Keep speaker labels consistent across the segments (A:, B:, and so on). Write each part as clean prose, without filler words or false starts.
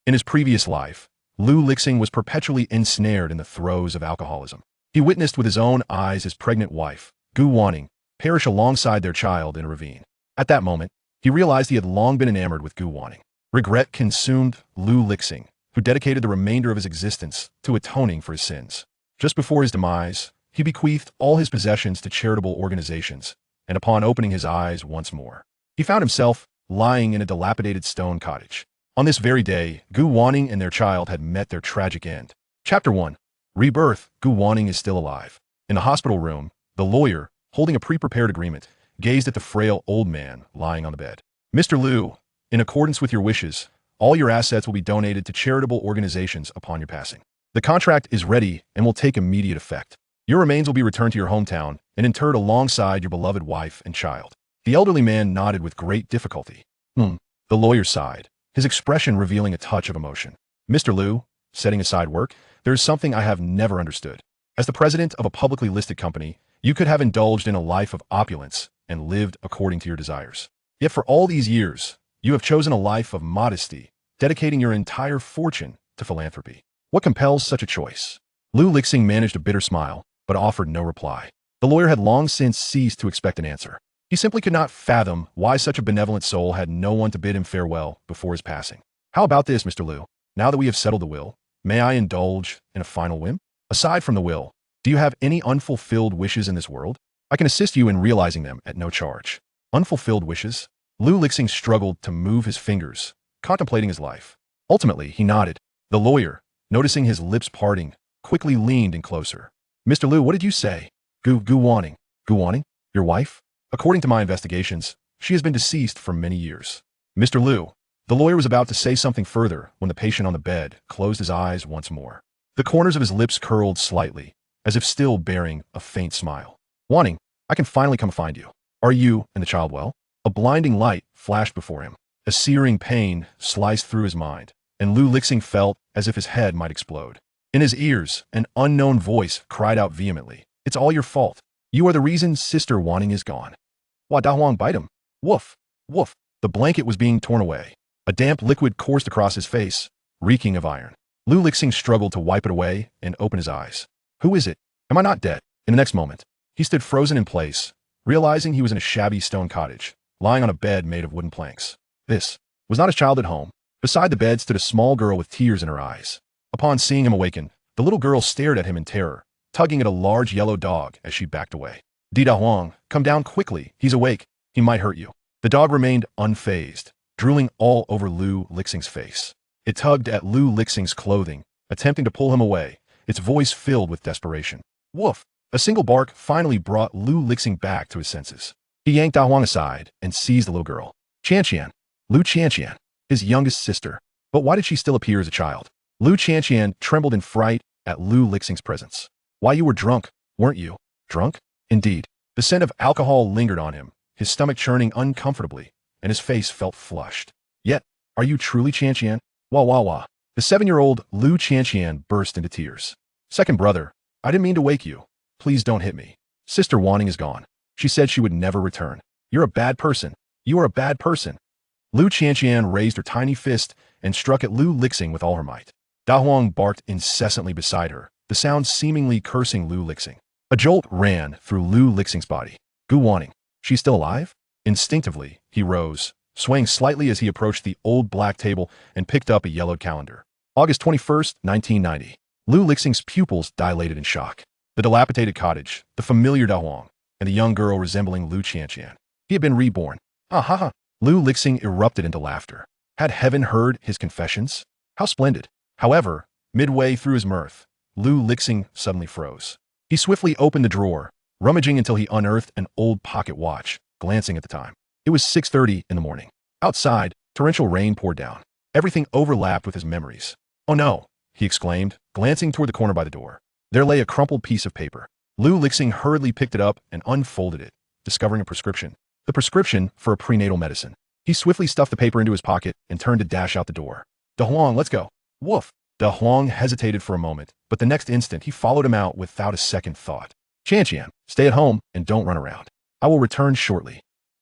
A: In his previous life, Lu Lixing was perpetually ensnared in the throes of alcoholism. He witnessed with his own eyes his pregnant wife, Gu Wanqing, perish alongside their child in a ravine. At that moment, he realized he had long been enamored with Gu Wanqing. Regret consumed Lu Lixing, who dedicated the remainder of his existence to atoning for his sins. Just before his demise, he bequeathed all his possessions to charitable organizations, and upon opening his eyes once more, he found himself lying in a dilapidated stone cottage. On this very day, Gu Wanqing and their child had met their tragic end. Chapter 1. Rebirth. Gu Wanqing is still alive. In the hospital room, the lawyer, holding a pre-prepared agreement, gazed at the frail old man lying on the bed. Mr. Lu, in accordance with your wishes, all your assets will be donated to charitable organizations upon your passing. The contract is ready and will take immediate effect. Your remains will be returned to your hometown and interred alongside your beloved wife and child. The elderly man nodded with great difficulty. The lawyer sighed, his expression revealing a touch of emotion. Mr. Lu, setting aside work, there is something I have never understood. As the president of a publicly listed company, you could have indulged in a life of opulence and lived according to your desires. Yet for all these years, you have chosen a life of modesty, dedicating your entire fortune to philanthropy. What compels such a choice? Lu Lixing managed a bitter smile, but offered no reply. The lawyer had long since ceased to expect an answer. He simply could not fathom why such a benevolent soul had no one to bid him farewell before his passing. How about this, Mr. Lu? Now that we have settled the will, may I indulge in a final whim? Aside from the will, do you have any unfulfilled wishes in this world? I can assist you in realizing them at no charge. Unfulfilled wishes? Lu Lixing struggled to move his fingers, contemplating his life. Ultimately, he nodded. The lawyer, noticing his lips parting, quickly leaned in closer. Mr. Lu, what did you say? Gu Wanqing. Gu Wanqing? Your wife? According to my investigations, she has been deceased for many years. Mr. Lu, the lawyer was about to say something further when the patient on the bed closed his eyes once more. The corners of his lips curled slightly, as if still bearing a faint smile. Wanqing, I can finally come find you. Are you and the child well? A blinding light flashed before him. A searing pain sliced through his mind, and Lu Lixing felt as if his head might explode. In his ears, an unknown voice cried out vehemently, "It's all your fault. You are the reason Sister Wanqing is gone." Wah Da Huang bite him. Woof, woof. The blanket was being torn away. A damp liquid coursed across his face, reeking of iron. Lu Lixing struggled to wipe it away and open his eyes. Who is it? Am I not dead? In the next moment, he stood frozen in place, realizing he was in a shabby stone cottage, lying on a bed made of wooden planks. This was not his child at home. Beside the bed stood a small girl with tears in her eyes. Upon seeing him awaken, the little girl stared at him in terror, tugging at a large yellow dog as she backed away. Da Huang, come down quickly. He's awake. He might hurt you. The dog remained unfazed, drooling all over Lu Lixing's face. It tugged at Lu Lixing's clothing, attempting to pull him away, its voice filled with desperation. Woof! A single bark finally brought Lu Lixing back to his senses. He yanked Da Huang aside and seized the little girl. Qianqian. Lu Qianqian, his youngest sister. But why did she still appear as a child? Lu Qianqian trembled in fright at Lu Lixing's presence. Why, you were drunk, weren't you? Drunk? Indeed. The scent of alcohol lingered on him, his stomach churning uncomfortably, and his face felt flushed. Yet, are you truly Qianqian? Wah wah wah. The 7-year-old Lu Qianqian burst into tears. Second brother, I didn't mean to wake you. Please don't hit me. Sister Wanqing is gone. She said she would never return. You're a bad person. You are a bad person. Lu Qianqian raised her tiny fist and struck at Lu Lixing with all her might. Da Huang barked incessantly beside her, the sound seemingly cursing Lu Lixing. A jolt ran through Lu Lixing's body. Gu Wanqing. She's still alive? Instinctively, he rose, swaying slightly as he approached the old black table and picked up a yellowed calendar. August 21st, 1990. Lu Lixing's pupils dilated in shock. The dilapidated cottage, the familiar Da Huang, and the young girl resembling Lu Qianqian. He had been reborn. Ah ha ha. Lu Lixing erupted into laughter. Had heaven heard his confessions? How splendid. However, midway through his mirth, Lu Lixing suddenly froze. He swiftly opened the drawer, rummaging until he unearthed an old pocket watch, glancing at the time. It was 6:30 in the morning. Outside, torrential rain poured down. Everything overlapped with his memories. Oh no, he exclaimed, glancing toward the corner by the door. There lay a crumpled piece of paper. Lu Lixing hurriedly picked it up and unfolded it, discovering a prescription. The prescription for a prenatal medicine. He swiftly stuffed the paper into his pocket and turned to dash out the door. Da Huang, let's go. Woof. Da Huang hesitated for a moment, but the next instant he followed him out without a second thought. Qianqian, stay at home and don't run around. I will return shortly.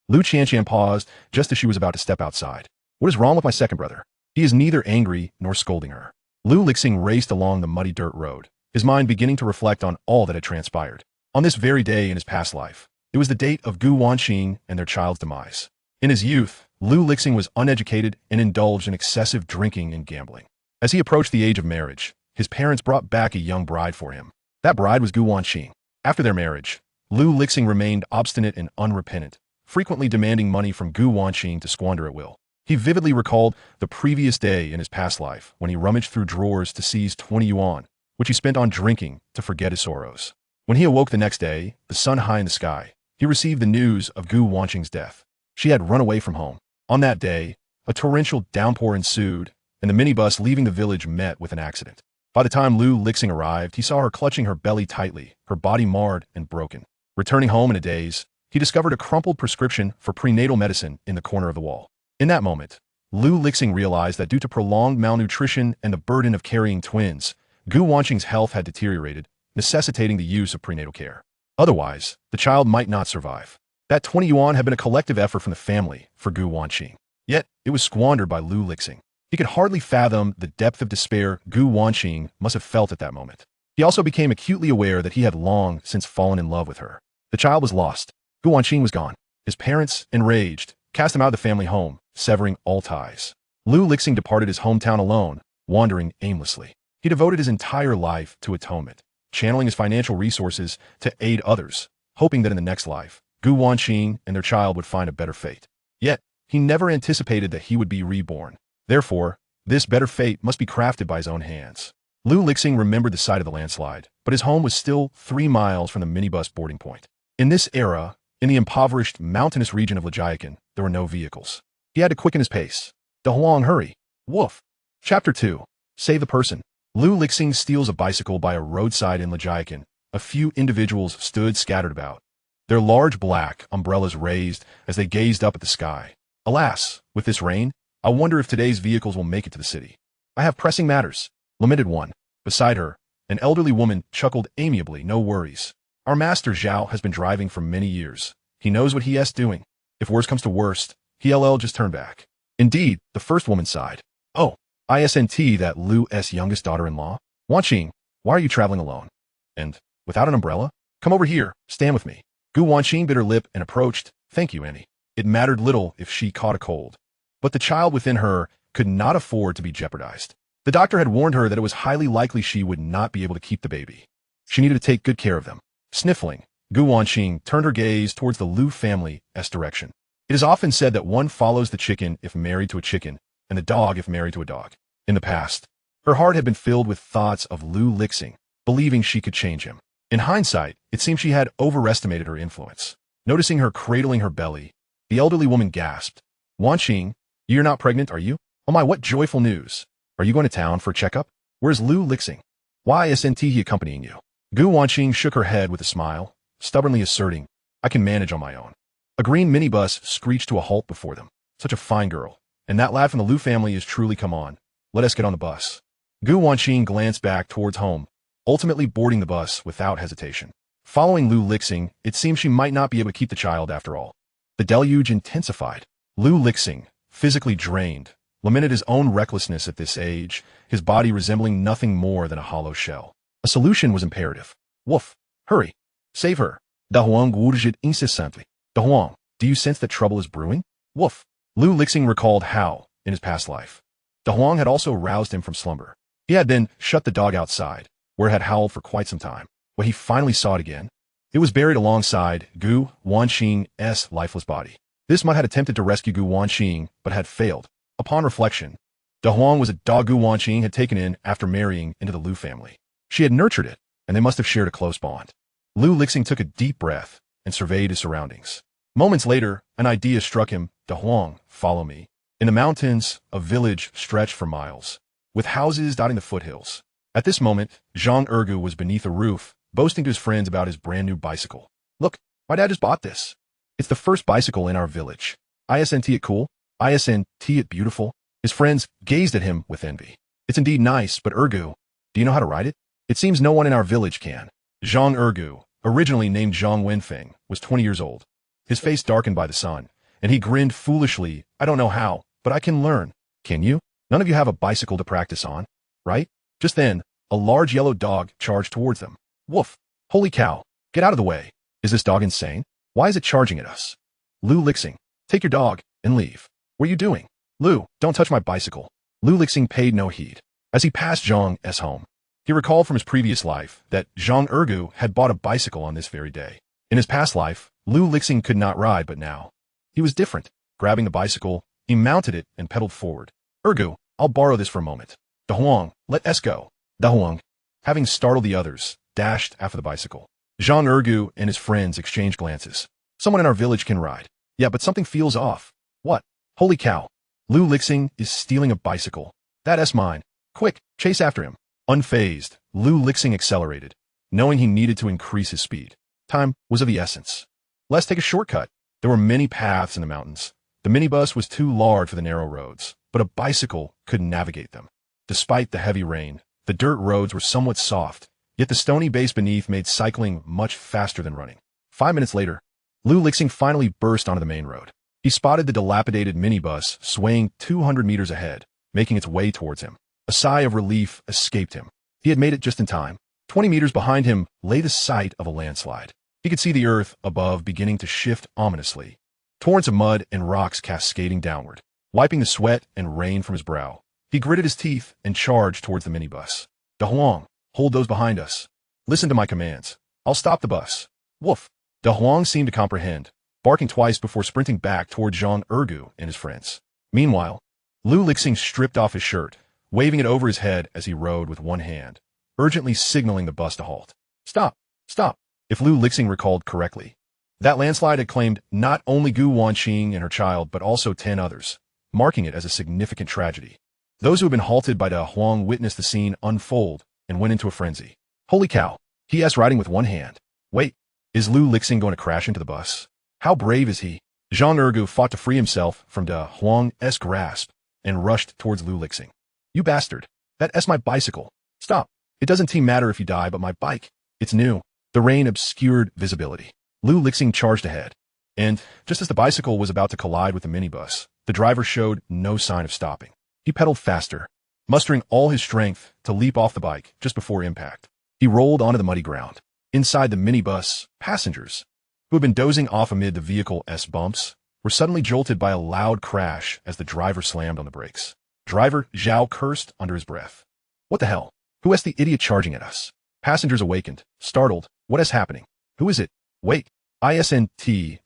A: Lu Qianqian paused just as she was about to step outside. What is wrong with my second brother? He is neither angry nor scolding her. Lu Lixing raced along the muddy dirt road, his mind beginning to reflect on all that had transpired. On this very day in his past life, it was the date of Gu Wanqing and their child's demise. In his youth, Lu Lixing was uneducated and indulged in excessive drinking and gambling. As he approached the age of marriage, his parents brought back a young bride for him. That bride was Gu Wanqing. After their marriage, Lu Lixing remained obstinate and unrepentant, frequently demanding money from Gu Wanqing to squander at will. He vividly recalled the previous day in his past life when he rummaged through drawers to seize 20 yuan, which he spent on drinking to forget his sorrows. When he awoke the next day, the sun high in the sky, he received the news of Gu Wanqing's death. She had run away from home. On that day, a torrential downpour ensued, and the minibus leaving the village met with an accident. By the time Lu Lixing arrived, he saw her clutching her belly tightly, her body marred and broken. Returning home in a daze, he discovered a crumpled prescription for prenatal medicine in the corner of the wall. In that moment, Lu Lixing realized that due to prolonged malnutrition and the burden of carrying twins, Gu Wanqing's health had deteriorated, necessitating the use of prenatal care. Otherwise, the child might not survive. That 20 yuan had been a collective effort from the family for Gu Wanqing. Yet, it was squandered by Lu Lixing. He could hardly fathom the depth of despair Gu Wanqing must have felt at that moment. He also became acutely aware that he had long since fallen in love with her. The child was lost. Gu Wanqing was gone. His parents, enraged, cast him out of the family home, severing all ties. Lu Lixing departed his hometown alone, wandering aimlessly. He devoted his entire life to atonement, channeling his financial resources to aid others, hoping that in the next life, Gu Wanqing and their child would find a better fate. Yet, he never anticipated that he would be reborn. Therefore, this better fate must be crafted by his own hands. Lu Lixing remembered the site of the landslide, but his home was still 3 miles from the minibus boarding point. In this era, in the impoverished, mountainous region of Lijiakan, there were no vehicles. He had to quicken his pace. Da Huang, hurry. Woof. Chapter 2. Save the person. Lu Lixing steals a bicycle by a roadside in Lijiakan. A few individuals stood scattered about, their large black umbrellas raised as they gazed up at the sky. Alas, with this rain, I wonder if today's vehicles will make it to the city. I have pressing matters. Lamented one. Beside her, an elderly woman chuckled amiably. No worries. Our master Zhao has been driving for many years. He knows what he is doing. If worst comes to worst, he'll just turn back. Indeed, the first woman sighed. Oh, isn't that Lu's youngest daughter-in-law? Wanqing, why are you traveling alone? And, without an umbrella? Come over here, stand with me. Gu Wanqing bit her lip and approached. Thank you, Annie. It mattered little if she caught a cold. But the child within her could not afford to be jeopardized. The doctor had warned her that it was highly likely she would not be able to keep the baby. She needed to take good care of them. Sniffling, Gu Wanqing turned her gaze towards the Lu family's direction. It is often said that one follows the chicken if married to a chicken, and the dog if married to a dog. In the past, her heart had been filled with thoughts of Lu Lixing, believing she could change him. In hindsight, it seemed she had overestimated her influence. Noticing her cradling her belly, the elderly woman gasped. Wanqing, you're not pregnant, are you? Oh my, what joyful news. Are you going to town for a checkup? Where's Lu Lixing? Why isn't he accompanying you? Gu Wanqing shook her head with a smile, stubbornly asserting, I can manage on my own. A green minibus screeched to a halt before them. Such a fine girl. And that lad from the Lu family is truly come on. Let us get on the bus. Gu Wanqing glanced back towards home, ultimately boarding the bus without hesitation. Following Lu Lixing, it seemed she might not be able to keep the child after all. The deluge intensified. Lu Lixing, physically drained, lamented his own recklessness at this age, his body resembling nothing more than a hollow shell. A solution was imperative. Woof! Hurry! Save her! Da Huang urged incessantly. Da Huang, do you sense that trouble is brewing? Woof! Lu Lixing recalled how, in his past life, Da Huang had also roused him from slumber. He had then shut the dog outside, where it had howled for quite some time. When he finally saw it again, it was buried alongside Gu Wanqing's lifeless body. This mutt had attempted to rescue Gu Wanqing, but had failed. Upon reflection, Da Huang was a dog Gu Wanqing had taken in after marrying into the Lu family. She had nurtured it, and they must have shared a close bond. Lu Lixing took a deep breath and surveyed his surroundings. Moments later, an idea struck him. Da Huang, follow me. In the mountains, a village stretched for miles, with houses dotting the foothills. At this moment, Zhang Ergu was beneath a roof, boasting to his friends about his brand new bicycle. Look, my dad just bought this. It's the first bicycle in our village. Isn't it cool? Isn't it beautiful? His friends gazed at him with envy. It's indeed nice, but Ergu, do you know how to ride it? It seems no one in our village can. Zhang Ergu, originally named Zhang Wenfeng, was 20 years old. His face darkened by the sun, and he grinned foolishly. I don't know how, but I can learn. Can you? None of you have a bicycle to practice on, right? Just then, a large yellow dog charged towards them. Woof! Holy cow! Get out of the way! Is this dog insane? Why is it charging at us? Lu Lixing, take your dog and leave. What are you doing? Lu, don't touch my bicycle. Lu Lixing paid no heed. As he passed Zhang's home, he recalled from his previous life that Zhang Ergu had bought a bicycle on this very day. In his past life, Lu Lixing could not ride, but now he was different. Grabbing the bicycle, he mounted it and pedaled forward. Ergu, I'll borrow this for a moment. Da Huang, let us go. Da Huang, having startled the others, dashed after the bicycle. Zhang Ergu and his friends exchanged glances. Someone in our village can ride. Yeah, but something feels off. What? Holy cow. Lu Lixing is stealing a bicycle. That's mine. Quick, chase after him. Unfazed, Lu Lixing accelerated, knowing he needed to increase his speed. Time was of the essence. Let's take a shortcut. There were many paths in the mountains. The minibus was too large for the narrow roads, but a bicycle could navigate them. Despite the heavy rain, the dirt roads were somewhat soft, yet the stony base beneath made cycling much faster than running. 5 minutes later, Lu Lixing finally burst onto the main road. He spotted the dilapidated minibus swaying 200 meters ahead, making its way towards him. A sigh of relief escaped him. He had made it just in time. 20 meters behind him lay the site of a landslide. He could see the earth above beginning to shift ominously. Torrents of mud and rocks cascading downward. Wiping the sweat and rain from his brow, he gritted his teeth and charged towards the minibus. Da Huang, hold those behind us. Listen to my commands. I'll stop the bus. Woof. Da Huang seemed to comprehend, barking twice before sprinting back toward Zhang Ergu and his friends. Meanwhile, Lu Lixing stripped off his shirt, waving it over his head as he rode with one hand, urgently signaling the bus to halt. Stop! Stop! If Lu Lixing recalled correctly, that landslide had claimed not only Gu Wanqing and her child, but also 10 others, marking it as a significant tragedy. Those who had been halted by Da Huang witnessed the scene unfold and went into a frenzy. Holy cow! He asked, riding with one hand. Wait, is Lu Lixing going to crash into the bus? How brave is he? Zhang Ergu fought to free himself from Da Huang's grasp and rushed towards Lu Lixing. You bastard! That's my bicycle. Stop! It doesn't matter if you die, but my bike. It's new. The rain obscured visibility. Lu Lixing charged ahead, and just as the bicycle was about to collide with the minibus, the driver showed no sign of stopping. He pedaled faster, mustering all his strength to leap off the bike just before impact. He rolled onto the muddy ground. Inside the minibus, passengers, who had been dozing off amid the vehicle's bumps, were suddenly jolted by a loud crash as the driver slammed on the brakes. Driver Zhao cursed under his breath. What the hell? Who is the idiot charging at us? Passengers awakened, startled. What is happening? Who is it? Wait, isn't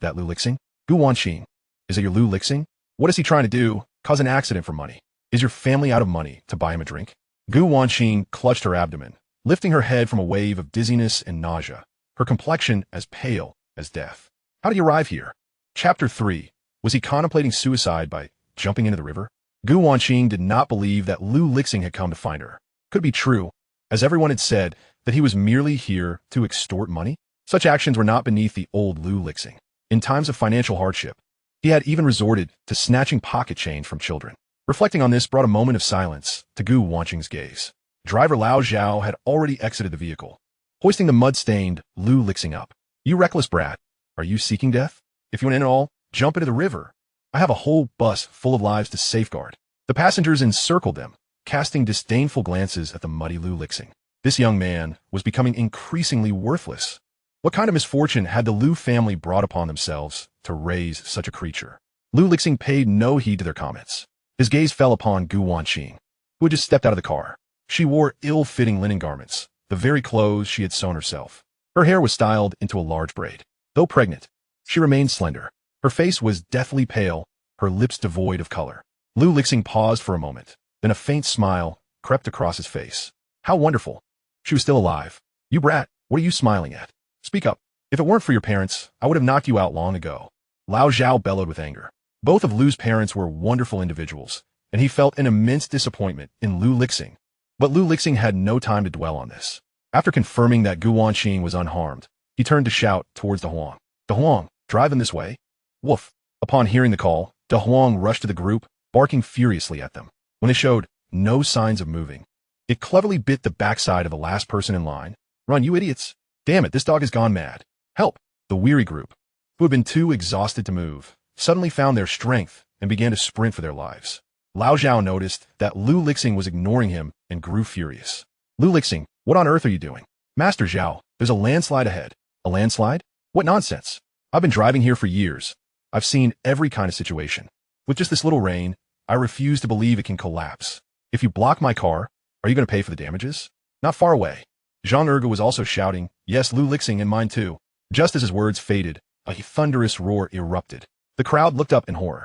A: that Lu Lixing? Gu Wanqing. Is it your Lu Lixing? What is he trying to do? Cause an accident for money? Is your family out of money to buy him a drink? Gu Wanqing clutched her abdomen, lifting her head from a wave of dizziness and nausea, her complexion as pale as death. How did he arrive here? Chapter 3. Was he contemplating suicide by jumping into the river? Gu Wanqing did not believe that Lu Lixing had come to find her. Could it be true, as everyone had said, that he was merely here to extort money? Such actions were not beneath the old Lu Lixing. In times of financial hardship, he had even resorted to snatching pocket change from children. Reflecting on this brought a moment of silence to Gu Wanqing's gaze. Driver Lao Zhao had already exited the vehicle, hoisting the mud-stained Lu Lixing up. You reckless brat, are you seeking death? If you want in at all, jump into the river. I have a whole bus full of lives to safeguard. The passengers encircled them, casting disdainful glances at the muddy Lu Lixing. This young man was becoming increasingly worthless. What kind of misfortune had the Lu family brought upon themselves to raise such a creature? Lu Lixing paid no heed to their comments. His gaze fell upon Gu Wanqing, who had just stepped out of the car. She wore ill-fitting linen garments, the very clothes she had sewn herself. Her hair was styled into a large braid. Though pregnant, she remained slender. Her face was deathly pale, her lips devoid of color. Lu Lixing paused for a moment, then a faint smile crept across his face. How wonderful! She was still alive. You brat, what are you smiling at? Speak up. If it weren't for your parents, I would have knocked you out long ago. Lao Zhao bellowed with anger. Both of Lu's parents were wonderful individuals, and he felt an immense disappointment in Lu Lixing. But Lu Lixing had no time to dwell on this. After confirming that Gu Wanqing was unharmed, he turned to shout towards Da Huang. Da Huang, drive them this way. Woof. Upon hearing the call, Da Huang rushed to the group, barking furiously at them. When they showed no signs of moving, it cleverly bit the backside of the last person in line. Run, you idiots! Damn it, this dog has gone mad. Help! The weary group, who had been too exhausted to move, suddenly found their strength and began to sprint for their lives. Lao Zhao noticed that Lu Lixing was ignoring him and grew furious. Lu Lixing, what on earth are you doing? Master Zhao, there's a landslide ahead. A landslide? What nonsense? I've been driving here for years. I've seen every kind of situation. With just this little rain, I refuse to believe it can collapse. If you block my car, are you going to pay for the damages? Not far away. Zhang Ergu was also shouting, yes, Lu Lixing and mine too. Just as his words faded, a thunderous roar erupted. The crowd looked up in horror.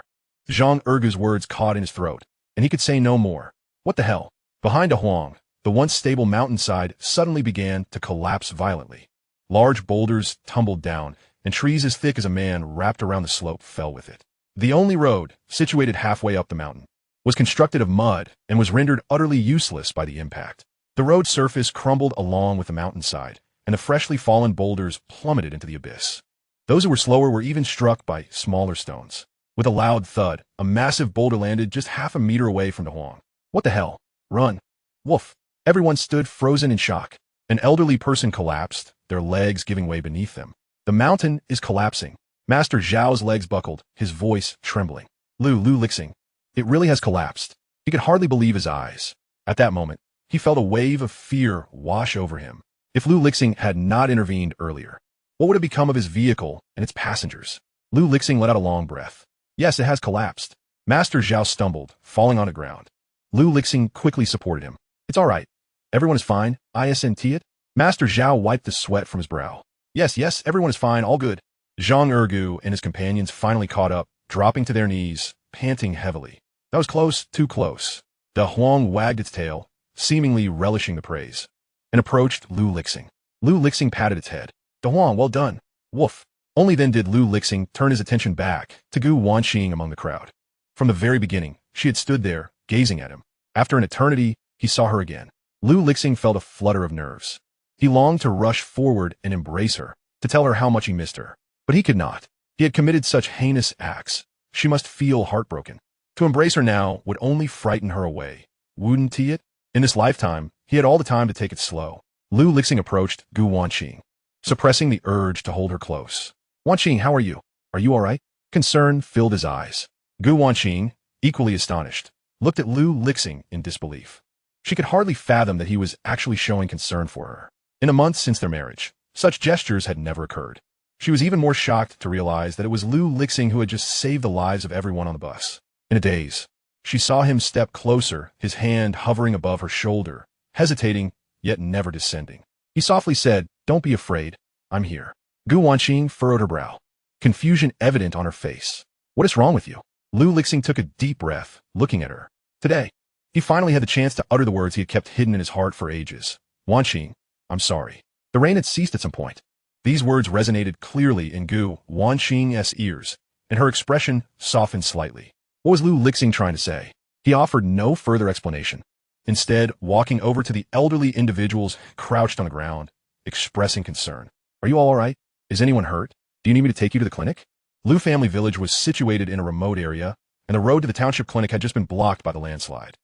A: Zhang Ergu's words caught in his throat, and he could say no more. What the hell? Behind Huang, the once stable mountainside suddenly began to collapse violently. Large boulders tumbled down, and trees as thick as a man wrapped around the slope fell with it. The only road, situated halfway up the mountain, was constructed of mud and was rendered utterly useless by the impact. The road surface crumbled along with the mountainside, and the freshly fallen boulders plummeted into the abyss. Those who were slower were even struck by smaller stones. With a loud thud, a massive boulder landed just half a meter away from Huang. What the hell? Run. Woof. Everyone stood frozen in shock. An elderly person collapsed, their legs giving way beneath them. The mountain is collapsing. Master Zhao's legs buckled, his voice trembling. Lu Lixing. It really has collapsed. He could hardly believe his eyes. At that moment, he felt a wave of fear wash over him. If Lu Lixing had not intervened earlier, what would have become of his vehicle and its passengers? Lu Lixing let out a long breath. Yes, it has collapsed. Master Zhao stumbled, falling on the ground. Lu Lixing quickly supported him. It's all right. Everyone is fine. Isn't it? Master Zhao wiped the sweat from his brow. Yes, everyone is fine, all good. Zhang Ergu and his companions finally caught up, dropping to their knees, panting heavily. That was close, too close. The Huang wagged its tail, seemingly relishing the praise, and approached Lu Lixing. Lu Lixing patted its head. De Huang, well done. Woof. Only then did Lu Lixing turn his attention back to Gu Wanqing among the crowd. From the very beginning, she had stood there, gazing at him. After an eternity, he saw her again. Lu Lixing felt a flutter of nerves. He longed to rush forward and embrace her, to tell her how much he missed her. But he could not. He had committed such heinous acts. She must feel heartbroken. To embrace her now would only frighten her away. Wouldn't he it? In this lifetime, he had all the time to take it slow. Lu Lixing approached Gu Wanqing, suppressing the urge to hold her close. Wanqing, how are you? Are you all right? Concern filled his eyes. Gu Wanqing, equally astonished, looked at Lu Lixing in disbelief. She could hardly fathom that he was actually showing concern for her. In a month since their marriage, such gestures had never occurred. She was even more shocked to realize that it was Lu Lixing who had just saved the lives of everyone on the bus. In a daze, she saw him step closer, his hand hovering above her shoulder, hesitating, yet never descending. He softly said, "Don't be afraid. I'm here." Gu Wanqing furrowed her brow, confusion evident on her face. "What is wrong with you?" Lu Lixing took a deep breath, looking at her. Today, he finally had the chance to utter the words he had kept hidden in his heart for ages. Wanqing, I'm sorry. The rain had ceased at some point. These words resonated clearly in Gu Wanqing's ears, and her expression softened slightly. What was Lu Lixing trying to say? He offered no further explanation, instead walking over to the elderly individuals crouched on the ground, expressing concern. "Are you all right? Is anyone hurt? Do you need me to take you to the clinic?" Lu family village was situated in a remote area, and the road to the township clinic had just been blocked by the landslide.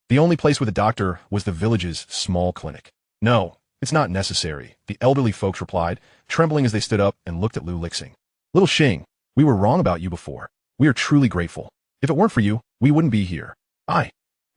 A: The only place with a doctor was the village's small clinic. "No, it's not necessary," the elderly folks replied, trembling as they stood up and looked at Lu Lixing. "Little Xing, we were wrong about you before. We are truly grateful. If it weren't for you, we wouldn't be here. I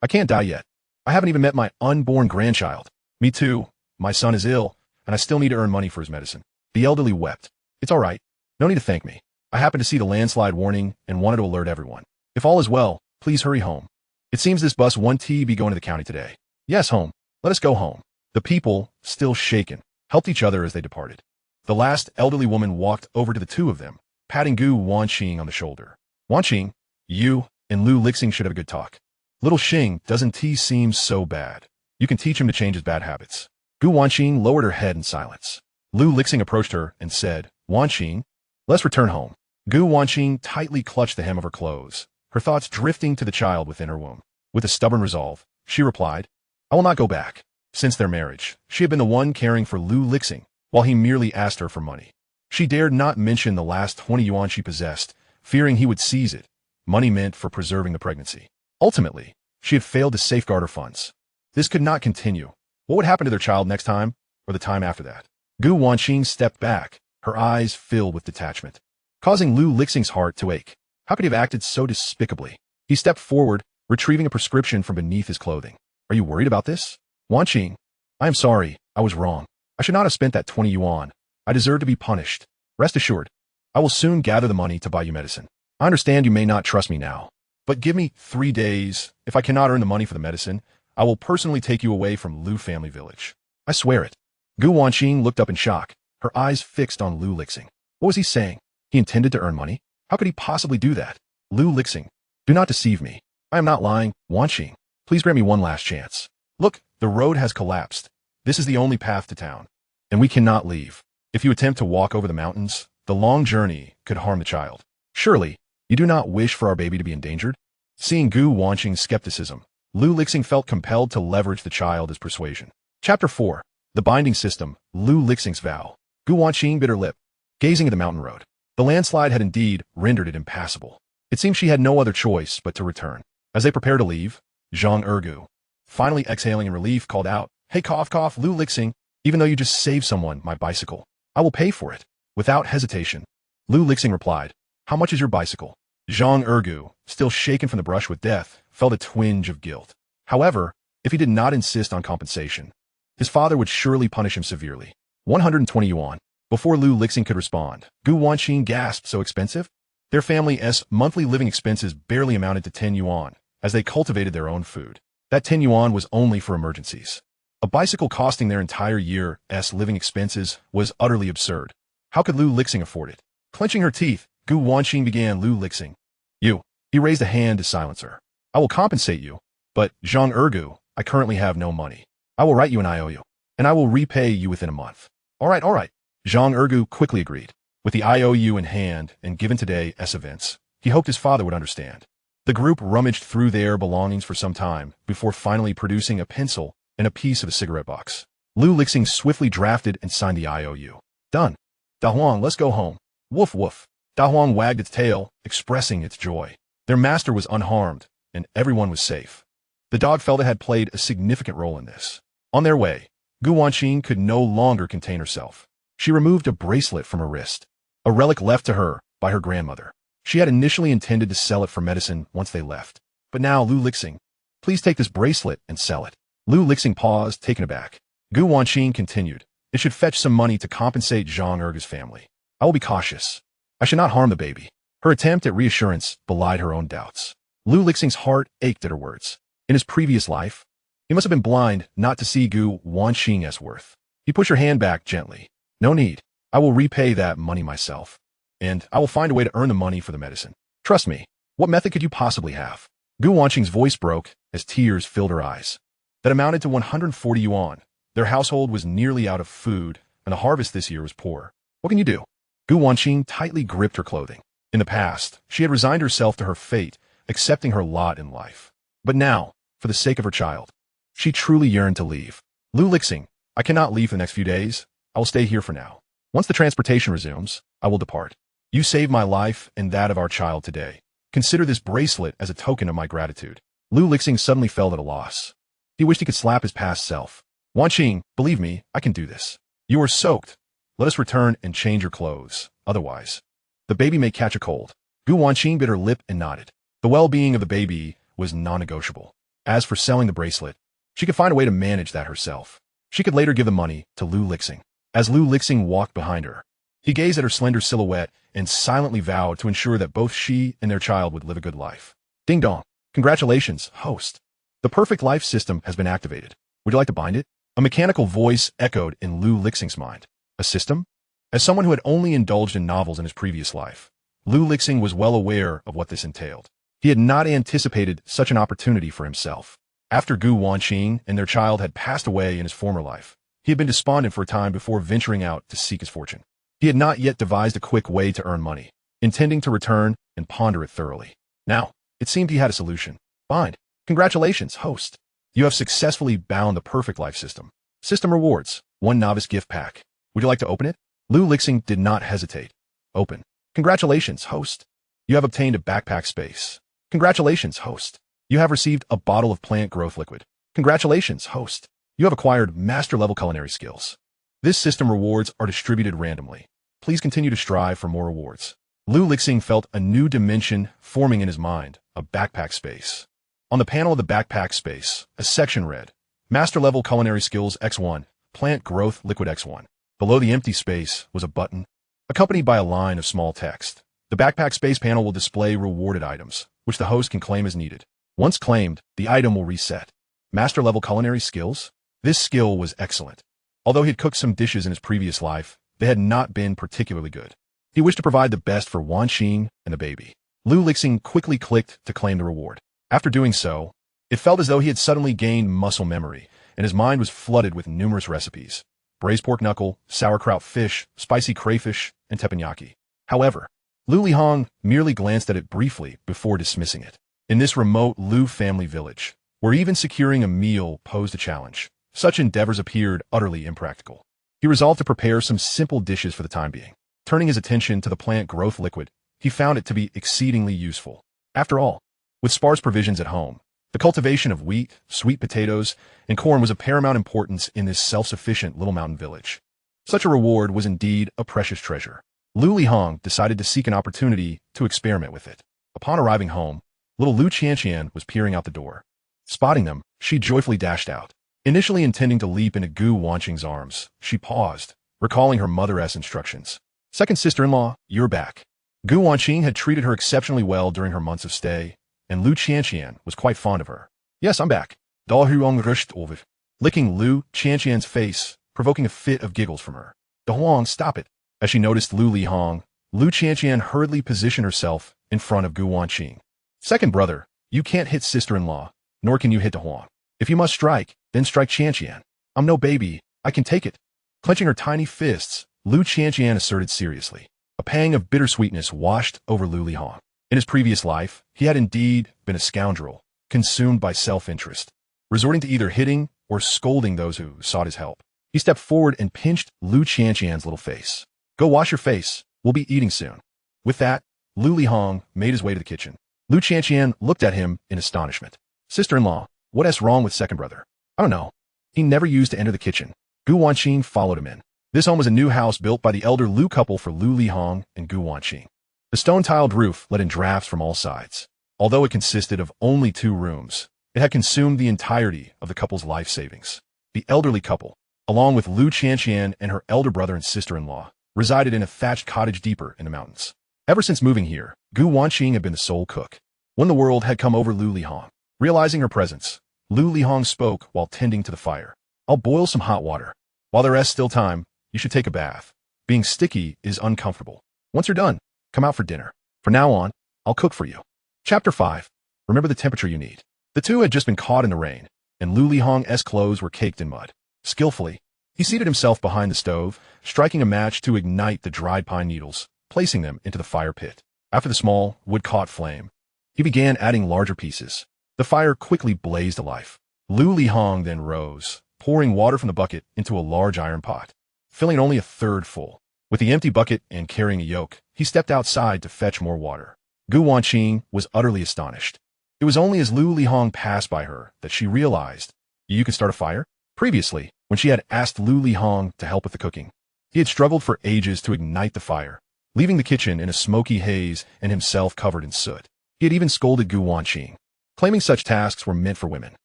A: can't die yet. I haven't even met my unborn grandchild. Me too. My son is ill, and I still need to earn money for his medicine." The elderly wept. "It's all right. No need to thank me. I happened to see the landslide warning and wanted to alert everyone. If all is well, please hurry home. It seems this bus won't be going to the county today." "Yes, home. Let us go home." The people, still shaken, helped each other as they departed. The last elderly woman walked over to the two of them, patting Gu Wanqing on the shoulder. "Wanqing, you and Lu Lixing should have a good talk. Little Xing doesn't seem so bad. You can teach him to change his bad habits." Gu Wanqing lowered her head in silence. Lu Lixing approached her and said, "Wanqing, let's return home." Gu Wanqing tightly clutched the hem of her clothes, her thoughts drifting to the child within her womb. With a stubborn resolve, she replied, "I will not go back." Since their marriage, she had been the one caring for Lu Lixing, while he merely asked her for money. She dared not mention the last 20 yuan she possessed, fearing he would seize it, money meant for preserving the pregnancy. Ultimately, she had failed to safeguard her funds. This could not continue. What would happen to their child next time, or the time after that? Gu Wanqing stepped back, her eyes filled with detachment, causing Lu Lixing's heart to ache. How could he have acted so despicably? He stepped forward, retrieving a prescription from beneath his clothing. Are you worried about this? Wanqing, I am sorry, I was wrong. I should not have spent that 20 yuan. I deserve to be punished. Rest assured, I will soon gather the money to buy you medicine. I understand you may not trust me now, but give me 3 days. If I cannot earn the money for the medicine, I will personally take you away from Lu family village. I swear it. Gu Wanqing looked up in shock, her eyes fixed on Lu Lixing. What was he saying? He intended to earn money? How could he possibly do that? Lu Lixing, do not deceive me. I am not lying. Wanqing, please grant me one last chance. Look, the road has collapsed. This is the only path to town, and we cannot leave. If you attempt to walk over the mountains, the long journey could harm the child. Surely, you do not wish for our baby to be endangered? Seeing Gu Wanqing's skepticism, Lu Lixing felt compelled to leverage the child as persuasion. Chapter 4. The Binding System, Lu Lixing's Vow. Gu Wanqing bit her lip, gazing at the mountain road. The landslide had indeed rendered it impassable. It seemed she had no other choice but to return. As they prepared to leave, Zhang Ergu, finally exhaling in relief, called out, Hey cough cough, Lu Lixing, even though you just saved someone, my bicycle, I will pay for it. Without hesitation, Lu Lixing replied, How much is your bicycle? Zhang Ergu, still shaken from the brush with death, felt a twinge of guilt. However, if he did not insist on compensation, his father would surely punish him severely. 120 yuan. Before Lu Lixing could respond, Gu Wanqing gasped, so expensive? Their family's monthly living expenses barely amounted to 10 yuan, as they cultivated their own food. That 10 yuan was only for emergencies. A bicycle costing their entire year's living expenses was utterly absurd. How could Lu Lixing afford it? Clenching her teeth, Gu Wanqing began. Lu Lixing. You. He raised a hand to silence her. I will compensate you, but, Zhang Ergu, I currently have no money. I will write you an IOU, and I will repay you within a month. All right. Zhang Ergu quickly agreed. With the IOU in hand and given today's events, he hoped his father would understand. The group rummaged through their belongings for some time before finally producing a pencil and a piece of a cigarette box. Lu Lixing swiftly drafted and signed the IOU. Done. Da Huang, let's go home. Woof woof. Da Huang wagged its tail, expressing its joy. Their master was unharmed, and everyone was safe. The dog felt it had played a significant role in this. On their way, Gu Wanqing could no longer contain herself. She removed a bracelet from her wrist, a relic left to her by her grandmother. She had initially intended to sell it for medicine once they left. But now, Lu Lixing, please take this bracelet and sell it. Lu Lixing paused, taken aback. Gu Wanqing continued, It should fetch some money to compensate Zhang Ergu's family. I will be cautious. I should not harm the baby. Her attempt at reassurance belied her own doubts. Lu Lixing's heart ached at her words. In his previous life, he must have been blind not to see Gu Wanqing's worth. He pushed her hand back gently. No need. I will repay that money myself. And I will find a way to earn the money for the medicine. Trust me. What method could you possibly have? Gu Wanqing's voice broke as tears filled her eyes. That amounted to 140 yuan. Their household was nearly out of food, and the harvest this year was poor. What can you do? Gu Wanqing tightly gripped her clothing. In the past, she had resigned herself to her fate, accepting her lot in life. But now, for the sake of her child, she truly yearned to leave. Lu Lixing, I cannot leave for the next few days. I will stay here for now. Once the transportation resumes, I will depart. You saved my life and that of our child today. Consider this bracelet as a token of my gratitude. Lu Lixing suddenly felt at a loss. He wished he could slap his past self. Wanqing, believe me, I can do this. You are soaked. Let us return and change your clothes. Otherwise, the baby may catch a cold. Gu Wanqing bit her lip and nodded. The well-being of the baby was non-negotiable. As for selling the bracelet, she could find a way to manage that herself. She could later give the money to Lu Lixing. As Lu Lixing walked behind her, he gazed at her slender silhouette and silently vowed to ensure that both she and their child would live a good life. Ding dong. Congratulations, host. The perfect life system has been activated. Would you like to bind it? A mechanical voice echoed in Lu Lixing's mind. A system? As someone who had only indulged in novels in his previous life, Lu Lixing was well aware of what this entailed. He had not anticipated such an opportunity for himself. After Gu Wanqing and their child had passed away in his former life, he had been despondent for a time before venturing out to seek his fortune. He had not yet devised a quick way to earn money, intending to return and ponder it thoroughly. Now, it seemed he had a solution. Bind. Congratulations, host. You have successfully bound the perfect life system. System rewards. 1 novice gift pack. Would you like to open it? Lu Lixing did not hesitate. Open. Congratulations, host. You have obtained a backpack space. Congratulations, host. You have received a bottle of plant growth liquid. Congratulations, host. You have acquired master-level culinary skills. This system rewards are distributed randomly. Please continue to strive for more rewards. Lu Lixing felt a new dimension forming in his mind, a backpack space. On the panel of the backpack space, a section read, Master Level Culinary Skills X1, Plant Growth Liquid X1. Below the empty space was a button, accompanied by a line of small text. The backpack space panel will display rewarded items, which the host can claim as needed. Once claimed, the item will reset. Master Level Culinary Skills? This skill was excellent. Although he had cooked some dishes in his previous life, they had not been particularly good. He wished to provide the best for Wanqing and the baby. Lixing quickly clicked to claim the reward. After doing so, it felt as though he had suddenly gained muscle memory, and his mind was flooded with numerous recipes. Braised pork knuckle, sauerkraut fish, spicy crayfish, and teppanyaki. However, Lu merely glanced at it briefly before dismissing it. In this remote Lu family village, where even securing a meal posed a challenge, such endeavors appeared utterly impractical. He resolved to prepare some simple dishes for the time being. Turning his attention to the plant growth liquid, he found it to be exceedingly useful. After all, with sparse provisions at home, the cultivation of wheat, sweet potatoes, and corn was of paramount importance in this self-sufficient little mountain village. Such a reward was indeed a precious treasure. Lu decided to seek an opportunity to experiment with it. Upon arriving home, little Lu Qianqian was peering out the door. Spotting them, she joyfully dashed out. Initially intending to leap into Gu Wanqing's arms, she paused, recalling her mother's instructions. Second sister-in-law, you're back. Gu Wanqing had treated her exceptionally well during her months of stay, and Lu Qianqian was quite fond of her. Yes, I'm back. Licking Lu Qianqian's face, provoking a fit of giggles from her. Dahuang, stop it. As she noticed Lu Qianqian hurriedly positioned herself in front of Gu Wanqing. Second brother, you can't hit sister-in-law, nor can you hit Dahuang. If you must strike, then strike Qianqian. I'm no baby, I can take it. Clenching her tiny fists, Lu Qianqian asserted seriously. A pang of bittersweetness washed over Lu Lihong. In his previous life, he had indeed been a scoundrel, consumed by self-interest, resorting to either hitting or scolding those who sought his help. He stepped forward and pinched Lu Qianqian's little face. Go wash your face, we'll be eating soon. With that, Lu Lihong made his way to the kitchen. Lu Qianqian looked at him in astonishment. Sister-in-law, what's wrong with second brother? I don't know. He never used to enter the kitchen. Gu Wanqing followed him in. This home was a new house built by the elder Lu couple for Lu Lihong and Gu Wanqing. The stone-tiled roof let in drafts from all sides. Although it consisted of only 2 rooms, it had consumed the entirety of the couple's life savings. The elderly couple, along with Lu Qianqian and her elder brother and sister-in-law, resided in a thatched cottage deeper in the mountains. Ever since moving here, Gu Wanqing had been the sole cook. When the world had come over Lu Lihong, realizing her presence, Lu Lihong spoke while tending to the fire. I'll boil some hot water. While there is still time, you should take a bath. Being sticky is uncomfortable. Once you're done, come out for dinner. From now on, I'll cook for you. Chapter 5. Remember the temperature you need. The two had just been caught in the rain, and Lu Lihong's clothes were caked in mud. Skillfully, he seated himself behind the stove, striking a match to ignite the dried pine needles, placing them into the fire pit. After the small, wood-caught flame, he began adding larger pieces. The fire quickly blazed to life. Lu Lihong then rose, pouring water from the bucket into a large iron pot, filling only a third full. With the empty bucket and carrying a yoke, he stepped outside to fetch more water. Gu Wanqing was utterly astonished. It was only as Lu Lihong passed by her that she realized, you could start a fire? Previously, when she had asked Lu Lihong to help with the cooking, he had struggled for ages to ignite the fire, leaving the kitchen in a smoky haze and himself covered in soot. He had even scolded Gu Wanqing, claiming such tasks were meant for women.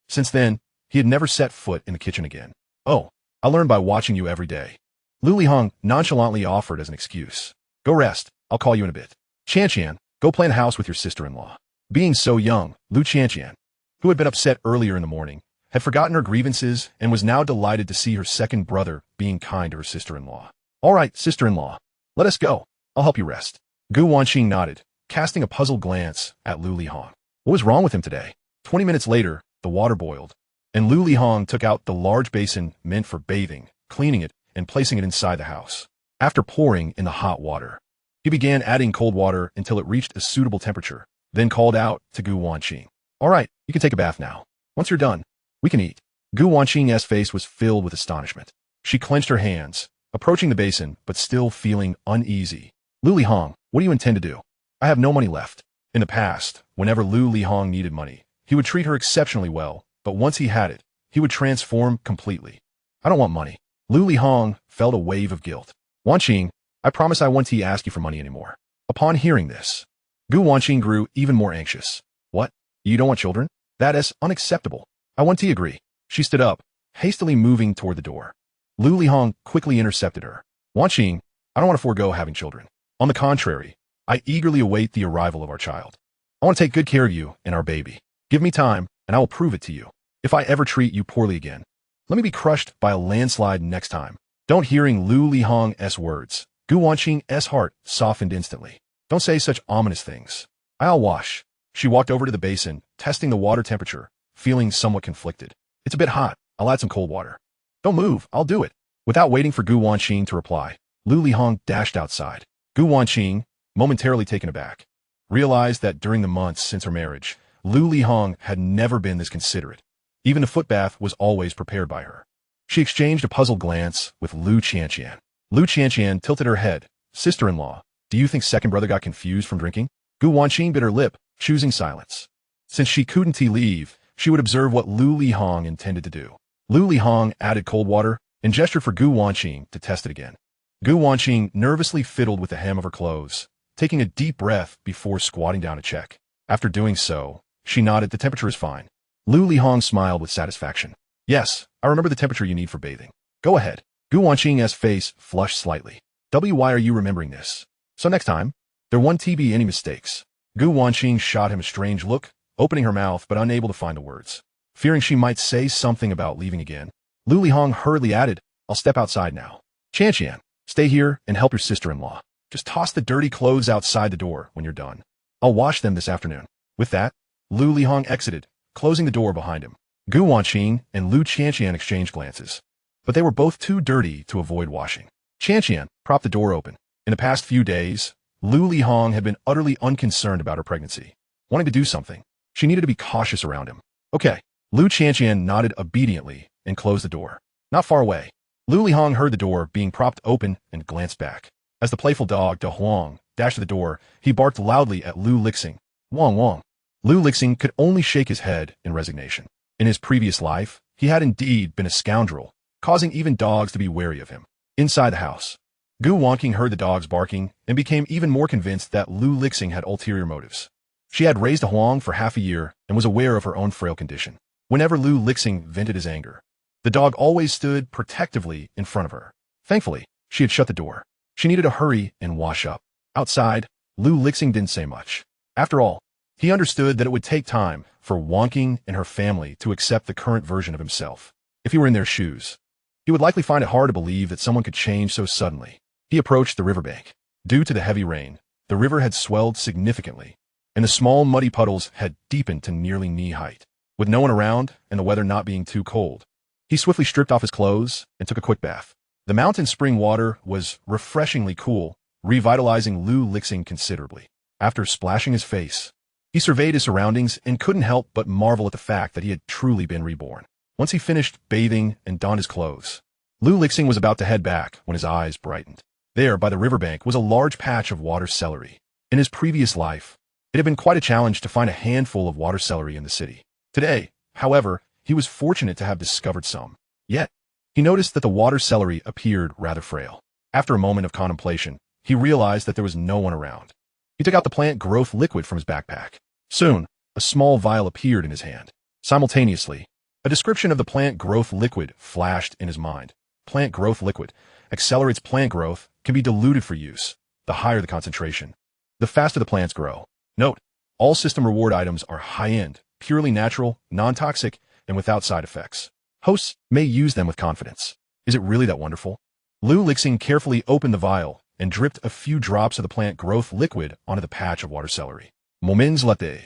A: Since then, he had never set foot in the kitchen again. Oh, I learned by watching you every day. Lu Lihong nonchalantly offered as an excuse. Go rest, I'll call you in a bit. Qianqian, go plan a house with your sister-in-law. Being so young, Lu Qianqian, who had been upset earlier in the morning, had forgotten her grievances and was now delighted to see her second brother being kind to her sister-in-law. All right, sister-in-law, let us go. I'll help you rest. Gu Wanqing nodded, casting a puzzled glance at Lu Lihong. What was wrong with him today? 20 minutes later, the water boiled, and Lu Lihong took out the large basin meant for bathing, cleaning it, and placing it inside the house. After pouring in the hot water, he began adding cold water until it reached a suitable temperature, then called out to Gu Wanqing. All right, you can take a bath now. Once you're done, we can eat. Gu Wanqing's face was filled with astonishment. She clenched her hands, approaching the basin, but still feeling uneasy. Lu Lihong, what do you intend to do? I have no money left. In the past, whenever Lu Lihong needed money, he would treat her exceptionally well, but once he had it, he would transform completely. I don't want money. Lu Lihong felt a wave of guilt. Wanqing, I promise I won't ask you for money anymore. Upon hearing this, Gu Wanqing grew even more anxious. What? You don't want children? That is unacceptable. I want to agree. She stood up, hastily moving toward the door. Lu Lihong quickly intercepted her. Wanqing, I don't want to forego having children. On the contrary, I eagerly await the arrival of our child. I want to take good care of you and our baby. Give me time, and I will prove it to you. If I ever treat you poorly again, let me be crushed by a landslide next time. Don't hearing Lu Lihong's words, Gu Wanqing's heart softened instantly. Don't say such ominous things. I'll wash. She walked over to the basin, testing the water temperature, feeling somewhat conflicted. It's a bit hot. I'll add some cold water. Don't move. I'll do it. Without waiting for Gu Wanqing to reply, Lu Lihong dashed outside. Gu Wanqing, momentarily taken aback, realized that during the months since her marriage, Lu Lihong had never been this considerate. Even the footbath was always prepared by her. She exchanged a puzzled glance with Lu Qianqian. Lu Qianqian tilted her head. Sister-in-law, do you think second brother got confused from drinking? Gu Wanqing bit her lip, choosing silence. Since she couldn't leave, she would observe what Lu Lihong intended to do. Lu Lihong added cold water and gestured for Gu Wanqing to test it again. Gu Wanqing nervously fiddled with the hem of her clothes, taking a deep breath before squatting down to check. After doing so, she nodded. The temperature is fine. Lu Lihong smiled with satisfaction. Yes, I remember the temperature you need for bathing. Go ahead. Gu Wanqing's face flushed slightly. Why are you remembering this? So next time, there won't be any mistakes. Gu Wanqing shot him a strange look, opening her mouth but unable to find the words. Fearing she might say something about leaving again, Lu Lihong hurriedly added, I'll step outside now. Qianqian, stay here and help your sister-in-law. Just toss the dirty clothes outside the door when you're done. I'll wash them this afternoon. With that, Lu Lihong exited, closing the door behind him. Gu Wanqing and Lu Qianqian exchanged glances, but they were both too dirty to avoid washing. Qianqian propped the door open. In the past few days, Lu Lihong had been utterly unconcerned about her pregnancy. Wanting to do something, she needed to be cautious around him. Okay. Lu Qianqian nodded obediently and closed the door. Not far away, Lu Lihong heard the door being propped open and glanced back. As the playful dog De Huang dashed to the door, he barked loudly at Lu Lixing. Wang Wang. Lu Lixing could only shake his head in resignation. In his previous life, he had indeed been a scoundrel, causing even dogs to be wary of him. Inside the house, Gu Wanqing heard the dogs barking and became even more convinced that Lu Lixing had ulterior motives. She had raised De Huang for half a year and was aware of her own frail condition. Whenever Lu Lixing vented his anger, the dog always stood protectively in front of her. Thankfully, she had shut the door. She needed to hurry and wash up. Outside, Lu Lixing didn't say much. After all, he understood that it would take time for Wanqing and her family to accept the current version of himself. If he were in their shoes, he would likely find it hard to believe that someone could change so suddenly. He approached the riverbank. Due to the heavy rain, the river had swelled significantly, and the small muddy puddles had deepened to nearly knee height. With no one around and the weather not being too cold, he swiftly stripped off his clothes and took a quick bath. The mountain spring water was refreshingly cool, revitalizing Lu Lixing considerably. After splashing his face, he surveyed his surroundings and couldn't help but marvel at the fact that he had truly been reborn. Once he finished bathing and donned his clothes, Lu Lixing was about to head back when his eyes brightened. There, by the riverbank, was a large patch of water celery. In his previous life, it had been quite a challenge to find a handful of water celery in the city. Today, however, he was fortunate to have discovered some. Yet, he noticed that the water celery appeared rather frail. After a moment of contemplation, he realized that there was no one around. He took out the plant growth liquid from his backpack. Soon, a small vial appeared in his hand. Simultaneously, a description of the plant growth liquid flashed in his mind. Plant growth liquid accelerates plant growth, can be diluted for use. The higher the concentration, the faster the plants grow. Note, all system reward items are high-end, purely natural, non-toxic, and without side effects. Hosts may use them with confidence. Is it really that wonderful? Lu Lixing carefully opened the vial and dripped a few drops of the plant growth liquid onto the patch of water celery. Moments later,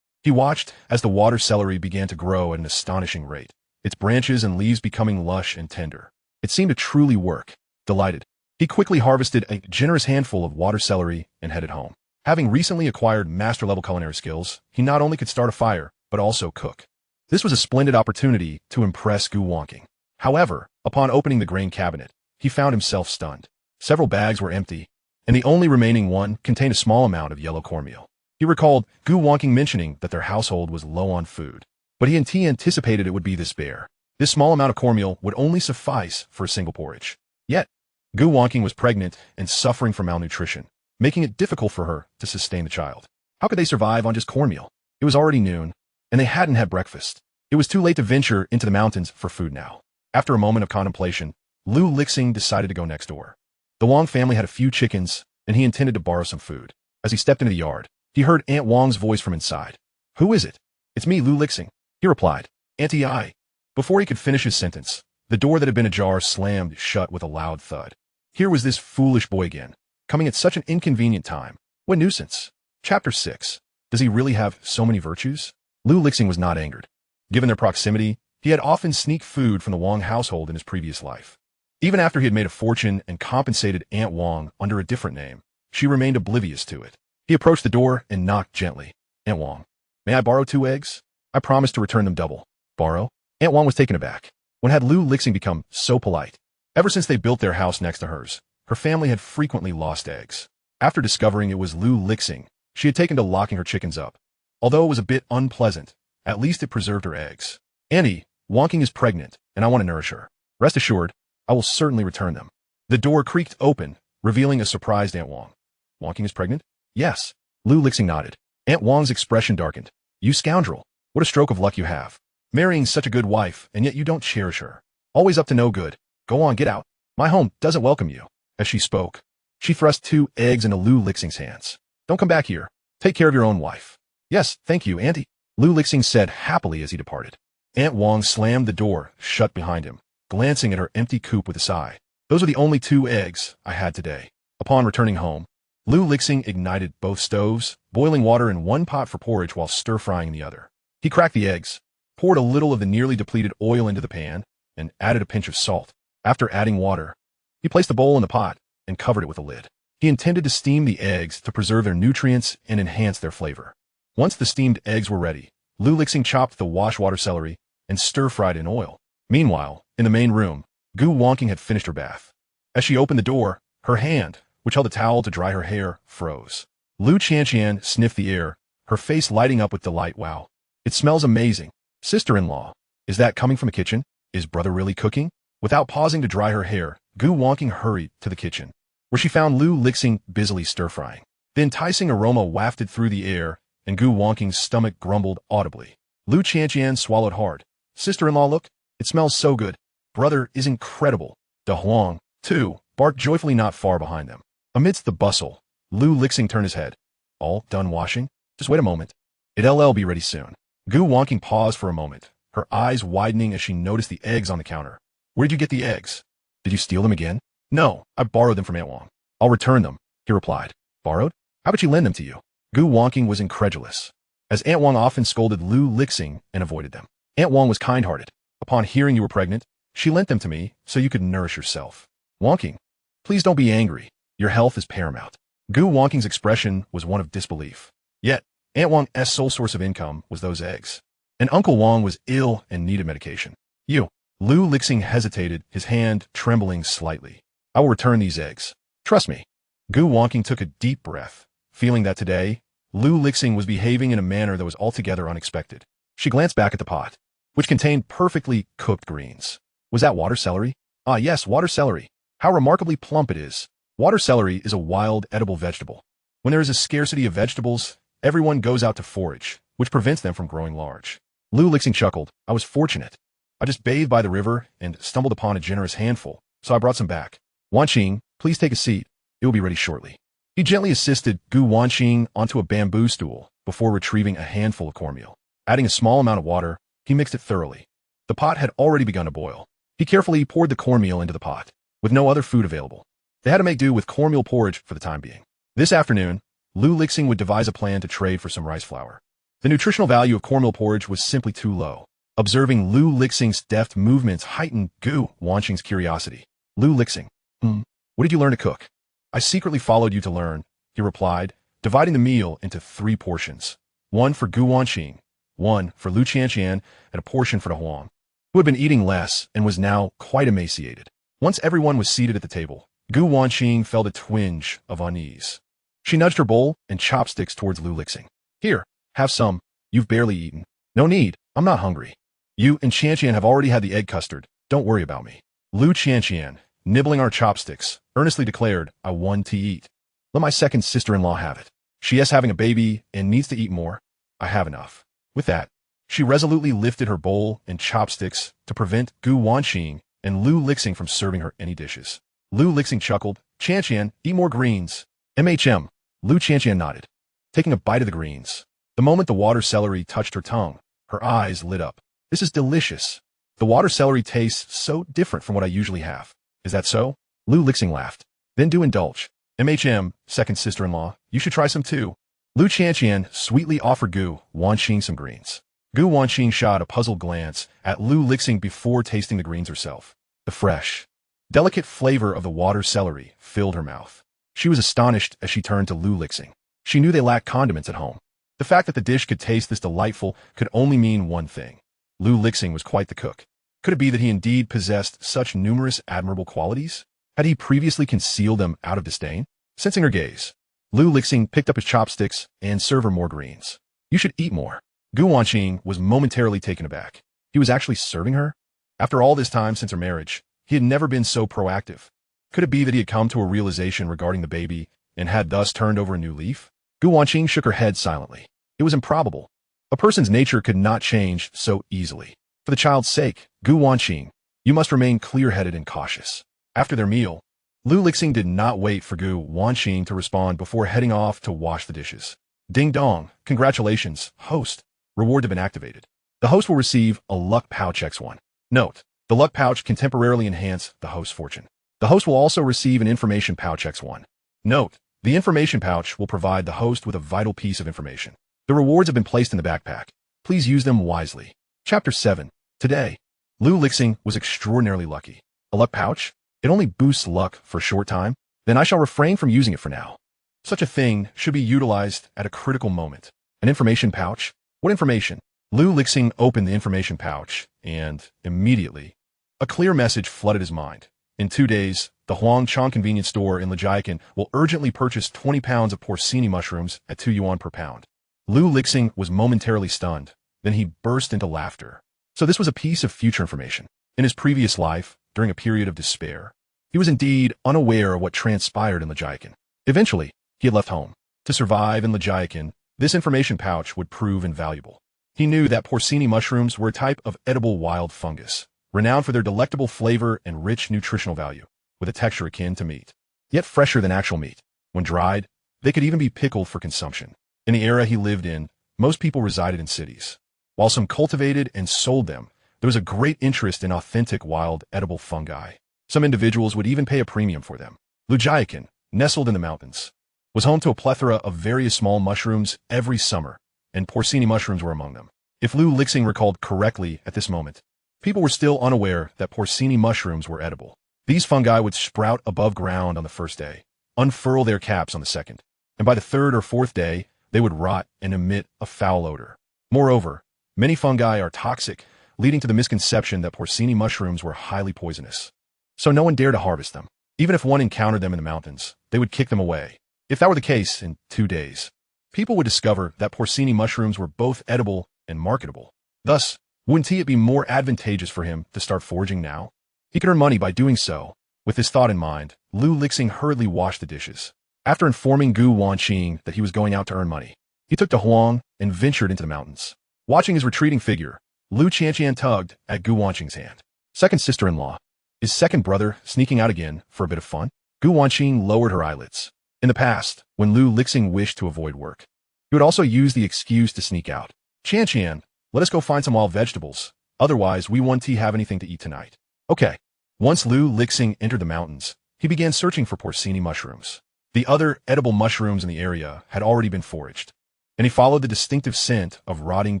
A: he watched as the water celery began to grow at an astonishing rate, its branches and leaves becoming lush and tender. It seemed to truly work. Delighted, he quickly harvested a generous handful of water celery and headed home. Having recently acquired master-level culinary skills, he not only could start a fire, but also cook. This was a splendid opportunity to impress Gu Wanqing. However, upon opening the grain cabinet, he found himself stunned. Several bags were empty, and the only remaining one contained a small amount of yellow cornmeal. He recalled Gu Wanqing mentioning that their household was low on food, but he anticipated it would be this bare. This small amount of cornmeal would only suffice for a single porridge. Yet, Gu Wanqing was pregnant and suffering from malnutrition, making it difficult for her to sustain the child. How could they survive on just cornmeal? It was already noon, and they hadn't had breakfast. It was too late to venture into the mountains for food now. After a moment of contemplation, Lu Lixing decided to go next door. The Wang family had a few chickens, and he intended to borrow some food. As he stepped into the yard, he heard Aunt Wang's voice from inside. "Who is it?" "It's me, Lu Lixing," he replied. "Auntie I." Before he could finish his sentence, the door that had been ajar slammed shut with a loud thud. Here was this foolish boy again, coming at such an inconvenient time. What nuisance. Chapter 6. Does he really have so many virtues? Lu Lixing was not angered. Given their proximity, he had often sneaked food from the Wang household in his previous life. Even after he had made a fortune and compensated Aunt Wang under a different name, she remained oblivious to it. He approached the door and knocked gently. "Aunt Wang, may I borrow 2 eggs? I promised to return them double." "Borrow?" Aunt Wang was taken aback. When had Lu Lixing become so polite? Ever since they built their house next to hers, her family had frequently lost eggs. After discovering it was Lu Lixing, she had taken to locking her chickens up. Although it was a bit unpleasant, at least it preserved her eggs. "Auntie, Wanqing is pregnant, and I want to nourish her. Rest assured, I will certainly return them." The door creaked open, revealing a surprised Aunt Wang. "Wanqing is pregnant?" "Yes." Lu Lixing nodded. Aunt Wang's expression darkened. "You scoundrel. What a stroke of luck you have. Marrying such a good wife, and yet you don't cherish her. Always up to no good. Go on, get out. My home doesn't welcome you." As she spoke, she thrust 2 eggs into Lu Lixing's hands. "Don't come back here. Take care of your own wife." "Yes, thank you, Auntie," Lu Lixing said happily as he departed. Aunt Wang slammed the door shut behind him, glancing at her empty coop with a sigh. "Those are the only 2 eggs I had today." Upon returning home, Lu Lixing ignited both stoves, boiling water in one pot for porridge while stir-frying in the other. He cracked the eggs, poured a little of the nearly depleted oil into the pan, and added a pinch of salt. After adding water, he placed the bowl in the pot and covered it with a lid. He intended to steam the eggs to preserve their nutrients and enhance their flavor. Once the steamed eggs were ready, Lu Lixing chopped the wash-water celery and stir-fried in oil. Meanwhile, in the main room, Gu Wanqing had finished her bath. As she opened the door, her hand, which held a towel to dry her hair, froze. Lu Qianqian sniffed the air, her face lighting up with delight. "Wow. It smells amazing. Sister-in-law, is that coming from the kitchen? Is brother really cooking?" Without pausing to dry her hair, Gu Wanqing hurried to the kitchen, where she found Lu Lixing busily stir-frying. The enticing aroma wafted through the air, and Gu Wanqing's stomach grumbled audibly. Lu Qianqian swallowed hard. "Sister-in-law, look. It smells so good. Brother is incredible." De Huang, too, barked joyfully not far behind them. Amidst the bustle, Lu Lixing turned his head. "All done washing? Just wait a moment. It'll be ready soon." Gu Wanqing paused for a moment, her eyes widening as she noticed the eggs on the counter. "Where did you get the eggs? Did you steal them again?" "No, I borrowed them from Aunt Wang." "I'll return them," he replied. "Borrowed? How about you lend them to you?" Gu Wanqing was incredulous, as Aunt Wang often scolded Lu Lixing and avoided them. Aunt Wang was kind-hearted. "Upon hearing you were pregnant, she lent them to me so you could nourish yourself." "Wanqing, please don't be angry. Your health is paramount." Gu Wanqing's expression was one of disbelief. Yet, Aunt Wang's sole source of income was those eggs. And Uncle Wang was ill and needed medication. "You." Lu Lixing hesitated, his hand trembling slightly. "I will return these eggs. Trust me." Gu Wanqing took a deep breath, feeling that today, Lu Lixing was behaving in a manner that was altogether unexpected. She glanced back at the pot, which contained perfectly cooked greens. Was that water celery? Ah yes, water celery. How remarkably plump it is. Water celery is a wild, edible vegetable. When there is a scarcity of vegetables, everyone goes out to forage, which prevents them from growing large. Lu Lixing chuckled. "I was fortunate. I just bathed by the river and stumbled upon a generous handful, so I brought some back. Wanqing, please take a seat. It will be ready shortly." He gently assisted Gu Wanqing onto a bamboo stool before retrieving a handful of cornmeal. Adding a small amount of water, he mixed it thoroughly. The pot had already begun to boil. He carefully poured the cornmeal into the pot, with no other food available. They had to make do with cornmeal porridge for the time being. This afternoon, Lu Lixing would devise a plan to trade for some rice flour. The nutritional value of cornmeal porridge was simply too low. Observing Lu Lixing's deft movements heightened Gu Wanqing's curiosity. "Lu Lixing, what did you learn to cook?" "I secretly followed you to learn," he replied, dividing the meal into 3 portions. One for Gu Wanqing, one for Lu Qianqian, and a portion for De Huang, who had been eating less and was now quite emaciated. Once everyone was seated at the table, Gu Wanqing felt a twinge of unease. She nudged her bowl and chopsticks towards Lu Lixing. "Here, have some. You've barely eaten." "No need. I'm not hungry. You and Qianqian have already had the egg custard. Don't worry about me." Lu Qianqian, nibbling our chopsticks, earnestly declared, "I want to eat. Let my second sister-in-law have it. She is having a baby and needs to eat more. I have enough." With that, She resolutely lifted her bowl and chopsticks to prevent Gu Wanqing and Lu Lixing from serving her any dishes. Lu Lixing chuckled. Qianqian, eat more greens. MHM. Lu Qianqian nodded, taking a bite of the greens. The moment the water celery touched her tongue, her eyes lit up. This is delicious. The water celery tastes so different from what I usually have. Is that so? Lu Lixing laughed. Then do indulge. MHM, second sister-in-law, you should try some too. Lu Qianqian sweetly offered Gu Wanqing some greens. Gu Wanqing shot a puzzled glance at Lu Lixing before tasting the greens herself. The fresh, delicate flavor of the water celery filled her mouth. She was astonished as she turned to Lu Lixing. She knew they lacked condiments at home. The fact that the dish could taste this delightful could only mean one thing. Lu Lixing was quite the cook. Could it be that he indeed possessed such numerous admirable qualities? Had he previously concealed them out of disdain? Sensing her gaze, Lu Lixing picked up his chopsticks and served her more greens. You should eat more. Gu Wanqing was momentarily taken aback. He was actually serving her? After all this time since her marriage, he had never been so proactive. Could it be that he had come to a realization regarding the baby and had thus turned over a new leaf? Gu Wanqing shook her head silently. It was improbable. A person's nature could not change so easily. For the child's sake, Gu Wanqing, you must remain clear-headed and cautious. After their meal, Lu Lixing did not wait for Gu Wanqing to respond before heading off to wash the dishes. Ding dong, congratulations, host. Reward has been activated. The host will receive a luck pouch X1. Note, the luck pouch can temporarily enhance the host's fortune. The host will also receive an information pouch X1. Note, the information pouch will provide the host with a vital piece of information. The rewards have been placed in the backpack. Please use them wisely. Chapter 7. Today, Lu Lixing was extraordinarily lucky. A luck pouch? It only boosts luck for a short time. Then I shall refrain from using it for now. Such a thing should be utilized at a critical moment. An information pouch? What information? Lu Lixing opened the information pouch, and, immediately, a clear message flooded his mind. In 2 days, the Huangchang convenience store in Lijiakan will urgently purchase 20 pounds of porcini mushrooms at 2 yuan per pound. Lu Lixing was momentarily stunned. Then he burst into laughter. So this was a piece of future information. In his previous life, during a period of despair, he was indeed unaware of what transpired in Lijiakan. Eventually, he had left home. To survive in Lijiakan, this information pouch would prove invaluable. He knew that porcini mushrooms were a type of edible wild fungus, renowned for their delectable flavor and rich nutritional value, with a texture akin to meat, yet fresher than actual meat. When dried, they could even be pickled for consumption. In the era he lived in, most people resided in cities. While some cultivated and sold them, there was a great interest in authentic wild edible fungi. Some individuals would even pay a premium for them. Lijiakan, nestled in the mountains, was home to a plethora of various small mushrooms every summer, and porcini mushrooms were among them. If Lu Lixing recalled correctly at this moment, people were still unaware that porcini mushrooms were edible. These fungi would sprout above ground on the first day, unfurl their caps on the second, and by the third or fourth day, they would rot and emit a foul odor. Moreover, many fungi are toxic, leading to the misconception that porcini mushrooms were highly poisonous. So no one dared to harvest them. Even if one encountered them in the mountains, they would kick them away. If that were the case, in 2 days, people would discover that porcini mushrooms were both edible and marketable. Thus, wouldn't it be more advantageous for him to start foraging now? He could earn money by doing so. With this thought in mind, Lu Lixing hurriedly washed the dishes. After informing Gu Wanqing that he was going out to earn money, he took to Huang and ventured into the mountains. Watching his retreating figure, Lu Qianqian tugged at Gu Wanqing's hand. Second sister-in-law. Is second brother sneaking out again for a bit of fun? Gu Wanqing lowered her eyelids. In the past, when Lu Lixing wished to avoid work, he would also use the excuse to sneak out. Qianqian, let us go find some wild vegetables. Otherwise, we won't have anything to eat tonight. Okay. Once Lu Lixing entered the mountains, he began searching for porcini mushrooms. The other edible mushrooms in the area had already been foraged, and he followed the distinctive scent of rotting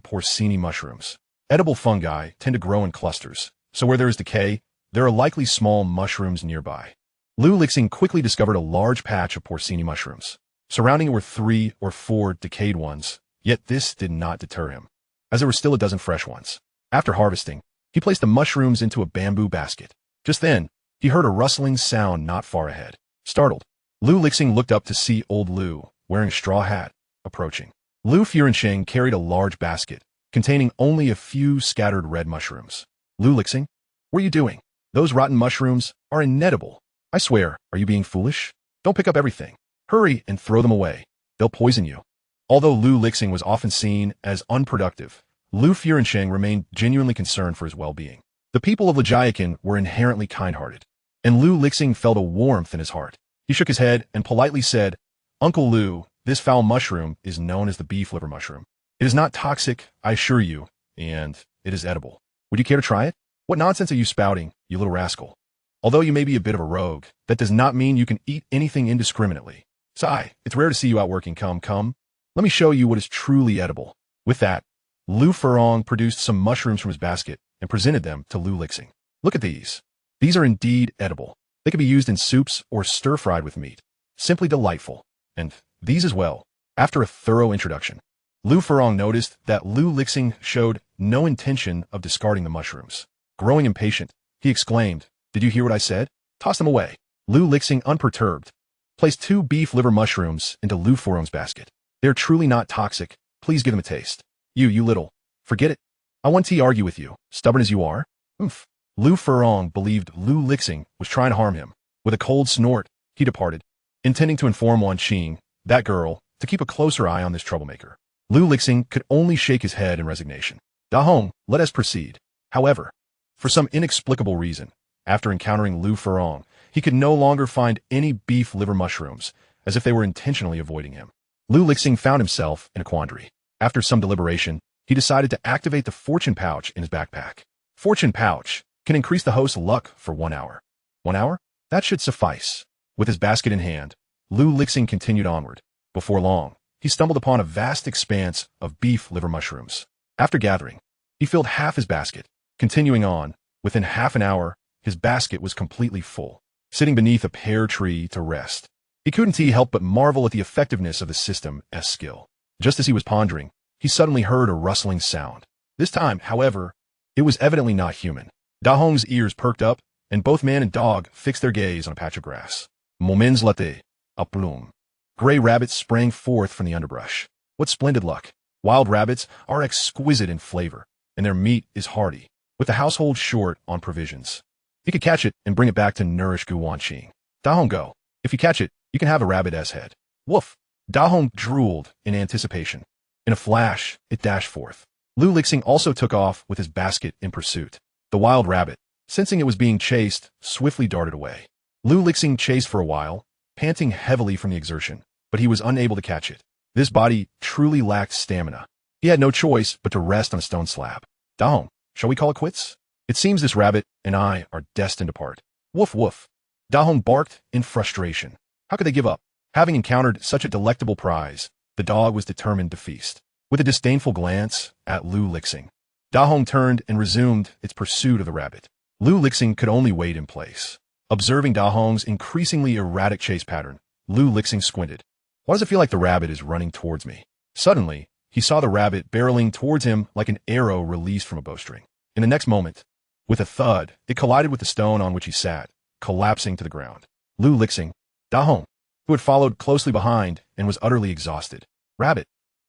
A: porcini mushrooms. Edible fungi tend to grow in clusters, so where there is decay, there are likely small mushrooms nearby. Lu Lixing quickly discovered a large patch of porcini mushrooms. Surrounding it were 3 or 4 decayed ones, yet this did not deter him, as there were still a dozen fresh ones. After harvesting, he placed the mushrooms into a bamboo basket. Just then, he heard a rustling sound not far ahead. Startled, Lu Lixing looked up to see old Lu, wearing a straw hat, approaching. Lu Furensheng carried a large basket, containing only a few scattered red mushrooms. Lu Lixing, what are you doing? Those rotten mushrooms are inedible. I swear, are you being foolish? Don't pick up everything. Hurry and throw them away. They'll poison you. Although Lu Lixing was often seen as unproductive, Lu Furensheng remained genuinely concerned for his well-being. The people of Lajiakin were inherently kind-hearted, and Lu Lixing felt a warmth in his heart. He shook his head and politely said, "Uncle Lu, this foul mushroom is known as the beef liver mushroom. It is not toxic, I assure you, and it is edible. Would you care to try it? What nonsense are you spouting, you little rascal? Although you may be a bit of a rogue, that does not mean you can eat anything indiscriminately. Sigh, it's rare to see you out working. Come. Let me show you what is truly edible." With that, Lu Furong produced some mushrooms from his basket and presented them to Lu Lixing. "Look at these. These are indeed edible. They can be used in soups or stir-fried with meat. Simply delightful. And these as well." After a thorough introduction, Lu Furong noticed that Lu Lixing showed no intention of discarding the mushrooms. Growing impatient, he exclaimed, "Did you hear what I said? Toss them away." Lu Lixing, unperturbed, placed 2 beef liver mushrooms into Lu Furong's basket. "They are truly not toxic. Please give them a taste." You little. Forget it. I won't argue with you, stubborn as you are." Oomph. Lu Furong believed Lu Lixing was trying to harm him. With a cold snort, he departed, intending to inform Wanqing, that girl, to keep a closer eye on this troublemaker. Lu Lixing could only shake his head in resignation. "Da Hong, let us proceed." However, for some inexplicable reason, after encountering Lu Furong, he could no longer find any beef liver mushrooms, as if they were intentionally avoiding him. Lu Lixing found himself in a quandary. After some deliberation, he decided to activate the fortune pouch in his backpack. Fortune pouch can increase the host's luck for 1 hour. 1 hour? That should suffice. With his basket in hand, Lu Lixing continued onward. Before long, he stumbled upon a vast expanse of beef liver mushrooms. After gathering, he filled half his basket. Continuing on, within half an hour, his basket was completely full. Sitting beneath a pear tree to rest, he couldn't help but marvel at the effectiveness of the system's skill. Just as he was pondering, he suddenly heard a rustling sound. This time, however, it was evidently not human. Da Hong's ears perked up, and both man and dog fixed their gaze on a patch of grass. Moments later, a plume. Gray rabbits sprang forth from the underbrush. What splendid luck! Wild rabbits are exquisite in flavor, and their meat is hearty, with the household short on provisions. You could catch it and bring it back to nourish Gu Wanqing. Da Hong, go. If you catch it, you can have a rabbit's head. Woof! Da Hong drooled in anticipation. In a flash, it dashed forth. Lu Lixing also took off with his basket in pursuit. The wild rabbit, sensing it was being chased, swiftly darted away. Lu Lixing chased for a while, panting heavily from the exertion, but he was unable to catch it. This body truly lacked stamina. He had no choice but to rest on a stone slab. Da Hong, shall we call it quits? It seems this rabbit and I are destined to part. Woof woof. Da Hong barked in frustration. How could they give up? Having encountered such a delectable prize, the dog was determined to feast. With a disdainful glance at Lu Lixing, Da Hong turned and resumed its pursuit of the rabbit. Lu Lixing could only wait in place. Observing Da Hong's increasingly erratic chase pattern, Lu Lixing squinted. Why does it feel like the rabbit is running towards me? Suddenly, he saw the rabbit barreling towards him like an arrow released from a bowstring. In the next moment, with a thud, it collided with the stone on which he sat, collapsing to the ground. Lu Lixing, Da Hong, who had followed closely behind and was utterly exhausted. Rabbit.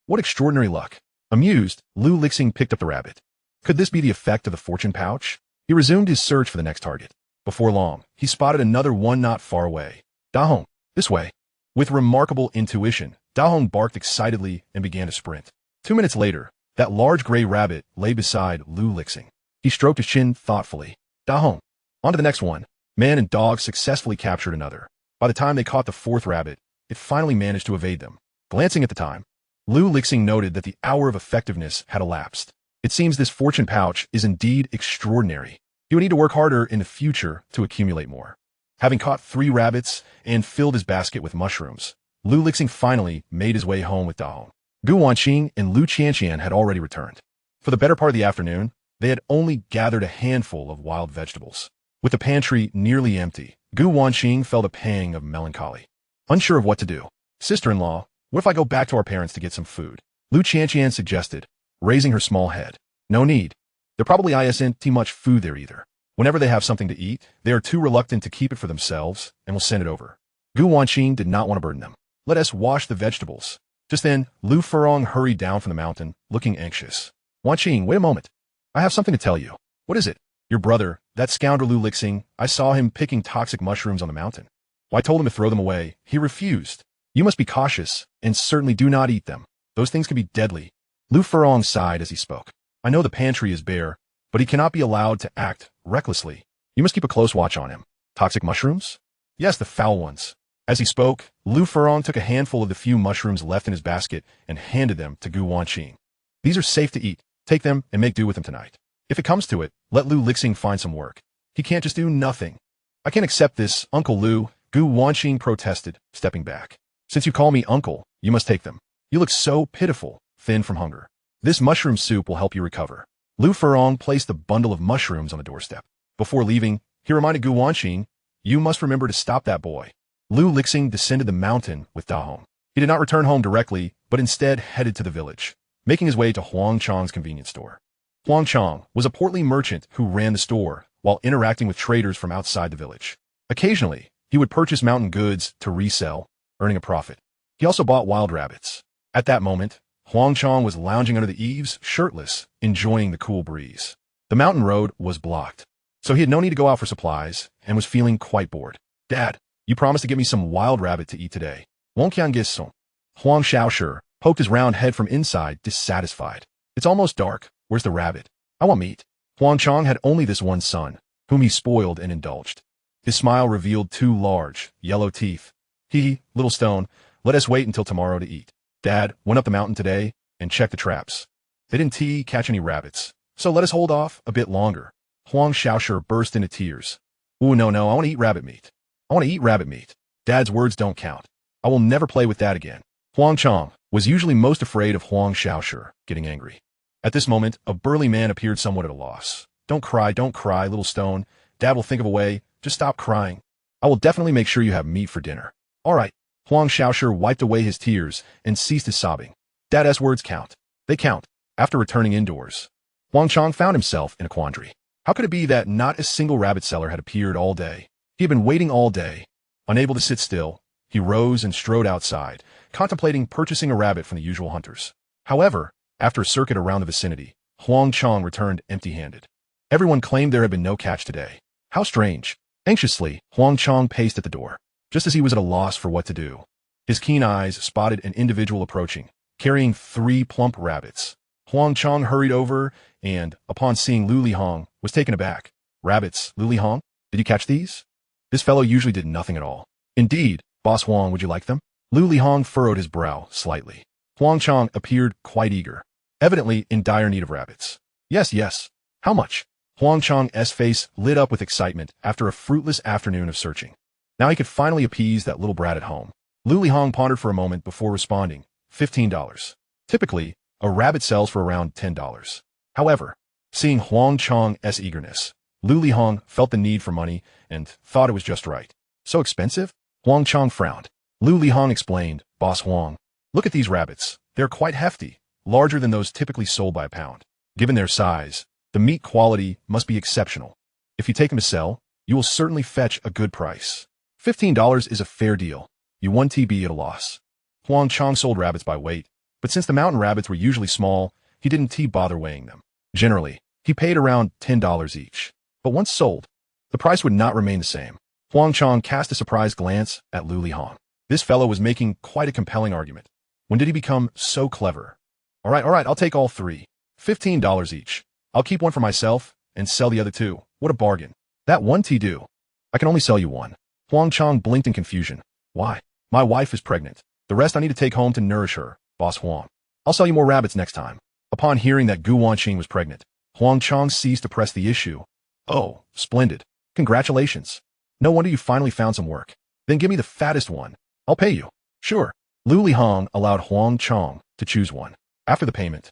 A: What extraordinary luck. Amused, Lu Lixing picked up the rabbit. Could this be the effect of the fortune pouch? He resumed his search for the next target. Before long, he spotted another one not far away. Da Hong, this way. With remarkable intuition, Da Hong barked excitedly and began to sprint. 2 minutes later, that large gray rabbit lay beside Lu Lixing. He stroked his chin thoughtfully. Da Hong, on to the next one. Man and dog successfully captured another. By the time they caught the 4th rabbit, it finally managed to evade them. Glancing at the time, Lu Lixing noted that the hour of effectiveness had elapsed. It seems this fortune pouch is indeed extraordinary. He would need to work harder in the future to accumulate more. Having caught 3 rabbits and filled his basket with mushrooms, Lu Lixing finally made his way home with Da Hong. Gu Wanqing and Lu Qianqian had already returned. For the better part of the afternoon, they had only gathered a handful of wild vegetables. With the pantry nearly empty, Gu Wanqing felt a pang of melancholy. Unsure of what to do. Sister-in-law, what if I go back to our parents to get some food? Lu Qianqian suggested, raising her small head. No need. There probably isn't too much food there either. Whenever they have something to eat, they are too reluctant to keep it for themselves and will send it over. Gu Wanqing did not want to burden them. Let us wash the vegetables. Just then, Lu Furong hurried down from the mountain, looking anxious. Wanqing, wait a moment. I have something to tell you. What is it? Your brother, that scoundrel Lu Lixing, I saw him picking toxic mushrooms on the mountain. Well, I told him to throw them away. He refused. You must be cautious, and certainly do not eat them. Those things can be deadly. Lu Furong sighed as he spoke. I know the pantry is bare, but he cannot be allowed to act recklessly. You must keep a close watch on him. Toxic mushrooms? Yes, the foul ones. As he spoke, Lu Furong took a handful of the few mushrooms left in his basket and handed them to Gu Wanqing. These are safe to eat. Take them and make do with them tonight. If it comes to it, let Lu Lixing find some work. He can't just do nothing. I can't accept this, Uncle Lu, Gu Wanqing protested, stepping back. Since you call me uncle, you must take them. You look so pitiful, thin from hunger. This mushroom soup will help you recover. Lu Furong placed the bundle of mushrooms on the doorstep. Before leaving, he reminded Gu Wanqing, you must remember to stop that boy. Lu Lixing descended the mountain with Dahong. He did not return home directly, but instead headed to the village, making his way to Huang Chang's convenience store. Huang Chang was a portly merchant who ran the store while interacting with traders from outside the village. Occasionally, he would purchase mountain goods to resell, earning a profit. He also bought wild rabbits. At that moment, Huang Chang was lounging under the eaves, shirtless, enjoying the cool breeze. The mountain road was blocked, so he had no need to go out for supplies and was feeling quite bored. Dad, you promised to get me some wild rabbit to eat today. Wanqing gis some. Huang Xiaoshi poked his round head from inside, dissatisfied. It's almost dark. Where's the rabbit? I want meat. Huang Chang had only this one son, whom he spoiled and indulged. His smile revealed two large, yellow teeth. Little stone, let us wait until tomorrow to eat. Dad went up the mountain today and checked the traps. They didn't catch any rabbits, so let us hold off a bit longer. Huang Xiaoshi burst into tears. Ooh, no, I want to eat rabbit meat. I want to eat rabbit meat. Dad's words don't count. I will never play with that again. Huang Chang was usually most afraid of Huang Xiaoshi getting angry. At this moment, a burly man appeared somewhat at a loss. Don't cry, little stone. Dad will think of a way. Just stop crying. I will definitely make sure you have meat for dinner. All right. Huang Xiaoshi wiped away his tears and ceased his sobbing. Dad's words count. They count. After returning indoors, Huang Chang found himself in a quandary. How could it be that not a single rabbit seller had appeared all day? He had been waiting all day. Unable to sit still, he rose and strode outside, contemplating purchasing a rabbit from the usual hunters. However, after a circuit around the vicinity, Huang Chang returned empty-handed. Everyone claimed there had been no catch today. How strange. Anxiously, Huang Chang paced at the door, just as he was at a loss for what to do. His keen eyes spotted an individual approaching, carrying 3 plump rabbits. Huang Chang hurried over and, upon seeing Lu Lihong, was taken aback. Rabbits, Lu Lihong? Did you catch these? This fellow usually did nothing at all. Indeed, Boss Huang, would you like them? Lu Lihong furrowed his brow slightly. Huang Chang appeared quite eager, evidently in dire need of rabbits. Yes. How much? Huang Chang's face lit up with excitement after a fruitless afternoon of searching. Now he could finally appease that little brat at home. Lu Lihong pondered for a moment before responding, $15. Typically, a rabbit sells for around $10. However, seeing Huang Chang's eagerness, Lu Lihong felt the need for money and thought it was just right. So expensive? Huang Chang frowned. Lu Lihong explained, Boss Huang, look at these rabbits. They're quite hefty, larger than those typically sold by a pound. Given their size, the meat quality must be exceptional. If you take them to sell, you will certainly fetch a good price. $15 is a fair deal. You won TB at a loss. Huang Chang sold rabbits by weight, but since the mountain rabbits were usually small, he didn't bother weighing them. Generally, he paid around $10 each. But once sold, the price would not remain the same. Huang Chang cast a surprised glance at Lu Lihong. This fellow was making quite a compelling argument. When did he become so clever? All right, I'll take all 3. $15 each. I'll keep one for myself and sell the other 2. What a bargain. That 1 do. I can only sell you 1. Huang Chang blinked in confusion. Why? My wife is pregnant. The rest I need to take home to nourish her, Boss Huang. I'll sell you more rabbits next time. Upon hearing that Gu Wanqing was pregnant, Huang Chang ceased to press the issue. Oh, splendid. Congratulations. No wonder you finally found some work. Then give me the fattest one. I'll pay you. Sure. Lu Lihong allowed Huang Chang to choose one. After the payment,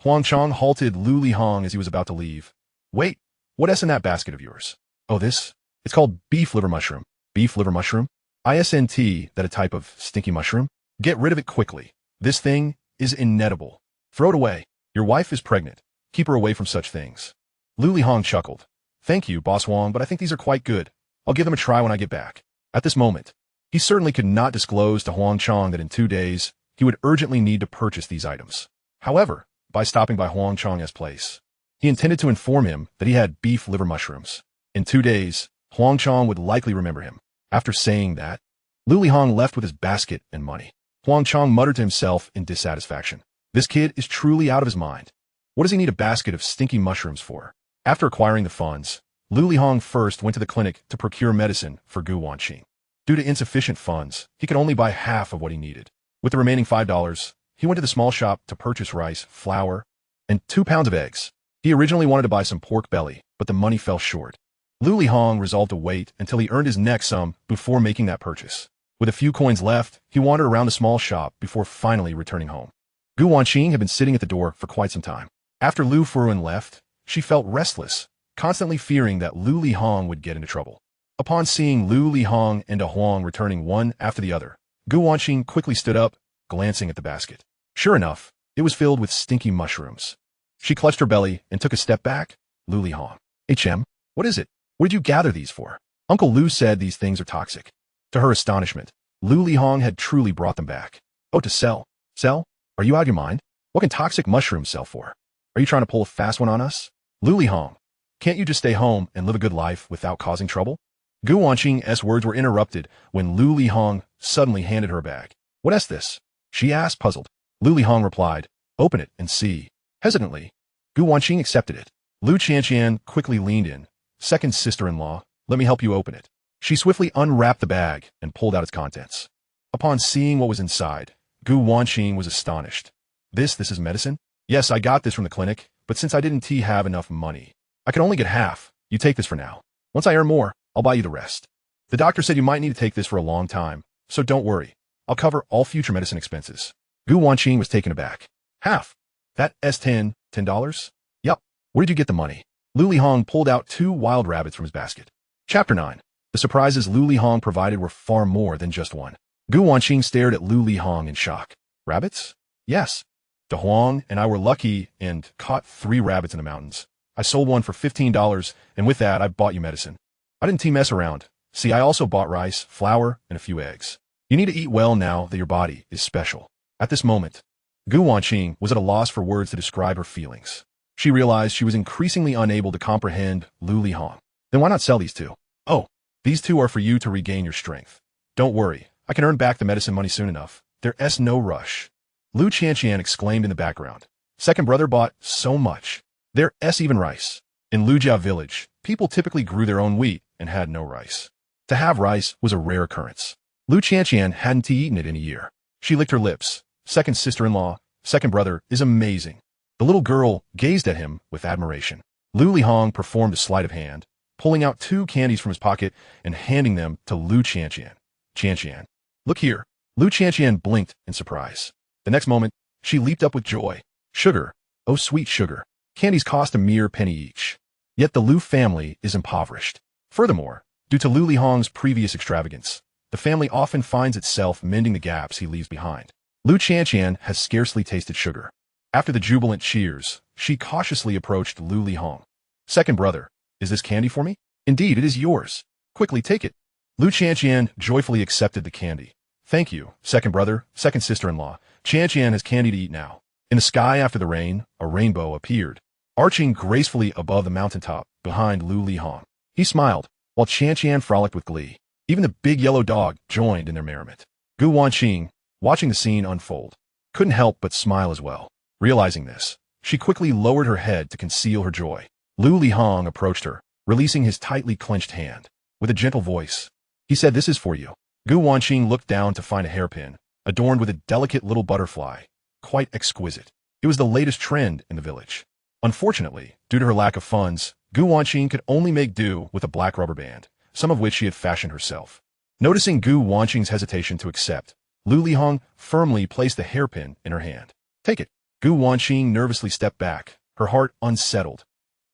A: Huang Chang halted Lu Lihong as he was about to leave. Wait, what's in that basket of yours? Oh, this? It's called beef liver mushroom. Beef liver mushroom? Isn't that a type of stinky mushroom? Get rid of it quickly. This thing is inedible. Throw it away. Your wife is pregnant. Keep her away from such things. Lu Lihong chuckled. Thank you, Boss Huang, but I think these are quite good. I'll give them a try when I get back. At this moment, he certainly could not disclose to Huang Chang that in 2 days, he would urgently need to purchase these items. However, by stopping by Huang Chang's place, he intended to inform him that he had beef liver mushrooms. In 2 days, Huang Chang would likely remember him. After saying that, Lu Lihong left with his basket and money. Huang Chang muttered to himself in dissatisfaction. This kid is truly out of his mind. What does he need a basket of stinky mushrooms for? After acquiring the funds, Lu Lihong first went to the clinic to procure medicine for Gu Wanqing. Due to insufficient funds, he could only buy half of what he needed. With the remaining $5, he went to the small shop to purchase rice, flour, and 2 pounds of eggs. He originally wanted to buy some pork belly, but the money fell short. Lu Lihong resolved to wait until he earned his next sum before making that purchase. With a few coins left, he wandered around the small shop before finally returning home. Gu Wanqing had been sitting at the door for quite some time. After Lu Furuan left, she felt restless, constantly fearing that Lu Lihong would get into trouble. Upon seeing Lu Lihong and A Huang returning one after the other, Gu Wanqing quickly stood up, glancing at the basket. Sure enough, it was filled with stinky mushrooms. She clutched her belly and took a step back. Lu Lihong. HM, what is it? What did you gather these for? Uncle Lu said these things are toxic. To her astonishment, Lu Lihong had truly brought them back. Oh, to sell. Sell? Are you out of your mind? What can toxic mushrooms sell for? Are you trying to pull a fast one on us? Lu Lihong, can't you just stay home and live a good life without causing trouble? Gu Wanqing's words were interrupted when Lu Lihong suddenly handed her a bag. What is this? She asked, puzzled. Lu Lihong replied, open it and see. Hesitantly, Gu Wanqing accepted it. Lu Qianqian quickly leaned in. Second sister-in-law, let me help you open it. She swiftly unwrapped the bag and pulled out its contents. Upon seeing what was inside, Gu Wanqing was astonished. This is medicine? Yes, I got this from the clinic, but since I didn't have enough money, I could only get half. You take this for now. Once I earn more, I'll buy you the rest. The doctor said you might need to take this for a long time, so don't worry. I'll cover all future medicine expenses. Gu Wanqing was taken aback. Half? That's $10? Yup. Where did you get the money? Lu Lihong pulled out 2 wild rabbits from his basket. Chapter 9. The surprises Lu Lihong provided were far more than just one. Gu Wanqing stared at Lu Lihong in shock. Rabbits? Yes. De Huang and I were lucky and caught 3 rabbits in the mountains. I sold one for $15, and with that, I bought you medicine. I didn't mess around. See, I also bought rice, flour, and a few eggs. You need to eat well now that your body is special. At this moment, Gu Wanqing was at a loss for words to describe her feelings. She realized she was increasingly unable to comprehend Lu Lihong. Then why not sell these 2? Oh, these 2 are for you to regain your strength. Don't worry, I can earn back the medicine money soon enough. There's no rush. Lu Qianqian exclaimed in the background. Second brother bought so much. There's even rice. In Lujia village, people typically grew their own wheat and had no rice. To have rice was a rare occurrence. Lu Qianqian hadn't eaten it in a year. She licked her lips. Second sister-in-law, second brother is amazing. The little girl gazed at him with admiration. Lu Lihong performed a sleight of hand, pulling out 2 candies from his pocket and handing them to Lu Qianqian. Qianqian, look here. Lu Qianqian blinked in surprise. The next moment, she leaped up with joy. Sugar, oh sweet sugar. Candies cost a mere penny each. Yet the Lu family is impoverished. Furthermore, due to Lu Lihong's previous extravagance, the family often finds itself mending the gaps he leaves behind. Lu Qianqian has scarcely tasted sugar. After the jubilant cheers, she cautiously approached Lu Lihong. Second brother, is this candy for me? Indeed, it is yours. Quickly take it. Lu Qianqian joyfully accepted the candy. Thank you, second brother, second sister-in-law. Qianqian has candy to eat now. In the sky after the rain, a rainbow appeared, arching gracefully above the mountaintop behind Lu Lihong. He smiled, while Qianqian frolicked with glee. Even the big yellow dog joined in their merriment. Gu Wanqing, watching the scene unfold, couldn't help but smile as well. Realizing this, she quickly lowered her head to conceal her joy. Lu Lihong approached her, releasing his tightly clenched hand. With a gentle voice, he said, this is for you. Gu Wanqing looked down to find a hairpin, adorned with a delicate little butterfly, quite exquisite. It was the latest trend in the village. Unfortunately, due to her lack of funds, Gu Wanqing could only make do with a black rubber band, some of which she had fashioned herself. Noticing Gu Wanqing's hesitation to accept, Lu Lihong firmly placed the hairpin in her hand. Take it. Gu Wanqing nervously stepped back, her heart unsettled.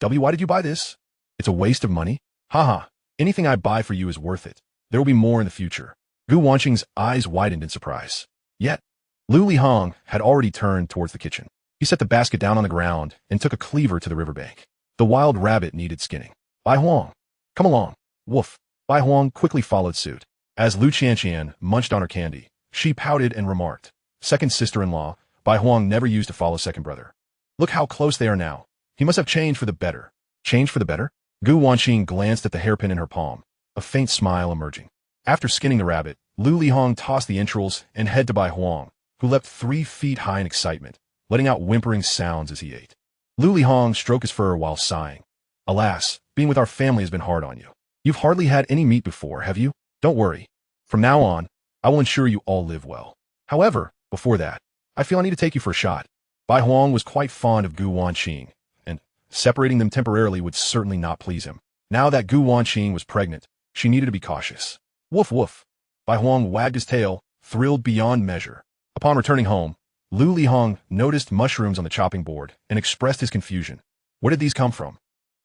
A: Why did you buy this? It's a waste of money? Haha, anything I buy for you is worth it. There will be more in the future. Gu Wanqing's eyes widened in surprise. Yet, Lu Lihong had already turned towards the kitchen. He set the basket down on the ground and took a cleaver to the riverbank. The wild rabbit needed skinning. Bai Huang, come along. Woof. Bai Huang quickly followed suit. As Lu Qianqian munched on her candy, she pouted and remarked, second sister-in-law, Bai Huang never used to follow second brother. Look how close they are now. He must have changed for the better. Changed for the better? Gu Wanqing glanced at the hairpin in her palm, a faint smile emerging. After skinning the rabbit, Lu Lihong tossed the entrails and head to Bai Huang, who leapt 3 feet high in excitement, letting out whimpering sounds as he ate. Lu Lihong stroked his fur while sighing. Alas, being with our family has been hard on you. You've hardly had any meat before, have you? Don't worry. From now on, I will ensure you all live well. However, before that, I feel I need to take you for a shot. Bai Huang was quite fond of Gu Wanqing, and separating them temporarily would certainly not please him. Now that Gu Wanqing was pregnant, she needed to be cautious. Woof woof. Bai Huang wagged his tail, thrilled beyond measure. Upon returning home, Lu Lihong noticed mushrooms on the chopping board and expressed his confusion. Where did these come from?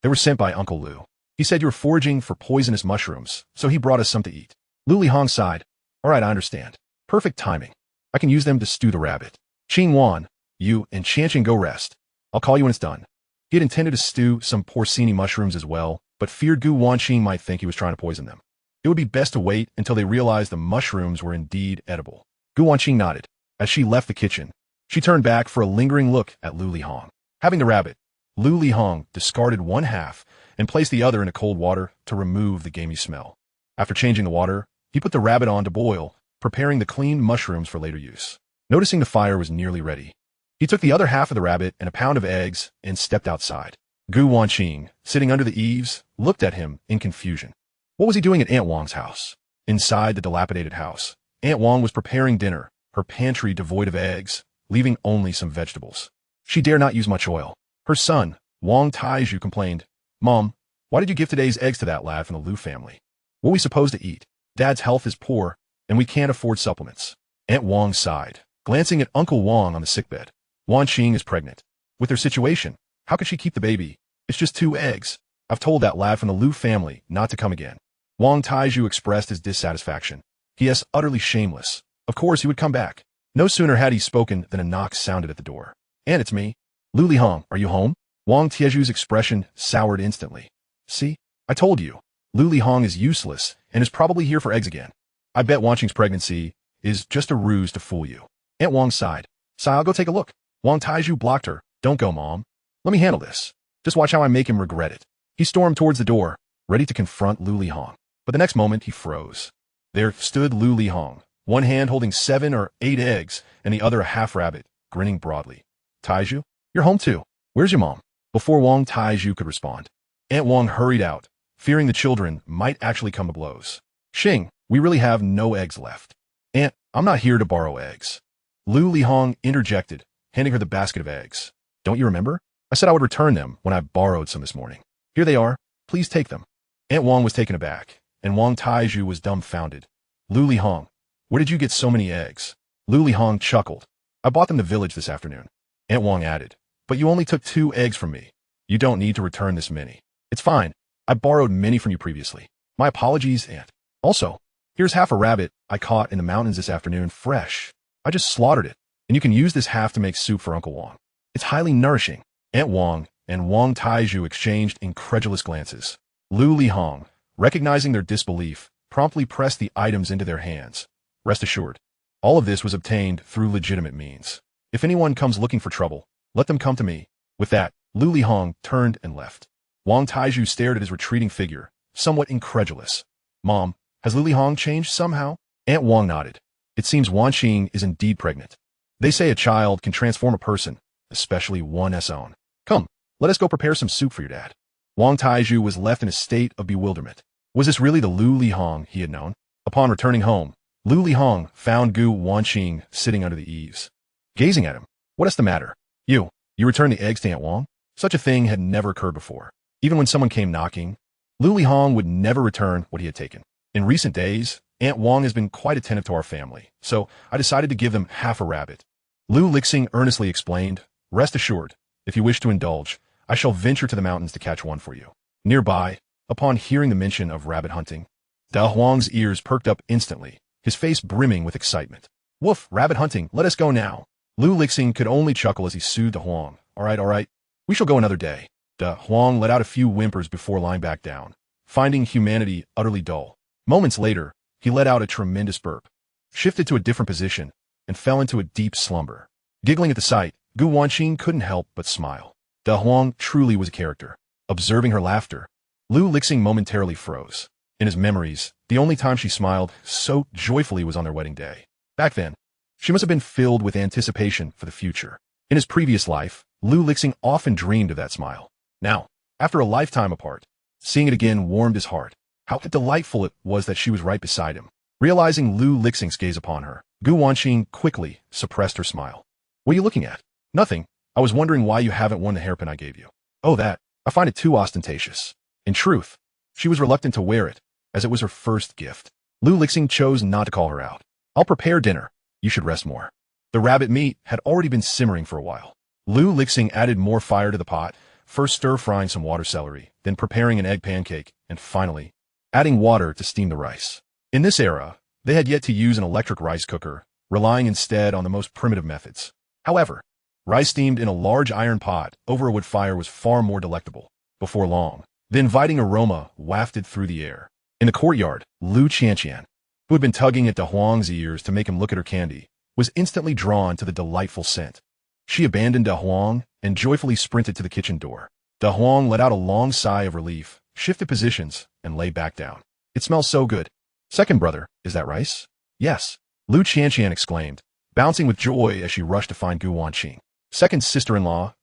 A: They were sent by Uncle Lu. He said you were foraging for poisonous mushrooms, so he brought us some to eat. Lu Lihong sighed. All right, I understand. Perfect timing. I can use them to stew the rabbit. Qing Wan, you and Qianqing go rest. I'll call you when it's done. He had intended to stew some porcini mushrooms as well, but feared Gu Wanqing might think he was trying to poison them. It would be best to wait until they realized the mushrooms were indeed edible. Gu Wanqing nodded. As she left the kitchen, she turned back for a lingering look at Lu Lihong. Having the rabbit, Lu Lihong discarded one half and placed the other in cold water to remove the gamey smell. After changing the water, he put the rabbit on to boil, preparing the cleaned mushrooms for later use. Noticing the fire was nearly ready, he took the other half of the rabbit and a pound of eggs and stepped outside. Gu Wanqing, sitting under the eaves, looked at him in confusion. What was he doing at Aunt Wang's house? Inside the dilapidated house, Aunt Wang was preparing dinner, her pantry devoid of eggs, leaving only some vegetables. She dare not use much oil. Her son, Wang Taizhu, complained, Mom, why did you give today's eggs to that lad from the Lu family? What are we supposed to eat? Dad's health is poor, and we can't afford supplements. Aunt Wang sighed, glancing at Uncle Wang on the sickbed. Wanqing is pregnant. With her situation, how could she keep the baby? It's just 2 eggs. I've told that lad from the Lu family not to come again. Wang Taizhu expressed his dissatisfaction. He is utterly shameless. Of course he would come back. No sooner had he spoken than a knock sounded at the door. And it's me. Lu Lihong, are you home? Wang Tiezhu's expression soured instantly. See? I told you. Lu Lihong is useless and is probably here for eggs again. I bet Wanqing's pregnancy is just a ruse to fool you. Aunt Wang sighed. I'll go take a look. Wang Taizhu blocked her. Don't go, Mom. Let me handle this. Just watch how I make him regret it. He stormed towards the door, ready to confront Lu Lihong. But the next moment he froze. There stood Lu Lihong, one hand holding 7 or 8 eggs and the other a half rabbit, grinning broadly. Taizhu, you're home too. Where's your mom? Before Wang Taizhu could respond, Aunt Wang hurried out, fearing the children might actually come to blows. Xing, we really have no eggs left. Aunt, I'm not here to borrow eggs. Lu Lihong interjected, handing her the basket of eggs. Don't you remember? I said I would return them when I borrowed some this morning. Here they are. Please take them. Aunt Wang was taken aback, and Wang Taizhu was dumbfounded. Lu Lihong, where did you get so many eggs? Lu Lihong chuckled. I bought them in the village this afternoon. Aunt Wang added, but you only took 2 eggs from me. You don't need to return this many. It's fine. I borrowed many from you previously. My apologies, Aunt. Also, here's half a rabbit I caught in the mountains this afternoon, fresh. I just slaughtered it, and you can use this half to make soup for Uncle Wang. It's highly nourishing. Aunt Wang and Wang Taizhu exchanged incredulous glances. Lu Lihong, recognizing their disbelief, promptly pressed the items into their hands. Rest assured, all of this was obtained through legitimate means. If anyone comes looking for trouble, let them come to me. With that, Lu Lihong turned and left. Wang Taizhu stared at his retreating figure, somewhat incredulous. Mom, has Lu Lihong changed somehow? Aunt Wang nodded. It seems Wanqing is indeed pregnant. They say a child can transform a person, especially one's own. Come, let us go prepare some soup for your dad. Wang Taizhu was left in a state of bewilderment. Was this really the Lu Lihong he had known? Upon returning home, Lu Lihong found Gu Wanqing sitting under the eaves. Gazing at him, what is the matter? You returned the eggs to Aunt Wang? Such a thing had never occurred before. Even when someone came knocking, Lu Lihong would never return what he had taken. In recent days, Aunt Wang has been quite attentive to our family, so I decided to give them half a rabbit. Lu Lixing earnestly explained, rest assured, if you wish to indulge, I shall venture to the mountains to catch one for you. Nearby, upon hearing the mention of rabbit hunting, Da Huang's ears perked up instantly, his face brimming with excitement. Woof, rabbit hunting, let us go now. Lu Lixing could only chuckle as he soothed Da Huang. All right, we shall go another day. Da Huang let out a few whimpers before lying back down, finding humanity utterly dull. Moments later, he let out a tremendous burp, shifted to a different position, and fell into a deep slumber. Giggling at the sight, Gu Wanqing couldn't help but smile. Da Huang truly was a character. Observing her laughter, Lu Lixing momentarily froze. In his memories, the only time she smiled so joyfully was on their wedding day. Back then, she must have been filled with anticipation for the future. In his previous life, Lu Lixing often dreamed of that smile. Now, after a lifetime apart, seeing it again warmed his heart. How delightful it was that she was right beside him. Realizing Lu Lixing's gaze upon her, Gu Wanqing quickly suppressed her smile. What are you looking at? Nothing. I was wondering why you haven't worn the hairpin I gave you. Oh, that. I find it too ostentatious. In truth, she was reluctant to wear it, as it was her first gift. Lu Lixing chose not to call her out. I'll prepare dinner. You should rest more. The rabbit meat had already been simmering for a while. Lu Lixing added more fire to the pot, first stir-frying some water celery, then preparing an egg pancake, and finally, adding water to steam the rice. In this era, they had yet to use an electric rice cooker, relying instead on the most primitive methods. However, rice steamed in a large iron pot over a wood fire was far more delectable. Before long, the inviting aroma wafted through the air. In the courtyard, Lu Qianqian, who had been tugging at De Huang's ears to make him look at her candy, was instantly drawn to the delightful scent. She abandoned De Huang and joyfully sprinted to the kitchen door. De Huang let out a long sigh of relief, shifted positions, and lay back down. It smells so good. Second brother, is that rice? Yes. Lu Qianqian exclaimed, bouncing with joy as she rushed to find Gu Wanqing. Second sister-in-law,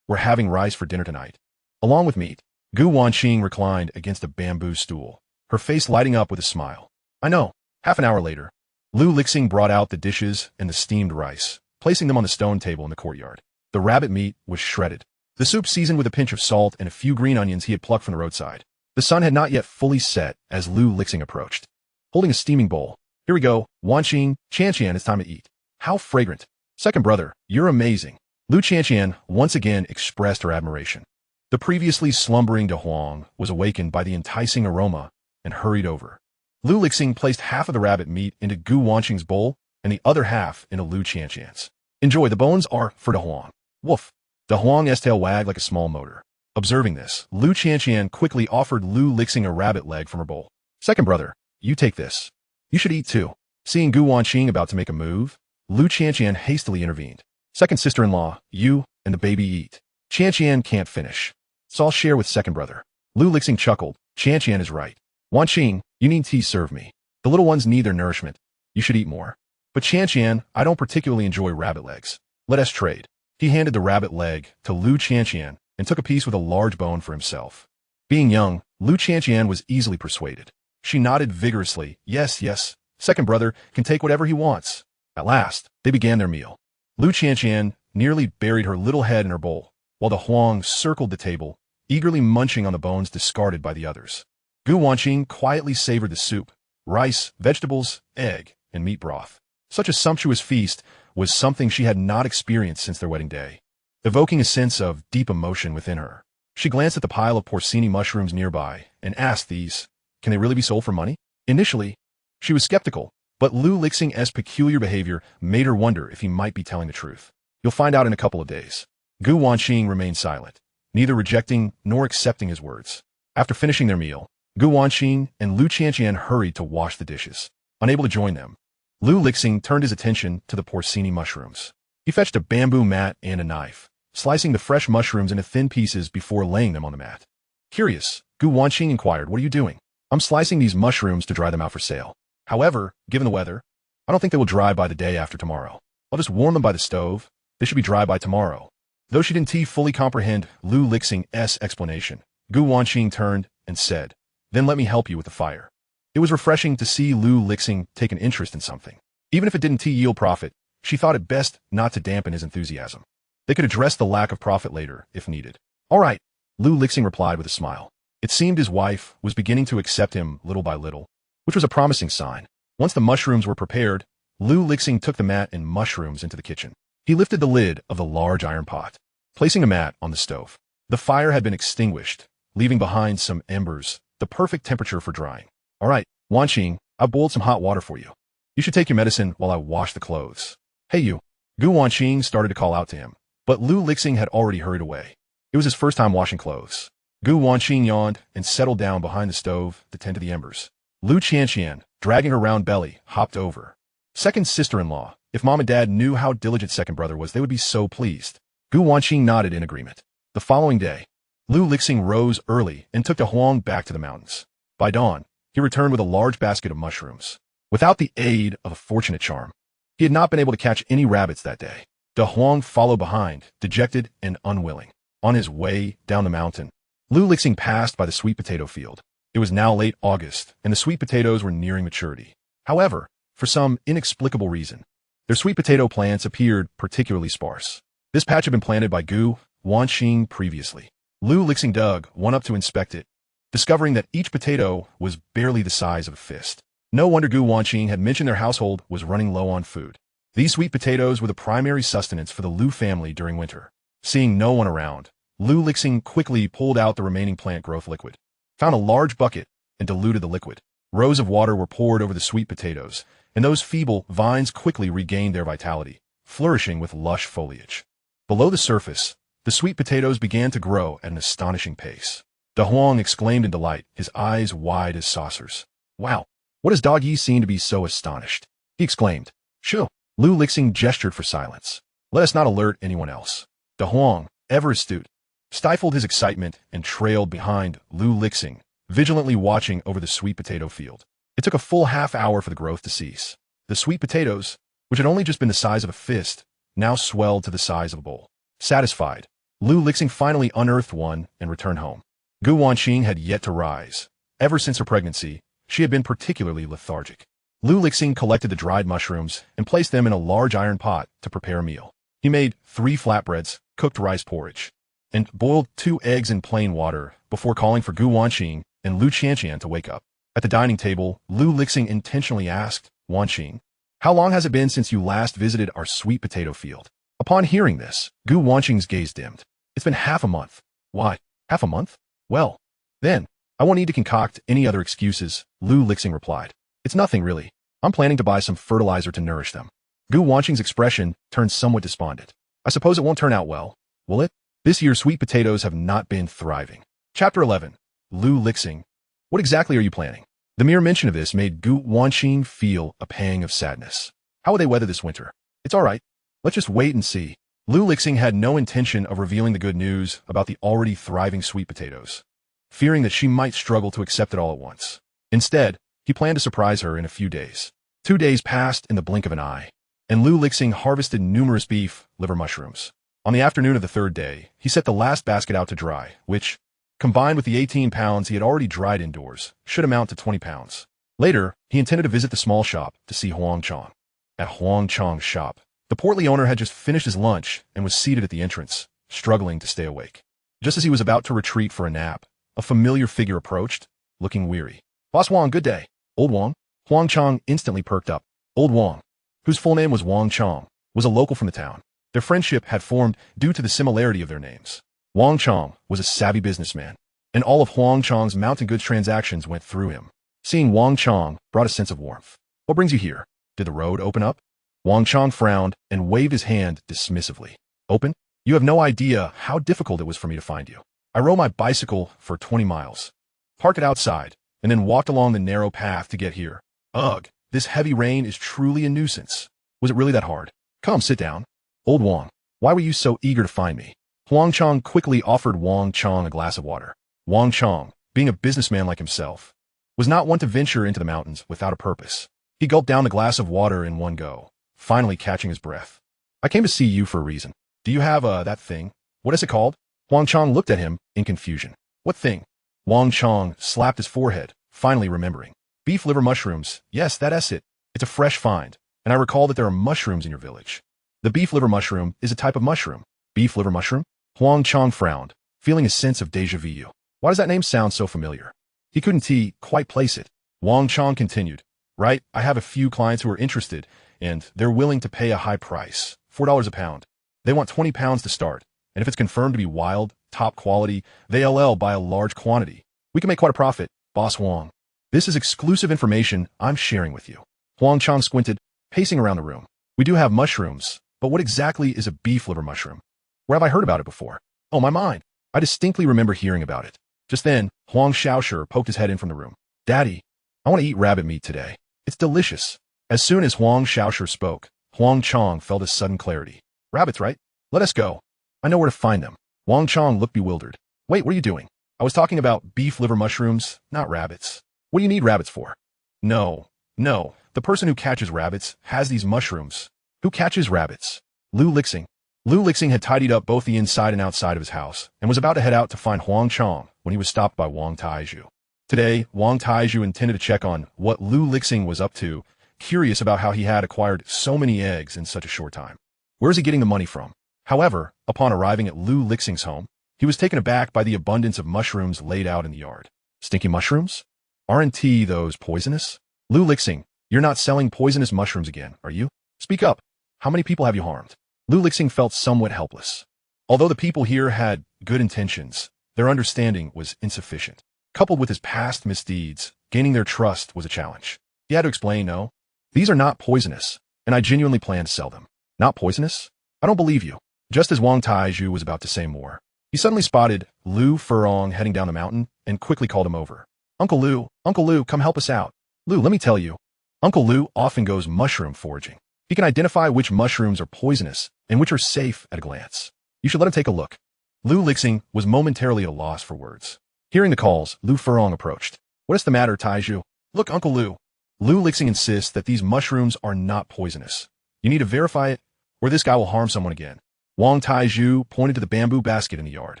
A: we're having rice for dinner tonight. Along with meat. Gu Wanqing reclined against a bamboo stool, her face lighting up with a smile. I know. Half an hour later, Lu Lixing brought out the dishes and the steamed rice, placing them on the stone table in the courtyard. The rabbit meat was shredded. The soup seasoned with a pinch of salt and a few green onions he had plucked from the roadside. The sun had not yet fully set as Lu Lixing approached. Holding a steaming bowl. Here we go, Wanqing, Qianqian, it's time to eat. How fragrant. Second brother, you're amazing. Lu Qianqian once again expressed her admiration. The previously slumbering De Huang was awakened by the enticing aroma and hurried over. Lu Lixing placed half of the rabbit meat into Gu Wanqing's bowl and the other half into Lu Qianqian's. Enjoy, the bones are for De Huang. Woof. De Huang's tail wagged like a small motor. Observing this, Lu Qianqian quickly offered Lu Lixing a rabbit leg from her bowl. Second brother, you take this. You should eat too. Seeing Gu Wanqing about to make a move, Lu Qianqian hastily intervened. Second sister-in-law, you and the baby eat. Qianqian can't finish. So I'll share with second brother. Lu Lixing chuckled. Qianqian is right. Wanqing, you need tea serve me. The little ones need their nourishment. You should eat more. But Qianqian, I don't particularly enjoy rabbit legs. Let us trade. He handed the rabbit leg to Lu Qianqian and took a piece with a large bone for himself. Being young, Lu Qianqian was easily persuaded. She nodded vigorously. Yes, yes, second brother can take whatever he wants. At last, they began their meal. Lu Qianqian nearly buried her little head in her bowl, while De Huang circled the table, eagerly munching on the bones discarded by the others. Gu Wanqing quietly savored the soup, rice, vegetables, egg, and meat broth. Such a sumptuous feast was something she had not experienced since their wedding day, evoking a sense of deep emotion within her. She glanced at the pile of porcini mushrooms nearby and asked these, can they really be sold for money? Initially, she was skeptical, but Lu Lixing's peculiar behavior made her wonder if he might be telling the truth. You'll find out in a couple of days. Gu Wanqing remained silent, neither rejecting nor accepting his words. After finishing their meal, Gu Wanqing and Lu Qianqian hurried to wash the dishes. Unable to join them, Lu Lixing turned his attention to the porcini mushrooms. He fetched a bamboo mat and a knife, slicing the fresh mushrooms into thin pieces before laying them on the mat. Curious, Gu Wanqing inquired, what are you doing? I'm slicing these mushrooms to dry them out for sale. However, given the weather, I don't think they will dry by the day after tomorrow. I'll just warm them by the stove. They should be dry by tomorrow. Though she didn't fully comprehend Lu Lixing's explanation, Gu Wanqing turned and said, then let me help you with the fire. It was refreshing to see Lu Lixing take an interest in something. Even if it didn't yield profit, she thought it best not to dampen his enthusiasm. They could address the lack of profit later, if needed. All right, Lu Lixing replied with a smile. It seemed his wife was beginning to accept him little by little, which was a promising sign. Once the mushrooms were prepared, Lu Lixing took the mat and mushrooms into the kitchen. He lifted the lid of the large iron pot, placing a mat on the stove. The fire had been extinguished, leaving behind some embers, the perfect temperature for drying. All right, Wanqing, I boiled some hot water for you. You should take your medicine while I wash the clothes. Hey you. Gu Wanqing started to call out to him, but Lu Lixing had already hurried away. It was his first time washing clothes. Gu Wanqing yawned and settled down behind the stove to tend to the embers. Lu Qianqian, dragging her round belly, hopped over. Second sister-in-law, if mom and dad knew how diligent second brother was, they would be so pleased. Gu Wanqing nodded in agreement. The following day, Lu Lixing rose early and took De Huang back to the mountains. By dawn, he returned with a large basket of mushrooms. Without the aid of a fortunate charm, he had not been able to catch any rabbits that day. De Huang followed behind, dejected and unwilling. On his way down the mountain, Lu Lixing passed by the sweet potato field. It was now late August, and the sweet potatoes were nearing maturity. However, for some inexplicable reason, their sweet potato plants appeared particularly sparse. This patch had been planted by Gu Wanqing previously. Lu Lixing dug one up to inspect it, discovering that each potato was barely the size of a fist. No wonder Gu Wanqing had mentioned their household was running low on food. These sweet potatoes were the primary sustenance for the Lu family during winter. Seeing no one around, Lu Lixing quickly pulled out the remaining plant growth liquid, found a large bucket, and diluted the liquid. Rows of water were poured over the sweet potatoes, and those feeble vines quickly regained their vitality, flourishing with lush foliage. Below the surface, the sweet potatoes began to grow at an astonishing pace. De Huang exclaimed in delight, his eyes wide as saucers. Wow, what does Dog Yi seem to be so astonished? He exclaimed. Shoo! Lu Lixing gestured for silence. Let us not alert anyone else. De Huang, ever astute, stifled his excitement and trailed behind Lu Lixing, vigilantly watching over the sweet potato field. It took a full half-hour for the growth to cease. The sweet potatoes, which had only just been the size of a fist, now swelled to the size of a bowl. Satisfied, Lu Lixing finally unearthed one and returned home. Gu Wanqing had yet to rise. Ever since her pregnancy, she had been particularly lethargic. Lu Lixing collected the dried mushrooms and placed them in a large iron pot to prepare a meal. He made 3 flatbreads, cooked rice porridge, and boiled 2 eggs in plain water before calling for Gu Wanqing and Lu Qianqian to wake up. At the dining table, Lu Lixing intentionally asked Wanqing, "How long has it been since you last visited our sweet potato field?" Upon hearing this, Gu Wanqing's gaze dimmed. It's been half a month. Why, half a month? Well, then, I won't need to concoct any other excuses, Lu Lixing replied. It's nothing really. I'm planning to buy some fertilizer to nourish them. Gu Wanqing's expression turned somewhat despondent. I suppose it won't turn out well, will it? This year's sweet potatoes have not been thriving. Chapter 11. Lu Lixing. What exactly are you planning? The mere mention of this made Gu Wanqing feel a pang of sadness. How will they weather this winter? It's all right. Let's just wait and see. Lu Lixing had no intention of revealing the good news about the already thriving sweet potatoes, fearing that she might struggle to accept it all at once. Instead, he planned to surprise her in a few days. 2 days passed in the blink of an eye, and Lu Lixing harvested numerous beef liver mushrooms. On the afternoon of the 3rd day, he set the last basket out to dry, which, combined with the 18 pounds he had already dried indoors, should amount to 20 pounds. Later, he intended to visit the small shop to see Huang Chang. At Huang Chang's shop, the portly owner had just finished his lunch and was seated at the entrance, struggling to stay awake. Just as he was about to retreat for a nap, a familiar figure approached, looking weary. Boss Wang, good day. Old Wang? Huang Chang instantly perked up. Old Wang, whose full name was Wang Chang, was a local from the town. Their friendship had formed due to the similarity of their names. Wang Chang was a savvy businessman, and all of Huang Chang's mountain goods transactions went through him. Seeing Wang Chang brought a sense of warmth. What brings you here? Did the road open up? Wang Chang frowned and waved his hand dismissively. Open? You have no idea how difficult it was for me to find you. I rode my bicycle for 20 miles, parked it outside, and then walked along the narrow path to get here. Ugh, this heavy rain is truly a nuisance. Was it really that hard? Come, sit down. Old Wang, why were you so eager to find me? Huang Chang quickly offered Wang Chang a glass of water. Wang Chang, being a businessman like himself, was not one to venture into the mountains without a purpose. He gulped down the glass of water in one go, finally catching his breath. I came to see you for a reason. Do you have, that thing? What is it called? Huang Chang looked at him in confusion. What thing? Wang Chang slapped his forehead, finally remembering. Beef liver mushrooms. Yes, that's it. It's a fresh find, and I recall that there are mushrooms in your village. The beef liver mushroom is a type of mushroom. Beef liver mushroom? Huang Chang frowned, feeling a sense of déjà vu. Why does that name sound so familiar? He couldn't quite place it. Wang Chang continued. Right, I have a few clients who are interested, and they're willing to pay a high price, $4 a pound. They want 20 pounds to start, and if it's confirmed to be wild, top quality, they'll buy a large quantity. We can make quite a profit, Boss Wang. This is exclusive information I'm sharing with you. Huang Chang squinted, pacing around the room. We do have mushrooms, but what exactly is a beef liver mushroom? Where have I heard about it before? Oh, my mind. I distinctly remember hearing about it. Just then, Huang Xiaosher poked his head in from the room. Daddy, I want to eat rabbit meat today. It's delicious. As soon as Huang Xiaosher spoke, Huang Chang felt a sudden clarity. Rabbits, right? Let us go. I know where to find them. Huang Chang looked bewildered. Wait, what are you doing? I was talking about beef liver mushrooms, not rabbits. What do you need rabbits for? No. The person who catches rabbits has these mushrooms. Who catches rabbits? Lu Lixing. Lu Lixing had tidied up both the inside and outside of his house, and was about to head out to find Huang Chong when he was stopped by Wang Taizhu. Today, Wang Taizhu intended to check on what Lu Lixing was up to, curious about how he had acquired so many eggs in such a short time. Where is he getting the money from? However, upon arriving at Lu Lixing's home, he was taken aback by the abundance of mushrooms laid out in the yard. Stinky mushrooms? Aren't those poisonous? Lu Lixing, you're not selling poisonous mushrooms again, are you? Speak up. How many people have you harmed? Lu Lixing felt somewhat helpless. Although the people here had good intentions, their understanding was insufficient. Coupled with his past misdeeds, gaining their trust was a challenge. He had to explain, no, these are not poisonous, and I genuinely plan to sell them. Not poisonous? I don't believe you. Just as Wang Taizhu was about to say more, he suddenly spotted Lu Furong heading down the mountain and quickly called him over. Uncle Lu, come help us out. Lu, let me tell you, Uncle Lu often goes mushroom foraging. He can identify which mushrooms are poisonous and which are safe at a glance. You should let him take a look. Lu Lixing was momentarily at a loss for words. Hearing the calls, Lu Furong approached. What is the matter, Taizhu? Look, Uncle Lu. Lu Lixing insists that these mushrooms are not poisonous. You need to verify it, or this guy will harm someone again. Wang Taizhu pointed to the bamboo basket in the yard.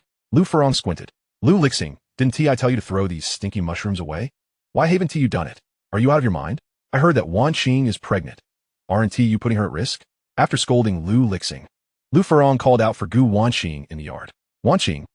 A: Lu Furong squinted. Lu Lixing, didn't I tell you to throw these stinky mushrooms away? Why haven't you done it? Are you out of your mind? I heard that Wanqing is pregnant. Aren't you putting her at risk? After scolding Lu Lixing, Lu Furong called out for Gu Wanqing in the yard. Wanqing?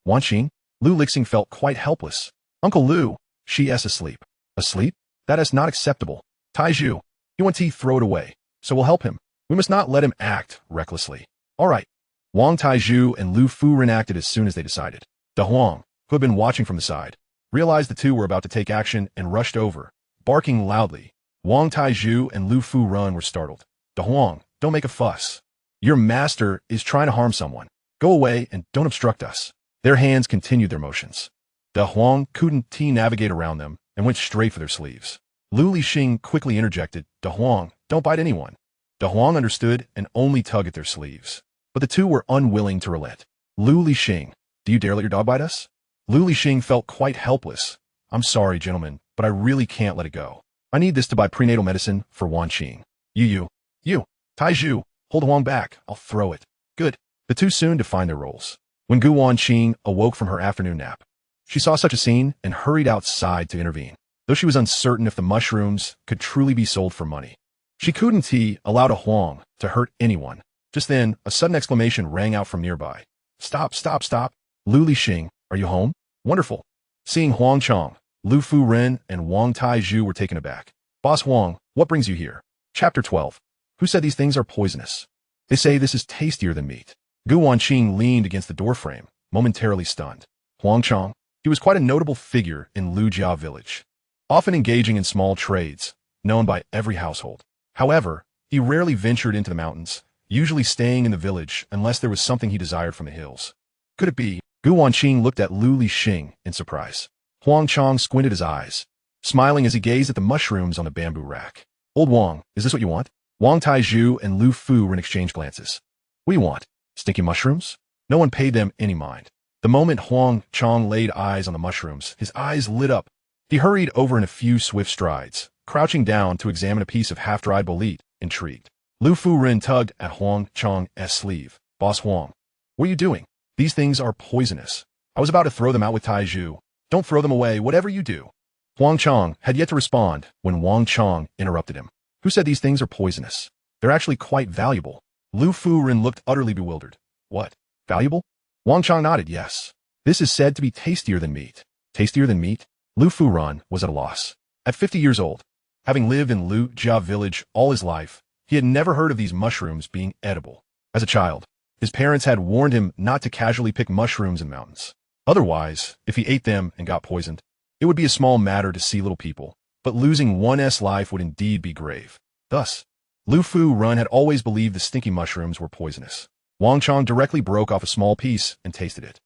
A: Lu Lixing felt quite helpless. Uncle Lu, she is asleep. Asleep? That is not acceptable. Taizhu, he wants to throw it away, so we'll help him. We must not let him act recklessly. All right. Wang Taizhu and Lu Furen acted as soon as they decided. De Huang, who had been watching from the side, realized the two were about to take action and rushed over, barking loudly. Wang Taizhu and Lu Furen were startled. De Huang, don't make a fuss. Your master is trying to harm someone. Go away and don't obstruct us. Their hands continued their motions. De Huang couldn't navigate around them and went straight for their sleeves. Lu Lixing quickly interjected, De Huang, don't bite anyone. De Huang understood and only tugged at their sleeves. But the two were unwilling to relent. Lu Lixing, do you dare let your dog bite us? Lu Lixing felt quite helpless. I'm sorry, gentlemen, but I really can't let it go. I need this to buy prenatal medicine for Wanqing. You. Taizhu, hold Huang back. I'll throw it. Good. The two soon defined their roles. When Gu Wanqing awoke from her afternoon nap, she saw such a scene and hurried outside to intervene, though she was uncertain if the mushrooms could truly be sold for money. She couldn't allow a Huang to hurt anyone. Just then, a sudden exclamation rang out from nearby. Stop. Lu Lixing, are you home? Wonderful. Seeing Huang Chong, Lu Furen and Wang Taizhu were taken aback. Boss Huang, what brings you here? Chapter 12. Who said these things are poisonous? They say this is tastier than meat. Gu Wanqing leaned against the doorframe, momentarily stunned. Huang Chong, he was quite a notable figure in Lujia village, often engaging in small trades, known by every household. However, he rarely ventured into the mountains, usually staying in the village unless there was something he desired from the hills. Could it be? Gu Wanqing looked at Lu Lixing in surprise. Huang Chong squinted his eyes, smiling as he gazed at the mushrooms on the bamboo rack. Old Wang, is this what you want? Wang Taizhu and Lu Fu exchanged glances. What do you want? Stinky mushrooms? No one paid them any mind. The moment Huang Chong laid eyes on the mushrooms, his eyes lit up. He hurried over in a few swift strides, crouching down to examine a piece of half-dried bolete, intrigued. Lu Furen tugged at Huang Chong's sleeve. Boss Huang, what are you doing? These things are poisonous. I was about to throw them out with Taizhu. Don't throw them away, whatever you do. Huang Chong had yet to respond when Wang Chong interrupted him. Who said these things are poisonous? They're actually quite valuable. Lu Furen looked utterly bewildered. What? Valuable? Wang Chong nodded, yes. This is said to be tastier than meat. Tastier than meat? Lu Furen was at a loss. At 50 years old, having lived in Lujia village all his life, he had never heard of these mushrooms being edible. As a child, his parents had warned him not to casually pick mushrooms in mountains. Otherwise, if he ate them and got poisoned, it would be a small matter to see little people, but losing one's life would indeed be grave. Thus, Lu Furen had always believed the stinky mushrooms were poisonous. Wang Chong directly broke off a small piece and tasted it.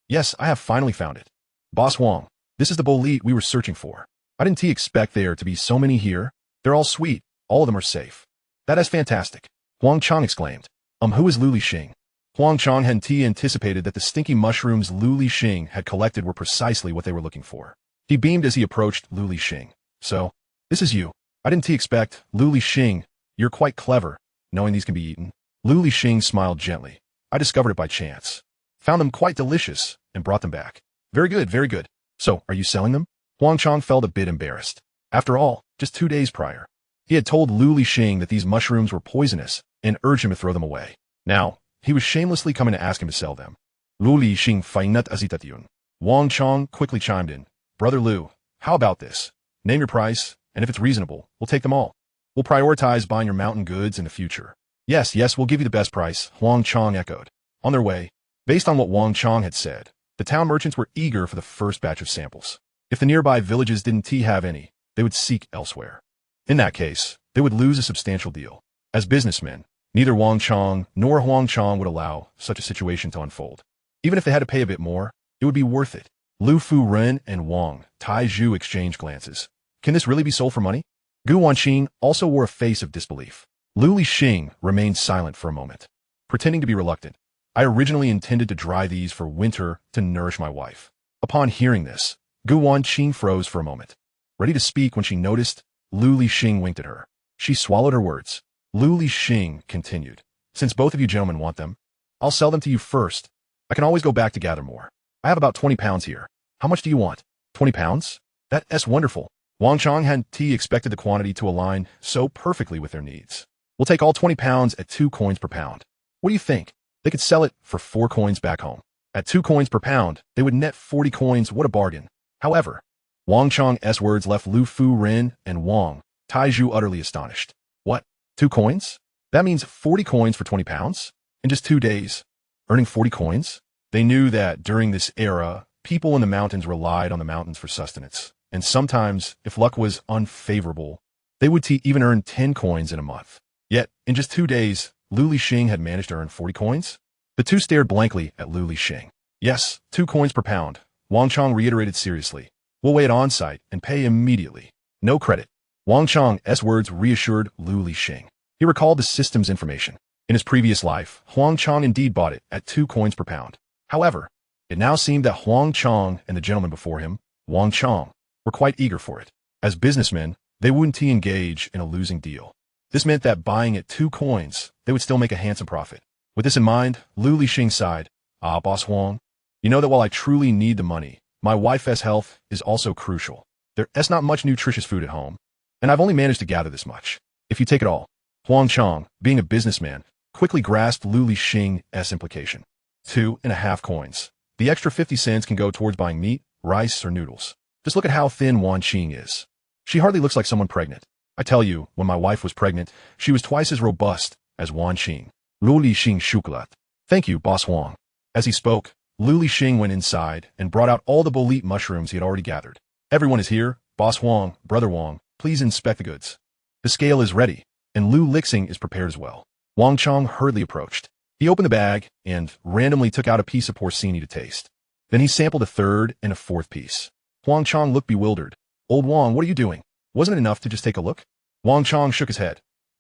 A: Yes, I have finally found it. Boss Wang, this is the bolete we were searching for. I didn't expect there to be so many here. They're all sweet. All of them are safe. That is fantastic. Huang Chong exclaimed. Who is Lu Lixing? Huang Chong hadn't anticipated that the stinky mushrooms Lu Lixing had collected were precisely what they were looking for. He beamed as he approached Lu Lixing. So, this is you. I didn't expect, Lu Lixing, you're quite clever, knowing these can be eaten. Lu Lixing smiled gently. I discovered it by chance. Found them quite delicious and brought them back. Very good, very good. So, are you selling them? Huang Chang felt a bit embarrassed. After all, just 2 days prior, he had told Lu Lixing that these mushrooms were poisonous and urged him to throw them away. Now, he was shamelessly coming to ask him to sell them. Lu Lixing fainat azitatun. Wang Chang quickly chimed in. Brother Lu, how about this? Name your price, and if it's reasonable, we'll take them all. We'll prioritize buying your mountain goods in the future. Yes, yes, we'll give you the best price, Huang Chang echoed. On their way, based on what Wang Chang had said, the town merchants were eager for the first batch of samples. If the nearby villages didn't have any, they would seek elsewhere. In that case, they would lose a substantial deal. As businessmen, neither Wang Chang nor Huang Chang would allow such a situation to unfold. Even if they had to pay a bit more, it would be worth it. Lu Fu Ren and Wang Taizhu exchanged glances. Can this really be sold for money? Gu Wanqing also wore a face of disbelief. Lu Lixing remained silent for a moment, pretending to be reluctant. I originally intended to dry these for winter to nourish my wife. Upon hearing this, Gu Wanqing froze for a moment, ready to speak when she noticed Lu Lixing winked at her. She swallowed her words. Lu Lixing continued. Since both of you gentlemen want them, I'll sell them to you first. I can always go back to gather more. I have about 20 pounds here. How much do you want? 20 pounds? That's wonderful. Wang Chang hadn't expected the quantity to align so perfectly with their needs. We'll take all 20 pounds at 2 coins per pound. What do you think? They could sell it for 4 coins back home. At 2 coins per pound, they would net 40 coins. What a bargain. However, Wang Chang's words left Lu Fu Ren and Wang Taizhu utterly astonished. What? 2 coins? That means 40 coins for 20 pounds? In just 2 days, earning 40 coins? They knew that during this era, people in the mountains relied on the mountains for sustenance. And sometimes, if luck was unfavorable, they would even earn 10 coins in a month. Yet, in just 2 days, Lu Lixing had managed to earn 40 coins? The two stared blankly at Lu Lixing. Yes, 2 coins per pound, Wang Chang reiterated seriously. We'll weigh it on site and pay immediately. No credit. Wang Chang's words reassured Lu Lixing. He recalled the system's information. In his previous life, Huang Chang indeed bought it at 2 coins per pound. However, it now seemed that Huang Chang and the gentleman before him, Wang Chang, were quite eager for it. As businessmen, they wouldn't engage in a losing deal. This meant that buying at 2 coins, they would still make a handsome profit. With this in mind, Lu Lixing sighed. Boss Huang, you know that while I truly need the money, my wife's health is also crucial. There's not much nutritious food at home, and I've only managed to gather this much. If you take it all. Huang Chang, being a businessman, quickly grasped Lu Lixing's implication. 2.5 coins. The extra 50 cents can go towards buying meat, rice, or noodles. Just look at how thin Wanqing is. She hardly looks like someone pregnant. I tell you, when my wife was pregnant, she was twice as robust as Wanqing. Lu Lixing shukulat. Thank you, Boss Huang. As he spoke, Lu Lixing went inside and brought out all the bolete mushrooms he had already gathered. Everyone is here. Boss Huang, Brother Huang, please inspect the goods. The scale is ready, and Lu Lixing is prepared as well. Wang Chang hurriedly approached. He opened the bag and randomly took out a piece of porcini to taste. Then he sampled a third and a fourth piece. Huang Chang looked bewildered. Old Wang, what are you doing? Wasn't it enough to just take a look? Wang Chang shook his head.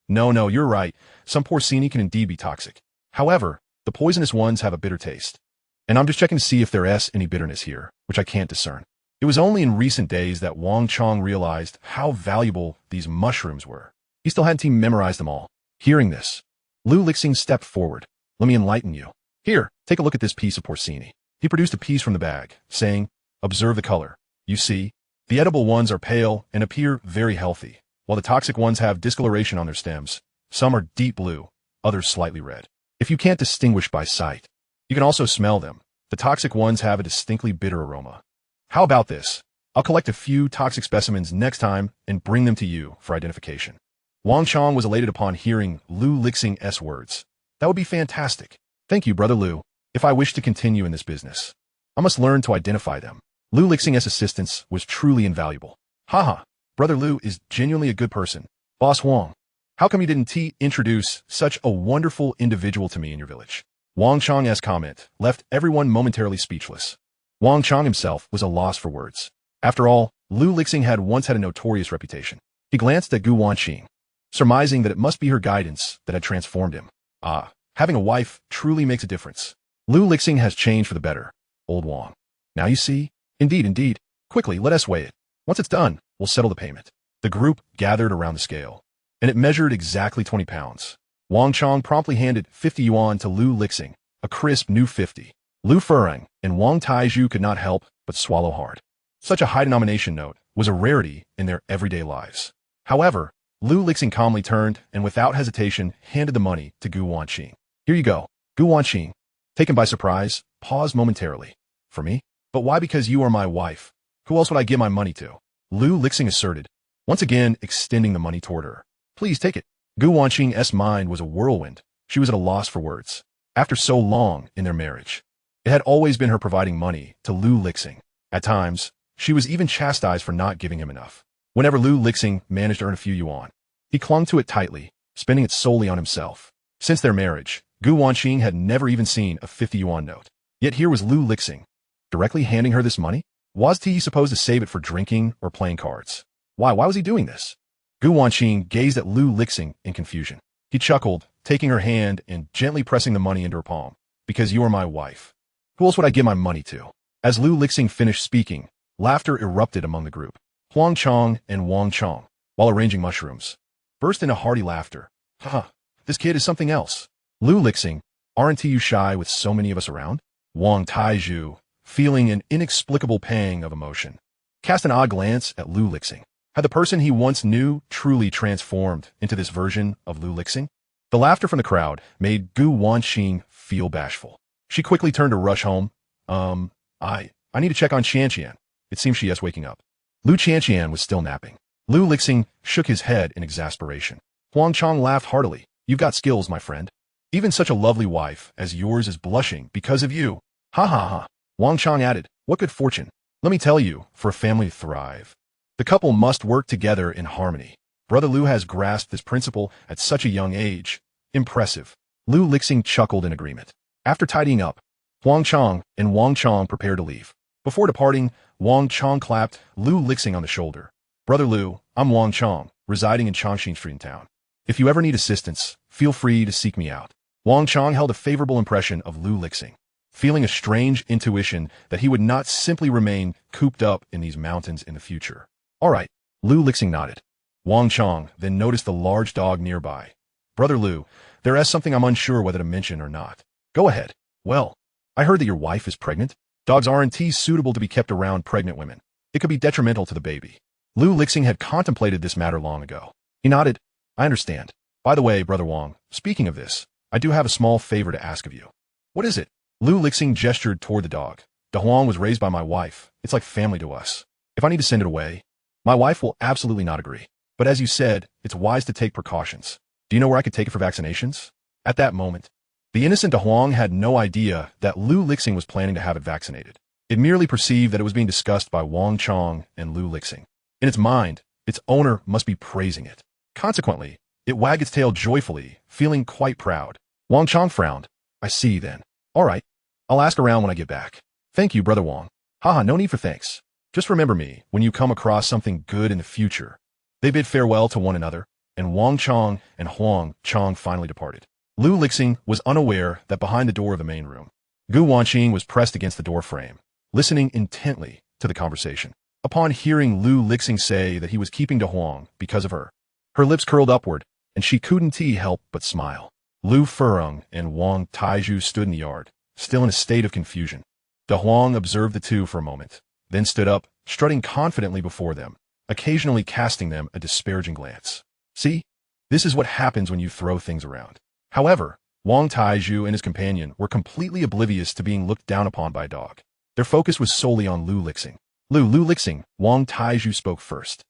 A: No, you're right. Some porcini can indeed be toxic. However, the poisonous ones have a bitter taste. And I'm just checking to see if there's any bitterness here, which I can't discern. It was only in recent days that Wang Chang realized how valuable these mushrooms were. He still hadn't memorized them all. Hearing this, Lu Lixing stepped forward. Let me enlighten you. Here, take a look at this piece of porcini. He produced a piece from the bag, saying, observe the color. You see, the edible ones are pale and appear very healthy, while the toxic ones have discoloration on their stems. Some are deep blue, others slightly red. If you can't distinguish by sight, you can also smell them. The toxic ones have a distinctly bitter aroma. How about this? I'll collect a few toxic specimens next time and bring them to you for identification. Wang Chang was elated upon hearing Lu Lixing's words. That would be fantastic. Thank you, Brother Lu. If I wish to continue in this business, I must learn to identify them. Lu Lixing's assistance was truly invaluable. Haha, Brother Lu is genuinely a good person. Boss Huang, how come you didn't introduce such a wonderful individual to me in your village? Wang Chang's comment left everyone momentarily speechless. Wang Chang himself was a loss for words. After all, Lu Lixing had once had a notorious reputation. He glanced at Gu Wanqing, surmising that it must be her guidance that had transformed him. Having a wife truly makes a difference. Lu Lixing has changed for the better, old Wang. Now you see? Indeed. Quickly, let us weigh it. Once it's done, we'll settle the payment. The group gathered around the scale, and it measured exactly 20 pounds. Wang Chong promptly handed 50 yuan to Lu Lixing, a crisp new 50. Lu Fureng and Wang Taizhu could not help but swallow hard. Such a high denomination note was a rarity in their everyday lives. However, Lu Lixing calmly turned and without hesitation handed the money to Gu Wanqing. Here you go. Gu Wanqing, taken by surprise, paused momentarily. For me? But why? Because you are my wife. Who else would I give my money to? Lu Lixing asserted, once again extending the money toward her. Please take it. Gu Wanqing's mind was a whirlwind. She was at a loss for words. After so long in their marriage, it had always been her providing money to Lu Lixing. At times, she was even chastised for not giving him enough. Whenever Lu Lixing managed to earn a few yuan, he clung to it tightly, spending it solely on himself. Since their marriage, Gu Wanqing had never even seen a 50 yuan note. Yet here was Lu Lixing, directly handing her this money? Was he supposed to save it for drinking or playing cards? Why was he doing this? Gu Wanqing gazed at Lu Lixing in confusion. He chuckled, taking her hand and gently pressing the money into her palm. Because you are my wife. Who else would I give my money to? As Lu Lixing finished speaking, laughter erupted among the group. Huang Chong and Wang Chong, while arranging mushrooms, burst into hearty laughter. Haha, this kid is something else. Lu Lixing, aren't you shy with so many of us around? Wang Taizhu, feeling an inexplicable pang of emotion, cast an odd glance at Lu Lixing. Had the person he once knew truly transformed into this version of Lu Lixing? The laughter from the crowd made Gu Wanqing feel bashful. She quickly turned to rush home. I need to check on Qianqian. It seems she is waking up. Lu Qianqian was still napping. Lu Lixing shook his head in exasperation. Huang Chong laughed heartily. You've got skills, my friend. Even such a lovely wife as yours is blushing because of you. Ha ha ha. Wang Chong added, what good fortune. Let me tell you, for a family to thrive, the couple must work together in harmony. Brother Lu has grasped this principle at such a young age. Impressive. Lu Lixing chuckled in agreement. After tidying up, Huang Chong and Wang Chong prepared to leave. Before departing, Wang Chong clapped Lu Lixing on the shoulder. Brother Lu, I'm Wang Chong, residing in Chongqing Street in town. If you ever need assistance, feel free to seek me out. Wang Chong held a favorable impression of Lu Lixing, feeling a strange intuition that he would not simply remain cooped up in these mountains in the future. All right, Lu Lixing nodded. Wang Chong then noticed the large dog nearby. Brother Lu, there is something I'm unsure whether to mention or not. Go ahead. Well, I heard that your wife is pregnant. Dogs aren't suitable to be kept around pregnant women. It could be detrimental to the baby. Lu Lixing had contemplated this matter long ago. He nodded. I understand. By the way, Brother Wang, speaking of this, I do have a small favor to ask of you. What is it? Lu Lixing gestured toward the dog. De Huang was raised by my wife. It's like family to us. If I need to send it away, my wife will absolutely not agree. But as you said, it's wise to take precautions. Do you know where I could take it for vaccinations? At that moment, the innocent De Huang had no idea that Lu Lixing was planning to have it vaccinated. It merely perceived that it was being discussed by Wang Chong and Lu Lixing. In its mind, its owner must be praising it. Consequently, it wagged its tail joyfully, feeling quite proud. Wang Chong frowned. I see then. All right, I'll ask around when I get back. Thank you, Brother Wang. Haha, no need for thanks. Just remember me when you come across something good in the future. They bid farewell to one another, and Wang Chong and Huang Chong finally departed. Lu Lixing was unaware that behind the door of the main room, Gu Wanqing was pressed against the door frame, listening intently to the conversation. Upon hearing Lu Lixing say that he was keeping De Huang because of her lips curled upward, and she couldn't help but smile. Lu Fureng and Wang Taizhu stood in the yard, still in a state of confusion. De Huang observed the two for a moment, then stood up, strutting confidently before them, occasionally casting them a disparaging glance. See? This is what happens when you throw things around. However, Wang Taizhu and his companion were completely oblivious to being looked down upon by a dog. Their focus was solely on Lu Lixing. Lu Lixing, Wang Taizhu spoke first.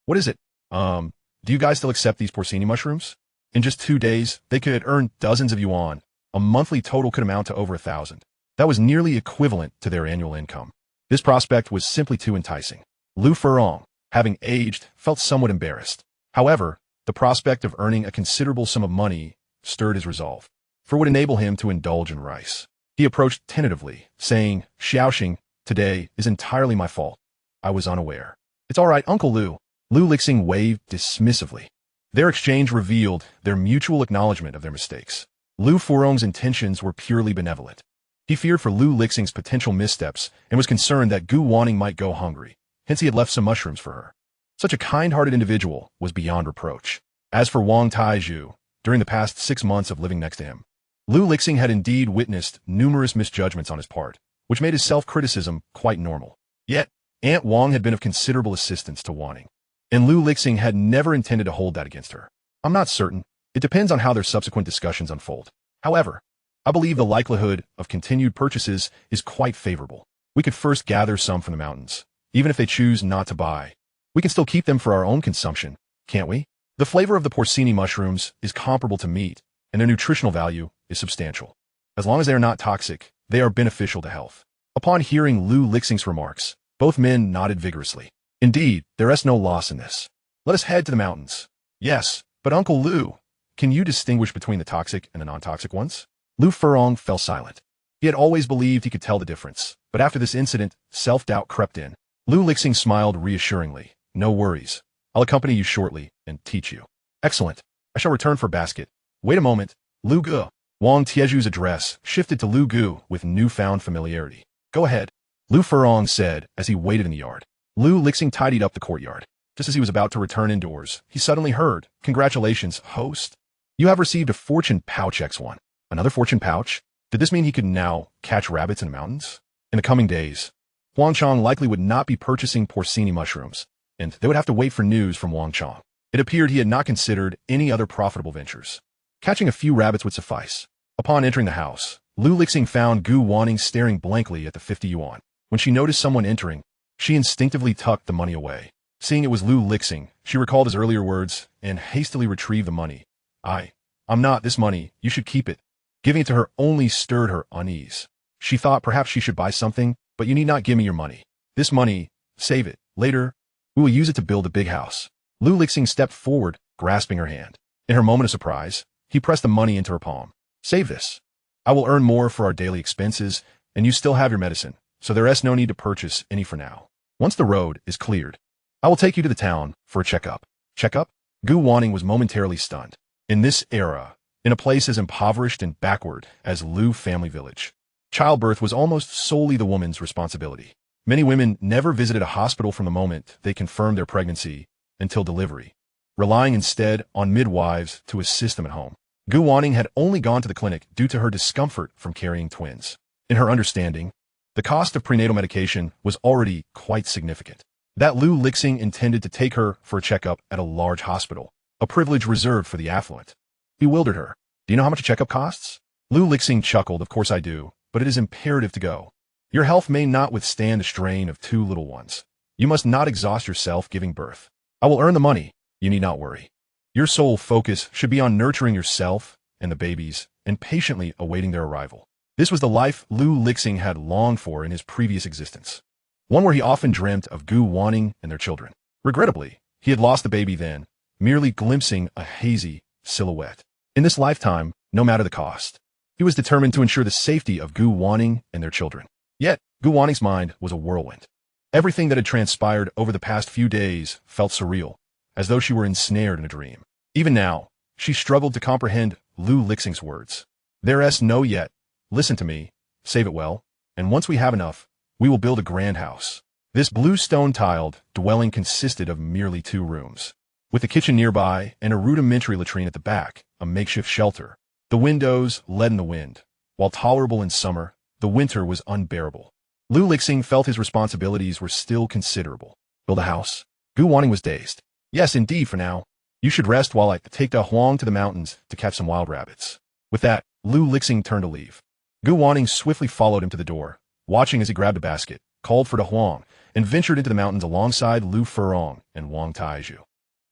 A: What is it? Do you guys still accept these porcini mushrooms? In just 2 days, they could earn dozens of yuan. A monthly total could amount to over 1,000. That was nearly equivalent to their annual income. This prospect was simply too enticing. Lu Furong, having aged, felt somewhat embarrassed. However, the prospect of earning a considerable sum of money stirred his resolve, for it would enable him to indulge in rice. He approached tentatively, saying, Xiaoxing, today is entirely my fault. I was unaware. It's all right, Uncle Lu. Lu Lixing waved dismissively. Their exchange revealed their mutual acknowledgement of their mistakes. Lu Furong's intentions were purely benevolent. He feared for Lu Lixing's potential missteps and was concerned that Gu Wanqing might go hungry. Hence he had left some mushrooms for her. Such a kind-hearted individual was beyond reproach. As for Wang Taizhu, during the past 6 months of living next to him. Lu Lixing had indeed witnessed numerous misjudgments on his part, which made his self-criticism quite normal. Yet, Aunt Wang had been of considerable assistance to Wanqing, and Lu Lixing had never intended to hold that against her. I'm not certain. It depends on how their subsequent discussions unfold. However, I believe the likelihood of continued purchases is quite favorable. We could first gather some from the mountains. Even if they choose not to buy, we can still keep them for our own consumption, can't we? The flavor of the porcini mushrooms is comparable to meat, and their nutritional value is substantial. As long as they are not toxic, they are beneficial to health. Upon hearing Lu Lixing's remarks, both men nodded vigorously. Indeed, there is no loss in this. Let us head to the mountains. Yes, but Uncle Lu, can you distinguish between the toxic and the non-toxic ones? Lu Furong fell silent. He had always believed he could tell the difference, but after this incident, self-doubt crept in. Lu Lixing smiled reassuringly. No worries. I'll accompany you shortly and teach you. Excellent. I shall return for basket. Wait a moment. Lu Gu. Wang Tieju's address shifted to Lu Gu with newfound familiarity. Go ahead, Lu Furong said as he waited in the yard. Lu Lixing tidied up the courtyard. Just as he was about to return indoors, he suddenly heard, "Congratulations, host. You have received a fortune pouch X1. Another fortune pouch? Did this mean he could now catch rabbits in the mountains? In the coming days, Huangchang likely would not be purchasing porcini mushrooms, and they would have to wait for news from Huangchang. It appeared he had not considered any other profitable ventures. Catching a few rabbits would suffice. Upon entering the house, Lu Lixing found Gu Wanqing staring blankly at the 50 yuan. When she noticed someone entering, she instinctively tucked the money away. Seeing it was Lu Lixing, she recalled his earlier words and hastily retrieved the money. I'm not this money, you should keep it. Giving it to her only stirred her unease. She thought perhaps she should buy something, but you need not give me your money. This money, save it. Later, we will use it to build a big house. Lu Lixing stepped forward, grasping her hand. In her moment of surprise, he pressed the money into her palm. Save this. I will earn more for our daily expenses, and you still have your medicine, so there is no need to purchase any for now. Once the road is cleared, I will take you to the town for a checkup. Checkup? Gu Wanqing was momentarily stunned. In this era, in a place as impoverished and backward as Lu family village, childbirth was almost solely the woman's responsibility. Many women never visited a hospital from the moment they confirmed their pregnancy until delivery, relying instead on midwives to assist them at home. Gu Wanqing had only gone to the clinic due to her discomfort from carrying twins. In her understanding, the cost of prenatal medication was already quite significant. That Lu Lixing intended to take her for a checkup at a large hospital, a privilege reserved for the affluent, bewildered her. Do you know how much a checkup costs? Lu Lixing chuckled. Of course I do, but it is imperative to go. Your health may not withstand the strain of 2 little ones. You must not exhaust yourself giving birth. I will earn the money. You need not worry. Your sole focus should be on nurturing yourself and the babies and patiently awaiting their arrival. This was the life Lu Lixing had longed for in his previous existence, one where he often dreamt of Gu Wanqing and their children. Regrettably, he had lost the baby then, merely glimpsing a hazy silhouette. In this lifetime, no matter the cost, he was determined to ensure the safety of Gu Wanqing and their children. Yet, Gu Wanqing's mind was a whirlwind. Everything that had transpired over the past few days felt surreal, as though she were ensnared in a dream. Even now, she struggled to comprehend Lu Lixing's words. There is no yet. Listen to me, save it well, and once we have enough, we will build a grand house. This blue stone-tiled dwelling consisted of merely 2 rooms, with a kitchen nearby and a rudimentary latrine at the back, a makeshift shelter. The windows led in the wind. While tolerable in summer, the winter was unbearable. Lu Lixing felt his responsibilities were still considerable. Build a house? Gu Wanqing was dazed. Yes, indeed, for now. You should rest while I take Da Huang to the mountains to catch some wild rabbits. With that, Lu Lixing turned to leave. Gu Wanqing swiftly followed him to the door, watching as he grabbed a basket, called for Da Huang, and ventured into the mountains alongside Lu Furong and Wang Taiju.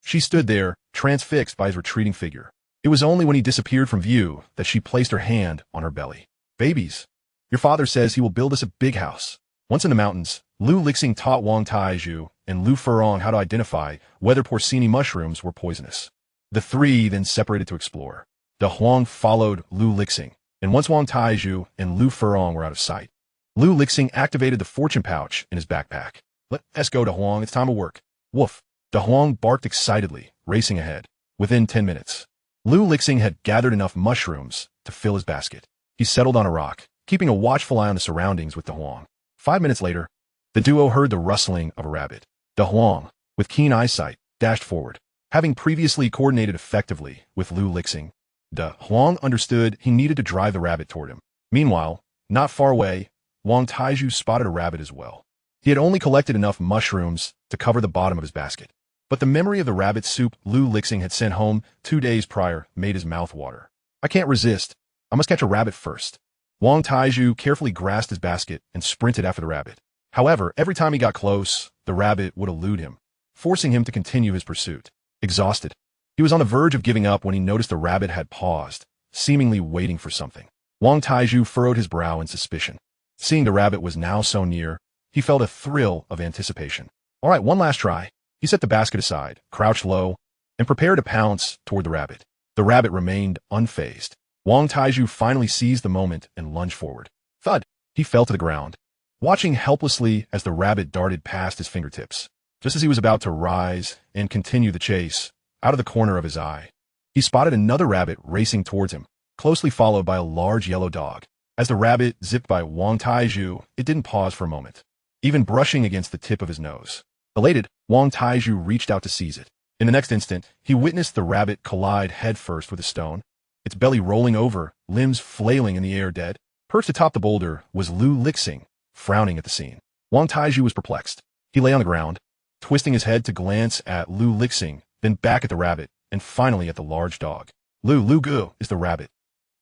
A: She stood there, transfixed by his retreating figure. It was only when he disappeared from view that she placed her hand on her belly. Babies, your father says he will build us a big house. Once in the mountains, Lu Lixing taught Wang Taiju and Lu Furong how to identify whether porcini mushrooms were poisonous. The 3 then separated to explore. Da Huang followed Lu Lixing, and once Wang Taiju and Lu Furong were out of sight, Lu Lixing activated the fortune pouch in his backpack. Let's go, Da Huang, it's time to work. Woof. Da Huang barked excitedly, racing ahead. Within 10 minutes, Lu Lixing had gathered enough mushrooms to fill his basket. He settled on a rock, keeping a watchful eye on the surroundings with Da Huang. 5 minutes later, the duo heard the rustling of a rabbit. Da Huang, with keen eyesight, dashed forward. Having previously coordinated effectively with Lu Lixing, De Huang understood he needed to drive the rabbit toward him. Meanwhile, not far away, Wang Taiju spotted a rabbit as well. He had only collected enough mushrooms to cover the bottom of his basket. But the memory of the rabbit soup Lu Lixing had sent home 2 days prior made his mouth water. I can't resist. I must catch a rabbit first. Wang Taiju carefully grasped his basket and sprinted after the rabbit. However, every time he got close, the rabbit would elude him, forcing him to continue his pursuit. Exhausted, he was on the verge of giving up when he noticed the rabbit had paused, seemingly waiting for something. Wang Taiju furrowed his brow in suspicion. Seeing the rabbit was now so near, he felt a thrill of anticipation. All right, one last try. He set the basket aside, crouched low, and prepared to pounce toward the rabbit. The rabbit remained unfazed. Wang Taiju finally seized the moment and lunged forward. Thud! He fell to the ground, watching helplessly as the rabbit darted past his fingertips. Just as he was about to rise and continue the chase, out of the corner of his eye, he spotted another rabbit racing towards him, closely followed by a large yellow dog. As the rabbit zipped by Wang Taiju, it didn't pause for a moment, even brushing against the tip of his nose. Elated, Wang Taiju reached out to seize it. In the next instant, he witnessed the rabbit collide headfirst with a stone, its belly rolling over, limbs flailing in the air dead. Perched atop the boulder was Lu Lixing, frowning at the scene. Wang Taiju was perplexed. He lay on the ground, twisting his head to glance at Lu Lixing, then back at the rabbit, and finally at the large dog. Lu Gu, is the rabbit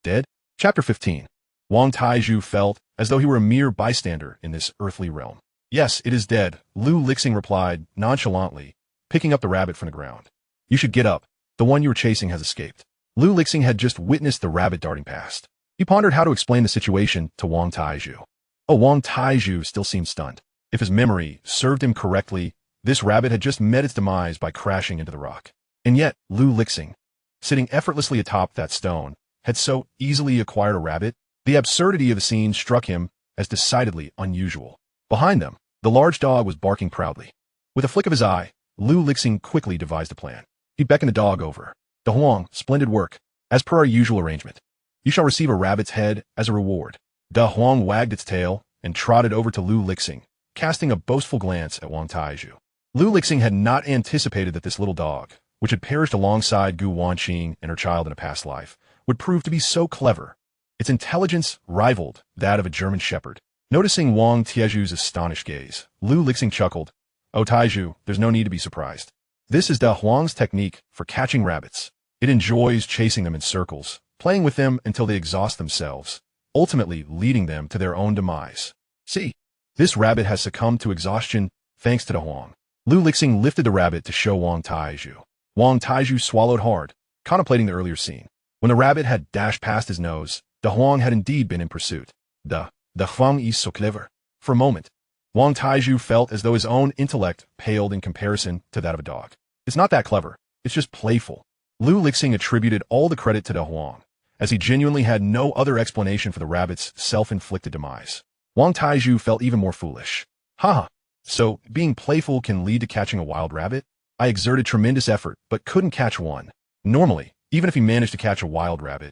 A: dead? Chapter 15. Wang Taiju felt as though he were a mere bystander in this earthly realm. Yes, it is dead, Lu Lixing replied nonchalantly, picking up the rabbit from the ground. You should get up. The one you were chasing has escaped. Lu Lixing had just witnessed the rabbit darting past. He pondered how to explain the situation to Wang Taiju. Oh, Wang Taiju still seemed stunned. If his memory served him correctly, this rabbit had just met its demise by crashing into the rock. And yet, Lu Lixing, sitting effortlessly atop that stone, had so easily acquired a rabbit. The absurdity of the scene struck him as decidedly unusual. Behind them, the large dog was barking proudly. With a flick of his eye, Lu Lixing quickly devised a plan. He beckoned the dog over. De Huang, splendid work. As per our usual arrangement, you shall receive a rabbit's head as a reward. De Huang wagged its tail and trotted over to Lu Lixing, casting a boastful glance at Wang Taiju. Lu Lixing had not anticipated that this little dog, which had perished alongside Gu Wanqing and her child in a past life, would prove to be so clever. Its intelligence rivaled that of a German shepherd. Noticing Wang Taiju's astonished gaze, Lu Lixing chuckled. Oh, Taiju, there's no need to be surprised. This is De Huang's technique for catching rabbits. It enjoys chasing them in circles, playing with them until they exhaust themselves, ultimately leading them to their own demise. See, this rabbit has succumbed to exhaustion thanks to De Huang. Lu Lixing lifted the rabbit to show Wang Taiju. Wang Taiju swallowed hard, contemplating the earlier scene. When the rabbit had dashed past his nose, De Huang had indeed been in pursuit. De Huang is so clever. For a moment, Wang Taiju felt as though his own intellect paled in comparison to that of a dog. It's not that clever, it's just playful. Lu Lixing attributed all the credit to De Huang, as he genuinely had no other explanation for the rabbit's self-inflicted demise. Wang Taiju felt even more foolish. Haha, so being playful can lead to catching a wild rabbit? I exerted tremendous effort, but couldn't catch one. Normally, even if he managed to catch a wild rabbit,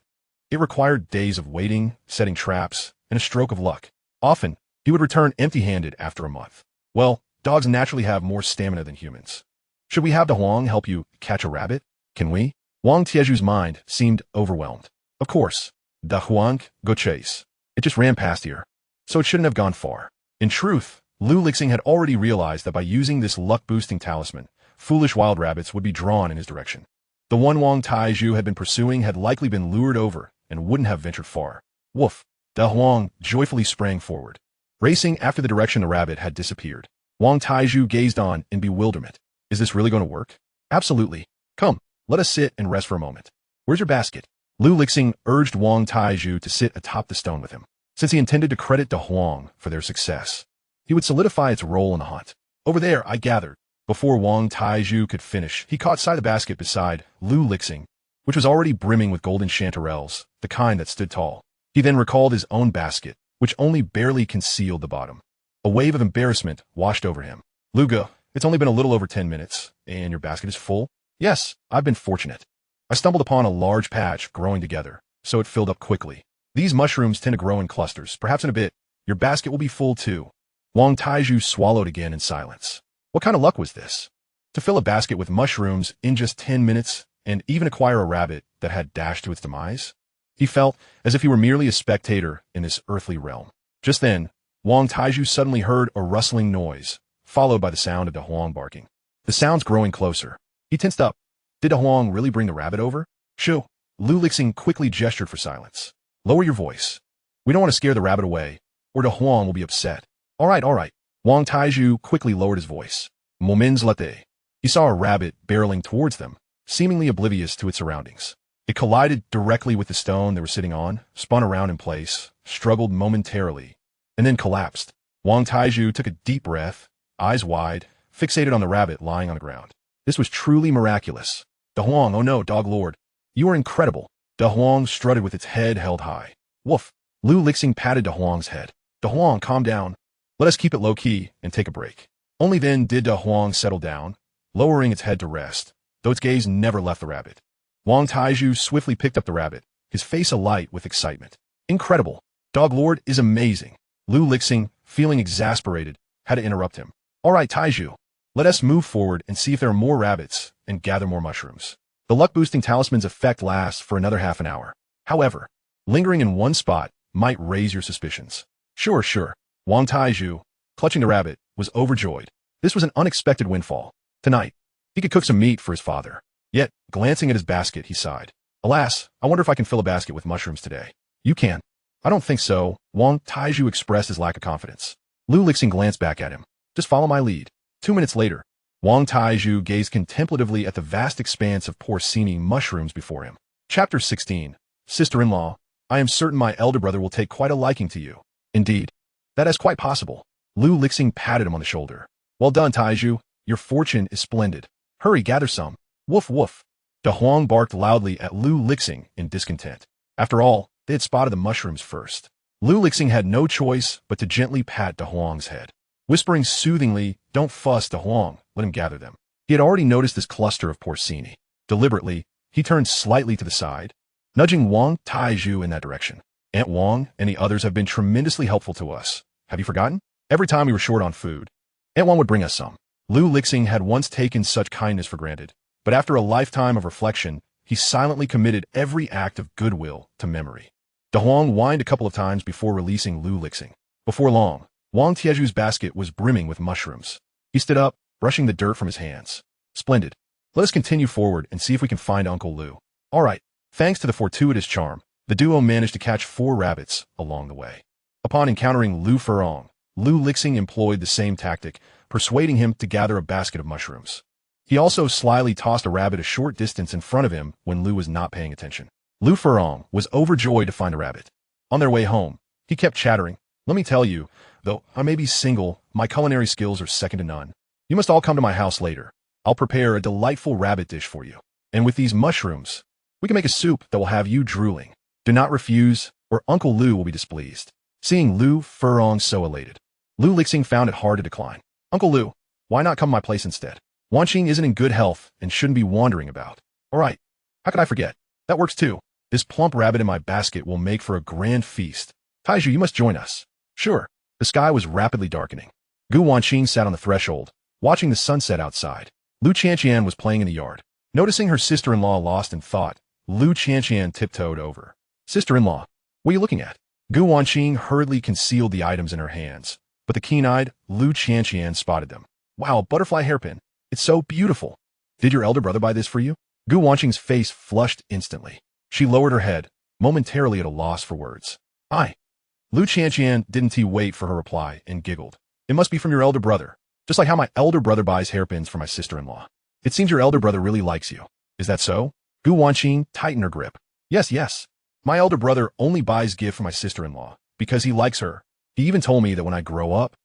A: it required days of waiting, setting traps, and a stroke of luck. Often, he would return empty-handed after a month. Well, dogs naturally have more stamina than humans. Should we have De Huang help you catch a rabbit? Can we? Wang Taiju's mind seemed overwhelmed. Of course. De Huang, go chase. It just ran past here, so it shouldn't have gone far. In truth, Lu Lixing had already realized that by using this luck-boosting talisman, foolish wild rabbits would be drawn in his direction. The one Wang Taiju had been pursuing had likely been lured over and wouldn't have ventured far. Woof! De Huang joyfully sprang forward, racing after the direction the rabbit had disappeared. Wang Taiju gazed on in bewilderment. Is this really going to work? Absolutely. Come, let us sit and rest for a moment. Where's your basket? Lu Lixing urged Wang Taiju to sit atop the stone with him. Since he intended to credit De Huang for their success, he would solidify its role in the hunt. Over there, I gathered. Before Wang Taiju could finish, he caught sight of the basket beside Lu Lixing, which was already brimming with golden chanterelles, the kind that stood tall. He then recalled his own basket, which only barely concealed the bottom. A wave of embarrassment washed over him. Luga, it's only been a little over 10 minutes, and your basket is full? Yes, I've been fortunate. I stumbled upon a large patch growing together, so it filled up quickly. These mushrooms tend to grow in clusters. Perhaps in a bit, your basket will be full too. Wang Taiju swallowed again in silence. What kind of luck was this? To fill a basket with mushrooms in just 10 minutes, and even acquire a rabbit that had dashed to its demise? He felt as if he were merely a spectator in this earthly realm. Just then, Wang Taiju suddenly heard a rustling noise, followed by the sound of De Huang barking. The sounds growing closer. He tensed up. Did De Huang really bring the rabbit over? Shoo! Lu Lixing quickly gestured for silence. Lower your voice. We don't want to scare the rabbit away, or De Huang will be upset. All right. Wang Taiju quickly lowered his voice. Moments later, he saw a rabbit barreling towards them, seemingly oblivious to its surroundings. It collided directly with the stone they were sitting on, spun around in place, struggled momentarily, and then collapsed. Wang Taiju took a deep breath, eyes wide, fixated on the rabbit lying on the ground. This was truly miraculous. De Huang, oh no, dog lord. You are incredible. De Huang strutted with its head held high. Woof. Lu Lixing patted De Huang's head. De Huang, calm down. Let us keep it low-key and take a break. Only then did De Huang settle down, lowering its head to rest, though its gaze never left the rabbit. Wang Taiju swiftly picked up the rabbit, his face alight with excitement. Incredible. Dog lord is amazing. Lu Lixing, feeling exasperated, had to interrupt him. All right, Taiju. Let us move forward and see if there are more rabbits and gather more mushrooms. The luck-boosting talisman's effect lasts for another half an hour. However, lingering in one spot might raise your suspicions. Sure. Wang Taiju, clutching the rabbit, was overjoyed. This was an unexpected windfall. Tonight, he could cook some meat for his father. Yet, glancing at his basket, he sighed. Alas, I wonder if I can fill a basket with mushrooms today. You can. I don't think so. Wang Taiju expressed his lack of confidence. Lu Lixing glanced back at him. Just follow my lead. 2 minutes later, Wang Taiju gazed contemplatively at the vast expanse of porcini mushrooms before him. Chapter 16. Sister-in-law, I am certain my elder brother will take quite a liking to you. Indeed. That is quite possible. Lu Lixing patted him on the shoulder. Well done, Taiju. Your fortune is splendid. Hurry, gather some. Woof woof. De Huang barked loudly at Lu Lixing in discontent. After all, they had spotted the mushrooms first. Lu Lixing had no choice but to gently pat De Huang's head. Whispering soothingly, don't fuss, De Huang, let him gather them. He had already noticed this cluster of porcini. Deliberately, he turned slightly to the side, nudging Wang Taiju in that direction. Aunt Wang and the others have been tremendously helpful to us. Have you forgotten? Every time we were short on food, Aunt Wang would bring us some. Lu Lixing had once taken such kindness for granted, but after a lifetime of reflection, he silently committed every act of goodwill to memory. De Huang whined a couple of times before releasing Lu Lixing. Before long, Wang Tieju's basket was brimming with mushrooms. He stood up, brushing the dirt from his hands. Splendid. Let us continue forward and see if we can find Uncle Lu. All right. Thanks to the fortuitous charm, the duo managed to catch 4 rabbits along the way. Upon encountering Lu Furong, Lu Lixing employed the same tactic, persuading him to gather a basket of mushrooms. He also slyly tossed a rabbit a short distance in front of him when Lu was not paying attention. Lu Furong was overjoyed to find a rabbit. On their way home, he kept chattering, let me tell you, though I may be single, my culinary skills are second to none. You must all come to my house later. I'll prepare a delightful rabbit dish for you. And with these mushrooms, we can make a soup that will have you drooling. Do not refuse, or Uncle Lu will be displeased. Seeing Lu Furong so elated, Lu Lixing found it hard to decline. Uncle Lu, why not come to my place instead? Wanqing isn't in good health and shouldn't be wandering about. All right. How could I forget? That works too. This plump rabbit in my basket will make for a grand feast. Taiju, you must join us. Sure. The sky was rapidly darkening. Gu Wanqing sat on the threshold, watching the sunset outside. Lu Qianqian was playing in the yard. Noticing her sister-in-law lost in thought, Lu Qianqian tiptoed over. Sister-in-law, what are you looking at? Gu Wanqing hurriedly concealed the items in her hands, but the keen-eyed Lu Qianqian spotted them. Wow, butterfly hairpin. It's so beautiful. Did your elder brother buy this for you? Gu Wanqing's face flushed instantly. She lowered her head, momentarily at a loss for words. Lu Qianqian didn't wait for her reply and giggled. It must be from your elder brother, just like how my elder brother buys hairpins for my sister-in-law. It seems your elder brother really likes you. Is that so? Gu Wanqing tightened her grip. Yes. My elder brother only buys gifts for my sister-in-law because he likes her. He even told me that when I grow up,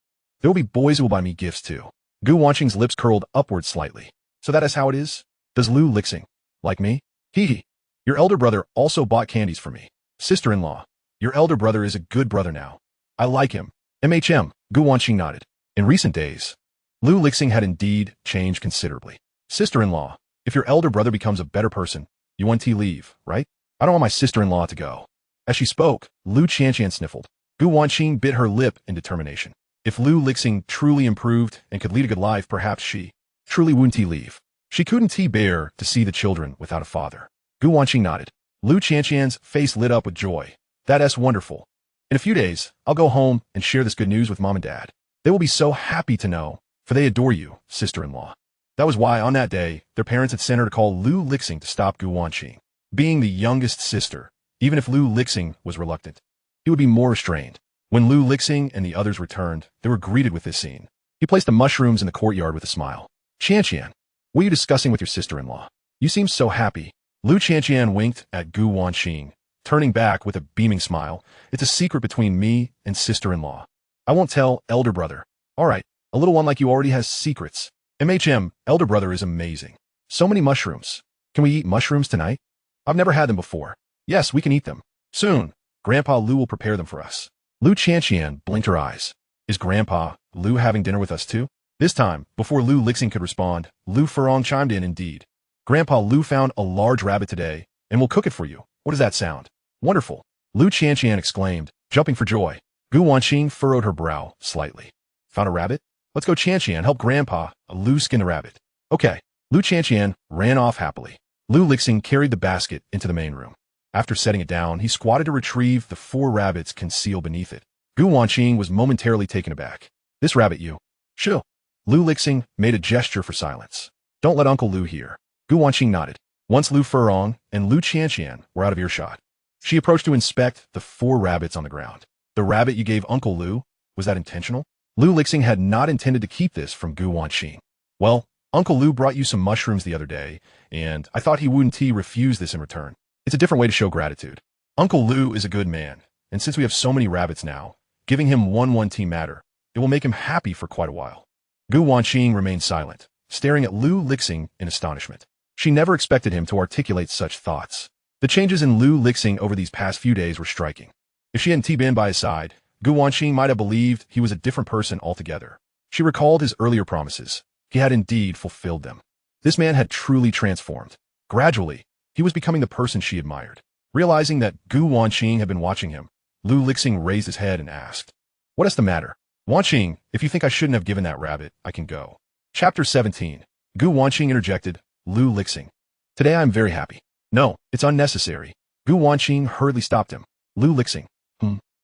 A: there will be boys who will buy me gifts too. Gu Wanqing's lips curled upward slightly. So that is how it is? Does Lu Lixing like me? Hee. Your elder brother also bought candies for me. Sister-in-law, your elder brother is a good brother now. I like him. MHM, Gu Wanqing nodded. In recent days, Lu Lixing had indeed changed considerably. Sister-in-law, if your elder brother becomes a better person, you want to leave, right? I don't want my sister-in-law to go. As she spoke, Lu Qianqian sniffled. Gu Wanqing bit her lip in determination. If Lu Lixing truly improved and could lead a good life, perhaps she truly wouldn't leave. She couldn't bear to see the children without a father. Gu Wanqing nodded. Lu Qianqian's face lit up with joy. That's wonderful. In a few days, I'll go home and share this good news with Mom and Dad. They will be so happy to know, for they adore you, sister-in-law. That was why, on that day, their parents had sent her to call Lu Lixing to stop Gu Wanqing. Being the youngest sister, even if Lu Lixing was reluctant, he would be more restrained. When Lu Lixing and the others returned, they were greeted with this scene. He placed the mushrooms in the courtyard with a smile. Qianqian, what are you discussing with your sister-in-law? You seem so happy. Lu Qianqian winked at Gu Wanqing, turning back with a beaming smile. It's a secret between me and sister-in-law. I won't tell, elder brother. All right, a little one like you already has secrets. Elder brother is amazing. So many mushrooms. Can we eat mushrooms tonight? I've never had them before. Yes, we can eat them. Soon, Grandpa Lu will prepare them for us. Lu Qianqian blinked her eyes. Is Grandpa Lu having dinner with us too? This time, before Lu Lixing could respond, Lu Furong chimed in indeed. Grandpa Lu found a large rabbit today, and will cook it for you. What does that sound? Wonderful. Lu Qianqian exclaimed, jumping for joy. Gu Wanqing furrowed her brow slightly. Found a rabbit? Let's go Qianqian help Grandpa Lu skin the rabbit. Okay. Lu Qianqian ran off happily. Lu Lixing carried the basket into the main room. After setting it down, he squatted to retrieve the 4 rabbits concealed beneath it. Gu Wanqing was momentarily taken aback. This rabbit you. Shoo. Lu Lixing made a gesture for silence. Don't let Uncle Lu hear. Gu Wanqing nodded. Once Lu Furong and Lu Qianqian were out of earshot, she approached to inspect the 4 rabbits on the ground. The rabbit you gave Uncle Lu, was that intentional? Lu Lixing had not intended to keep this from Gu Wanqing. Well, Uncle Lu brought you some mushrooms the other day, and I thought he wouldn't refuse this in return. It's a different way to show gratitude. Uncle Lu is a good man, and since we have so many rabbits now, giving him one tea matter, it will make him happy for quite a while. Gu Wanqing remained silent, staring at Lu Lixing in astonishment. She never expected him to articulate such thoughts. The changes in Lu Lixing over these past few days were striking. If she hadn't been by his side, Gu Wanqing might have believed he was a different person altogether. She recalled his earlier promises. He had indeed fulfilled them. This man had truly transformed. Gradually, he was becoming the person she admired. Realizing that Gu Wanqing had been watching him, Lu Lixing raised his head and asked, "What is the matter?" "Wanqing, if you think I shouldn't have given that rabbit, I can go." Chapter 17. Gu Wanqing interjected, Lu Lixing. "Today I am very happy." "No, it's unnecessary." Gu Wanqing hurriedly stopped him. Lu Lixing.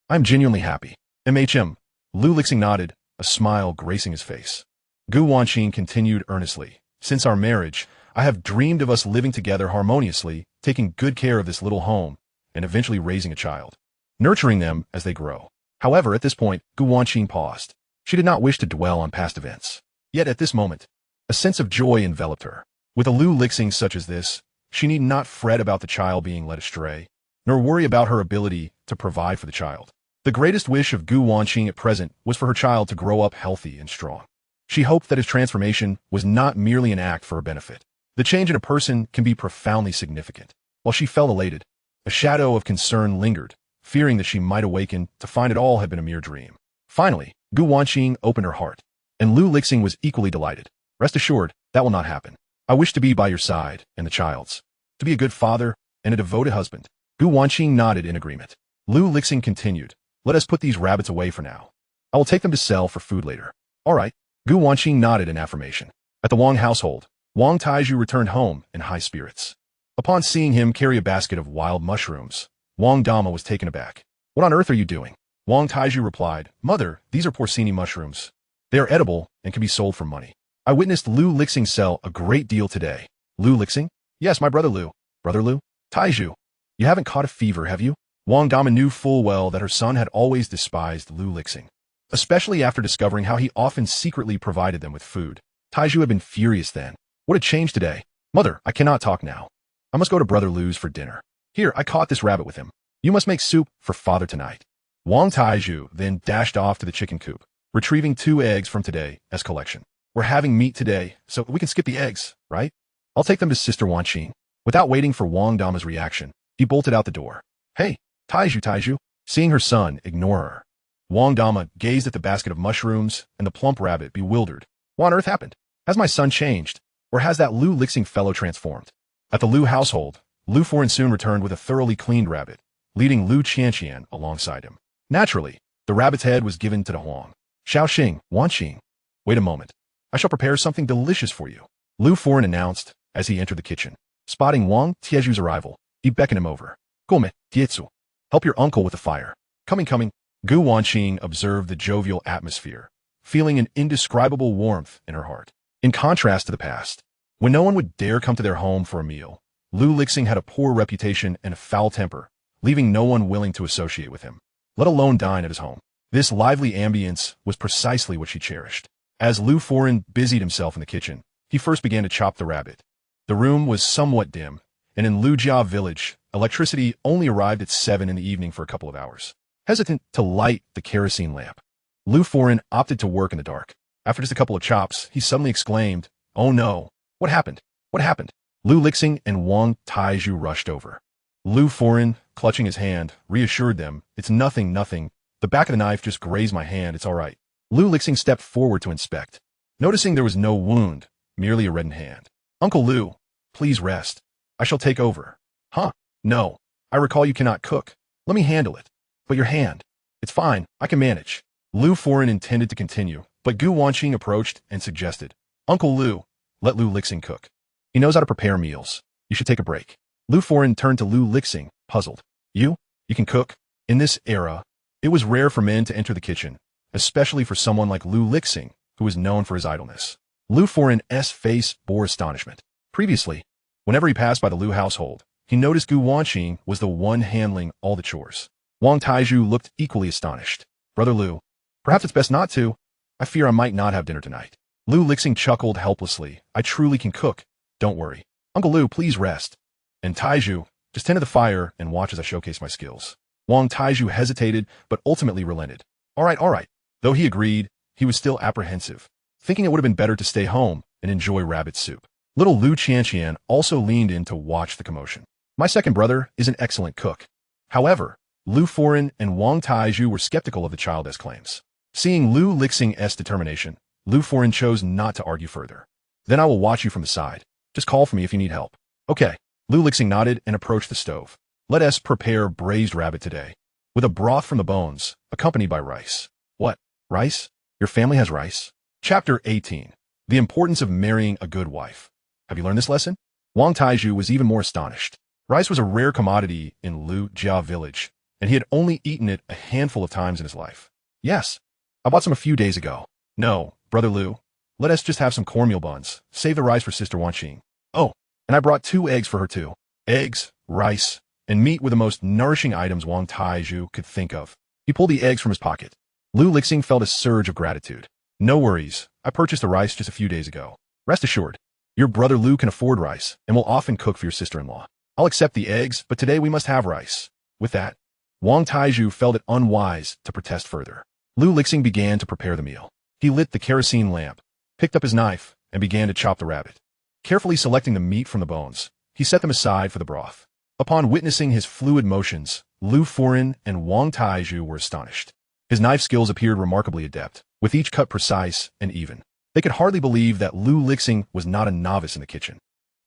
A: I'm genuinely happy." Lu Lixing nodded, a smile gracing his face. Gu Wanqing continued earnestly. "Since our marriage, I have dreamed of us living together harmoniously, taking good care of this little home, and eventually raising a child, nurturing them as they grow." However, at this point, Gu Wanqing paused. She did not wish to dwell on past events. Yet at this moment, a sense of joy enveloped her. With a Lu Lixing such as this, she need not fret about the child being led astray, nor worry about her ability to provide for the child. The greatest wish of Gu Wanqing at present was for her child to grow up healthy and strong. She hoped that his transformation was not merely an act for her benefit. The change in a person can be profoundly significant. While she felt elated, a shadow of concern lingered, fearing that she might awaken to find it all had been a mere dream. Finally, Gu Wanqing opened her heart, and Lu Lixing was equally delighted. "Rest assured, that will not happen. I wish to be by your side and the child's, to be a good father and a devoted husband." Gu Wanqing nodded in agreement. Lu Lixing continued, "Let us put these rabbits away for now. I will take them to sell for food later." "All right." Gu Wanqing nodded in affirmation. At the Wang household, Wang Taizhu returned home in high spirits. Upon seeing him carry a basket of wild mushrooms, Wang Dama was taken aback. "What on earth are you doing?" Wang Taizhu replied, "Mother, these are porcini mushrooms. They are edible and can be sold for money. I witnessed Lu Lixing sell a great deal today." "Lu Lixing?" "Yes, my brother Lu." "Brother Lu?" "Taizhu. You haven't caught a fever, have you?" Wang Dama knew full well that her son had always despised Lu Lixing, especially after discovering how he often secretly provided them with food. Taizhu had been furious then. What a change today. "Mother, I cannot talk now. I must go to Brother Lu's for dinner. Here, I caught this rabbit with him. You must make soup for father tonight." Wang Taizhu then dashed off to the chicken coop, retrieving 2 eggs from today as collection. "We're having meat today, so we can skip the eggs, right? I'll take them to Sister Wanqing." Without waiting for Wang Dama's reaction, he bolted out the door. "Hey, Taizhu." Seeing her son ignore her, Wang Dama gazed at the basket of mushrooms and the plump rabbit, bewildered. What on earth happened? Has my son changed? Or has that Lu Lixing fellow transformed? At the Lu household, Lu Foren soon returned with a thoroughly cleaned rabbit, leading Lu Qianqian alongside him. Naturally, the rabbit's head was given to the Huang. "Xiaoxing, Wanqing. Wait a moment. I shall prepare something delicious for you." Lu Foran announced as he entered the kitchen. Spotting Wang Tieju's arrival, he beckoned him over. Gome, Tietsu. Help your uncle with the fire. Coming, coming. Gu Wanqing observed the jovial atmosphere, feeling an indescribable warmth in her heart. In contrast to the past, when no one would dare come to their home for a meal, Lu Lixing had a poor reputation and a foul temper, leaving no one willing to associate with him, let alone dine at his home. This lively ambience was precisely what she cherished. As Lu Foran busied himself in the kitchen, he first began to chop the rabbit. The room was somewhat dim, and in Lujia village, electricity only arrived at 7 in the evening for a couple of hours. Hesitant to light the kerosene lamp, Lu Foran opted to work in the dark. After just a couple of chops, he suddenly exclaimed, "Oh no! What happened? What happened?" Lu Lixing and Wang Taiju rushed over. Lu Foran, clutching his hand, reassured them, "It's nothing, nothing. The back of the knife just grazed my hand, it's all right." Lu Lixing stepped forward to inspect, noticing there was no wound, merely a reddened hand. "Uncle Lu, please rest. I shall take over." "Huh? No. I recall you cannot cook. Let me handle it." "But your hand." "It's fine. I can manage." Lu Foran intended to continue, but Gu Wanqing approached and suggested, "Uncle Lu, let Lu Lixing cook. He knows how to prepare meals. You should take a break." Lu Foran turned to Lu Lixing, puzzled. You can cook?" In this era, it was rare for men to enter the kitchen, especially for someone like Lu Lixing, who was known for his idleness. Lu Foran's face bore astonishment. Previously, whenever he passed by the Lu household, he noticed Gu Wanqing was the one handling all the chores. Wang Taiju looked equally astonished. "Brother Lu, perhaps it's best not to. I fear I might not have dinner tonight." Lu Lixing chuckled helplessly. "I truly can cook. Don't worry. Uncle Lu, please rest. And Taiju, just tend to the fire and watch as I showcase my skills." Wang Taiju hesitated, but ultimately relented. All right. Though he agreed, he was still apprehensive, thinking it would have been better to stay home and enjoy rabbit soup. Little Lu Qianqian also leaned in to watch the commotion. "My second brother is an excellent cook." However, Lu Foran and Wang Taiju were skeptical of the child's claims. Seeing Lu Lixing's determination, Lu Foran chose not to argue further. "Then I will watch you from the side. Just call for me if you need help." "Okay." Lu Lixing nodded and approached the stove. "Let us prepare braised rabbit today, with a broth from the bones, accompanied by rice." "What? Rice? Your family has rice?" Chapter 18. The Importance of Marrying a Good Wife. Have you learned this lesson? Wang Taiju was even more astonished. Rice was a rare commodity in Lu Jia village, and he had only eaten it a handful of times in his life. "Yes, I bought some a few days ago." "No, Brother Lu, let us just have some cornmeal buns. Save the rice for Sister Wanqing." "Oh, and I brought 2 eggs for her too." Eggs, rice, and meat were the most nourishing items Wang Taiju could think of. He pulled the eggs from his pocket. Lu Lixing felt a surge of gratitude. "No worries, I purchased the rice just a few days ago. Rest assured, your brother Lu can afford rice and will often cook for your sister-in-law. I'll accept the eggs, but today we must have rice." With that, Wang Taiju felt it unwise to protest further. Lu Lixing began to prepare the meal. He lit the kerosene lamp, picked up his knife, and began to chop the rabbit. Carefully selecting the meat from the bones, he set them aside for the broth. Upon witnessing his fluid motions, Lu Foran and Wang Taiju were astonished. His knife skills appeared remarkably adept, with each cut precise and even. They could hardly believe that Lu Lixing was not a novice in the kitchen.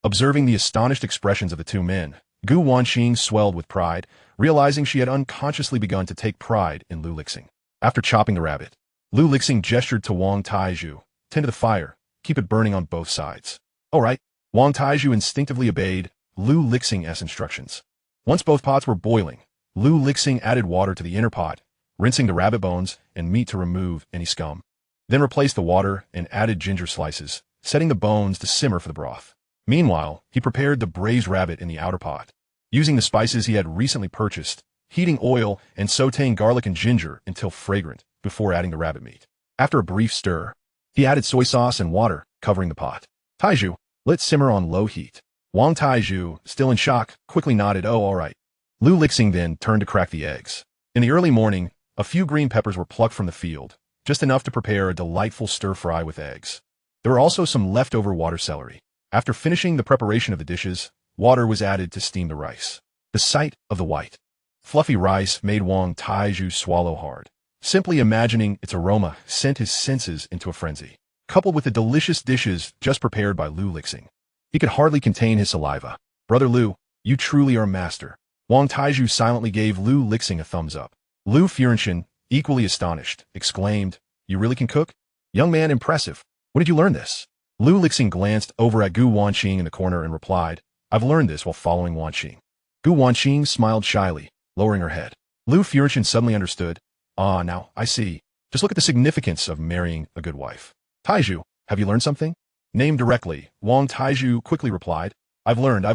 A: Observing the astonished expressions of the 2 men, Gu Wanqing swelled with pride, realizing she had unconsciously begun to take pride in Lu Lixing. After chopping the rabbit, Lu Lixing gestured to Wang Taiju. "Tend to the fire. Keep it burning on both sides." "All right." Wang Taiju instinctively obeyed Lu Lixing's instructions. Once both pots were boiling, Lu Lixing added water to the inner pot, rinsing the rabbit bones and meat to remove any scum. Then replaced the water and added ginger slices, setting the bones to simmer for the broth. Meanwhile, he prepared the braised rabbit in the outer pot, using the spices he had recently purchased, heating oil and sautéing garlic and ginger until fragrant before adding the rabbit meat. After a brief stir, he added soy sauce and water, covering the pot. "Taiju, let simmer on low heat." Wang Taiju, still in shock, quickly nodded, "Oh, all right." Lu Lixing then turned to crack the eggs. In the early morning, a few green peppers were plucked from the field, just enough to prepare a delightful stir-fry with eggs. There were also some leftover water celery. After finishing the preparation of the dishes, water was added to steam the rice. The sight of the white, fluffy rice made Wang Taiju swallow hard. Simply imagining its aroma sent his senses into a frenzy. Coupled with the delicious dishes just prepared by Lu Lixing, he could hardly contain his saliva. "Brother Lu, you truly are a master." Wang Taiju silently gave Lu Lixing a thumbs up. Lu Firenchen, equally astonished, exclaimed, "You really can cook? Young man, impressive. When did you learn this?" Lu Lixing glanced over at Gu Wanqing in the corner and replied, I've learned this while following Wanqing. Gu Wanqing smiled shyly, lowering her head. Lu Furenchen suddenly understood. Ah, now, I see. Just look at the significance of marrying a good wife. Taiju, have you learned something? Named directly, Wang Taiju quickly replied, I've learned.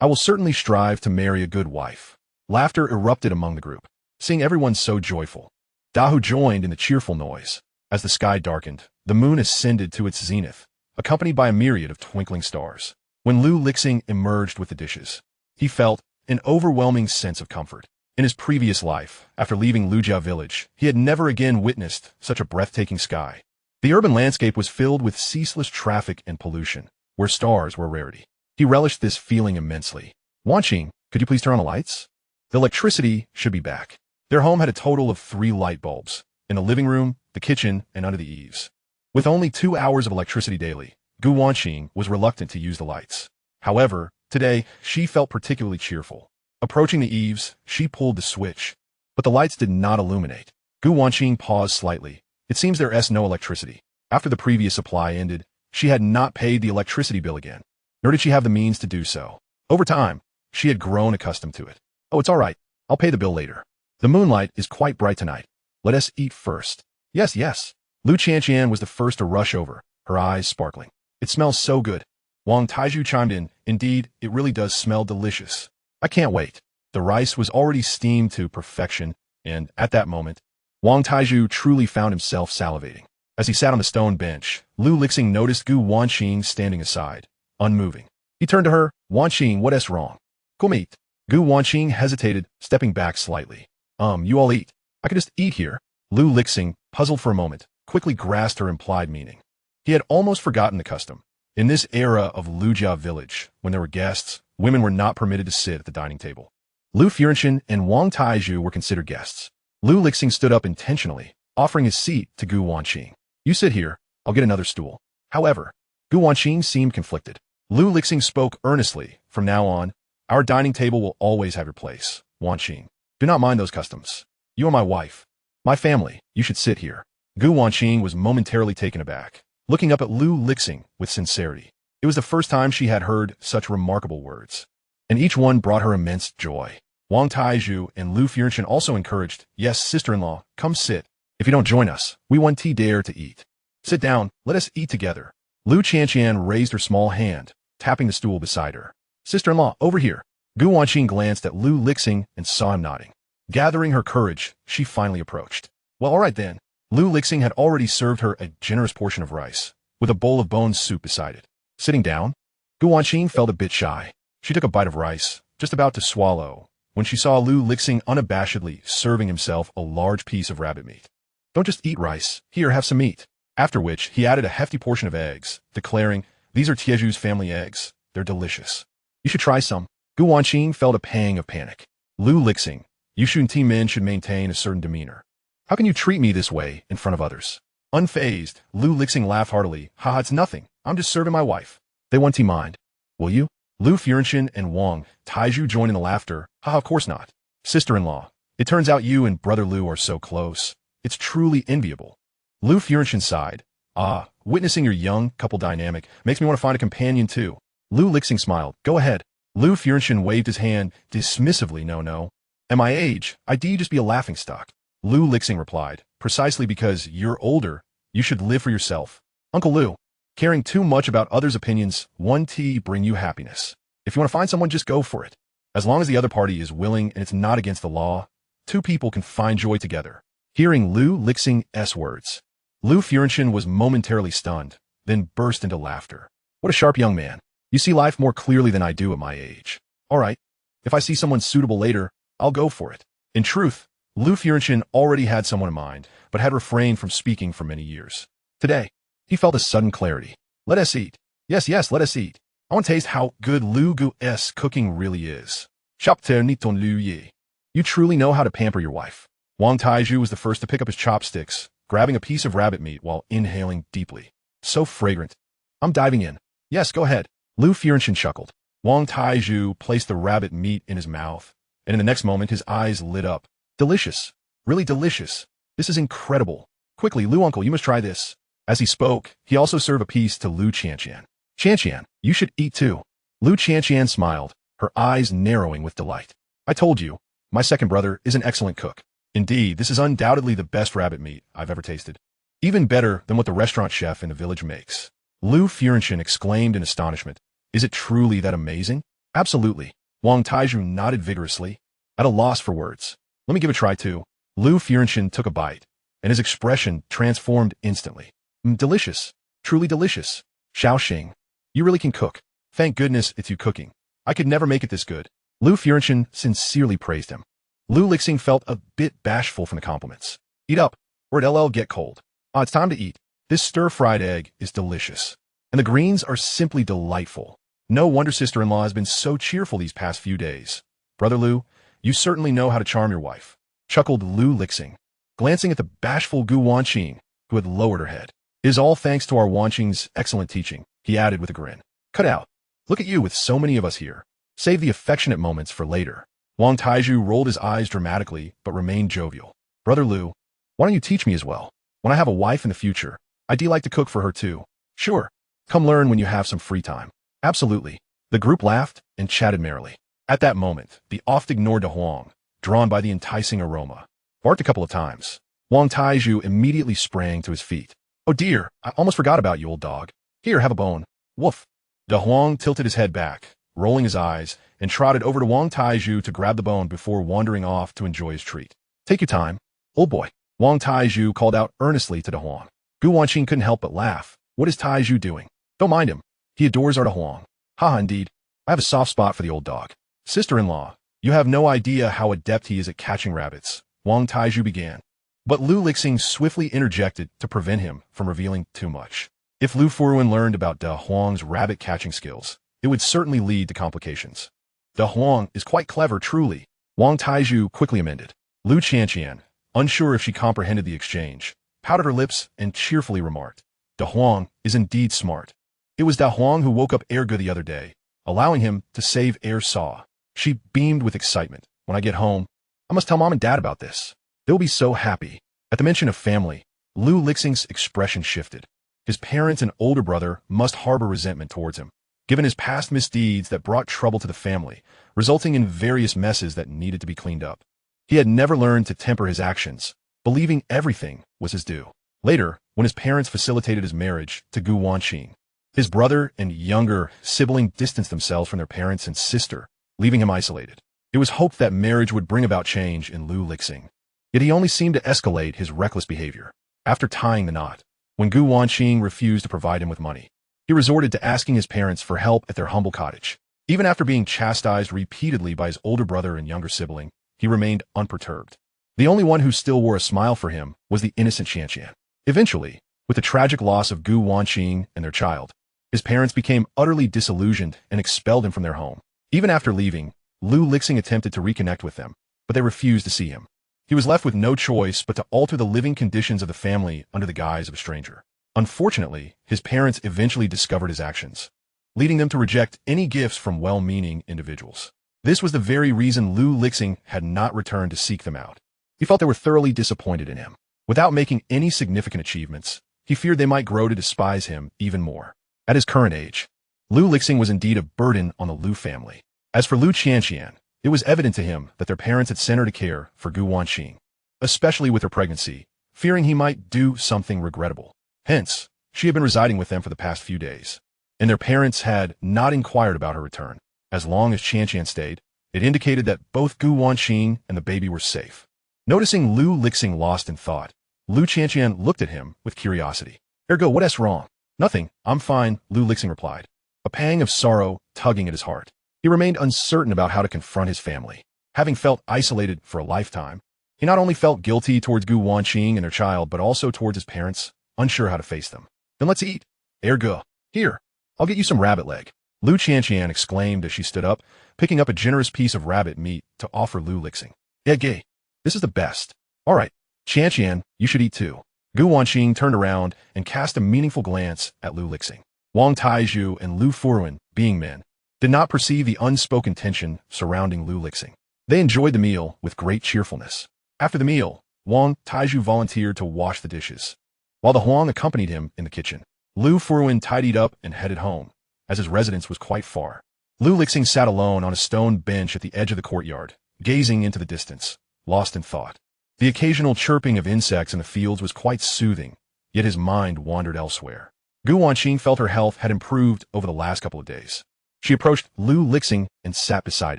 A: I will certainly strive to marry a good wife. Laughter erupted among the group, seeing everyone so joyful. Dahu joined in the cheerful noise. As the sky darkened, the moon ascended to its zenith, accompanied by a myriad of twinkling stars. When Lu Lixing emerged with the dishes, he felt an overwhelming sense of comfort. In his previous life, after leaving Lujia village, he had never again witnessed such a breathtaking sky. The urban landscape was filled with ceaseless traffic and pollution, where stars were a rarity. He relished this feeling immensely. Wanqing, could you please turn on the lights? The electricity should be back. Their home had a total of 3 light bulbs, in the living room, the kitchen, and under the eaves. With only 2 hours of electricity daily, Gu Wanqing was reluctant to use the lights. However, today, she felt particularly cheerful. Approaching the eaves, she pulled the switch, but the lights did not illuminate. Gu Wanqing paused slightly. It seems there is no electricity. After the previous supply ended, she had not paid the electricity bill again, nor did she have the means to do so. Over time, she had grown accustomed to it. Oh, it's all right. I'll pay the bill later. The moonlight is quite bright tonight. Let us eat first. Yes. Lu Chanqian was the first to rush over, her eyes sparkling. It smells so good. Wang Taiju chimed in. Indeed, it really does smell delicious. I can't wait. The rice was already steamed to perfection, and at that moment, Wang Taiju truly found himself salivating. As he sat on the stone bench, Lu Lixing noticed Gu Wanqing standing aside, unmoving. He turned to her. Wanqing, what is wrong? Come eat. Gu Wanqing hesitated, stepping back slightly. You all eat. I could just eat here. Lu Lixing, puzzled for a moment, quickly grasped her implied meaning. He had almost forgotten the custom. In this era of Lujia village, when there were guests, women were not permitted to sit at the dining table. Lu Furenchen and Wang Taiju were considered guests. Lu Lixing stood up intentionally, offering his seat to Gu Wanqing. You sit here, I'll get another stool. However, Gu Wanqing seemed conflicted. Lu Lixing spoke earnestly. From now on, our dining table will always have your place, Wanqing. Do not mind those customs. You are my wife. My family, you should sit here. Gu Wanqing was momentarily taken aback, looking up at Lu Lixing with sincerity. It was the first time she had heard such remarkable words, and each one brought her immense joy. Wang Taiju and Lu Furenchen also encouraged, yes, sister-in-law, come sit. If you don't join us, we want tea dare to eat. Sit down, let us eat together. Lu Chanqian raised her small hand, tapping the stool beside her. Sister-in-law, over here. Gu Wanqing glanced at Lu Lixing and saw him nodding. Gathering her courage, she finally approached. Well, all right then. Lu Lixing had already served her a generous portion of rice, with a bowl of bone soup beside it. Sitting down, Gu Wanqing felt a bit shy. She took a bite of rice, just about to swallow, when she saw Lu Lixing unabashedly serving himself a large piece of rabbit meat. Don't just eat rice. Here, have some meat. After which, he added a hefty portion of eggs, declaring, these are Tieju's family eggs. They're delicious. You should try some. Gu Wanqing felt a pang of panic. Lu Lixing, you Shunti men should maintain a certain demeanor. How can you treat me this way in front of others? Unfazed, Lu Lixing laughed heartily. Haha, it's nothing. I'm just serving my wife. They want tea mind. Will you? Lu Furenchen and Wang Taiju joined in the laughter. Haha, of course not. Sister-in-law, it turns out you and brother Lu are so close. It's truly enviable. Lu Furenchen sighed. Ah, witnessing your young couple dynamic makes me want to find a companion too. Lu Lixing smiled. Go ahead. Lu Furenchen waved his hand dismissively. No. At my age, I'd just be a laughingstock. Lu Lixing replied. Precisely because you're older, you should live for yourself. Uncle Lu, caring too much about others' opinions, one tea bring you happiness. If you want to find someone, just go for it. As long as the other party is willing and it's not against the law, 2 people can find joy together. Hearing Lu Lixing's words, Lu Furenchen was momentarily stunned, then burst into laughter. What a sharp young man. You see life more clearly than I do at my age. All right. If I see someone suitable later, I'll go for it. In truth, Lu Furenchen already had someone in mind, but had refrained from speaking for many years. Today, he felt a sudden clarity. Let us eat. Yes, let us eat. I want to taste how good Lu Gu's cooking really is. Chapter Niton Lu Yi. You truly know how to pamper your wife. Wang Taiju was the first to pick up his chopsticks, grabbing a piece of rabbit meat while inhaling deeply. So fragrant. I'm diving in. Yes, go ahead. Lu Furenchen chuckled. Wang Taiju placed the rabbit meat in his mouth, and in the next moment his eyes lit up. Delicious. Really delicious. This is incredible. Quickly, Lu uncle, you must try this. As he spoke, he also served a piece to Lu Qianqian. Qianqian, you should eat too. Lu Qianqian smiled, her eyes narrowing with delight. I told you, my second brother is an excellent cook. Indeed, this is undoubtedly the best rabbit meat I've ever tasted. Even better than what the restaurant chef in the village makes. Lu Furenchen exclaimed in astonishment. Is it truly that amazing? Absolutely. Wang Taizhu nodded vigorously, at a loss for words. Let me give it a try too. Lu Furenchen took a bite, and his expression transformed instantly. Delicious. Truly delicious. Xiaoxing. You really can cook. Thank goodness it's you cooking. I could never make it this good. Lu Furenchen sincerely praised him. Lu Lixing felt a bit bashful from the compliments. Eat up, or it'll get cold. It's time to eat. This stir-fried egg is delicious. And the greens are simply delightful. No wonder sister-in-law has been so cheerful these past few days. Brother Lu, you certainly know how to charm your wife, chuckled Lu Lixing, glancing at the bashful Gu Wanqing, who had lowered her head. It is all thanks to our Wanqing's excellent teaching, he added with a grin. Cut out. Look at you with so many of us here. Save the affectionate moments for later. Wang Taizhu rolled his eyes dramatically, but remained jovial. Brother Lu, why don't you teach me as well? When I have a wife in the future, I'd like to cook for her too. Sure. Come learn when you have some free time. Absolutely. The group laughed and chatted merrily. At that moment, the oft-ignored De Huang, drawn by the enticing aroma, barked a couple of times. Wang Taizhu immediately sprang to his feet. Oh dear, I almost forgot about you, old dog. Here, have a bone. Woof. De Huang tilted his head back, rolling his eyes, and trotted over to Wang Taizhu to grab the bone before wandering off to enjoy his treat. Take your time, old boy. Wang Taizhu called out earnestly to De Huang. Gu Wanqing couldn't help but laugh. What is Taizhu doing? Don't mind him. He adores our De Huang. Haha, indeed. I have a soft spot for the old dog. Sister-in-law, you have no idea how adept he is at catching rabbits, Wang Taizhu began. But Lu Lixing swiftly interjected to prevent him from revealing too much. If Lu Furuan learned about De Huang's rabbit-catching skills, it would certainly lead to complications. De Huang is quite clever, truly, Wang Taizhu quickly amended. Lu Qianqian, unsure if she comprehended the exchange, pouted her lips and cheerfully remarked, De Huang is indeed smart. It was De Huang who woke up Erge the other day, allowing him to save Er Saw. She beamed with excitement. When I get home, I must tell Mom and Dad about this. They'll be so happy. At the mention of family, Lu Lixing's expression shifted. His parents and older brother must harbor resentment towards him, given his past misdeeds that brought trouble to the family, resulting in various messes that needed to be cleaned up. He had never learned to temper his actions, believing everything was his due. Later, when his parents facilitated his marriage to Gu Wanqing, his brother and younger sibling distanced themselves from their parents and sister, leaving him isolated. It was hoped that marriage would bring about change in Lu Lixing. Yet he only seemed to escalate his reckless behavior. After tying the knot, when Gu Wanqing refused to provide him with money, he resorted to asking his parents for help at their humble cottage. Even after being chastised repeatedly by his older brother and younger sibling, he remained unperturbed. The only one who still wore a smile for him was the innocent Qianqian. Eventually, with the tragic loss of Gu Wanqing and their child, his parents became utterly disillusioned and expelled him from their home. Even after leaving, Lu Lixing attempted to reconnect with them, but they refused to see him. He was left with no choice but to alter the living conditions of the family under the guise of a stranger. Unfortunately, his parents eventually discovered his actions, leading them to reject any gifts from well-meaning individuals. This was the very reason Lu Lixing had not returned to seek them out. He felt they were thoroughly disappointed in him. Without making any significant achievements, he feared they might grow to despise him even more. At his current age, Lu Lixing was indeed a burden on the Lu family. As for Lu Qianqian, it was evident to him that their parents had sent her to care for Gu Wanqing, especially with her pregnancy, fearing he might do something regrettable. Hence, she had been residing with them for the past few days, and their parents had not inquired about her return. As long as Qianqian stayed, it indicated that both Gu Wanqing and the baby were safe. Noticing Lu Lixing lost in thought, Lu Qianqian looked at him with curiosity. Ergo, what's wrong? Nothing, I'm fine, Lu Lixing replied, a pang of sorrow tugging at his heart. He remained uncertain about how to confront his family. Having felt isolated for a lifetime, he not only felt guilty towards Gu Wanqing and their child, but also towards his parents, unsure how to face them. Then let's eat. Ergo, here, I'll get you some rabbit leg. Lu Qianqian exclaimed as she stood up, picking up a generous piece of rabbit meat to offer Lu Lixing. Gay, this is the best. All right, Qianqian, you should eat too. Gu Wanqing turned around and cast a meaningful glance at Lu Lixing. Wang Taizhu and Lu Furuan, being men, did not perceive the unspoken tension surrounding Lu Lixing. They enjoyed the meal with great cheerfulness. After the meal, Wang Taizhu volunteered to wash the dishes. while the Huang accompanied him in the kitchen. Lu Furuin tidied up and headed home, as his residence was quite far. Lu Lixing sat alone on a stone bench at the edge of the courtyard, gazing into the distance, lost in thought. The occasional chirping of insects in the fields was quite soothing, yet his mind wandered elsewhere. Gu Wanqing felt her health had improved over the last couple of days. She approached Lu Lixing and sat beside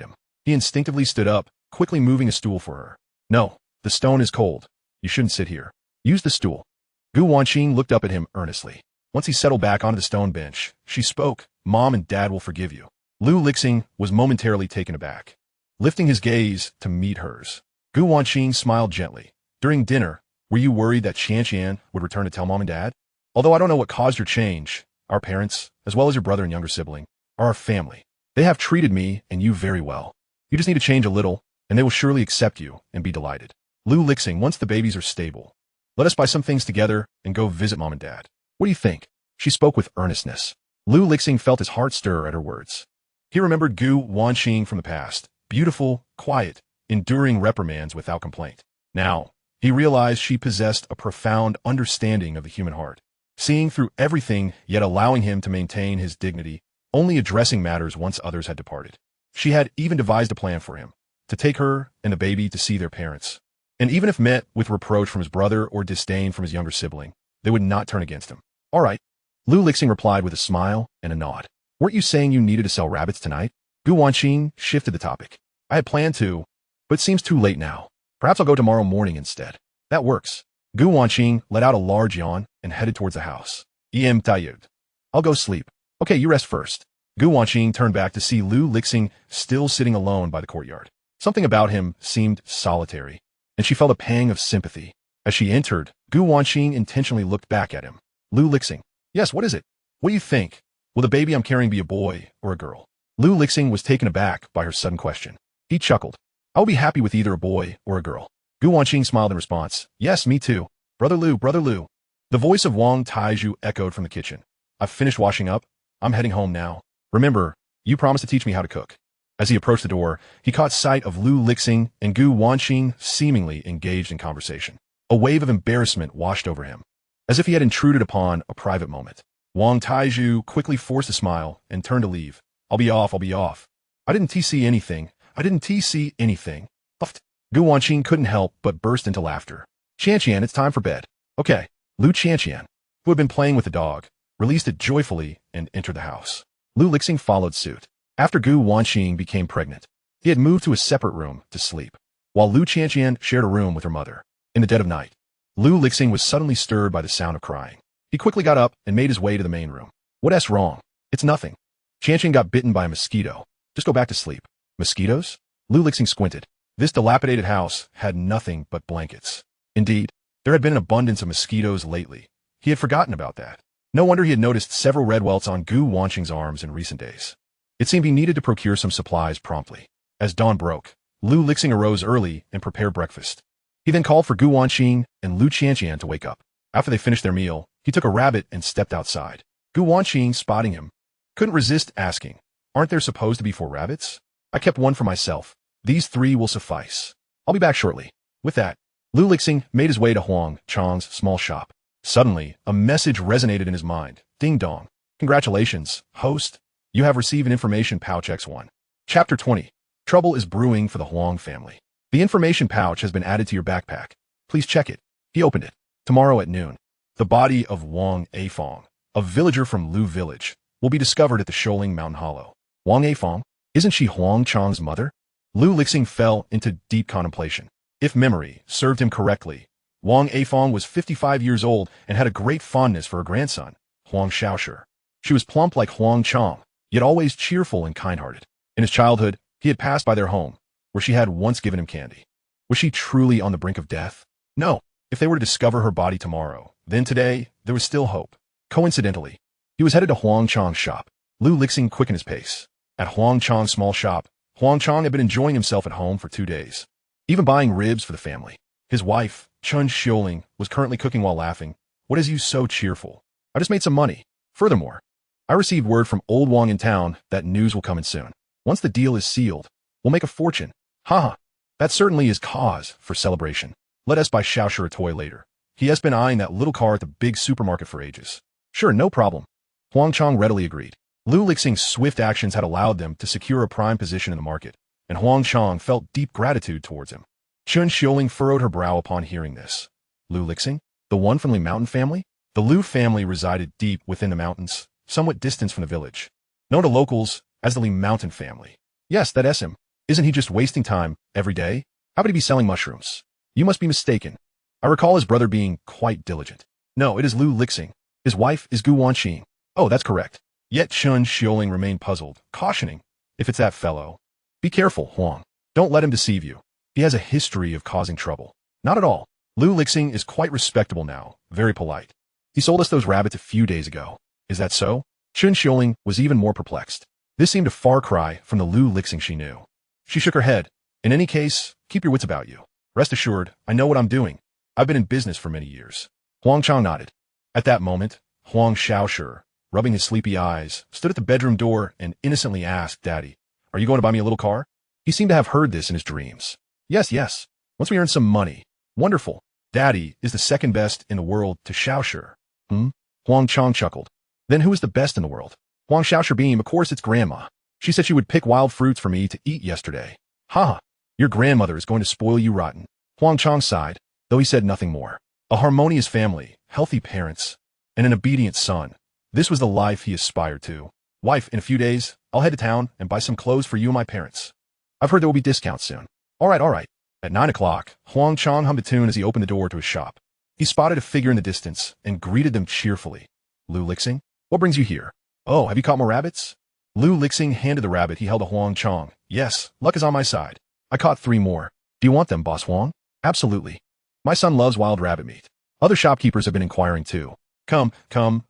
A: him. He instinctively stood up, quickly moving a stool for her. No, the stone is cold. You shouldn't sit here. Use the stool. Gu Wanqing looked up at him earnestly. Once he settled back onto the stone bench, she spoke. Mom and Dad will forgive you. Lu Lixing was momentarily taken aback. Lifting his gaze to meet hers, Gu Wanqing smiled gently. During dinner, were you worried that Qianqian would return to tell Mom and Dad? Although I don't know what caused your change, our parents, as well as your brother and younger sibling, are our family. They have treated me and you very well. You just need to change a little, and they will surely accept you and be delighted. Lu Lixing, once the babies are stable, let us buy some things together and go visit Mom and Dad. What do you think? She spoke with earnestness. Lu Lixing felt his heart stir at her words. He remembered Gu Wanqing from the past, beautiful, quiet, enduring reprimands without complaint. Now, he realized she possessed a profound understanding of the human heart, seeing through everything yet allowing him to maintain his dignity, only addressing matters once others had departed. She had even devised a plan for him, to take her and the baby to see their parents. And even if met with reproach from his brother or disdain from his younger sibling, they would not turn against him. All right. Lu Lixing replied with a smile and a nod. Weren't you saying you needed to sell rabbits tonight? Gu Wanqing shifted the topic. I had planned to, but it seems too late now. Perhaps I'll go tomorrow morning instead. That works. Gu Wanqing let out a large yawn and headed towards the house. Tired. I'll go sleep. Okay, you rest first. Gu Wanqing turned back to see Lu Lixing still sitting alone by the courtyard. Something about him seemed solitary, and she felt a pang of sympathy. As she entered, Gu Wanqing intentionally looked back at him. Lu Lixing. Yes, what is it? What do you think? Will the baby I'm carrying be a boy or a girl? Lu Lixing was taken aback by her sudden question. He chuckled. I will be happy with either a boy or a girl. Gu Wanqing smiled in response. Yes, me too. Brother Lu, Brother Lu. The voice of Wang Taizhu echoed from the kitchen. I've finished washing up. I'm heading home now. Remember, you promised to teach me how to cook. As he approached the door, he caught sight of Lu Lixing and Gu Wanqing seemingly engaged in conversation. A wave of embarrassment washed over him, as if he had intruded upon a private moment. Wang Taizhu quickly forced a smile and turned to leave. I'll be off. I didn't see anything. Puffed. Gu Wanqing couldn't help but burst into laughter. Qianqian, it's time for bed. Okay. Lu Qianqian, who had been playing with the dog, released it joyfully and entered the house. Lu Lixing followed suit. After Gu Wanqing became pregnant, he had moved to a separate room to sleep, while Lu Qianqian shared a room with her mother. In the dead of night, Lu Lixing was suddenly stirred by the sound of crying. He quickly got up and made his way to the main room. What's wrong? It's nothing. Qianqian got bitten by a mosquito. Just go back to sleep. Mosquitoes? Lu Lixing squinted. This dilapidated house had nothing but blankets. Indeed, there had been an abundance of mosquitoes lately. He had forgotten about that. No wonder he had noticed several red welts on Gu Wanqing's arms in recent days. It seemed he needed to procure some supplies promptly. As dawn broke, Lu Lixing arose early and prepared breakfast. He then called for Gu Wanqing and Lu Qianqian to wake up. After they finished their meal, he took a rabbit and stepped outside. Gu Wanqing, spotting him, couldn't resist asking, aren't there supposed to be 4 rabbits? I kept one for myself. These 3 will suffice. I'll be back shortly. With that, Lu Lixing made his way to Huang Chang's small shop. Suddenly, a message resonated in his mind. Ding dong. Congratulations, host. You have received an information pouch X1. Chapter 20. Trouble is brewing for the Huang family. The information pouch has been added to your backpack. Please check it. He opened it. Tomorrow at noon, the body of Wang Afong, a villager from Lu Village, will be discovered at the Shoaling Mountain Hollow. Wang Afong? Isn't she Huang Chang's mother? Lu Lixing fell into deep contemplation. If memory served him correctly, Wang Afong was 55 years old and had a great fondness for her grandson, Huang Shaoshi. She was plump like Huang Chang, yet always cheerful and kind-hearted. In his childhood, he had passed by their home, where she had once given him candy. Was she truly on the brink of death? No. If they were to discover her body tomorrow, then today, there was still hope. Coincidentally, he was headed to Huang Chang's shop. Lu Lixing quickened his pace. At Huang Chang's small shop, Huang Chang had been enjoying himself at home for 2 days, even buying ribs for the family. His wife, Chun Xiuling, was currently cooking while laughing. What is you so cheerful? I just made some money. Furthermore, I received word from old Wang in town that news will come in soon. Once the deal is sealed, we'll make a fortune. Haha, that certainly is cause for celebration. Let us buy Xiaoshi a toy later. He has been eyeing that little car at the big supermarket for ages. Sure, no problem. Huang Chang readily agreed. Lu Lixing's swift actions had allowed them to secure a prime position in the market, and Huang Chang felt deep gratitude towards him. Chun Xiuling furrowed her brow upon hearing this. Lu Lixing? The one from the mountain family? The Lu family resided deep within the mountains, somewhat distant from the village. Known to locals as the Li Mountain family. Yes, that's him. Isn't he just wasting time every day? How could he be selling mushrooms? You must be mistaken. I recall his brother being quite diligent. No, it is Lu Lixing. His wife is Gu Wanqing. Oh, that's correct. Yet Chun Xiuling remained puzzled, cautioning, if it's that fellow. Be careful, Huang. Don't let him deceive you. He has a history of causing trouble. Not at all. Lu Lixing is quite respectable now, very polite. He sold us those rabbits a few days ago. Is that so? Chun Xiuling was even more perplexed. This seemed a far cry from the Lu Lixing she knew. She shook her head. In any case, keep your wits about you. Rest assured, I know what I'm doing. I've been in business for many years. Huang Chang nodded. At that moment, Huang Xiaoshu, rubbing his sleepy eyes, stood at the bedroom door and innocently asked, Daddy, are you going to buy me a little car? He seemed to have heard this in his dreams. Yes. Once we earn some money. Wonderful. Daddy is the second best in the world to Xiaoshu. Huang Chang chuckled. Then who is the best in the world? Huang Xiaoshu beamed, of course it's Grandma. She said she would pick wild fruits for me to eat yesterday. Ha! Your grandmother is going to spoil you rotten. Huang Chang sighed, though he said nothing more. A harmonious family, healthy parents, and an obedient son. This was the life he aspired to. Wife, in a few days, I'll head to town and buy some clothes for you and my parents. I've heard there will be discounts soon. All right. At 9 o'clock, Huang Chang hummed a tune as he opened the door to his shop. He spotted a figure in the distance and greeted them cheerfully. Lu Lixing? What brings you here? Oh, have you caught more rabbits? Lu Lixing handed the rabbit he held to Huang Chang. Yes, luck is on my side. I caught 3 more. Do you want them, Boss Huang? Absolutely. My son loves wild rabbit meat. Other shopkeepers have been inquiring too. Come,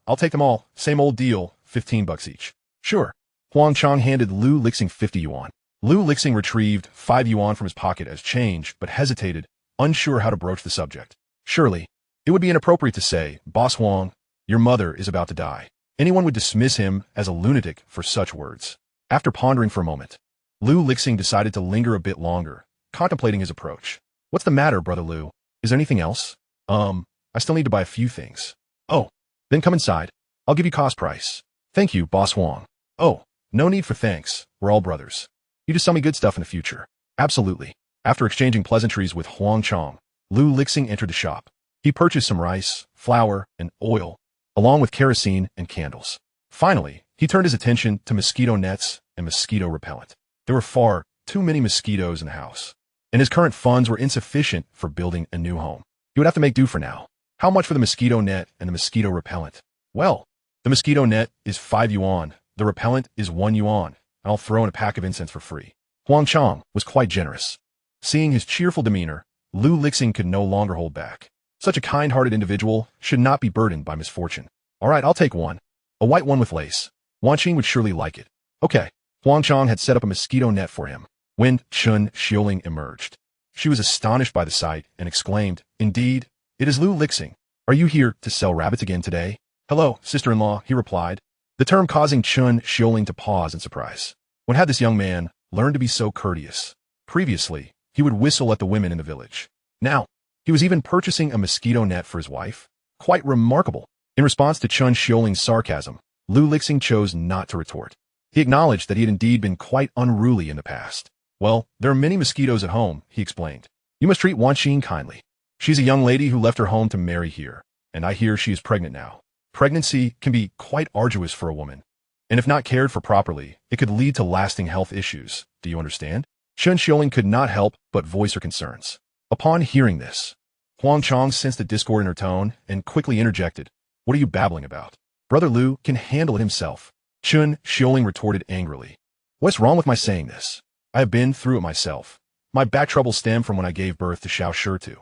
A: I'll take them all. Same old deal, 15 bucks each. Sure. Huang Chang handed Lu Lixing 50 yuan. Lu Lixing retrieved 5 yuan from his pocket as change, but hesitated, unsure how to broach the subject. Surely, it would be inappropriate to say, Boss Huang, your mother is about to die. Anyone would dismiss him as a lunatic for such words. After pondering for a moment, Lu Lixing decided to linger a bit longer, contemplating his approach. What's the matter, Brother Lu? Is there anything else? I still need to buy a few things. Oh, then come inside. I'll give you cost price. Thank you, Boss Huang. Oh, no need for thanks. We're all brothers. You just sell me good stuff in the future. Absolutely. After exchanging pleasantries with Huang Chang, Lu Lixing entered the shop. He purchased some rice, flour, and oil, along with kerosene and candles. Finally, he turned his attention to mosquito nets and mosquito repellent. There were far too many mosquitoes in the house, and his current funds were insufficient for building a new home. He would have to make do for now. How much for the mosquito net and the mosquito repellent? Well, the mosquito net is 5 yuan, the repellent is 1 yuan, and I'll throw in a pack of incense for free. Huang Chang was quite generous. Seeing his cheerful demeanor, Lu Lixing could no longer hold back. Such a kind-hearted individual should not be burdened by misfortune. All right, I'll take one. A white one with lace. Wanqing would surely like it. Okay. Huang Chang had set up a mosquito net for him when Chun Xiuling emerged. She was astonished by the sight and exclaimed, Indeed, it is Lu Lixing. Are you here to sell rabbits again today? Hello, sister-in-law, he replied, the term causing Chun Xiuling to pause in surprise. When had this young man learned to be so courteous? Previously, he would whistle at the women in the village. Now, he was even purchasing a mosquito net for his wife. Quite remarkable. In response to Chun Xiuling's sarcasm, Lu Lixing chose not to retort. He acknowledged that he had indeed been quite unruly in the past. Well, there are many mosquitoes at home, he explained. You must treat Wanqing kindly. She's a young lady who left her home to marry here, and I hear she is pregnant now. Pregnancy can be quite arduous for a woman, and if not cared for properly, it could lead to lasting health issues. Do you understand? Chun Xiuling could not help but voice her concerns. Upon hearing this, Huang Chang sensed the discord in her tone and quickly interjected, What are you babbling about? Brother Lu can handle it himself. Chun Xiuling retorted angrily. What's wrong with my saying this? I have been through it myself. My back trouble stemmed from when I gave birth to Xiaoshu.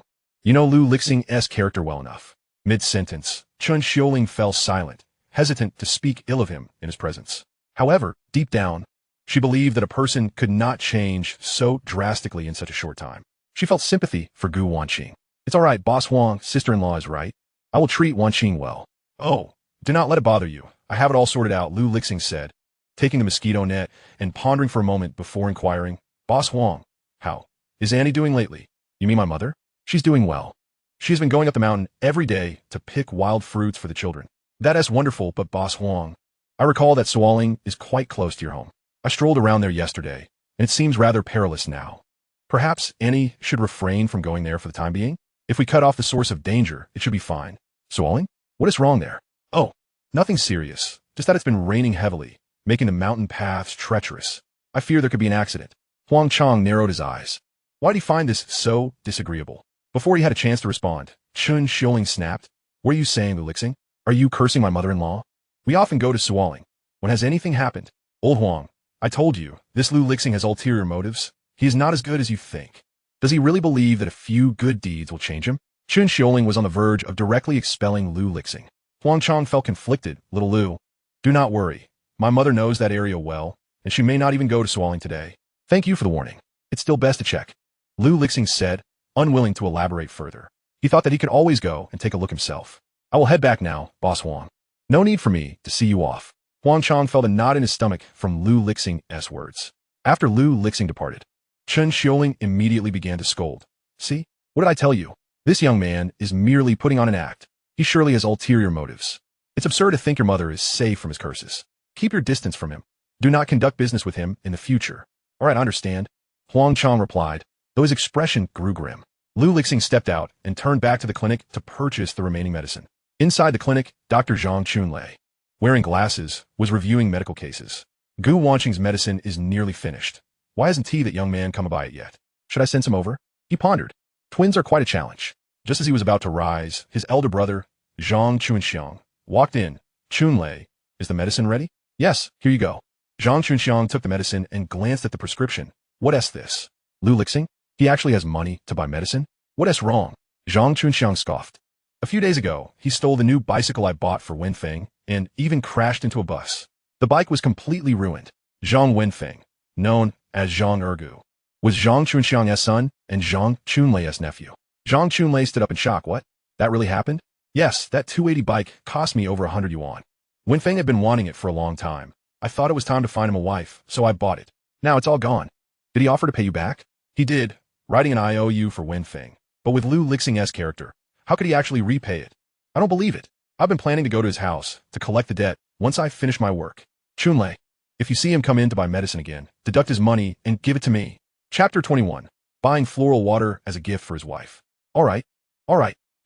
A: You know Lu Lixing's character well enough. Mid-sentence, Chun Xiuling fell silent, hesitant to speak ill of him in his presence. However, deep down, she believed that a person could not change so drastically in such a short time. She felt sympathy for Gu Wanqing. It's all right, Boss Huang, sister-in-law is right. I will treat Wanqing well. Oh, do not let it bother you. I have it all sorted out, Lu Lixing said, taking the mosquito net and pondering for a moment before inquiring, Boss Huang, how is Annie doing lately? You mean my mother? She's doing well. She has been going up the mountain every day to pick wild fruits for the children. That's wonderful, but Boss Huang, I recall that Sualing is quite close to your home. I strolled around there yesterday, and it seems rather perilous now. Perhaps Annie should refrain from going there for the time being? If we cut off the source of danger, it should be fine. Sualing? What is wrong there? Oh, nothing serious. Just that it's been raining heavily, making the mountain paths treacherous. I fear there could be an accident. Huang Chang narrowed his eyes. Why do you find this so disagreeable? Before he had a chance to respond, Chun Xiuling snapped. What are you saying, Lixing? Are you cursing my mother-in-law? We often go to Sualing. When has anything happened? Old Huang, I told you, this Lu Lixing has ulterior motives. He is not as good as you think. Does he really believe that a few good deeds will change him? Chun Xiuling was on the verge of directly expelling Lu Lixing. Huang Chang felt conflicted. Little Lu, do not worry. My mother knows that area well, and she may not even go to Sualing today. Thank you for the warning. It's still best to check. Lu Lixing said, unwilling to elaborate further. He thought that he could always go and take a look himself. I will head back now, Boss Huang. No need for me to see you off. Huang Chang felt a knot in his stomach from Lu Lixing's words. After Lu Lixing departed, Chun Xiuling immediately began to scold. See? What did I tell you? This young man is merely putting on an act. He surely has ulterior motives. It's absurd to think your mother is safe from his curses. Keep your distance from him. Do not conduct business with him in the future. All right, I understand. Huang Chang replied, though his expression grew grim. Lu Lixing stepped out and turned back to the clinic to purchase the remaining medicine. Inside the clinic, Dr. Zhang Chunlei, wearing glasses, was reviewing medical cases. Gu Wanqing's medicine is nearly finished. Why hasn't that young man come by it yet? Should I send him over? He pondered. Twins are quite a challenge. Just as he was about to rise, his elder brother, Zhang Chunxiang, walked in. Chunlei, is the medicine ready? Yes, here you go. Zhang Chunxiang took the medicine and glanced at the prescription. What is this? Lu Lixing? He actually has money to buy medicine? What is wrong? Zhang Chunxiang scoffed. A few days ago, he stole the new bicycle I bought for Wenfeng and even crashed into a bus. The bike was completely ruined. Zhang Wenfeng, known as Zhang Ergu, was Zhang Chunxiang's son and Zhang Chunlei's nephew. Zhang Chunlei stood up in shock. What? That really happened? Yes, that 280 bike cost me over 100 yuan. Wenfeng had been wanting it for a long time. I thought it was time to find him a wife, so I bought it. Now it's all gone. Did he offer to pay you back? He did, writing an IOU for Wenfeng. But with Lu Lixing's character, how could he actually repay it? I don't believe it. I've been planning to go to his house to collect the debt once I finish my work. Chunlei, if you see him come in to buy medicine again, deduct his money and give it to me. Chapter 21. Buying floral water as a gift for his wife. All right.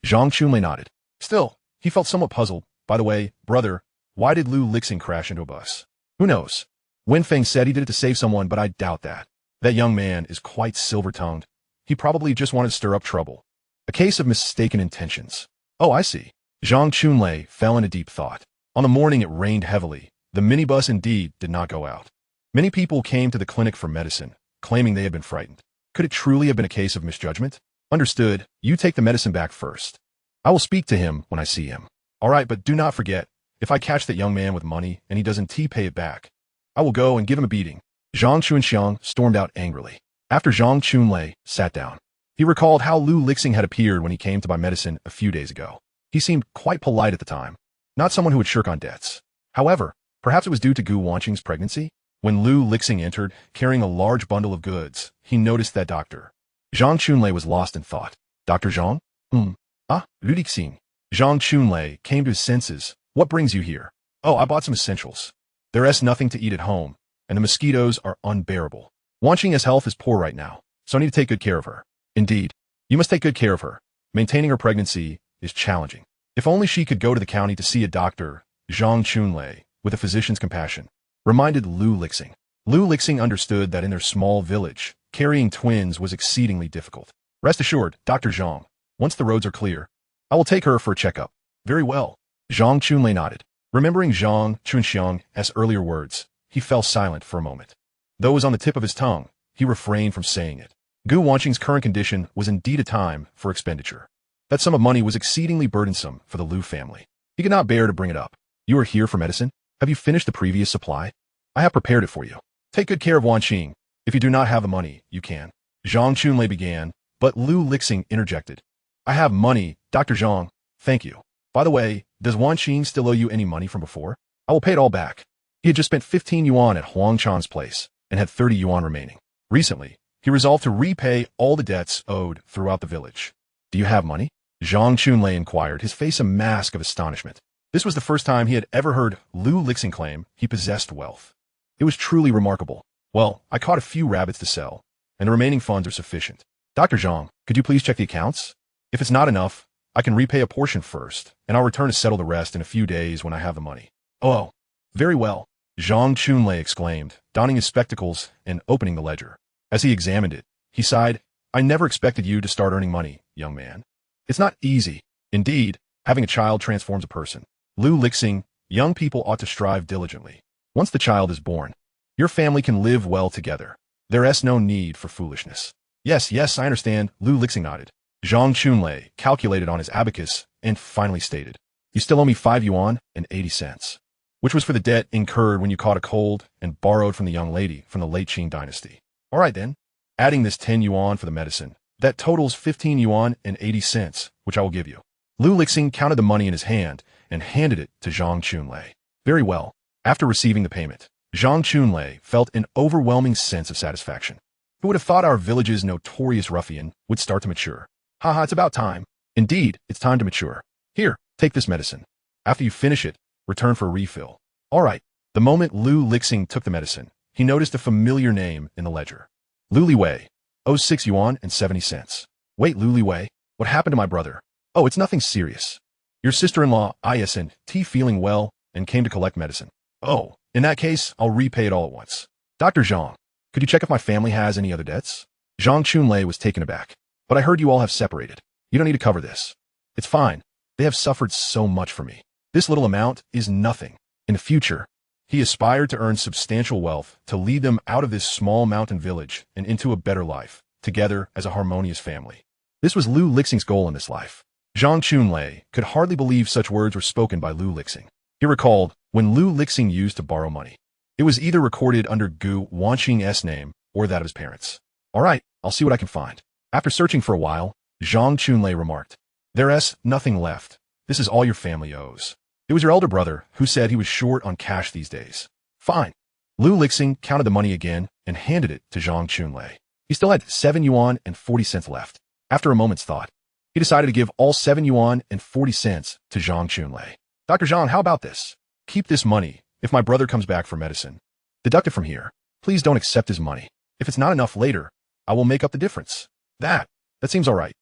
A: Zhang Chunlei nodded. Still, he felt somewhat puzzled. By the way, brother, why did Lu Lixing crash into a bus? Who knows? Wenfeng said he did it to save someone, but I doubt that. That young man is quite silver-tongued. He probably just wanted to stir up trouble. A case of mistaken intentions. Oh, I see. Zhang Chunlei fell into deep thought. On the morning it rained heavily. The minibus indeed did not go out. Many people came to the clinic for medicine, claiming they had been frightened. Could it truly have been a case of misjudgment? Understood. You take the medicine back first. I will speak to him when I see him. All right, but do not forget, if I catch that young man with money and he doesn't pay it back, I will go and give him a beating. Zhang Chunxiang stormed out angrily. After Zhang Chunlei sat down, he recalled how Lu Lixing had appeared when he came to buy medicine a few days ago. He seemed quite polite at the time, not someone who would shirk on debts. However, perhaps it was due to Gu Wanqing's pregnancy. When Lu Lixing entered, carrying a large bundle of goods, he noticed that Dr. Zhang Chunlei was lost in thought. Dr. Zhang? Lu Lixing. Zhang Chunlei came to his senses. What brings you here? Oh, I bought some essentials. There is nothing to eat at home, and the mosquitoes are unbearable. Wanqing's health is poor right now, so I need to take good care of her. Indeed, you must take good care of her. Maintaining her pregnancy is challenging. If only she could go to the county to see a doctor. Zhang Chunlei, with a physician's compassion, reminded Lu Lixing. Lu Lixing understood that in their small village, carrying twins was exceedingly difficult. Rest assured, Dr. Zhang, once the roads are clear, I will take her for a checkup. Very well. Zhang Chunlei nodded. Remembering Zhang Chunxiang's earlier words, he fell silent for a moment. Though it was on the tip of his tongue, he refrained from saying it. Gu Wanqing's current condition was indeed a time for expenditure. That sum of money was exceedingly burdensome for the Lu family. He could not bear to bring it up. You are here for medicine? Have you finished the previous supply? I have prepared it for you. Take good care of Wanqing. If you do not have the money, you can. Zhang Chunlei began, but Lu Lixing interjected. I have money, Dr. Zhang. Thank you. By the way, does Wanqing still owe you any money from before? I will pay it all back. He had just spent 15 yuan at Huang Chan's place and had 30 yuan remaining. Recently, he resolved to repay all the debts owed throughout the village. Do you have money? Zhang Chunlei inquired, his face a mask of astonishment. This was the first time he had ever heard Lu Lixing claim he possessed wealth. It was truly remarkable. Well, I caught a few rabbits to sell, and the remaining funds are sufficient. Dr. Zhang, could you please check the accounts? If it's not enough, I can repay a portion first, and I'll return to settle the rest in a few days when I have the money. Oh, very well, Zhang Chunlei exclaimed, donning his spectacles and opening the ledger. As he examined it, he sighed, I never expected you to start earning money, young man. It's not easy. Indeed, having a child transforms a person. Lu Lixing, young people ought to strive diligently. Once the child is born, your family can live well together. There is no need for foolishness. Yes, I understand, Lu Lixing nodded. Zhang Chunlei calculated on his abacus and finally stated, you still owe me 5 yuan and 80 cents, which was for the debt incurred when you caught a cold and borrowed from the young lady from the late Qing dynasty. All right then, adding this 10 yuan for the medicine, that totals 15 yuan and 80 cents, which I will give you. Lu Lixing counted the money in his hand and handed it to Zhang Chunlei. Very well. After receiving the payment, Zhang Chunlei felt an overwhelming sense of satisfaction. Who would have thought our village's notorious ruffian would start to mature? Haha, it's about time. Indeed, it's time to mature. Here, take this medicine. After you finish it, return for a refill. All right. The moment Lu Lixing took the medicine, he noticed a familiar name in the ledger. Lu Liwei, owes 6 yuan and 70 cents. Wait, Lu Liwei, what happened to my brother? Oh, it's nothing serious. Your sister-in-law, isn't feeling well and came to collect medicine. Oh, in that case, I'll repay it all at once. Dr. Zhang, could you check if my family has any other debts? Zhang Chunlei was taken aback. But I heard you all have separated. You don't need to cover this. It's fine. They have suffered so much for me. This little amount is nothing. In the future, he aspired to earn substantial wealth to lead them out of this small mountain village and into a better life, together as a harmonious family. This was Lu Lixing's goal in this life. Zhang Chunlei could hardly believe such words were spoken by Lu Lixing. He recalled when Lu Lixing used to borrow money. It was either recorded under Gu Wanqing's name or that of his parents. All right, I'll see what I can find. After searching for a while, Zhang Chunlei remarked, there's nothing left. This is all your family owes. It was your elder brother who said he was short on cash these days. Fine. Lu Lixing counted the money again and handed it to Zhang Chunlei. He still had 7 yuan and 40 cents left. After a moment's thought, he decided to give all 7 yuan and 40 cents to Zhang Chunlei. Dr. Zhang, how about this? Keep this money if my brother comes back for medicine. Deduct it from here. Please don't accept his money. If it's not enough later, I will make up the difference. That seems all right.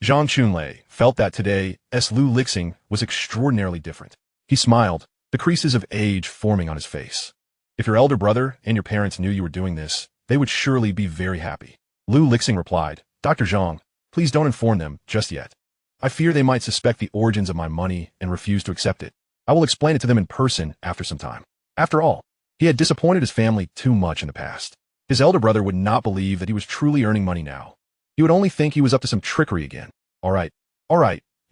A: Zhang Chunlei felt that today, Lu Lixing was extraordinarily different. He smiled, the creases of age forming on his face. If your elder brother and your parents knew you were doing this, they would surely be very happy. Lu Lixing replied, Dr. Zhang, please don't inform them just yet. I fear they might suspect the origins of my money and refuse to accept it. I will explain it to them in person after some time. After all, he had disappointed his family too much in the past. His elder brother would not believe that he was truly earning money now. He would only think he was up to some trickery again. All right,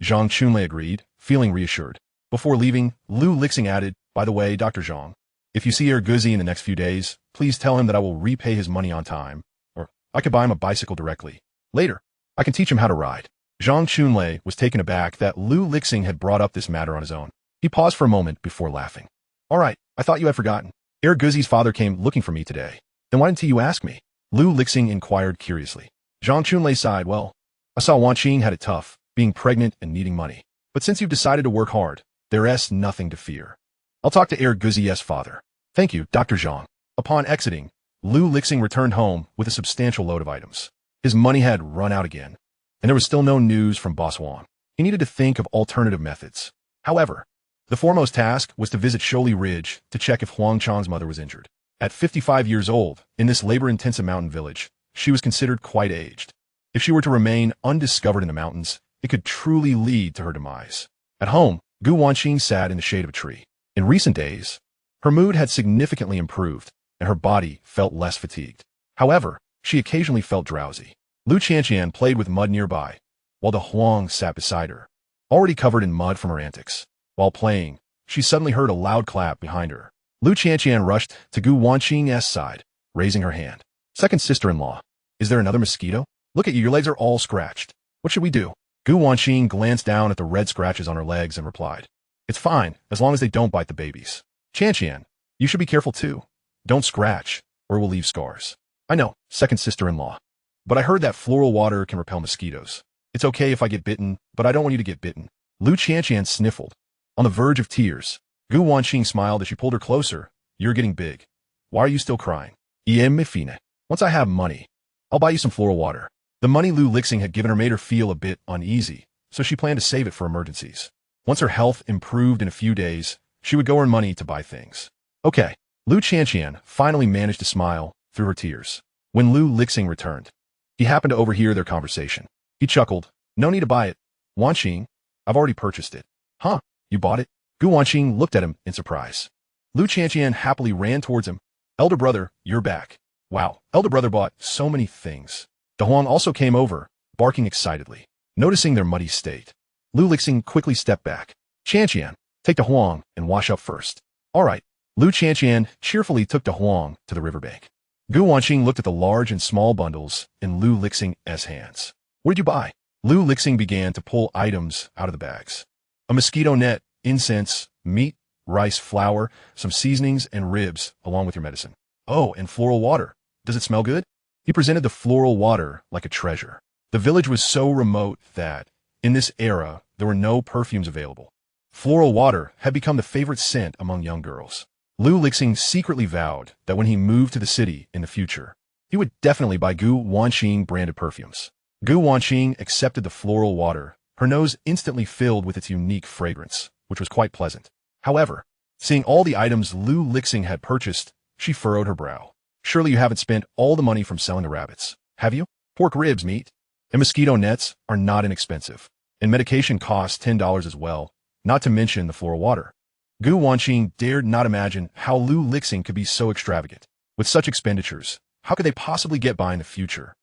A: Zhang Chunlei agreed, feeling reassured. Before leaving, Lu Lixing added, by the way, Dr. Zhang, if you see Guzi in the next few days, please tell him that I will repay his money on time, or I could buy him a bicycle directly. Later, I can teach him how to ride. Zhang Chunlei was taken aback that Lu Lixing had brought up this matter on his own. He paused for a moment before laughing. All right, I thought you had forgotten. Guzi's father came looking for me today. Then why didn't you ask me? Lu Lixing inquired curiously. Zhang Chunlei sighed, well, I saw Wanqing had it tough, being pregnant and needing money. But since you've decided to work hard, there's nothing to fear. I'll talk to Guzi's father. Thank you, Dr. Zhang. Upon exiting, Lu Lixing returned home with a substantial load of items. His money had run out again, and there was still no news from Boss Wang. He needed to think of alternative methods. However, the foremost task was to visit Sholi Ridge to check if Huang Chang's mother was injured. At 55 years old, in this labor-intensive mountain village, she was considered quite aged. If she were to remain undiscovered in the mountains, it could truly lead to her demise. At home, Gu Wanqing sat in the shade of a tree. In recent days, her mood had significantly improved, and her body felt less fatigued. However, she occasionally felt drowsy. Lu Qianqian played with mud nearby, while the Huang sat beside her, already covered in mud from her antics. While playing, she suddenly heard a loud clap behind her. Lu Qianqian rushed to Gu Wanqing's side, raising her hand. Second sister-in-law, is there another mosquito? Look at you, your legs are all scratched. What should we do? Gu Wanqing glanced down at the red scratches on her legs and replied, it's fine, as long as they don't bite the babies. Qianqian, you should be careful too. Don't scratch, or it will leave scars. I know, second sister-in-law. But I heard that floral water can repel mosquitoes. It's okay if I get bitten, but I don't want you to get bitten. Lu Qianqian sniffled. On the verge of tears, Gu Wanqing smiled as she pulled her closer. You're getting big. Why are you still crying? Mifine. Once I have money, I'll buy you some floral water. The money Lu Lixing had given her made her feel a bit uneasy, so she planned to save it for emergencies. Once her health improved in a few days, she would go earn money to buy things. Okay. Lu Qianqian finally managed to smile through her tears. When Lu Lixing returned, he happened to overhear their conversation. He chuckled. No need to buy it. Wanqing, I've already purchased it. Huh? You bought it? Gu Wanqing looked at him in surprise. Lu Qianqian happily ran towards him. Elder brother, you're back. Wow, elder brother bought so many things. De Huang also came over, barking excitedly. Noticing their muddy state, Lu Lixing quickly stepped back. Qianqian, take De Huang and wash up first. All right. Lu Qianqian cheerfully took De Huang to the riverbank. Gu Wanqing looked at the large and small bundles in Lu Lixing's hands. What did you buy? Lu Lixing began to pull items out of the bags. A mosquito net, incense, meat, rice flour, some seasonings and ribs, along with your medicine. Oh, and floral water. Does it smell good? He presented the floral water like a treasure. The village was so remote that, in this era, there were no perfumes available. Floral water had become the favorite scent among young girls. Lu Lixing secretly vowed that when he moved to the city in the future, he would definitely buy Gu Wanqing branded perfumes. Gu Wanqing accepted the floral water, her nose instantly filled with its unique fragrance, which was quite pleasant. However, seeing all the items Lu Lixing had purchased, she furrowed her brow. Surely you haven't spent all the money from selling the rabbits, have you? Pork ribs, meat, and mosquito nets are not inexpensive, and medication costs $10 as well, not to mention the floral water. Gu Wanqing dared not imagine how Lu Lixing could be so extravagant. With such expenditures, how could they possibly get by in the future?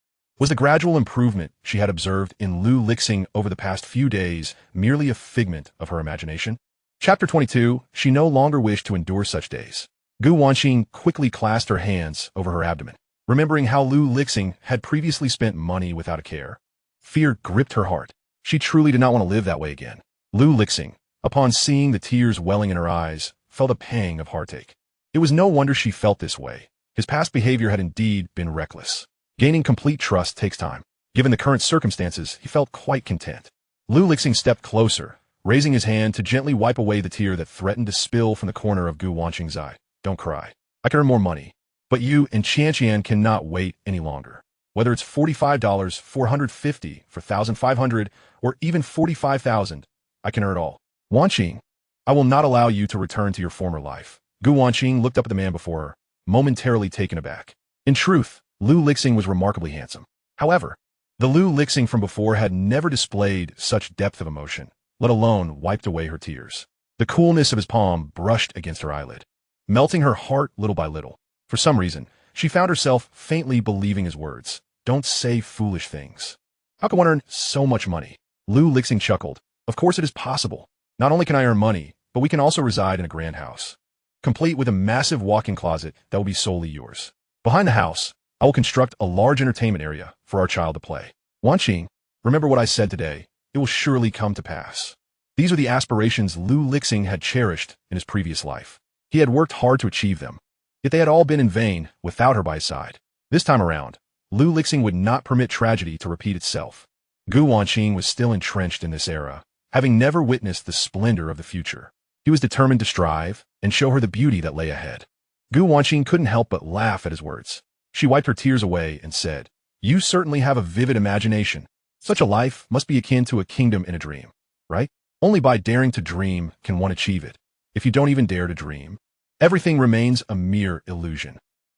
A: Was the gradual improvement she had observed in Lu Lixing over the past few days merely a figment of her imagination? Chapter 22, she no longer wished to endure such days. Gu Wanqing quickly clasped her hands over her abdomen, remembering how Lu Lixing had previously spent money without a care. Fear gripped her heart. She truly did not want to live that way again. Lu Lixing, upon seeing the tears welling in her eyes, felt a pang of heartache. It was no wonder she felt this way. His past behavior had indeed been reckless. Gaining complete trust takes time. Given the current circumstances, he felt quite content. Lu Lixing stepped closer, raising his hand to gently wipe away the tear that threatened to spill from the corner of Gu Wanqing's eye. Don't cry. I can earn more money. But you and Qianqian cannot wait any longer. Whether it's $45, $450, for $1,500, or even $45,000, I can earn it all. Wanqing, I will not allow you to return to your former life. Gu Wanqing looked up at the man before her, momentarily taken aback. In truth, Lu Lixing was remarkably handsome. However, the Lu Lixing from before had never displayed such depth of emotion, let alone wiped away her tears. The coolness of his palm brushed against her eyelid, melting her heart little by little. For some reason, she found herself faintly believing his words. Don't say foolish things. How can one earn so much money? Lu Lixing chuckled. Of course it is possible. Not only can I earn money, but we can also reside in a grand house, complete with a massive walk-in closet that will be solely yours. Behind the house, I will construct a large entertainment area for our child to play. Wanqing, remember what I said today. It will surely come to pass. These are the aspirations Lu Lixing had cherished in his previous life. He had worked hard to achieve them, yet they had all been in vain without her by his side. This time around, Lu Lixing would not permit tragedy to repeat itself. Gu Wanqing was still entrenched in this era, having never witnessed the splendor of the future. He was determined to strive and show her the beauty that lay ahead. Gu Wanqing couldn't help but laugh at his words. She wiped her tears away and said, You certainly have a vivid imagination. Such a life must be akin to a kingdom in a dream, right? Only by daring to dream can one achieve it. If you don't even dare to dream, everything remains a mere illusion.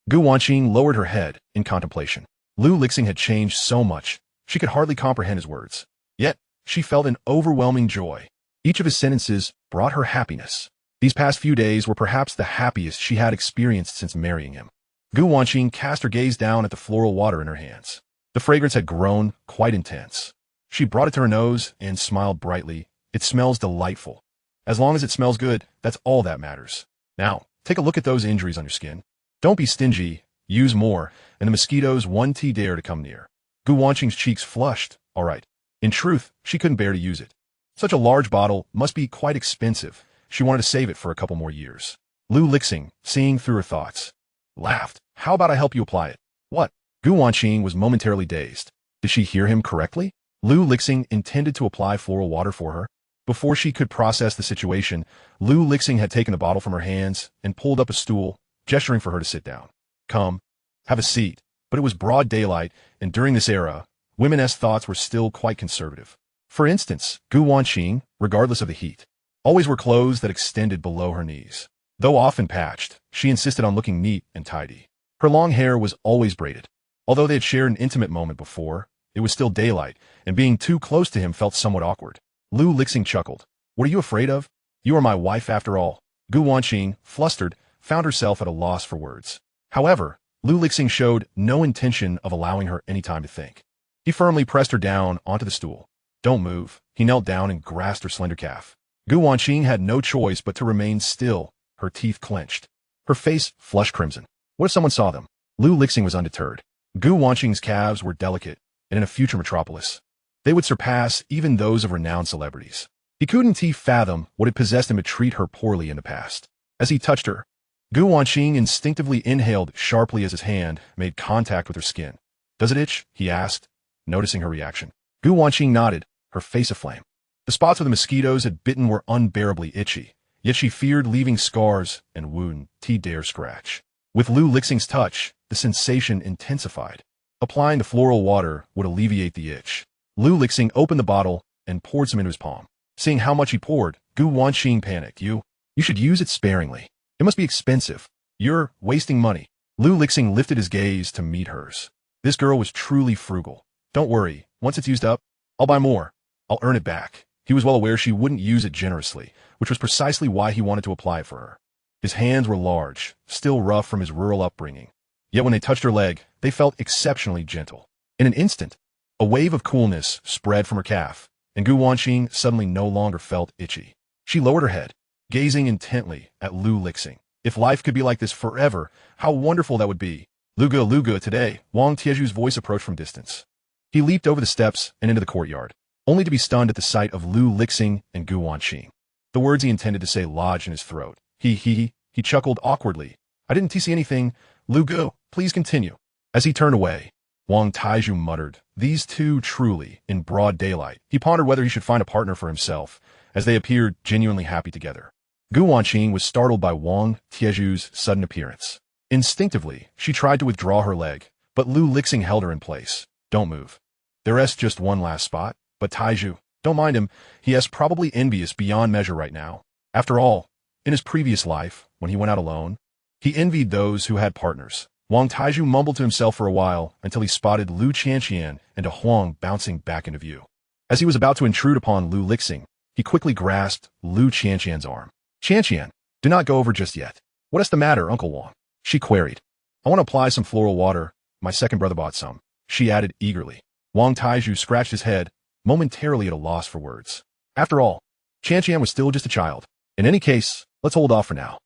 A: Gu Wanqing lowered her head in contemplation. Lu Lixing had changed so much, she could hardly comprehend his words. Yet, she felt an overwhelming joy. Each of his sentences brought her happiness. These past few days were perhaps the happiest she had experienced since marrying him. Gu Wanqing cast her gaze down at the floral water in her hands. The fragrance had grown quite intense. She brought it to her nose and smiled brightly. It smells delightful. As long as it smells good, that's all that matters. Now, take a look at those injuries on your skin. Don't be stingy, use more, and the mosquitoes won't dare to come near. Gu Wanqing's cheeks flushed. All right. In truth, she couldn't bear to use it. Such a large bottle must be quite expensive. She wanted to save it for a couple more years. Lu Lixing, seeing through her thoughts, laughed. How about I help you apply it? What? Gu Wanqing was momentarily dazed. Did she hear him correctly? Lu Lixing intended to apply floral water for her. Before she could process the situation, Lu Lixing had taken the bottle from her hands and pulled up a stool, gesturing for her to sit down. Come, have a seat. But it was broad daylight, and during this era, women's thoughts were still quite conservative. For instance, Wanqing, regardless of the heat, always wore clothes that extended below her knees. Though often patched, she insisted on looking neat and tidy. Her long hair was always braided. Although they had shared an intimate moment before, it was still daylight, and being too close to him felt somewhat awkward. Lu Lixing chuckled. What are you afraid of? You are my wife after all. Wanqing, flustered, found herself at a loss for words. However, Lu Lixing showed no intention of allowing her any time to think. He firmly pressed her down onto the stool. Don't move. He knelt down and grasped her slender calf. Wanqing had no choice but to remain still, her teeth clenched. Her face flushed crimson. What if someone saw them? Lu Lixing was undeterred. Wanqing's calves were delicate, and in a future metropolis, they would surpass even those of renowned celebrities. He couldn't fathom what had possessed him to treat her poorly in the past. As he touched her, Wanqing instinctively inhaled sharply as his hand made contact with her skin. Does it itch? He asked, noticing her reaction. Wanqing nodded, her face aflame. The spots where the mosquitoes had bitten were unbearably itchy, yet she feared leaving scars and wouldn't dare scratch. With Lu Lixing's touch, the sensation intensified. Applying the floral water would alleviate the itch. Lu Lixing opened the bottle and poured some into his palm. Seeing how much he poured, Wanqing panicked. You should use it sparingly. It must be expensive. You're wasting money. Lu Lixing lifted his gaze to meet hers. This girl was truly frugal. Don't worry, once it's used up, I'll buy more. I'll earn it back. He was well aware she wouldn't use it generously, which was precisely why he wanted to apply it for her. His hands were large, still rough from his rural upbringing. Yet when they touched her leg, they felt exceptionally gentle. In an instant, a wave of coolness spread from her calf, and Wanqing suddenly no longer felt itchy. She lowered her head, gazing intently at Lu Lixing. If life could be like this forever, how wonderful that would be. Luga today, Wang Tieju's voice approached from distance. He leaped over the steps and into the courtyard, only to be stunned at the sight of Lu Lixing and Wanqing. The words he intended to say lodged in his throat. He chuckled awkwardly. I didn't see anything. Lu, please continue. As he turned away, Wang Taiju muttered, these two truly, in broad daylight. He pondered whether he should find a partner for himself, as they appeared genuinely happy together. Wanqing was startled by Wang Tieju's sudden appearance. Instinctively, she tried to withdraw her leg, but Lu Lixing held her in place. Don't move. There's just one last spot, but Taiju, don't mind him, he is probably envious beyond measure right now. After all, in his previous life, when he went out alone, he envied those who had partners. Wang Taiju mumbled to himself for a while until he spotted Lu Qianqian and a Huang bouncing back into view. As he was about to intrude upon Lu Lixing, he quickly grasped Lu Qianqian's arm. Qianqian, do not go over just yet. What is the matter, Uncle Wang? She queried. I want to apply some floral water. My second brother bought some, she added eagerly. Wang Taiju scratched his head, momentarily at a loss for words. After all, Qianqian was still just a child. In any case, let's hold off for now.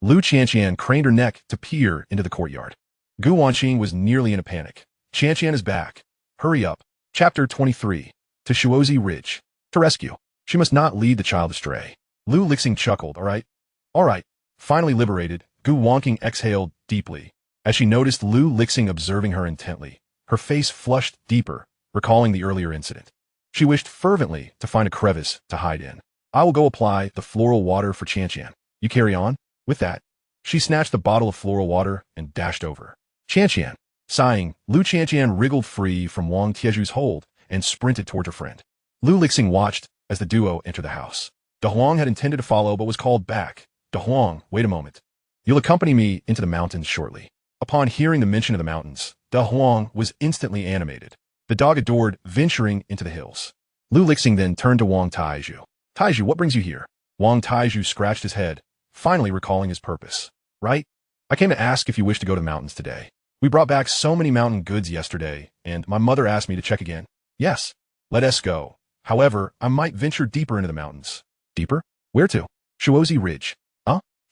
A: Lu Qianqian craned her neck to peer into the courtyard. Wanqing was nearly in a panic. Qianqian is back. Hurry up. Chapter 23. To Shuozi Ridge. To rescue. She must not lead the child astray. Lu Lixing chuckled. All right. Finally liberated, Wanqing exhaled deeply. As she noticed Lu Lixing observing her intently, her face flushed deeper, recalling the earlier incident. She wished fervently to find a crevice to hide in. I will go apply the floral water for Qianqian. You carry on? With that, she snatched the bottle of floral water and dashed over. Qianqian. Sighing, Lu Qianqian wriggled free from Wang Tieju's hold and sprinted toward her friend. Lu Lixing watched as the duo entered the house. De Huang had intended to follow but was called back. De Huang, wait a moment. You'll accompany me into the mountains shortly. Upon hearing the mention of the mountains, De Huang was instantly animated. The dog adored venturing into the hills. Lu Lixing then turned to Wang Taiju. Taiju, what brings you here? Wang Taiju scratched his head, finally recalling his purpose. Right? I came to ask if you wish to go to the mountains today. We brought back so many mountain goods yesterday, and my mother asked me to check again. Yes. Let us go. However, I might venture deeper into the mountains. Deeper? Where to? Shuozi Ridge.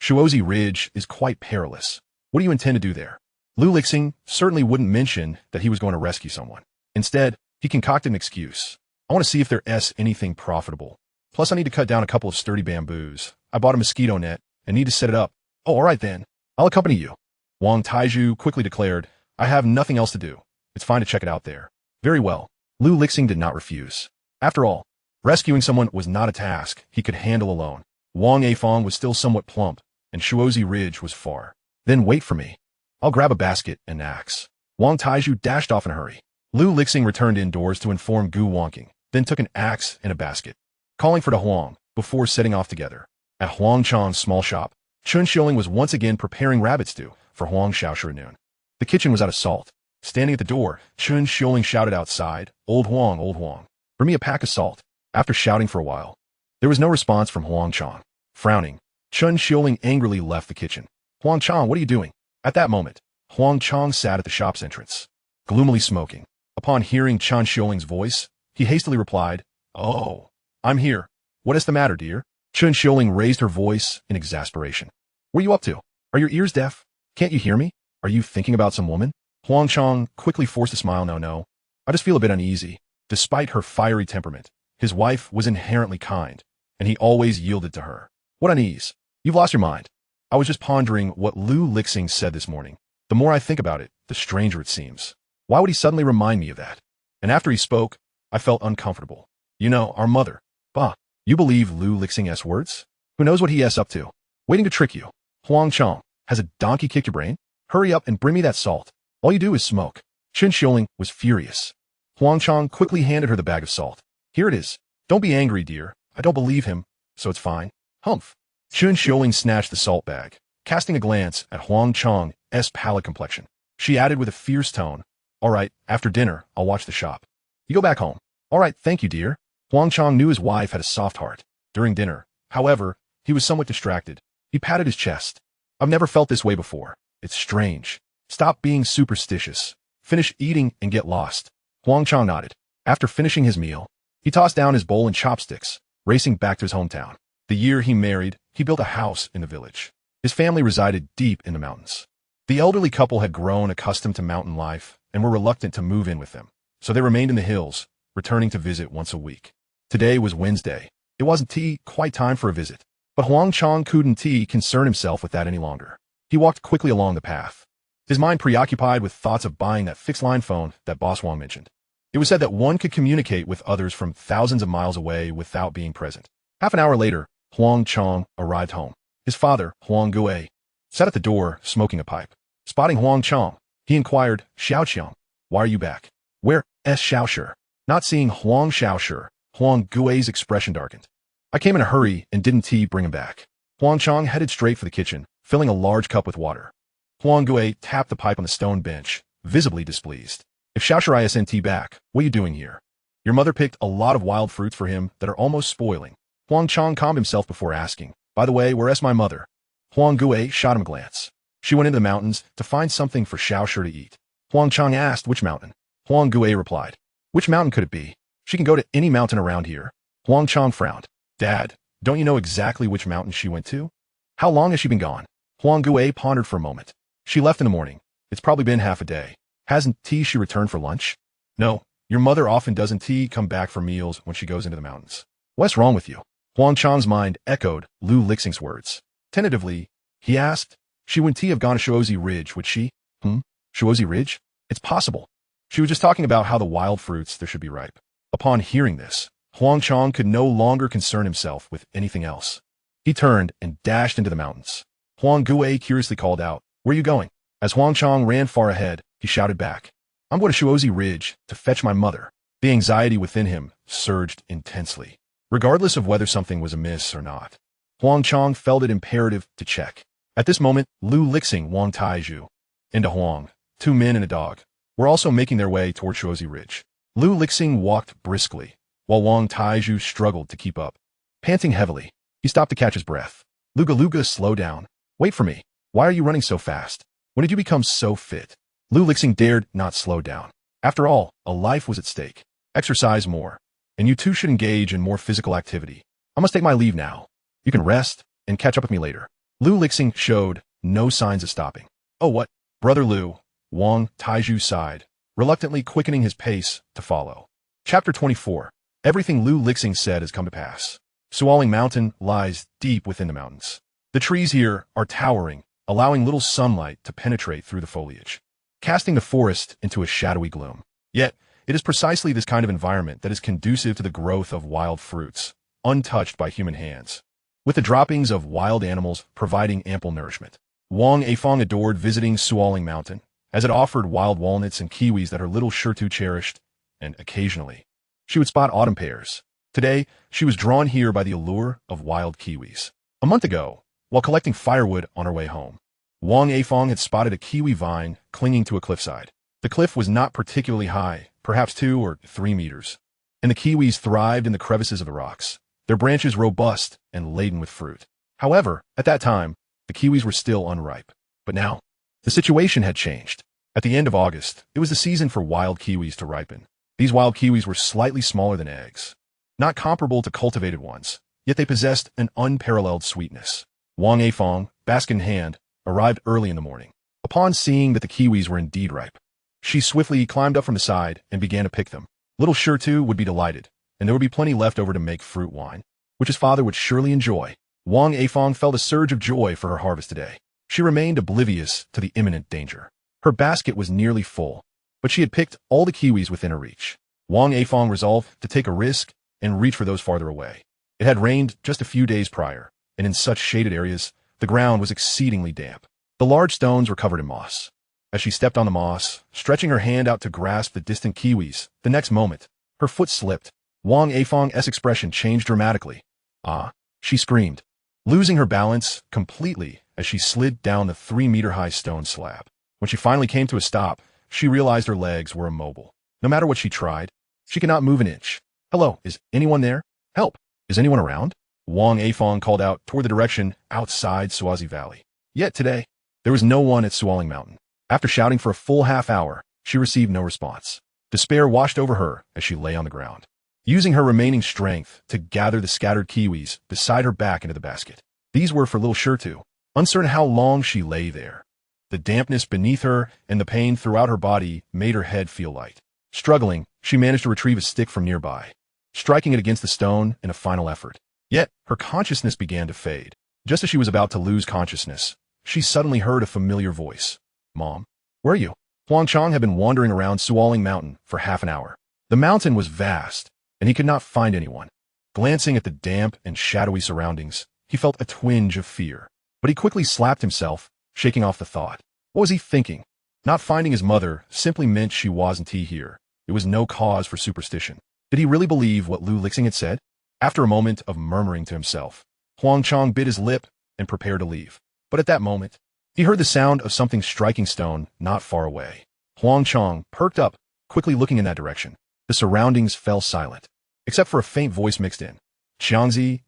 A: Shuozi Ridge is quite perilous. What do you intend to do there? Lu Lixing certainly wouldn't mention that he was going to rescue someone. Instead, he concocted an excuse. I want to see if there's anything profitable. Plus, I need to cut down a couple of sturdy bamboos. I bought a mosquito net and need to set it up. Oh, all right then. I'll accompany you. Wang Taiju quickly declared, I have nothing else to do. It's fine to check it out there. Very well. Lu Lixing did not refuse. After all, rescuing someone was not a task he could handle alone. Wang Afong was still somewhat plump, and Shuozi Ridge was far. Then wait for me. I'll grab a basket and axe. Wang Taizhu dashed off in a hurry. Lu Lixing returned indoors to inform Gu Wanqing, then took an axe and a basket, calling for Da Huang before setting off together. At Huang Chang's small shop, Chun Xiuling was once again preparing rabbit stew for Huang Xiaoshu at noon. The kitchen was out of salt. Standing at the door, Chun Xiuling shouted outside, Old Huang, bring me a pack of salt." After shouting for a while, there was no response from Huang Chang. Frowning, Chun Xiuling angrily left the kitchen. "Huang Chang, what are you doing?" At that moment, Huang Chang sat at the shop's entrance, gloomily smoking. Upon hearing Chun Xiuling's voice, he hastily replied, "Oh, I'm here. What is the matter, dear?" Chun Xiuling raised her voice in exasperation. "What are you up to? Are your ears deaf? Can't you hear me? Are you thinking about some woman?" Huang Chang quickly forced a smile. No. I just feel a bit uneasy." Despite her fiery temperament, his wife was inherently kind, and he always yielded to her. "What unease? You've lost your mind." "I was just pondering what Lu Lixing said this morning. The more I think about it, the stranger it seems. Why would he suddenly remind me of that?" And after he spoke, I felt uncomfortable. "You know, our mother." "Bah, you believe Lu Lixing's words? Who knows what he is up to? Waiting to trick you." "Huang Chang, has a donkey kicked your brain? Hurry up and bring me that salt. All you do is smoke." Chun Xiuling was furious. Huang Chang quickly handed her the bag of salt. "Here it is. Don't be angry, dear. I don't believe him, so it's fine." "Humph." Chun Xiuling snatched the salt bag, casting a glance at Huang Chang's pallid complexion. She added with a fierce tone, "All right, after dinner, I'll watch the shop. You go back home." "All right, thank you, dear." Huang Chang knew his wife had a soft heart. During dinner, however, he was somewhat distracted. He patted his chest. "I've never felt this way before. It's strange. Stop being superstitious. Finish eating and get lost." Huang Chang nodded. After finishing his meal, he tossed down his bowl and chopsticks, racing back to his hometown. The year he married, he built a house in the village. His family resided deep in the mountains. The elderly couple had grown accustomed to mountain life and were reluctant to move in with them, so they remained in the hills, returning to visit once a week. Today was Wednesday. It wasn't quite time for a visit, but Huang Chang couldn't concern himself with that any longer. He walked quickly along the path, his mind preoccupied with thoughts of buying that fixed-line phone that Boss Wang mentioned. It was said that one could communicate with others from thousands of miles away without being present. Half an hour later, Huang Chang arrived home. His father, Huang Gue, sat at the door, smoking a pipe. Spotting Huang Chang, he inquired, "Xiaoqiang, why are you back? Where is Xiaoshi?" Not seeing Huang Xiaoshi, Huang Gue's expression darkened. "I came in a hurry and didn't bring him back." Huang Chang headed straight for the kitchen, filling a large cup with water. Huang Gue tapped the pipe on the stone bench, visibly displeased. "If Xiaoshi isn't back, what are you doing here? Your mother picked a lot of wild fruits for him that are almost spoiling." Huang Chang calmed himself before asking, "By the way, where is my mother?" Huang Gue shot him a glance. "She went into the mountains to find something for Xiaoshi to eat." Huang Chang asked, "Which mountain?" Huang Gue replied, "Which mountain could it be? She can go to any mountain around here." Huang Chang frowned. "Dad, don't you know exactly which mountain she went to? How long has she been gone?" Huang Gue pondered for a moment. "She left in the morning. It's probably been half a day. Hasn't she returned for lunch?" "No, your mother often doesn't come back for meals when she goes into the mountains." "What's wrong with you?" Huang Chang's mind echoed Lu Lixing's words. Tentatively, he asked, "She wouldn't have gone to Shuozi Ridge, would she?" Shuozi Ridge? It's possible. She was just talking about how the wild fruits there should be ripe. Upon hearing this, Huang Chang could no longer concern himself with anything else. He turned and dashed into the mountains. Huang Gue curiously called out, "Where are you going?" As Huang Chang ran far ahead, he shouted back, "I'm going to Shuozi Ridge to fetch my mother." The anxiety within him surged intensely. Regardless of whether something was amiss or not, Huang Chang felt it imperative to check. At this moment, Lu Lixing, Wang Taizhu, and Da Huang, 2 men and a dog, were also making their way toward Shuozi Ridge. Lu Lixing walked briskly, while Wang Taizhu struggled to keep up. Panting heavily, he stopped to catch his breath. "Luga, slow down. Wait for me. Why are you running so fast? When did you become so fit?" Lu Lixing dared not slow down. After all, a life was at stake. "Exercise more, and you two should engage in more physical activity. I must take my leave now. You can rest and catch up with me later." Lu Lixing showed no signs of stopping. "Oh, what? Brother Lu," Wang Taizhu sighed, reluctantly quickening his pace to follow. Chapter 24. Everything Lu Lixing said has come to pass. Sualing Mountain lies deep within the mountains. The trees here are towering, allowing little sunlight to penetrate through the foliage, casting the forest into a shadowy gloom. Yet, it is precisely this kind of environment that is conducive to the growth of wild fruits, untouched by human hands, with the droppings of wild animals providing ample nourishment. Wang Afong adored visiting Sualing Mountain, as it offered wild walnuts and kiwis that her little Shirtu cherished, and occasionally, she would spot autumn pears. Today, she was drawn here by the allure of wild kiwis. A month ago, while collecting firewood on her way home, Wang Afong had spotted a kiwi vine clinging to a cliffside. The cliff was not particularly high, perhaps 2 or 3 meters, and the kiwis thrived in the crevices of the rocks, their branches robust and laden with fruit. However, at that time, the kiwis were still unripe. But now, the situation had changed. At the end of August, it was the season for wild kiwis to ripen. These wild kiwis were slightly smaller than eggs, not comparable to cultivated ones, yet they possessed an unparalleled sweetness. Wang Afong, basket in hand, arrived early in the morning. Upon seeing that the kiwis were indeed ripe, she swiftly climbed up from the side and began to pick them. Little Shirtu would be delighted, and there would be plenty left over to make fruit wine, which his father would surely enjoy. Wang Afong felt a surge of joy for her harvest today. She remained oblivious to the imminent danger. Her basket was nearly full, but she had picked all the kiwis within her reach. Wang Afong resolved to take a risk and reach for those farther away. It had rained just a few days prior, and in such shaded areas, the ground was exceedingly damp. The large stones were covered in moss. As she stepped on the moss, stretching her hand out to grasp the distant kiwis, the next moment, her foot slipped. Wang Afong's expression changed dramatically. Ah, she screamed, losing her balance completely as she slid down the 3-meter-high stone slab. When she finally came to a stop, she realized her legs were immobile. No matter what she tried, she could not move an inch. Hello, is anyone there? Help! Is anyone around? Wang Afong called out toward the direction outside Swazi Valley. Yet today, there was no one at Sualing Mountain. After shouting for a full half-hour, she received no response. Despair washed over her as she lay on the ground, using her remaining strength to gather the scattered kiwis beside her back into the basket. These were for little Shirtu. Uncertain how long she lay there, the dampness beneath her and the pain throughout her body made her head feel light. Struggling, she managed to retrieve a stick from nearby, striking it against the stone in a final effort. Yet, her consciousness began to fade. Just as she was about to lose consciousness, she suddenly heard a familiar voice. Mom, where are you? Huang Chang had been wandering around Sualing Mountain for half an hour. The mountain was vast, and he could not find anyone. Glancing at the damp and shadowy surroundings, he felt a twinge of fear. But he quickly slapped himself, shaking off the thought. What was he thinking? Not finding his mother simply meant she wasn't here. It was no cause for superstition. Did he really believe what Lixing had said? After a moment of murmuring to himself, Huang Chang bit his lip and prepared to leave. But at that moment, he heard the sound of something striking stone not far away. Huang Chang perked up, quickly looking in that direction. The surroundings fell silent, except for a faint voice mixed in. Jiangzi,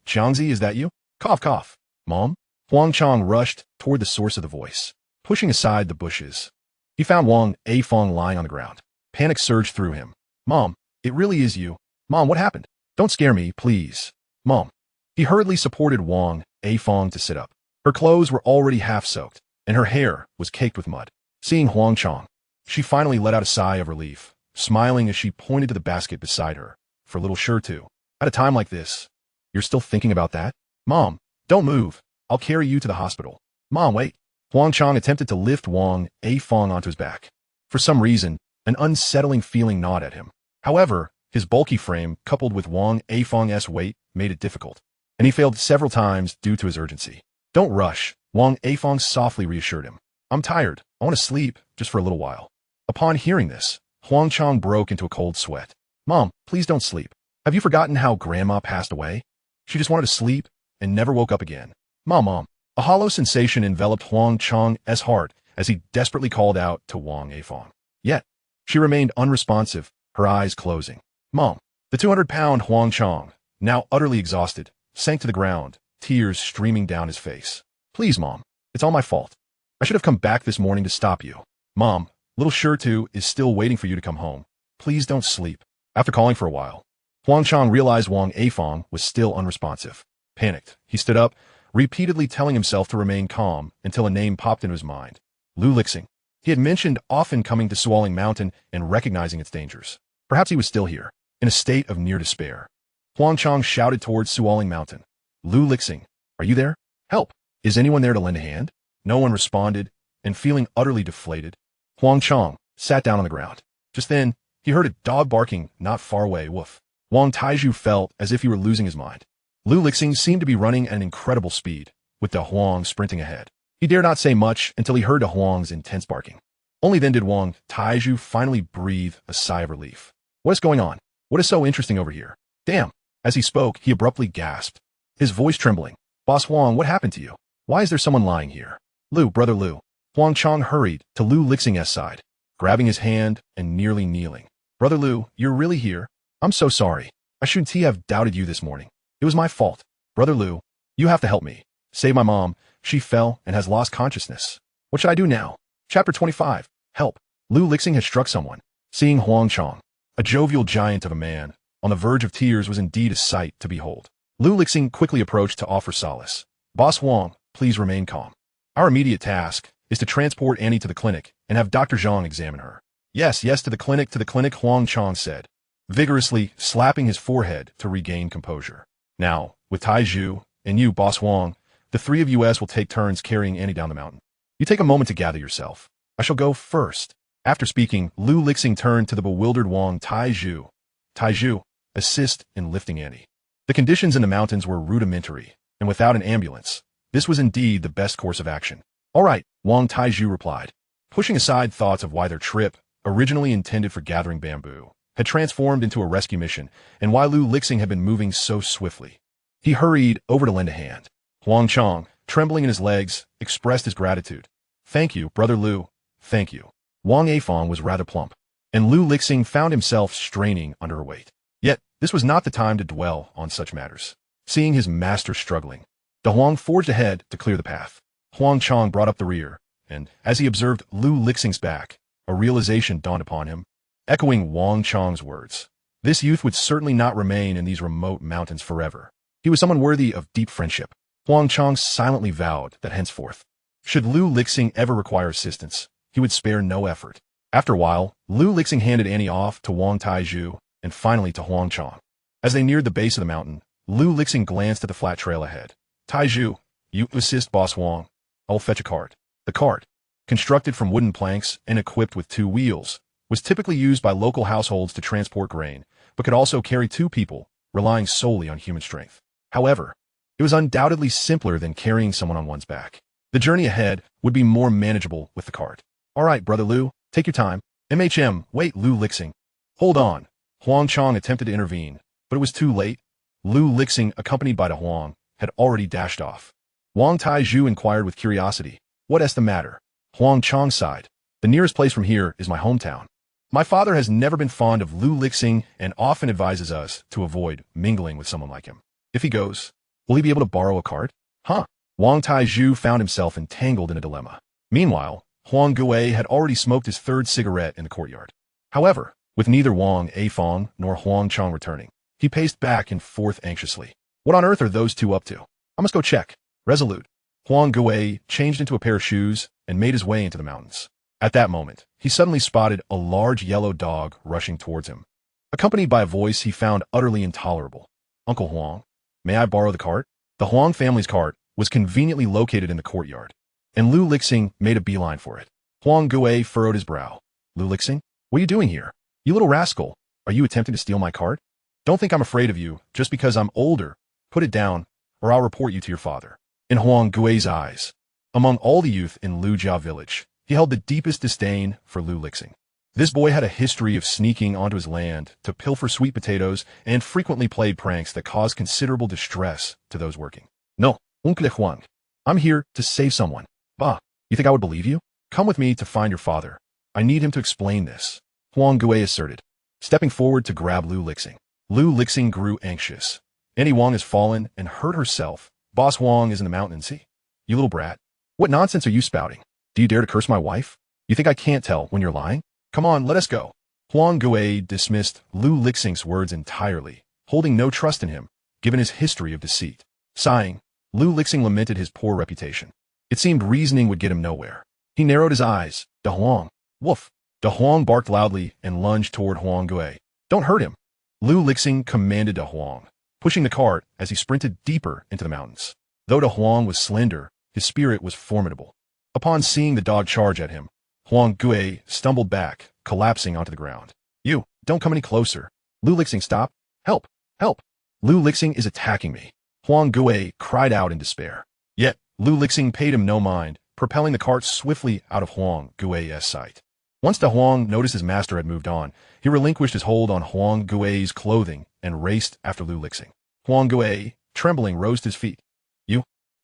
A: is that you? Cough, cough. Mom? Huang Chang rushed toward the source of the voice, pushing aside the bushes. He found Wang Afong lying on the ground. Panic surged through him. Mom, it really is you. Mom, what happened? Don't scare me, please. Mom. He hurriedly supported Wang Afong to sit up. Her clothes were already half soaked, and her hair was caked with mud. Seeing Huang Chang, she finally let out a sigh of relief, smiling as she pointed to the basket beside her. For little Shirtu. At a time like this, you're still thinking about that? Mom, don't move. I'll carry you to the hospital. Mom, wait. Huang Chang attempted to lift Wang Afong onto his back. For some reason, an unsettling feeling gnawed at him. However, his bulky frame, coupled with Wang Afong's weight, made it difficult, and he failed several times due to his urgency. Don't rush, Wang Afong softly reassured him. I'm tired. I want to sleep, just for a little while. Upon hearing this, Huang Chang broke into a cold sweat. Mom, please don't sleep. Have you forgotten how Grandma passed away? She just wanted to sleep and never woke up again. Mom. A hollow sensation enveloped Huang Chang's heart as he desperately called out to Wang Afong. Yet, she remained unresponsive, her eyes closing. Mom. The 200-pound Huang Chang, now utterly exhausted, sank to the ground, tears streaming down his face. Please, Mom. It's all my fault. I should have come back this morning to stop you. Mom, little Shirtu is still waiting for you to come home. Please don't sleep. After calling for a while, Huang Chang realized Wang Afong was still unresponsive. Panicked, he stood up, repeatedly telling himself to remain calm until a name popped into his mind. Lixing. He had mentioned often coming to Sualing Mountain and recognizing its dangers. Perhaps he was still here, in a state of near despair. Huang Chang shouted towards Sualing Mountain. Lixing, are you there? Help! Is anyone there to lend a hand? No one responded, and feeling utterly deflated, Huang Chang sat down on the ground. Just then, He heard a dog barking not far away. Woof. Wang Taizhu felt as if he were losing his mind. Lu Lixing seemed to be running at an incredible speed, with De Huang sprinting ahead. He dared not say much until he heard De Huang's intense barking. Only then did Wang Taizhu finally breathe a sigh of relief. What is going on? What is so interesting over here? Damn. As he spoke, he abruptly gasped, his voice trembling. Boss Huang, what happened to you? Why is there someone lying here? Lu, brother Lu. Huang Chong hurried to Lu Lixing's side, grabbing his hand and nearly kneeling. Brother Lu, you're really here? I'm so sorry. I shouldn't have doubted you this morning. It was my fault. Brother Lu, you have to help me. Save my mom. She fell and has lost consciousness. What should I do now? Chapter 25. Help. Lu Lixing had struck someone. Seeing Huang Chong, a jovial giant of a man, on the verge of tears was indeed a sight to behold. Lu Lixing quickly approached to offer solace. Boss Huang, please remain calm. Our immediate task is to transport Annie to the clinic and have Dr. Zhang examine her. Yes, to the clinic, Huang Chong said, vigorously slapping his forehead to regain composure. Now, with Taizhu and you, Boss Huang, the three of us will take turns carrying Annie down the mountain. You take a moment to gather yourself. I shall go first. After speaking, Lu Lixing turned to the bewildered Wang Taizhu. Taizhu, assist in lifting Annie. The conditions in the mountains were rudimentary, and without an ambulance, this was indeed the best course of action. All right, Wang Taizhu replied, pushing aside thoughts of why their trip, originally intended for gathering bamboo, had transformed into a rescue mission, and why Lu Lixing had been moving so swiftly. He hurried over to lend a hand. Huang Chong, trembling in his legs, expressed his gratitude. Thank you, brother Lu. Thank you. Wang Afong was rather plump, and Lu Lixing found himself straining under her weight. Yet, this was not the time to dwell on such matters. Seeing his master struggling, De Huang forged ahead to clear the path. Huang Chong brought up the rear, and, as he observed Lu Lixing's back, a realization dawned upon him. Echoing Wang Chong's words, this youth would certainly not remain in these remote mountains forever. He was someone worthy of deep friendship. Huang Chong silently vowed that henceforth, should Lu Lixing ever require assistance, he would spare no effort. After a while, Lu Lixing handed Annie off to Wang Taizhu and finally to Huang Chong. As they neared the base of the mountain, Lu Lixing glanced at the flat trail ahead. Taizhu, you assist Boss Huang. I'll fetch a cart. The cart, constructed from wooden planks and equipped with 2 wheels, was typically used by local households to transport grain, but could also carry 2 people, relying solely on human strength. However, it was undoubtedly simpler than carrying someone on one's back. The journey ahead would be more manageable with the cart. All right, brother Lu, take your time. Wait, Lu Lixing. Hold on. Huang Chong attempted to intervene, but it was too late. Lu Lixing, accompanied by De Huang, had already dashed off. Wang Taizhu inquired with curiosity, what is the matter? Huang Chong sighed. The nearest place from here is my hometown. My father has never been fond of Lu Lixing and often advises us to avoid mingling with someone like him. If he goes, will he be able to borrow a cart? Huh? Wang Taizhu found himself entangled in a dilemma. Meanwhile, Huang Gui had already smoked his 3rd cigarette in the courtyard. However, with neither Wang Afong nor Huang Chong returning, he paced back and forth anxiously. What on earth are those 2 up to? I must go check. Resolute, Huang Gui changed into a pair of shoes and made his way into the mountains. At that moment, he suddenly spotted a large yellow dog rushing towards him, accompanied by a voice he found utterly intolerable. Uncle Huang, may I borrow the cart? The Huang family's cart was conveniently located in the courtyard, and Lu Lixing made a beeline for it. Huang Gui furrowed his brow. Lu Lixing, what are you doing here? You little rascal, are you attempting to steal my cart? Don't think I'm afraid of you just because I'm older. Put it down, or I'll report you to your father. In Huang Gui's eyes, among all the youth in Lujia village, he held the deepest disdain for Lu Lixing. This boy had a history of sneaking onto his land to pilfer sweet potatoes and frequently played pranks that caused considerable distress to those working. No, Uncle Huang, I'm here to save someone. Bah, you think I would believe you? Come with me to find your father. I need him to explain this, Huang Gui asserted, stepping forward to grab Lu Lixing. Lu Lixing grew anxious. Annie Wang has fallen and hurt herself. Boss Huang is in the mountains, see? You little brat. What nonsense are you spouting? Do you dare to curse my wife? You think I can't tell when you're lying? Come on, let us go. Huang Gui dismissed Lu Lixing's words entirely, holding no trust in him, given his history of deceit. Sighing, Lu Lixing lamented his poor reputation. It seemed reasoning would get him nowhere. He narrowed his eyes. De Huang, woof. De Huang barked loudly and lunged toward Huang Gui. Don't hurt him. Lu Lixing commanded De Huang, pushing the cart as he sprinted deeper into the mountains. Though De Huang was slender, his spirit was formidable. Upon seeing the dog charge at him, Huang Gui stumbled back, collapsing onto the ground. You, don't come any closer. Lu Lixing, stop. Help, help. Lu Lixing is attacking me. Huang Gui cried out in despair. Yet, Lu Lixing paid him no mind, propelling the cart swiftly out of Huang Gui's sight. Once the Huang noticed his master had moved on, he relinquished his hold on Huang Gui's clothing and raced after Lu Lixing. Huang Gui, trembling, rose to his feet.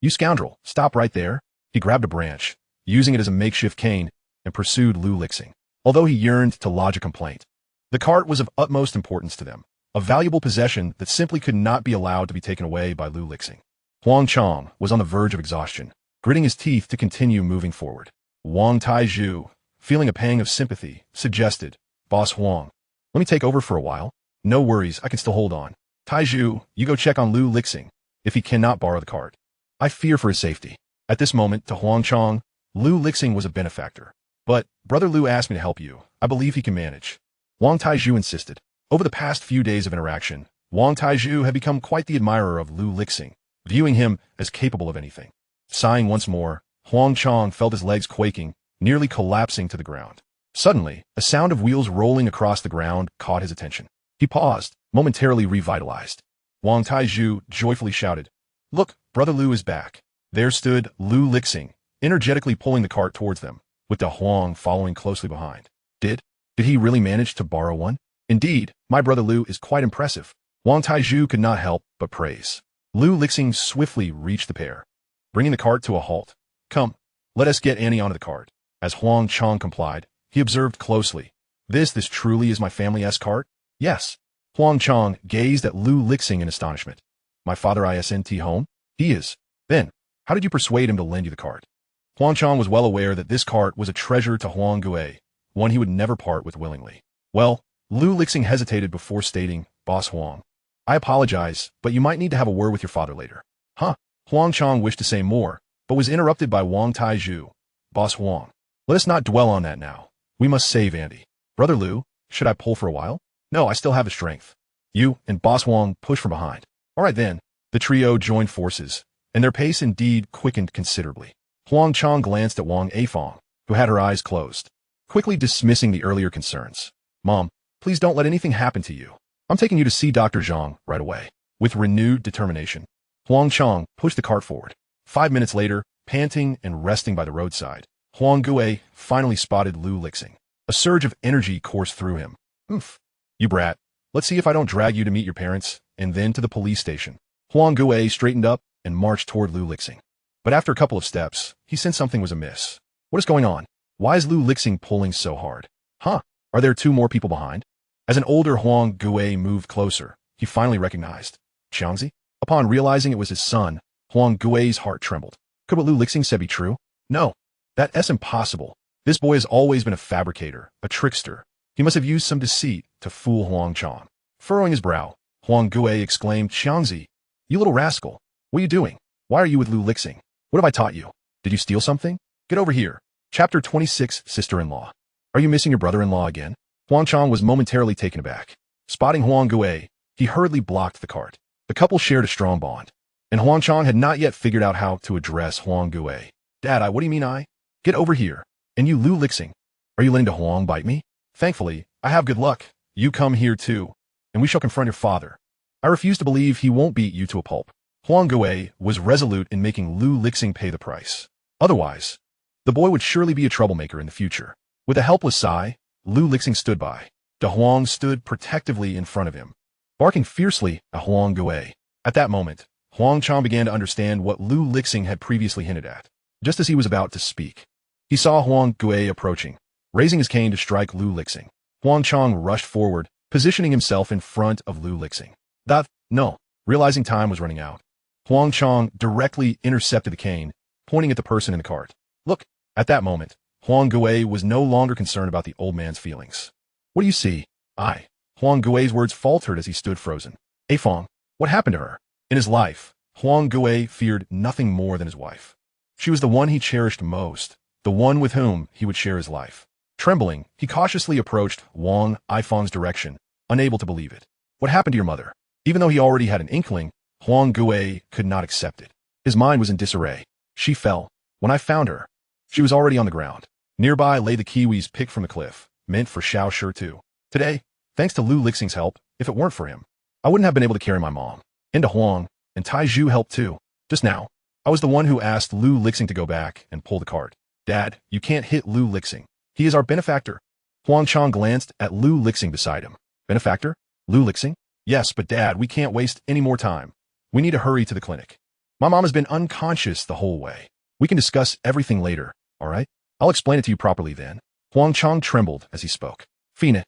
A: You scoundrel, stop right there. He grabbed a branch, using it as a makeshift cane, and pursued Lu Lixing. Although he yearned to lodge a complaint, the cart was of utmost importance to them, a valuable possession that simply could not be allowed to be taken away by Lu Lixing. Huang Chong was on the verge of exhaustion, gritting his teeth to continue moving forward. Wang Taizhu, feeling a pang of sympathy, suggested, Boss Huang, let me take over for a while. No worries, I can still hold on. Taizhu, you go check on Lu Lixing, if he cannot borrow the cart. I fear for his safety. At this moment, to Huang Chong, Lu Lixing was a benefactor. But, Brother Lu asked me to help you. I believe he can manage. Wang Taizhu insisted. Over the past few days of interaction, Wang Taizhu had become quite the admirer of Lu Lixing, viewing him as capable of anything. Sighing once more, Huang Chong felt his legs quaking, nearly collapsing to the ground. Suddenly, a sound of wheels rolling across the ground caught his attention. He paused, momentarily revitalized. Wang Taizhu joyfully shouted, Look, Brother Lu is back. There stood Lu Lixing, energetically pulling the cart towards them, with the Huang following closely behind. Did he really manage to borrow one? Indeed, my brother Lu is quite impressive. Wang Taizhu could not help but praise. Lu Lixing swiftly reached the pair, bringing the cart to a halt. Come, let us get Annie onto the cart. As Huang Chong complied, he observed closely. This truly is my family's cart? Yes. Huang Chong gazed at Lu Lixing in astonishment. My father isn't home? He is. Then, how did you persuade him to lend you the cart? Huang Chong was well aware that this cart was a treasure to Huang Gui, one he would never part with willingly. Well, Lu Lixing hesitated before stating, Boss Huang, I apologize, but you might need to have a word with your father later. Huh? Huang Chong wished to say more, but was interrupted by Wang Taizhu. Boss Huang, let us not dwell on that now. We must save Andy. Brother Lu, should I pull for a while? No, I still have the strength. You and Boss Huang push from behind. All right then. The trio joined forces, and their pace indeed quickened considerably. Huang Chong glanced at Wang Afong, who had her eyes closed, quickly dismissing the earlier concerns. Mom, please don't let anything happen to you. I'm taking you to see Dr. Zhang right away. With renewed determination, Huang Chong pushed the cart forward. 5 minutes later, panting and resting by the roadside, Huang Gui finally spotted Lu Lixing. A surge of energy coursed through him. Oof. You brat. Let's see if I don't drag you to meet your parents, and then to the police station. Huang Gui straightened up and marched toward Lu Lixing. But after a couple of steps, he sensed something was amiss. What is going on? Why is Lu Lixing pulling so hard? Huh? Are there 2 more people behind? As an older Huang Gui moved closer, he finally recognized Xiangzi. Upon realizing it was his son, Huang Gui's heart trembled. Could what Lu Lixing said be true? No. That's impossible. This boy has always been a fabricator, a trickster. He must have used some deceit to fool Huang Chong. Furrowing his brow, Huang Gui exclaimed, Xiangzi, you little rascal. What are you doing? Why are you with Lu Lixing? What have I taught you? Did you steal something? Get over here. Chapter 26, Sister-in-Law. Are you missing your brother-in-law again? Huang Chong was momentarily taken aback. Spotting Huang Gui, he hurriedly blocked the cart. The couple shared a strong bond, and Huang Chong had not yet figured out how to address Huang Gui. Dad, what do you mean I? Get over here. And you Lu Lixing. Are you letting the Huang bite me? Thankfully, I have good luck. You come here too, and we shall confront your father. I refuse to believe he won't beat you to a pulp. Huang Gui was resolute in making Lu Lixing pay the price. Otherwise, the boy would surely be a troublemaker in the future. With a helpless sigh, Lu Lixing stood by. De Huang stood protectively in front of him, barking fiercely at Huang Gui. At that moment, Huang Chong began to understand what Lu Lixing had previously hinted at. Just as he was about to speak, he saw Huang Gui approaching, raising his cane to strike Lu Lixing. Huang Chong rushed forward, positioning himself in front of Lu Lixing. No. Realizing time was running out, Huang Chong directly intercepted the cane, pointing at the person in the cart. Look. At that moment, Huang Gui was no longer concerned about the old man's feelings. What do you see? Huang Gui's words faltered as he stood frozen. Afong, what happened to her? In his life, Huang Gui feared nothing more than his wife. She was the one he cherished most, the one with whom he would share his life. Trembling, he cautiously approached Wang Ifong's direction, unable to believe it. What happened to your mother? Even though he already had an inkling, Huang Gui could not accept it. His mind was in disarray. She fell. When I found her, she was already on the ground. Nearby lay the kiwis picked from the cliff, meant for Xiao Shi too. Today, Thanks to Lu Lixing's help, if it weren't for him, I wouldn't have been able to carry my mom. Into Huang, and Tai Zhu helped too. Just now, I was the one who asked Lu Lixing to go back and pull the cart. Dad, you can't hit Lu Lixing. He is our benefactor. Huang Chang glanced at Lu Lixing beside him. Benefactor? Lu Lixing? Yes, but Dad, we can't waste any more time. We need to hurry to the clinic. My mom has been unconscious the whole way. We can discuss everything later, all right? I'll explain it to you properly then. Huang Chang trembled as he spoke. Fine.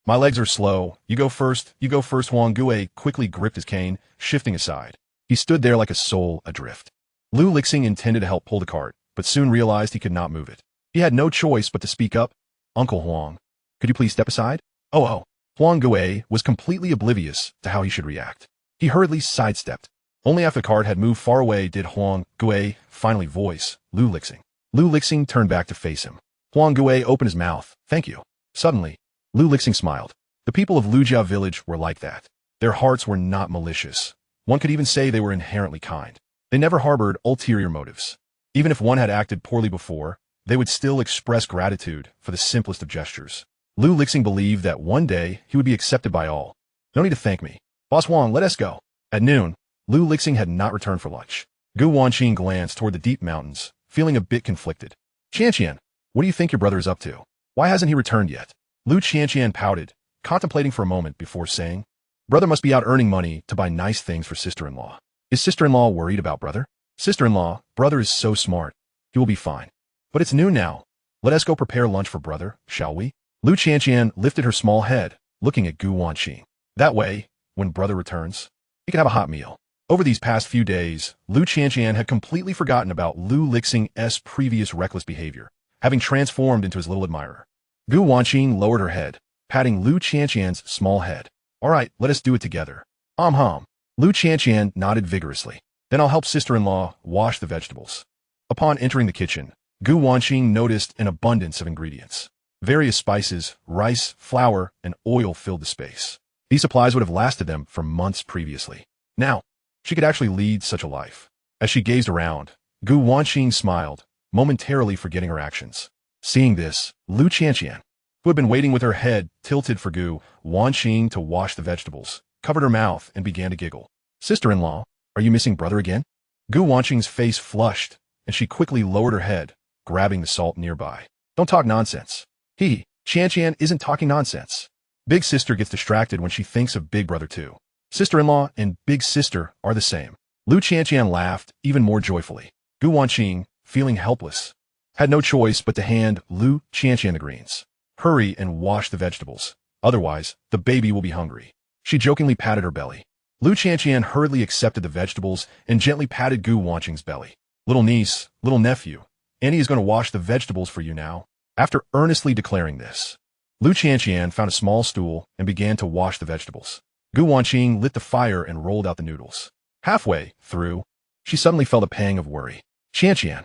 A: My legs are slow. You go first. Huang Gue quickly gripped his cane, shifting aside. He stood there like a soul adrift. Lu Lixing intended to help pull the cart, but soon realized he could not move it. He had no choice but to speak up. Uncle Huang, could you please step aside? Oh. Huang Gue was completely oblivious to how he should react. He hurriedly sidestepped. Only after the cart had moved far away did Huang Gue finally voice Lu Lixing. Lu Lixing turned back to face him. Huang Gue opened his mouth. Thank you. Suddenly, Lu Lixing smiled. The people of Lujia village were like that. Their hearts were not malicious. One could even say they were inherently kind. They never harbored ulterior motives. Even if one had acted poorly before, they would still express gratitude for the simplest of gestures. Lu Lixing believed that one day he would be accepted by all. No need to thank me. Boss Huang, let us go. At noon, Lu Lixing had not returned for lunch. Gu Wanqing glanced toward the deep mountains, feeling a bit conflicted. Qianqian, what do you think your brother is up to? Why hasn't he returned yet? Lu Qianqian pouted, contemplating for a moment before saying, Brother must be out earning money to buy nice things for sister-in-law. Is sister-in-law worried about brother? Sister-in-law, brother is so smart. He will be fine. But it's noon now. Let us go prepare lunch for brother, shall we? Lu Qianqian lifted her small head, looking at Gu Wanqing. That way, when brother returns, he can have a hot meal. Over these past few days, Lu Qianqian had completely forgotten about Lu Lixing's previous reckless behavior, having transformed into his little admirer. Gu Wanqing lowered her head, patting Lu Qianqian's small head. All right, let us do it together. Lu Qianqian nodded vigorously. Then I'll help sister-in-law wash the vegetables. Upon entering the kitchen, Gu Wanqing noticed an abundance of ingredients. Various spices, rice, flour, and oil filled the space. These supplies would have lasted them for months previously. Now, she could actually lead such a life. As she gazed around, Gu Wanqing smiled, momentarily forgetting her actions. Seeing this, Lu Qianqian, who had been waiting with her head tilted for Gu Wanqing to wash the vegetables, covered her mouth and began to giggle. Sister-in-law, are you missing brother again? Gu Wanqing's face flushed, and she quickly lowered her head, grabbing the salt nearby. Don't talk nonsense. Qianqian isn't talking nonsense. Big sister gets distracted when she thinks of big brother too. Sister-in-law and big sister are the same. Lu Qianqian laughed even more joyfully. Gu Wanqing, feeling helpless, had no choice but to hand Lu Qianqian the greens. Hurry and wash the vegetables. Otherwise, the baby will be hungry. She jokingly patted her belly. Lu Qianqian hurriedly accepted the vegetables and gently patted Gu Wanqing's belly. Little niece, little nephew, Annie is going to wash the vegetables for you now. After earnestly declaring this, Lu Qianqian found a small stool and began to wash the vegetables. Gu Wanqing lit the fire and rolled out the noodles. Halfway through, she suddenly felt a pang of worry. Qianqian,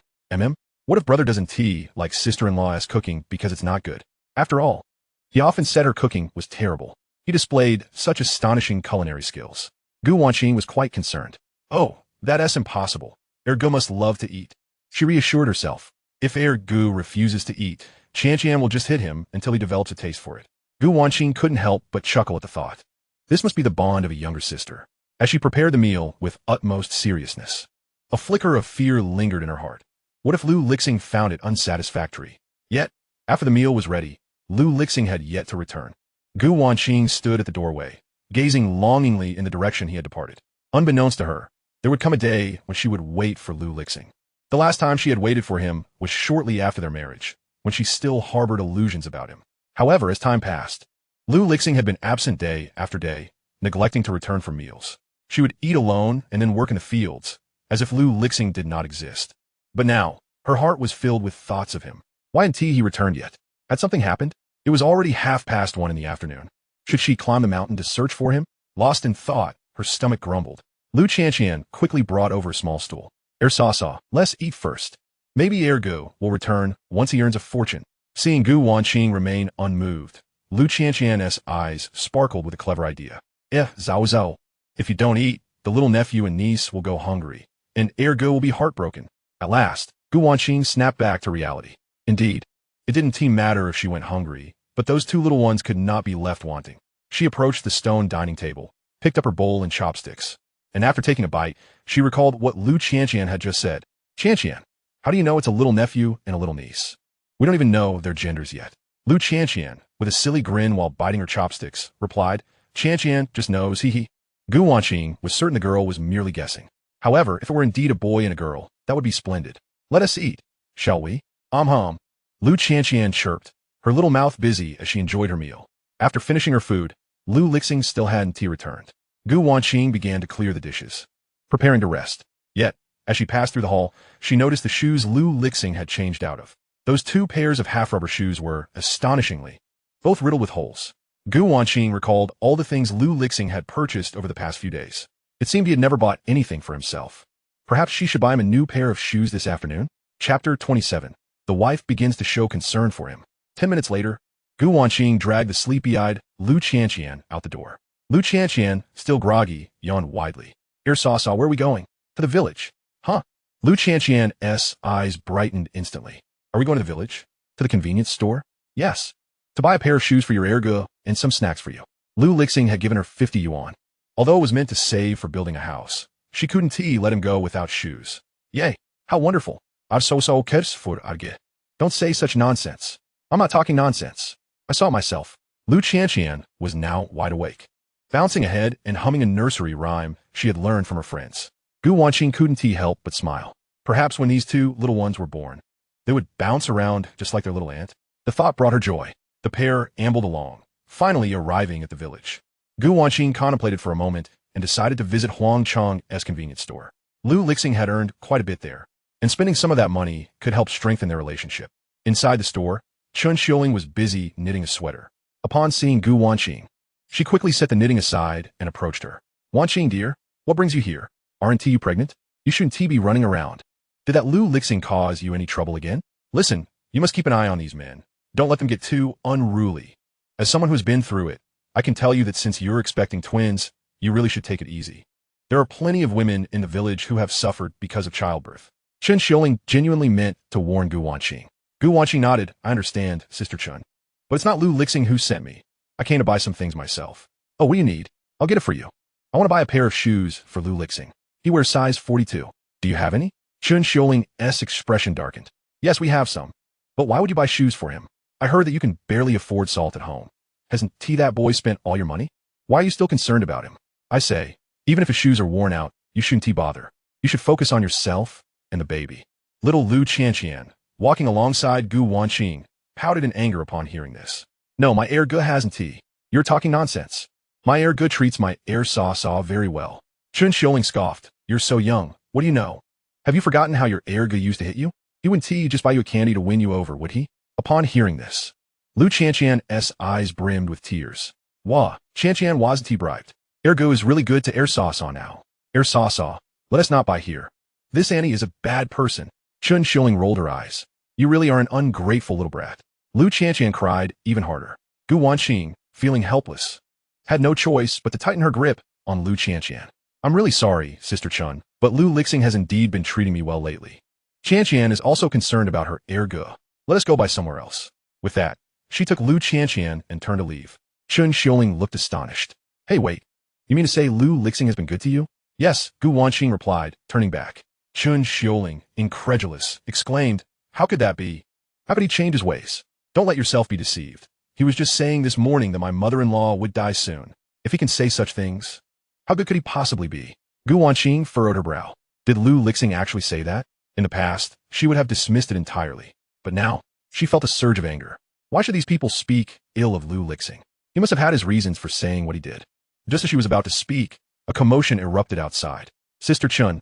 A: what if brother doesn't tea like sister-in-law's cooking because it's not good? After all, he often said her cooking was terrible. He displayed such astonishing culinary skills. Gu Wanqing was quite concerned. Oh, that's impossible. Gu must love to eat. She reassured herself. If Gu refuses to eat, Qianqian will just hit him until he develops a taste for it. Gu Wanqing couldn't help but chuckle at the thought. This must be the bond of a younger sister. As she prepared the meal with utmost seriousness, a flicker of fear lingered in her heart. What if Lu Lixing found it unsatisfactory? Yet, after the meal was ready, Lu Lixing had yet to return. Gu Wanqing stood at the doorway, gazing longingly in the direction he had departed. Unbeknownst to her, there would come a day when she would wait for Lu Lixing. The last time she had waited for him was shortly after their marriage, when she still harbored illusions about him. However, as time passed, Lu Lixing had been absent day after day, neglecting to return for meals. She would eat alone and then work in the fields, as if Lu Lixing did not exist. But now, her heart was filled with thoughts of him. Why hadn't he returned yet? Had something happened? It was already 1:30 in the afternoon. Should she climb the mountain to search for him? Lost in thought, her stomach grumbled. Lu Qianqian quickly brought over a small stool. Saw, let's eat first. Maybe Gu will return once he earns a fortune. Seeing Gu Wanqing remain unmoved, Lu Qianqian's eyes sparkled with a clever idea. Zhao. If you don't eat, the little nephew and niece will go hungry, and Gu will be heartbroken. At last, Gu Wanqing snapped back to reality. Indeed, it didn't matter if she went hungry, But those two little ones could not be left wanting. She approached the stone dining table, picked up her bowl and chopsticks, and after taking a bite, she recalled what Lu Qianqian had just said. Qianqian, how do you know it's a little nephew and a little niece? We don't even know their genders yet. Lu Qianqian, with a silly grin while biting her chopsticks, replied, Qianqian just knows, hee. Gu Wanqing was certain the girl was merely guessing. However, if it were indeed a boy and a girl, that would be splendid. Let us eat, shall we? Hum. Lu Qianqian chirped, her little mouth busy as she enjoyed her meal. After finishing her food, Lu Lixing still hadn't tea returned. Gu Wanqing began to clear the dishes, preparing to rest. Yet, as she passed through the hall, she noticed the shoes Lu Lixing had changed out of. Those two pairs of half-rubber shoes were, astonishingly, both riddled with holes. Gu Wanqing recalled all the things Lu Lixing had purchased over the past few days. It seemed he had never bought anything for himself. Perhaps she should buy him a new pair of shoes this afternoon? Chapter 27. The wife begins to show concern for him. 10 minutes later, Gu Wanqing dragged the sleepy-eyed Lu Qianqian out the door. Lu Qianqian, still groggy, yawned widely. Saw, where are we going? To the village. Huh? Lu Qianqian's eyes brightened instantly. Are we going to the village? To the convenience store? Yes. To buy a pair of shoes for your ergo and some snacks for you. Lu Lixing had given her 50 yuan. Although it was meant to save for building a house, she couldn't let him go without shoes. Yay, how wonderful. So cares for arge. Don't say such nonsense. I'm not talking nonsense. I saw it myself. Lu Qianqian was now wide awake, bouncing ahead and humming a nursery rhyme she had learned from her friends. Gu Wanqing couldn't help but smile. Perhaps when these two little ones were born, they would bounce around just like their little aunt. The thought brought her joy. The pair ambled along, finally arriving at the village. Gu Wanqing contemplated for a moment and decided to visit Huang Chang's convenience store. Lu Lixing had earned quite a bit there, and spending some of that money could help strengthen their relationship. Inside the store, Chun Xiuling was busy knitting a sweater. Upon seeing Gu Wanqing, she quickly set the knitting aside and approached her. Wanqing, dear, what brings you here? Aren't you pregnant? You shouldn't be running around. Did that Lu Lixing cause you any trouble again? Listen, you must keep an eye on these men. Don't let them get too unruly. As someone who's been through it, I can tell you that since you're expecting twins, you really should take it easy. There are plenty of women in the village who have suffered because of childbirth. Chun Xiuling genuinely meant to warn Gu Wanqing. Gu Wanqing nodded. I understand, Sister Chun. But it's not Lu Lixing who sent me. I came to buy some things myself. Oh, what do you need? I'll get it for you. I want to buy a pair of shoes for Lu Lixing. He wears size 42. Do you have any? Chun Xiuling's expression darkened. Yes, we have some. But why would you buy shoes for him? I heard that you can barely afford salt at home. Hasn't that boy spent all your money? Why are you still concerned about him? I say, even if his shoes are worn out, you shouldn't bother. You should focus on yourself and the baby. Little Lu Qianqian, walking alongside Gu Wanqing, pouted in anger upon hearing this. No, my ergo hasn't. You're talking nonsense. My ergo treats my saw very well. Chun Xiuling scoffed. You're so young. What do you know? Have you forgotten how your ergo used to hit you? He wouldn't just buy you a candy to win you over, would he? Upon hearing this, Lu Qianqian's eyes brimmed with tears. Wah, Qianqian wasn't bribed. Ergo is really good to saw now. Saw, let us not buy here. This Annie is a bad person. Chun Xiuling rolled her eyes. You really are an ungrateful little brat. Lu Qianqian cried even harder. Gu Wanqing, feeling helpless, had no choice but to tighten her grip on Lu Qianqian. I'm really sorry, Sister Chun, but Lu Lixing has indeed been treating me well lately. Qianqian is also concerned about her ergo. Let us go by somewhere else. With that, she took Lu Qianqian and turned to leave. Chun Xiuling looked astonished. Hey, wait. You mean to say Lu Lixing has been good to you? Yes, Gu Wanqing replied, turning back. Chun Xiuling, incredulous, exclaimed, how could that be? How could he change his ways? Don't let yourself be deceived. He was just saying this morning that my mother-in-law would die soon. If he can say such things, how good could he possibly be? Gu Wanqing furrowed her brow. Did Lu Lixing actually say that? In the past, she would have dismissed it entirely. But now, she felt a surge of anger. Why should these people speak ill of Lu Lixing? He must have had his reasons for saying what he did. Just as she was about to speak, a commotion erupted outside. Sister Chun,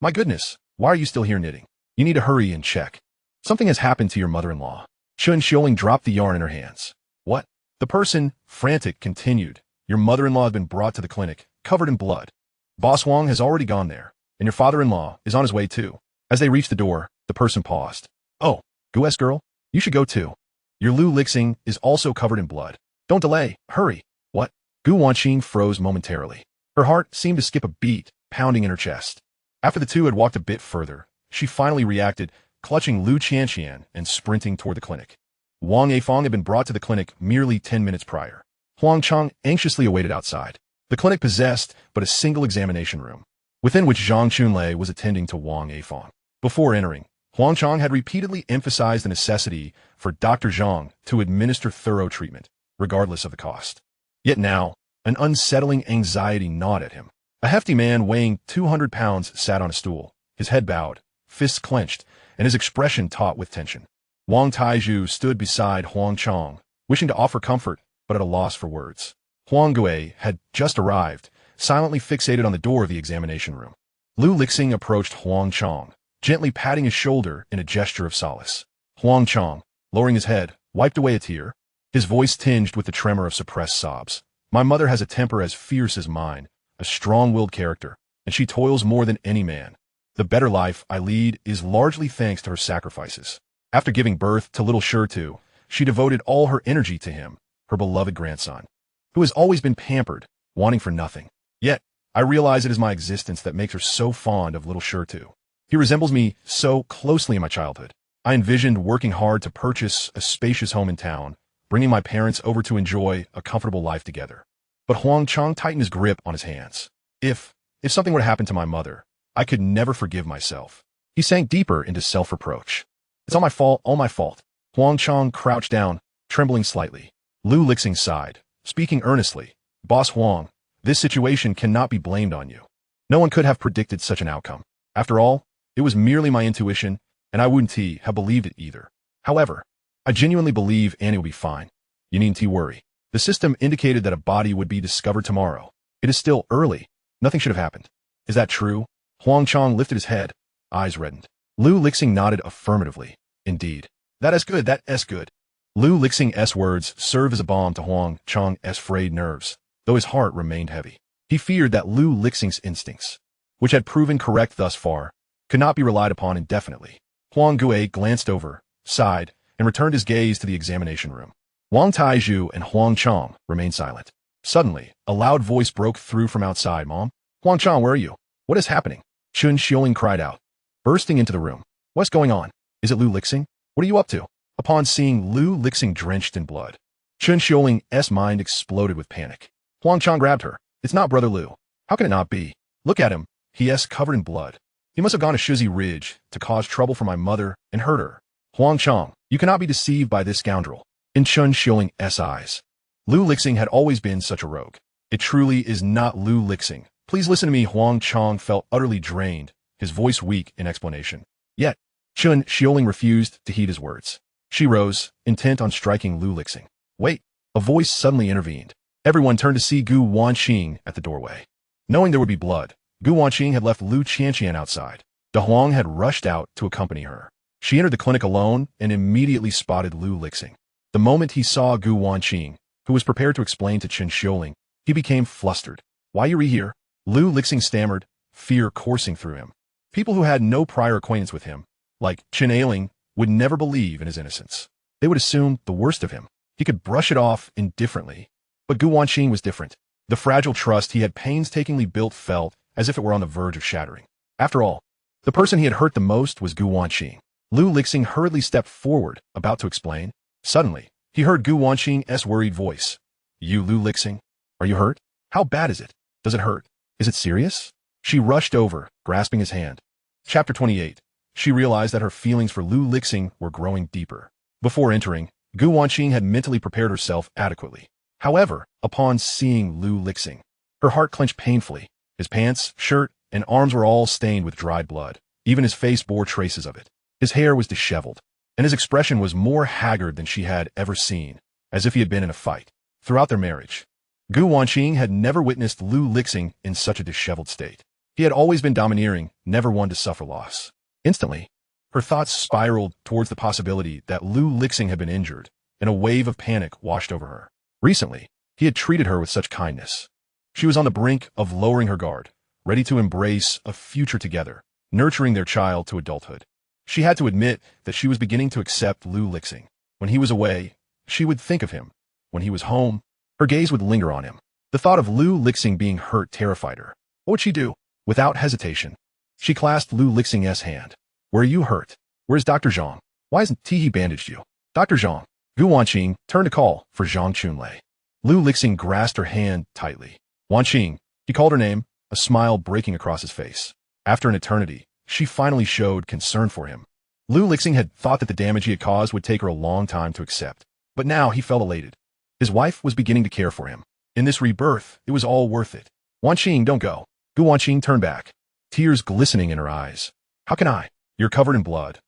A: my goodness, why are you still here knitting? You need to hurry and check. Something has happened to your mother-in-law. Chun Xiuling dropped the yarn in her hands. What? The person, frantic, continued. Your mother-in-law has been brought to the clinic, covered in blood. Boss Wang has already gone there, and your father-in-law is on his way too. As they reached the door, the person paused. Oh, Gu's girl, you should go too. Your Lu Lixing is also covered in blood. Don't delay, hurry. What? Gu Wanqing froze momentarily. Her heart seemed to skip a beat, pounding in her chest. After the two had walked a bit further, she finally reacted, clutching Lu Qianqian and sprinting toward the clinic. Wang Yifeng had been brought to the clinic merely 10 minutes prior. Huang Chang anxiously awaited outside. The clinic possessed but a single examination room, within which Zhang Chunlei was attending to Wang Yifeng. Before entering, Huang Chang had repeatedly emphasized the necessity for Dr. Zhang to administer thorough treatment, regardless of the cost. Yet now, an unsettling anxiety gnawed at him. A hefty man weighing 200 pounds sat on a stool, his head bowed, fists clenched, and his expression taut with tension. Wang Taizhu stood beside Huang Chang, wishing to offer comfort, but at a loss for words. Huang Gui had just arrived, silently fixated on the door of the examination room. Lu Lixing approached Huang Chang, gently patting his shoulder in a gesture of solace. Huang Chang, lowering his head, wiped away a tear, his voice tinged with the tremor of suppressed sobs. My mother has a temper as fierce as mine, a strong-willed character, and she toils more than any man. The better life I lead is largely thanks to her sacrifices. After giving birth to little Shurtu, she devoted all her energy to him, her beloved grandson, who has always been pampered, wanting for nothing. Yet, I realize it is my existence that makes her so fond of little Shurtu. He resembles me so closely in my childhood. I envisioned working hard to purchase a spacious home in town, bringing my parents over to enjoy a comfortable life together. But Huang Chang tightened his grip on his hands. If something were to happen to my mother, I could never forgive myself. He sank deeper into self-reproach. It's all my fault. Huang Chang crouched down, trembling slightly. Lu Lixing sighed, speaking earnestly. Boss Huang, this situation cannot be blamed on you. No one could have predicted such an outcome. After all, it was merely my intuition, and I wouldn't have believed it either. However, I genuinely believe Annie will be fine. You needn't worry. The system indicated that a body would be discovered tomorrow. It is still early. Nothing should have happened. Is that true? Huang Chang lifted his head, eyes reddened. Lu Lixing nodded affirmatively. Indeed. That is good. Lu Lixing's words served as a balm to Huang Chang's frayed nerves, though his heart remained heavy. He feared that Lu Lixing's instincts, which had proven correct thus far, could not be relied upon indefinitely. Huang Gui glanced over, sighed, and returned his gaze to the examination room. Wang Taizhu and Huang Chang remained silent. Suddenly, a loud voice broke through from outside. Mom? Huang Chang, where are you? What is happening? Chun Xiuling cried out, bursting into the room. What's going on? Is it Lu Lixing? What are you up to? Upon seeing Lu Lixing drenched in blood, Chun Xiuling's mind exploded with panic. Huang Chang grabbed her. It's not Brother Lu. How can it not be? Look at him. He's covered in blood. He must have gone to Shuzi Ridge to cause trouble for my mother and hurt her. Huang Chang, you cannot be deceived by this scoundrel. In Chun Xiuling's eyes, Lu Lixing had always been such a rogue. It truly is not Lu Lixing. Please listen to me. Huang Chang felt utterly drained, his voice weak in explanation. Yet, Chun Xiuling refused to heed his words. She rose, intent on striking Lu Lixing. Wait, a voice suddenly intervened. Everyone turned to see Gu Wanqing at the doorway. Knowing there would be blood, Gu Wanqing had left Lu Qianqian outside. De Huang had rushed out to accompany her. She entered the clinic alone and immediately spotted Lu Lixing. The moment he saw Gu Wanqing, who was prepared to explain to Chun Xiuling, he became flustered. Why are you here? Lu Lixing stammered, fear coursing through him. People who had no prior acquaintance with him, like Chen Ailing, would never believe in his innocence. They would assume the worst of him. He could brush it off indifferently. But Gu Wanqing was different. The fragile trust he had painstakingly built felt as if it were on the verge of shattering. After all, the person he had hurt the most was Gu Wanqing. Lu Lixing hurriedly stepped forward, about to explain. Suddenly, he heard Gu Wanqing's worried voice. You, Lu Lixing? Are you hurt? How bad is it? Does it hurt? Is it serious? She rushed over, grasping his hand. Chapter 28. She realized that her feelings for Lu Lixing were growing deeper. Before entering, Gu Wanqing had mentally prepared herself adequately. However, upon seeing Lu Lixing, her heart clenched painfully. His pants, shirt, and arms were all stained with dried blood. Even his face bore traces of it. His hair was disheveled, and his expression was more haggard than she had ever seen, as if he had been in a fight. Throughout their marriage, Gu Wanqing had never witnessed Lu Lixing in such a disheveled state. He had always been domineering, never one to suffer loss. Instantly, her thoughts spiraled towards the possibility that Lu Lixing had been injured, and a wave of panic washed over her. Recently, he had treated her with such kindness. She was on the brink of lowering her guard, ready to embrace a future together, nurturing their child to adulthood. She had to admit that she was beginning to accept Lu Lixing. When he was away, she would think of him. When he was home, her gaze would linger on him. The thought of Lu Lixing being hurt terrified her. What would she do? Without hesitation, she clasped Lu Lixing's hand. Where are you hurt? Where's Dr. Zhang? Why hasn't he bandaged you? Dr. Zhang. Gu Wanqing turned to call for Zhang Chunlei. Lu Lixing grasped her hand tightly. Wanqing, he called her name, a smile breaking across his face. After an eternity, she finally showed concern for him. Lu Lixing had thought that the damage he had caused would take her a long time to accept, but now he felt elated. His wife was beginning to care for him. In this rebirth, it was all worth it. Wanqing, don't go. Gu Wanqing turned back, tears glistening in her eyes. How can I? You're covered in blood.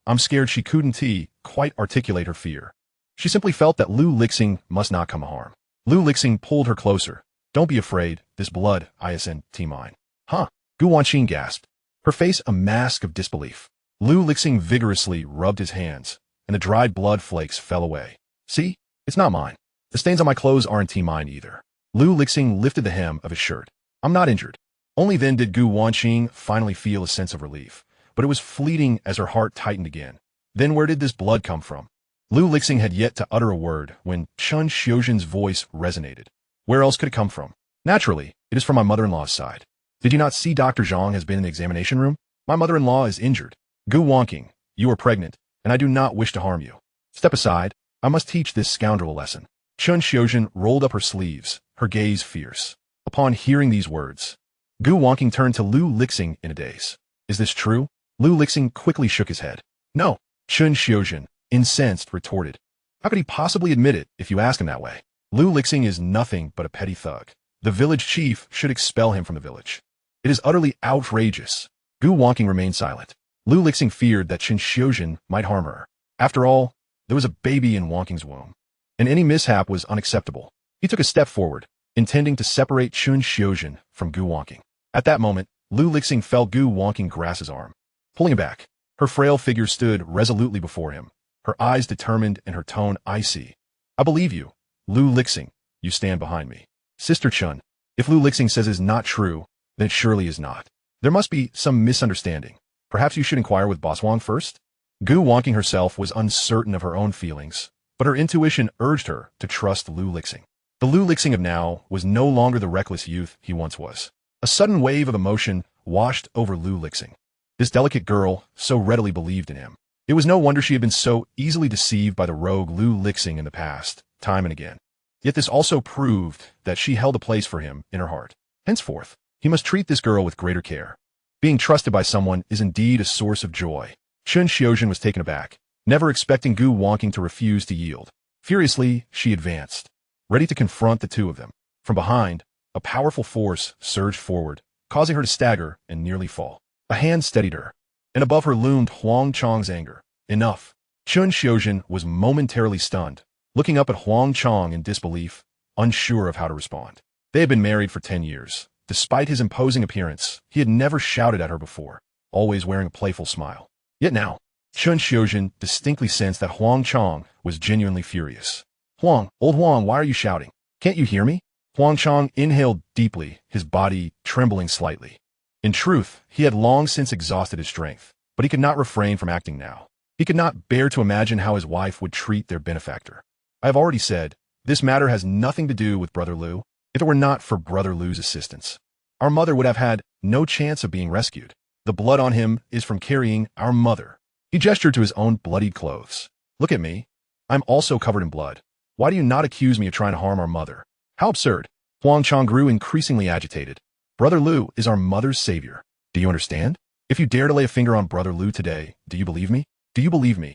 A: I'm scared. She couldn't quite articulate her fear. She simply felt that Lu Lixing must not come harm. Lu Lixing pulled her closer. Don't be afraid. This blood, isn't mine. Huh? Gu Wanqing gasped, her face a mask of disbelief. Lu Lixing vigorously rubbed his hands, and the dried blood flakes fell away. See? It's not mine. The stains on my clothes aren't mine either. Lu Lixing lifted the hem of his shirt. I'm not injured. Only then did Gu Wanqing finally feel a sense of relief, but it was fleeting as her heart tightened again. Then where did this blood come from? Lu Lixing had yet to utter a word when Chun Xiuzhen's voice resonated. Where else could it come from? Naturally, it is from my mother-in-law's side. Did you not see Dr. Zhang has been in the examination room? My mother-in-law is injured. Gu Wanqing, you are pregnant, and I do not wish to harm you. Step aside. I must teach this scoundrel a lesson. Chun Xiuzhen rolled up her sleeves, her gaze fierce. Upon hearing these words, Gu Wanqing turned to Lu Lixing in a daze. Is this true? Lu Lixing quickly shook his head. No. Chun Xiuzhen, incensed, retorted. How could he possibly admit it if you ask him that way? Lu Lixing is nothing but a petty thug. The village chief should expel him from the village. It is utterly outrageous. Gu Wanqing remained silent. Lu Lixing feared that Chun Xiuzhen might harm her. After all, there was a baby in Wanqing's womb, and any mishap was unacceptable. He took a step forward, intending to separate Chun Xiuzhen from Gu Wanqing. At that moment, Lu Lixing felt Gu Wanqing grasp his arm, pulling him back. Her frail figure stood resolutely before him, her eyes determined and her tone icy. I believe you, Lu Lixing. You stand behind me. Sister Chun, if Lu Lixing says it is not true, then it surely is not. There must be some misunderstanding. Perhaps you should inquire with Boss Wang first? Gu Wanqing herself was uncertain of her own feelings, but her intuition urged her to trust Lu Lixing. The Lu Lixing of now was no longer the reckless youth he once was. A sudden wave of emotion washed over Lu Lixing. This delicate girl so readily believed in him. It was no wonder she had been so easily deceived by the rogue Lu Lixing in the past, time and again. Yet this also proved that she held a place for him in her heart. Henceforth, he must treat this girl with greater care. Being trusted by someone is indeed a source of joy. Chun Xiuzhen was taken aback, never expecting Gu Wanqing to refuse to yield. Furiously, she advanced, ready to confront the two of them. From behind, a powerful force surged forward, causing her to stagger and nearly fall. A hand steadied her, and above her loomed Huang Chang's anger. Enough. Chun Xiuzhen was momentarily stunned, looking up at Huang Chang in disbelief, unsure of how to respond. They had been married for 10 years. Despite his imposing appearance, he had never shouted at her before, always wearing a playful smile. Yet now, Chun Xiuzhen distinctly sensed that Huang Chang was genuinely furious. Huang, old Huang, why are you shouting? Can't you hear me? Huang Chang inhaled deeply, his body trembling slightly. In truth, he had long since exhausted his strength, but he could not refrain from acting now. He could not bear to imagine how his wife would treat their benefactor. I have already said, this matter has nothing to do with Brother Lu. If it were not for Brother Lu's assistance, our mother would have had no chance of being rescued. The blood on him is from carrying our mother. He gestured to his own bloodied clothes. Look at me. I'm also covered in blood. Why do you not accuse me of trying to harm our mother? How absurd. Huang Chang grew increasingly agitated. Brother Lu is our mother's savior. Do you understand? If you dare to lay a finger on Brother Lu today, do you believe me? Do you believe me?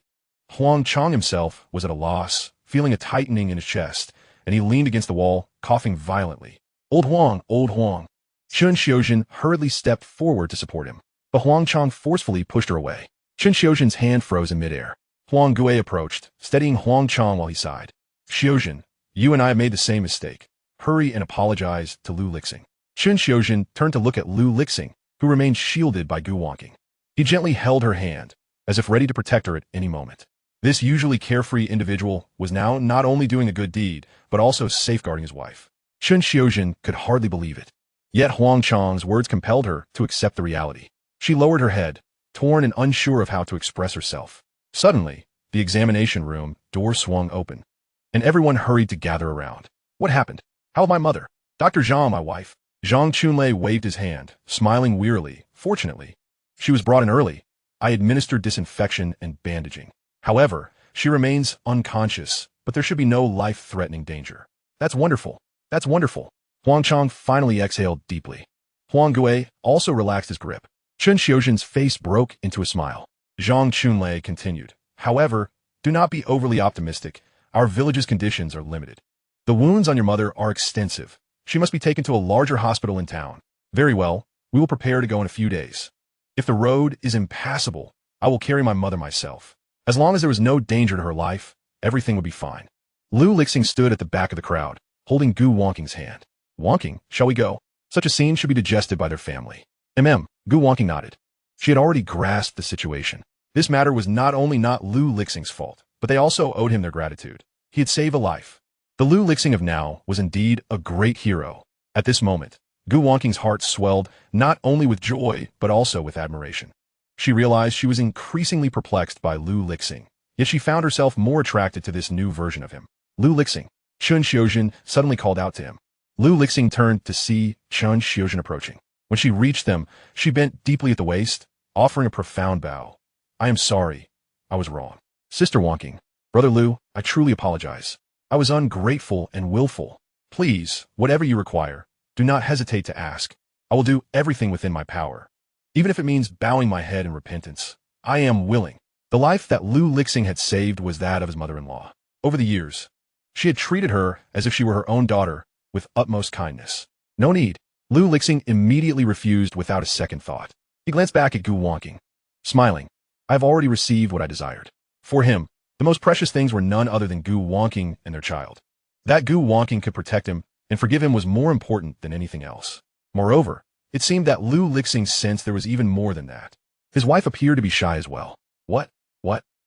A: Huang Chang himself was at a loss, feeling a tightening in his chest, and he leaned against the wall, coughing violently. Old Huang, old Huang. Chun Xiuzhen hurriedly stepped forward to support him, but Huang Chang forcefully pushed her away. Chun Xiuzhen's hand froze in midair. Huang Gue approached, steadying Huang Chang while he sighed. Xiuzhen, you and I have made the same mistake. Hurry and apologize to Lu Lixing. Chun Xiuzhen turned to look at Lu Lixing, who remained shielded by Gu Wanqing. He gently held her hand, as if ready to protect her at any moment. This usually carefree individual was now not only doing a good deed, but also safeguarding his wife. Chun Xiuzhen could hardly believe it. Yet Huang Chang's words compelled her to accept the reality. She lowered her head, torn and unsure of how to express herself. Suddenly, the examination room door swung open, and everyone hurried to gather around. What happened? How is my mother? Dr. Zhang, my wife. Zhang Chunlei waved his hand, smiling wearily. Fortunately, she was brought in early. I administered disinfection and bandaging. However, She remains unconscious, but there should be no life-threatening danger. That's wonderful. That's wonderful. Huang Chang finally exhaled deeply. Huang Gui also relaxed his grip. Chun Xiuzhen's face broke into a smile. Zhang Chunlei continued. However, do not be overly optimistic. Our village's conditions are limited. The wounds on your mother are extensive. She must be taken to a larger hospital in town. Very well, we will prepare to go in a few days. If the road is impassable, I will carry my mother myself. As long as there was no danger to her life, everything would be fine. Lu Lixing stood at the back of the crowd, holding Gu Wanqing's hand. Wanqing, shall we go? Such a scene should be digested by their family. Gu Wanqing nodded. She had already grasped the situation. This matter was not only not Lu Lixing's fault, but they also owed him their gratitude. He had saved a life. The Lu Lixing of now was indeed a great hero. At this moment, Gu Wanqing's heart swelled not only with joy, but also with admiration. She realized she was increasingly perplexed by Lu Lixing, yet she found herself more attracted to this new version of him. Lu Lixing. Chun Xiuzhen suddenly called out to him. Lu Lixing turned to see Chun Xiuzhen approaching. When she reached them, she bent deeply at the waist, offering a profound bow. I am sorry. I was wrong. Sister Wanqing, Brother Lu, I truly apologize. I was ungrateful and willful. Please, whatever you require, do not hesitate to ask. I will do everything within my power. Even if it means bowing my head in repentance, I am willing. The life that Lu Lixing had saved was that of his mother-in-law. Over the years, she had treated her as if she were her own daughter, with utmost kindness. No need. Lu Lixing immediately refused without a second thought. He glanced back at Gu Wanqing, smiling. I have already received what I desired. For him, the most precious things were none other than Gu Wanqing and their child. That Gu Wanqing could protect him and forgive him was more important than anything else. Moreover, it seemed that Lu Lixing sensed there was even more than that. His wife appeared to be shy as well. What?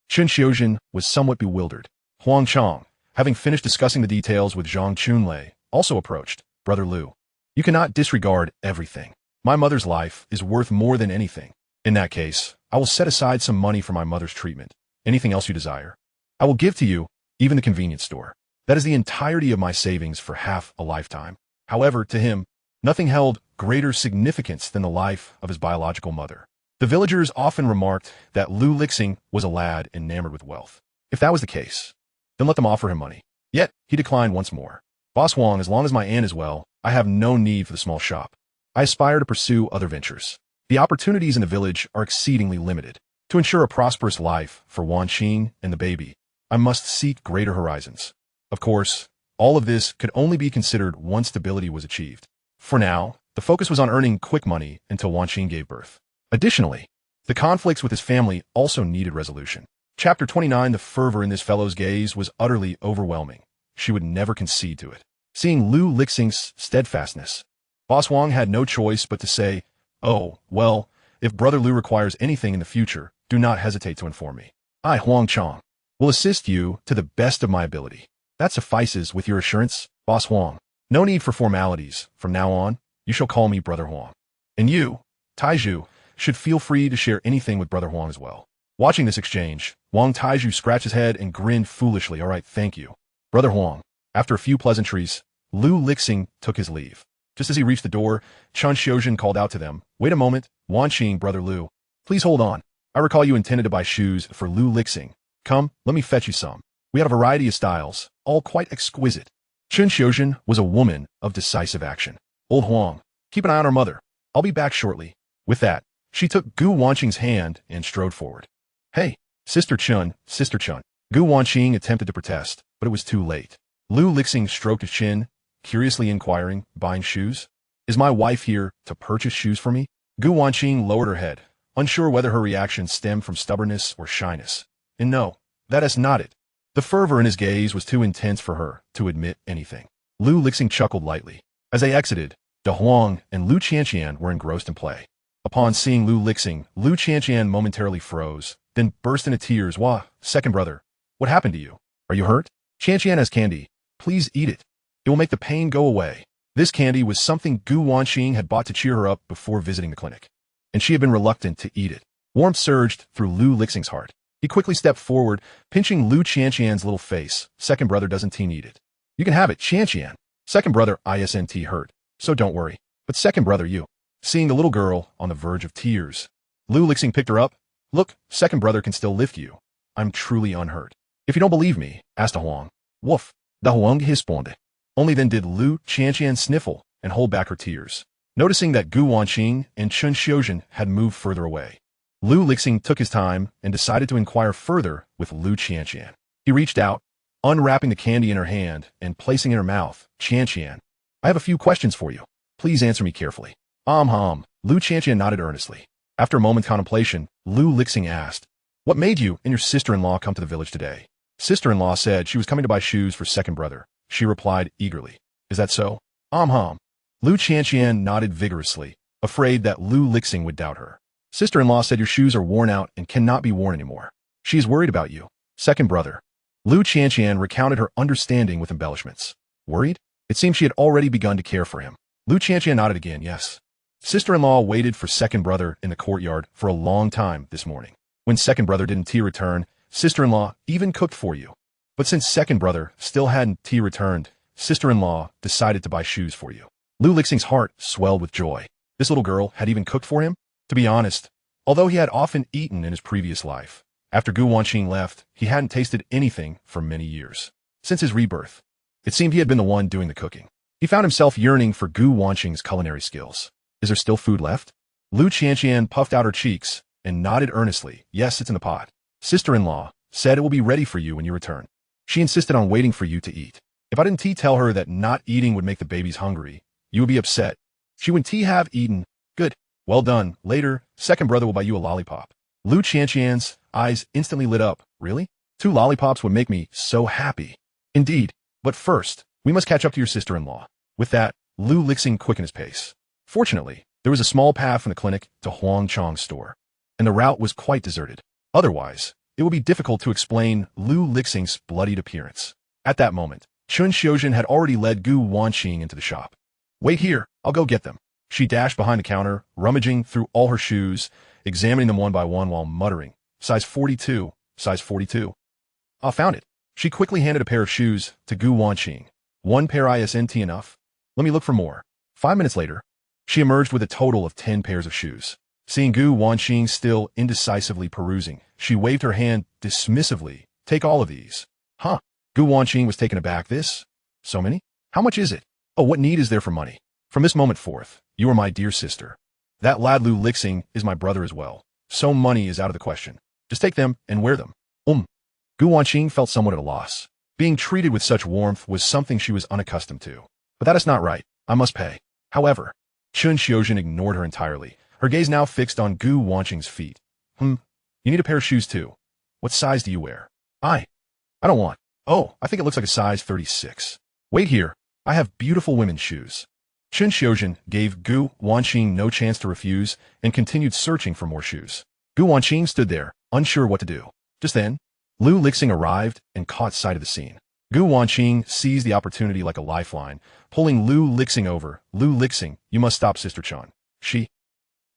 A: Chun Xiuzhen was somewhat bewildered. Huang Chang, having finished discussing the details with Zhang Chunlei, also approached. Brother Lu, you cannot disregard everything. My mother's life is worth more than anything. In that case, I will set aside some money for my mother's treatment. Anything else you desire? I will give to you, even the convenience store. That is the entirety of my savings for half a lifetime. However, to him, nothing held greater significance than the life of his biological mother. The villagers often remarked that Lu Lixing was a lad enamored with wealth. If that was the case, then let them offer him money. Yet, he declined once more. Boss Huang, as long as my aunt is well, I have no need for the small shop. I aspire to pursue other ventures. The opportunities in the village are exceedingly limited. To ensure a prosperous life for Wanqing and the baby, I must seek greater horizons. Of course, all of this could only be considered once stability was achieved. For now, the focus was on earning quick money until Wanqing gave birth. Additionally, the conflicts with his family also needed resolution. Chapter 29. The fervor in this fellow's gaze was utterly overwhelming. She would never concede to it. Seeing Lu Lixing's steadfastness, Boss Huang had no choice but to say, oh, well, if Brother Lu requires anything in the future, do not hesitate to inform me. I, Huang Chang, will assist you to the best of my ability. That suffices with your assurance, Boss Huang. No need for formalities. From now on, you shall call me Brother Huang. And you, Taizhu, should feel free to share anything with Brother Huang as well. Watching this exchange, Wang Taizhu scratched his head and grinned foolishly. All right, thank you. Brother Huang. After a few pleasantries, Lu Lixing took his leave. Just as he reached the door, Chun Xiuzhen called out to them. Wait a moment, Wanqing, Brother Lu. Please hold on. I recall you intended to buy shoes for Lu Lixing. Come, let me fetch you some. We have a variety of styles, all quite exquisite. Chun Xiuzhen was a woman of decisive action. Old Huang, keep an eye on our mother. I'll be back shortly. With that, she took Gu Wanqing's hand and strode forward. Hey, Sister Chun. Gu Wanqing attempted to protest, but it was too late. Lu Lixing stroked his chin, curiously inquiring, buying shoes? Is my wife here to purchase shoes for me? Gu Wanqing lowered her head, unsure whether her reaction stemmed from stubbornness or shyness. And no, that is not it. The fervor in his gaze was too intense for her to admit anything. Lu Lixing chuckled lightly. As they exited, De Huang and Lu Qianqian were engrossed in play. Upon seeing Lu Lixing, Lu Qianqian momentarily froze, then burst into tears. Wah, second brother, what happened to you? Are you hurt? Qianqian has candy. Please eat it. It will make the pain go away. This candy was something Gu Wanqing had bought to cheer her up before visiting the clinic, and she had been reluctant to eat it. Warmth surged through Lu Lixing's heart. He quickly stepped forward, pinching Lu Qianqian's little face. Second brother doesn't eat it. You can have it, Qianqian. Second brother isn't hurt, so don't worry. But second brother, you. Seeing the little girl on the verge of tears, Lu Lixing picked her up. Look, second brother can still lift you. I'm truly unhurt. If you don't believe me, ask the Huang. Woof, the Huang responded. Only then did Lu Qianqian sniffle and hold back her tears. Noticing that Gu Wanqing and Chun Xiuzhen had moved further away, Lu Lixing took his time and decided to inquire further with Lu Qianqian. He reached out, unwrapping the candy in her hand and placing it in her mouth. Qianqian, I have a few questions for you. Please answer me carefully. Lu Qianqian nodded earnestly. After a moment's contemplation, Lu Lixing asked, what made you and your sister-in-law come to the village today? Sister-in-law said she was coming to buy shoes for second brother. She replied eagerly. Is that so? Lu Qianqian nodded vigorously, afraid that Lu Lixing would doubt her. Sister-in-law said your shoes are worn out and cannot be worn anymore. She is worried about you. Second brother. Lu Qianqian recounted her understanding with embellishments. Worried? It seemed she had already begun to care for him. Lu Qianqian nodded again, yes. Sister-in-law waited for second brother in the courtyard for a long time this morning. When second brother didn't return, sister-in-law even cooked for you. But since second brother still hadn't returned, sister-in-law decided to buy shoes for you. Lu Lixing's heart swelled with joy. This little girl had even cooked for him? To be honest, although he had often eaten in his previous life, after Gu Wanqing left, he hadn't tasted anything for many years. Since his rebirth, it seemed he had been the one doing the cooking. He found himself yearning for Gu Wanqing's culinary skills. Is there still food left? Lu Qianqian puffed out her cheeks and nodded earnestly. Yes, it's in the pot. Sister-in-law said it will be ready for you when you return. She insisted on waiting for you to eat. If I didn't tell her that not eating would make the babies hungry, you would be upset. She would have eaten. Good. Well done. Later, second brother will buy you a lollipop. Lu Qianqian's eyes instantly lit up. Really? 2 lollipops would make me so happy. Indeed. But first, we must catch up to your sister-in-law. With that, Lu Lixing quickened his pace. Fortunately, there was a small path from the clinic to Huang Chong's store, and the route was quite deserted. Otherwise, it would be difficult to explain Lu Lixing's bloodied appearance. At that moment, Chun Xiuzhen had already led Gu Wanqing into the shop. Wait here, I'll go get them. She dashed behind the counter, rummaging through all her shoes, examining them one by one while muttering, size 42, size 42. I found it. She quickly handed a pair of shoes to Gu Wanqing. 1 pair isn't enough. Let me look for more. 5 minutes later, she emerged with a total of 10 pairs of shoes. Seeing Gu Wanqing still indecisively perusing, she waved her hand dismissively. Take all of these. Huh? Gu Wanqing was taken aback. This? So many? How much is it? Oh, what need is there for money? From this moment forth, you are my dear sister. That lad Lu Lixing is my brother as well. So money is out of the question. Just take them and wear them. Gu Wanqing felt somewhat at a loss. Being treated with such warmth was something she was unaccustomed to. But that is not right. I must pay. However, Chun Xiuzhen ignored her entirely, her gaze now fixed on Gu Wanqing's feet. You need a pair of shoes too. What size do you wear? I don't want. Oh, I think it looks like a size 36. Wait here. I have beautiful women's shoes. Chun Xiuzhen gave Gu Wanqing no chance to refuse and continued searching for more shoes. Gu Wanqing stood there, unsure what to do. Just then, Lu Lixing arrived and caught sight of the scene. Gu Wanqing seized the opportunity like a lifeline, pulling Lu Lixing over. Lu Lixing, you must stop, Sister Chun.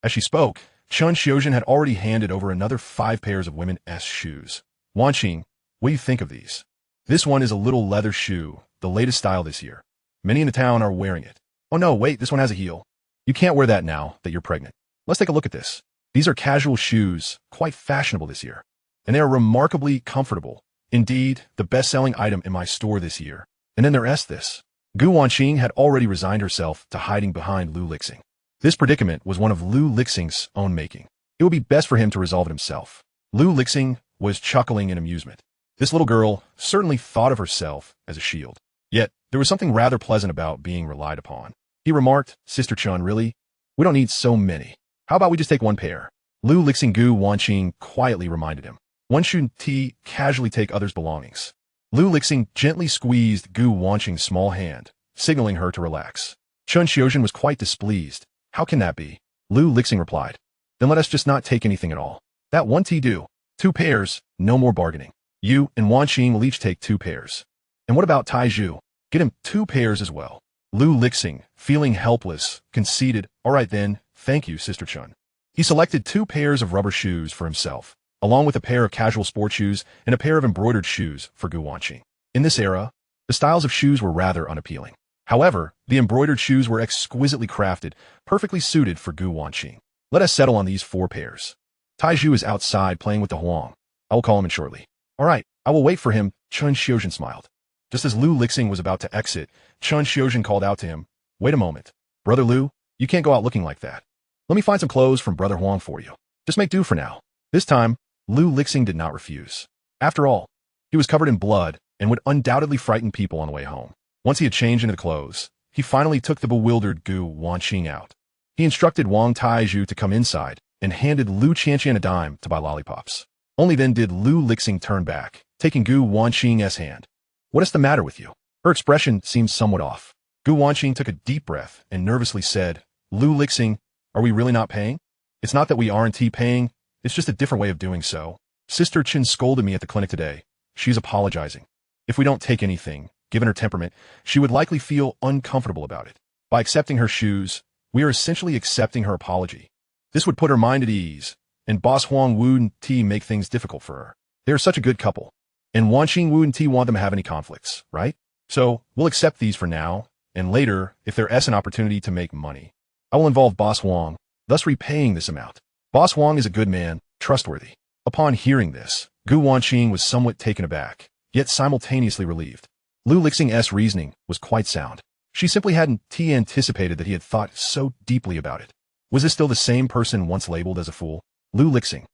A: As she spoke, Chun Xiuzhen had already handed over another 5 pairs of women's shoes. Wanqing, what do you think of these? This one is a little leather shoe, the latest style this year. Many in the town are wearing it. Oh no, wait, this one has a heel. You can't wear that now that you're pregnant. Let's take a look at this. These are casual shoes, quite fashionable this year. And they are remarkably comfortable. Indeed, the best-selling item in my store this year. And then there's this. Gu Wanqing had already resigned herself to hiding behind Lu Lixing. This predicament was one of Lu Lixing's own making. It would be best for him to resolve it himself. Lu Lixing was chuckling in amusement. This little girl certainly thought of herself as a shield. Yet, there was something rather pleasant about being relied upon. He remarked, Sister Chun, really? We don't need so many. How about we just take 1 pair? Lu Lixing Gu Wanqing quietly reminded him. One shouldn't casually take others' belongings. Lu Lixing gently squeezed Gu Wanqing's small hand, signaling her to relax. Chun Xiuzhen was quite displeased. How can that be? Lu Lixing replied. Then let us just not take anything at all. That 1 do. 2 pairs, no more bargaining. You and Wanqing will each take 2 pairs. And what about Taizhu? Get him 2 pairs as well. Lu Lixing, feeling helpless, conceded, all right then, thank you, Sister Chun. He selected 2 pairs of rubber shoes for himself, along with a pair of casual sport shoes and a pair of embroidered shoes for Gu Wanqing. In this era, the styles of shoes were rather unappealing. However, the embroidered shoes were exquisitely crafted, perfectly suited for Gu Wanqing. Let us settle on these 4 pairs. Taizhu is outside playing with the Huang. I will call him in shortly. All right, I will wait for him, Chun Xiuzhen smiled. Just as Lu Lixing was about to exit, Chun Xiuzhen called out to him, "Wait a moment. Brother Lu, you can't go out looking like that. Let me find some clothes from Brother Huang for you. Just make do for now." This time, Lu Lixing did not refuse. After all, he was covered in blood and would undoubtedly frighten people on the way home. Once he had changed into the clothes, he finally took the bewildered Gu Wanqing out. He instructed Wang Taizhu to come inside and handed Lu Qianqian a dime to buy lollipops. Only then did Lu Lixing turn back, taking Gu Wanqing's hand. "What is the matter with you?" Her expression seemed somewhat off. Gu Wanqing took a deep breath and nervously said, "Lu Lixing, are we really not paying?" "It's not that we aren't paying, it's just a different way of doing so. Sister Chin scolded me at the clinic today. She's apologizing. If we don't take anything, given her temperament, she would likely feel uncomfortable about it. By accepting her shoes, we are essentially accepting her apology. This would put her mind at ease, and Boss Huang Wu and Ti make things difficult for her. They are such a good couple, and Wanqing Wu and Ti want them to have any conflicts, right? So, we'll accept these for now, and later, if there is an opportunity to make money, I will involve Boss Huang, thus repaying this amount. Boss Huang is a good man, trustworthy." Upon hearing this, Gu Wanqing was somewhat taken aback, yet simultaneously relieved. Lu Lixing's reasoning was quite sound. She simply hadn't anticipated that he had thought so deeply about it. Was this still the same person once labeled as a fool? Lu Lixing.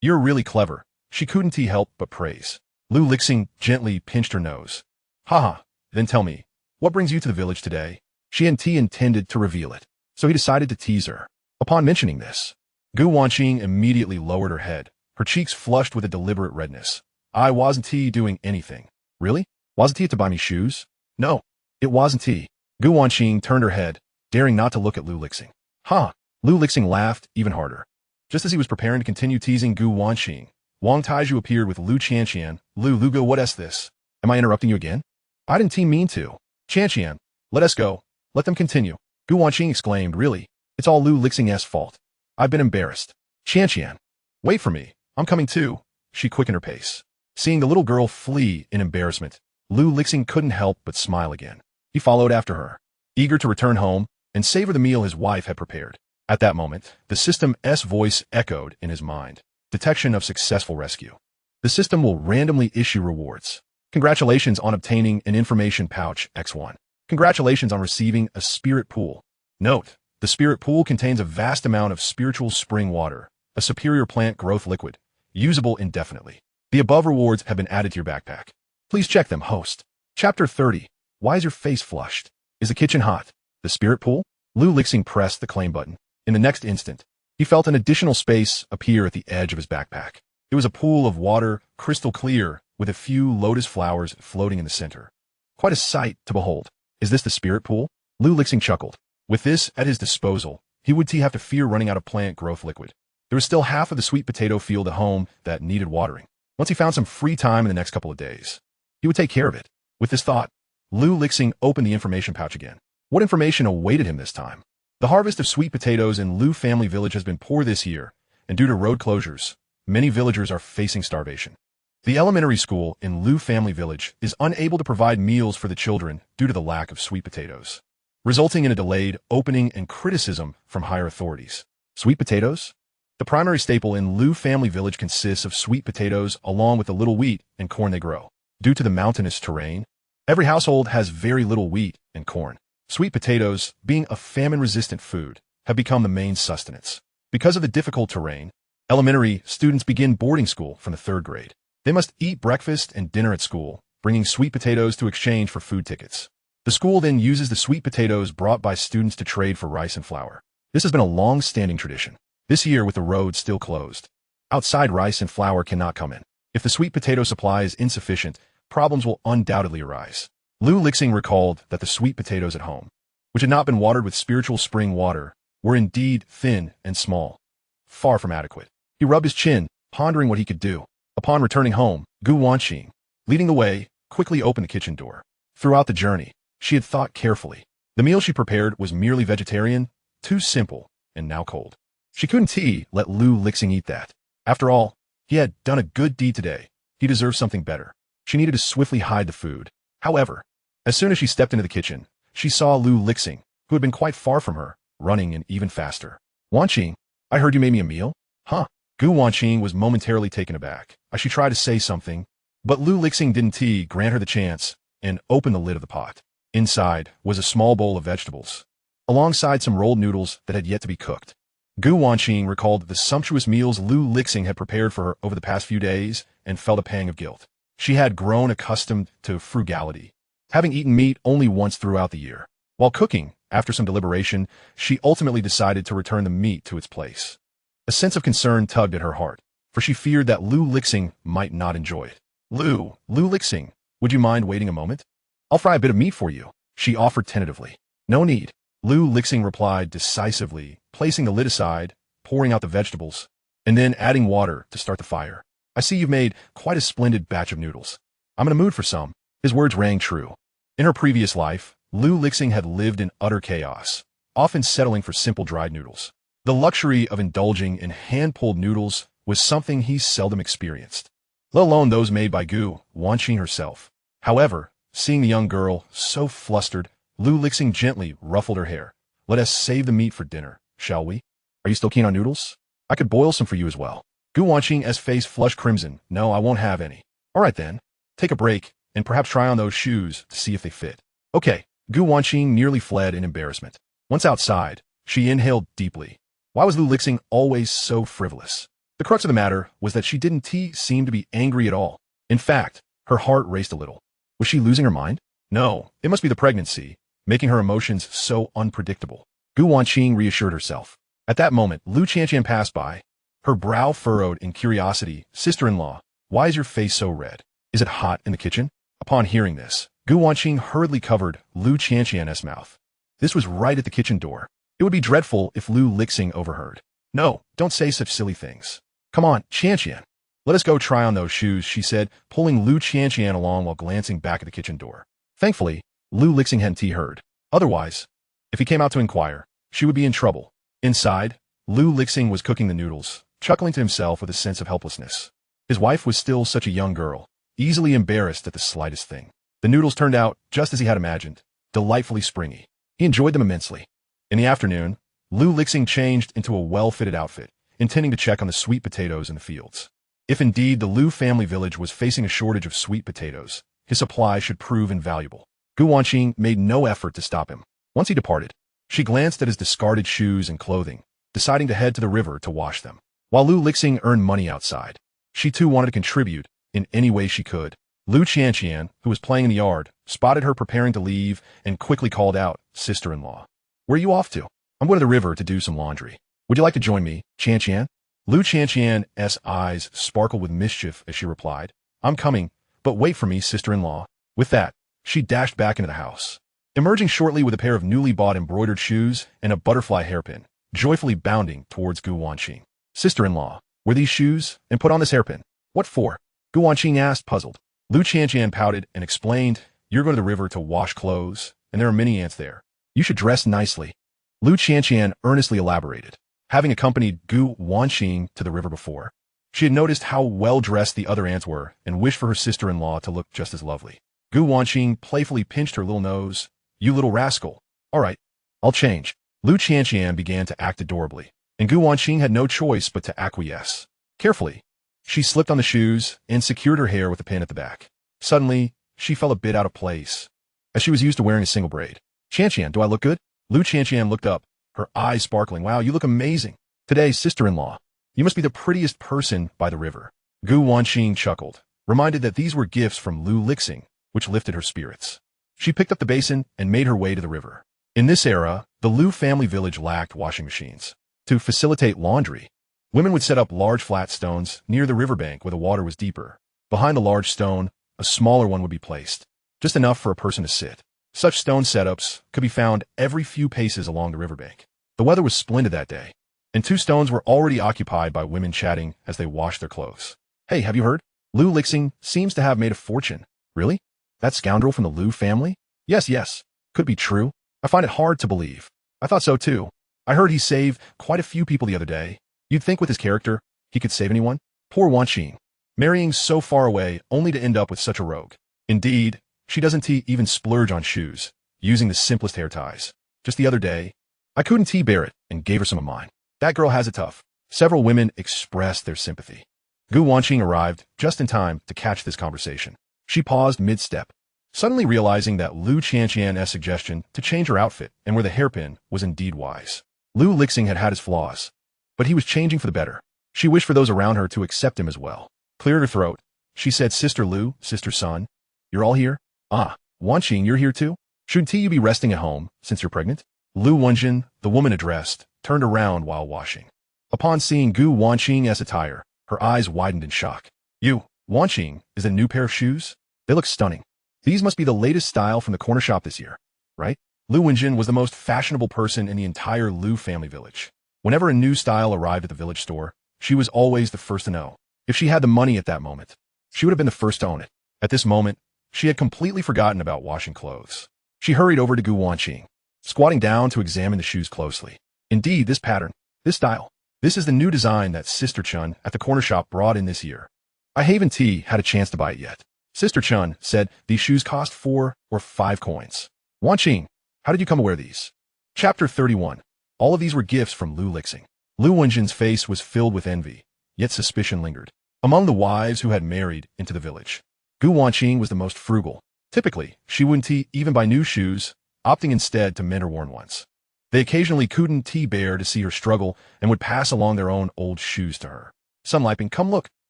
A: You're really clever. She couldn't help but praise. Lu Lixing gently pinched her nose. Haha, then tell me, what brings you to the village today? She hadn't intended to reveal it, so he decided to tease her. Upon mentioning this, Gu Wanqing immediately lowered her head, her cheeks flushed with a deliberate redness. "I wasn't doing anything." "Really? Wasn't it to buy me shoes?" "No, it wasn't." Gu Wanqing turned her head, daring not to look at Lu Lixing. "Ha!" Lu Lixing laughed even harder. Just as he was preparing to continue teasing Gu Wanqing, Wang Taizhu appeared with Lu Qianqian. Lugo, what is this? Am I interrupting you again?" "I didn't mean to." "Qianqian, let us go. Let them continue." Gu Wanqing exclaimed, "Really? It's all Lu Lixing's fault. I've been embarrassed." "Qianqian, wait for me. I'm coming too." She quickened her pace. Seeing the little girl flee in embarrassment, Lu Lixing couldn't help but smile again. He followed after her, eager to return home and savor the meal his wife had prepared. At that moment, the system's voice echoed in his mind. Detection of successful rescue. The system will randomly issue rewards. Congratulations on obtaining an information pouch X1. Congratulations on receiving a spirit pool. Note, the spirit pool contains a vast amount of spiritual spring water, a superior plant growth liquid, usable indefinitely. The above rewards have been added to your backpack. Please check them, host. Chapter 30. Why is your face flushed? Is the kitchen hot? The spirit pool? Lu Lixing pressed the claim button. In the next instant, he felt an additional space appear at the edge of his backpack. It was a pool of water, crystal clear, with a few lotus flowers floating in the center. Quite a sight to behold. Is this the spirit pool? Lu Lixing chuckled. With this at his disposal, he would have to fear running out of plant growth liquid. There was still half of the sweet potato field at home that needed watering. Once he found some free time in the next couple of days, he would take care of it. With this thought, Lu Lixing opened the information pouch again. What information awaited him this time? The harvest of sweet potatoes in Lu family village has been poor this year, and due to road closures, many villagers are facing starvation. The elementary school in Lu family village is unable to provide meals for the children due to the lack of sweet potatoes, resulting in a delayed opening and criticism from higher authorities. Sweet potatoes? The primary staple in Lu family village consists of sweet potatoes along with the little wheat and corn they grow. Due to the mountainous terrain, every household has very little wheat and corn. Sweet potatoes, being a famine-resistant food, have become the main sustenance. Because of the difficult terrain, elementary students begin boarding school from the 3rd grade. They must eat breakfast and dinner at school, bringing sweet potatoes to exchange for food tickets. The school then uses the sweet potatoes brought by students to trade for rice and flour. This has been a long-standing tradition. This year, with the roads still closed, outside rice and flour cannot come in. If the sweet potato supply is insufficient, problems will undoubtedly arise. Lu Lixing recalled that the sweet potatoes at home, which had not been watered with spiritual spring water, were indeed thin and small, far from adequate. He rubbed his chin, pondering what he could do. Upon returning home, Gu Wanqing, leading the way, quickly opened the kitchen door. Throughout the journey, she had thought carefully. The meal she prepared was merely vegetarian, too simple, and now cold. She couldn't let Lu Lixing eat that. After all, he had done a good deed today. He deserved something better. She needed to swiftly hide the food. However, as soon as she stepped into the kitchen, she saw Lu Lixing, who had been quite far from her, running and even faster. "Wanqing, I heard you made me a meal?" "Huh?" Gu Wanqing was momentarily taken aback. As she tried to say something, But Lu Lixing didn't grant her the chance and opened the lid of the pot. Inside was a small bowl of vegetables, alongside some rolled noodles that had yet to be cooked. Gu Wanqing recalled the sumptuous meals Lu Lixing had prepared for her over the past few days and felt a pang of guilt. She had grown accustomed to frugality, having eaten meat only once throughout the year. While cooking, after some deliberation, she ultimately decided to return the meat to its place. A sense of concern tugged at her heart, for she feared that Lu Lixing might not enjoy it. Lu Lixing, would you mind waiting a moment? I'll fry a bit of meat for you, she offered tentatively. No need, Lu Lixing replied decisively, placing the lid aside, pouring out the vegetables, and then adding water to start the fire. I see you've made quite a splendid batch of noodles. I'm in a mood for some. His words rang true. In her previous life, Lu Lixing had lived in utter chaos, often settling for simple dried noodles. The luxury of indulging in hand-pulled noodles was something he seldom experienced, let alone those made by Gu Wanqing herself. However, seeing the young girl so flustered, Lu Lixing gently ruffled her hair. Let us save the meat for dinner, shall we? Are you still keen on noodles? I could boil some for you as well. Gu Wanqing's face flushed crimson. No, I won't have any. All right then. Take a break, and perhaps try on those shoes to see if they fit. Okay. Gu Wanqing nearly fled in embarrassment. Once outside, she inhaled deeply. Why was Lu Lixing always so frivolous? The crux of the matter was that she didn't seem to be angry at all. In fact, her heart raced a little. Was she losing her mind? No, it must be the pregnancy, making her emotions so unpredictable. Gu Wanqing reassured herself. At that moment, Lu Qianqian passed by, her brow furrowed in curiosity. Sister-in-law, why is your face so red? Is it hot in the kitchen? Upon hearing this, Gu Wanqing hurriedly covered Lu Qianqian's mouth. This was right at the kitchen door. It would be dreadful if Lu Lixing overheard. No, don't say such silly things. Come on, Qianqian. Let us go try on those shoes, she said, pulling Lu Qianqian along while glancing back at the kitchen door. Thankfully, Lu Lixing hadn't heard. Otherwise, if he came out to inquire, she would be in trouble. Inside, Lu Lixing was cooking the noodles, chuckling to himself with a sense of helplessness. His wife was still such a young girl, easily embarrassed at the slightest thing. The noodles turned out just as he had imagined, delightfully springy. He enjoyed them immensely. In the afternoon, Lu Lixing changed into a well-fitted outfit, intending to check on the sweet potatoes in the fields. If indeed the Lu family village was facing a shortage of sweet potatoes, his supply should prove invaluable. Gu Wanqing made no effort to stop him. Once he departed, she glanced at his discarded shoes and clothing, deciding to head to the river to wash them. While Lu Lixing earned money outside, she too wanted to contribute in any way she could. Lu Qianqian, who was playing in the yard, spotted her preparing to leave and quickly called out, Sister-in-law. Where are you off to? I'm going to the river to do some laundry. Would you like to join me, Qianqian? Lu Qianqian's eyes sparkled with mischief as she replied, I'm coming, but wait for me, sister-in-law. With that, she dashed back into the house, emerging shortly with a pair of newly bought embroidered shoes and a butterfly hairpin, joyfully bounding towards Gu Wanqing. Sister-in-law, wear these shoes and put on this hairpin. What for? Gu Wanqing asked, puzzled. Lu Qianqian pouted and explained, you're going to the river to wash clothes, and there are many ants there. You should dress nicely. Lu Qianqian earnestly elaborated. Having accompanied Gu Wanqing to the river before, she had noticed how well-dressed the other ants were and wished for her sister-in-law to look just as lovely. Gu Wanqing playfully pinched her little nose. You little rascal. All right, I'll change. Lu Qianqian began to act adorably, and Gu Wanqing had no choice but to acquiesce. Carefully, she slipped on the shoes and secured her hair with a pin at the back. Suddenly, she felt a bit out of place, as she was used to wearing a single braid. Qianqian, do I look good? Lu Qianqian looked up, her eyes sparkling. Wow, you look amazing. Today, sister-in-law, you must be the prettiest person by the river. Gu Wanqing chuckled, reminded that these were gifts from Lu Lixing, which lifted her spirits. She picked up the basin and made her way to the river. In this era, the Lu family village lacked washing machines. To facilitate laundry, women would set up large flat stones near the riverbank where the water was deeper. Behind the large stone, a smaller one would be placed, just enough for a person to sit. Such stone setups could be found every few paces along the riverbank. The weather was splendid that day, and 2 stones were already occupied by women chatting as they washed their clothes. Hey, have you heard? Lu Lixing seems to have made a fortune. Really? That scoundrel from the Lu family? Yes. Could be true. I find it hard to believe. I thought so too. I heard he saved quite a few people the other day. You'd think with his character, he could save anyone? Poor Wanqing, marrying so far away only to end up with such a rogue. Indeed, she doesn't even splurge on shoes, using the simplest hair ties. Just the other day, I couldn't bear it and gave her some of mine. That girl has it tough. Several women expressed their sympathy. Gu Wanqing arrived just in time to catch this conversation. She paused mid-step, suddenly realizing that Lu Qianqian's suggestion to change her outfit and wear the hairpin was indeed wise. Lu Lixing had his flaws, but he was changing for the better. She wished for those around her to accept him as well. Cleared her throat, she said, "Sister Lu, Sister Sun, you're all here? Ah, Wanqing, you're here too? Shouldn't you be resting at home, since you're pregnant?" Lu Wenjin, the woman addressed, turned around while washing. Upon seeing Gu Wanqing's attire, her eyes widened in shock. "You, Wanqing, is it a new pair of shoes? They look stunning. These must be the latest style from the corner shop this year, right?" Lu Wenjin was the most fashionable person in the entire Lu family village. Whenever a new style arrived at the village store, she was always the first to know. If she had the money at that moment, she would have been the first to own it. At this moment, she had completely forgotten about washing clothes. She hurried over to Gu Wanqing, squatting down to examine the shoes closely. Indeed, this pattern, this style, this is the new design that Sister Chun at the corner shop brought in this year. I haven't had a chance to buy it yet. Sister Chun said these shoes cost 4 or 5 coins. Wanqing, how did you come to wear these? Chapter 31. All of these were gifts from Lu Lixing. Lu Wenjin's face was filled with envy, yet suspicion lingered. Among the wives who had married into the village, Gu Wanqing was the most frugal. Typically, she wouldn't even buy new shoes, opting instead to mend her worn ones. They occasionally couldn't bear to see her struggle and would pass along their own old shoes to her. "Sun Liping, come look,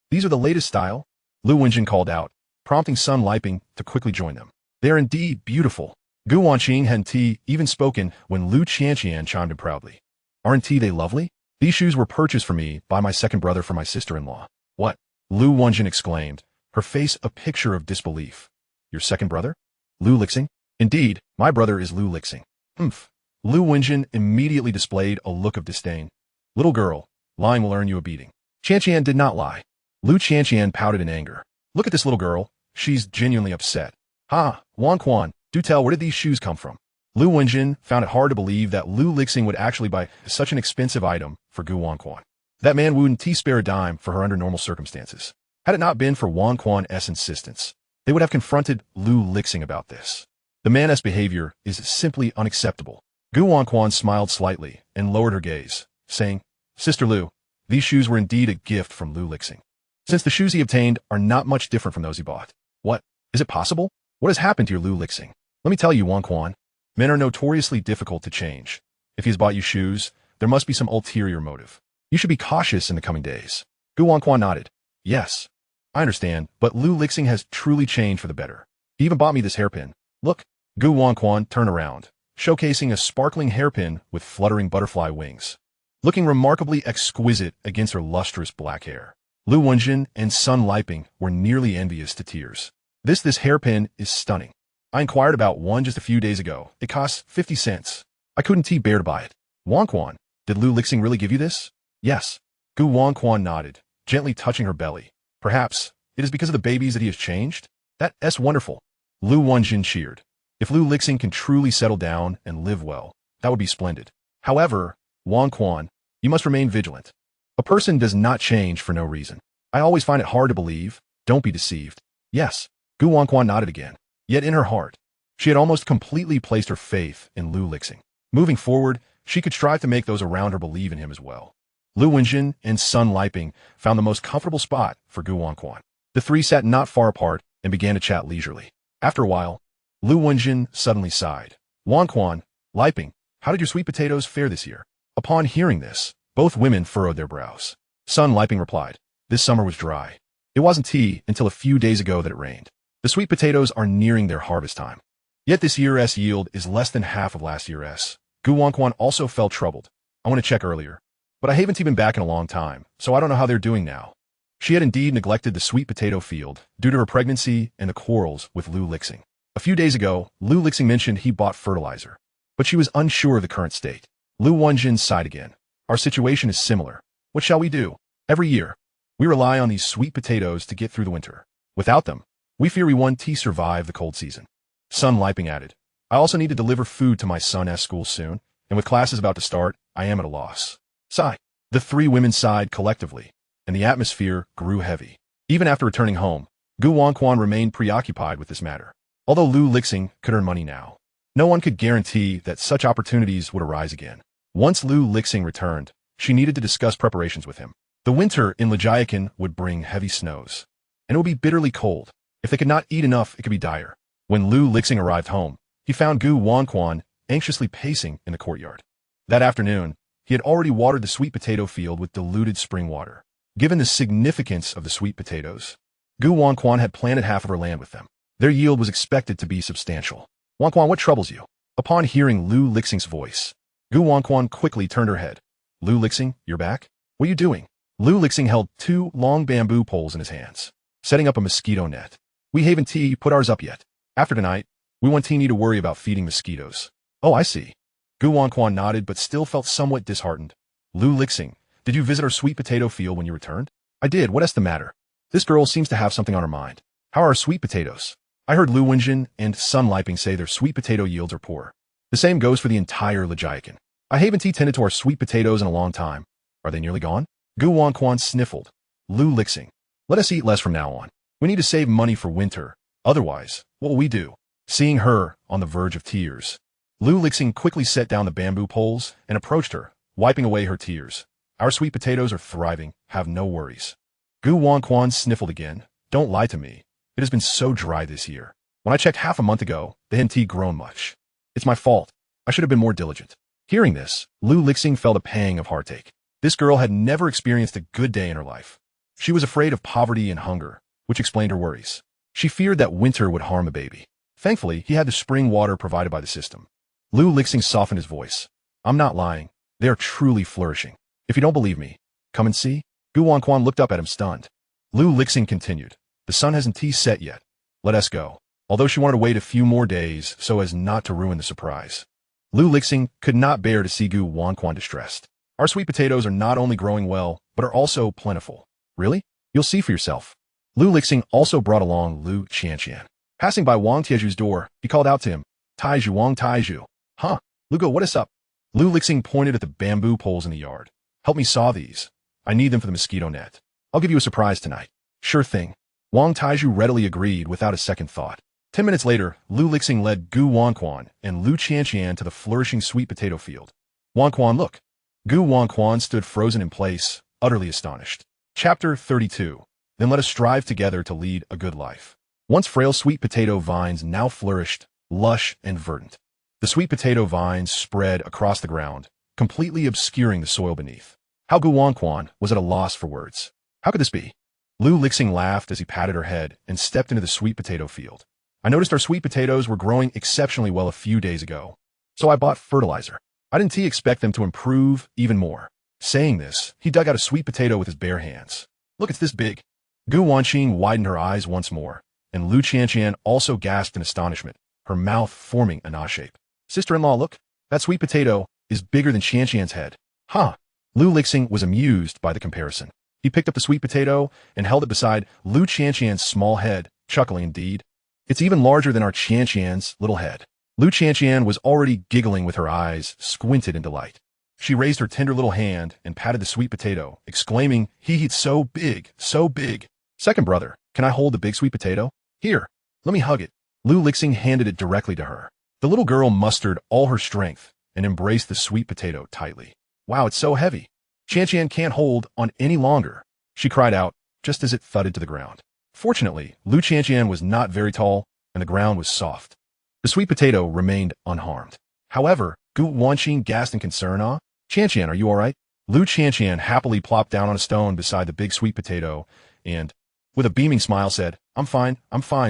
A: these are the latest style," Lu Wenjin called out, prompting Sun Liping to quickly join them. "They are indeed beautiful." Gu Wanqing hadn't even spoken when Lu Qianqian chimed in proudly. "Aren't they lovely? These shoes were purchased for me by my second brother for my sister-in-law." "What?" Lu Wenjin exclaimed, her face a picture of disbelief. "Your second brother? Lu Lixing?" "Indeed, my brother is Lu Lixing." "Humph." Lu Wenjin immediately displayed a look of disdain. "Little girl, lying will earn you a beating." Qianqian did not lie. Lu Qianqian pouted in anger. "Look at this little girl. She's genuinely upset." "Ha, Wanquan, do tell, where did these shoes come from?" Lu Wenjin found it hard to believe that Lu Lixing would actually buy such an expensive item for Gu Wanquan. That man wouldn't spare a dime for her under normal circumstances. Had it not been for Wanquan's insistence, they would have confronted Lu Lixing about this. The man's behavior is simply unacceptable. Gu Wanquan smiled slightly and lowered her gaze, saying, "Sister Lu, these shoes were indeed a gift from Lu Lixing. Since the shoes he obtained are not much different from those he bought." "What? Is it possible? What has happened to your Lu Lixing?" "Let me tell you, Wanquan, men are notoriously difficult to change. If he has bought you shoes, there must be some ulterior motive. You should be cautious in the coming days." Gu Wanquan nodded. "Yes, I understand, but Lu Lixing has truly changed for the better. He even bought me this hairpin. Look." Gu Wanquan turned around, showcasing a sparkling hairpin with fluttering butterfly wings, looking remarkably exquisite against her lustrous black hair. Lu Wenjin and Sun Liping were nearly envious to tears. This hairpin is stunning. I inquired about one just a few days ago. It costs 50 cents. I couldn't bear to buy it." "Wanquan, did Lu Lixing really give you this?" "Yes." Gu Wanquan nodded, gently touching her belly. "Perhaps it is because of the babies that he has changed? That's wonderful." Lu Wenjin cheered. If Lu Lixing can truly settle down and live well, that would be splendid. However, Wanquan, you must remain vigilant. A person does not change for no reason. I always find it hard to believe. Don't be deceived. "Yes." Gu Wanquan nodded again. Yet in her heart, she had almost completely placed her faith in Lu Lixing. Moving forward, she could strive to make those around her believe in him as well. Lu Wenjin and Sun Liping found the most comfortable spot for Gu Wanquan. The three sat not far apart and began to chat leisurely. After a while, Lu Wenjin suddenly sighed. "Wanquan, Liping, how did your sweet potatoes fare this year?" Upon hearing this, both women furrowed their brows. Sun Liping replied, "This summer was dry. It wasn't until a few days ago that it rained. The sweet potatoes are nearing their harvest time. Yet this year's yield is less than half of last year's." Gu Wanquan also felt troubled. "I want to check earlier, but I haven't been back in a long time, so I don't know how they're doing now." She had indeed neglected the sweet potato field due to her pregnancy and the quarrels with Lu Lixing. A few days ago, Lu Lixing mentioned he bought fertilizer, but she was unsure of the current state. Lu Wenjin sighed again. "Our situation is similar. What shall we do? Every year, we rely on these sweet potatoes to get through the winter. Without them, we fear we won't survive the cold season." Sun Liping added, "I also need to deliver food to my son's school soon, and with classes about to start, I am at a loss." Sigh. The three women sighed collectively, and the atmosphere grew heavy. Even after returning home, Gu Wanquan remained preoccupied with this matter. Although Lu Lixing could earn money now, no one could guarantee that such opportunities would arise again. Once Lu Lixing returned, she needed to discuss preparations with him. The winter in Lijiakan would bring heavy snows, and it would be bitterly cold. If they could not eat enough, it could be dire. When Lu Lixing arrived home, he found Gu Wanquan anxiously pacing in the courtyard. That afternoon, he had already watered the sweet potato field with diluted spring water. Given the significance of the sweet potatoes, Gu Wanquan had planted half of her land with them. Their yield was expected to be substantial. Wanquan, what troubles you? Upon hearing Lu Lixing's voice, Gu Wanquan quickly turned her head. Lu Lixing, you're back? What are you doing? Lu Lixing held 2 long bamboo poles in his hands, setting up a mosquito net. We haven't put ours up yet. After tonight, we won't need to worry about feeding mosquitoes. Oh, I see. Gu Wanquan nodded but still felt somewhat disheartened. Lu Lixing, did you visit our sweet potato field when you returned? I did. What is the matter? This girl seems to have something on her mind. How are our sweet potatoes? I heard Lu Wenjin and Sun Liping say their sweet potato yields are poor. The same goes for the entire Lijiakan. I haven't tended to our sweet potatoes in a long time. Are they nearly gone? Gu Wanquan sniffled. Lu Lixing, let us eat less from now on. We need to save money for winter. Otherwise, what will we do? Seeing her on the verge of tears, Lu Lixing quickly set down the bamboo poles and approached her, wiping away her tears. Our sweet potatoes are thriving. Have no worries. Gu Wanquan sniffled again. Don't lie to me. It has been so dry this year. When I checked half a month ago, they hadn't grown much. It's my fault. I should have been more diligent. Hearing this, Lu Lixing felt a pang of heartache. This girl had never experienced a good day in her life. She was afraid of poverty and hunger, which explained her worries. She feared that winter would harm a baby. Thankfully, he had the spring water provided by the system. Lu Lixing softened his voice. I'm not lying. They are truly flourishing. If you don't believe me, come and see. Gu Wanquan looked up at him stunned. Lu Lixing continued. The sun hasn't set yet. Let us go. Although she wanted to wait a few more days so as not to ruin the surprise. Lu Lixing could not bear to see Gu Wanquan distressed. Our sweet potatoes are not only growing well, but are also plentiful. Really? You'll see for yourself. Lu Lixing also brought along Lu Qianqian. Passing by Wang Tieju's door, he called out to him, Taiju Wang Taiju. Huh? Lugo, what is up? Lu Lixing pointed at the bamboo poles in the yard. Help me saw these. I need them for the mosquito net. I'll give you a surprise tonight. Sure thing. Wang Taiju readily agreed without a second thought. 10 minutes later, Lu Lixing led Gu Wanquan and Lu Qianqian to the flourishing sweet potato field. Wanquan, look. Gu Wanquan stood frozen in place, utterly astonished. Chapter 32. Then let us strive together to lead a good life. Once frail sweet potato vines now flourished, lush and verdant. The sweet potato vines spread across the ground, completely obscuring the soil beneath. How Gu Wanquan was at a loss for words. How could this be? Lu Lixing laughed as he patted her head and stepped into the sweet potato field. I noticed our sweet potatoes were growing exceptionally well a few days ago, so I bought fertilizer. I didn't expect them to improve even more. Saying this, he dug out a sweet potato with his bare hands. Look, it's this big. Gu Wanqing widened her eyes once more, and Lu Qianqian also gasped in astonishment, her mouth forming an O shape. Sister-in-law, look, that sweet potato is bigger than Qianqian's head. Huh? Lu Lixing was amused by the comparison. He picked up the sweet potato and held it beside Lu Qianqian's small head, chuckling indeed. It's even larger than our Qianqian's little head. Lu Qianqian was already giggling with her eyes squinted in delight. She raised her tender little hand and patted the sweet potato, exclaiming, He's so big, so big. Second brother, can I hold the big sweet potato? Here, let me hug it. Lu Lixing handed it directly to her. The little girl mustered all her strength and embraced the sweet potato tightly. Wow, it's so heavy. Qianqian can't hold on any longer, she cried out, just as it thudded to the ground. Fortunately, Lu Qianqian was not very tall, and the ground was soft. The sweet potato remained unharmed. However, Gu Wanqing gasped in concern. Qianqian, are you all right? Lu Qianqian happily plopped down on a stone beside the big sweet potato and, with a beaming smile, said, I'm fine,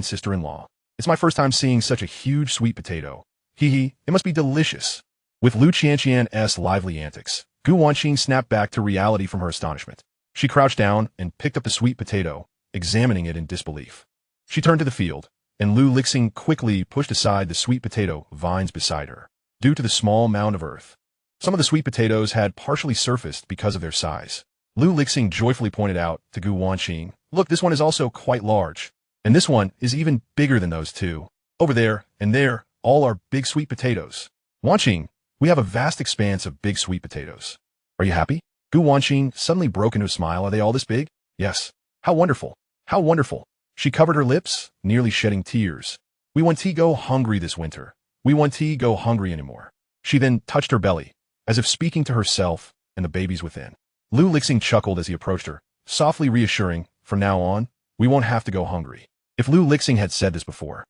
A: sister-in-law. It's my first time seeing such a huge sweet potato. It must be delicious. With Lu Qianqian's lively antics, Gu Wanqing snapped back to reality from her astonishment. She crouched down and picked up the sweet potato, examining it in disbelief. She turned to the field, and Lu Lixing quickly pushed aside the sweet potato vines beside her, due to the small mound of earth. Some of the sweet potatoes had partially surfaced because of their size. Lu Lixing joyfully pointed out to Gu Wanqing, look, this one is also quite large, and this one is even bigger than those two. Over there and there, all are big sweet potatoes. Wanqing, we have a vast expanse of big sweet potatoes. Are you happy? Gu Wanqing suddenly broke into a smile. Are they all this big? Yes. How wonderful. How wonderful. She covered her lips, nearly shedding tears. We won't go hungry this winter. We won't go hungry anymore. She then touched her belly, as if speaking to herself and the babies within. Lu Lixing chuckled as he approached her, softly reassuring, from now on, we won't have to go hungry. If Lu Lixing had said this before,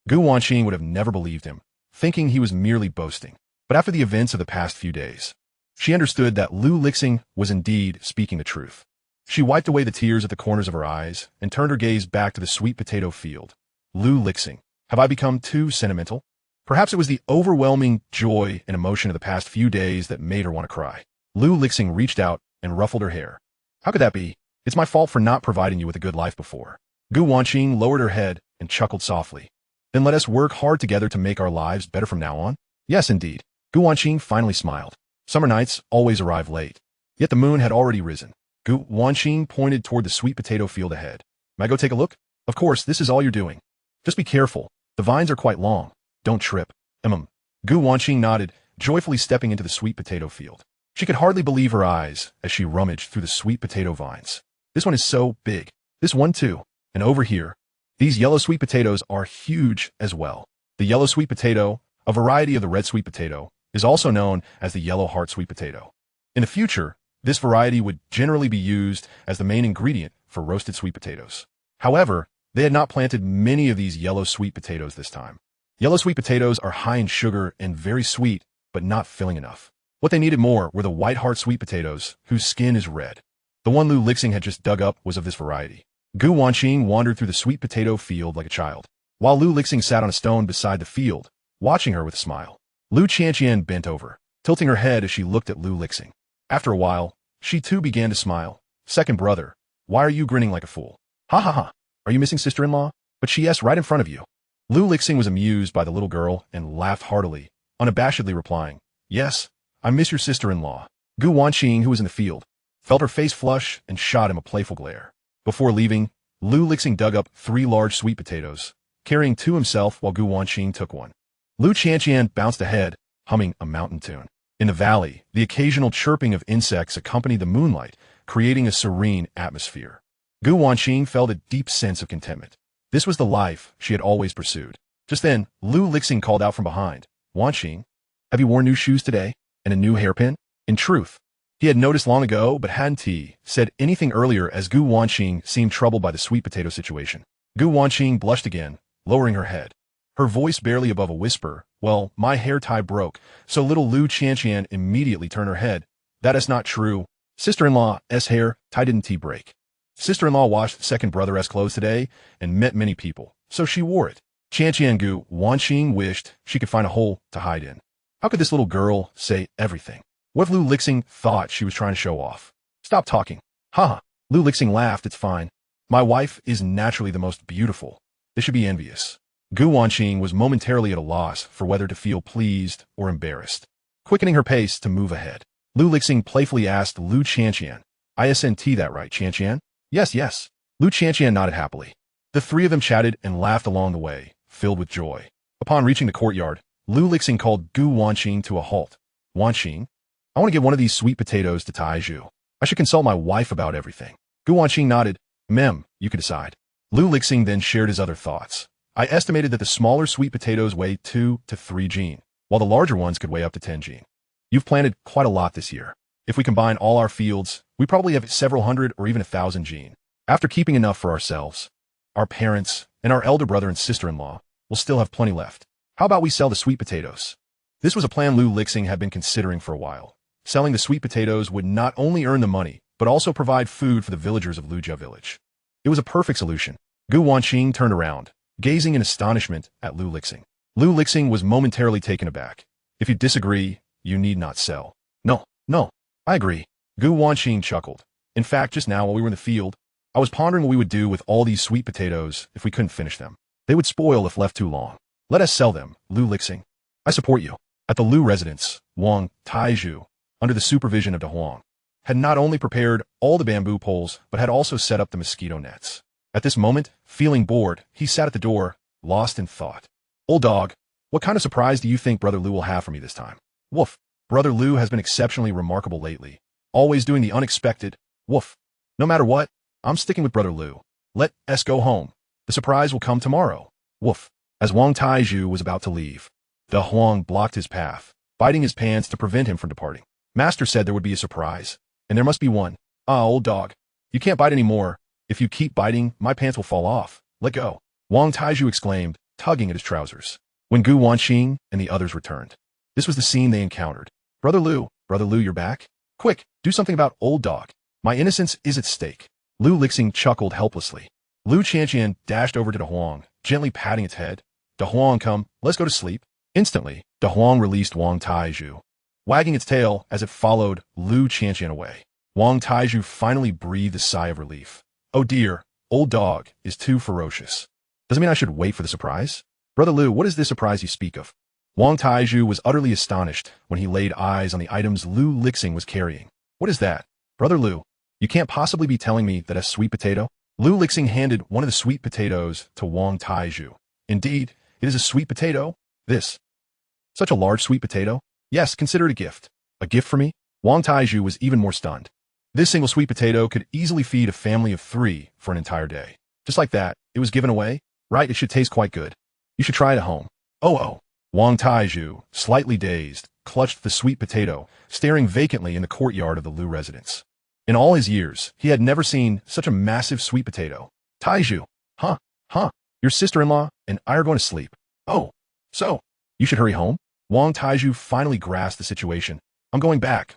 A: Gu Wanqing would have never believed him, thinking he was merely boasting. But after the events of the past few days, she understood that Lu Lixing was indeed speaking the truth. She wiped away the tears at the corners of her eyes and turned her gaze back to the sweet potato field. Lu Lixing, have I become too sentimental? Perhaps it was the overwhelming joy and emotion of the past few days that made her want to cry. Lu Lixing reached out and ruffled her hair. How could that be? It's my fault for not providing you with a good life before. Gu Wanqing lowered her head and chuckled softly. Then let us work hard together to make our lives better from now on? Yes, indeed. Gu Wanqing finally smiled. Summer nights always arrive late. Yet the moon had already risen. Gu Wanqing pointed toward the sweet potato field ahead. May I go take a look? Of course, this is all you're doing. Just be careful. The vines are quite long. Don't trip. Gu Wanqing nodded, joyfully stepping into the sweet potato field. She could hardly believe her eyes as she rummaged through the sweet potato vines. This one is so big. This one too. And over here, these yellow sweet potatoes are huge as well. The yellow sweet potato, a variety of the red sweet potato, is also known as the yellow heart sweet potato. In the future, this variety would generally be used as the main ingredient for roasted sweet potatoes. However, they had not planted many of these yellow sweet potatoes this time. Yellow sweet potatoes are high in sugar and very sweet, but not filling enough. What they needed more were the white heart sweet potatoes, whose skin is red. The one Lu Lixing had just dug up was of this variety. Gu Wanqing wandered through the sweet potato field like a child, while Lu Lixing sat on a stone beside the field, watching her with a smile. Lu Qianqian bent over, tilting her head as she looked at Lu Lixing. After a while, she too began to smile. Second brother, why are you grinning like a fool? Ha ha ha, are you missing sister-in-law? But she is right in front of you. Lu Lixing was amused by the little girl and laughed heartily, unabashedly replying, yes, I miss your sister-in-law. Gu Wanqing, who was in the field, felt her face flush and shot him a playful glare. Before leaving, Lu Lixing dug up 3 large sweet potatoes, carrying 2 himself while Gu Wanqing took one. Lu Qianqian bounced ahead, humming a mountain tune. In the valley, the occasional chirping of insects accompanied the moonlight, creating a serene atmosphere. Gu Wanqing felt a deep sense of contentment. This was the life she had always pursued. Just then, Lu Lixing called out from behind, Wanqing, have you worn new shoes today? And a new hairpin? In truth, he had noticed long ago, but hadn't he said anything earlier as Gu Wanqing seemed troubled by the sweet potato situation. Gu Wanqing blushed again, lowering her head. Her voice barely above a whisper, well, my hair tie broke, so little Lu Qianqian immediately turned her head. That is not true. Sister-in-law's hair tie didn't break. Sister-in-law washed second brother's clothes today and met many people, so she wore it. Qianqian Gu Wanqing wished she could find a hole to hide in. How could this little girl say everything? What if Lu Lixing thought she was trying to show off? Stop talking. Ha! Lu Lixing laughed, it's fine. My wife is naturally the most beautiful. They should be envious. Gu Wanqing was momentarily at a loss for whether to feel pleased or embarrassed. Quickening her pace to move ahead, Lu Lixing playfully asked Lu Qianqian, ISNT that right, Qianqian? Yes, yes. Lu Qianqian nodded happily. The 3 of them chatted and laughed along the way, filled with joy. Upon reaching the courtyard, Lu Lixing called Gu Wanqing to a halt. Wanqing, I want to give one of these sweet potatoes to Taiju. I should consult my wife about everything. Gu Wanqing nodded. Mem, you could decide. Lu Lixing then shared his other thoughts. I estimated that the smaller sweet potatoes weigh 2 to 3 jin, while the larger ones could weigh up to 10 jin. You've planted quite a lot this year. If we combine all our fields, we probably have several hundred or even 1,000 jin. After keeping enough for ourselves, our parents, and our elder brother and sister-in-law, we'll still have plenty left. How about we sell the sweet potatoes? This was a plan Lu Lixing had been considering for a while. Selling the sweet potatoes would not only earn the money, but also provide food for the villagers of Lujia village. It was a perfect solution. Gu Wanqing turned around, gazing in astonishment at Lu Lixing. Lu Lixing was momentarily taken aback. If you disagree, you need not sell. No, I agree. Gu Wanqing chuckled. In fact, just now while we were in the field, I was pondering what we would do with all these sweet potatoes if we couldn't finish them. They would spoil if left too long. Let us sell them, Lu Lixing. I support you. At the Lu residence, Wang Taiju, under the supervision of De Huang, had not only prepared all the bamboo poles, but had also set up the mosquito nets. At this moment, feeling bored, he sat at the door, lost in thought. Old dog, what kind of surprise do you think Brother Lu will have for me this time? Woof. Brother Lu has been exceptionally remarkable lately, always doing the unexpected. Woof. No matter what, I'm sticking with Brother Lu. Let us go home. The surprise will come tomorrow. Woof. As Wang Taiju was about to leave, De Huang blocked his path, biting his pants to prevent him from departing. Master said there would be a surprise, And there must be one. Ah, old dog. You can't bite anymore. If you keep biting, my pants will fall off. Let go. Wang Taizhu exclaimed, tugging at his trousers. When Gu Wanqing and the others returned. This was the scene they encountered. Brother Lu, you're back? Quick, do something about old dog. My innocence is at stake. Lu Lixing chuckled helplessly. Lu Qianqian dashed over to De Huang, gently patting its head. De Huang, come, let's go to sleep. Instantly, De Huang released Wang Taizhu, wagging its tail as it followed Lu Qianqian away. Wang Taizhu finally breathed a sigh of relief. Oh dear, old dog is too ferocious. Does it mean I should wait for the surprise? Brother Lu, what is this surprise you speak of? Wang Taizhu was utterly astonished when he laid eyes on the items Lu Lixing was carrying. What is that? Brother Lu, you can't possibly be telling me that a sweet potato? Lu Lixing handed one of the sweet potatoes to Wang Taizhu. Indeed, it is a sweet potato. This. Such a large sweet potato? Yes, consider it a gift. A gift for me? Wang Taizhu was even more stunned. This single sweet potato could easily feed a family of 3 for an entire day. Just like that, it was given away? Right, it should taste quite good. You should try it at home. Oh. Wang Taizhu, slightly dazed, clutched the sweet potato, staring vacantly in the courtyard of the Lu residence. In all his years, he had never seen such a massive sweet potato. Taizhu. Huh. Your sister-in-law and I are going to sleep. Oh. So, you should hurry home? Wang Taizhu finally grasped the situation. I'm going back.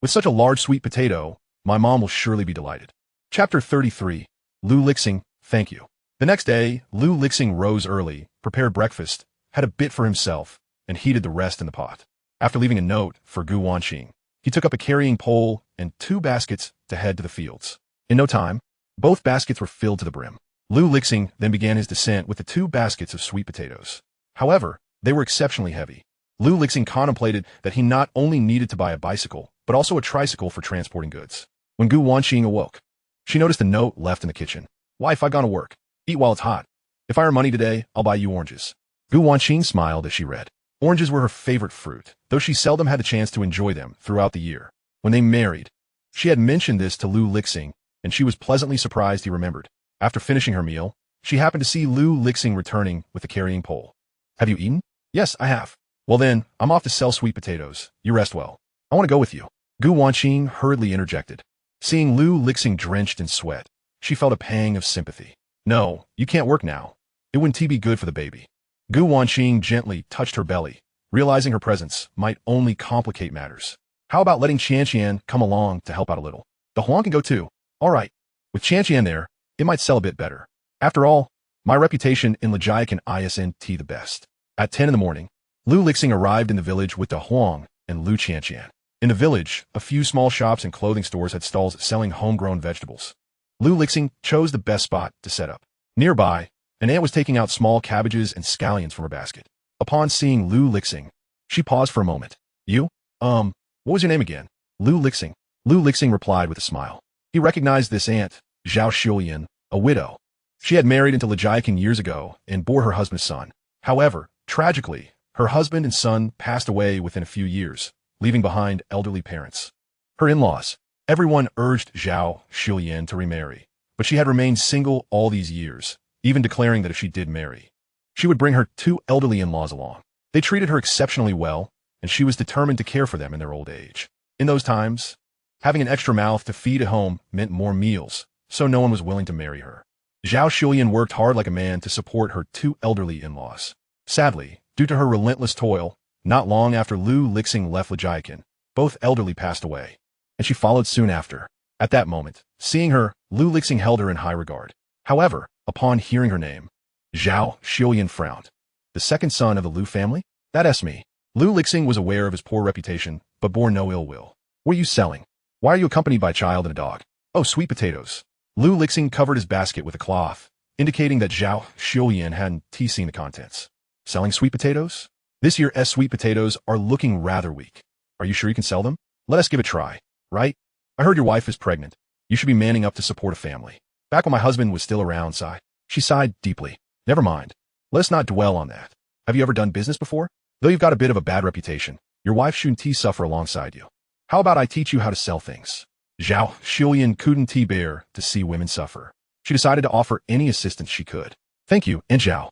A: With such a large sweet potato, my mom will surely be delighted. Chapter 33. Lu Lixing, thank you. The next day, Lu Lixing rose early, prepared breakfast, had a bit for himself, and heated the rest in the pot. After leaving a note for Gu Wanqing, he took up a carrying pole and 2 baskets to head to the fields. In no time, both baskets were filled to the brim. Lu Lixing then began his descent with the 2 baskets of sweet potatoes. However, they were exceptionally heavy. Lu Lixing contemplated that he not only needed to buy a bicycle, but also a tricycle for transporting goods. When Gu Wanqing awoke, she noticed a note left in the kitchen. Wife, I've gone to work. Eat while it's hot. If I earn money today, I'll buy you oranges. Gu Wanqing smiled as she read. Oranges were her favorite fruit, though she seldom had the chance to enjoy them throughout the year. When they married, she had mentioned this to Lu Lixing, and she was pleasantly surprised he remembered. After finishing her meal, she happened to see Lu Lixing returning with the carrying pole. Have you eaten? Yes, I have. Well then, I'm off to sell sweet potatoes. You rest well. I want to go with you. Gu Wanqing hurriedly interjected. Seeing Lu Lixing drenched in sweat, she felt a pang of sympathy. No, you can't work now. It wouldn't be good for the baby. Gu Wanqing gently touched her belly, realizing her presence might only complicate matters. How about letting Qianqian come along to help out a little? The Huang can go too. All right. With Qianqian there, it might sell a bit better. After all, my reputation in Lijiakan isn't the best. At 10 in the morning, Lu Lixing arrived in the village with De Huang and Lu Qianqian. In the village, a few small shops and clothing stores had stalls selling homegrown vegetables. Lu Lixing chose the best spot to set up. Nearby, an aunt was taking out small cabbages and scallions from her basket. Upon seeing Lu Lixing, she paused for a moment. You? What was your name again? Lu Lixing. Lu Lixing replied with a smile. He recognized this aunt, Zhao Shulian, a widow. She had married into Lijiakan years ago and bore her husband a son. However, tragically, her husband and son passed away within a few years, leaving behind elderly parents. Her in-laws. Everyone urged Zhao Shulian to remarry, but she had remained single all these years, even declaring that if she did marry, she would bring her 2 elderly in-laws along. They treated her exceptionally well, and she was determined to care for them in their old age. In those times, having an extra mouth to feed at home meant more meals, so no one was willing to marry her. Zhao Shulian worked hard like a man to support her 2 elderly in-laws. Sadly, due to her relentless toil, not long after Lu Lixing left Lijiakan, both elderly passed away, and she followed soon after. At that moment, seeing her, Lu Lixing held her in high regard. However, upon hearing her name, Zhao Shulian frowned. The second son of the Lu family? That's me. Lu Lixing was aware of his poor reputation, but bore no ill will. What are you selling? Why are you accompanied by a child and a dog? Oh, sweet potatoes. Lu Lixing covered his basket with a cloth, indicating that Zhao Shulian hadn't seen the contents. Selling sweet potatoes? This year's sweet potatoes are looking rather weak. Are you sure you can sell them? Let us give it a try, right? I heard your wife is pregnant. You should be manning up to support a family. Back when my husband was still around, she sighed deeply. Never mind. Let us not dwell on that. Have you ever done business before? Though you've got a bit of a bad reputation, your wife shouldn't suffer alongside you. How about I teach you how to sell things? Zhao Shulian couldn't bear to see women suffer. She decided to offer any assistance she could. Thank you, Aunt Zhao.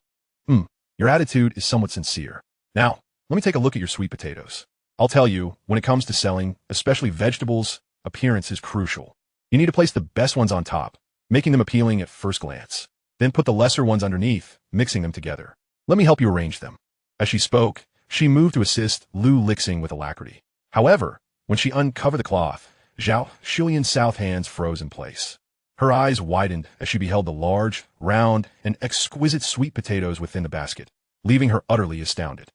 A: Your attitude is somewhat sincere. Now, let me take a look at your sweet potatoes. I'll tell you, when it comes to selling, especially vegetables, appearance is crucial. You need to place the best ones on top, making them appealing at first glance. Then put the lesser ones underneath, mixing them together. Let me help you arrange them. As she spoke, she moved to assist Lu Lixing with alacrity. However, when she uncovered the cloth, Zhao Xilian's south hands froze in place. Her eyes widened as she beheld the large, round, and exquisite sweet potatoes within the basket, leaving her utterly astounded.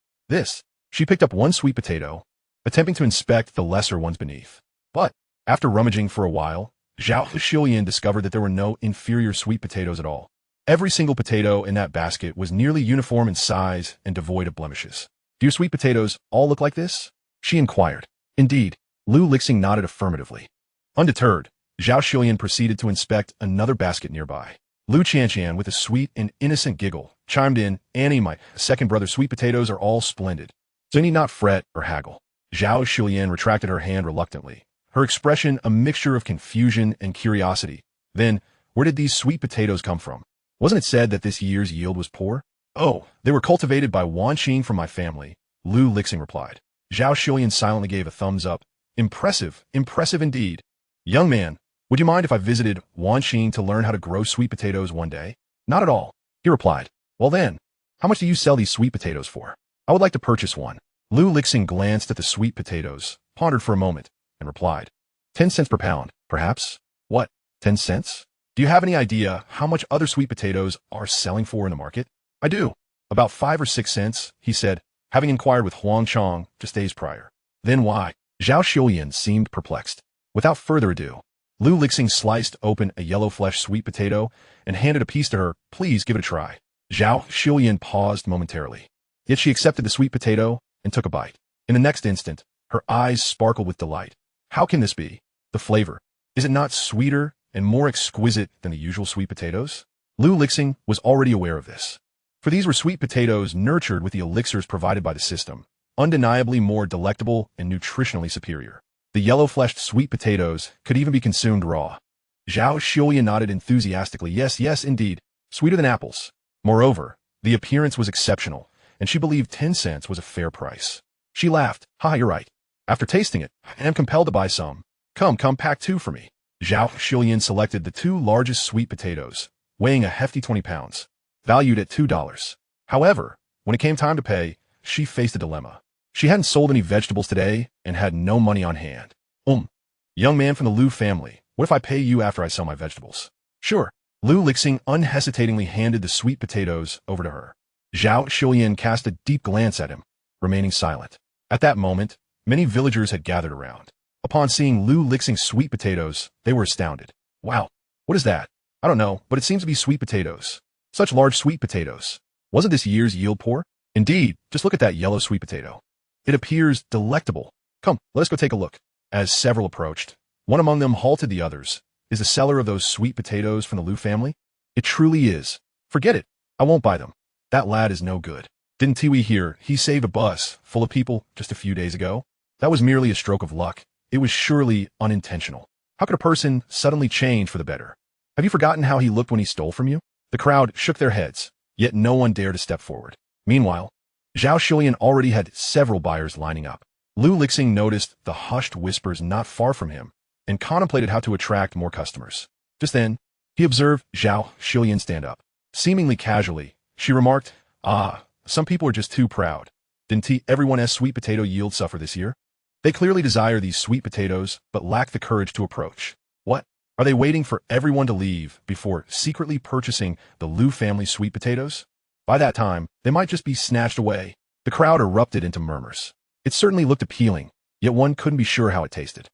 A: She picked up one sweet potato, attempting to inspect the lesser ones beneath. But, after rummaging for a while, Zhao Xilian discovered that there were no inferior sweet potatoes at all. Every single potato in that basket was nearly uniform in size and devoid of blemishes. Do your sweet potatoes all look like this? She inquired. Indeed, Lu Lixing nodded affirmatively. Undeterred, Zhao Xilian proceeded to inspect another basket nearby. Lu Qianqian, with a sweet and innocent giggle, chimed in, Annie, my second brother's sweet potatoes are all splendid, so you need not fret or haggle. Zhao Xilian retracted her hand reluctantly, her expression a mixture of confusion and curiosity. Then, where did these sweet potatoes come from? Wasn't it said that this year's yield was poor? Oh, they were cultivated by Wanqing from my family, Lu Lixing replied. Zhao Xilian silently gave a thumbs up. Impressive, impressive indeed. Young man, would you mind if I visited Wanqing to learn how to grow sweet potatoes one day? Not at all, he replied. Well then, how much do you sell these sweet potatoes for? I would like to purchase one. Lu Lixing glanced at the sweet potatoes, pondered for a moment, and replied. 10 cents per pound, perhaps? What, 10 cents? Do you have any idea how much other sweet potatoes are selling for in the market? I do. About 5 or 6 cents, he said, having inquired with Huang Chong just days prior. Then why? Zhao Xilian seemed perplexed. Without further ado, Lu Lixing sliced open a yellow-fleshed sweet potato and handed a piece to her. Please give it a try. Zhao Xilian paused momentarily. Yet she accepted the sweet potato and took a bite. In the next instant, her eyes sparkled with delight. How can this be? The flavor. Is it not sweeter and more exquisite than the usual sweet potatoes? Lu Lixing was already aware of this. For these were sweet potatoes nurtured with the elixirs provided by the system, undeniably more delectable and nutritionally superior. The yellow-fleshed sweet potatoes could even be consumed raw. Zhao Xilian nodded enthusiastically. Yes, indeed. Sweeter than apples. Moreover, the appearance was exceptional, and she believed 10 cents was a fair price. She laughed. Ha, you're right. After tasting it, I am compelled to buy some. Come, pack 2 for me. Zhao Xilian selected the 2 largest sweet potatoes, weighing a hefty 20 pounds, valued at $2. However, when it came time to pay, she faced a dilemma. She hadn't sold any vegetables today and had no money on hand. Young man from the Lu family, what if I pay you after I sell my vegetables? Sure. Lu Lixing unhesitatingly handed the sweet potatoes over to her. Zhao Xilian cast a deep glance at him, remaining silent. At that moment, many villagers had gathered around. Upon seeing Lu Lixing's sweet potatoes, they were astounded. Wow, what is that? I don't know, but it seems to be sweet potatoes. Such large sweet potatoes. Wasn't this year's yield poor? Indeed, just look at that yellow sweet potato. It appears delectable. Come, let us go take a look. As several approached, one among them halted the others. Is the seller of those sweet potatoes from the Lu family? It truly is. Forget it. I won't buy them. That lad is no good. Didn't we hear he saved a bus full of people just a few days ago? That was merely a stroke of luck. It was surely unintentional. How could a person suddenly change for the better? Have you forgotten how he looked when he stole from you? The crowd shook their heads, yet no one dared to step forward. Meanwhile, Zhao Xilian already had several buyers lining up. Lu Lixing noticed the hushed whispers not far from him and contemplated how to attract more customers. Just then, he observed Zhao Xilian stand up. Seemingly casually, she remarked, some people are just too proud. Didn't everyone's sweet potato yield suffer this year? They clearly desire these sweet potatoes, but lack the courage to approach. What? Are they waiting for everyone to leave before secretly purchasing the Lu family sweet potatoes? By that time, they might just be snatched away. The crowd erupted into murmurs. It certainly looked appealing, yet one couldn't be sure how it tasted.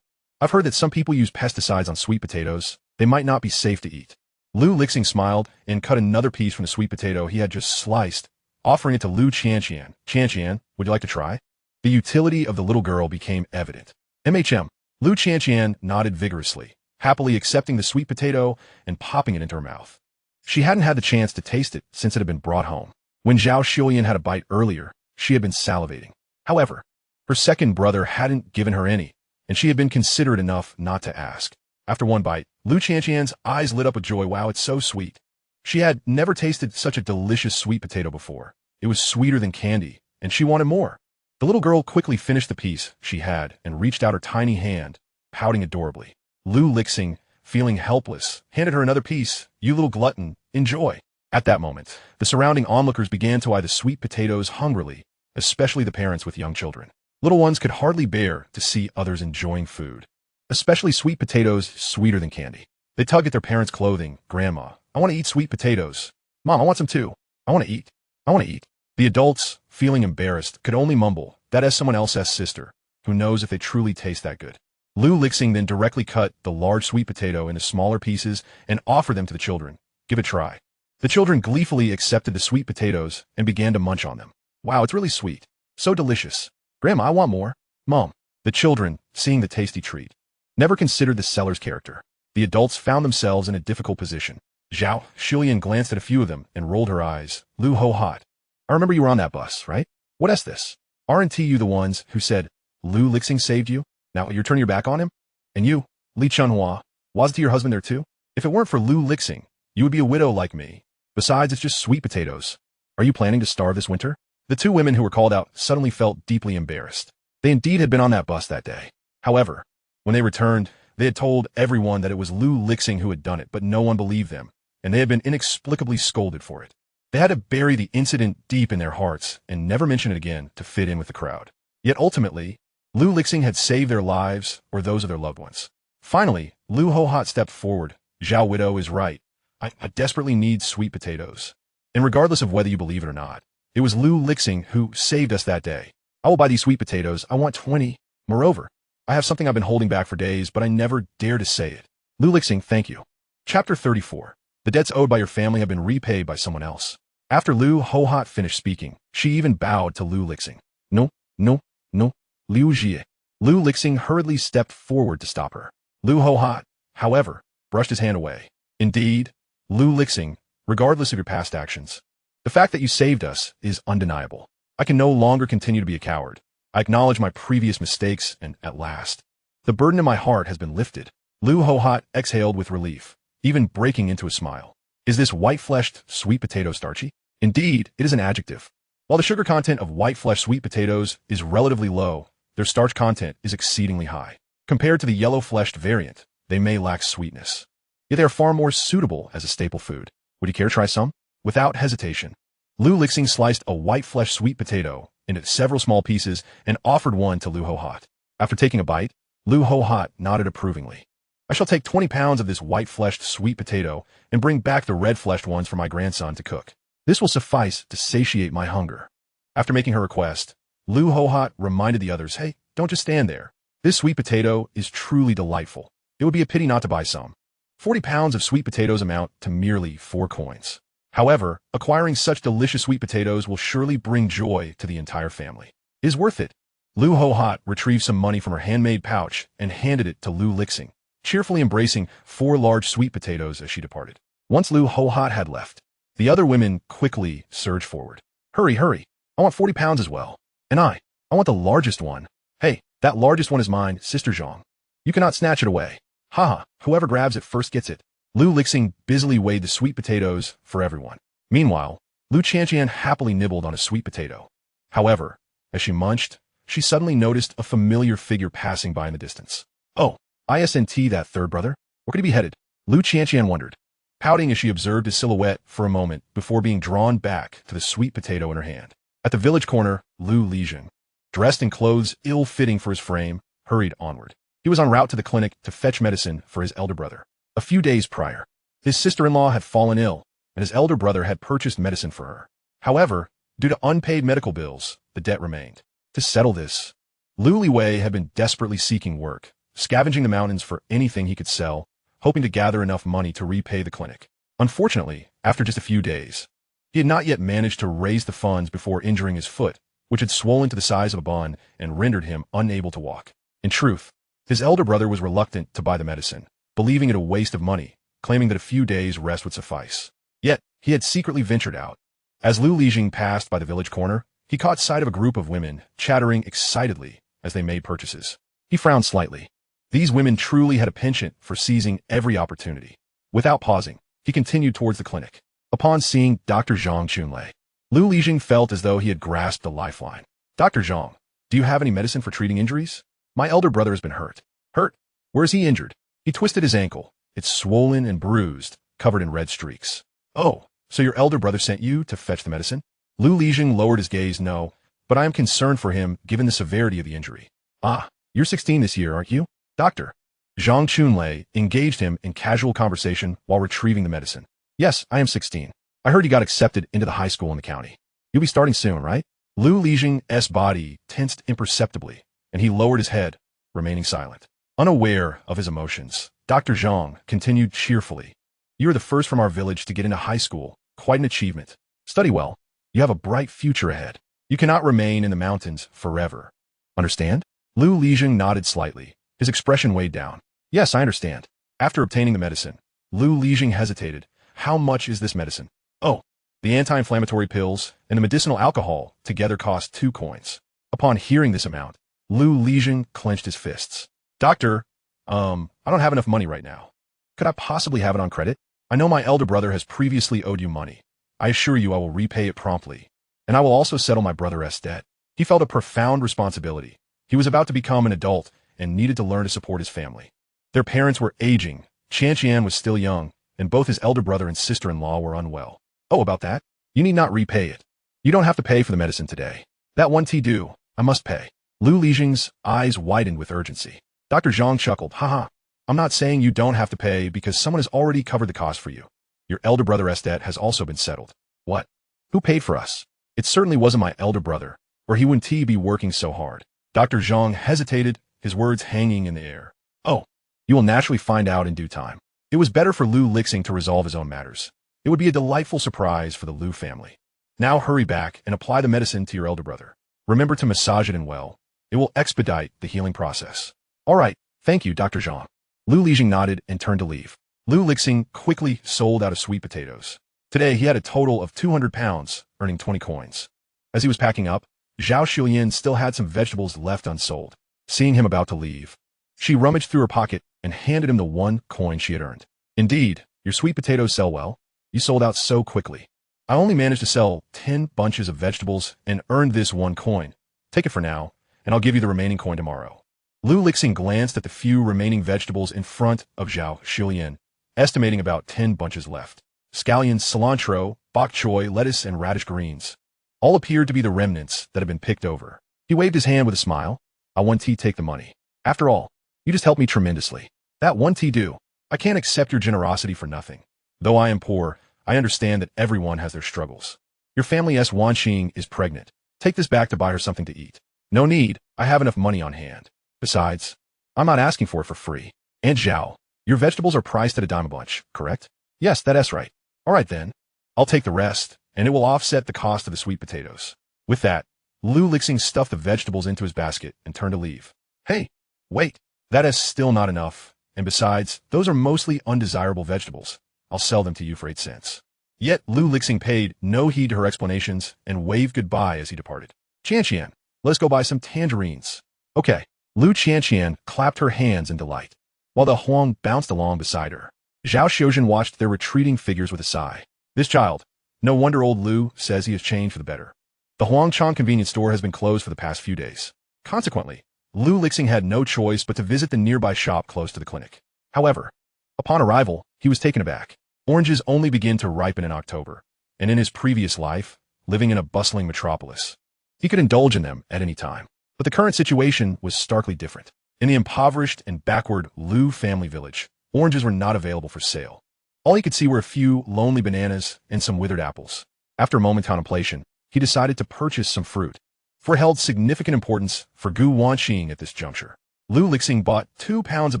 A: I've heard that some people use pesticides on sweet potatoes. They might not be safe to eat. Lu Lixing smiled and cut another piece from the sweet potato he had just sliced, offering it to Lu Qianqian. Qianqian, would you like to try? The utility of the little girl became evident. Lu Qianqian nodded vigorously, happily accepting the sweet potato and popping it into her mouth. She hadn't had the chance to taste it since it had been brought home. When Zhao Xilian had a bite earlier, she had been salivating. However, her second brother hadn't given her any, and she had been considerate enough not to ask. After one bite, Lu Qianqian's eyes lit up with joy. Wow, it's so sweet. She had never tasted such a delicious sweet potato before. It was sweeter than candy, and she wanted more. The little girl quickly finished the piece she had and reached out her tiny hand, pouting adorably. Lu Lixing, feeling helpless, handed her another piece. You little glutton, enjoy. At that moment, the surrounding onlookers began to eye the sweet potatoes hungrily, especially the parents with young children. Little ones could hardly bear to see others enjoying food, especially sweet potatoes sweeter than candy. They tugged at their parents' clothing. Grandma, I want to eat sweet potatoes. Mom, I want some too. I want to eat. I want to eat. The adults, feeling embarrassed, could only mumble, that is someone else's sister. Who knows if they truly taste that good? Lu Lixing then directly cut the large sweet potato into smaller pieces and offered them to the children. Give it a try. The children gleefully accepted the sweet potatoes and began to munch on them. Wow, it's really sweet. So delicious. Grandma, I want more. Mom. The children, seeing the tasty treat, never considered the seller's character. The adults found themselves in a difficult position. Zhao Shulian glanced at a few of them and rolled her eyes. Lu Ho Hot. I remember you were on that bus, right? What is this? Aren't you the ones who said, Lu Lixing saved you? Now you're turning your back on him? And you, Li Chunhua, wasn't your husband there too? If it weren't for Lu Lixing, you would be a widow like me. Besides, it's just sweet potatoes. Are you planning to starve this winter? The two women who were called out suddenly felt deeply embarrassed. They indeed had been on that bus that day. However, when they returned, they had told everyone that it was Lu Lixing who had done it, but no one believed them, and they had been inexplicably scolded for it. They had to bury the incident deep in their hearts and never mention it again to fit in with the crowd. Yet ultimately, Lu Lixing had saved their lives or those of their loved ones. Finally, Lu Ho Hot stepped forward. Zhao Widow is right. I desperately need sweet potatoes. And regardless of whether you believe it or not, it was Lu Lixing who saved us that day. I will buy these sweet potatoes. I want 20. Moreover, I have something I've been holding back for days, but I never dare to say it. Lu Lixing, thank you. Chapter 34. The debts owed by your family have been repaid by someone else. After Lu Ho Hot finished speaking, she even bowed to Lu Lixing. No, no, no, Liu Jie. Lu Lixing hurriedly stepped forward to stop her. Lu Ho Hot, however, brushed his hand away. Indeed, Lu Lixing, regardless of your past actions, the fact that you saved us is undeniable. I can no longer continue to be a coward. I acknowledge my previous mistakes, and at last, the burden in my heart has been lifted. Lu Ho Hot exhaled with relief, even breaking into a smile. Is this white-fleshed sweet potato starchy? Indeed, it is an adjective. While the sugar content of white-fleshed sweet potatoes is relatively low, their starch content is exceedingly high. Compared to the yellow-fleshed variant, they may lack sweetness. Yet they are far more suitable as a staple food. Would you care to try some? Without hesitation, Lu Lixing sliced a white-fleshed sweet potato into several small pieces and offered one to Lu Ho Hot. After taking a bite, Lu Ho Hot nodded approvingly. I shall take 20 pounds of this white-fleshed sweet potato and bring back the red-fleshed ones for my grandson to cook. This will suffice to satiate my hunger. After making her request, Lu Ho Hot reminded the others, hey, don't just stand there. This sweet potato is truly delightful. It would be a pity not to buy some. 40 pounds of sweet potatoes amount to merely 4 coins. However, acquiring such delicious sweet potatoes will surely bring joy to the entire family. It is worth it. Lu Ho Hot retrieved some money from her handmade pouch and handed it to Lu Lixing, cheerfully embracing 4 large sweet potatoes as she departed. Once Lu Ho Hot had left, the other women quickly surged forward. Hurry, hurry. I want 40 pounds as well. And I want the largest one. Hey, that largest one is mine, Sister Zhang. You cannot snatch it away. Haha, whoever grabs it first gets it. Lu Lixing busily weighed the sweet potatoes for everyone. Meanwhile, Lu Chanqian happily nibbled on a sweet potato. However, as she munched, she suddenly noticed a familiar figure passing by in the distance. Oh, isn't that third brother? Where could he be headed? Lu Chanqian wondered, pouting as she observed his silhouette for a moment before being drawn back to the sweet potato in her hand. At the village corner, Lu Lixing, dressed in clothes ill-fitting for his frame, hurried onward. He was en route to the clinic to fetch medicine for his elder brother. A few days prior, his sister-in-law had fallen ill, and his elder brother had purchased medicine for her. However, due to unpaid medical bills, the debt remained. To settle this, Lu Liwei had been desperately seeking work, scavenging the mountains for anything he could sell, hoping to gather enough money to repay the clinic. Unfortunately, after just a few days, he had not yet managed to raise the funds before injuring his foot, which had swollen to the size of a bun and rendered him unable to walk. In truth, his elder brother was reluctant to buy the medicine, believing it a waste of money, claiming that a few days' rest would suffice. Yet, he had secretly ventured out. As Lu Lixing passed by the village corner, he caught sight of a group of women chattering excitedly as they made purchases. He frowned slightly. These women truly had a penchant for seizing every opportunity. Without pausing, he continued towards the clinic. Upon seeing Dr. Zhang Chunlei, Lu Lixing felt as though he had grasped a lifeline. Dr. Zhang, do you have any medicine for treating injuries? My elder brother has been hurt. Hurt? Where is he injured? He twisted his ankle. It's swollen and bruised, covered in red streaks. Oh, so your elder brother sent you to fetch the medicine? Lu Lixing lowered his gaze. No, but I am concerned for him given the severity of the injury. Ah, you're 16 this year, aren't you? Doctor. Zhang Chunlei engaged him in casual conversation while retrieving the medicine. Yes, I am 16. I heard you got accepted into the high school in the county. You'll be starting soon, right? Lu Lixing's body tensed imperceptibly, and he lowered his head, remaining silent. Unaware of his emotions, Dr. Zhang continued cheerfully. You are the first from our village to get into high school. Quite an achievement. Study well. You have a bright future ahead. You cannot remain in the mountains forever. Understand? Lu Lixing nodded slightly. His expression weighed down. Yes, I understand. After obtaining the medicine, Lu Lixing hesitated. How much is this medicine? Oh, the anti-inflammatory pills and the medicinal alcohol together cost 2 coins. Upon hearing this amount, Lu Lixing clenched his fists. Doctor, I don't have enough money right now. Could I possibly have it on credit? I know my elder brother has previously owed you money. I assure you I will repay it promptly, and I will also settle my brother's debt. He felt a profound responsibility. He was about to become an adult and needed to learn to support his family. Their parents were aging. Qian was still young, and both his elder brother and sister-in-law were unwell. Oh, about that? You need not repay it. You don't have to pay for the medicine today. That 1 tea due, I must pay. Lu Lixing's eyes widened with urgency. Dr. Zhang chuckled. Haha, I'm not saying you don't have to pay because someone has already covered the cost for you. Your elder brother's debt has also been settled. What? Who paid for us? It certainly wasn't my elder brother, or he wouldn't be working so hard. Dr. Zhang hesitated, his words hanging in the air. Oh, you will naturally find out in due time. It was better for Lu Lixing to resolve his own matters. It would be a delightful surprise for the Lu family. Now hurry back and apply the medicine to your elder brother. Remember to massage it in well. It will expedite the healing process. All right, thank you, Dr. Zhang. Lu Lixing nodded and turned to leave. Lu Lixing quickly sold out of sweet potatoes. Today, he had a total of 200 pounds, earning 20 coins. As he was packing up, Zhao Xiuyan still had some vegetables left unsold. Seeing him about to leave, she rummaged through her pocket and handed him the 1 coin she had earned. Indeed, your sweet potatoes sell well. You sold out so quickly. I only managed to sell 10 bunches of vegetables and earned this 1 coin. Take it for now, and I'll give you the remaining coin tomorrow. Lu Lixing glanced at the few remaining vegetables in front of Zhao Xiuyan, estimating about 10 bunches left. Scallions, cilantro, bok choy, lettuce, and radish greens. All appeared to be the remnants that had been picked over. He waved his hand with a smile. I 1 tea take the money. After all, you just helped me tremendously. That 1 tea due. I can't accept your generosity for nothing. Though I am poor, I understand that everyone has their struggles. Your family's Wanqing is pregnant. Take this back to buy her something to eat. No need, I have enough money on hand. Besides, I'm not asking for it for free. And Zhao, your vegetables are priced at a dime a bunch, correct? Yes, that's right. All right then. I'll take the rest, and it will offset the cost of the sweet potatoes. With that, Lu Lixing stuffed the vegetables into his basket and turned to leave. Hey, wait, that is still not enough. And besides, those are mostly undesirable vegetables. I'll sell them to you for 8 cents. Yet Lu Lixing paid no heed to her explanations and waved goodbye as he departed. Qian, let's go buy some tangerines. Okay. Lu Qian clapped her hands in delight, while the Huang bounced along beside her. Zhao Xiuzhen watched their retreating figures with a sigh. This child. No wonder old Lu says he has changed for the better. The Huangchang convenience store has been closed for the past few days. Consequently, Lu Lixing had no choice but to visit the nearby shop close to the clinic. However, upon arrival, he was taken aback. Oranges only begin to ripen in October, and in his previous life, living in a bustling metropolis, he could indulge in them at any time. But the current situation was starkly different. In the impoverished and backward Lu family village, oranges were not available for sale. All he could see were a few lonely bananas and some withered apples. After a moment's contemplation, he decided to purchase some fruit, for it held significant importance for Gu Wanqing at this juncture. Lu Lixing bought 2 pounds of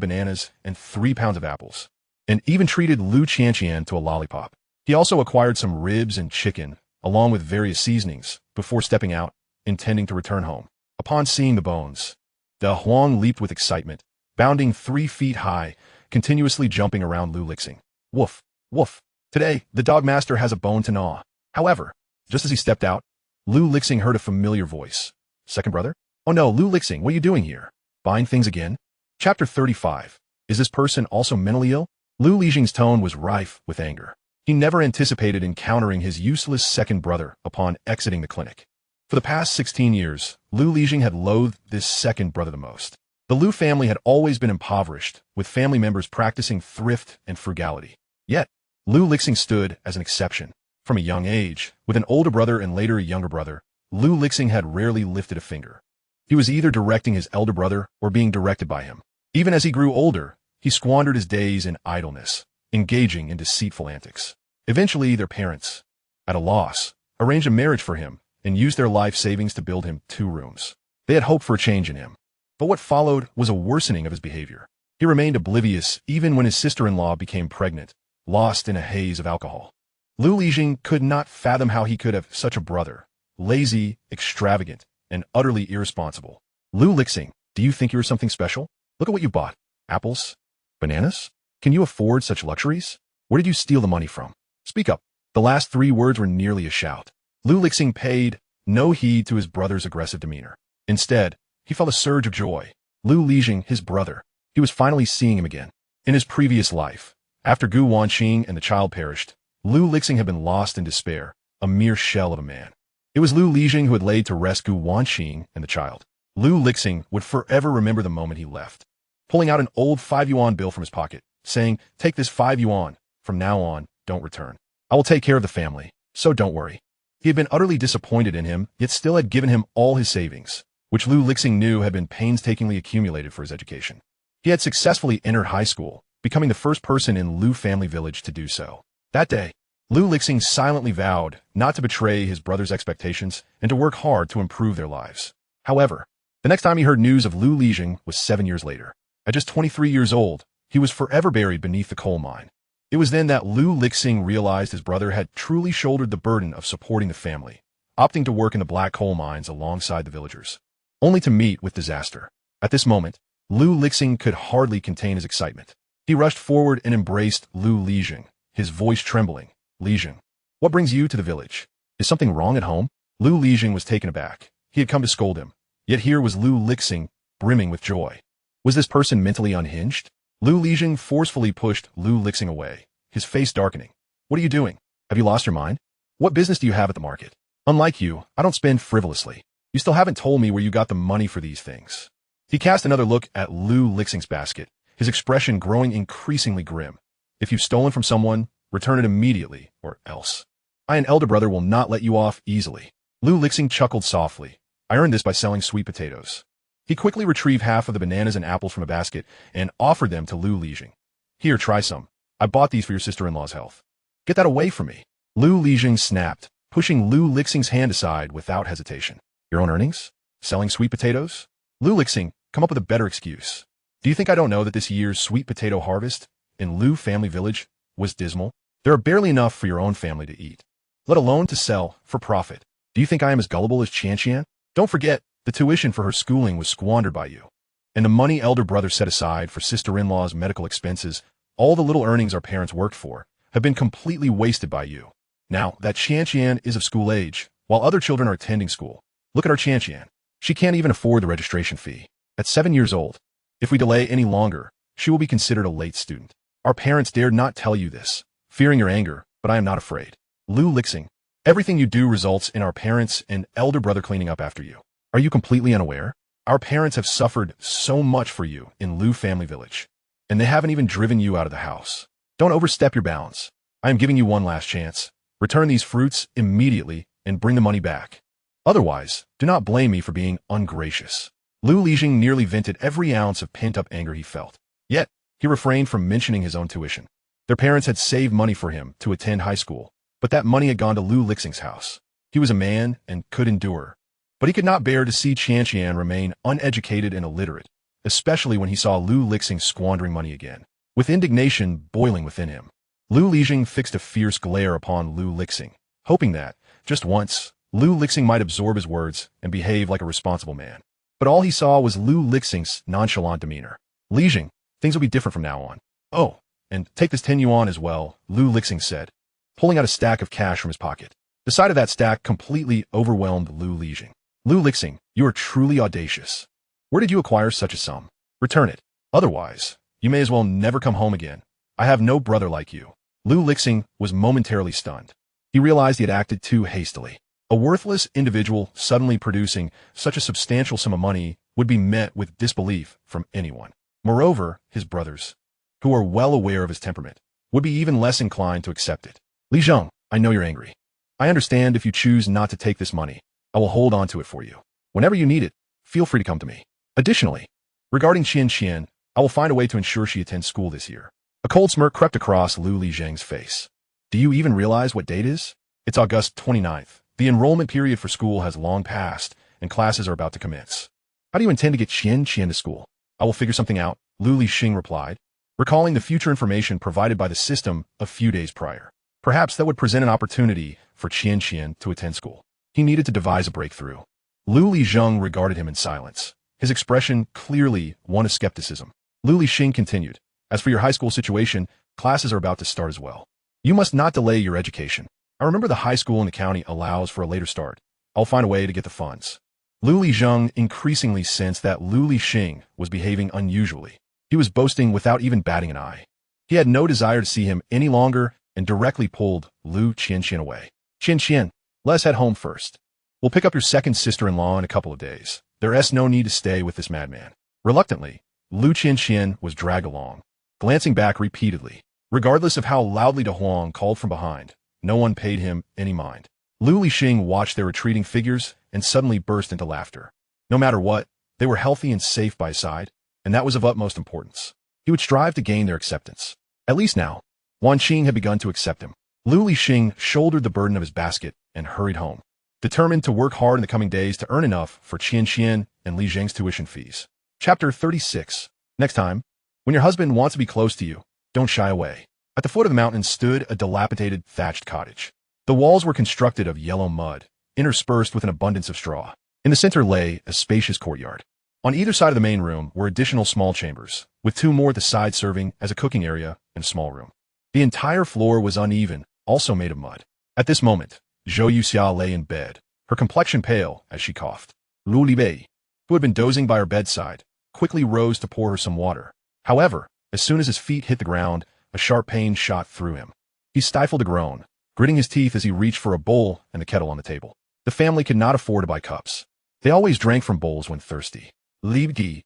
A: bananas and 3 pounds of apples, and even treated Lu Qian to a lollipop. He also acquired some ribs and chicken, along with various seasonings, before stepping out, intending to return home. Upon seeing the bones, the Huang leaped with excitement, bounding 3 feet high, continuously jumping around Lu Lixing. Woof, woof. Today, the dog master has a bone to gnaw. However, just as he stepped out, Lu Lixing heard a familiar voice. Second brother? Oh no, Lu Lixing, what are you doing here? Buying things again? Chapter 35. Is this person also mentally ill? Lu Lixing's tone was rife with anger. He never anticipated encountering his useless second brother upon exiting the clinic. For the past 16 years, Lu Lixing had loathed this second brother the most. The Liu family had always been impoverished, with family members practicing thrift and frugality. Yet, Liu Lixing stood as an exception. From a young age, with an older brother and later a younger brother, Liu Lixing had rarely lifted a finger. He was either directing his elder brother or being directed by him. Even as he grew older, he squandered his days in idleness, engaging in deceitful antics. Eventually, their parents, at a loss, arranged a marriage for him and used their life savings to build him 2 rooms. They had hoped for a change in him. But what followed was a worsening of his behavior. He remained oblivious even when his sister-in-law became pregnant, lost in a haze of alcohol. Liu Lixing could not fathom how he could have such a brother, lazy, extravagant, and utterly irresponsible. Liu Lixing, do you think you're something special? Look at what you bought. Apples? Bananas? Can you afford such luxuries? Where did you steal the money from? Speak up. The last 3 words were nearly a shout. Liu Lixing paid no heed to his brother's aggressive demeanor. Instead, he felt a surge of joy. Liu Lixing, his brother. He was finally seeing him again. In his previous life, after Wanqing and the child perished, Liu Lixing had been lost in despair, a mere shell of a man. It was Liu Lixing who had laid to rest Wanqing and the child. Liu Lixing would forever remember the moment he left, pulling out an old 5 yuan bill from his pocket, saying, "Take this 5 yuan. From now on, don't return. I will take care of the family, so don't worry." He had been utterly disappointed in him, yet still had given him all his savings, which Liu Lixing knew had been painstakingly accumulated for his education. He had successfully entered high school, becoming the first person in Liu family village to do so. That day, Liu Lixing silently vowed not to betray his brother's expectations and to work hard to improve their lives. However, the next time he heard news of Liu Lixing was 7 years later. At just 23 years old, he was forever buried beneath the coal mine. It was then that Liu Lixing realized his brother had truly shouldered the burden of supporting the family, opting to work in the black coal mines alongside the villagers, only to meet with disaster. At this moment, Liu Lixing could hardly contain his excitement. He rushed forward and embraced Liu Lixing, his voice trembling. "Lixing, what brings you to the village? Is something wrong at home?" Liu Lixing was taken aback. He had come to scold him. Yet here was Liu Lixing, brimming with joy. Was this person mentally unhinged? Liu Lixing forcefully pushed Liu Lixing away, his face darkening. "What are you doing? Have you lost your mind? What business do you have at the market? Unlike you, I don't spend frivolously. You still haven't told me where you got the money for these things." He cast another look at Liu Lixing's basket, his expression growing increasingly grim. "If you've stolen from someone, return it immediately, or else. I, an elder brother, will not let you off easily." Liu Lixing chuckled softly. "I earned this by selling sweet potatoes." He quickly retrieved half of the bananas and apples from a basket and offered them to Liu Lixing. "Here, try some. I bought these for your sister-in-law's health." "Get that away from me." Liu Lixing snapped, pushing Liu Lixing's hand aside without hesitation. "Your own earnings? Selling sweet potatoes?" Liu Lixing, come up with a better excuse. "Do you think I don't know that this year's sweet potato harvest in Liu family village was dismal? There are barely enough for your own family to eat, let alone to sell for profit. Do you think I am as gullible as Qian? Don't forget, the tuition for her schooling was squandered by you. And the money elder brother set aside for sister-in-law's medical expenses, all the little earnings our parents worked for, have been completely wasted by you. Now, that Qian is of school age, while other children are attending school. Look at our Qian. She can't even afford the registration fee. At 7 years old, if we delay any longer, she will be considered a late student. Our parents dared not tell you this, fearing your anger, but I am not afraid. Liu Lixing, everything you do results in our parents and elder brother cleaning up after you. Are you completely unaware? Our parents have suffered so much for you in Liu family village, and they haven't even driven you out of the house. Don't overstep your bounds. I am giving you one last chance. Return these fruits immediately and bring the money back. Otherwise, do not blame me for being ungracious." Liu Lixing nearly vented every ounce of pent-up anger he felt. Yet, he refrained from mentioning his own tuition. Their parents had saved money for him to attend high school, but that money had gone to Liu Lixing's house. He was a man and could endure, but he could not bear to see Qian remain uneducated and illiterate, especially when he saw Liu Lixing squandering money again. With indignation boiling within him, Liu Lixing fixed a fierce glare upon Liu Lixing, hoping that, just once, Liu Lixing might absorb his words and behave like a responsible man. But all he saw was Liu Lixing's nonchalant demeanor. "Lixing, things will be different from now on. Oh, and take this 10 yuan as well," Liu Lixing said, pulling out a stack of cash from his pocket. The sight of that stack completely overwhelmed Liu Lixing. "Liu Lixing, you are truly audacious. Where did you acquire such a sum? Return it. Otherwise, you may as well never come home again. I have no brother like you." Liu Lixing was momentarily stunned. He realized he had acted too hastily. A worthless individual suddenly producing such a substantial sum of money would be met with disbelief from anyone. Moreover, his brothers, who are well aware of his temperament, would be even less inclined to accept it. Li Zheng, I know you're angry. I understand if you choose not to take this money. I will hold on to it for you. Whenever you need it, feel free to come to me. Additionally, regarding Qian, I will find a way to ensure she attends school this year. A cold smirk crept across Lu Lizheng's face. Do you even realize what date is? It's August 29th. The enrollment period for school has long passed, and classes are about to commence. How do you intend to get Qian to school? I will figure something out, Lu Lixing replied, recalling the future information provided by the system a few days prior. Perhaps that would present an opportunity for Qian to attend school. He needed to devise a breakthrough. Lu Lizheng regarded him in silence, his expression clearly one of skepticism. Lu Lixing continued, as for your high school situation, classes are about to start as well. You must not delay your education. I remember the high school in the county allows for a later start. I'll find a way to get the funds. Lu Lizheng increasingly sensed that Lu Lixing was behaving unusually. He was boasting without even batting an eye. He had no desire to see him any longer and directly pulled Lu Qian away. Qian, let's head home first. We'll pick up your second sister-in-law in a couple of days. There's no need to stay with this madman. Reluctantly, Lu Qian was dragged along, glancing back repeatedly. Regardless of how loudly De Huang called from behind, no one paid him any mind. Lu Lixing watched their retreating figures and suddenly burst into laughter. No matter what, they were healthy and safe by his side, and that was of utmost importance. He would strive to gain their acceptance. At least now, Wanqing had begun to accept him. Lu Lixing shouldered the burden of his basket and hurried home, determined to work hard in the coming days to earn enough for Qian and Li Zheng's tuition fees. Chapter 36. Next time, when your husband wants to be close to you, don't shy away. At the foot of the mountain stood a dilapidated thatched cottage. The walls were constructed of yellow mud, interspersed with an abundance of straw. In the center lay a spacious courtyard. On either side of the main room were additional small chambers, with two more at the side serving as a cooking area and a small room. The entire floor was uneven, also made of mud. At this moment, Zhou Yuxia lay in bed, her complexion pale as she coughed. Lu Libei, who had been dozing by her bedside, quickly rose to pour her some water. However, as soon as his feet hit the ground, a sharp pain shot through him. He stifled a groan, gritting his teeth as he reached for a bowl and the kettle on the table. The family could not afford to buy cups. They always drank from bowls when thirsty. Li Gi,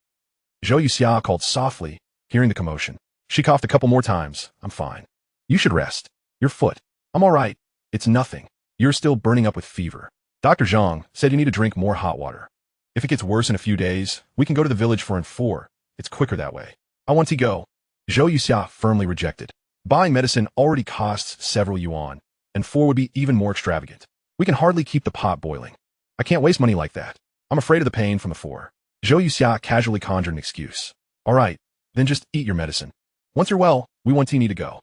A: Zhou Yuxia called softly, hearing the commotion. She coughed a couple more times. I'm fine. You should rest. Your foot. I'm all right. It's nothing. You're still burning up with fever. Dr. Zhang said you need to drink more hot water. If it gets worse in a few days, we can go to the village for N4. It's quicker that way. I want to go. Zhou Yuxia firmly rejected. Buying medicine already costs several yuan, and 4 would be even more extravagant. We can hardly keep the pot boiling. I can't waste money like that. I'm afraid of the pain from the 4. Zhou Yuxia casually conjured an excuse. All right, then just eat your medicine. Once you're well, we want to need to go.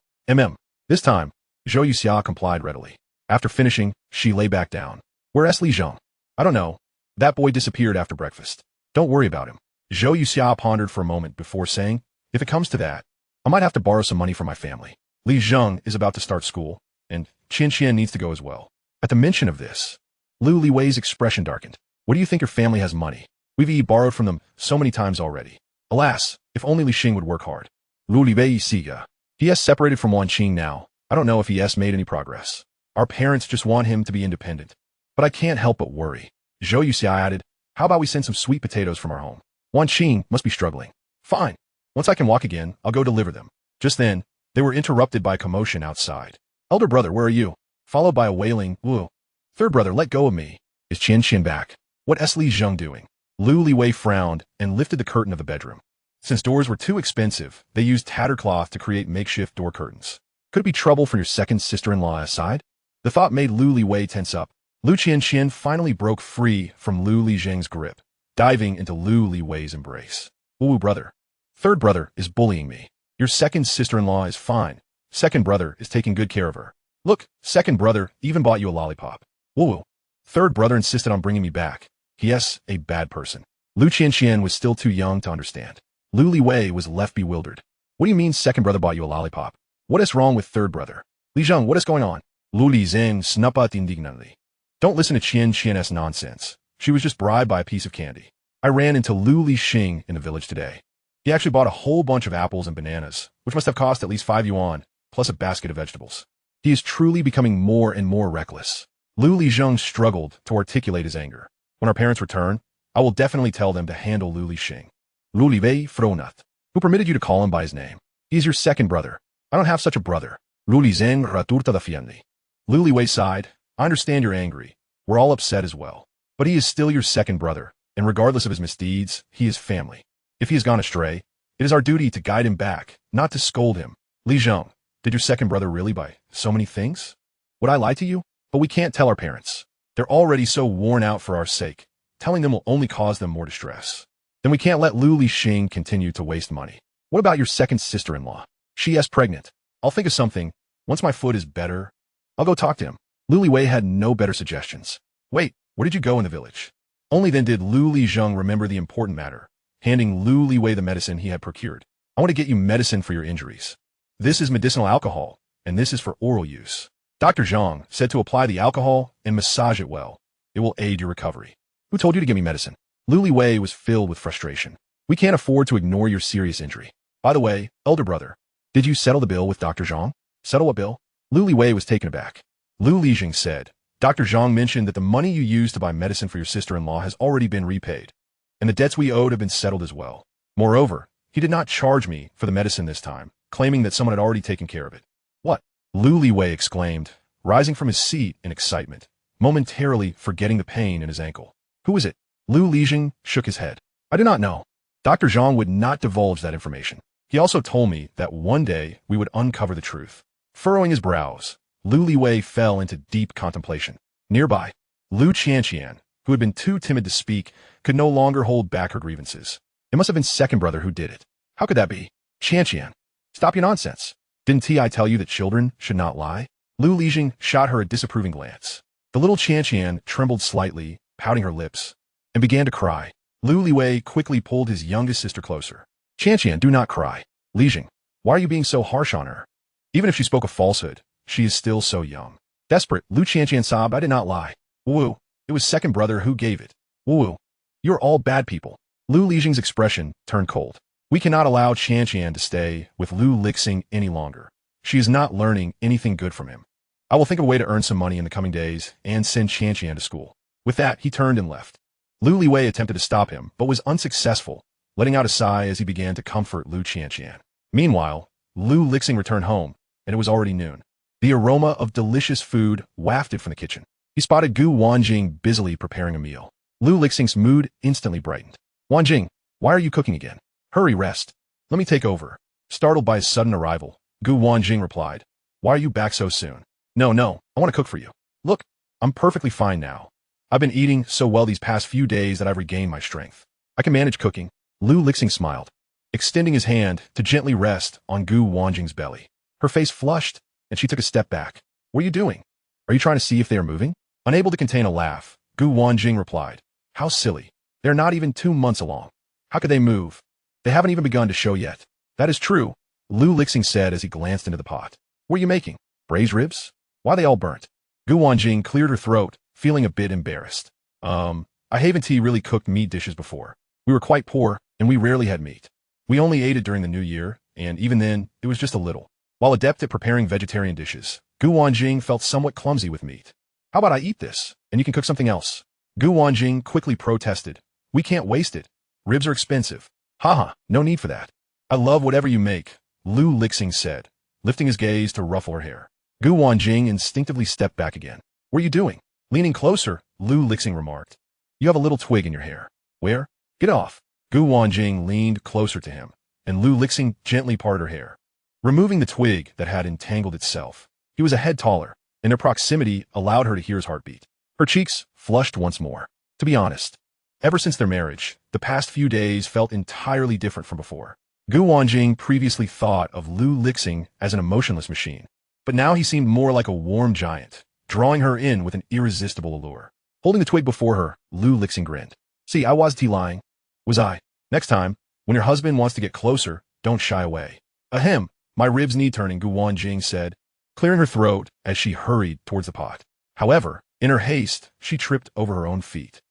A: This time, Zhou Yuxia complied readily. After finishing, she lay back down. Where's Li Zheng? I don't know. That boy disappeared after breakfast. Don't worry about him. Zhou Yuxia pondered for a moment before saying, if it comes to that, I might have to borrow some money from my family. Li Zheng is about to start school, and Qian needs to go as well. At the mention of this, Lu Liwei's expression darkened. What do you think your family has money? We've borrowed from them so many times already. Alas, if only Li Xing would work hard. Lu Liwei Siga. He has separated from Wanqing now. I don't know if he has made any progress. Our parents just want him to be independent. But I can't help but worry. Zhou Yuxia added, how about we send some sweet potatoes from our home? Wanqing must be struggling. Fine. Once I can walk again, I'll go deliver them. Just then, they were interrupted by commotion outside. Elder brother, where are you? Followed by a wailing, woo. Third brother, let go of me. Is Qian back? What's Li Zheng doing? Lu Liwei frowned and lifted the curtain of the bedroom. Since doors were too expensive, they used tattered cloth to create makeshift door curtains. Could it be trouble from your second sister-in-law aside? The thought made Lu Liwei tense up. Lu Qian finally broke free from Lu Lizheng's grip, diving into Lu Liwei's embrace. Ooh, brother. Third brother is bullying me. Your second sister-in-law is fine. Second brother is taking good care of her. Look, second brother even bought you a lollipop. Woo. Third brother insisted on bringing me back. Yes, a bad person. Lu Qian was still too young to understand. Lu Liwei was left bewildered. What do you mean second brother bought you a lollipop? What is wrong with third brother? Li Zheng, what is going on? Lu Lizheng snupped indignantly. Don't listen to Qian's nonsense. She was just bribed by a piece of candy. I ran into Lu Lixing in the village today. He actually bought a whole bunch of apples and bananas, which must have cost at least 5 yuan, plus a basket of vegetables. He is truly becoming more and more reckless. Lu Lizheng struggled to articulate his anger. When our parents return, I will definitely tell them to handle Lu Lixing. Lu Liwei Fronath. Who permitted you to call him by his name? He is your second brother. I don't have such a brother. Lu Lizeng Raturta the Fianli. Lu Liwei sighed. I understand you're angry. We're all upset as well. But he is still your second brother, and regardless of his misdeeds, he is family. If he has gone astray, it is our duty to guide him back, not to scold him. Li Zheng, did your second brother really buy so many things? Would I lie to you? But we can't tell our parents. They're already so worn out for our sake. Telling them will only cause them more distress. Then we can't let Lu Lixing continue to waste money. What about your second sister-in-law? She is pregnant. I'll think of something. Once my foot is better, I'll go talk to him. Lu Liwei had no better suggestions. Wait, where did you go in the village? Only then did Lu Lizheng remember the important matter, handing Lu Liwei the medicine he had procured. I want to get you medicine for your injuries. This is medicinal alcohol, and this is for oral use. Dr. Zhang said to apply the alcohol and massage it well. It will aid your recovery. Who told you to give me medicine? Lu Liwei was filled with frustration. We can't afford to ignore your serious injury. By the way, elder brother, did you settle the bill with Dr. Zhang? Settle what bill? Lu Liwei was taken aback. Lu Lixing said, Dr. Zhang mentioned that the money you used to buy medicine for your sister-in-law has already been repaid, and the debts we owed have been settled as well. Moreover, he did not charge me for the medicine this time, claiming that someone had already taken care of it. What? Lu Liwei exclaimed, rising from his seat in excitement, momentarily forgetting the pain in his ankle. Who is it? Lu Lixing shook his head. I do not know. Dr. Zhang would not divulge that information. He also told me that one day we would uncover the truth. Furrowing his brows, Lu Liwei fell into deep contemplation. Nearby, Lu Qianqian, who had been too timid to speak, could no longer hold back her grievances. It must have been second brother who did it. How could that be? Qianqian, stop your nonsense. Didn't I tell you that children should not lie? Lu Lixing shot her a disapproving glance. The little Qianqian trembled slightly, pouting her lips, and began to cry. Lu Liwei quickly pulled his youngest sister closer. Qianqian, do not cry. Lixing, why are you being so harsh on her? Even if she spoke a falsehood, she is still so young. Desperate, Lu Qianqian sobbed, I did not lie. Woo, it was second brother who gave it. Woo, you're all bad people. Lu Lixing's expression turned cold. We cannot allow Qianqian to stay with Lu Lixing any longer. She is not learning anything good from him. I will think of a way to earn some money in the coming days and send Qianqian to school. With that, he turned and left. Lu Liwei attempted to stop him, but was unsuccessful, letting out a sigh as he began to comfort Lu Qianqian. Meanwhile, Lu Lixing returned home, and it was already noon. The aroma of delicious food wafted from the kitchen. He spotted Gu Wanqing busily preparing a meal. Lu Lixing's mood instantly brightened. Wanqing, why are you cooking again? Hurry, rest. Let me take over. Startled by his sudden arrival, Gu Wanqing replied, Why are you back so soon? No, I want to cook for you. Look, I'm perfectly fine now. I've been eating so well these past few days that I've regained my strength. I can manage cooking. Lu Lixing smiled, extending his hand to gently rest on Gu Wanqing's belly. Her face flushed, and she took a step back. What are you doing? Are you trying to see if they are moving? Unable to contain a laugh, Gu Wanqing replied, How silly. They're not even 2 months along. How could they move? They haven't even begun to show yet. That is true, Lu Lixing said as he glanced into the pot. What are you making? Braised ribs? Why are they all burnt? Gu Wanqing cleared her throat, feeling a bit embarrassed. I haven't really cooked meat dishes before. We were quite poor, and we rarely had meat. We only ate it during the New Year, and even then, it was just a little. While adept at preparing vegetarian dishes, Gu Wanqing felt somewhat clumsy with meat. How about I eat this, and you can cook something else? Gu Wanqing quickly protested. We can't waste it. Ribs are expensive. Haha, no need for that. I love whatever you make, Lu Lixing said, lifting his gaze to ruffle her hair. Gu Wanqing instinctively stepped back again. What are you doing? Leaning closer, Lu Lixing remarked. You have a little twig in your hair. Where? Get off. Gu Wanqing leaned closer to him, and Lu Lixing gently parted her hair, removing the twig that had entangled itself. He was a head taller, and their proximity allowed her to hear his heartbeat. Her cheeks flushed once more. To be honest, ever since their marriage, the past few days felt entirely different from before. Gu Wanqing previously thought of Lu Lixing as an emotionless machine, but now he seemed more like a warm giant, drawing her in with an irresistible allure. Holding the twig before her, Lu Lixing grinned. See, I wasn't lying. Was I? Next time, when your husband wants to get closer, don't shy away. Ahem, my ribs need turning, Gu Wanqing said, clearing her throat as she hurried towards the pot. However, in her haste, she tripped over her own feet.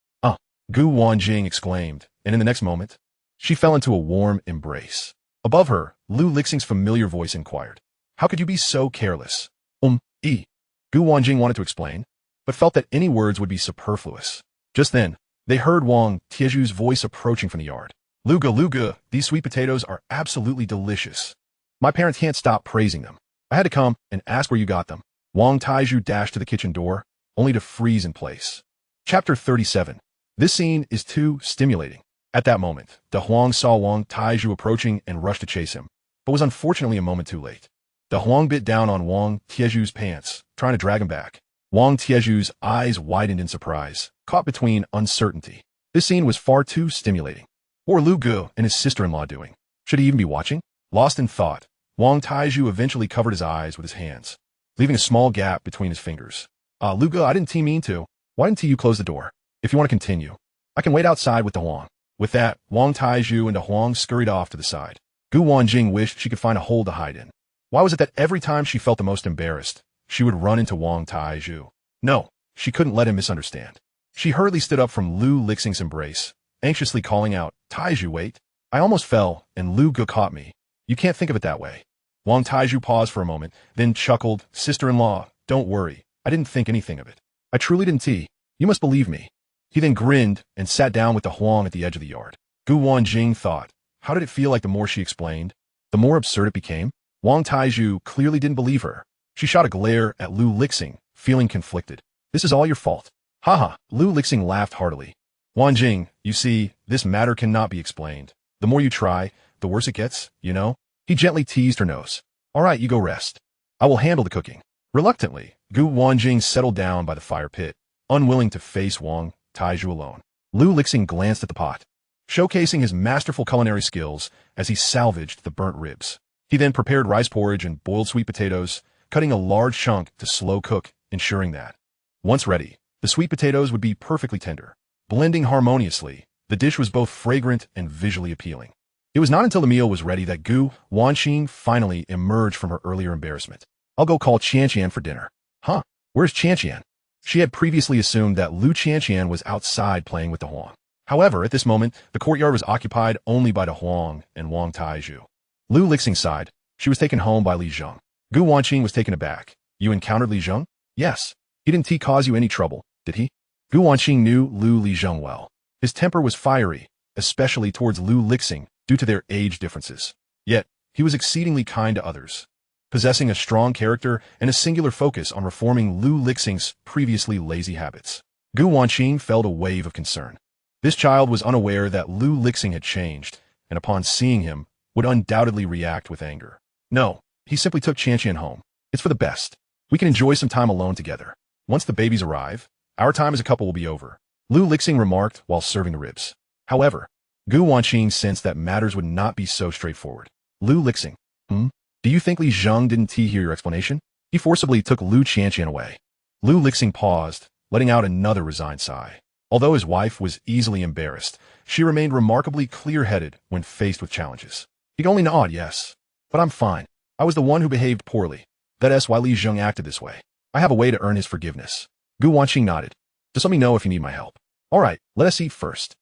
A: Gu Wanqing exclaimed, and in the next moment, she fell into a warm embrace. Above her, Lu Lixing's familiar voice inquired, How could you be so careless? Gu Wanqing wanted to explain, but felt that any words would be superfluous. Just then, They heard Wang Tieju's voice approaching from the yard. Luga, Luga, these sweet potatoes are absolutely delicious. My parents can't stop praising them. I had to come and ask where you got them. Wang Taiju dashed to the kitchen door, only to freeze in place. Chapter 37. This scene is too stimulating. At that moment, De Huang saw Wang Taiju approaching and rushed to chase him, but was unfortunately a moment too late. De Huang bit down on Wang Tieju's pants, trying to drag him back. Wang Tieju's eyes widened in surprise, caught between uncertainty. This scene was far too stimulating. What were Lu Gu and his sister-in-law doing? Should he even be watching? Lost in thought, Wang Taiju eventually covered his eyes with his hands, leaving a small gap between his fingers. Lu Gu, I didn't mean to. Why didn't you close the door? If you want to continue, I can wait outside with De Huang. With that, Wang Taiju and De Huang scurried off to the side. Gu Wanqing wished she could find a hole to hide in. Why was it that every time she felt the most embarrassed, she would run into Wang Taiju? No, she couldn't let him misunderstand. She hurriedly stood up from Lu Lixing's embrace, anxiously calling out, Taiju, wait. I almost fell, and Lu Gu caught me. You can't think of it that way. Wang Taiju paused for a moment, then chuckled, Sister-in-law, don't worry. I didn't think anything of it. I truly didn't. You must believe me. He then grinned and sat down with De Huang at the edge of the yard. Gu Wanqing thought, how did it feel like the more she explained, the more absurd it became? Wang Taiju clearly didn't believe her. She shot a glare at Lu Lixing, feeling conflicted. This is all your fault. Haha, Lu Lixing laughed heartily. Wanqing, you see, this matter cannot be explained. The more you try, the worse it gets, you know? He gently teased her nose. All right, you go rest. I will handle the cooking. Reluctantly, Gu Wanqing settled down by the fire pit, unwilling to face Wang Taiju alone. Lu Lixing glanced at the pot, showcasing his masterful culinary skills as he salvaged the burnt ribs. He then prepared rice porridge and boiled sweet potatoes, cutting a large chunk to slow cook, ensuring that, once ready, the sweet potatoes would be perfectly tender. Blending harmoniously, the dish was both fragrant and visually appealing. It was not until the meal was ready that Gu Wanqing finally emerged from her earlier embarrassment. I'll go call Qianqian for dinner. Huh? Where's Qianqian? She had previously assumed that Lu Qianqian was outside playing with De Huang. However, at this moment, the courtyard was occupied only by De Huang and Wang Taiju. Lu Lixing sighed. She was taken home by Li Zheng. Gu Wanqing was taken aback. You encountered Li Zheng? Yes. He didn't cause you any trouble, did he? Gu Wanqing knew Li Zheng well. His temper was fiery, especially towards Lu Lixing due to their age differences. Yet, he was exceedingly kind to others, possessing a strong character and a singular focus on reforming Lu Lixing's previously lazy habits. Gu Wanqing felt a wave of concern. This child was unaware that Lu Lixing had changed, and upon seeing him, would undoubtedly react with anger. No, he simply took Qianqian home. It's for the best. We can enjoy some time alone together. Once the babies arrive, our time as a couple will be over, Lu Lixing remarked while serving the ribs. However, Gu Wanqing sensed that matters would not be so straightforward. Lu Lixing, do you think Li Zheng didn't hear your explanation? He forcibly took Lu Qianqian away. Lu Lixing paused, letting out another resigned sigh. Although his wife was easily embarrassed, she remained remarkably clear-headed when faced with challenges. He could only nod yes. But I'm fine. I was the one who behaved poorly. That's why Li Zheng acted this way. I have a way to earn his forgiveness. Gu Wanqing nodded. Just let me know if you need my help. All right, let us eat first.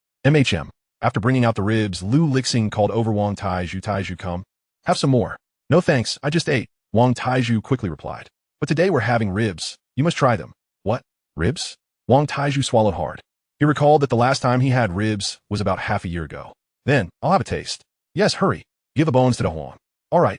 A: After bringing out the ribs, Lu Lixing called over Wang Taiju. Taiju, come. Have some more. No thanks, I just ate, Wang Taiju quickly replied. But today we're having ribs. You must try them. What? Ribs? Wang Taiju swallowed hard. He recalled that the last time he had ribs was about half a year ago. Then, I'll have a taste. Yes, hurry. Give the bones to De Huang. All right.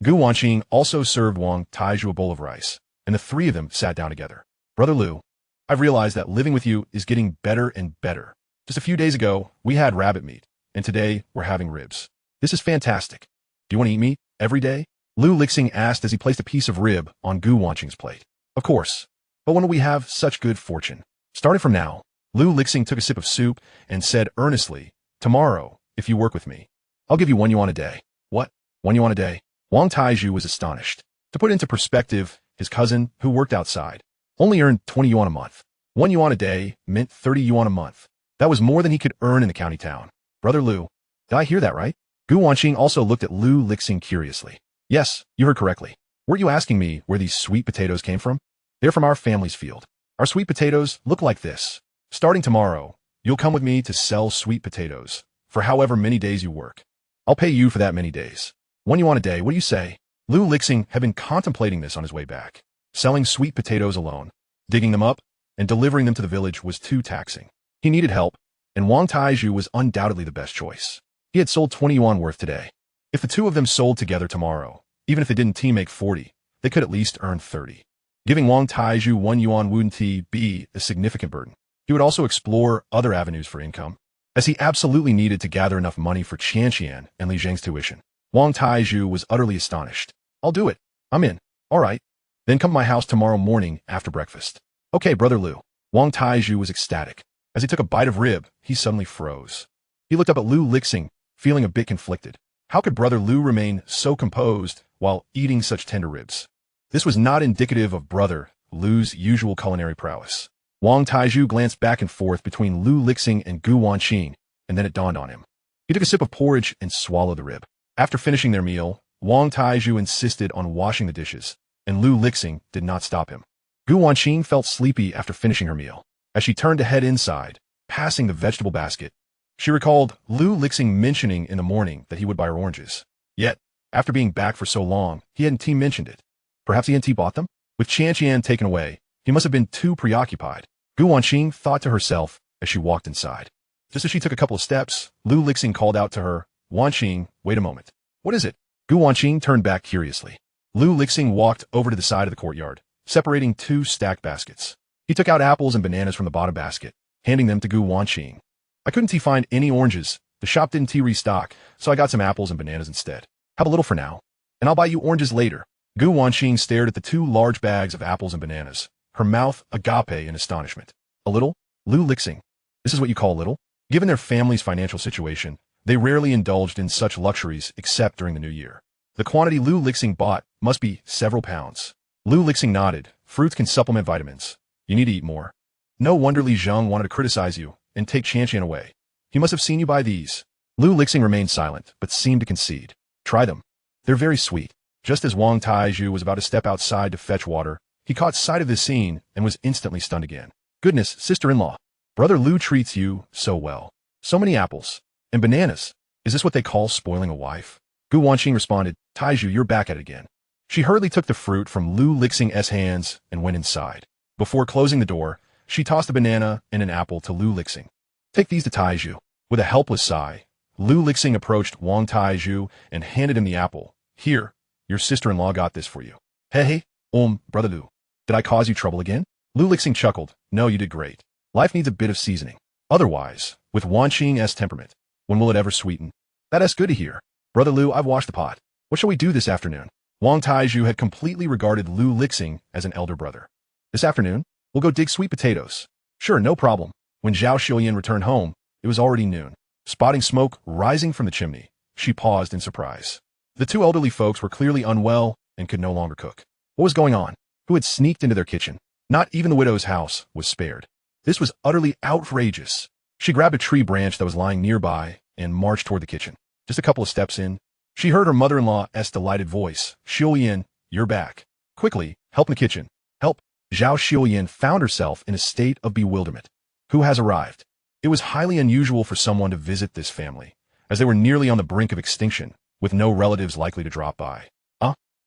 A: Gu Wanqing also served Wang Taiju a bowl of rice, and the three of them sat down together. Brother Lu, I've realized that living with you is getting better and better. Just a few days ago, we had rabbit meat, and today we're having ribs. This is fantastic. Do you want to eat meat every day? Lu Lixing asked as he placed a piece of rib on Gu Wanqing's plate. Of course. But when will we have such good fortune? Starting from now, Lu Lixing took a sip of soup and said earnestly, tomorrow, if you work with me, I'll give you 1 yuan a day. What? 1 yuan a day? Wang Taiju was astonished. To put it into perspective, his cousin, who worked outside, only earned 20 yuan a month. 1 yuan a day meant 30 yuan a month. That was more than he could earn in the county town. Brother Lu, did I hear that right? Gu Wanqing also looked at Lu Lixing curiously. Yes, you heard correctly. Weren't you asking me where these sweet potatoes came from? They're from our family's field. Our sweet potatoes look like this. Starting tomorrow, you'll come with me to sell sweet potatoes for however many days you work. I'll pay you for that many days. 1 yuan a day, what do you say? Lu Lixing had been contemplating this on his way back. Selling sweet potatoes alone, digging them up, and delivering them to the village was too taxing. He needed help, and Wang Taizhu was undoubtedly the best choice. He had sold 20 yuan worth today. If the two of them sold together tomorrow, even if they didn't team make 40, they could at least earn 30. Giving Wang Taizhu 1 yuan wouldn't be a significant burden. He would also explore other avenues for income, as he absolutely needed to gather enough money for Qianqian and Li Zheng's tuition. Wang Taizhu was utterly astonished. I'll do it. I'm in. All right. Then come to my house tomorrow morning after breakfast. Okay, Brother Lu. Wang Taizhu was ecstatic. As he took a bite of rib, he suddenly froze. He looked up at Lu Lixing, feeling a bit conflicted. How could Brother Lu remain so composed while eating such tender ribs? This was not indicative of Brother Lu's usual culinary prowess. Wang Taizhu glanced back and forth between Lu Lixing and Gu Wanqing, and then it dawned on him. He took a sip of porridge and swallowed the rib. After finishing their meal, Wang Taizhu insisted on washing the dishes, and Lu Lixing did not stop him. Gu Wanqing felt sleepy after finishing her meal. As she turned to head inside, passing the vegetable basket, she recalled Lu Lixing mentioning in the morning that he would buy her oranges. Yet, after being back for so long, he hadn't mentioned it. Perhaps he hadn't bought them? With Qianqian taken away, he must have been too preoccupied. Gu Wanqing thought to herself as she walked inside. Just as she took a couple of steps, Lu Lixing called out to her, Wanqing, wait a moment. What is it? Gu Wanqing turned back curiously. Lu Lixing walked over to the side of the courtyard, separating two stacked baskets. He took out apples and bananas from the bottom basket, handing them to Gu Wanqing. I couldn't find any oranges. The shop didn't restock, so I got some apples and bananas instead. Have a little for now, and I'll buy you oranges later. Gu Wanqing stared at the two large bags of apples and bananas, her mouth agape in astonishment. A little? Lu Lixing. This is what you call little? Given their family's financial situation, they rarely indulged in such luxuries except during the new year. The quantity Lu Lixing bought must be several pounds. Lu Lixing nodded. Fruits can supplement vitamins. You need to eat more. No wonder Li Zheng wanted to criticize you and take Qianqian away. He must have seen you buy these. Lu Lixing remained silent, but seemed to concede. Try them. They're very sweet. Just as Wang Taizhu was about to step outside to fetch water, he caught sight of this scene and was instantly stunned again. Goodness, sister-in-law. Brother Lu treats you so well. So many apples. And bananas. Is this what they call spoiling a wife? Gu Wanqing responded, Taizhu, you're back at it again. She hurriedly took the fruit from Lu Lixing's hands and went inside. Before closing the door, she tossed a banana and an apple to Lu Lixing. Take these to Taizhu. With a helpless sigh, Lu Lixing approached Wang Taizhu and handed him the apple. Here, your sister-in-law got this for you. Hey, Brother Lu. Did I cause you trouble again? Lu Lixing chuckled. No, you did great. Life needs a bit of seasoning. Otherwise, with Wanqing's temperament, when will it ever sweeten? That's good to hear. Brother Lu, I've washed the pot. What shall we do this afternoon? Wang Taizhu had completely regarded Lu Lixing as an elder brother. This afternoon, we'll go dig sweet potatoes. Sure, no problem. When Zhao Xiuyan returned home, it was already noon. Spotting smoke rising from the chimney, she paused in surprise. The two elderly folks were clearly unwell and could no longer cook. What was going on? Who had sneaked into their kitchen? Not even the widow's house was spared. This was utterly outrageous. She grabbed a tree branch that was lying nearby and marched toward the kitchen. Just a couple of steps in, she heard her mother-in-law's delighted voice. Xiuyan, you're back. Quickly, help in the kitchen. Help. Zhao Xiuyan found herself in a state of bewilderment. Who has arrived? It was highly unusual for someone to visit this family, as they were nearly on the brink of extinction, with no relatives likely to drop by.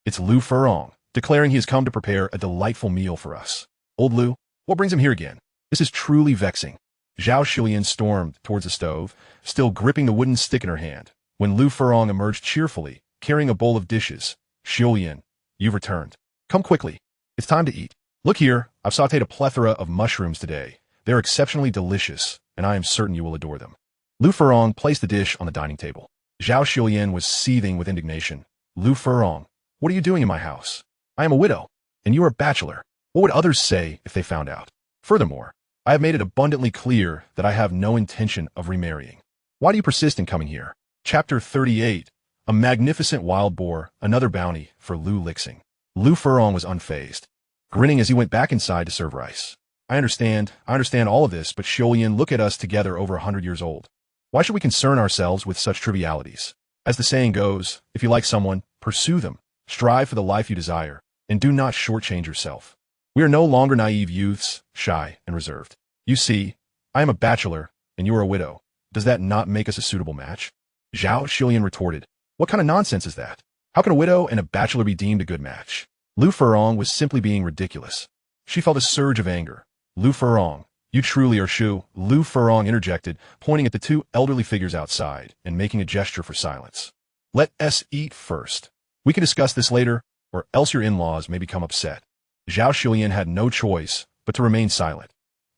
A: It's Lu Furong, declaring he has come to prepare a delightful meal for us. Old Lu, what brings him here again? This is truly vexing. Zhao Xiuyan stormed towards the stove, still gripping the wooden stick in her hand, when Lu Furong emerged cheerfully, carrying a bowl of dishes. Xiuyan, you've returned. Come quickly. It's time to eat. Look here, I've sautéed a plethora of mushrooms today. They're exceptionally delicious, and I am certain you will adore them. Lu Furong placed the dish on the dining table. Zhao Xiuyan was seething with indignation. Lu Furong, what are you doing in my house? I am a widow, and you are a bachelor. What would others say if they found out? Furthermore, I have made it abundantly clear that I have no intention of remarrying. Why do you persist in coming here? Chapter 38. A magnificent wild boar, another bounty for Lu Lixing. Lu Furong was unfazed, grinning as he went back inside to serve rice. I understand all of this, but Xiuyan, look at us together over 100 years old. Why should we concern ourselves with such trivialities? As the saying goes, if you like someone, pursue them, strive for the life you desire, and do not shortchange yourself. We are no longer naive youths, shy and reserved. You see, I am a bachelor, and you are a widow. Does that not make us a suitable match? Zhao Xiuyan retorted. What kind of nonsense is that? How can a widow and a bachelor be deemed a good match? Lu Furong was simply being ridiculous. She felt a surge of anger. Lu Furong, You truly are Shu, Lu Furong interjected, pointing at the two elderly figures outside and making a gesture for silence. Let us eat first. We can discuss this later, or else your in-laws may become upset. Zhao Xulian had no choice but to remain silent.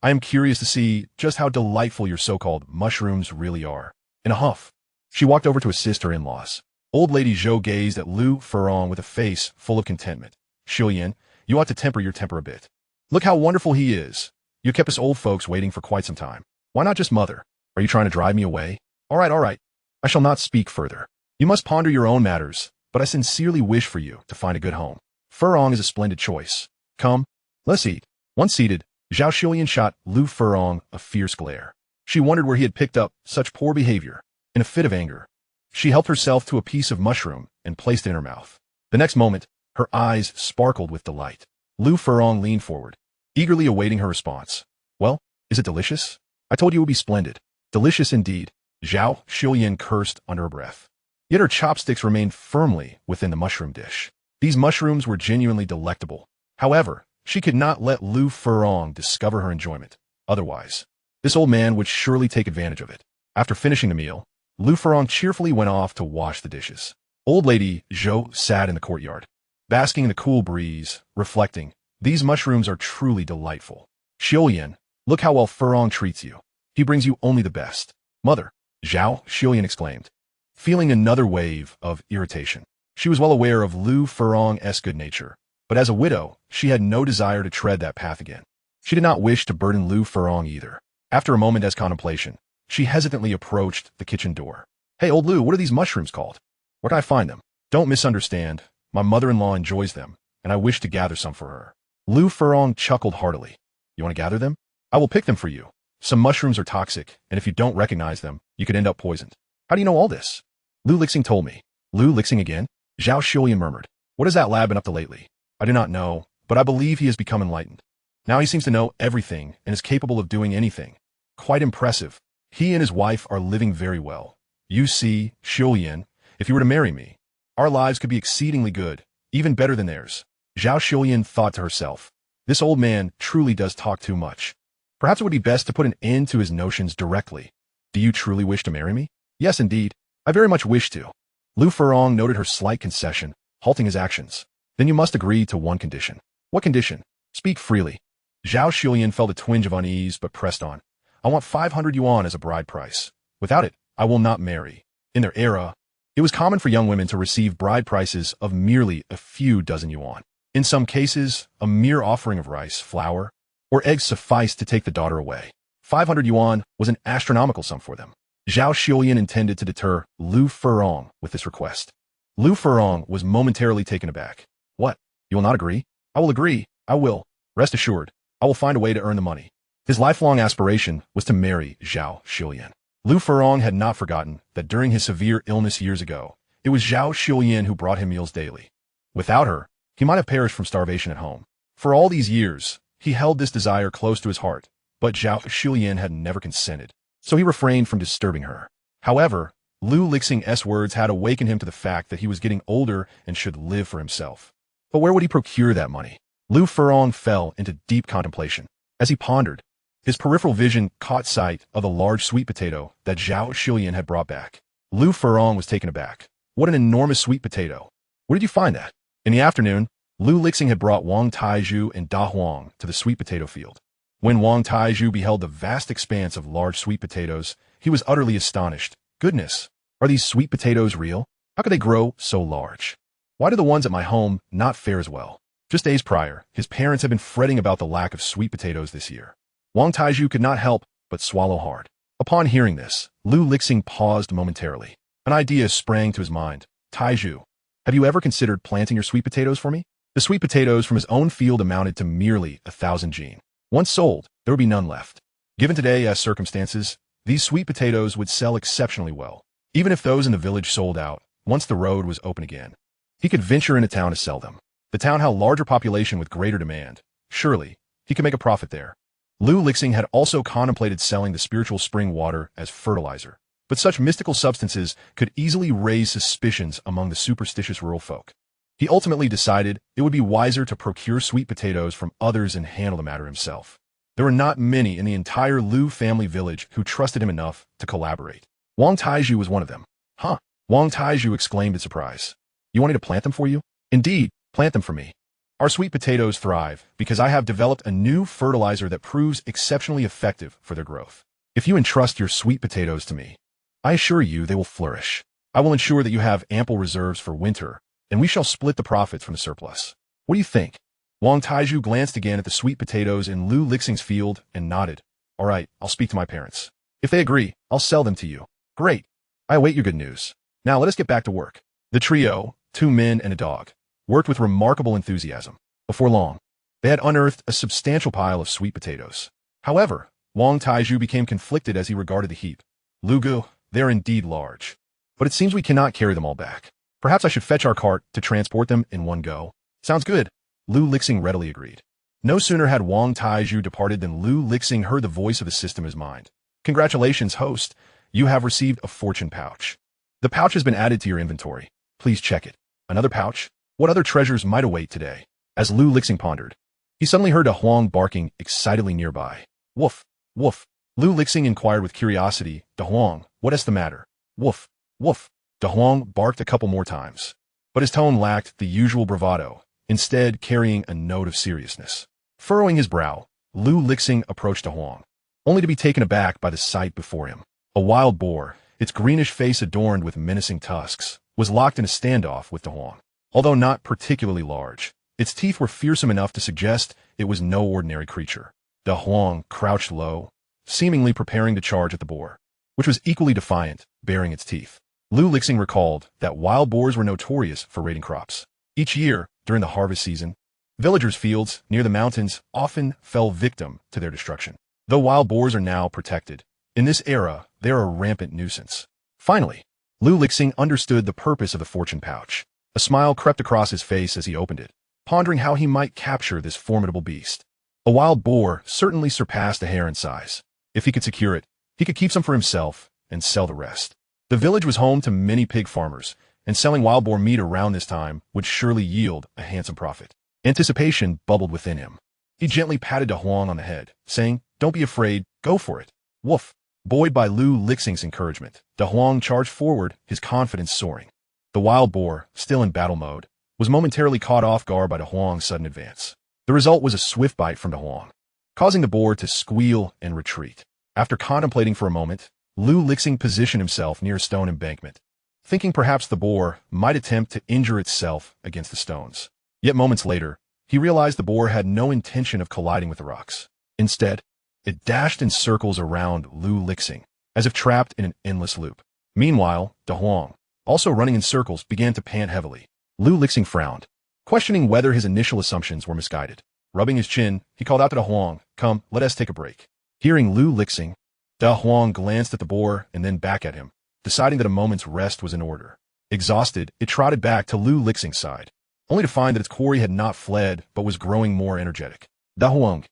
A: I am curious to see just how delightful your so-called mushrooms really are. In a huff, she walked over to assist her in-laws. Old Lady Zhou gazed at Lu Furong with a face full of contentment. Xulian, you ought to temper your temper a bit. Look how wonderful he is. You kept us old folks waiting for quite some time. Why not just mother? Are you trying to drive me away? All right. I shall not speak further. You must ponder your own matters, but I sincerely wish for you to find a good home. Furong is a splendid choice. Come, let's eat. Once seated, Zhao Xulian shot Lu Furong a fierce glare. She wondered where he had picked up such poor behavior. In a fit of anger, she helped herself to a piece of mushroom and placed it in her mouth. The next moment, her eyes sparkled with delight. Lu Furong leaned forward, eagerly awaiting her response. Well, is it delicious? I told you it would be splendid. Delicious indeed. Zhao Xulian cursed under her breath. Yet her chopsticks remained firmly within the mushroom dish. These mushrooms were genuinely delectable. However, she could not let Lu Furong discover her enjoyment. Otherwise, this old man would surely take advantage of it. After finishing the meal, Lu Furong cheerfully went off to wash the dishes. Old Lady Zhou sat in the courtyard, basking in the cool breeze, reflecting, these mushrooms are truly delightful. Xulian, look how well Furong treats you. He brings you only the best. Mother, Zhao Xulian exclaimed, feeling another wave of irritation. She was well aware of Lu Furong's good nature, but as a widow, she had no desire to tread that path again. She did not wish to burden Lu Furong either. After a moment's contemplation, she hesitantly approached the kitchen door. Hey, old Lu, what are these mushrooms called? Where can I find them? Don't misunderstand. My mother-in-law enjoys them, and I wish to gather some for her. Lu Furong chuckled heartily. You want to gather them? I will pick them for you. Some mushrooms are toxic, and if you don't recognize them, you could end up poisoned. How do you know all this? Lu Lixing told me. Lu Lixing again? Zhao Xulian murmured. What has that lad been up to lately? I do not know, but I believe he has become enlightened. Now he seems to know everything and is capable of doing anything. Quite impressive. He and his wife are living very well. You see, Xulian, if you were to marry me, our lives could be exceedingly good, even better than theirs. Zhao Xulian thought to herself, this old man truly does talk too much. Perhaps it would be best to put an end to his notions directly. Do you truly wish to marry me? Yes, indeed. I very much wish to. Lu Furong noted her slight concession, halting his actions. Then you must agree to one condition. What condition? Speak freely. Zhao Xulian felt a twinge of unease but pressed on. I want 500 yuan as a bride price. Without it, I will not marry. In their era, it was common for young women to receive bride prices of merely a few dozen yuan. In some cases, a mere offering of rice, flour, or eggs sufficed to take the daughter away. 500 yuan was an astronomical sum for them. Zhao Xulian intended to deter Lu Furong with this request. Lu Furong was momentarily taken aback. What? You will not agree? I will agree. I will. Rest assured, I will find a way to earn the money. His lifelong aspiration was to marry Zhao Xulian. Lu Furong had not forgotten that during his severe illness years ago, it was Zhao Xulian who brought him meals daily. Without her, he might have perished from starvation at home. For all these years, he held this desire close to his heart, but Zhao Xulian had never consented, so he refrained from disturbing her. However, Lu Lixing's words had awakened him to the fact that he was getting older and should live for himself. But where would he procure that money? Lu Furong fell into deep contemplation. As he pondered, his peripheral vision caught sight of the large sweet potato that Zhao Xulian had brought back. Lu Furong was taken aback. What an enormous sweet potato. Where did you find that? In the afternoon, Lu Lixing had brought Wang Taizhu and Da Huang to the sweet potato field. When Wang Taizhu beheld the vast expanse of large sweet potatoes, he was utterly astonished. Goodness, are these sweet potatoes real? How could they grow so large? Why do the ones at my home not fare as well? Just days prior, his parents had been fretting about the lack of sweet potatoes this year. Wang Taizhu could not help but swallow hard. Upon hearing this, Lu Lixing paused momentarily. An idea sprang to his mind. Taizhu, have you ever considered planting your sweet potatoes for me? The sweet potatoes from his own field amounted to merely 1,000 jin. Once sold, there would be none left. Given today's circumstances, these sweet potatoes would sell exceptionally well, even if those in the village sold out once the road was open again. He could venture into town to sell them. The town had a larger population with greater demand. Surely, he could make a profit there. Lu Lixing had also contemplated selling the spiritual spring water as fertilizer, but such mystical substances could easily raise suspicions among the superstitious rural folk. He ultimately decided it would be wiser to procure sweet potatoes from others and handle the matter himself. There were not many in the entire Lu family village who trusted him enough to collaborate. Wang Taizhu was one of them. Huh? Wang Taizhu exclaimed in surprise. You want me to plant them for you? Indeed, plant them for me. Our sweet potatoes thrive because I have developed a new fertilizer that proves exceptionally effective for their growth. If you entrust your sweet potatoes to me, I assure you they will flourish. I will ensure that you have ample reserves for winter, and we shall split the profits from the surplus. What do you think? Wang Taizhu glanced again at the sweet potatoes in Lu Lixing's field and nodded. All right, I'll speak to my parents. If they agree, I'll sell them to you. Great. I await your good news. Now let us get back to work. The trio, 2 men and a dog, worked with remarkable enthusiasm. Before long, they had unearthed a substantial pile of sweet potatoes. However, Wang Taizhu became conflicted as he regarded the heap. Lugu, they're indeed large. But it seems we cannot carry them all back. Perhaps I should fetch our cart to transport them in one go. Sounds good. Lu Lixing readily agreed. No sooner had Wang Taizhu departed than Lu Lixing heard the voice of the system in his mind. Congratulations, host. You have received a fortune pouch. The pouch has been added to your inventory. Please check it. Another pouch? What other treasures might await today? As Lu Lixing pondered, he suddenly heard a Huang barking excitedly nearby. Woof, woof. Lu Lixing inquired with curiosity, "Da Huang, what is the matter?" Woof, woof. Da Huang barked a couple more times, but his tone lacked the usual bravado, instead carrying a note of seriousness. Furrowing his brow, Lu Lixing approached Da Huang, only to be taken aback by the sight before him. A wild boar, its greenish face adorned with menacing tusks, was locked in a standoff with Da Huang. Although not particularly large, its teeth were fearsome enough to suggest it was no ordinary creature. Da Huang crouched low, seemingly preparing to charge at the boar, which was equally defiant, baring its teeth. Lu Lixing recalled that wild boars were notorious for raiding crops. Each year, during the harvest season, villagers' fields near the mountains often fell victim to their destruction. Though wild boars are now protected, in this era, they are a rampant nuisance. Finally, Lu Lixing understood the purpose of the fortune pouch. A smile crept across his face as he opened it, pondering how he might capture this formidable beast. A wild boar certainly surpassed a hare in size. If he could secure it, he could keep some for himself and sell the rest. The village was home to many pig farmers, and selling wild boar meat around this time would surely yield a handsome profit. Anticipation bubbled within him. He gently patted Da Huang on the head, saying, "Don't be afraid, go for it." Woof. Buoyed by Lu Lixing's encouragement, Da Huang charged forward, his confidence soaring. The wild boar, still in battle mode, was momentarily caught off guard by Da Huang's sudden advance. The result was a swift bite from Da Huang, causing the boar to squeal and retreat. After contemplating for a moment, Lu Lixing positioned himself near a stone embankment, thinking perhaps the boar might attempt to injure itself against the stones. Yet moments later, he realized the boar had no intention of colliding with the rocks. Instead, it dashed in circles around Lu Lixing, as if trapped in an endless loop. Meanwhile, Da Huang, also running in circles, began to pant heavily. Lu Lixing frowned, questioning whether his initial assumptions were misguided. Rubbing his chin, he called out to Da Huang, "Come, let us take a break." Hearing Lu Lixing, Da Huang glanced at the boar and then back at him, deciding that a moment's rest was in order. Exhausted, it trotted back to Lu Lixing's side, only to find that its quarry had not fled but was growing more energetic. Da Huang.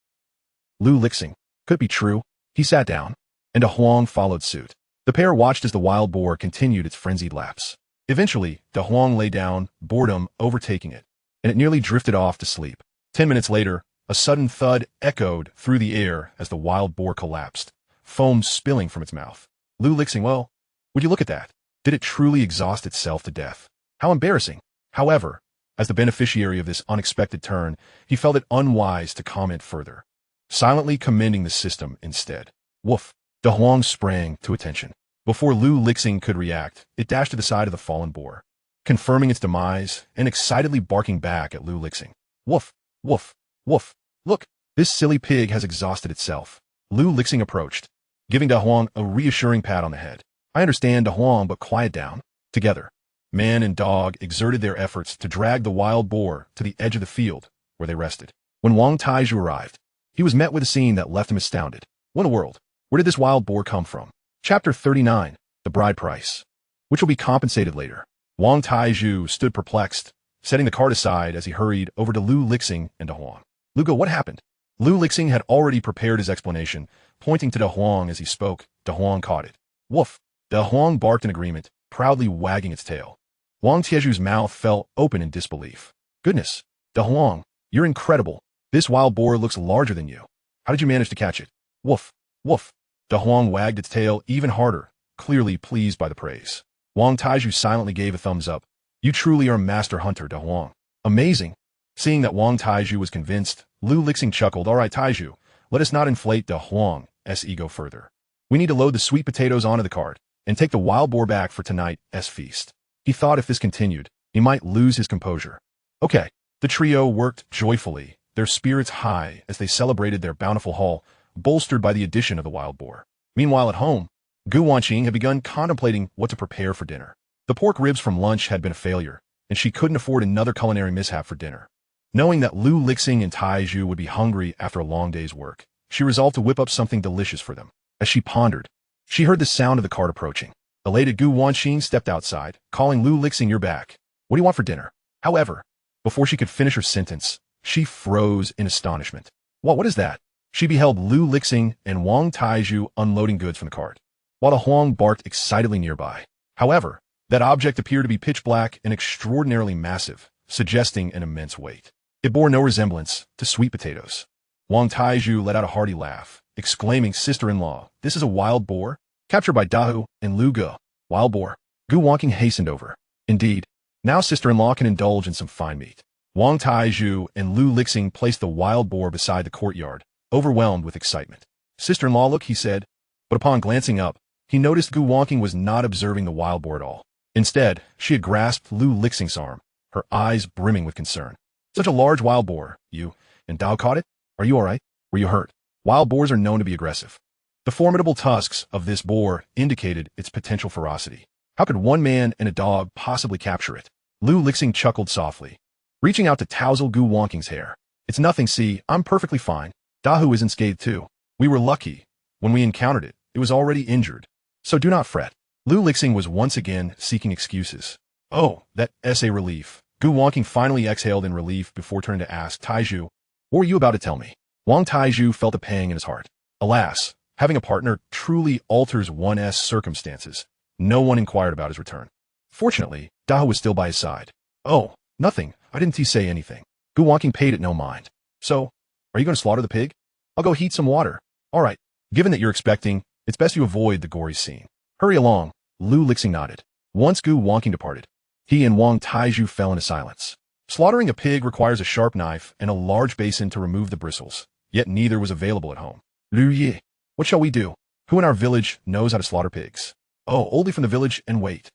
A: Lu Lixing. Could it be true? He sat down, and Da Huang followed suit. The pair watched as the wild boar continued its frenzied laps. Eventually, Da Huang lay down, boredom overtaking it, and it nearly drifted off to sleep. 10 minutes later, a sudden thud echoed through the air as the wild boar collapsed, foam spilling from its mouth. Lu Lixing, well, would you look at that? Did it truly exhaust itself to death? How embarrassing. However, as the beneficiary of this unexpected turn, he felt it unwise to comment further, silently commending the system instead. Woof. Da Huang sprang to attention. Before Lu Lixing could react, it dashed to the side of the fallen boar, confirming its demise and excitedly barking back at Lu Lixing. Woof, woof, woof. Look, this silly pig has exhausted itself. Lu Lixing approached, giving Da Huang a reassuring pat on the head. I understand, Da Huang, but quiet down. Together, man and dog exerted their efforts to drag the wild boar to the edge of the field, where they rested. When Wang Taizhu arrived, he was met with a scene that left him astounded. What in the world? Where did this wild boar come from? Chapter 39, The Bride Price, which will be compensated later. Wang Taizhu stood perplexed, setting the cart aside as he hurried over to Lu Lixing and Da Huang. Lugo, what happened? Lu Lixing had already prepared his explanation, pointing to Da Huang as he spoke. Da Huang caught it. Woof. Da Huang barked in agreement, proudly wagging its tail. Wang Taizhu's mouth fell open in disbelief. Goodness, Da Huang, you're incredible. This wild boar looks larger than you. How did you manage to catch it? Woof, woof. Da Huang wagged its tail even harder, clearly pleased by the praise. Wang Taiju silently gave a thumbs up. You truly are a master hunter, Da Huang. Amazing. Seeing that Wang Taiju was convinced, Lu Lixing chuckled. All right, Taiju, let us not inflate Da Huang's ego further. We need to load the sweet potatoes onto the cart and take the wild boar back for tonight's feast. He thought if this continued, he might lose his composure. Okay. The trio worked joyfully, their spirits high as they celebrated their bountiful haul, bolstered by the addition of the wild boar. Meanwhile at home, Wanqing had begun contemplating what to prepare for dinner. The pork ribs from lunch had been a failure, and she couldn't afford another culinary mishap for dinner. Knowing that Lu Lixing and Taiju would be hungry after a long day's work, she resolved to whip up something delicious for them. As she pondered, she heard the sound of the cart approaching. Elated Wanqing stepped outside, calling Lu Lixing, "You're back. What do you want for dinner?" However, before she could finish her sentence, she froze in astonishment. What is that? She beheld Lu Lixing and Wang Taiju unloading goods from the cart, while the Huang barked excitedly nearby. However, that object appeared to be pitch black and extraordinarily massive, suggesting an immense weight. It bore no resemblance to sweet potatoes. Wang Taiju let out a hearty laugh, exclaiming, "Sister-in-law, this is a wild boar? Captured by Dahu and Lu Ge. Wild boar." Wanqing hastened over. Indeed, now sister-in-law can indulge in some fine meat. Wang Taiju and Lu Lixing placed the wild boar beside the courtyard, overwhelmed with excitement. "Sister-in-law, look," he said, but upon glancing up, he noticed Wanqing was not observing the wild boar at all. Instead, she had grasped Lu Lixing's arm, her eyes brimming with concern. "Such a large wild boar, you and Dao caught it? Are you all right? Were you hurt?" Wild boars are known to be aggressive. The formidable tusks of this boar indicated its potential ferocity. How could one man and a dog possibly capture it? Lu Lixing chuckled softly, reaching out to touzle Wanqing's hair. "It's nothing, see, I'm perfectly fine. Dahu isn't scathed too. We were lucky. When we encountered it, it was already injured. So do not fret." Lu Lixing was once again seeking excuses. "Oh, that's a relief." Wanqing finally exhaled in relief before turning to ask, "Taiju, what were you about to tell me?" Wang Taiju felt a pang in his heart. Alas, having a partner truly alters one's circumstances. No one inquired about his return. Fortunately, Dahu was still by his side. "Oh, nothing. I didn't say anything." Wanqing paid it no mind. "So, are you going to slaughter the pig? I'll go heat some water." "All right. Given that you're expecting, it's best you avoid the gory scene. Hurry along." Lu Lixing nodded. Once Wanqing departed, he and Wang Taiju fell into silence. Slaughtering a pig requires a sharp knife and a large basin to remove the bristles, yet neither was available at home. "Lu Ye, what shall we do? Who in our village knows how to slaughter pigs?" "Oh, only from the village and wait."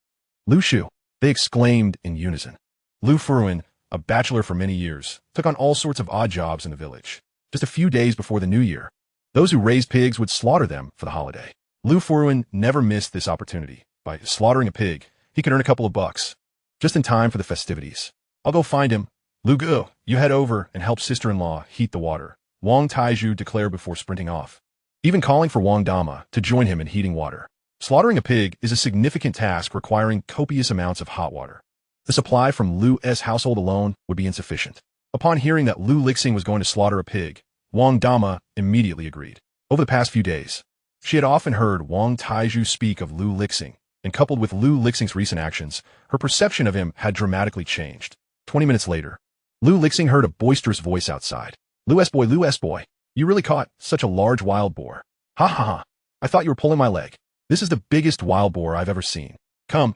A: "Lu Shu," they exclaimed in unison. Lu Furuin, a bachelor for many years, took on all sorts of odd jobs in the village. Just a few days before the new year, those who raised pigs would slaughter them for the holiday. Lu Furuin never missed this opportunity. By slaughtering a pig, he could earn a couple of bucks, just in time for the festivities. "I'll go find him." "Lu Ge, you head over and help sister-in-law heat the water," Wang Taiju declared before sprinting off, even calling for Wang Dama to join him in heating water. Slaughtering a pig is a significant task requiring copious amounts of hot water. The supply from Lu's household alone would be insufficient. Upon hearing that Lu Lixing was going to slaughter a pig, Wang Dama immediately agreed. Over the past few days, she had often heard Wang Taiju speak of Lu Lixing, and coupled with Lu Lixing's recent actions, her perception of him had dramatically changed. 20 minutes later, Lu Lixing heard a boisterous voice outside. Lu S boy, you really caught such a large wild boar." "Ha ha ha, I thought you were pulling my leg. This is the biggest wild boar I've ever seen. Come,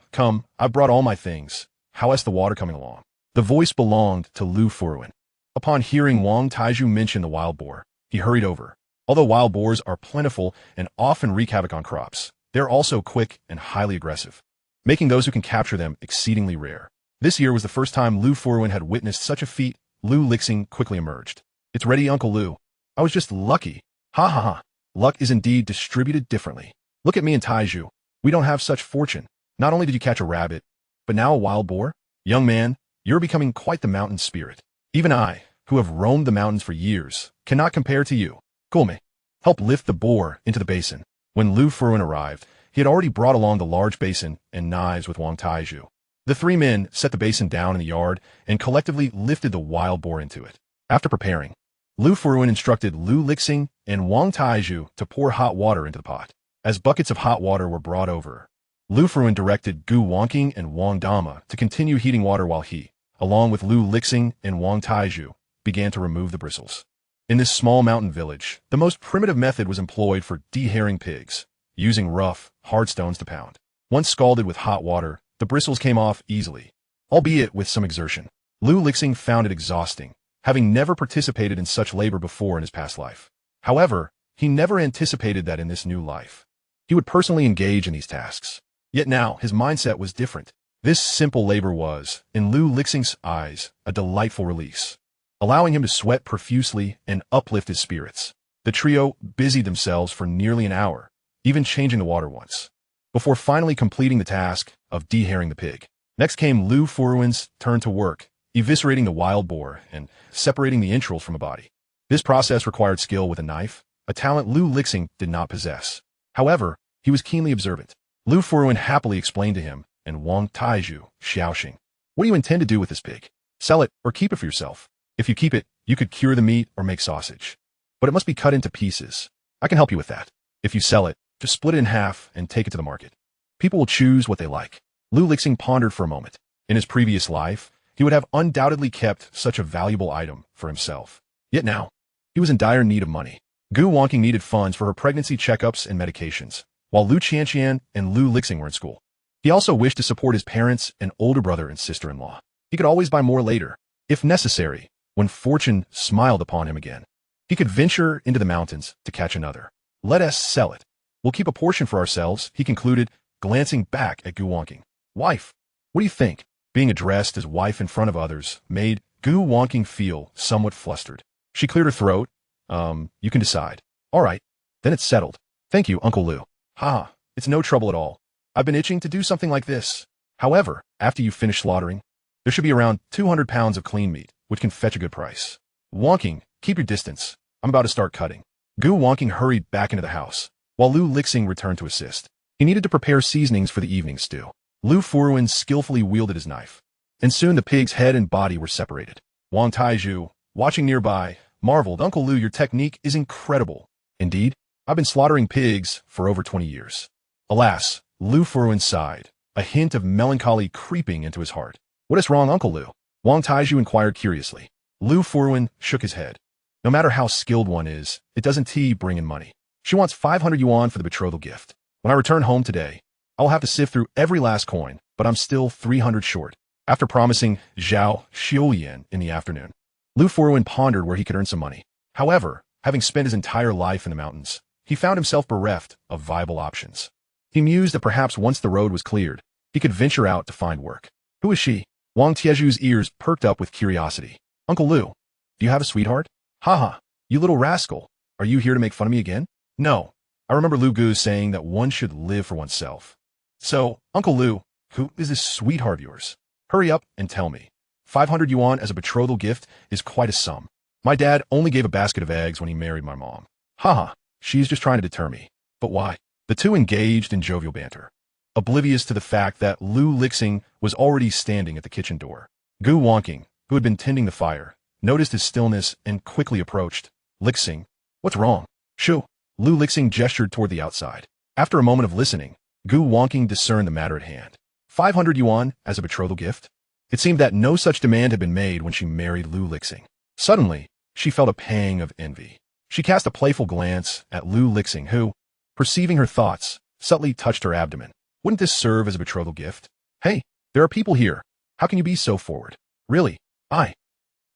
A: I've brought all my things. How is the water coming along?" The voice belonged to Lu Furuin. Upon hearing Wang Taiju mention the wild boar, he hurried over. Although wild boars are plentiful and often wreak havoc on crops, they are also quick and highly aggressive, making those who can capture them exceedingly rare. This year was the first time Lu Furuin had witnessed such a feat. Lu Lixing quickly emerged. "It's ready, Uncle Lu. I was just lucky." "Ha ha ha. Luck is indeed distributed differently. Look at me and Taiju. We don't have such fortune. Not only did you catch a rabbit, but now a wild boar? Young man, you're becoming quite the mountain spirit. Even I, who have roamed the mountains for years, cannot compare to you. Gulme, help lift the boar into the basin." When Lu Furuin arrived, he had already brought along the large basin and knives with Wang Taiju. The three men set the basin down in the yard and collectively lifted the wild boar into it. After preparing, Lu Furuin instructed Lu Lixing and Wang Taiju to pour hot water into the pot. As buckets of hot water were brought over, Lu Furuin directed Wanqing and Wang Dama to continue heating water while he, along with Lu Lixing and Wang Taiju, began to remove the bristles. In this small mountain village, the most primitive method was employed for dehairing pigs, using rough, hard stones to pound. Once scalded with hot water, the bristles came off easily, albeit with some exertion. Lu Lixing found it exhausting, having never participated in such labor before in his past life. However, he never anticipated that in this new life, he would personally engage in these tasks. Yet now, his mindset was different. This simple labor was, in Lu Lixing's eyes, a delightful release, allowing him to sweat profusely and uplift his spirits. The trio busied themselves for nearly an hour, even changing the water once, before finally completing the task of dehairing the pig. Next came Lu Furuin's turn to work, eviscerating the wild boar and separating the entrails from a body. This process required skill with a knife, a talent Lu Lixing did not possess. However, he was keenly observant. Lu Furuin happily explained to him and Wang Taiju, Xiaoxing, "What do you intend to do with this pig? Sell it or keep it for yourself? If you keep it, you could cure the meat or make sausage. But it must be cut into pieces. I can help you with that. If you sell it, just split it in half and take it to the market. People will choose what they like." Lu Lixing pondered for a moment. In his previous life, he would have undoubtedly kept such a valuable item for himself. Yet now, he was in dire need of money. Gu Wanqing needed funds for her pregnancy checkups and medications, while Lu Qianqian and Lu Lixing were in school. He also wished to support his parents and older brother and sister-in-law. He could always buy more later, if necessary, when fortune smiled upon him again. He could venture into the mountains to catch another. "Let us sell it. We'll keep a portion for ourselves," he concluded, glancing back at Gu Wanqing. "Wife, what do you think?" Being addressed as wife in front of others made Gu Wanqing feel somewhat flustered. She cleared her throat. You can decide." "All right, then it's settled. Thank you, Uncle Lu." "Ha, it's no trouble at all. I've been itching to do something like this. However, after you finish slaughtering, there should be around 200 pounds of clean meat, which can fetch a good price. Wanqing, keep your distance. I'm about to start cutting." Gu Wanqing hurried back into the house, while Lu Lixing returned to assist. He needed to prepare seasonings for the evening stew. Lu Furuin skillfully wielded his knife, and soon the pig's head and body were separated. Wang Taiju, watching nearby, marveled, "Uncle Lu, your technique is incredible." "Indeed, I've been slaughtering pigs for over 20 years. Alas, Lu Furuin sighed, a hint of melancholy creeping into his heart. "What is wrong, Uncle Lu?" Wang Taiju inquired curiously. Lu Furuin shook his head. "No matter how skilled one is, it doesn't bring in money. She wants 500 yuan for the betrothal gift. When I return home today, I will have to sift through every last coin, but I'm still 300 short." After promising Zhao Xiuyan in the afternoon, Lu Furuin pondered where he could earn some money. However, having spent his entire life in the mountains, he found himself bereft of viable options. He mused that perhaps once the road was cleared, he could venture out to find work. "Who is she?" Wang Tieju's ears perked up with curiosity. "Uncle Lu, do you have a sweetheart?" "Haha, you little rascal. Are you here to make fun of me again?" "No. I remember Lu Gu saying that one should live for oneself. So, Uncle Lu, who is this sweetheart of yours? Hurry up and tell me. 500 yuan as a betrothal gift is quite a sum. My dad only gave a basket of eggs when he married my mom." "Haha, she's just trying to deter me. But why?" The two engaged in jovial banter, oblivious to the fact that Lu Lixing was already standing at the kitchen door. Gu Wanqing, who had been tending the fire, noticed his stillness and quickly approached. "Lixing, what's wrong?" "Shoo." Lu Lixing gestured toward the outside. After a moment of listening, Gu Wanqing discerned the matter at hand. 500 yuan as a betrothal gift? It seemed that no such demand had been made when she married Lu Lixing. Suddenly, she felt a pang of envy. She cast a playful glance at Lu Lixing, who, perceiving her thoughts, subtly touched her abdomen. "Wouldn't this serve as a betrothal gift? Hey, there are people here. How can you be so forward?" "Really? I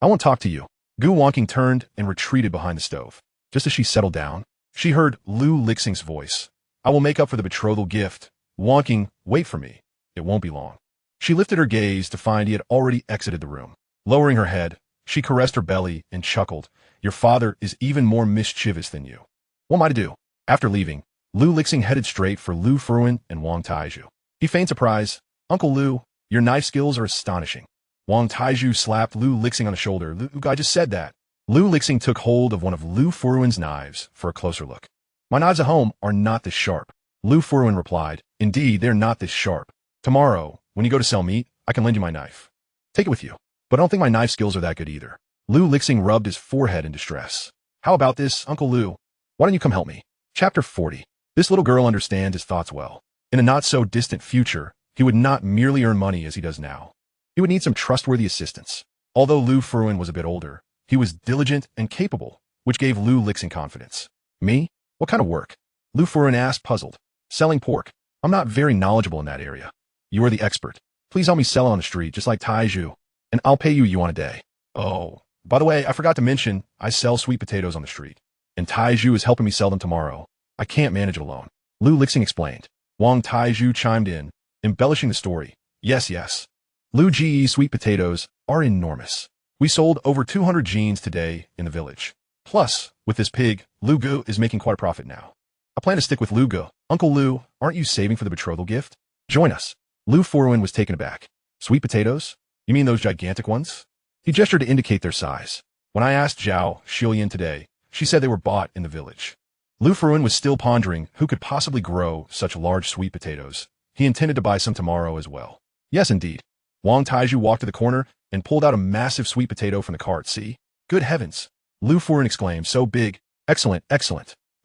A: won't talk to you." Gu Wanqing turned and retreated behind the stove. Just as she settled down, she heard Lu Lixing's voice. "I will make up for the betrothal gift. Wanqing, wait for me. It won't be long." She lifted her gaze to find he had already exited the room. Lowering her head, she caressed her belly and chuckled. "Your father is even more mischievous than you. What am I to do?" After leaving, Lu Lixing headed straight for Lu Furuin and Wang Taiju. He feigned surprise. "Uncle Lu, your knife skills are astonishing." Wang Taiju slapped Lu Lixing on the shoulder. "Lu, I just said that." Lu Lixing took hold of one of Lu Furuin's knives for a closer look. "My knives at home are not this sharp." Lu Furuin replied, "Indeed, they're not this sharp. Tomorrow, when you go to sell meat, I can lend you my knife. Take it with you. But I don't think my knife skills are that good either." Lu Lixing rubbed his forehead in distress. "How about this, Uncle Lu? Why don't you come help me?" Chapter 40. This little girl understands his thoughts well. In a not-so-distant future, he would not merely earn money as he does now. He would need some trustworthy assistance. Although Lu Furuin was a bit older, he was diligent and capable, which gave Lu Lixing confidence. Me? What kind of work? Lu Furen asked, puzzled. Selling pork. I'm not very knowledgeable in that area. You are the expert. Please help me sell on the street, just like Taiju, and I'll pay you yuan a day. Oh, by the way, I forgot to mention, I sell sweet potatoes on the street, and Taiju is helping me sell them tomorrow. I can't manage it alone. Lu Lixing explained. Wang Taiju chimed in, embellishing the story. Yes. Lu Ji's sweet potatoes are enormous. We sold over 200 jeans today in the village. Plus, with this pig, Lu Gu is making quite a profit now. I plan to stick with Lu Gu. Uncle Lu, aren't you saving for the betrothal gift? Join us. Lu Furuin was taken aback. Sweet potatoes? You mean those gigantic ones? He gestured to indicate their size. When I asked Zhao Shilian today, she said they were bought in the village. Lu Furuin was still pondering who could possibly grow such large sweet potatoes. He intended to buy some tomorrow as well. Yes, indeed. Wang Taiju walked to the corner and pulled out a massive sweet potato from the cart. See? Good heavens! Lu Furuin exclaimed, so big. Excellent.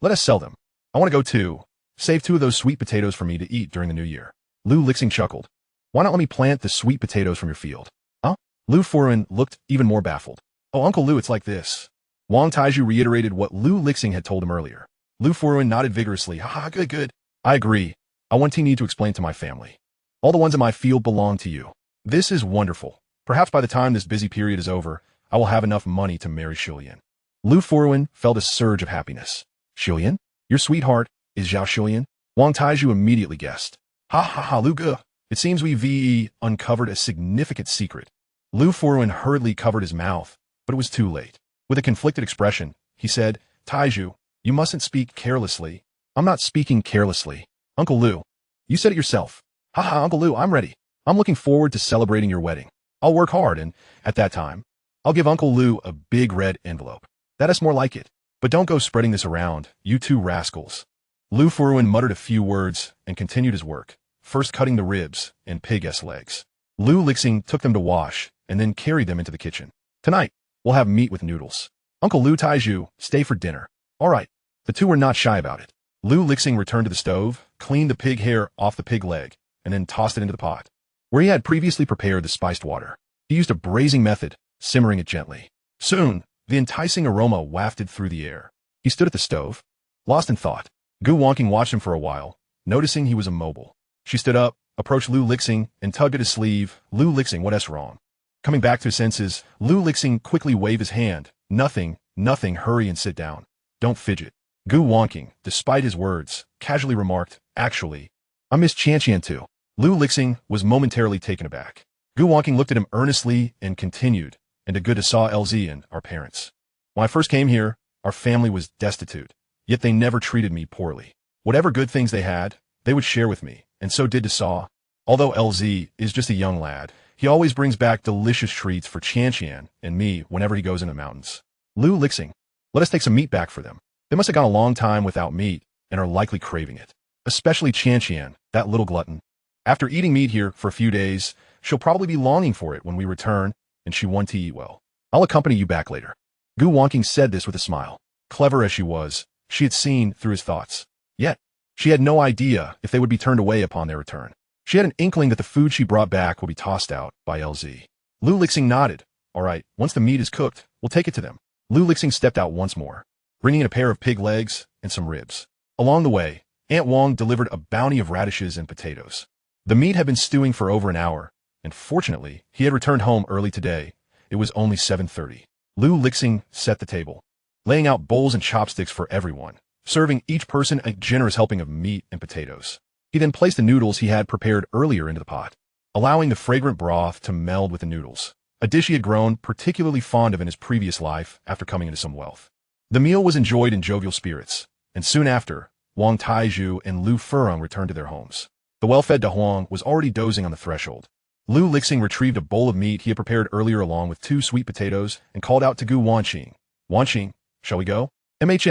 A: Let us sell them. I want to go too. Save 2 of those sweet potatoes for me to eat during the new year. Lu Lixing chuckled. Why not let me plant the sweet potatoes from your field? Huh? Lu Furuin looked even more baffled. Oh, Uncle Lu, it's like this. Wang Taiju reiterated what Lu Lixing had told him earlier. Lu Furuin nodded vigorously. Haha, good. I agree. I want need to explain to my family. All the ones in my field belong to you. This is wonderful. Perhaps by the time this busy period is over, I will have enough money to marry Shilian. Lu Furuin felt a surge of happiness. Shilian? Your sweetheart is Zhao Shilian? Wang Taiju immediately guessed. Ha, Lu Gu. It seems we uncovered a significant secret. Lu Furuin hurriedly covered his mouth, but it was too late. With a conflicted expression, he said, Taiju, you mustn't speak carelessly. I'm not speaking carelessly. Uncle Lu, you said it yourself. Haha, Uncle Lu, I'm ready. I'm looking forward to celebrating your wedding. I'll work hard, and at that time, I'll give Uncle Lu a big red envelope. That is more like it. But don't go spreading this around, you 2 rascals. Lu Furuin muttered a few words and continued his work, first cutting the ribs and pig-s legs. Lu Lixing took them to wash and then carried them into the kitchen. Tonight, we'll have meat with noodles. Uncle Lu Taiju, stay for dinner. All right. The 2 were not shy about it. Lu Lixing returned to the stove, cleaned the pig hair off the pig leg, and then tossed it into the pot, where he had previously prepared the spiced water. He used a braising method, simmering it gently. Soon, the enticing aroma wafted through the air. He stood at the stove, lost in thought. Gu Wanqing watched him for a while, noticing he was immobile. She stood up, approached Lu Lixing, and tugged at his sleeve. Lu Lixing, what's wrong? Coming back to his senses, Lu Lixing quickly waved his hand. Nothing, hurry and sit down. Don't fidget. Gu Wanqing, despite his words, casually remarked, actually, I miss Qianqian too. Lu Lixing was momentarily taken aback. Gu Wanqing looked at him earnestly and continued, and a good to saw LZ and our parents. When I first came here, our family was destitute, yet they never treated me poorly. Whatever good things they had, they would share with me, and so did Saw. Although LZ is just a young lad, he always brings back delicious treats for Qianqian and me whenever he goes in the mountains. Lu Lixing, let us take some meat back for them. They must have gone a long time without meat and are likely craving it. Especially Qianqian, that little glutton. After eating meat here for a few days, she'll probably be longing for it when we return, and she wants to eat well. I'll accompany you back later. Gu Wanqing said this with a smile. Clever as she was, she had seen through his thoughts. Yet, she had no idea if they would be turned away upon their return. She had an inkling that the food she brought back would be tossed out by LZ. Lu Lixing nodded. All right, once the meat is cooked, we'll take it to them. Lu Lixing stepped out once more, bringing in a pair of pig legs and some ribs. Along the way, Aunt Wang delivered a bounty of radishes and potatoes. The meat had been stewing for over an hour, and fortunately, he had returned home early today. It was only 7:30. Lu Lixing set the table, laying out bowls and chopsticks for everyone, serving each person a generous helping of meat and potatoes. He then placed the noodles he had prepared earlier into the pot, allowing the fragrant broth to meld with the noodles, a dish he had grown particularly fond of in his previous life after coming into some wealth. The meal was enjoyed in jovial spirits, and soon after, Wang Taiju and Lu Furong returned to their homes. The well-fed Da Huang was already dozing on the threshold. Lu Lixing retrieved a bowl of meat he had prepared earlier along with 2 sweet potatoes and called out to Gu Wanqing. Wanqing, shall we go?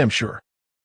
A: Sure.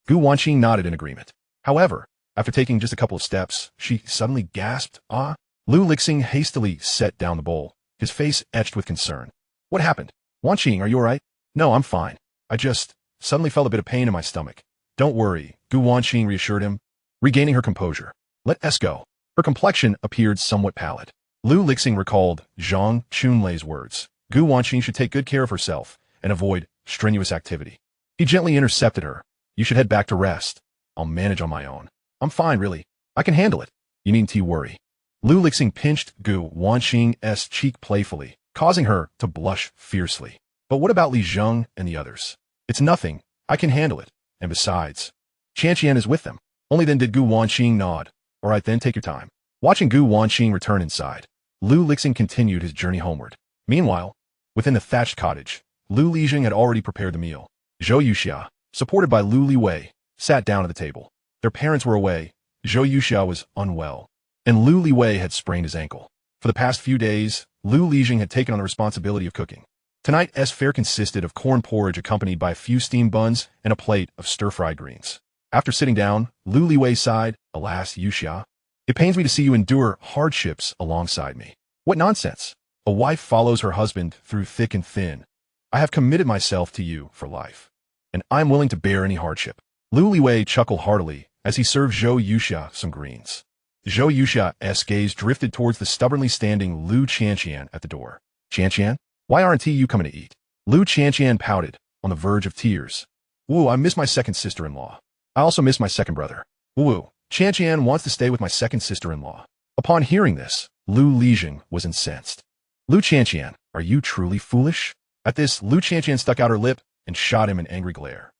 A: Gu Wanqing nodded in agreement. However, after taking just a couple of steps, she suddenly gasped, ah. Lu Lixing hastily set down the bowl, his face etched with concern. What happened? Wanqing, are you all right? No, I'm fine. I just suddenly felt a bit of pain in my stomach. Don't worry, Gu Wanqing reassured him, regaining her composure. Let us go. Her complexion appeared somewhat pallid. Lu Lixing recalled Zhang Chunlei's words. Gu Wanqing should take good care of herself and avoid strenuous activity. He gently intercepted her. You should head back to rest. I'll manage on my own. I'm fine, really. I can handle it. You needn't worry. Lu Lixing pinched Gu Wanqing's cheek playfully, causing her to blush fiercely. But what about Li Zheng and the others? It's nothing. I can handle it. And besides, Qian is with them. Only then did Gu Wanqing nod. All right, then take your time. Watching Gu Wanqing return inside, Lu Lixing continued his journey homeward. Meanwhile, within the thatched cottage, Lu Lixing had already prepared the meal. Zhou Yuxia, supported by Lu Liwei, sat down at the table. Their parents were away. Zhou Yuxia was unwell, and Lu Liwei had sprained his ankle. For the past few days, Lu Lixing had taken on the responsibility of cooking. Tonight's fare consisted of corn porridge accompanied by a few steamed buns and a plate of stir-fried greens. After sitting down, Lu Liwei sighed, Alas, Yuxia, it pains me to see you endure hardships alongside me. What nonsense! A wife follows her husband through thick and thin. I have committed myself to you for life, and I'm willing to bear any hardship. Lu Liwei chuckled heartily as he served Zhou Yuxia some greens. Zhou Yuxia's gaze drifted towards the stubbornly standing Lu Qian at the door. Qian, why aren't you coming to eat? Lu Qian pouted, on the verge of tears. Woo, I miss my second sister-in-law. I also miss my second brother. Woo, Qian wants to stay with my second sister-in-law. Upon hearing this, Lu Lixing was incensed. Lu Qian, are you truly foolish? At this, Lu Qian stuck out her lip and shot him an angry glare.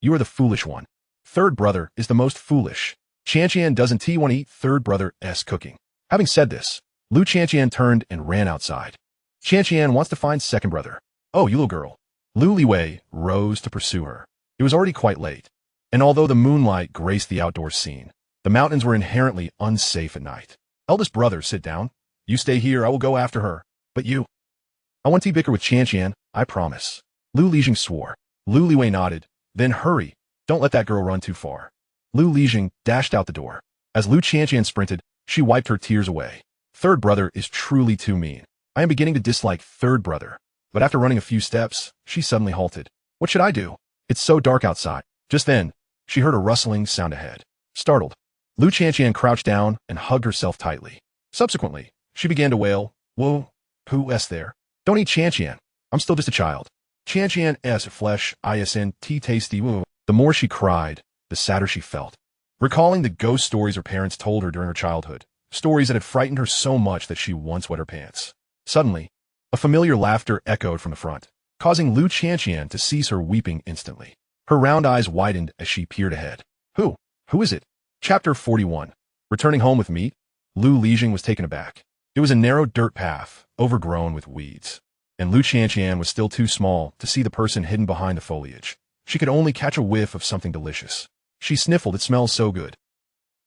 A: You are the foolish one. Third brother is the most foolish. Qian doesn't want to eat third brother's cooking. Having said this, Lu Qian turned and ran outside. Qian wants to find second brother. Oh, you little girl. Lu Liwei rose to pursue her. It was already quite late, and although the moonlight graced the outdoor scene, the mountains were inherently unsafe at night. Eldest brother, sit down. You stay here, I will go after her. But you. I want to bicker with Qian, I promise. Lu Lixing swore. Lu Liwei nodded. Then hurry. Don't let that girl run too far. Lu Lixing dashed out the door. As Lu Qian sprinted, she wiped her tears away. Third brother is truly too mean. I am beginning to dislike third brother. But after running a few steps, she suddenly halted. What should I do? It's so dark outside. Just then, she heard a rustling sound ahead. Startled, Lu Qian crouched down and hugged herself tightly. Subsequently, she began to wail, Whoa, who's there? Don't eat Qian. I'm still just a child. Qian's flesh, isn't tasty. Woo. The more she cried, the sadder she felt. Recalling the ghost stories her parents told her during her childhood, stories that had frightened her so much that she once wet her pants. Suddenly, a familiar laughter echoed from the front, causing Lu Qian to cease her weeping instantly. Her round eyes widened as she peered ahead. Who? Who is it? Chapter 41. Returning home with meat, Lu Lixing was taken aback. It was a narrow dirt path, overgrown with weeds, and Lu Qian was still too small to see the person hidden behind the foliage. She could only catch a whiff of something delicious. She sniffled, it smells so good.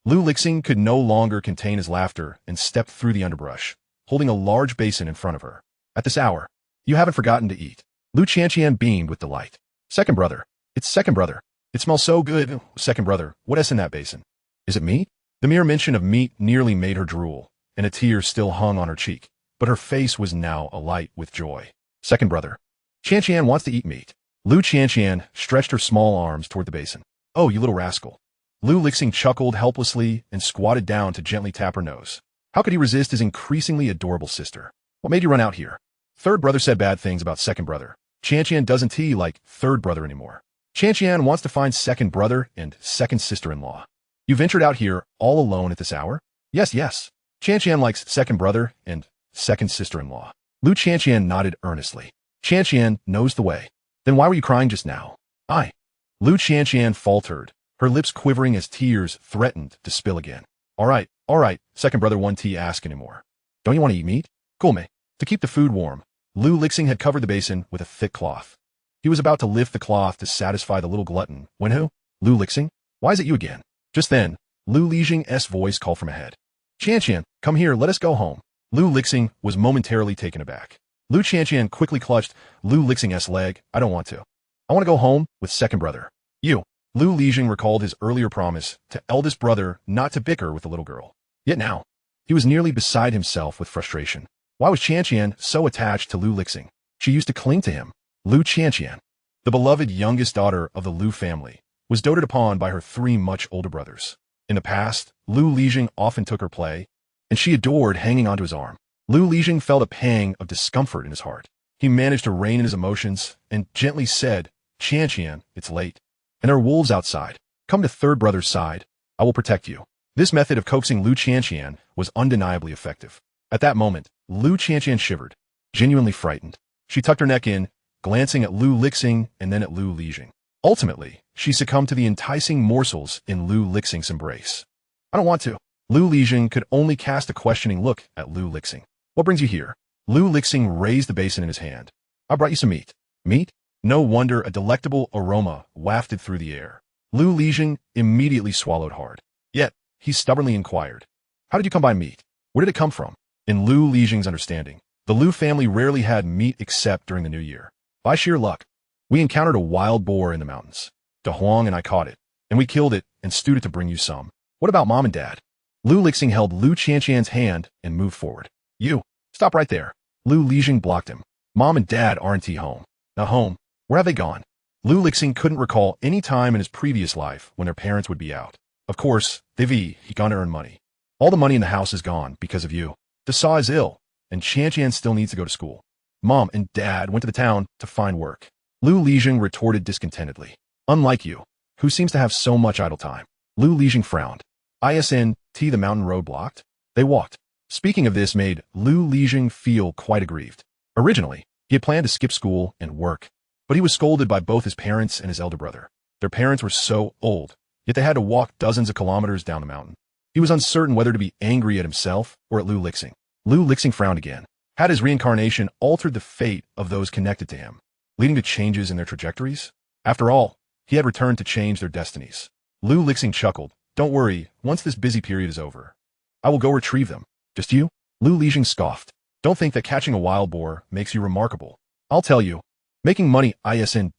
A: Lu Lixing could no longer contain his laughter and stepped through the underbrush, holding a large basin in front of her. At this hour, you haven't forgotten to eat. Lu Qian beamed with delight. Second brother. It's second brother. It smells so good. Second brother, what's in that basin? Is it meat? The mere mention of meat nearly made her drool, and a tear still hung on her cheek, but her face was now alight with joy. Second brother. Qian wants to eat meat. Lu Qian stretched her small arms toward the basin. Oh, you little rascal. Lu Lixing chuckled helplessly and squatted down to gently tap her nose. How could he resist his increasingly adorable sister? What made you run out here? Third brother said bad things about second brother. Qian doesn't like third brother anymore. Qian wants to find second brother and second sister-in-law. You ventured out here all alone at this hour? Yes. Qian likes second brother and second sister-in-law. Lu Qian nodded earnestly. Qian knows the way. Then why were you crying just now? Lu Qian faltered, her lips quivering as tears threatened to spill again. All right, second brother won't ask anymore. Don't you want to eat meat? Cool me. To keep the food warm, Lu Lixing had covered the basin with a thick cloth. He was about to lift the cloth to satisfy the little glutton when who? Lu Lixing? Why is it you again? Just then, Lu Lixing's voice called from ahead. Qian, come here, let us go home. Lu Lixing was momentarily taken aback. Lu Qian quickly clutched Lu Lixing's leg. I don't want to. I want to go home with second brother. You. Lu Lixing recalled his earlier promise to eldest brother not to bicker with the little girl. Yet now, he was nearly beside himself with frustration. Why was Qian so attached to Lu Lixing? She used to cling to him. Lu Qian, the beloved youngest daughter of the Lu family, was doted upon by her three much older brothers. In the past, Lu Lixing often took her play, and she adored hanging onto his arm. Lu Lixing felt a pang of discomfort in his heart. He managed to rein in his emotions and gently said, Qian, it's late. And there are wolves outside. Come to third brother's side. I will protect you. This method of coaxing Lu Qian was undeniably effective. At that moment, Lu Qian shivered, genuinely frightened. She tucked her neck in, glancing at Lu Lixing and then at Lu Lixing. Ultimately, she succumbed to the enticing morsels in Lu Lixing's embrace. I don't want to. Lu Lixing could only cast a questioning look at Lu Lixing. What brings you here? Lu Lixing raised the basin in his hand. I brought you some meat. Meat? No wonder a delectable aroma wafted through the air. Lu Lixing immediately swallowed hard. Yet, he stubbornly inquired, how did you come by meat? Where did it come from? In Lu Lixing's understanding, the Lu family rarely had meat except during the new year. By sheer luck, we encountered a wild boar in the mountains. De Huang and I caught it, and we killed it and stewed it to bring you some. What about mom and dad? Lu Lixing held Lu Qian's hand and moved forward. You, stop right there. Lu Lixing blocked him. Mom and dad aren't home. Not home. Where have they gone? Lu Lixing couldn't recall any time in his previous life when their parents would be out. Of course, he gone to earn money. All the money in the house is gone because of you. De Sa is ill, and Qian still needs to go to school. Mom and dad went to the town to find work. Lu Lixing retorted discontentedly. Unlike you, who seems to have so much idle time. Lu Lixing frowned. ISNT the mountain road blocked? They walked. Speaking of this made Lu Lixing feel quite aggrieved. Originally, he had planned to skip school and work, but he was scolded by both his parents and his elder brother. Their parents were so old, yet they had to walk dozens of kilometers down the mountain. He was uncertain whether to be angry at himself or at Lu Lixing. Lu Lixing frowned again. Had his reincarnation altered the fate of those connected to him, leading to changes in their trajectories? After all, he had returned to change their destinies. Lu Lixing chuckled. Don't worry, once this busy period is over, I will go retrieve them. Just you? Lu Lixing scoffed. Don't think that catching a wild boar makes you remarkable. I'll tell you, making money isn't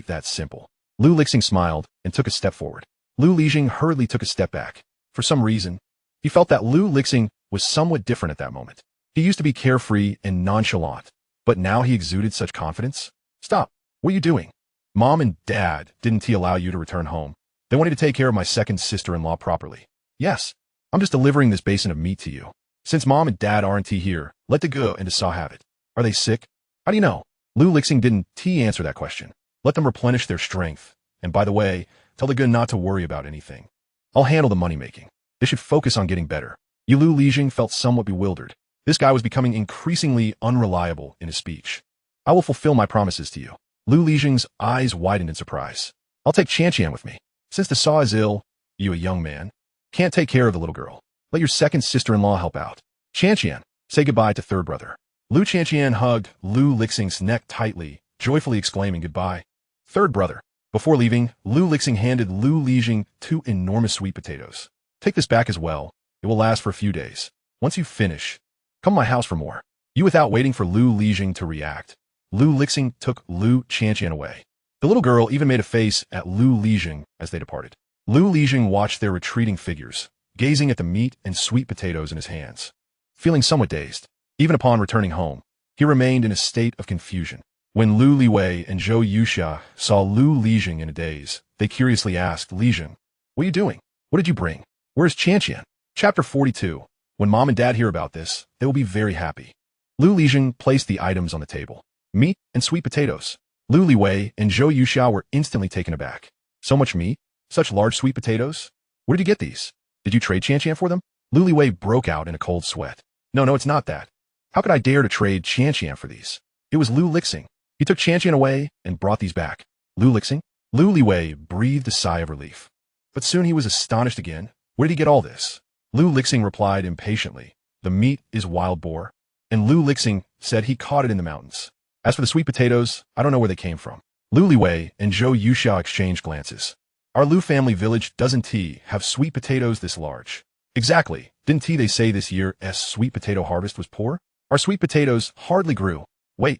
A: that simple. Lu Lixing smiled and took a step forward. Lu Lixing hurriedly took a step back. For some reason, he felt that Lu Lixing was somewhat different at that moment. He used to be carefree and nonchalant, but now he exuded such confidence. Stop. What are you doing? Mom and dad didn't allow you to return home. They wanted to take care of my second sister-in-law properly. Yes, I'm just delivering this basin of meat to you. Since mom and dad aren't here, let the Gu and the Sa have it. Are they sick? How do you know? Lu Lixing didn't answer that question. Let them replenish their strength. And by the way, tell the Gu not to worry about anything. I'll handle the money-making. They should focus on getting better. Lu Lixing felt somewhat bewildered. This guy was becoming increasingly unreliable in his speech. I will fulfill my promises to you. Lu Lixing's eyes widened in surprise. I'll take Qian with me. Since the Sa is ill, you a young man, can't take care of the little girl. Let your second sister-in-law help out. Qian, say goodbye to third brother. Lu Qian hugged Lu Lixing's neck tightly, joyfully exclaiming goodbye. Third brother. Before leaving, Lu Lixing handed Lu Lixing 2 enormous sweet potatoes. Take this back as well. It will last for a few days. Once you finish, come to my house for more. You without waiting for Lu Lixing to react. Lu Lixing took Lu Qian away. The little girl even made a face at Lu Lixing as they departed. Lu Lixing watched their retreating figures, gazing at the meat and sweet potatoes in his hands. Feeling somewhat dazed, even upon returning home, he remained in a state of confusion. When Lu Liwei and Zhou Yuxia saw Lu Lixing in a daze, they curiously asked, Lixing, what are you doing? What did you bring? Where's Qian? Chapter 42. When mom and dad hear about this, they will be very happy. Lu Lixing placed the items on the table. Meat and sweet potatoes. Lu Liwei and Zhou Yuxia were instantly taken aback. So much meat? Such large sweet potatoes? Where did you get these? Did you trade Qian for them? Lu Liwei broke out in a cold sweat. No, it's not that. How could I dare to trade Qian for these? It was Lu Lixing. He took Qian away and brought these back. Lu Lixing? Lu Liwei breathed a sigh of relief. But soon he was astonished again. Where did he get all this? Lu Lixing replied impatiently. The meat is wild boar. And Lu Lixing said he caught it in the mountains. As for the sweet potatoes, I don't know where they came from. Lu Liwei and Zhou Yuxia exchanged glances. Our Lu family village doesn't have sweet potatoes this large. Exactly. Didn't they say this year's sweet potato harvest was poor? Our sweet potatoes hardly grew. Wait.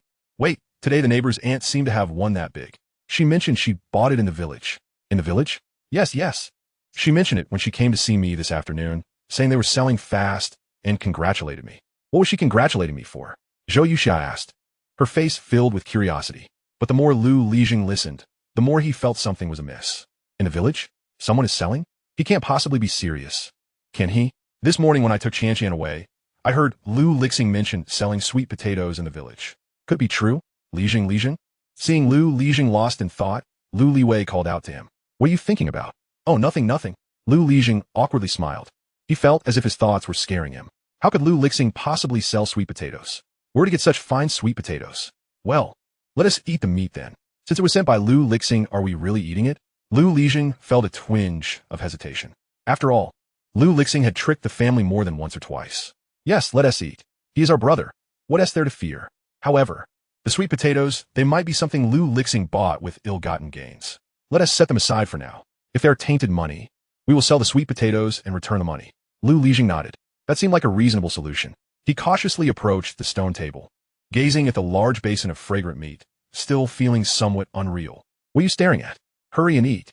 A: Today the neighbor's aunt seemed to have one that big. She mentioned she bought it in the village. In the village? Yes. She mentioned it when she came to see me this afternoon, saying they were selling fast and congratulated me. What was she congratulating me for? Zhou Yuxia asked. Her face filled with curiosity. But the more Lu Lixing listened, the more he felt something was amiss. In the village? Someone is selling? He can't possibly be serious. Can he? This morning when I took Qian away, I heard Lu Lixing mention selling sweet potatoes in the village. Could it be true? Lixing? Seeing Lu Lixing lost in thought, Lu Liwei called out to him. What are you thinking about? Oh, nothing, nothing. Lu Lixing awkwardly smiled. He felt as if his thoughts were scaring him. How could Lu Lixing possibly sell sweet potatoes? Where to get such fine sweet potatoes? Well, let us eat the meat then. Since it was sent by Lu Lixing, are we really eating it? Lu Lixing felt a twinge of hesitation. After all, Lu Lixing had tricked the family more than once or twice. Yes, let us eat. He is our brother. What is there to fear? However, the sweet potatoes, they might be something Lu Lixing bought with ill-gotten gains. Let us set them aside for now. If they are tainted money, we will sell the sweet potatoes and return the money. Lu Lixing nodded. That seemed like a reasonable solution. He cautiously approached the stone table, gazing at the large basin of fragrant meat, still feeling somewhat unreal. What are you staring at? Hurry and eat.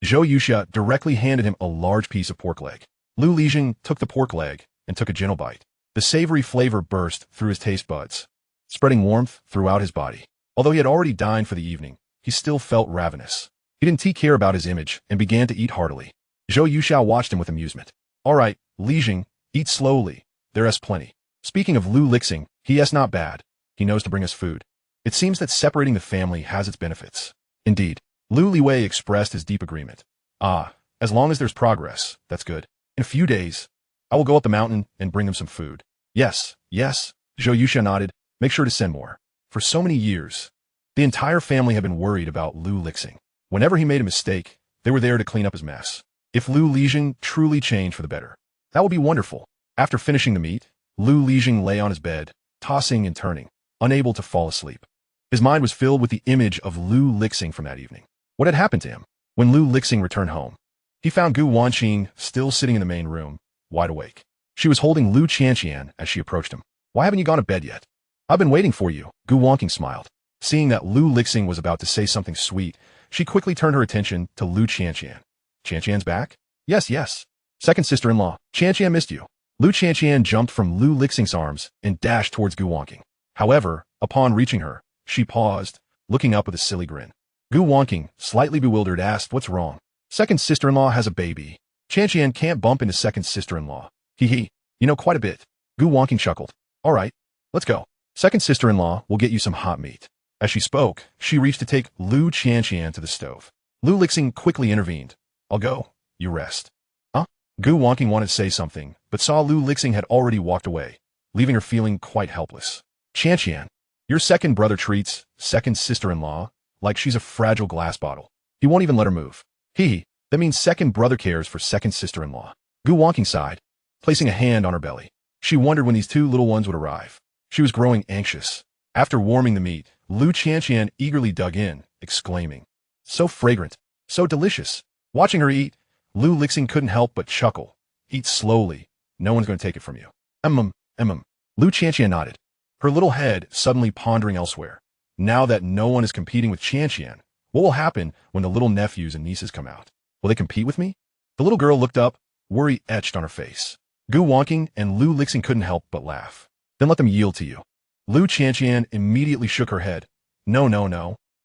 A: Zhou Yuxia directly handed him a large piece of pork leg. Lu Lixing took the pork leg and took a gentle bite. The savory flavor burst through his taste buds, spreading warmth throughout his body. Although he had already dined for the evening, he still felt ravenous. He didn't take care about his image and began to eat heartily. Zhou Yuxiao watched him with amusement. All right, Lixing, eat slowly. There is plenty. Speaking of Lu Lixing, he is not bad. He knows to bring us food. It seems that separating the family has its benefits. Indeed, Lu Liwei expressed his deep agreement. Ah, as long as there's progress, that's good. In a few days, I will go up the mountain and bring them some food. Yes, yes, Zhou Yuxia nodded. Make sure to send more. For so many years, the entire family had been worried about Lu Lixing. Whenever he made a mistake, they were there to clean up his mess. If Lu Lixing truly changed for the better, that would be wonderful. After finishing the meat, Lu Lixing lay on his bed, tossing and turning, unable to fall asleep. His mind was filled with the image of Lu Lixing from that evening. What had happened to him? When Lu Lixing returned home, he found Gu Wanqing still sitting in the main room, wide awake. She was holding Lu Qianqian as she approached him. Why haven't you gone to bed yet? I've been waiting for you, Gu Wanqing smiled. Seeing that Lu Lixing was about to say something sweet, she quickly turned her attention to Lu Qianqian. Qianqian's back? Yes, yes. Second sister-in-law, Qianqian missed you. Lu Qianqian jumped from Lu Lixing's arms and dashed towards Gu Wanqing. However, upon reaching her, she paused, looking up with a silly grin. Gu Wanqing, slightly bewildered, asked, what's wrong? Second sister-in-law has a baby. Qianqian can't bump into second sister-in-law. Hee. You know quite a bit. Gu Wanqing chuckled. All right, let's go. Second sister-in-law will get you some hot meat. As she spoke, she reached to take Lu Qianqian to the stove. Lu Lixing quickly intervened. I'll go. You rest. Huh? Gu Wanqing wanted to say something, but saw Lu Lixing had already walked away, leaving her feeling quite helpless. Qianqian, your second brother treats second sister-in-law like she's a fragile glass bottle. He won't even let her move. That means second brother cares for second sister-in-law. Gu Wanqing sighed, placing a hand on her belly. She wondered when these two little ones would arrive. She was growing anxious. After warming the meat, Lu Qianqian eagerly dug in, exclaiming, so fragrant, so delicious. Watching her eat, Lu Lixing couldn't help but chuckle. Eat slowly. No one's going to take it from you. Lu Qianqian nodded, her little head suddenly pondering elsewhere. Now that no one is competing with Qianqian, what will happen when the little nephews and nieces come out? Will they compete with me? The little girl looked up, worry etched on her face. Gu Wanqing and Lu Lixing couldn't help but laugh. Then let them yield to you. Lu Qianqian immediately shook her head. No.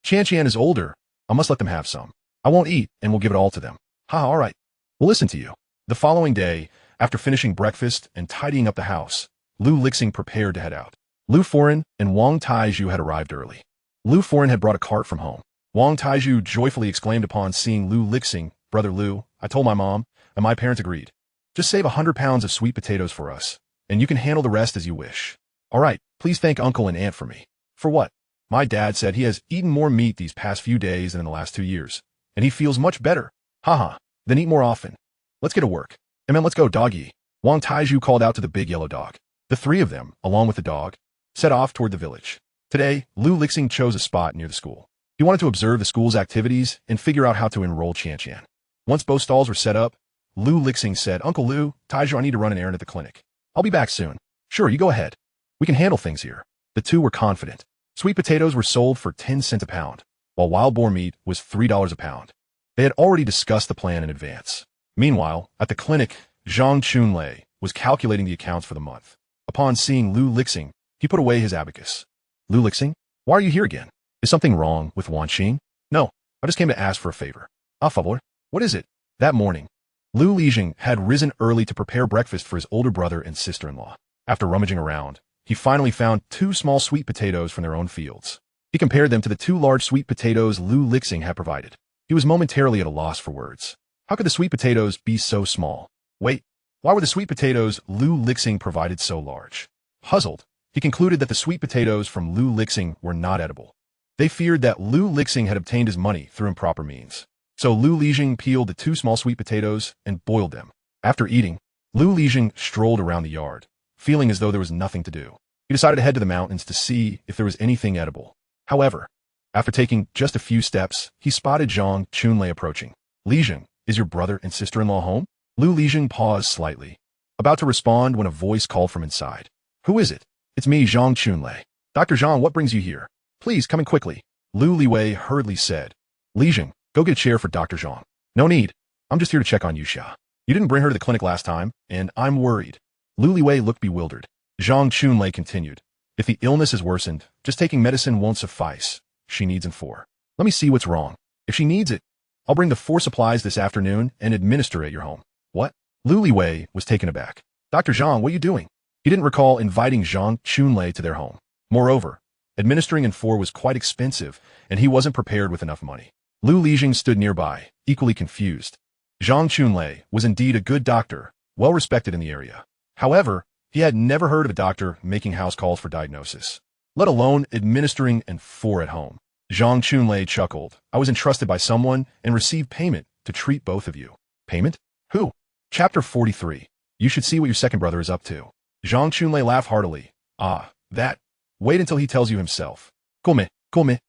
A: Qianqian is older. I must let them have some. I won't eat, and we'll give it all to them. All right. We'll listen to you. The following day, after finishing breakfast and tidying up the house, Lu Lixing prepared to head out. Lu Foren and Wang Taizhu had arrived early. Lu Foren had brought a cart from home. Wang Taizhu joyfully exclaimed upon seeing Lu Lixing, Brother Lu, I told my mom, and my parents agreed. Just save 100 pounds of sweet potatoes for us, and you can handle the rest as you wish. All right, please thank Uncle and Aunt for me. For what? My dad said he has eaten more meat these past few days than in the last 2 years, and he feels much better. Then eat more often. Let's get to work. Let's go, doggy. Wang Taizhu called out to the big yellow dog. The three of them, along with the dog, set off toward the village. Today, Lu Lixing chose a spot near the school. He wanted to observe the school's activities and figure out how to enroll Qianqian. Once both stalls were set up, Lu Lixing said, Uncle Lu, Taizhu, I need to run an errand at the clinic. I'll be back soon. Sure, you go ahead. We can handle things here. The two were confident. Sweet potatoes were sold for 10 cents a pound, while wild boar meat was $3 a pound. They had already discussed the plan in advance. Meanwhile, at the clinic, Zhang Chunlei was calculating the accounts for the month. Upon seeing Lu Lixing, he put away his abacus. Lu Lixing, why are you here again? Is something wrong with Wanqing? No, I just came to ask for a favor. A favor? What is it? That morning, Lu Lixing had risen early to prepare breakfast for his older brother and sister-in-law. After rummaging around, he finally found 2 small sweet potatoes from their own fields. He compared them to the 2 large sweet potatoes Lu Lixing had provided. He was momentarily at a loss for words. How could the sweet potatoes be so small? Wait, why were the sweet potatoes Lu Lixing provided so large? Puzzled, he concluded that the sweet potatoes from Lu Lixing were not edible. They feared that Lu Lixing had obtained his money through improper means. So Lu Lixing peeled the 2 small sweet potatoes and boiled them. After eating, Lu Lixing strolled around the yard, feeling as though there was nothing to do. He decided to head to the mountains to see if there was anything edible. However, after taking just a few steps, he spotted Zhang Chunlei approaching. Lixing, is your brother and sister-in-law home? Lu Lixing paused slightly, about to respond when a voice called from inside. Who is it? It's me, Zhang Chunlei. Dr. Zhang, what brings you here? Please, come in quickly. Lu Liwei hurriedly said. Lixing, go get a chair for Dr. Zhang. No need. I'm just here to check on Yuxia. You didn't bring her to the clinic last time, and I'm worried. Lu Liwei looked bewildered. Zhang Chunlei continued. If the illness has worsened, just taking medicine won't suffice. She needs N4. Let me see what's wrong. If she needs it, I'll bring the 4 supplies this afternoon and administer at your home. What? Lu Liwei was taken aback. Dr. Zhang, what are you doing? He didn't recall inviting Zhang Chunlei to their home. Moreover, administering N4 was quite expensive, and he wasn't prepared with enough money. Lu Lixing stood nearby, equally confused. Zhang Chunlei was indeed a good doctor, well respected in the area. However, he had never heard of a doctor making house calls for diagnosis, let alone administering N4 at home. Zhang Chunlei chuckled. I was entrusted by someone and received payment to treat both of you. Payment? Who? Chapter 43. You should see what your second brother is up to. Zhang Chunlei laughed heartily. Ah, that. Wait until he tells you himself. Come,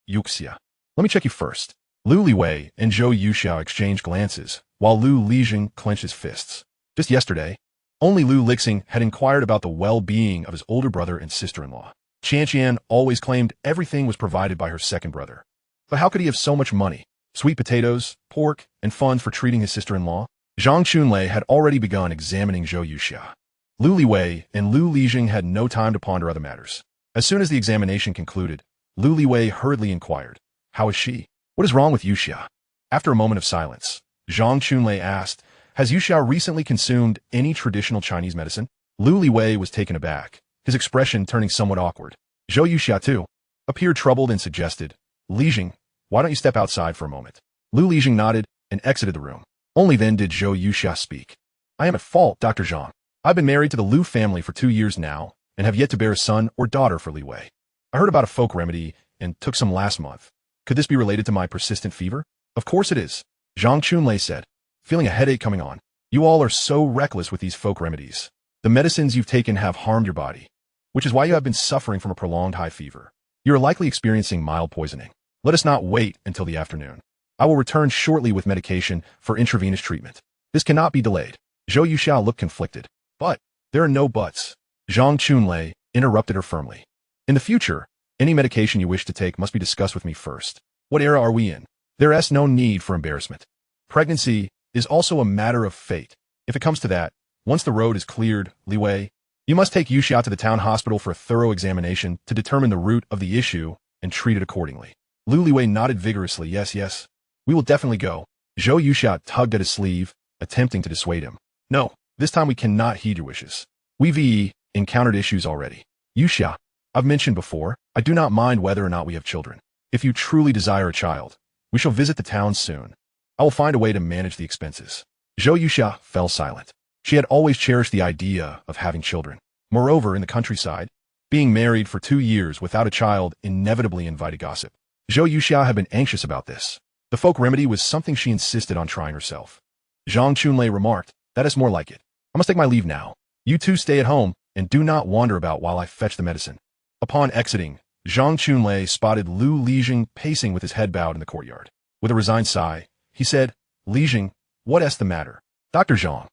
A: Yuxia. Let me check you first. Lu Liwei and Zhou Yuxiao exchanged glances, while Lu Lixing clenched his fists. Just yesterday, only Lu Lixing had inquired about the well-being of his older brother and sister-in-law. Qian always claimed everything was provided by her second brother. But how could he have so much money? Sweet potatoes, pork, and funds for treating his sister-in-law? Zhang Chunlei had already begun examining Zhou Yuxia. Lu Liwei and Lu Lixing had no time to ponder other matters. As soon as the examination concluded, Lu Liwei hurriedly inquired, How is she? What is wrong with Yuxia? After a moment of silence, Zhang Chunlei asked, Has Yuxia recently consumed any traditional Chinese medicine? Lu Liwei was taken aback, his expression turning somewhat awkward. Zhou Yuxia, too, appeared troubled and suggested, Lixing, why don't you step outside for a moment? Lu Lixing nodded and exited the room. Only then did Zhou Yuxia speak. I am at fault, Dr. Zhang. I've been married to the Lu family for 2 years now, and have yet to bear a son or daughter for Li Wei. I heard about a folk remedy and took some last month. Could this be related to my persistent fever? Of course it is, Zhang Chunlei said, feeling a headache coming on. You all are so reckless with these folk remedies. The medicines you've taken have harmed your body, which is why you have been suffering from a prolonged high fever. You are likely experiencing mild poisoning. Let us not wait until the afternoon. I will return shortly with medication for intravenous treatment. This cannot be delayed. Zhou Yuxiao looked conflicted. But there are no buts. Zhang Chunlei interrupted her firmly. In the future, any medication you wish to take must be discussed with me first. What era are we in? There is no need for embarrassment. Pregnancy is also a matter of fate. If it comes to that, once the road is cleared, Li Wei, you must take Yuxia to the town hospital for a thorough examination to determine the root of the issue and treat it accordingly. Lu Liwei nodded vigorously. Yes. We will definitely go. Zhou Yuxia tugged at his sleeve, attempting to dissuade him. No, this time we cannot heed your wishes. We've encountered issues already. Yuxia, I've mentioned before, I do not mind whether or not we have children. If you truly desire a child, we shall visit the town soon. I will find a way to manage the expenses. Zhou Yuxia fell silent. She had always cherished the idea of having children. Moreover, in the countryside, being married for 2 years without a child inevitably invited gossip. Zhou Yuxia had been anxious about this. The folk remedy was something she insisted on trying herself. Zhang Chunlei remarked, That is more like it. I must take my leave now. You two stay at home and do not wander about while I fetch the medicine. Upon exiting, Zhang Chunlei spotted Lu Lixing pacing with his head bowed in the courtyard. With a resigned sigh, he said, Lixing, what is the matter? Dr. Zhang,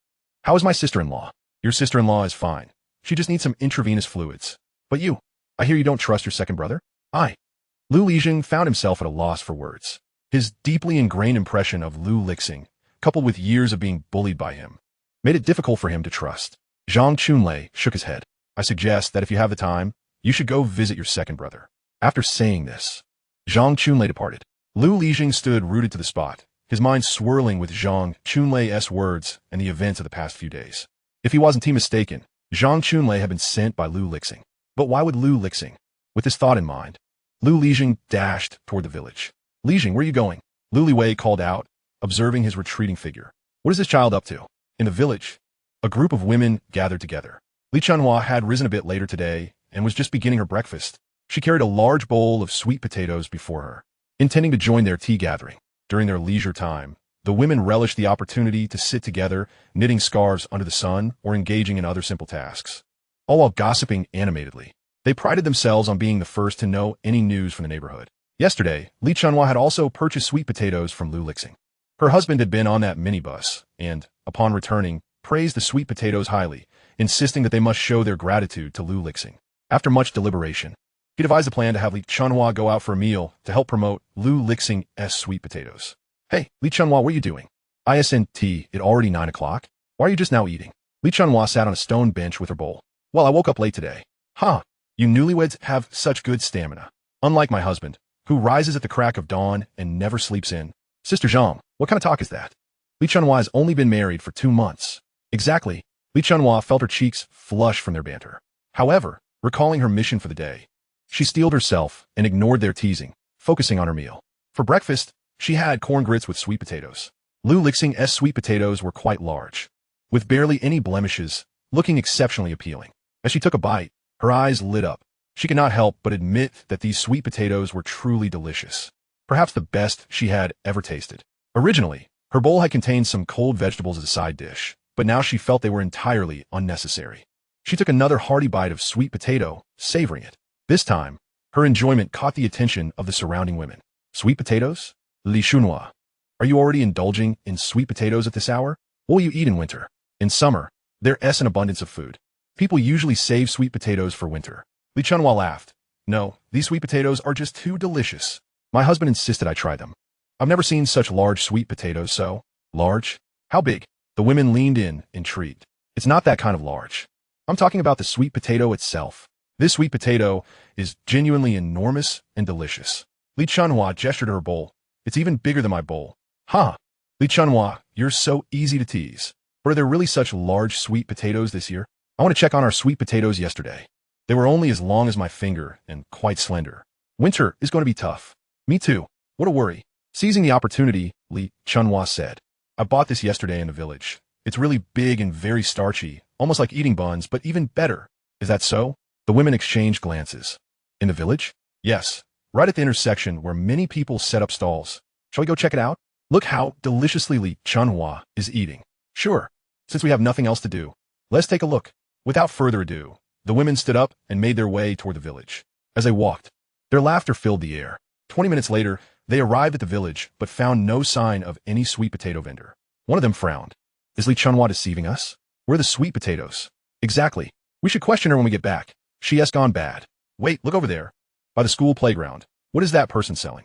A: how is my sister-in-law? Your sister-in-law is fine. She just needs some intravenous fluids. But you, I hear you don't trust your second brother? Lu Lixing found himself at a loss for words. His deeply ingrained impression of Lu Lixing, coupled with years of being bullied by him, made it difficult for him to trust. Zhang Chunlei shook his head. I suggest that if you have the time, you should go visit your second brother. After saying this, Zhang Chunlei departed. Lu Lixing stood rooted to the spot, his mind swirling with Zhang Chunlei's words and the events of the past few days. If he wasn't mistaken, Zhang Chunlei had been sent by Lu Lixing. But why would Lu Lixing? With this thought in mind, Lu Lixing dashed toward the village. Lixing, where are you going? Lu Wei called out, observing his retreating figure. What is this child up to? In the village, a group of women gathered together. Li Chunhua had risen a bit later today and was just beginning her breakfast. She carried a large bowl of sweet potatoes before her, intending to join their tea gathering. During their leisure time, the women relished the opportunity to sit together, knitting scarves under the sun or engaging in other simple tasks, all while gossiping animatedly. They prided themselves on being the first to know any news from the neighborhood. Yesterday, Li Chunhua had also purchased sweet potatoes from Lu Lixing. Her husband had been on that minibus and, upon returning, praised the sweet potatoes highly, insisting that they must show their gratitude to Lu Lixing. After much deliberation, he devised a plan to have Li Chunhua go out for a meal to help promote Lu Lixing's sweet potatoes. Hey, Li Chunhua, what are you doing? Isn't it already 9 o'clock? Why are you just now eating? Li Chunhua sat on a stone bench with her bowl. Well, I woke up late today. Huh, you newlyweds have such good stamina. Unlike my husband, who rises at the crack of dawn and never sleeps in. Sister Zhang, what kind of talk is that? Li Chunhua has only been married for 2 months. Exactly. Li Chunhua felt her cheeks flush from their banter. However, recalling her mission for the day, she steeled herself and ignored their teasing, focusing on her meal. For breakfast, she had corn grits with sweet potatoes. Lu Lixing's sweet potatoes were quite large, with barely any blemishes, looking exceptionally appealing. As she took a bite, her eyes lit up. She could not help but admit that these sweet potatoes were truly delicious, perhaps the best she had ever tasted. Originally, her bowl had contained some cold vegetables as a side dish, but now she felt they were entirely unnecessary. She took another hearty bite of sweet potato, savoring it. This time, her enjoyment caught the attention of the surrounding women. Sweet potatoes? Li Chunhua, are you already indulging in sweet potatoes at this hour? What will you eat in winter? In summer, there's an abundance of food. People usually save sweet potatoes for winter. Li Chunhua laughed. No, these sweet potatoes are just too delicious. My husband insisted I try them. I've never seen such large sweet potatoes, so... Large? How big? The women leaned in, intrigued. It's not that kind of large. I'm talking about the sweet potato itself. This sweet potato is genuinely enormous and delicious. Li Chunhua gestured to her bowl. It's even bigger than my bowl. Huh. Li Chunhua, you're so easy to tease. But are there really such large sweet potatoes this year? I want to check on our sweet potatoes yesterday. They were only as long as my finger and quite slender. Winter is going to be tough. Me too. What a worry. Seizing the opportunity, Li Chunhua said. I bought this yesterday in the village. It's really big and very starchy, almost like eating buns, but even better. Is that so? The women exchanged glances. In the village? Yes. Right at the intersection where many people set up stalls. Shall we go check it out? Look how deliciously Li Chunhua is eating. Sure. Since we have nothing else to do, let's take a look. Without further ado, the women stood up and made their way toward the village. As they walked, their laughter filled the air. 20 minutes later, they arrived at the village, but found no sign of any sweet potato vendor. One of them frowned. Is Li Chunhua deceiving us? Where are the sweet potatoes? Exactly. We should question her when we get back. She has gone bad. Wait, look over there. By the school playground. What is that person selling?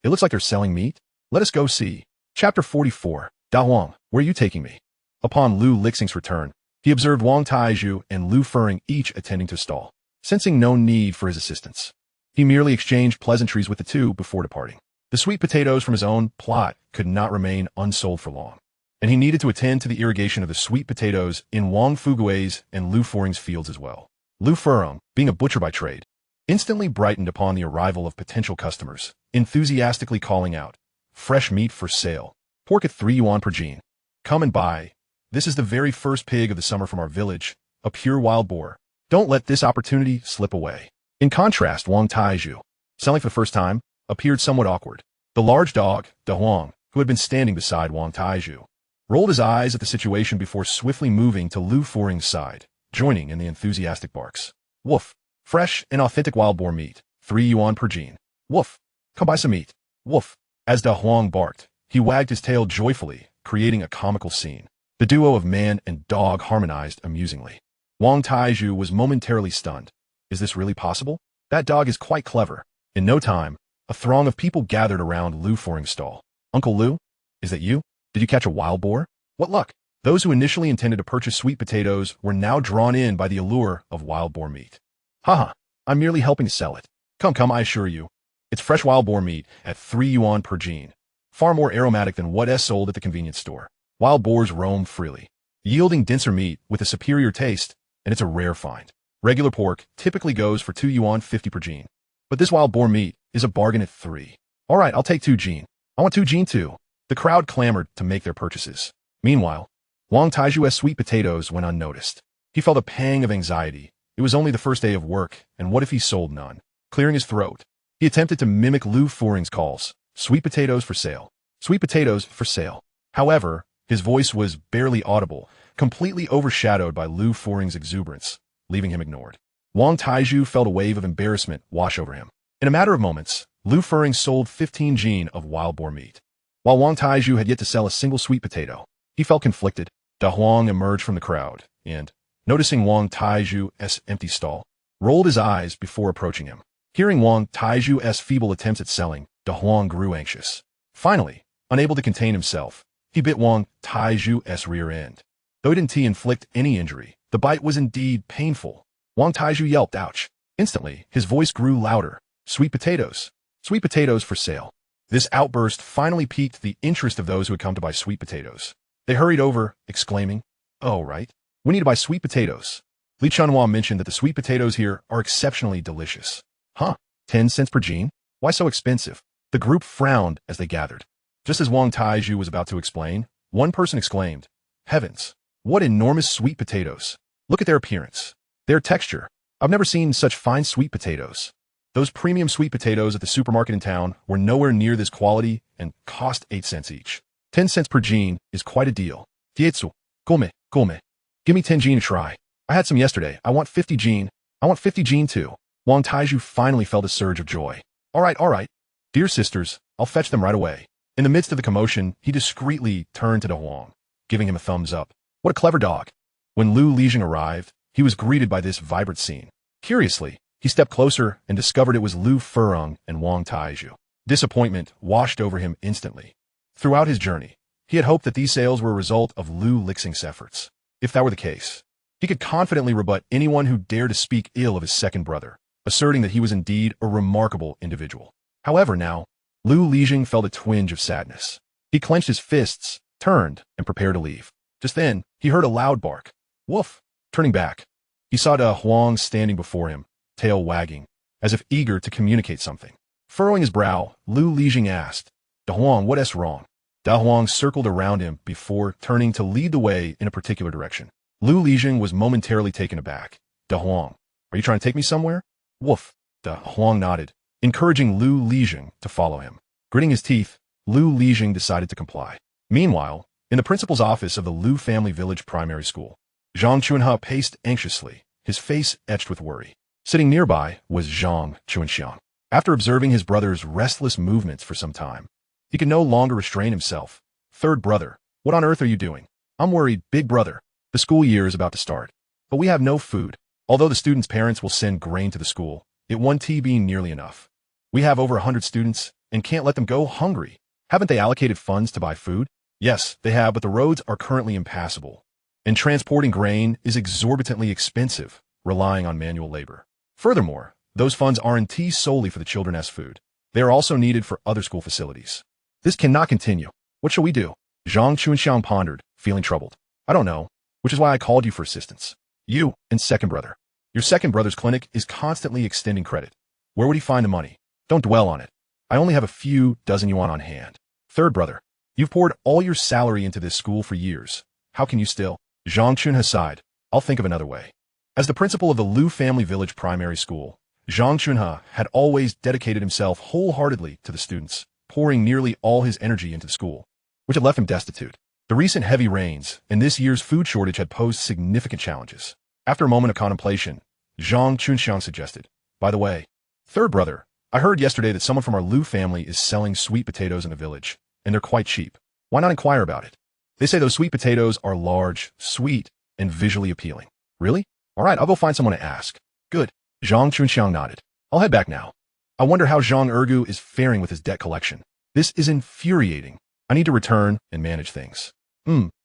A: It looks like they're selling meat. Let us go see. Chapter 44. Da Huang, where are you taking me? Upon Lu Lixing's return, he observed Wang Taizhu and Lu Fering each attending to a stall. Sensing no need for his assistance, he merely exchanged pleasantries with the two before departing. The sweet potatoes from his own plot could not remain unsold for long, and he needed to attend to the irrigation of the sweet potatoes in Wang Fugui's and Lu Fering's fields as well. Lu Fering, being a butcher by trade, instantly brightened upon the arrival of potential customers, enthusiastically calling out, "Fresh meat for sale. Pork at 3 yuan per jin. Come and buy. This is the very first pig of the summer from our village, a pure wild boar. Don't let this opportunity slip away." In contrast, Wang Taizhu, selling for the first time, appeared somewhat awkward. The large dog, Da Huang, who had been standing beside Wang Taizhu, rolled his eyes at the situation before swiftly moving to Lu Fering's side, joining in the enthusiastic barks. Woof. Fresh and authentic wild boar meat, 3 yuan per jin. Woof. Come buy some meat. Woof. As Da Huang barked, he wagged his tail joyfully, creating a comical scene. The duo of man and dog harmonized amusingly. Wang Taizhu was momentarily stunned. Is this really possible? That dog is quite clever. In no time, a throng of people gathered around Lu Fering's stall. Uncle Lu? Is that you? Did you catch a wild boar? What luck! Those who initially intended to purchase sweet potatoes were now drawn in by the allure of wild boar meat. Haha, I'm merely helping to sell it. Come, I assure you. It's fresh wild boar meat at 3 yuan per jin. Far more aromatic than what is sold at the convenience store. Wild boars roam freely, yielding denser meat with a superior taste, and it's a rare find. Regular pork typically goes for 2 yuan 50 per jin. But this wild boar meat is a bargain at 3. Alright, I'll take 2 jin. I want 2 Jean too. The crowd clamored to make their purchases. Meanwhile, Wang Taiju's sweet potatoes went unnoticed. He felt a pang of anxiety. It was only the first day of work, and what if he sold none? Clearing his throat, he attempted to mimic Lu Furing's calls. Sweet potatoes for sale. Sweet potatoes for sale. However, his voice was barely audible, completely overshadowed by Lu Furing's exuberance, leaving him ignored. Wang Taiju felt a wave of embarrassment wash over him. In a matter of moments, Lu Furing sold 15 Jean of wild boar meat. While Wang Taiju had yet to sell a single sweet potato, he felt conflicted. Da Huang emerged from the crowd, and, noticing Wang Taiju's empty stall, rolled his eyes before approaching him. Hearing Wang Taiju's feeble attempts at selling, Da Huang grew anxious. Finally, unable to contain himself, he bit Wang Taiju's rear end. Though he didn't inflict any injury, the bite was indeed painful. Wang Taiju yelped, ouch. Instantly, his voice grew louder. Sweet potatoes. Sweet potatoes for sale. This outburst finally piqued the interest of those who had come to buy sweet potatoes. They hurried over, exclaiming, "Oh, right. We need to buy sweet potatoes." Li Chunhua mentioned that the sweet potatoes here are exceptionally delicious. Huh? 10 cents per Jean? Why so expensive? The group frowned as they gathered. Just as Wang Taiju was about to explain, one person exclaimed, "Heavens! What enormous sweet potatoes! Look at their appearance. Their texture. I've never seen such fine sweet potatoes." Those premium sweet potatoes at the supermarket in town were nowhere near this quality and cost 8 cents each. 10 cents per Jean is quite a deal. Tietsu, come. Give me 10 Jean to try. I had some yesterday. I want 50 Jean. I want 50 Jean too. Wang Taiju finally felt a surge of joy. All right. Dear sisters, I'll fetch them right away. In the midst of the commotion, he discreetly turned to Da Huang, giving him a thumbs up. What a clever dog. When Lu Lixing arrived, he was greeted by this vibrant scene. Curiously, he stepped closer and discovered it was Lu Furong and Wang Taiju. Disappointment washed over him instantly. Throughout his journey, he had hoped that these sales were a result of Lu Lixing's efforts. If that were the case, he could confidently rebut anyone who dared to speak ill of his second brother, asserting that he was indeed a remarkable individual. However, now, Lu Lixing felt a twinge of sadness. He clenched his fists, turned, and prepared to leave. Just then, he heard a loud bark. Woof! Turning back, he saw Da Huang standing before him, tail wagging, as if eager to communicate something. Furrowing his brow, Lu Lixing asked, Da Huang, what is wrong? Da Huang circled around him before turning to lead the way in a particular direction. Lu Lixing was momentarily taken aback. Da Huang, are you trying to take me somewhere? Woof! Da Huang nodded, encouraging Lu Lixing to follow him. Gritting his teeth, Lu Lixing decided to comply. Meanwhile, in the principal's office of the Lu Family Village Primary School, Zhang Chunhe paced anxiously, his face etched with worry. Sitting nearby was Zhang Chunxiang. After observing his brother's restless movements for some time, he could no longer restrain himself. Third brother, what on earth are you doing? I'm worried, big brother. The school year is about to start, but we have no food. Although the students' parents will send grain to the school, it won't be nearly enough. We have over 100 students and can't let them go hungry. Haven't they allocated funds to buy food? Yes, they have, but the roads are currently impassable, and transporting grain is exorbitantly expensive, relying on manual labor. Furthermore, those funds aren't solely for the children as food. They are also needed for other school facilities. This cannot continue. What shall we do? Zhang Chunxiang pondered, feeling troubled. I don't know, which is why I called you for assistance. You and second brother. Your second brother's clinic is constantly extending credit. Where would he find the money? Don't dwell on it. I only have a few dozen yuan on hand. Third brother, you've poured all your salary into this school for years. How can you still? Zhang Chunhe sighed. I'll think of another way. As the principal of the Lu Family Village Primary School, Zhang Chunhe had always dedicated himself wholeheartedly to the students, pouring nearly all his energy into the school, which had left him destitute. The recent heavy rains and this year's food shortage had posed significant challenges. After a moment of contemplation, Zhang Chunxiang suggested, by the way, third brother, I heard yesterday that someone from our Lu family is selling sweet potatoes in the village, and they're quite cheap. Why not inquire about it? They say those sweet potatoes are large, sweet, and visually appealing. Really? All right, I'll go find someone to ask. Good. Zhang Chunxiang nodded. I'll head back now. I wonder how Zhang Ergu is faring with his debt collection. This is infuriating. I need to return and manage things.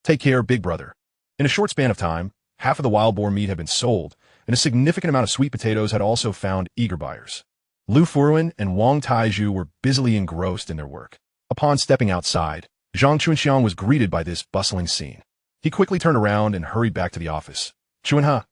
A: Take care, big brother. In a short span of time, half of the wild boar meat had been sold, and a significant amount of sweet potatoes had also found eager buyers. Lu Furuan and Wang Taiju were busily engrossed in their work. Upon stepping outside, Zhang Chunxiang was greeted by this bustling scene. He quickly turned around and hurried back to the office. Chunhe,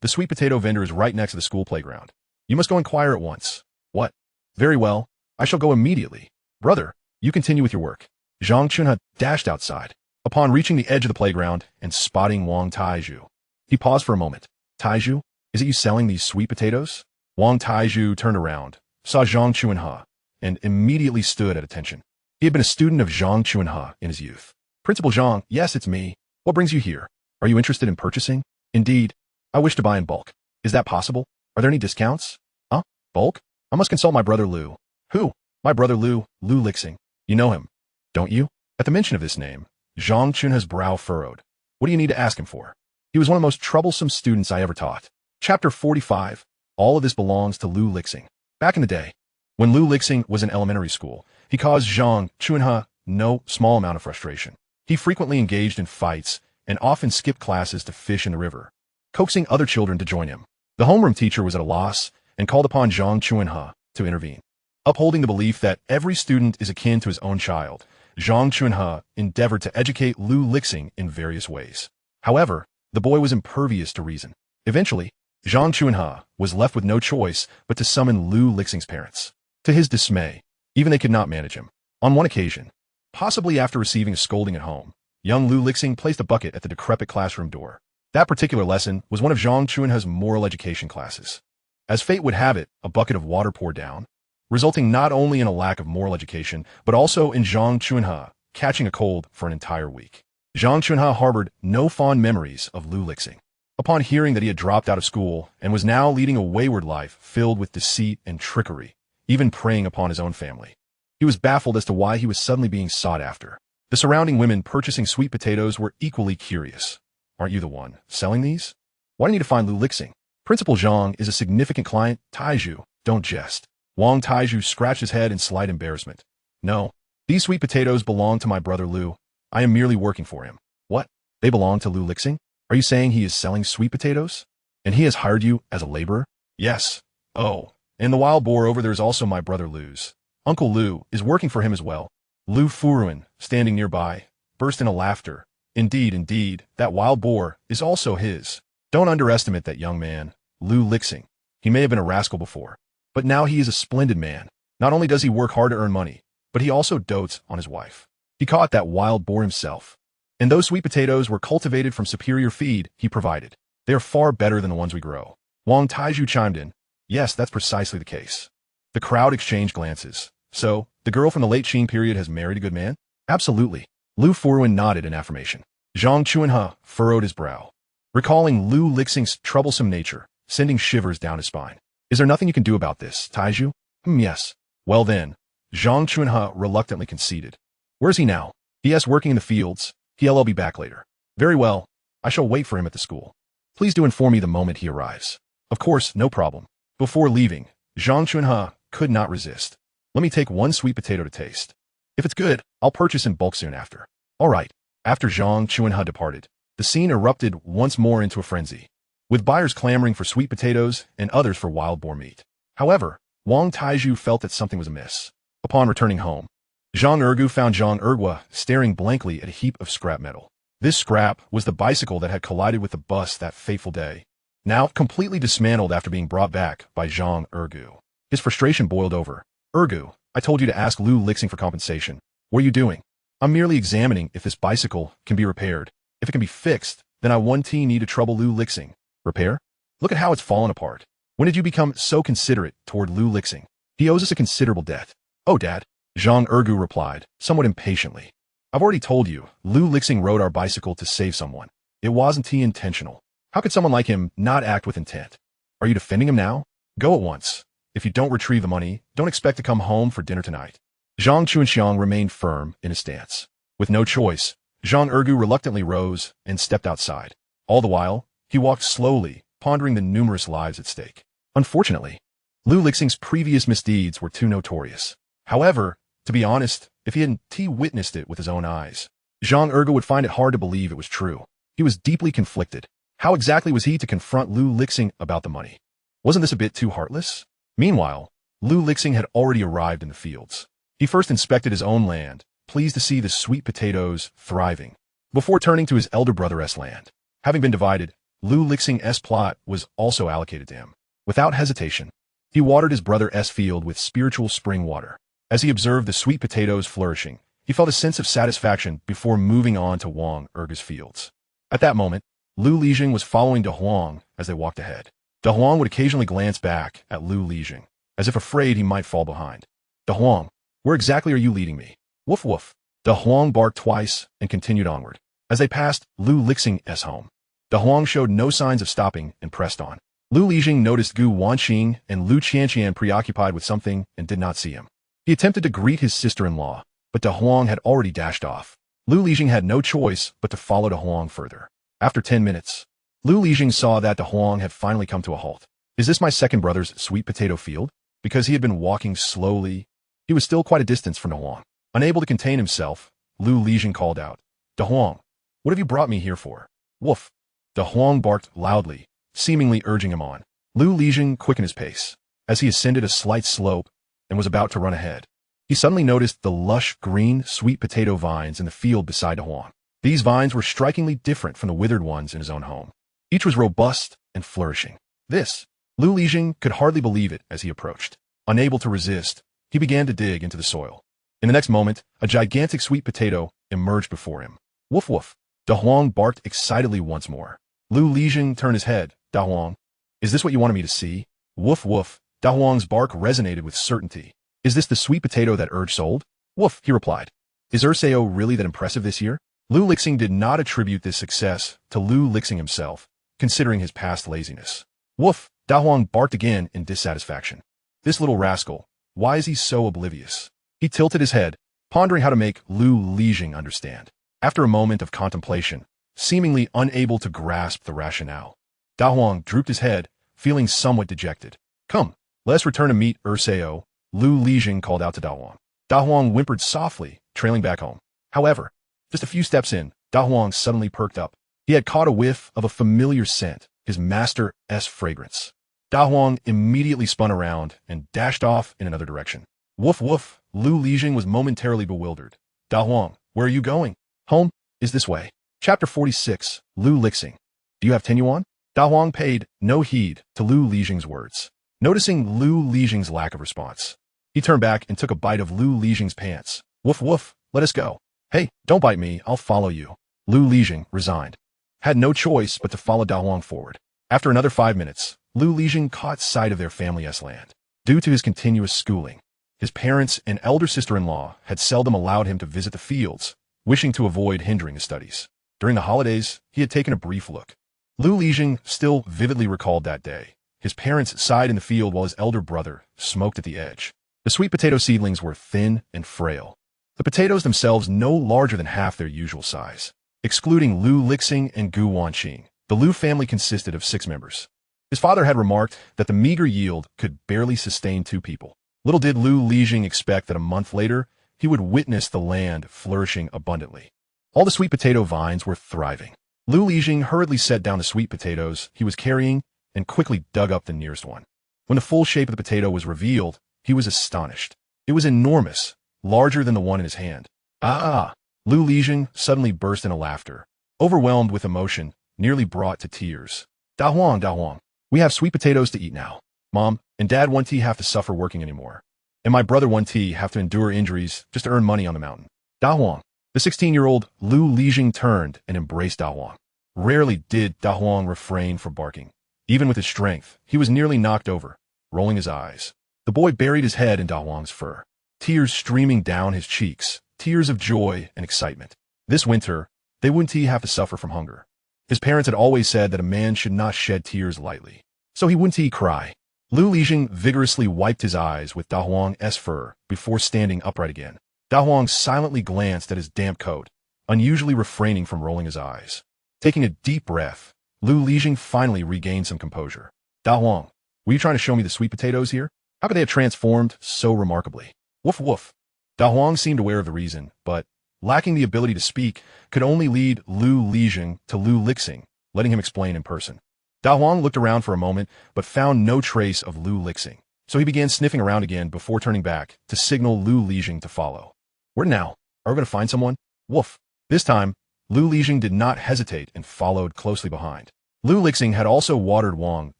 A: the sweet potato vendor is right next to the school playground. You must go inquire at once. What? Very well. I shall go immediately. Brother, You continue with your work. Zhang Chunhe dashed outside. Upon reaching the edge of the playground and spotting Wang Taizhu, he paused for a moment. Taizhu, is it you selling these sweet potatoes? Wang Taizhu turned around, saw Zhang Chunhe, and immediately stood at attention. He had been a student of Zhang Chunhe in his youth. Principal Zhang, yes, it's me. What brings you here? Are you interested in purchasing? Indeed. I wish to buy in bulk. Is that possible? Are there any discounts? Huh? Bulk? I must consult my brother Lu. Who? My brother Lu Lixing. You know him, don't you? At the mention of this name, Zhang Chunhe's brow furrowed. What do you need to ask him for? He was one of the most troublesome students I ever taught. Chapter 45. All of this belongs to Lu Lixing. Back in the day, when Lu Lixing was in elementary school, he caused Zhang Chunhe no small amount of frustration. He frequently engaged in fights and often skipped classes to fish in the river, coaxing other children to join him. The homeroom teacher was at a loss and called upon Zhang Chunhe to intervene. Upholding the belief that every student is akin to his own child, Zhang Chunhe endeavored to educate Lu Lixing in various ways. However, the boy was impervious to reason. Eventually, Zhang Chunhe was left with no choice but to summon Lu Lixing's parents. To his dismay, even they could not manage him. On one occasion, possibly after receiving a scolding at home, young Lu Lixing placed a bucket at the decrepit classroom door. That particular lesson was one of Zhang Chunhe's moral education classes. As fate would have it, a bucket of water poured down, resulting not only in a lack of moral education, but also in Zhang Chunhe catching a cold for an entire week. Zhang Chunhe harbored no fond memories of Lu Lixing. Upon hearing that he had dropped out of school and was now leading a wayward life filled with deceit and trickery, even preying upon his own family, he was baffled as to why he was suddenly being sought after. The surrounding women purchasing sweet potatoes were equally curious. Aren't you the one selling these? Why do you need to find Lu Lixing? Principal Zhang is a significant client. Taizhu, don't jest. Wang Taizhu scratched his head in slight embarrassment. No, these sweet potatoes belong to my brother Lu. I am merely working for him. What? They belong to Lu Lixing? Are you saying he is selling sweet potatoes? And he has hired you as a laborer? Yes. Oh, and the wild boar over there is also my brother Lu's. Uncle Lu is working for him as well. Lu Furuan, standing nearby, burst into laughter. Indeed, that wild boar is also his. Don't underestimate that young man, Lu Lixing. He may have been a rascal before, but now he is a splendid man. Not only does he work hard to earn money, but he also dotes on his wife. He caught that wild boar himself. And those sweet potatoes were cultivated from superior feed he provided. They are far better than the ones we grow. Wang Taizhu chimed in. Yes, that's precisely the case. The crowd exchanged glances. So, the girl from the late Qing period has married a good man? Absolutely. Lu Furuan nodded in affirmation. Zhang Chunhe furrowed his brow, recalling Lu Lixing's troublesome nature, sending shivers down his spine. Is there nothing you can do about this, Taizhu? Yes. Well then, Zhang Chunhe reluctantly conceded. Where's he now? He.S. working in the fields. He'll be back later. Very well. I shall wait for him at the school. Please do inform me the moment he arrives. Of course, no problem. Before leaving, Zhang Chunhe could not resist. Let me take one sweet potato to taste. If it's good, I'll purchase in bulk soon after. All right. After Zhang Chunhe departed, the scene erupted once more into a frenzy, with buyers clamoring for sweet potatoes and others for wild boar meat. However, Wang Taizhu felt that something was amiss. Upon returning home, Zhang Ergu found Zhang Ergua staring blankly at a heap of scrap metal. This scrap was the bicycle that had collided with the bus that fateful day, now completely dismantled after being brought back by Zhang Ergu. His frustration boiled over. Ergu, I told you to ask Lu Lixing for compensation. What are you doing? I'm merely examining if this bicycle can be repaired. If it can be fixed, then I need to trouble Lu Lixing. Repair? Look at how it's fallen apart. When did you become so considerate toward Lu Lixing? He owes us a considerable debt. Oh, Dad, Zhang Ergu replied, somewhat impatiently. I've already told you, Lu Lixing rode our bicycle to save someone. It wasn't intentional. How could someone like him not act with intent? Are you defending him now? Go at once. If you don't retrieve the money, don't expect to come home for dinner tonight. Zhang Chunxiang remained firm in his stance. With no choice, Zhang Ergu reluctantly rose and stepped outside. All the while, he walked slowly, pondering the numerous lives at stake. Unfortunately, Lu Lixing's previous misdeeds were too notorious. However, to be honest, if he hadn't witnessed it with his own eyes, Zhang Ergu would find it hard to believe it was true. He was deeply conflicted. How exactly was he to confront Lu Lixing about the money? Wasn't this a bit too heartless? Meanwhile, Lu Lixing had already arrived in the fields. He first inspected his own land, pleased to see the sweet potatoes thriving, before turning to his elder brother's land. Having been divided, Lu Lixing's plot was also allocated to him. Without hesitation, he watered his brother's field with spiritual spring water. As he observed the sweet potatoes flourishing, he felt a sense of satisfaction before moving on to Wanqing's fields. At that moment, Lu Lixing was following De Huang as they walked ahead. De Huang would occasionally glance back at Lu Lixing, as if afraid he might fall behind. De Huang, where exactly are you leading me? Woof woof. De Huang barked twice and continued onward. As they passed Lu Lixing's home, De Huang showed no signs of stopping and pressed on. Lu Lixing noticed Gu Wanqing and Lu Qianqian preoccupied with something and did not see him. He attempted to greet his sister-in-law, but De Huang had already dashed off. Lu Lixing had no choice but to follow De Huang further. After 10 minutes, Lu Lixing saw that De Huang had finally come to a halt. Is this my second brother's sweet potato field? Because he had been walking slowly, he was still quite a distance from De Huang. Unable to contain himself, Lu Lixing called out, De Huang, what have you brought me here for? Woof. De Huang barked loudly, seemingly urging him on. Lu Lixing quickened his pace. As he ascended a slight slope and was about to run ahead, he suddenly noticed the lush green sweet potato vines in the field beside De Huang. These vines were strikingly different from the withered ones in his own home. Each was robust and flourishing. Lu Lixing could hardly believe it as he approached. Unable to resist, he began to dig into the soil. In the next moment, a gigantic sweet potato emerged before him. Woof woof. De Huang barked excitedly once more. Lu Lixing turned his head. De Huang, is this what you wanted me to see? Woof woof. De Huang's bark resonated with certainty. Is this the sweet potato that Urge sold? Woof, he replied. Is Urseo really that impressive this year? Lu Lixing did not attribute this success to Lu Lixing himself, considering his past laziness. Woof, De Huang barked again in dissatisfaction. This little rascal, why is he so oblivious? He tilted his head, pondering how to make Lu Lixing understand. After a moment of contemplation, seemingly unable to grasp the rationale, De Huang drooped his head, feeling somewhat dejected. Come, let us return to meet Urseo, Lu Lixing called out to De Huang. De Huang whimpered softly, trailing back home. However, just a few steps in, De Huang suddenly perked up. He had caught a whiff of a familiar scent, his master's fragrance. De Huang immediately spun around and dashed off in another direction. Woof woof, Lu Lixing was momentarily bewildered. De Huang, where are you going? Home is this way. Chapter 46, Lu Lixing. Do you have Tenuan? De Huang paid no heed to Lu Lixing's words. Noticing Lu Lixing's lack of response, he turned back and took a bite of Lu Lixing's pants. Woof woof, let us go. Hey, don't bite me, I'll follow you. Lu Lixing, resigned, had no choice but to follow De Huang forward. After another 5 minutes, Lu Lixing caught sight of their family's land. Due to his continuous schooling, his parents and elder sister-in-law had seldom allowed him to visit the fields, wishing to avoid hindering his studies. During the holidays, he had taken a brief look. Lu Lixing still vividly recalled that day. His parents sighed in the field while his elder brother smoked at the edge. The sweet potato seedlings were thin and frail, the potatoes themselves no larger than half their usual size. Excluding Lu Lixing and Gu Wanqing, the Lu family consisted of 6 members. His father had remarked that the meager yield could barely sustain 2 people. Little did Lu Lixing expect that a month later, he would witness the land flourishing abundantly. All the sweet potato vines were thriving. Lu Lixing hurriedly set down the sweet potatoes he was carrying and quickly dug up the nearest one. When the full shape of the potato was revealed, he was astonished. It was enormous, larger than the one in his hand. Ah! Lu Lixing suddenly burst into laughter, overwhelmed with emotion, nearly brought to tears. De Huang, we have sweet potatoes to eat now. Mom and Dad Wanqing have to suffer working anymore. And my brother Wanqing have to endure injuries just to earn money on the mountain. De Huang. The 16-year-old Lu Lixing turned and embraced De Huang. Rarely did De Huang refrain from barking. Even with his strength, he was nearly knocked over, rolling his eyes. The boy buried his head in De Huang's fur, tears streaming down his cheeks, tears of joy and excitement. This winter, they wouldn't have to suffer from hunger. His parents had always said that a man should not shed tears lightly, so he wouldn't cry. Lu Lixing vigorously wiped his eyes with De Huang's fur before standing upright again. De Huang silently glanced at his damp coat, unusually refraining from rolling his eyes. Taking a deep breath, Lu Lixing finally regained some composure. De Huang, were you trying to show me the sweet potatoes here? How could they have transformed so remarkably? Woof woof. De Huang seemed aware of the reason, but, lacking the ability to speak, could only lead Lu Lixing to Lu Lixing, letting him explain in person. De Huang looked around for a moment, but found no trace of Lu Lixing, so he began sniffing around again before turning back to signal Lu Lixing to follow. Where now? Are we going to find someone? Woof. This time, Lu Lixing did not hesitate and followed closely behind. Lu Lixing had also watered Wang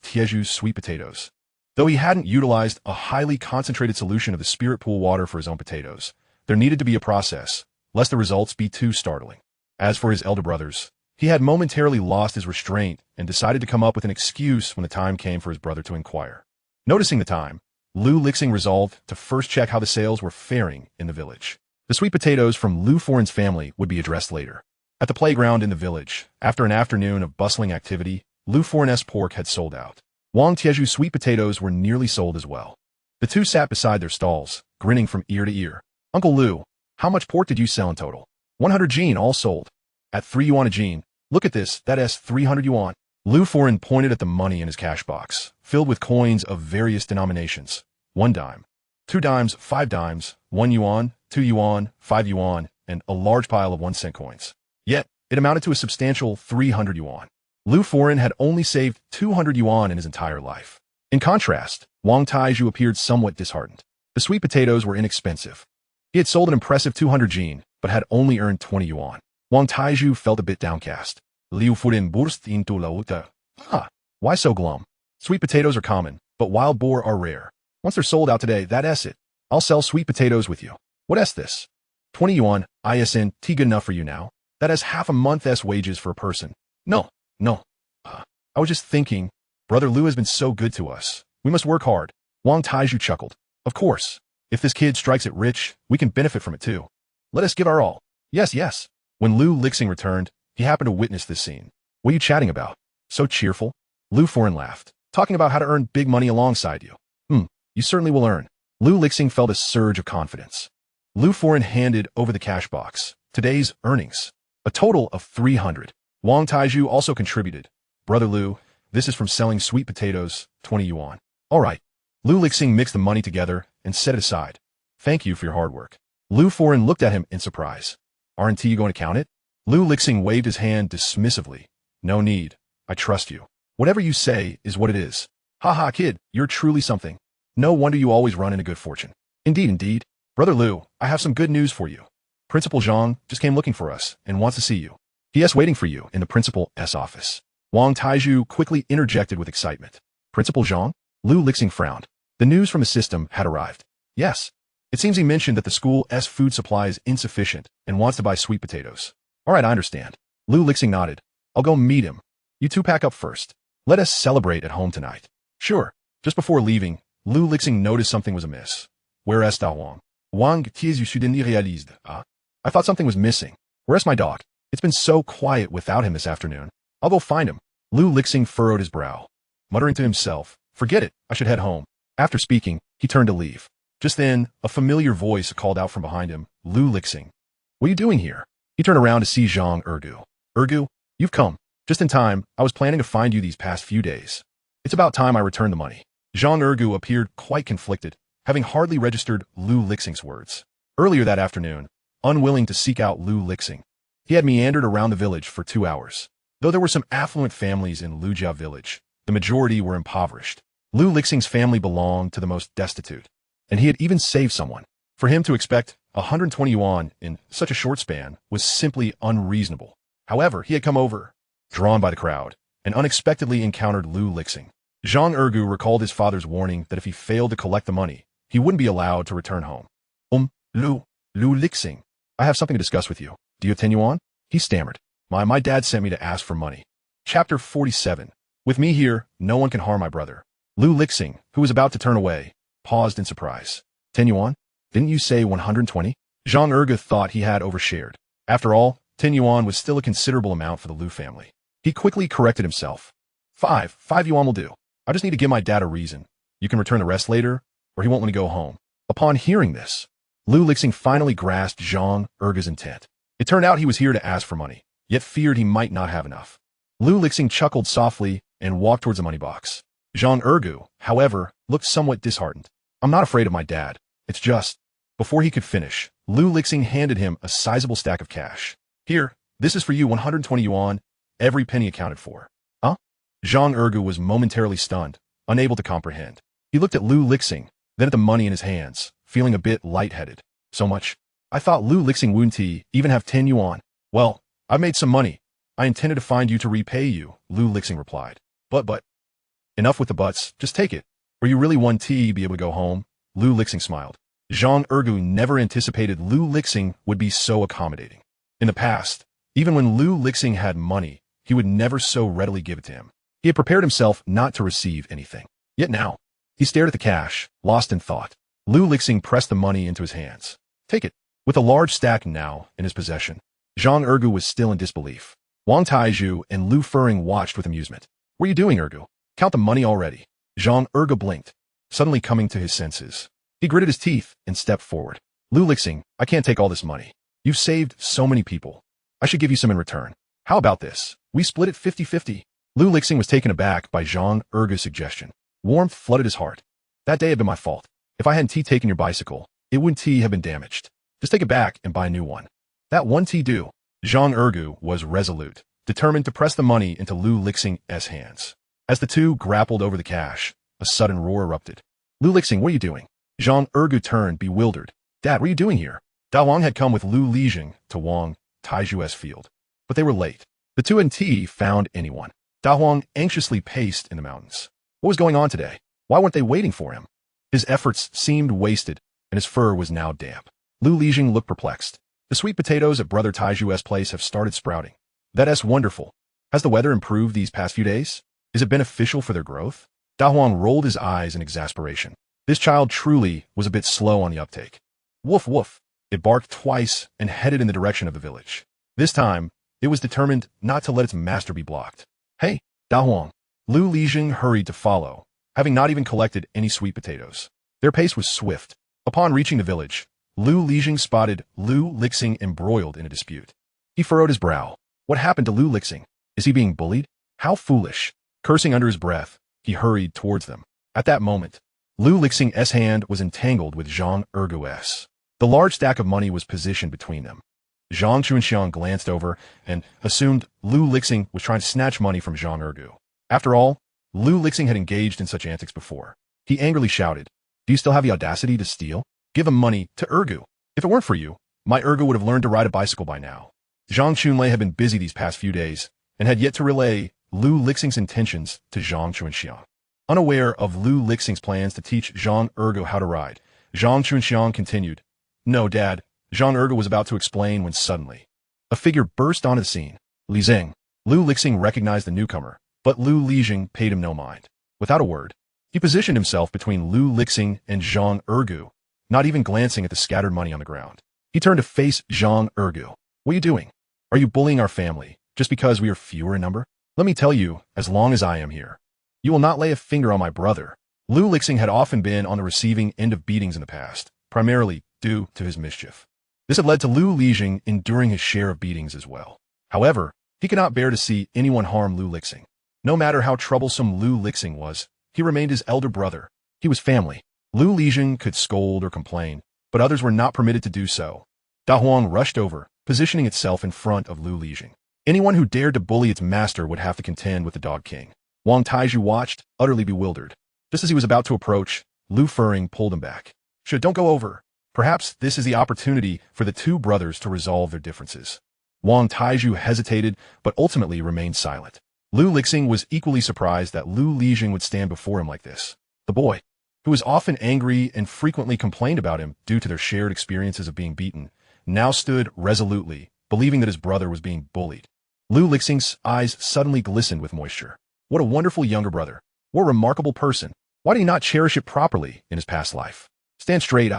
A: Tieju's sweet potatoes. Though he hadn't utilized a highly concentrated solution of the spirit pool water for his own potatoes, there needed to be a process, lest the results be too startling. As for his elder brothers, he had momentarily lost his restraint and decided to come up with an excuse when the time came for his brother to inquire. Noticing the time, Lu Lixing resolved to first check how the sales were faring in the village. The sweet potatoes from Lu Foran's family would be addressed later. At the playground in the village, after an afternoon of bustling activity, Lu Foran's pork had sold out. Wang Tieju's sweet potatoes were nearly sold as well. The two sat beside their stalls, grinning from ear to ear. Uncle Lu, how much pork did you sell in total? 100 Jin, all sold. At 3 yuan a Jin. Look at this, that's 300 yuan. Lu Foran pointed at the money in his cash box, filled with coins of various denominations. 1 dime, 2 dimes, 5 dimes, 1 yuan, 2 yuan, 5 yuan, and a large pile of 1-cent coins. Yet, it amounted to a substantial 300 yuan. Lu Foran had only saved 200 yuan in his entire life. In contrast, Wang Taiju appeared somewhat disheartened. The sweet potatoes were inexpensive. He had sold an impressive 200 Jin, but had only earned 20 yuan. Wang Taiju felt a bit downcast. Liu Furin burst into laughter. Why so glum? Sweet potatoes are common, but wild boar are rare. Once they're sold out today, that's it. I'll sell sweet potatoes with you. What's this? 20 yuan, ISNT good enough for you now? That is half a month's wages for a person. No. I was just thinking, Brother Lu has been so good to us. We must work hard. Wang Taiju chuckled. Of course. If this kid strikes it rich, we can benefit from it too. Let us give our all. Yes. When Lu Lixing returned, he happened to witness this scene. What are you chatting about? So cheerful? Lu Foran laughed. Talking about how to earn big money alongside you. You certainly will earn. Lu Lixing felt a surge of confidence. Lu Foran handed over the cash box. Today's earnings. A total of 300. Wang Taiju also contributed. Brother Lu, this is from selling sweet potatoes, 20 yuan. All right. Lu Lixing mixed the money together and set it aside. Thank you for your hard work. Lu Foran looked at him in surprise. Aren't you going to count it? Lu Lixing waved his hand dismissively. No need. I trust you. Whatever you say is what it is. Ha, kid, you're truly something. No wonder you always run into good fortune. Indeed. Brother Lu, I have some good news for you. Principal Zhang just came looking for us and wants to see you. He is waiting for you in the principal's office. Wang Taiju quickly interjected with excitement. Principal Zhang? Lu Lixing frowned. The news from the system had arrived. Yes. It seems he mentioned that the school's food supply is insufficient and wants to buy sweet potatoes. All right, I understand. Lu Lixing nodded. I'll go meet him. You two pack up first. Let us celebrate at home tonight. Sure. Just before leaving, Lu Lixing noticed something was amiss. Where est Wang? Wang Tiezu Sudeni réalised. I thought something was missing. Where's my dog? It's been so quiet without him this afternoon. I'll go find him. Lu Lixing furrowed his brow. Muttering to himself, forget it, I should head home. After speaking, he turned to leave. Just then, a familiar voice called out from behind him, Lu Lixing. What are you doing here? He turned around to see Zhang Ergu. Ergu, you've come. Just in time, I was planning to find you these past few days. It's about time I returned the money. Zhang Ergu appeared quite conflicted, having hardly registered Lu Lixing's words. Earlier that afternoon, unwilling to seek out Lu Lixing, he had meandered around the village for 2 hours. Though there were some affluent families in Lujia village, the majority were impoverished. Lu Lixing's family belonged to the most destitute, and he had even saved someone. For him to expect 120 yuan in such a short span was simply unreasonable. However, he had come over, drawn by the crowd, and unexpectedly encountered Lu Lixing. Zhang Ergu recalled his father's warning that if he failed to collect the money, he wouldn't be allowed to return home. Lu Lixing, I have something to discuss with you. Do you have 10 yuan? He stammered. My dad sent me to ask for money. Chapter 47. With me here, no one can harm my brother. Lu Lixing, who was about to turn away, paused in surprise. 10 yuan? Didn't you say 120? Zhang Ergu thought he had overshared. After all, 10 yuan was still a considerable amount for the Lu family. He quickly corrected himself. 5 yuan will do. I just need to give my dad a reason. You can return the rest later, or he won't let me go home. Upon hearing this, Lu Lixing finally grasped Zhang Ergu's intent. It turned out he was here to ask for money, yet feared he might not have enough. Lu Lixing chuckled softly and walked towards the money box. Zhang Ergu, however, looked somewhat disheartened. I'm not afraid of my dad. It's just... Before he could finish, Lu Lixing handed him a sizable stack of cash. Here, this is for you, 120 yuan, every penny accounted for. Huh? Zhang Ergu was momentarily stunned, unable to comprehend. He looked at Lu Lixing, then at the money in his hands, feeling a bit lightheaded. So much? I thought Lu Lixing wouldn't even have 10 yuan. Well, I've made some money. I intended to find you to repay you, Lu Lixing replied. But, enough with the buts, just take it. Or you really want tea to be able to go home? Lu Lixing smiled. Zhang Ergu never anticipated Lu Lixing would be so accommodating. In the past, even when Lu Lixing had money, he would never so readily give it to him. He had prepared himself not to receive anything. Yet now, he stared at the cash, lost in thought. Lu Lixing pressed the money into his hands. Take it. With a large stack now in his possession, Zhang Ergu was still in disbelief. Wang Taizhu and Lu Fering watched with amusement. What are you doing, Ergu? Count the money already. Zhang Ergu blinked, suddenly coming to his senses. He gritted his teeth and stepped forward. Lu Lixing, I can't take all this money. You've saved so many people. I should give you some in return. How about this? We split it 50-50. Lu Lixing was taken aback by Zhang Ergu's suggestion. Warmth flooded his heart. That day had been my fault. If I hadn't taken your bicycle, it wouldn't have been damaged. Just take it back and buy a new one. That one do. Zhang Ergu was resolute, determined to press the money into Lu Lixing's hands. As the two grappled over the cash, a sudden roar erupted. Lu Lixing, what are you doing? Zhang Ergu turned, bewildered. Dad, what are you doing here? Da Huang had come with Lu Lixing to Wang Taizhu's field. But they were late. The two hadn't found anyone. Da Huang anxiously paced in the mountains. What was going on today? Why weren't they waiting for him? His efforts seemed wasted, and his fur was now damp. Lu Lixing looked perplexed. The sweet potatoes at Brother Taiju's place have started sprouting. That's wonderful. Has the weather improved these past few days? Is it beneficial for their growth? Da Huang rolled his eyes in exasperation. This child truly was a bit slow on the uptake. Woof woof. It barked twice and headed in the direction of the village. This time, it was determined not to let its master be blocked. Hey, Da Huang. Lu Lixing hurried to follow, having not even collected any sweet potatoes. Their pace was swift. Upon reaching the village, Lu Lixing spotted Lu Lixing embroiled in a dispute. He furrowed his brow. What happened to Lu Lixing? Is he being bullied? How foolish. Cursing under his breath, he hurried towards them. At that moment, Lu Lixing's hand was entangled with Zhang Ergu's. The large stack of money was positioned between them. Zhang Chunxiang glanced over and assumed Lu Lixing was trying to snatch money from Zhang Ergu. After all, Lu Lixing had engaged in such antics before. He angrily shouted, Do you still have the audacity to steal? Give him money to Ergu. If it weren't for you, my Ergu would have learned to ride a bicycle by now. Zhang Chunlei had been busy these past few days and had yet to relay Lu Lixing's intentions to Zhang Chunxiang. Unaware of Lu Lixing's plans to teach Zhang Ergu how to ride, Zhang Chunxiang continued, No, Dad. Zhang Ergu was about to explain when suddenly a figure burst onto the scene. Li Zing. Lu Lixing recognized the newcomer, but Lu Lixing paid him no mind. Without a word, he positioned himself between Lu Lixing and Zhang Ergu, not even glancing at the scattered money on the ground. He turned to face Zhang Ergu. What are you doing? Are you bullying our family just because we are fewer in number? Let me tell you, as long as I am here, you will not lay a finger on my brother. Lu Lixing had often been on the receiving end of beatings in the past, primarily due to his mischief. This had led to Lu Lixing enduring his share of beatings as well. However, he could not bear to see anyone harm Lu Lixing. No matter how troublesome Lu Lixing was, he remained his elder brother. He was family. Lu Lixing could scold or complain, but others were not permitted to do so. Da Huang rushed over, positioning itself in front of Lu Lixing. Anyone who dared to bully its master would have to contend with the Dog King. Wang Taizhu watched, utterly bewildered. Just as he was about to approach, Lu Fering pulled him back. Don't go over. Perhaps this is the opportunity for the two brothers to resolve their differences. Wang Taizhu hesitated, but ultimately remained silent. Lu Lixing was equally surprised that Lu Lixing would stand before him like this. The boy, who was often angry and frequently complained about him due to their shared experiences of being beaten, now stood resolutely, believing that his brother was being bullied. Lu Lixing's eyes suddenly glistened with moisture. What a wonderful younger brother. What a remarkable person. Why did he not cherish it properly in his past life? Stand straight,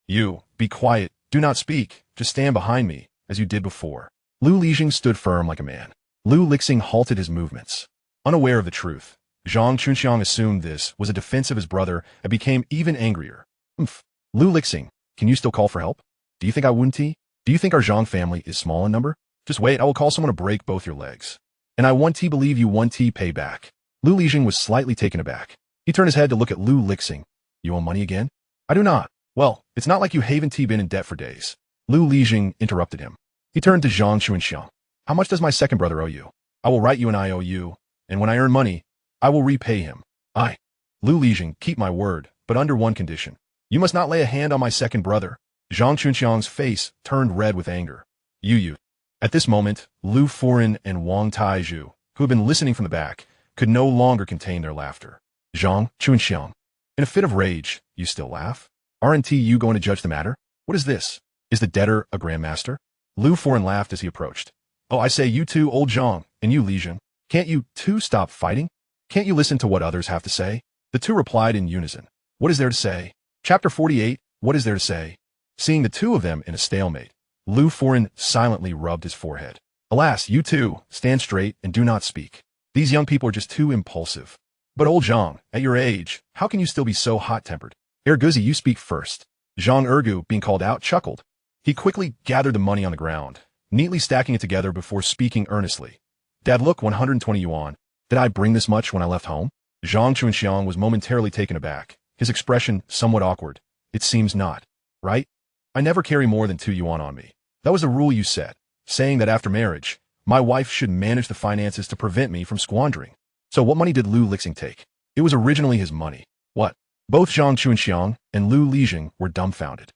A: You, be quiet, do not speak, just stand behind me, as you did before. Lu Lixing stood firm like a man. Lu Lixing halted his movements. Unaware of the truth, Zhang Chunxiang assumed this was a defense of his brother and became even angrier. Lu Lixing, can you still call for help? Do you think I wouldn't? Do you think our Zhang family is small in number? Just wait, I will call someone to break both your legs. And I want to believe you want to pay back. Lu Lixing was slightly taken aback. He turned his head to look at Lu Lixing. You owe money again? I do not. Well, it's not like you haven't been in debt for days. Lu Lixing interrupted him. He turned to Zhang Chunxiang. How much does my second brother owe you? I will write you an IOU, and when I earn money, I will repay him. Lu Lixing, keep my word, but under one condition. You must not lay a hand on my second brother. Zhang Chunxiang's face turned red with anger. You. At this moment, Lu Fering and Wang Taizhu, who had been listening from the back, could no longer contain their laughter. Zhang Chunxiang. In a fit of rage, you still laugh? Aren't you going to judge the matter? What is this? Is the debtor a grandmaster? Lu Foreign laughed as he approached. Oh, I say, you two, old Zhang, and you, Lixing. Can't you two stop fighting? Can't you listen to what others have to say? The two replied in unison. What is there to say? Chapter 48, what is there to say? Seeing the two of them in a stalemate, Lu Foreign silently rubbed his forehead. Alas, you two, stand straight and do not speak. These young people are just too impulsive. But old Zhang, at your age, how can you still be so hot-tempered? Erguzi, you speak first. Zhang Ergu, being called out, chuckled. He quickly gathered the money on the ground, neatly stacking it together before speaking earnestly. Dad, look, 120 yuan. Did I bring this much when I left home? Zhang Chunxiang was momentarily taken aback, his expression somewhat awkward. It seems not. Right? I never carry more than 2 yuan on me. That was the rule you set, saying that after marriage, my wife should manage the finances to prevent me from squandering. So what money did Lu Lixing take? It was originally his money. What? Both Zhang Chunxiang and Lu Lixing were dumbfounded.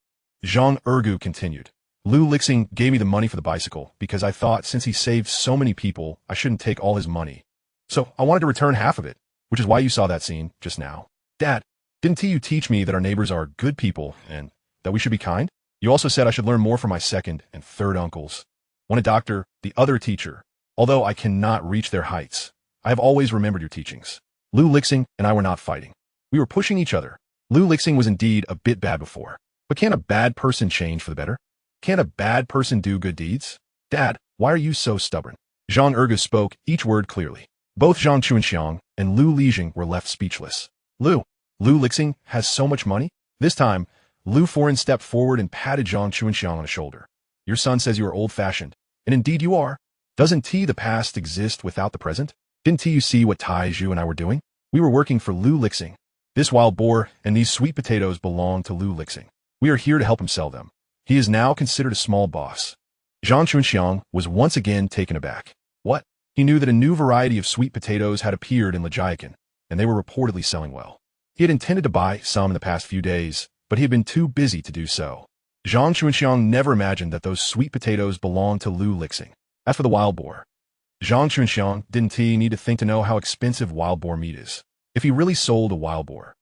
A: Zhang Ergu continued. Lu Lixing gave me the money for the bicycle because I thought since he saved so many people, I shouldn't take all his money. So I wanted to return half of it, which is why you saw that scene just now. Dad, didn't you teach me that our neighbors are good people and that we should be kind? You also said I should learn more from my second and third uncles. One a doctor, the other a teacher. Although I cannot reach their heights, I have always remembered your teachings. Lu Lixing and I were not fighting. We were pushing each other. Lu Lixing was indeed a bit bad before. But can a bad person change for the better? Can a bad person do good deeds? Dad, why are you so stubborn? Zhang Ergu spoke each word clearly. Both Zhang Chunxiang and Lu Lixing were left speechless. Lu Lixing has so much money? This time, Lu Foreign stepped forward and patted Zhang Chunxiang on the shoulder. Your son says you are old-fashioned, and indeed you are. Doesn't the past exist without the present? Didn't you see what Taiju and I were doing? We were working for Lu Lixing. This wild boar and these sweet potatoes belong to Lu Lixing. We are here to help him sell them. He is now considered a small boss. Zhang Chunxiang was once again taken aback. What? He knew that a new variety of sweet potatoes had appeared in Lijiakan, and they were reportedly selling well. He had intended to buy some in the past few days, but he had been too busy to do so. Zhang Chunxiang never imagined that those sweet potatoes belonged to Lu Lixing. As for the wild boar, Zhang Chunxiang didn't he need to think to know how expensive wild boar meat is. If he really sold a wild boar,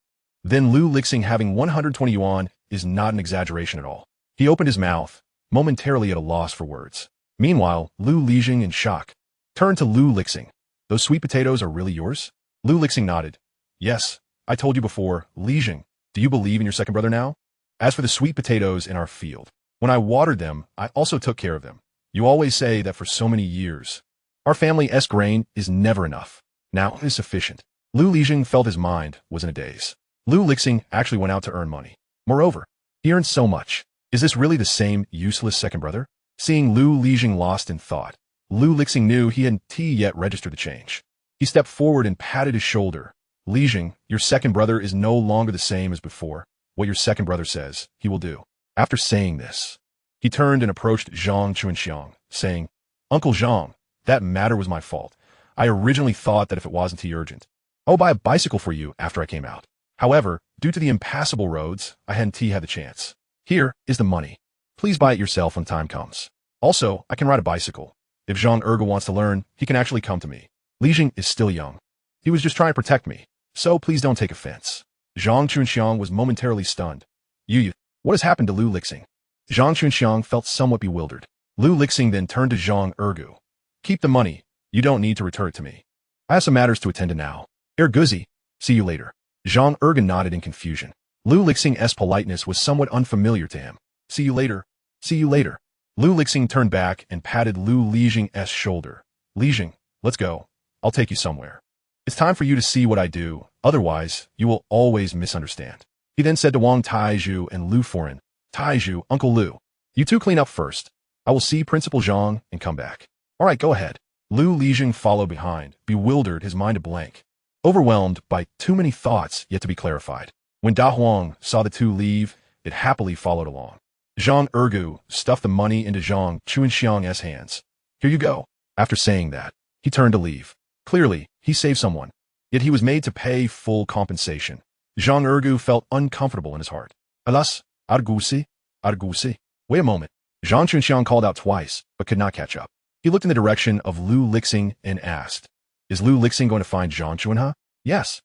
A: then Lu Lixing having 120 yuan is not an exaggeration at all. He opened his mouth, momentarily at a loss for words. Meanwhile, Lu Lixing in shock turned to Lu Lixing. Those sweet potatoes are really yours? Lu Lixing nodded. Yes, I told you before, Lixing. Do you believe in your second brother now? As for the sweet potatoes in our field, when I watered them, I also took care of them. You always say that for so many years. Our family's grain is never enough. Now it is sufficient. Lu Lixing felt his mind was in a daze. Lu Lixing actually went out to earn money. Moreover, he earned so much. Is this really the same useless second brother? Seeing Lu Lixing lost in thought, Lu Lixing knew he hadn't yet registered the change. He stepped forward and patted his shoulder. Lixing, your second brother is no longer the same as before. What your second brother says, he will do. After saying this, he turned and approached Zhang Chunxiang, saying, Uncle Zhang, that matter was my fault. I originally thought that if it wasn't too urgent, I'll buy a bicycle for you after I came out. However, due to the impassable roads, I hadn't had the chance. Here is the money. Please buy it yourself when time comes. Also, I can ride a bicycle. If Zhang Ergu wants to learn, he can actually come to me. Lixing is still young. He was just trying to protect me, so please don't take offense. Zhang Chunxiang was momentarily stunned. You, what has happened to Lu Lixing? Zhang Chunxiang felt somewhat bewildered. Lu Lixing then turned to Zhang Ergu. Keep the money. You don't need to return it to me. I have some matters to attend to now. Erguzi, see you later. Zhang Ergu nodded in confusion. Lu Lixing's politeness was somewhat unfamiliar to him. See you later. See you later. Lu Lixing turned back and patted Lu Lixing's shoulder. Lixing, let's go. I'll take you somewhere. It's time for you to see what I do, otherwise you will always misunderstand. He then said to Wang Taiju and Lu Foreign, Taiju, Uncle Lu, you two clean up first. I will see Principal Zhang and come back. All right, go ahead. Lu Lixing followed behind, bewildered, his mind a blank. Overwhelmed by too many thoughts yet to be clarified. When Da Huang saw the two leave, it happily followed along. Zhang Ergu stuffed the money into Zhang Chunxiang's hands. Here you go. After saying that, he turned to leave. Clearly, he saved someone, yet he was made to pay full compensation. Zhang Ergu felt uncomfortable in his heart. Alas, Argusi. Wait a moment. Zhang Chunxiang called out twice, but could not catch up. He looked in the direction of Lu Lixing and asked, Is Lu Lixing going to find Zhang Chunha? Yes.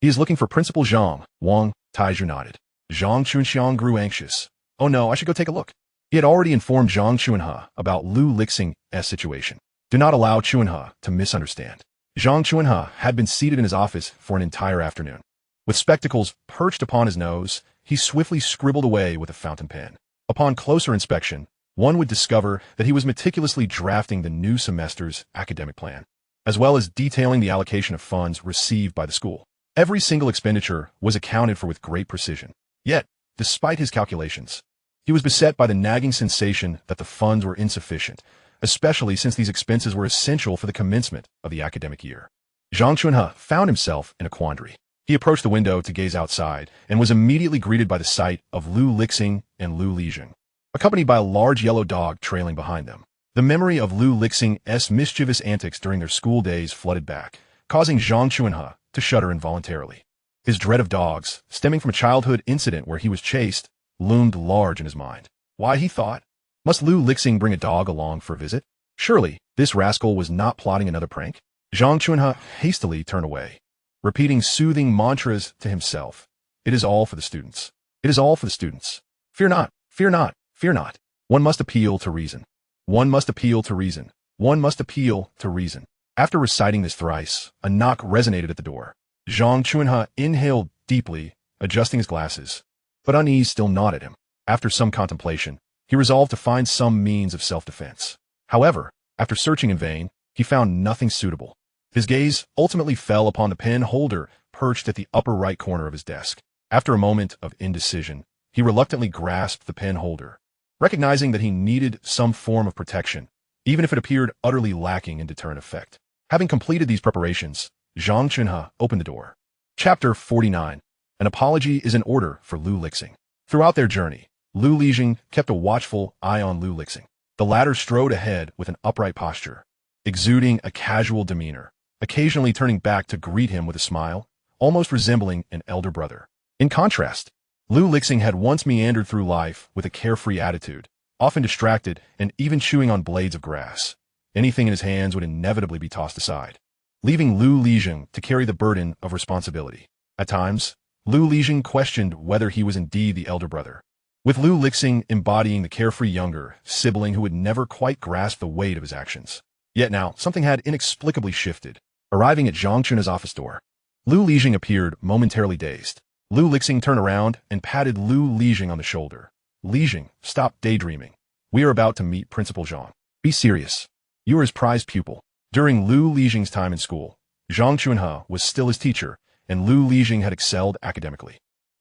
A: He is looking for Principal Zhang. Wang Taizhu nodded. Zhang Chunxiang grew anxious. Oh no, I should go take a look. He had already informed Zhang Chuanhe about Lu Lixing's situation. Do not allow Chuanhe to misunderstand. Zhang Chuanhe had been seated in his office for an entire afternoon. With spectacles perched upon his nose, he swiftly scribbled away with a fountain pen. Upon closer inspection, one would discover that he was meticulously drafting the new semester's academic plan, as well as detailing the allocation of funds received by the school. Every single expenditure was accounted for with great precision. Yet, despite his calculations, he was beset by the nagging sensation that the funds were insufficient, especially since these expenses were essential for the commencement of the academic year. Zhang Chunhe found himself in a quandary. He approached the window to gaze outside and was immediately greeted by the sight of Lu Lixing and Lu Lixing, accompanied by a large yellow dog trailing behind them. The memory of Lu Lixing's mischievous antics during their school days flooded back, causing Zhang Chunhe to shudder involuntarily. His dread of dogs, stemming from a childhood incident where he was chased, loomed large in his mind. Why, he thought, must Lu Lixing bring a dog along for a visit? Surely, this rascal was not plotting another prank. Zhang Chunhe hastily turned away, repeating soothing mantras to himself. It is all for the students. It is all for the students. Fear not, fear not, fear not. One must appeal to reason. One must appeal to reason. One must appeal to reason. After reciting this thrice, a knock resonated at the door. Zhang Chunhe inhaled deeply, adjusting his glasses, but unease still gnawed at him. After some contemplation, he resolved to find some means of self-defense. However, after searching in vain, he found nothing suitable. His gaze ultimately fell upon the pen holder perched at the upper right corner of his desk. After a moment of indecision, he reluctantly grasped the pen holder, recognizing that he needed some form of protection, even if it appeared utterly lacking in deterrent effect. Having completed these preparations, Zhang Chunhe opened the door. Chapter 49. An apology is in order for Lu Lixing. Throughout their journey, Lu Lixing kept a watchful eye on Lu Lixing. The latter strode ahead with an upright posture, exuding a casual demeanor, occasionally turning back to greet him with a smile, almost resembling an elder brother. In contrast, Lu Lixing had once meandered through life with a carefree attitude, often distracted and even chewing on blades of grass. Anything in his hands would inevitably be tossed aside, leaving Lu Lixing to carry the burden of responsibility. At times, Lu Lixing questioned whether he was indeed the elder brother, with Lu Lixing embodying the carefree younger sibling who would never quite grasp the weight of his actions. Yet now, something had inexplicably shifted. Arriving at Zhang Chunhe's office door, Lu Lixing appeared momentarily dazed. Lu Lixing turned around and patted Lu Lixing on the shoulder. Lixing, stop daydreaming. We are about to meet Principal Zhang. Be serious. You are his prized pupil. During Lu Lixing's time in school, Zhang Chunhe was still his teacher, and Lu Lixing had excelled academically.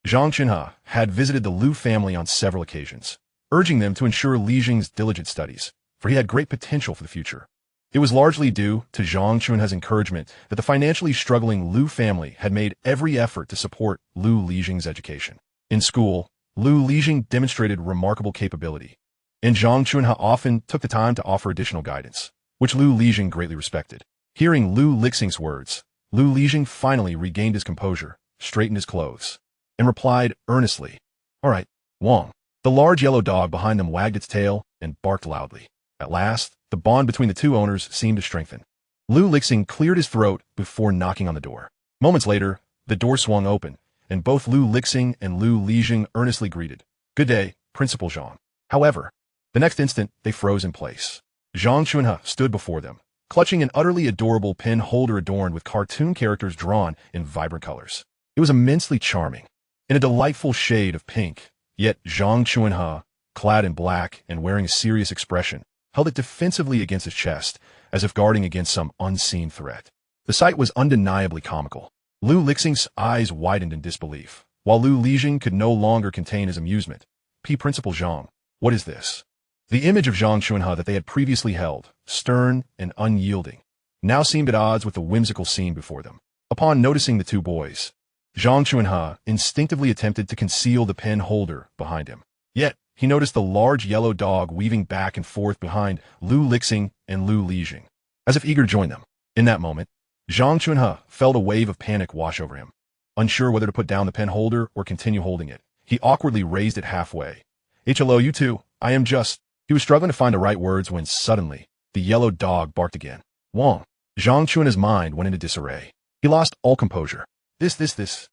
A: Zhang Chunhe had visited the Lu family on several occasions, urging them to ensure Lixing's diligent studies, for he had great potential for the future. It was largely due to Zhang Chunhe's encouragement that the financially struggling Lu family had made every effort to support Lu Lixing's education. In school, Lu Lixing demonstrated remarkable capability, and Zhang Chunhe often took the time to offer additional guidance, which Lu Lixing greatly respected. Hearing Lu Lixing's words, Lu Lixing finally regained his composure, straightened his clothes, and replied earnestly, "All right, Wang." The large yellow dog behind them wagged its tail and barked loudly. At last, the bond between the two owners seemed to strengthen. Lu Lixing cleared his throat before knocking on the door. Moments later, the door swung open, and both Lu Lixing and Lu Lixing earnestly greeted, "Good day, Principal Zhang." However, the next instant, they froze in place. Zhang Chunhe stood before them, clutching an utterly adorable pen holder adorned with cartoon characters drawn in vibrant colors. It was immensely charming, in a delightful shade of pink, yet Zhang Chunhe, clad in black and wearing a serious expression, held it defensively against his chest, as if guarding against some unseen threat. The sight was undeniably comical. Lu Lixing's eyes widened in disbelief, while Lu Lixing could no longer contain his amusement. Principal Zhang, what is this?" The image of Zhang Chunhe that they had previously held, stern and unyielding, now seemed at odds with the whimsical scene before them. Upon noticing the two boys, Zhang Chunhe instinctively attempted to conceal the pen holder behind him. Yet, he noticed the large yellow dog weaving back and forth behind Lu Lixing and Lu Lixing, as if eager to join them. In that moment, Zhang Chunhe felt a wave of panic wash over him. Unsure whether to put down the pen holder or continue holding it, he awkwardly raised it halfway. "Hello, you two, I am just..." He was struggling to find the right words when suddenly, the yellow dog barked again. "Wang." Zhang Chunhe's mind went into disarray. He lost all composure. This.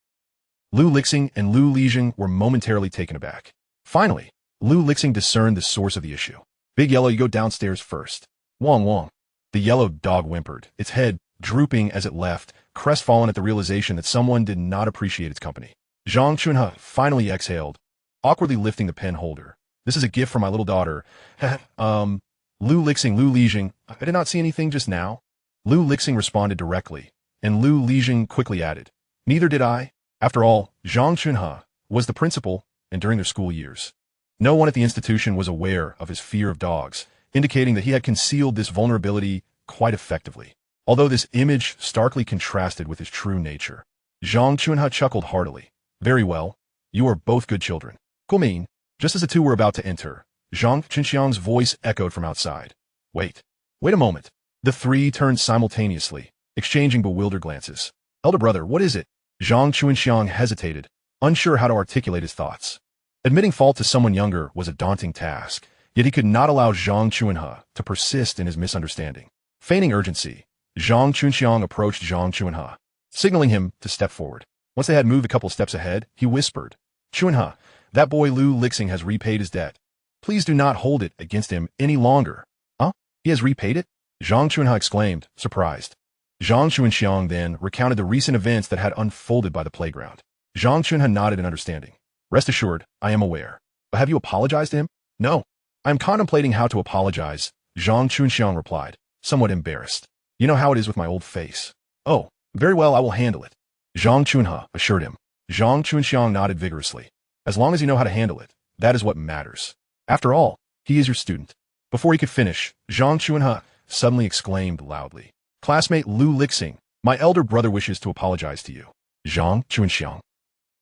A: Lu Lixing and Lu Lixing were momentarily taken aback. Finally, Lu Lixing discerned the source of the issue. Big Yellow, you go downstairs first. Wang. The yellow dog whimpered, its head drooping as it left, crestfallen at the realization that someone did not appreciate its company. Zhang Chunhe finally exhaled, awkwardly lifting the pen holder. This is a gift from my little daughter. Lu Lixing, I did not see anything just now. Lu Lixing responded directly, and Lu Lixing quickly added, neither did I. After all, Zhang Chunhe was the principal, and during their school years, no one at the institution was aware of his fear of dogs, indicating that he had concealed this vulnerability quite effectively. Although this image starkly contrasted with his true nature, Zhang Chunhe chuckled heartily. Very well, you are both good children. Guomin. Just as the two were about to enter, Zhang Chunxiang's voice echoed from outside. Wait a moment. The three turned simultaneously, exchanging bewildered glances. Elder brother, what is it? Zhang Chunxiang hesitated, unsure how to articulate his thoughts. Admitting fault to someone younger was a daunting task, yet he could not allow Zhang Chunhe to persist in his misunderstanding. Feigning urgency, Zhang Chunxiang approached Zhang Chunhe, signaling him to step forward. Once they had moved a couple steps ahead, he whispered, Chunhe, that boy Lu Lixing has repaid his debt. Please do not hold it against him any longer. Huh? He has repaid it? Zhang Chunhe exclaimed, surprised. Zhang Chunxiang then recounted the recent events that had unfolded by the playground. Zhang Chunhe nodded in understanding. Rest assured, I am aware. But have you apologized to him? No. I am contemplating how to apologize, Zhang Chunxiang replied, somewhat embarrassed. You know how it is with my old face. Oh, very well, I will handle it, Zhang Chunhe assured him. Zhang Chunxiang nodded vigorously. As long as you know how to handle it, that is what matters. After all, he is your student. Before he could finish, Zhang Chunhe suddenly exclaimed loudly. Classmate Lu Lixing, my elder brother wishes to apologize to you. Zhang Chunxiang.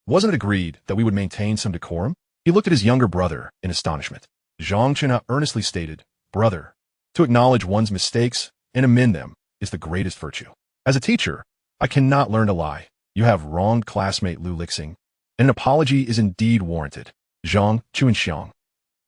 A: Wasn't it agreed that we would maintain some decorum? He looked at his younger brother in astonishment. Zhang Chunhe earnestly stated, brother, to acknowledge one's mistakes and amend them is the greatest virtue. As a teacher, I cannot learn to lie. You have wronged classmate Lu Lixing, and an apology is indeed warranted. Zhang Chunxiang.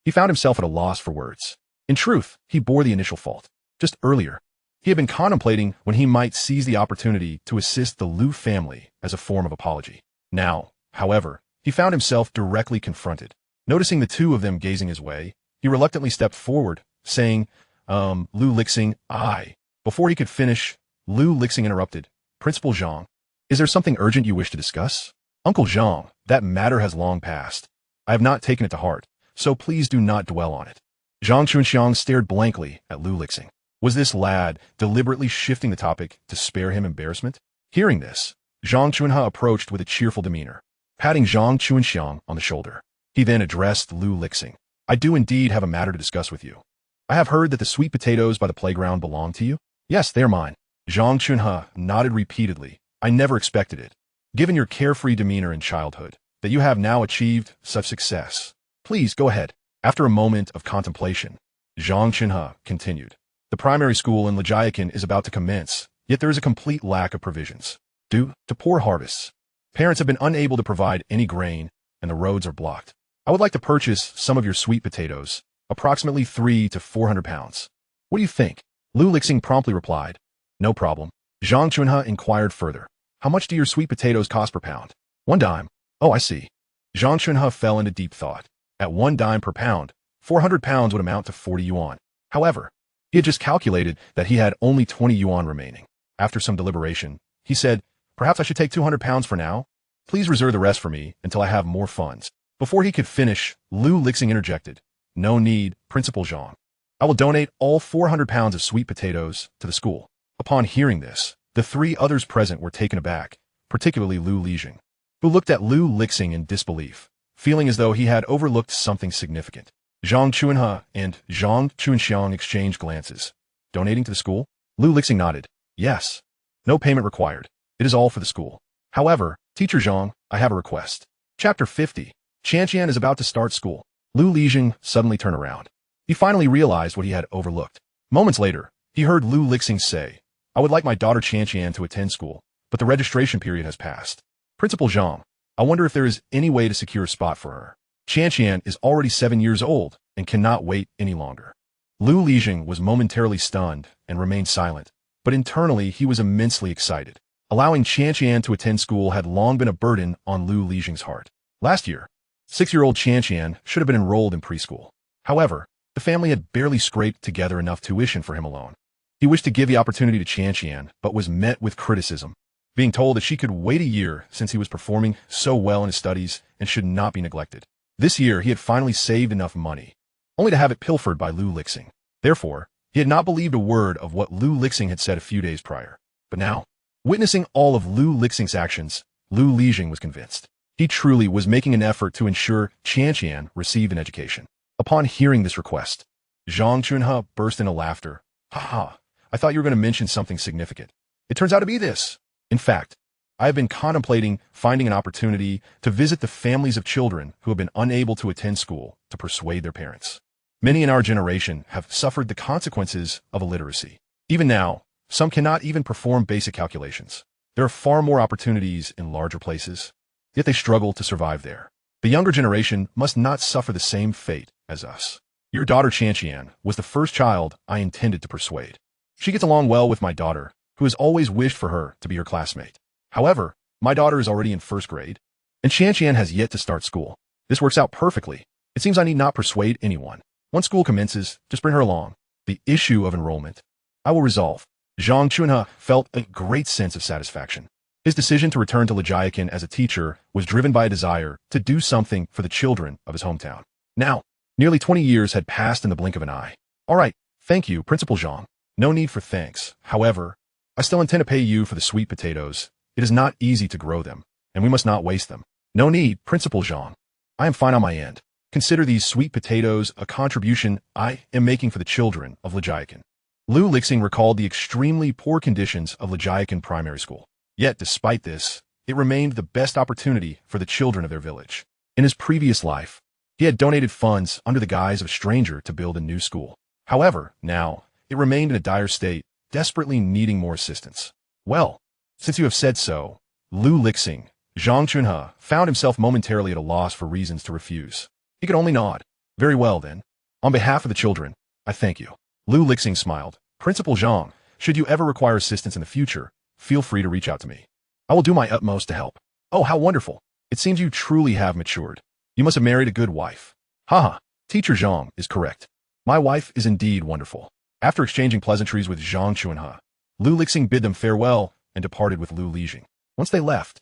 A: He found himself at a loss for words. In truth, he bore the initial fault. Just earlier, he had been contemplating when he might seize the opportunity to assist the Lu family as a form of apology. Now, however, he found himself directly confronted. Noticing the two of them gazing his way, he reluctantly stepped forward, saying, Lu Lixing, I. Before he could finish, Lu Lixing interrupted. Principal Zhang, is there something urgent you wish to discuss? Uncle Zhang, that matter has long passed. I have not taken it to heart, so please do not dwell on it. Zhang Chunxiang stared blankly at Lu Lixing. Was this lad deliberately shifting the topic to spare him embarrassment? Hearing this, Zhang Chunhe approached with a cheerful demeanor, patting Zhang Chunxiang on the shoulder. He then addressed Lu Lixing. I do indeed have a matter to discuss with you. I have heard that the sweet potatoes by the playground belong to you? Yes, they're mine. Zhang Chunhe nodded repeatedly. I never expected it, given your carefree demeanor in childhood, that you have now achieved such success. Please go ahead. After a moment of contemplation, Zhang Chunhe continued. The primary school in Lijiakan is about to commence, yet there is a complete lack of provisions. Due to poor harvests, parents have been unable to provide any grain, and the roads are blocked. I would like to purchase some of your sweet potatoes, approximately 300 to 400 pounds. What do you think? Lu Lixing promptly replied, no problem. Zhang Chunhe inquired further. How much do your sweet potatoes cost per pound? 1 dime. Oh, I see. Zhang Chunhe fell into deep thought. At 1 dime per pound, 400 pounds would amount to 40 yuan. However, he had just calculated that he had only 20 yuan remaining. After some deliberation, he said, perhaps I should take 200 pounds for now. Please reserve the rest for me until I have more funds. Before he could finish, Lu Lixing interjected. No need, Principal Zhang. I will donate all 400 pounds of sweet potatoes to the school. Upon hearing this, the 3 others present were taken aback, particularly Lu Lixing, who looked at Lu Lixing in disbelief, feeling as though he had overlooked something significant. Zhang Chunhe and Zhang Chunxiang exchanged glances. Donating to the school? Lu Lixing nodded. Yes. No payment required. It is all for the school. However, Teacher Zhang, I have a request. Chapter 50. Qianqian is about to start school. Lu Lixing suddenly turned around. He finally realized what he had overlooked. Moments later, he heard Lu Lixing say, I would like my daughter Qianqian to attend school, but the registration period has passed. Principal Zhang, I wonder if there is any way to secure a spot for her. Qianqian is already 7 years old and cannot wait any longer. Lu Lixing was momentarily stunned and remained silent, but internally he was immensely excited. Allowing Qianqian to attend school had long been a burden on Lu Lixing's heart. Last year, 6-year-old Qianqian should have been enrolled in preschool. However, the family had barely scraped together enough tuition for him alone. He wished to give the opportunity to Qianqian, but was met with criticism, being told that she could wait a year since he was performing so well in his studies and should not be neglected. This year, he had finally saved enough money, only to have it pilfered by Lu Lixing. Therefore, he had not believed a word of what Lu Lixing had said a few days prior. But now, witnessing all of Lu Lixing's actions, Lu Lixing was convinced. He truly was making an effort to ensure Qianqian received an education. Upon hearing this request, Zhang Chunhe burst into laughter. Ha! I thought you were going to mention something significant. It turns out to be this. In fact, I have been contemplating finding an opportunity to visit the families of children who have been unable to attend school to persuade their parents. Many in our generation have suffered the consequences of illiteracy. Even now, some cannot even perform basic calculations. There are far more opportunities in larger places, yet they struggle to survive there. The younger generation must not suffer the same fate as us. Your daughter Qianqian was the first child I intended to persuade. She gets along well with my daughter, who has always wished for her to be her classmate. However, my daughter is already in first grade, and Qianqian has yet to start school. This works out perfectly. It seems I need not persuade anyone. Once school commences, just bring her along. The issue of enrollment I will resolve. Zhang Chunhe felt a great sense of satisfaction. His decision to return to Lijiakin as a teacher was driven by a desire to do something for the children of his hometown. Now, nearly 20 years had passed in the blink of an eye. All right, thank you, Principal Zhang. No need for thanks. However, I still intend to pay you for the sweet potatoes. It is not easy to grow them, and we must not waste them. No need, Principal Zhang. I am fine on my end. Consider these sweet potatoes a contribution I am making for the children of Lijiakin. Lu Lixing recalled the extremely poor conditions of Lijiakin Primary School. Yet, despite this, it remained the best opportunity for the children of their village. In his previous life, he had donated funds under the guise of a stranger to build a new school. However, now, it remained in a dire state, desperately needing more assistance. Well, since you have said so, Lu Lixing, Zhang Chunhe found himself momentarily at a loss for reasons to refuse. He could only nod. Very well, then. On behalf of the children, I thank you. Lu Lixing smiled. Principal Zhang, should you ever require assistance in the future, feel free to reach out to me. I will do my utmost to help. Oh, how wonderful. It seems you truly have matured. You must have married a good wife. Haha, Teacher Zhang is correct. My wife is indeed wonderful. After exchanging pleasantries with Zhang Chunhe, Lu Lixing bid them farewell and departed with Lu Lixing. Once they left,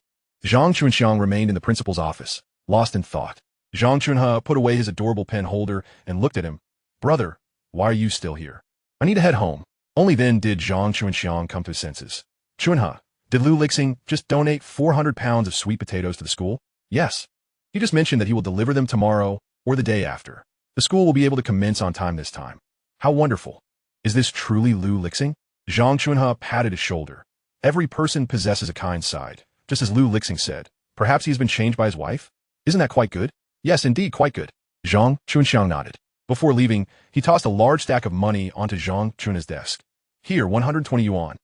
A: Zhang Chunxiang remained in the principal's office, lost in thought. Zhang Chunhe put away his adorable pen holder and looked at him. Brother, why are you still here? I need to head home. Only then did Zhang Chunxiang come to his senses. Chunhe, did Lu Lixing just donate 400 pounds of sweet potatoes to the school? Yes. He just mentioned that he will deliver them tomorrow or the day after. The school will be able to commence on time this time. How wonderful. Is this truly Lu Lixing? Zhang Chunhe patted his shoulder. Every person possesses a kind side, just as Lu Lixing said. Perhaps he has been changed by his wife? Isn't that quite good? Yes, indeed, quite good. Zhang Chunxiang nodded. Before leaving, he tossed a large stack of money onto Zhang Chunhe's desk. Here, 120 yuan.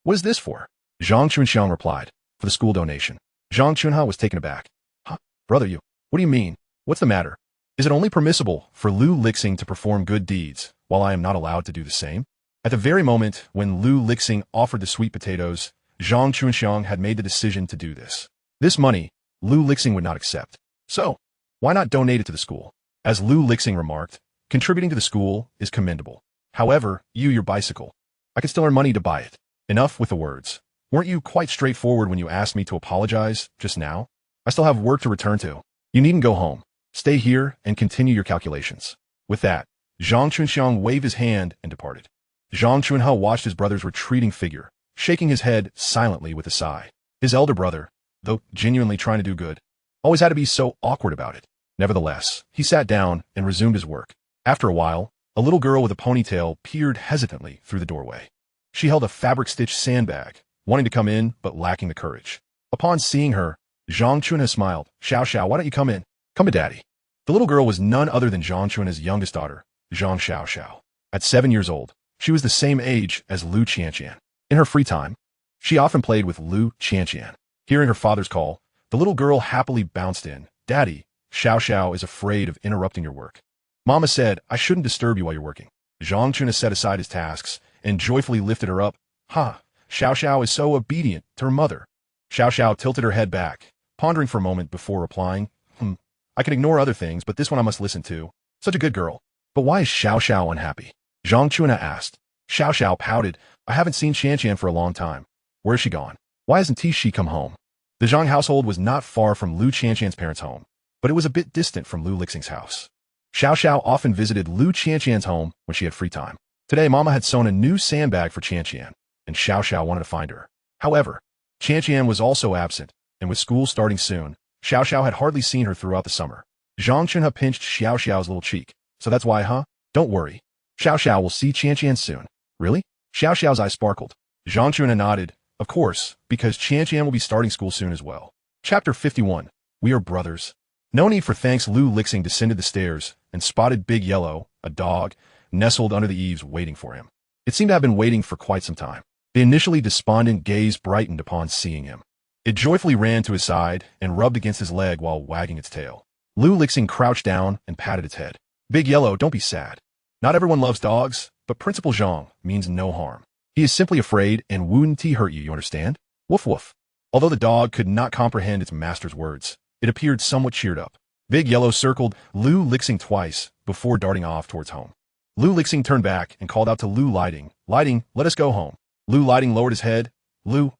A: What is this for? Zhang Chunxiang replied. For the school donation. Zhang Chunhe was taken aback. Huh? Brother, what do you mean? What's the matter? Is it only permissible for Lu Lixing to perform good deeds, while I am not allowed to do the same? At the very moment when Lu Lixing offered the sweet potatoes, Zhang Chunxiang had made the decision to do this. This money, Lu Lixing would not accept. So, why not donate it to the school? As Lu Lixing remarked, contributing to the school is commendable. However, your bicycle. I can still earn money to buy it. Enough with the words. Weren't you quite straightforward when you asked me to apologize just now? I still have work to return to. You needn't go home. Stay here and continue your calculations. With that, Zhang Chunxiang waved his hand and departed. Zhang Chunhe watched his brother's retreating figure, shaking his head silently with a sigh. His elder brother, though genuinely trying to do good, always had to be so awkward about it. Nevertheless, he sat down and resumed his work. After a while, a little girl with a ponytail peered hesitantly through the doorway. She held a fabric-stitched sandbag, wanting to come in but lacking the courage. Upon seeing her, Zhang Chunhe smiled. Xiao, why don't you come in? Come to Daddy. The little girl was none other than Zhang Chunhe's youngest daughter, Zhang Xiao. At 7 years old, she was the same age as Lu Qianqian. In her free time, she often played with Lu Qianqian. Hearing her father's call, the little girl happily bounced in. Daddy, Xiao is afraid of interrupting your work. Mama said I shouldn't disturb you while you're working. Zhang Chunhe set aside his tasks and joyfully lifted her up. Ha, Xiao Xiao is so obedient to her mother. Xiao Xiao tilted her head back, pondering for a moment before replying, I can ignore other things, but this one I must listen to. Such a good girl. But why is Xiao Xiao unhappy? Zhang Chuna asked. Xiao Xiao pouted, I haven't seen Qian for a long time. Where's she gone? Why hasn't she come home? The Zhang household was not far from Lu Qian's parents' home, but it was a bit distant from Lu Lixing's house. Xiao Xiao often visited Lu Qian's home when she had free time. Today, Mama had sewn a new sandbag for Qian, and Xiao Xiao wanted to find her. However, Qian was also absent, and with school starting soon, Xiao Xiao had hardly seen her throughout the summer. Zhang Chunha pinched Xiao Xiao's little cheek. So that's why, huh? Don't worry. Xiao Xiao will see Qian soon. Really? Xiao Xiao's eyes sparkled. Zhang Chunha nodded. Of course, because Qian will be starting school soon as well. Chapter 51. We are brothers. No need for thanks. Lu Lixing descended the stairs and spotted Big Yellow, a dog, nestled under the eaves waiting for him. It seemed to have been waiting for quite some time. The initially despondent gaze brightened upon seeing him. It joyfully ran to his side and rubbed against his leg while wagging its tail. Lu Lixing crouched down and patted its head. Big Yellow, don't be sad. Not everyone loves dogs, but Principal Zhang means no harm. He is simply afraid and wouldn't hurt you, you understand? Woof woof. Although the dog could not comprehend its master's words, it appeared somewhat cheered up. Big Yellow circled Lu Lixing twice before darting off towards home. Lu Lixing turned back and called out to Lu Lighting, Lighting, let us go home. Lu Lighting lowered his head. Lu,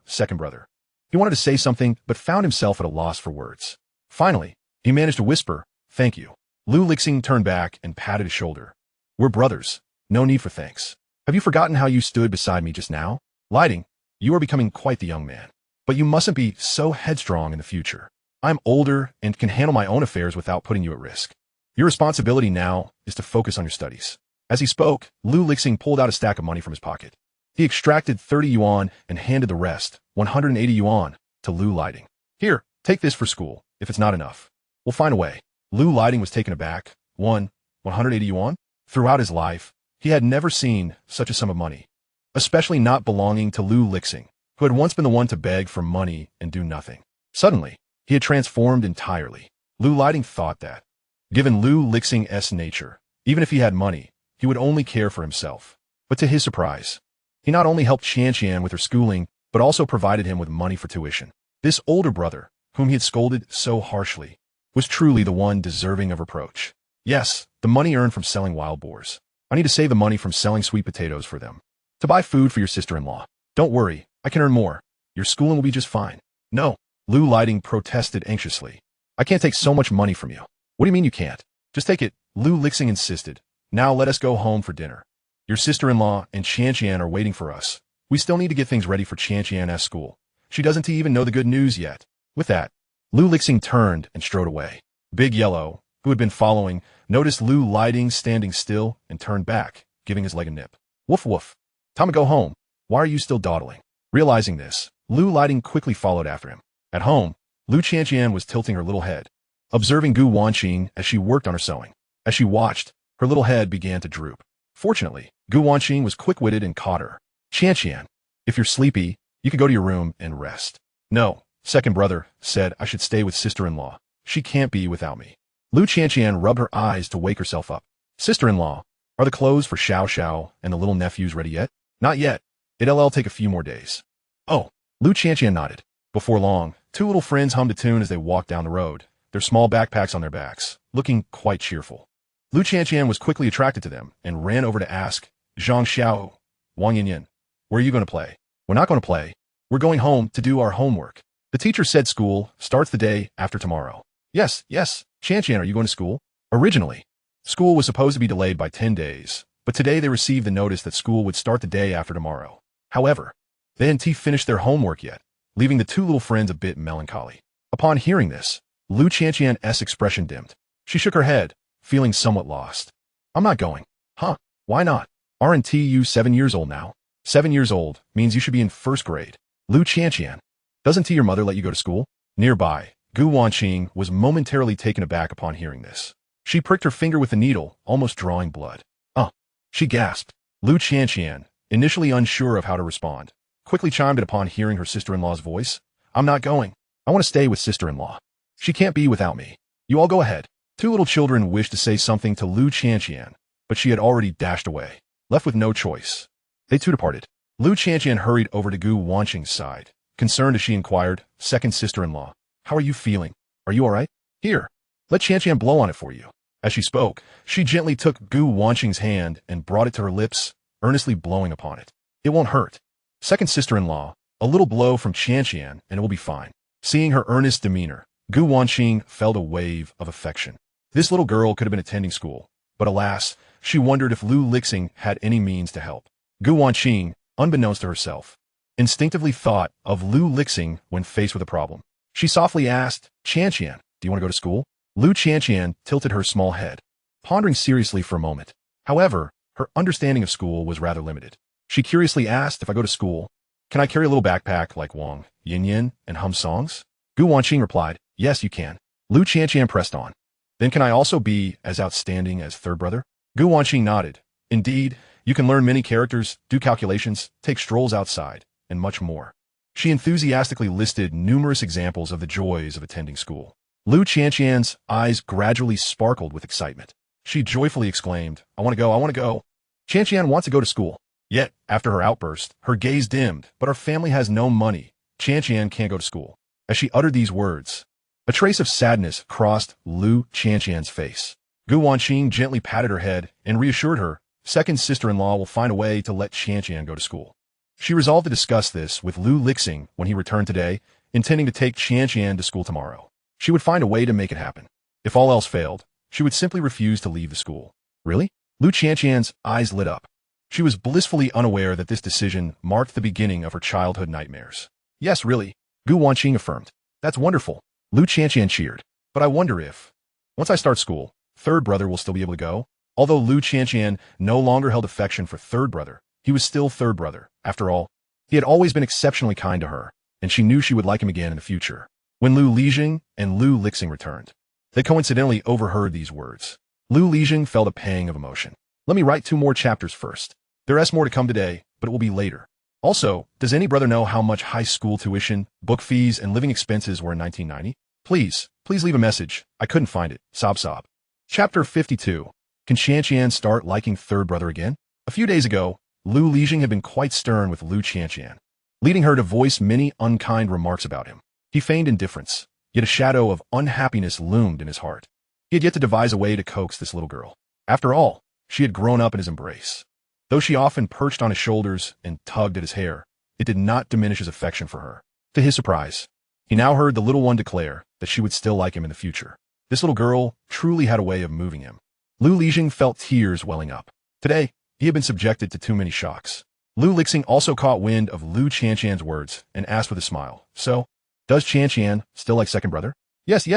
A: second brother. He wanted to say something, but found himself at a loss for words. Finally, he managed to whisper, thank you. Lu Lixing turned back and patted his shoulder. We're brothers. No need for thanks. Have you forgotten how you stood beside me just now? Lighting, you are becoming quite the young man. But you mustn't be so headstrong in the future. I'm older and can handle my own affairs without putting you at risk. Your responsibility now is to focus on your studies. As he spoke, Lu Lixing pulled out a stack of money from his pocket. He extracted 30 yuan and handed the rest, 180 yuan, to Lu Lighting. Here, take this for school, if it's not enough. We'll find a way. Lu Lighting was taken aback. 180 yuan? Throughout his life, he had never seen such a sum of money, especially not belonging to Lu Lixing, who had once been the one to beg for money and do nothing. Suddenly, he had transformed entirely. Lu Lighting thought that, given Lu Lixing's nature, even if he had money, he would only care for himself. But to his surprise, he not only helped Qian with her schooling, but also provided him with money for tuition. This older brother, whom he had scolded so harshly, was truly the one deserving of reproach. Yes, the money earned from selling wild boars. I need to save the money from selling sweet potatoes for them. To buy food for your sister-in-law. Don't worry, I can earn more. Your schooling will be just fine. No, Lu Lighting protested anxiously. I can't take so much money from you. What do you mean you can't? Just take it, Lu Lixing insisted. Now let us go home for dinner. Your sister-in-law and Qian are waiting for us. We still need to get things ready for Qian's school. She doesn't even know the good news yet. With that, Lu Lixing turned and strode away. Big Yellow, who had been following, noticed Lu Lighting standing still and turned back, giving his leg a nip. Woof woof. Time to go home. Why are you still dawdling? Realizing this, Lu Lighting quickly followed after him. At home, Lu Qian was tilting her little head, observing Gu Wanqing as she worked on her sewing. As she watched, her little head began to droop. Fortunately, Gu Wanqing was quick-witted and caught her. Qian, if you're sleepy, you could go to your room and rest. No, second brother said I should stay with sister-in-law. She can't be without me. Lu Qian rubbed her eyes to wake herself up. Sister-in-law, are the clothes for Xiao Xiao and the little nephews ready yet? Not yet. It'll take a few more days. Oh, Lu Qian nodded. Before long, two little friends hummed a tune as they walked down the road, their small backpacks on their backs, looking quite cheerful. Lu Qian was quickly attracted to them and ran over to ask, Zhang Xiao, Wang Yin, where are you going to play? We're not going to play. We're going home to do our homework. The teacher said school starts the day after tomorrow. Yes, Qian, are you going to school? Originally, school was supposed to be delayed by 10 days, but today they received the notice that school would start the day after tomorrow. However, they hadn't finished their homework yet, leaving the two little friends a bit melancholy. Upon hearing this, Lu Qian's expression dimmed. She shook her head, feeling somewhat lost. I'm not going. Huh? Why not? Aren't you 7 years old now? 7 years old means you should be in first grade. Lu Qian, doesn't your mother let you go to school? Nearby, Gu Wanqing was momentarily taken aback upon hearing this. She pricked her finger with the needle, almost drawing blood. She gasped. Lu Qian, initially unsure of how to respond, quickly chimed in upon hearing her sister-in-law's voice. I'm not going. I want to stay with sister-in-law. She can't be without me. You all go ahead. Two little children wished to say something to Lu Qian, but she had already dashed away, left with no choice. They too departed. Lu Qianqian hurried over to Gu Wanqing's side. Concerned as she inquired, second sister-in-law, how are you feeling? Are you all right? Here, let Qianqian blow on it for you. As she spoke, she gently took Gu Wanqing's hand and brought it to her lips, earnestly blowing upon it. It won't hurt. Second sister-in-law, a little blow from Qianqian and it will be fine. Seeing her earnest demeanor, Gu Wanqing felt a wave of affection. This little girl could have been attending school, but alas, she wondered if Lu Lixing had any means to help. Gu Wanqing, unbeknownst to herself, instinctively thought of Lu Lixing when faced with a problem. She softly asked, Qianqian, do you want to go to school? Lu Qianqian tilted her small head, pondering seriously for a moment. However, her understanding of school was rather limited. She curiously asked, if I go to school, can I carry a little backpack like Wang, Yin and hum songs? Gu Wanqing replied, yes, you can. Lu Qianqian pressed on. Then can I also be as outstanding as third brother? Gu Wanqing nodded. Indeed, you can learn many characters, do calculations, take strolls outside, and much more. She enthusiastically listed numerous examples of the joys of attending school. Lu Qianqian's eyes gradually sparkled with excitement. She joyfully exclaimed, I want to go, I want to go. Qianqian wants to go to school. Yet, after her outburst, her gaze dimmed, but our family has no money. Qianqian can't go to school. As she uttered these words, a trace of sadness crossed Lu Qianqian's face. Gu Wanqing gently patted her head and reassured her, second sister-in-law will find a way to let Qianqian go to school. She resolved to discuss this with Lu Lixing when he returned today, intending to take Qianqian to school tomorrow. She would find a way to make it happen. If all else failed, she would simply refuse to leave the school. Really? Lu Qianqian's eyes lit up. She was blissfully unaware that this decision marked the beginning of her childhood nightmares. Yes, really, Gu Wanqing affirmed. That's wonderful. Lu Qianqian cheered. But I wonder if, once I start school, third brother will still be able to go? Although Lu Qianqian no longer held affection for third brother, he was still third brother. After all, he had always been exceptionally kind to her, and she knew she would like him again in the future. When Lu Lixing and Lu Lixing returned, they coincidentally overheard these words. Lu Lixing felt a pang of emotion. Let me write 2 more chapters first. There is more to come today, but it will be later. Also, does any brother know how much high school tuition, book fees, and living expenses were in 1990? Please leave a message. I couldn't find it. Sob sob. Chapter 52. Can Qianqian start liking third brother again? A few days ago, Lu Lixing had been quite stern with Lu Qianqian, leading her to voice many unkind remarks about him. He feigned indifference, yet a shadow of unhappiness loomed in his heart. He had yet to devise a way to coax this little girl. After all, she had grown up in his embrace. Though she often perched on his shoulders and tugged at his hair, it did not diminish his affection for her. To his surprise, he now heard the little one declare that she would still like him in the future. This little girl truly had a way of moving him. Lu Lixing felt tears welling up. Today, he had been subjected to too many shocks. Lu Lixing also caught wind of Lu Qianqian's words and asked with a smile, so, does Qianqian still like second brother? Yes.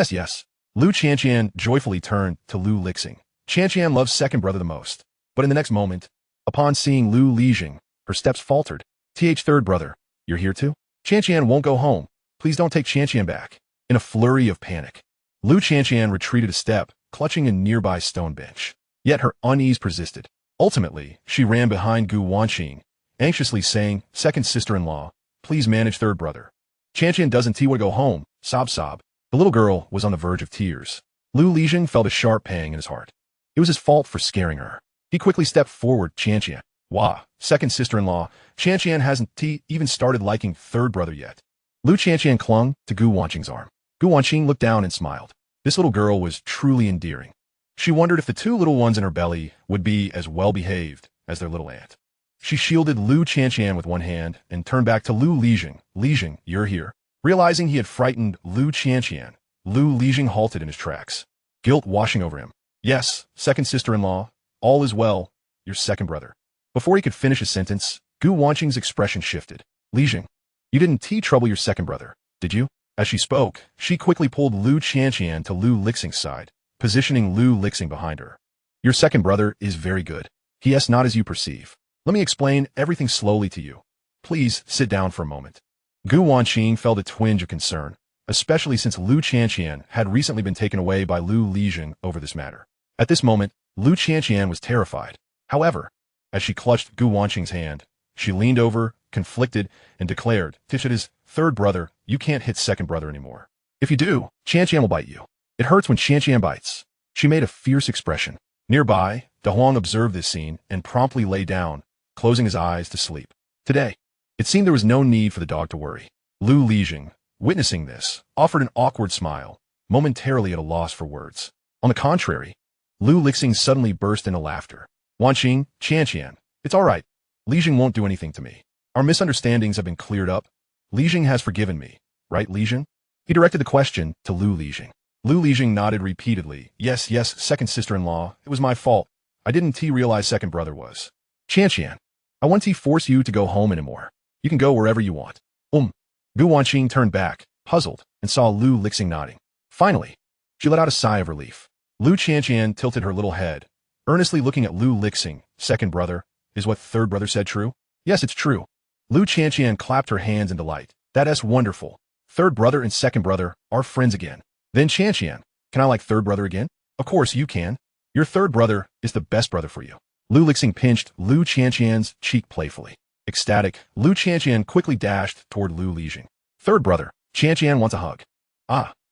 A: Lu Qianqian joyfully turned to Lu Lixing. Qianqian loves second brother the most. But in the next moment, upon seeing Lu Lixing, her steps faltered. Third brother, you're here too? Qianqian won't go home. Please don't take Qianqian back. In a flurry of panic, Lu Qianqian retreated a step, clutching a nearby stone bench. Yet her unease persisted. Ultimately, she ran behind Gu Wanqing, anxiously saying, second sister-in-law, please manage third brother. Qianqian doesn't want to go home. Sob sob. The little girl was on the verge of tears. Lu Lixing felt a sharp pang in his heart. It was his fault for scaring her. He quickly stepped forward. Qianqian. Wah, second sister-in-law. Qianqian hasn't even started liking third brother yet. Lu Qianqian clung to Gu Wanqing's arm. Gu Wanqing looked down and smiled. This little girl was truly endearing. She wondered if the 2 little ones in her belly would be as well-behaved as their little aunt. She shielded Lu Qianqian with one hand and turned back to Lu Lixing. Lixing, you're here. Realizing he had frightened Lu Qianqian, Lu Lixing halted in his tracks, guilt washing over him. Yes, second sister-in-law, all is well, your second brother. Before he could finish his sentence, Gu Wanqing's expression shifted. Lixing, you didn't trouble your second brother, did you? As she spoke, she quickly pulled Lu Qianqian to Lu Lixing's side, positioning Lu Lixing behind her. Your second brother is very good. He is not as you perceive. Let me explain everything slowly to you. Please sit down for a moment. Gu Wanqing felt a twinge of concern, especially since Lu Qianqian had recently been taken away by Lu Lixing over this matter. At this moment, Lu Qianqian was terrified. However, as she clutched Gu Wanqing's hand, she leaned over, conflicted, and declared, Tisha is third brother, you can't hit second brother anymore. If you do, Qianqian will bite you. It hurts when Qianqian bites. She made a fierce expression. Nearby, De Huang observed this scene and promptly lay down, closing his eyes to sleep. Today, it seemed there was no need for the dog to worry. Lu Lixing, witnessing this, offered an awkward smile, momentarily at a loss for words. On the contrary, Lu Lixing suddenly burst into laughter. Wanqing, Qian, it's all right. Lixing won't do anything to me. Our misunderstandings have been cleared up. Lixing has forgiven me, right, Lixing? He directed the question to Lu Lixing. Lu Lixing nodded repeatedly. Yes, second sister-in-law. It was my fault. I didn't realize second brother was. Qian, I won't force you to go home anymore. You can go wherever you want. Gu Wanqing turned back, puzzled, and saw Lu Lixing nodding. Finally, she let out a sigh of relief. Lu Qian tilted her little head, earnestly looking at Lu Lixing. Second brother, is what third brother said true? Yes, it's true. Lu Qian clapped her hands in delight. That's wonderful. Third brother and second brother are friends again. Then Qian, can I like third brother again? Of course you can. Your third brother is the best brother for you. Lu Lixing pinched Lu Qian's cheek playfully. Ecstatic, Lu Qian quickly dashed toward Lu Lixing. Third brother, Qian wants a hug.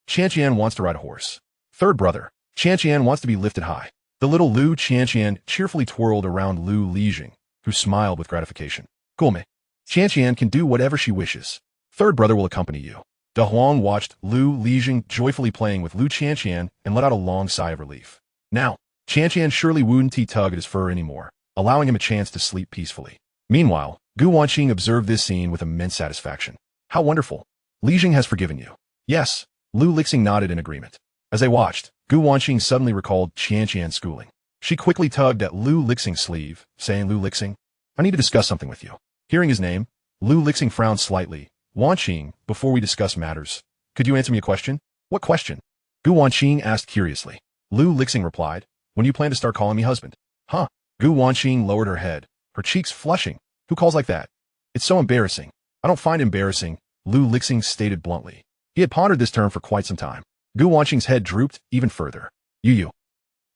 A: Qian wants to ride a horse. Third brother, Qian wants to be lifted high. The little Lu Qian cheerfully twirled around Lu Lixing, who smiled with gratification. Cool. Qian can do whatever she wishes. Third brother will accompany you. De Huang watched Lu Lixing joyfully playing with Lu Qian and let out a long sigh of relief. Now, Qian surely wouldn't tug at his fur anymore, allowing him a chance to sleep peacefully. Meanwhile, Gu Wanqing observed this scene with immense satisfaction. How wonderful. Lixing has forgiven you. Yes, Lu Lixing nodded in agreement. As they watched, Gu Wanqing suddenly recalled Qian's schooling. She quickly tugged at Lu Lixing's sleeve, saying, Lu Lixing, I need to discuss something with you. Hearing his name, Lu Lixing frowned slightly. Wanqing, before we discuss matters, could you answer me a question? What question? Gu Wanqing asked curiously. Lu Lixing replied, when do you plan to start calling me husband? Huh? Gu Wanqing lowered her head, her cheeks flushing. Who calls like that? It's so embarrassing. I don't find embarrassing, Lu Lixing stated bluntly. He had pondered this term for quite some time. Gu Wanqing's head drooped even further. You.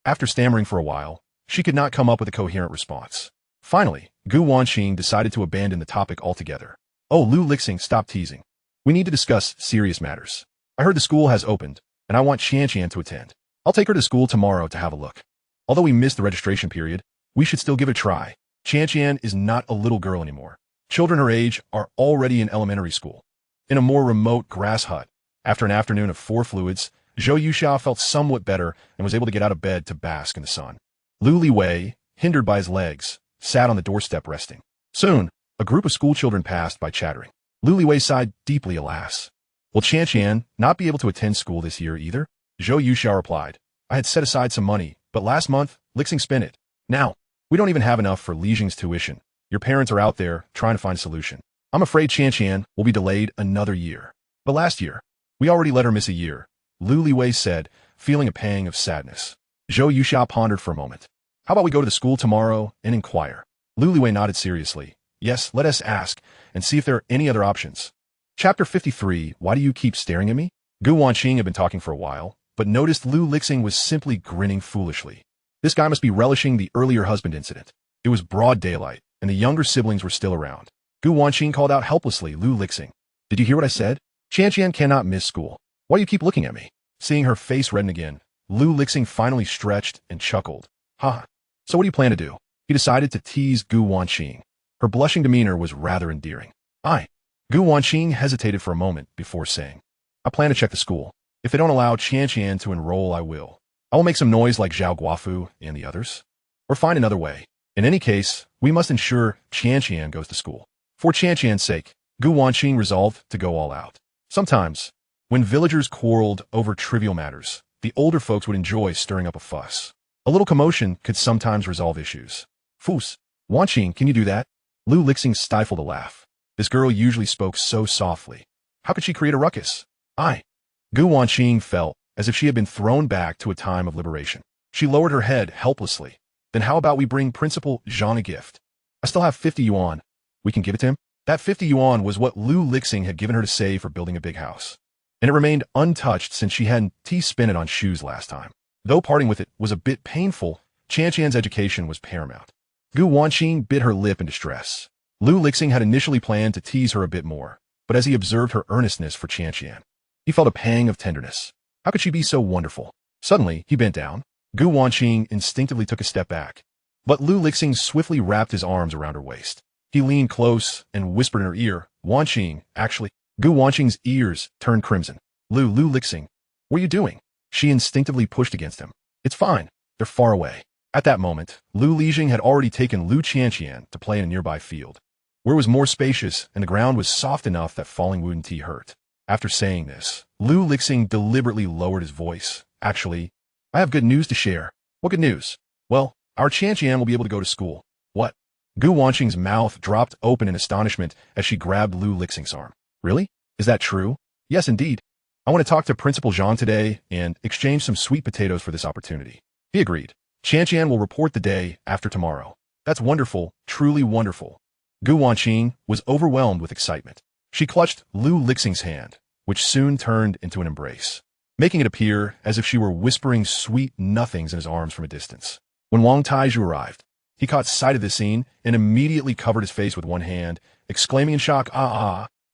A: After stammering for a while, she could not come up with a coherent response. Finally, Gu Wanqing decided to abandon the topic altogether. Oh, Lu Lixing, stop teasing. We need to discuss serious matters. I heard the school has opened, and I want Qian to attend. I'll take her to school tomorrow to have a look. Although we missed the registration period, we should still give it a try. Qian is not a little girl anymore. Children her age are already in elementary school. In a more remote grass hut, after an afternoon of 4 fluids, Zhou Yuxia felt somewhat better and was able to get out of bed to bask in the sun. Lu Liwei, hindered by his legs, sat on the doorstep resting. Soon, a group of schoolchildren passed by chattering. Lu Liwei sighed deeply, alas. Will Qian not be able to attend school this year either? Zhou Yuxia replied, I had set aside some money, but last month, Lixing spent it. Now, we don't even have enough for Lixing's tuition. Your parents are out there trying to find a solution. I'm afraid Qian will be delayed another year. But last year, we already let her miss a year, Lu Liwei said, feeling a pang of sadness. Zhou Yuxia pondered for a moment. How about we go to the school tomorrow and inquire? Lu Liwei nodded seriously. Yes, let us ask and see if there are any other options. Chapter 53, Why do you keep staring at me? Gu Wanqing had been talking for a while, but noticed Lu Lixing was simply grinning foolishly. This guy must be relishing the earlier husband incident. It was broad daylight, and the younger siblings were still around. Gu Wanqing called out helplessly, Lu Lixing. Did you hear what I said? Qian cannot miss school. Why do you keep looking at me? Seeing her face redden again, Lu Lixing finally stretched and chuckled. Ha! So what do you plan to do? He decided to tease Gu Wanqing. Her blushing demeanor was rather endearing. Gu Wanqing hesitated for a moment before saying, I plan to check the school. If they don't allow Qian to enroll, I will. I will make some noise like Zhao Guafu and the others. Or find another way. In any case, we must ensure Qian goes to school. For Qian's sake, Gu Wanqing resolved to go all out. Sometimes, when villagers quarreled over trivial matters, the older folks would enjoy stirring up a fuss. A little commotion could sometimes resolve issues. Foos. Wanqing, can you do that? Lu Lixing stifled a laugh. This girl usually spoke so softly. How could she create a ruckus? Gu Wanqing felt as if she had been thrown back to a time of liberation. She lowered her head helplessly. Then how about we bring Principal Zhang a gift? I still have 50 yuan. We can give it to him? That 50 yuan was what Lu Lixing had given her to save for building a big house. And it remained untouched since she hadn't spent it on shoes last time. Though parting with it was a bit painful, Qian's education was paramount. Gu Wanqing bit her lip in distress. Lu Lixing had initially planned to tease her a bit more, but as he observed her earnestness for Qian, he felt a pang of tenderness. How could she be so wonderful? Suddenly, he bent down. Gu Wanqing instinctively took a step back, but Lu Lixing swiftly wrapped his arms around her waist. He leaned close and whispered in her ear, Wanqing, actually. Gu Wanqing's ears turned crimson. Lu Lixing, what are you doing? She instinctively pushed against him. It's fine. They're far away. At that moment, Lu Lixing had already taken Lu Qianqian to play in a nearby field, where it was more spacious and the ground was soft enough that falling wooden tea hurt. After saying this, Lu Lixing deliberately lowered his voice. Actually, I have good news to share. What good news? Well, our Qianqian will be able to go to school. What? Gu Wanqing's mouth dropped open in astonishment as she grabbed Lu Lixing's arm. Really? Is that true? Yes, indeed. I want to talk to Principal Zhang today and exchange some sweet potatoes for this opportunity. He agreed. Qianqian will report the day after tomorrow. That's wonderful, truly wonderful. Gu Wanqing was overwhelmed with excitement. She clutched Lu Lixing's hand, which soon turned into an embrace, making it appear as if she were whispering sweet nothings in his arms from a distance. When Wang Taizhu arrived, he caught sight of this scene and immediately covered his face with one hand, exclaiming in shock,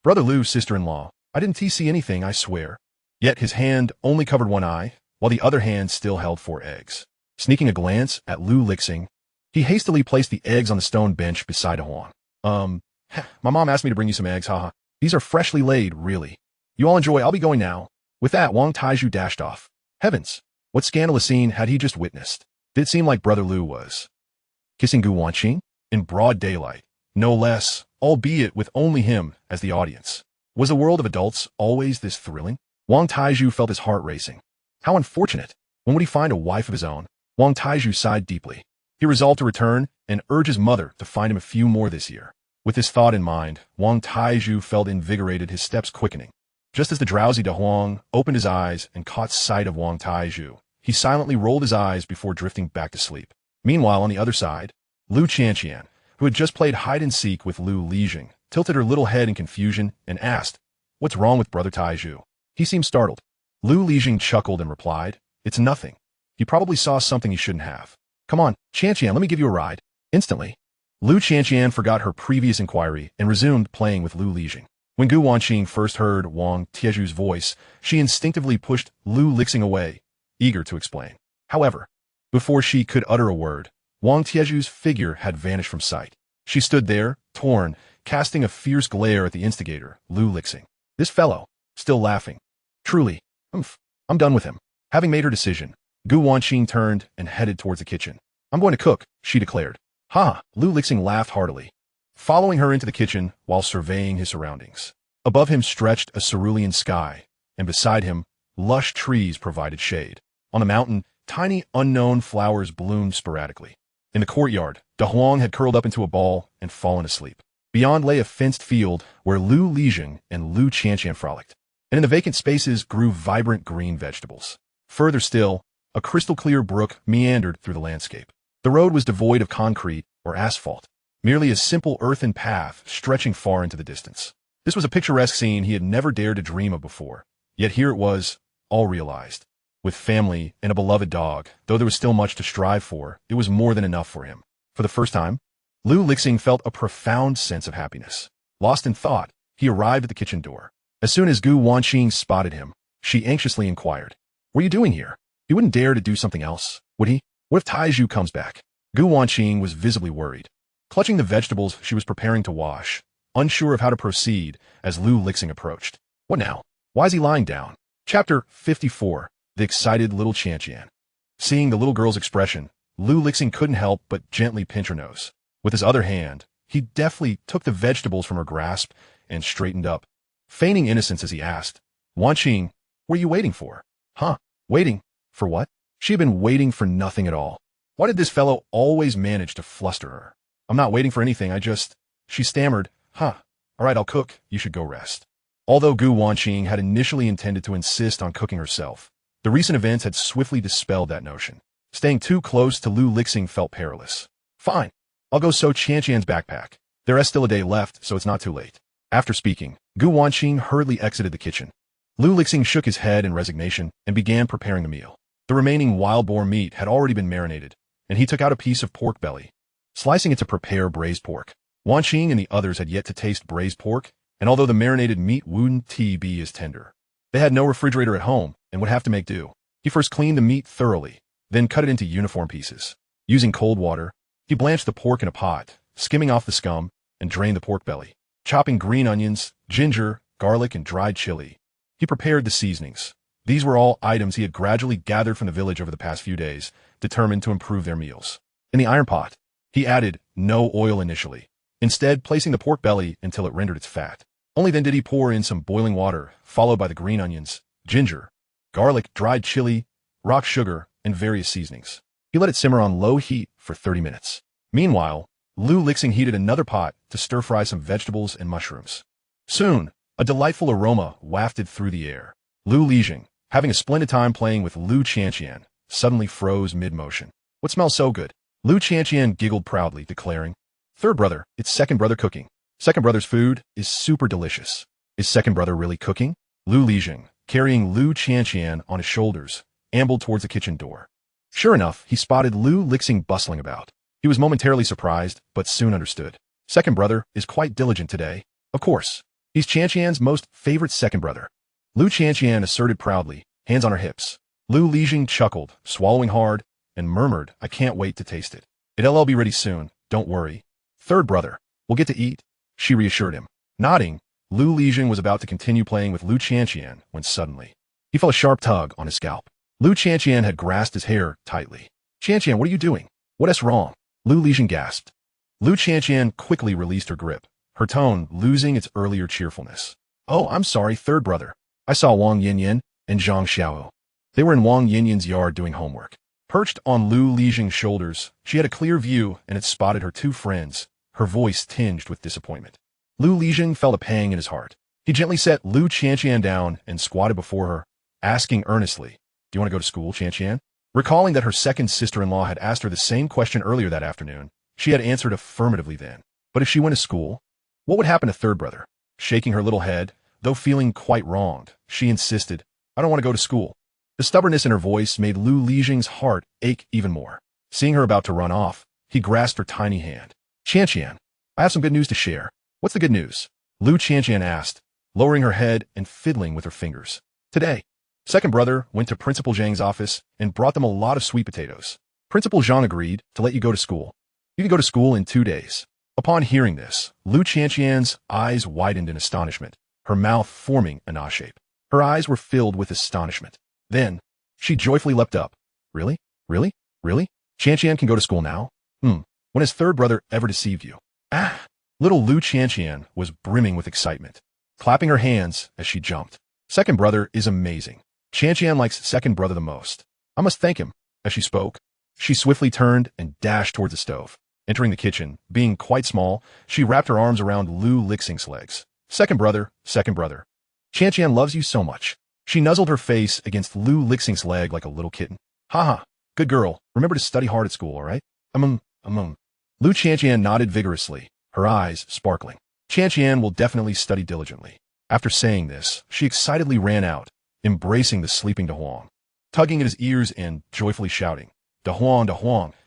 A: Brother Lu's sister-in-law, I didn't see anything, I swear. Yet his hand only covered one eye, while the other hand still held 4 eggs. Sneaking a glance at Lu Lixing, he hastily placed the eggs on the stone bench beside Huang. My mom asked me to bring you some eggs, haha. These are freshly laid, really. You all enjoy, I'll be going now. With that, Wang Taizhu dashed off. Heavens, what scandalous scene had he just witnessed? Did it seem like Brother Lu was kissing Gu Wanqing? In broad daylight, no less, albeit with only him as the audience. Was the world of adults always this thrilling? Wang Taizhu felt his heart racing. How unfortunate. When would he find a wife of his own? Wang Taizhu sighed deeply. He resolved to return and urge his mother to find him a few more this year. With this thought in mind, Wang Taizhu felt invigorated, his steps quickening. Just as the drowsy De Huang opened his eyes and caught sight of Wang Taizhu, he silently rolled his eyes before drifting back to sleep. Meanwhile, on the other side, Lu Qianqian, who had just played hide-and-seek with Lu Lixing, tilted her little head in confusion and asked, What's wrong with Brother Taizhu? He seemed startled. Lu Lixing chuckled and replied, It's nothing. He probably saw something he shouldn't have. Come on, Qianqian, let me give you a ride. Instantly, Lu Qianqian forgot her previous inquiry and resumed playing with Lu Lixing. When Gu Wanqing first heard Wang Taizhu's voice, she instinctively pushed Lu Lixing away, eager to explain. However, before she could utter a word, Wang Taizhu's figure had vanished from sight. She stood there, torn, casting a fierce glare at the instigator, Lu Lixing. This fellow, still laughing. Truly, I'm done with him. Having made her decision, Gu Wanqing turned and headed towards the kitchen. I'm going to cook, she declared. Ha! Lu Lixing laughed heartily, following her into the kitchen while surveying his surroundings. Above him stretched a cerulean sky, and beside him, lush trees provided shade. On the mountain, tiny unknown flowers bloomed sporadically. In the courtyard, De Huang had curled up into a ball and fallen asleep. Beyond lay a fenced field where Lu Lixing and Lu Qianqian frolicked, and in the vacant spaces grew vibrant green vegetables. Further still, a crystal-clear brook meandered through the landscape. The road was devoid of concrete or asphalt, merely a simple earthen path stretching far into the distance. This was a picturesque scene he had never dared to dream of before, yet here it was, all realized. With family and a beloved dog, though there was still much to strive for, it was more than enough for him. For the first time, Lu Lixing felt a profound sense of happiness. Lost in thought, he arrived at the kitchen door. As soon as Gu Wanqing spotted him, she anxiously inquired, What are you doing here? He wouldn't dare to do something else, would he? What if Taizhu comes back? Gu Wanqing was visibly worried. Clutching the vegetables she was preparing to wash, unsure of how to proceed as Lu Lixing approached. What now? Why is he lying down? Chapter 54. The excited little Qianqian. Seeing the little girl's expression, Lu Lixing couldn't help but gently pinch her nose. With his other hand, he deftly took the vegetables from her grasp and straightened up, feigning innocence as he asked, Wanqing, what are you waiting for? Huh? Waiting? For what? She had been waiting for nothing at all. Why did this fellow always manage to fluster her? I'm not waiting for anything, She stammered, All right, I'll cook. You should go rest. Although Gu Wanqing had initially intended to insist on cooking herself, the recent events had swiftly dispelled that notion. Staying too close to Lu Lixing felt perilous. Fine. I'll go sew Qianqian's backpack. There is still a day left, so it's not too late. After speaking, Gu Wanqing hurriedly exited the kitchen. Lu Lixing shook his head in resignation and began preparing the meal. The remaining wild boar meat had already been marinated, and he took out a piece of pork belly, slicing it to prepare braised pork. Wanqing and the others had yet to taste braised pork, and although the marinated meat wouldn't be as tender, they had no refrigerator at home and would have to make do. He first cleaned the meat thoroughly, then cut it into uniform pieces. Using cold water, he blanched the pork in a pot, skimming off the scum and drained the pork belly. Chopping green onions, ginger, garlic, and dried chili. He prepared the seasonings. These were all items he had gradually gathered from the village over the past few days, determined to improve their meals. In the iron pot, he added no oil initially, instead placing the pork belly until it rendered its fat. Only then did he pour in some boiling water, followed by the green onions, ginger, garlic, dried chili, rock sugar, and various seasonings. He let it simmer on low heat for 30 minutes. Meanwhile, Lixing heated another pot to stir-fry some vegetables and mushrooms. Soon, a delightful aroma wafted through the air. Lixing, having a splendid time playing with Lu Qianqian, suddenly froze mid-motion. What smells so good? Lu Qianqian giggled proudly, declaring, "Third brother, it's second brother cooking. Second brother's food is super delicious." Is second brother really cooking? Lixing, carrying Lu Qianqian on his shoulders, ambled towards the kitchen door. Sure enough, he spotted Lixing bustling about. He was momentarily surprised, but soon understood. Second brother is quite diligent today. Of course. He's Qianqian's most favorite second brother. Lu Qianqian asserted proudly, hands on her hips. Lixing chuckled, swallowing hard, and murmured, "I can't wait to taste it. It'll be ready soon, don't worry. Third brother, we'll get to eat," she reassured him. Nodding, Lixing was about to continue playing with Lu Qianqian when suddenly, he felt a sharp tug on his scalp. Lu Qianqian had grasped his hair tightly. "Qianqian, what are you doing? What's wrong?" Lixing gasped. Lu Qianqian quickly released her grip, her tone losing its earlier cheerfulness. "Oh, I'm sorry, third brother. I saw Wang Yinyan and Zhang Xiao. They were in Wang Yinyan's yard doing homework." Perched on Lixing's shoulders, she had a clear view and had spotted her two friends, her voice tinged with disappointment. Lixing felt a pang in his heart. He gently set Lu Qianqian down and squatted before her, asking earnestly, "Do you want to go to school, Qianqian?" Recalling that her second sister-in-law had asked her the same question earlier that afternoon, she had answered affirmatively then. But if she went to school, what would happen to third brother? Shaking her little head, though feeling quite wronged, she insisted, "I don't want to go to school." The stubbornness in her voice made Lixing's heart ache even more. Seeing her about to run off, he grasped her tiny hand. "Qianqian, I have some good news to share." "What's the good news?" Lu Qianqian asked, lowering her head and fiddling with her fingers. "Today, second brother went to Principal Zhang's office and brought them a lot of sweet potatoes. Principal Zhang agreed to let you go to school. You can go to school in 2 days." Upon hearing this, Lu Qianqian's eyes widened in astonishment, her mouth forming an A shape. Her eyes were filled with astonishment. Then, she joyfully leapt up. "Really? Really? Really? Qianqian can go to school now? When has third brother ever deceived you?" "Ah!" Little Lu Qianqian was brimming with excitement, clapping her hands as she jumped. "Second brother is amazing. Qianqian likes second brother the most. I must thank him." As she spoke, she swiftly turned and dashed towards the stove. Entering the kitchen, being quite small, she wrapped her arms around Lixing's legs. Second brother, Qianqian loves you so much." She nuzzled her face against Lixing's leg like a little kitten. "Ha, good girl. Remember to study hard at school, all right?" Lu Qianqian nodded vigorously, her eyes sparkling. "Qianqian will definitely study diligently." After saying this, she excitedly ran out, embracing the sleeping De Huang, tugging at his ears and joyfully shouting, De Huang,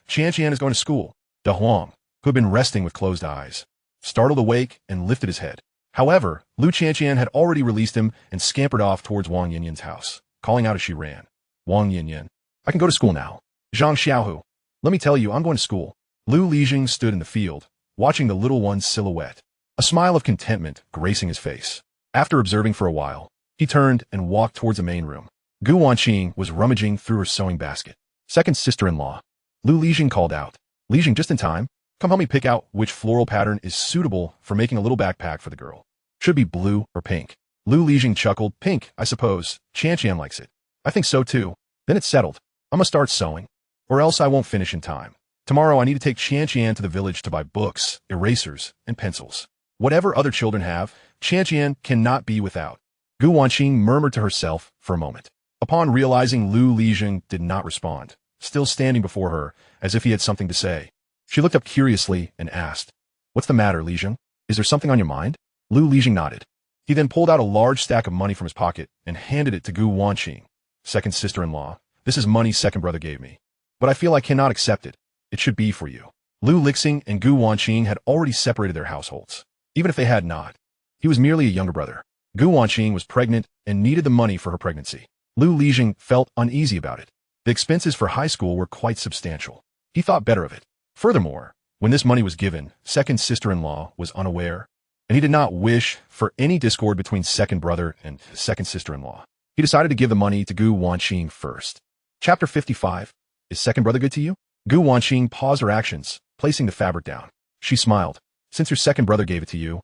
A: Qianqian is going to school." De Huang, who had been resting with closed eyes, startled awake and lifted his head. However, Lu Qianqian had already released him and scampered off towards Wang Yinyan's house, calling out as she ran, "Wang Yinyan, I can go to school now. Zhang Xiaohu, let me tell you, I'm going to school." Lixing stood in the field, watching the little one's silhouette, a smile of contentment gracing his face. After observing for a while, he turned and walked towards the main room. Wanqing was rummaging through her sewing basket. "Second sister-in-law," Lixing called out. "Lixing, just in time. Come help me pick out which floral pattern is suitable for making a little backpack for the girl. Should be blue or pink." Lixing chuckled. "Pink, I suppose. Qianqian likes it." "I think so too." "Then it's settled. I must start sewing, or else I won't finish in time. Tomorrow I need to take Qianqian to the village to buy books, erasers, and pencils. Whatever other children have, Qianqian cannot be without." Wanqing murmured to herself for a moment. Upon realizing Lixing did not respond, still standing before her as if he had something to say, she looked up curiously and asked, "What's the matter, Lixing? Is there something on your mind?" Lixing nodded. He then pulled out a large stack of money from his pocket and handed it to Wanqing. "Second sister-in-law, this is money second brother gave me, but I feel I cannot accept it. It should be for you." Lixing and Wanqing had already separated their households. Even if they had not, he was merely a younger brother. Wanqing was pregnant and needed the money for her pregnancy. Lixing felt uneasy about it. The expenses for high school were quite substantial. He thought better of it. Furthermore, When this money was given, second sister-in-law was unaware, and he did not wish for any discord between second brother and second sister-in-law. He decided to give the money to Gu Wanqing first. Chapter 55. Is second brother good to you? Gu Wanqing paused her actions, placing the fabric down. She smiled. Since your second brother gave it to you,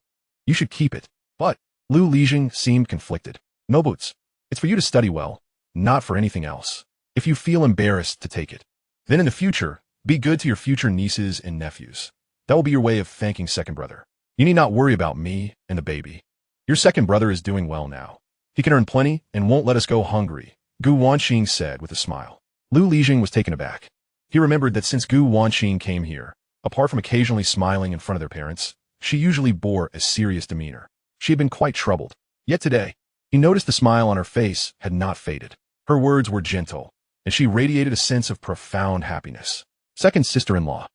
A: you should keep it. But Lu Lixing seemed conflicted. No boots. It's for you to study well, not for anything else. If you feel embarrassed to take it, then in the future, be good to your future nieces and nephews. That will be your way of thanking second brother. You need not worry about me and the baby. Your second brother is doing well now. He can earn plenty and won't let us go hungry, Gu Wanqing said with a smile. Lu Lixing was taken aback. He remembered that since Gu Wanqing came here, apart from occasionally smiling in front of their parents, she usually bore a serious demeanor. She had been quite troubled. Yet today, he noticed the smile on her face had not faded. Her words were gentle, and she radiated a sense of profound happiness. Second sister-in-law.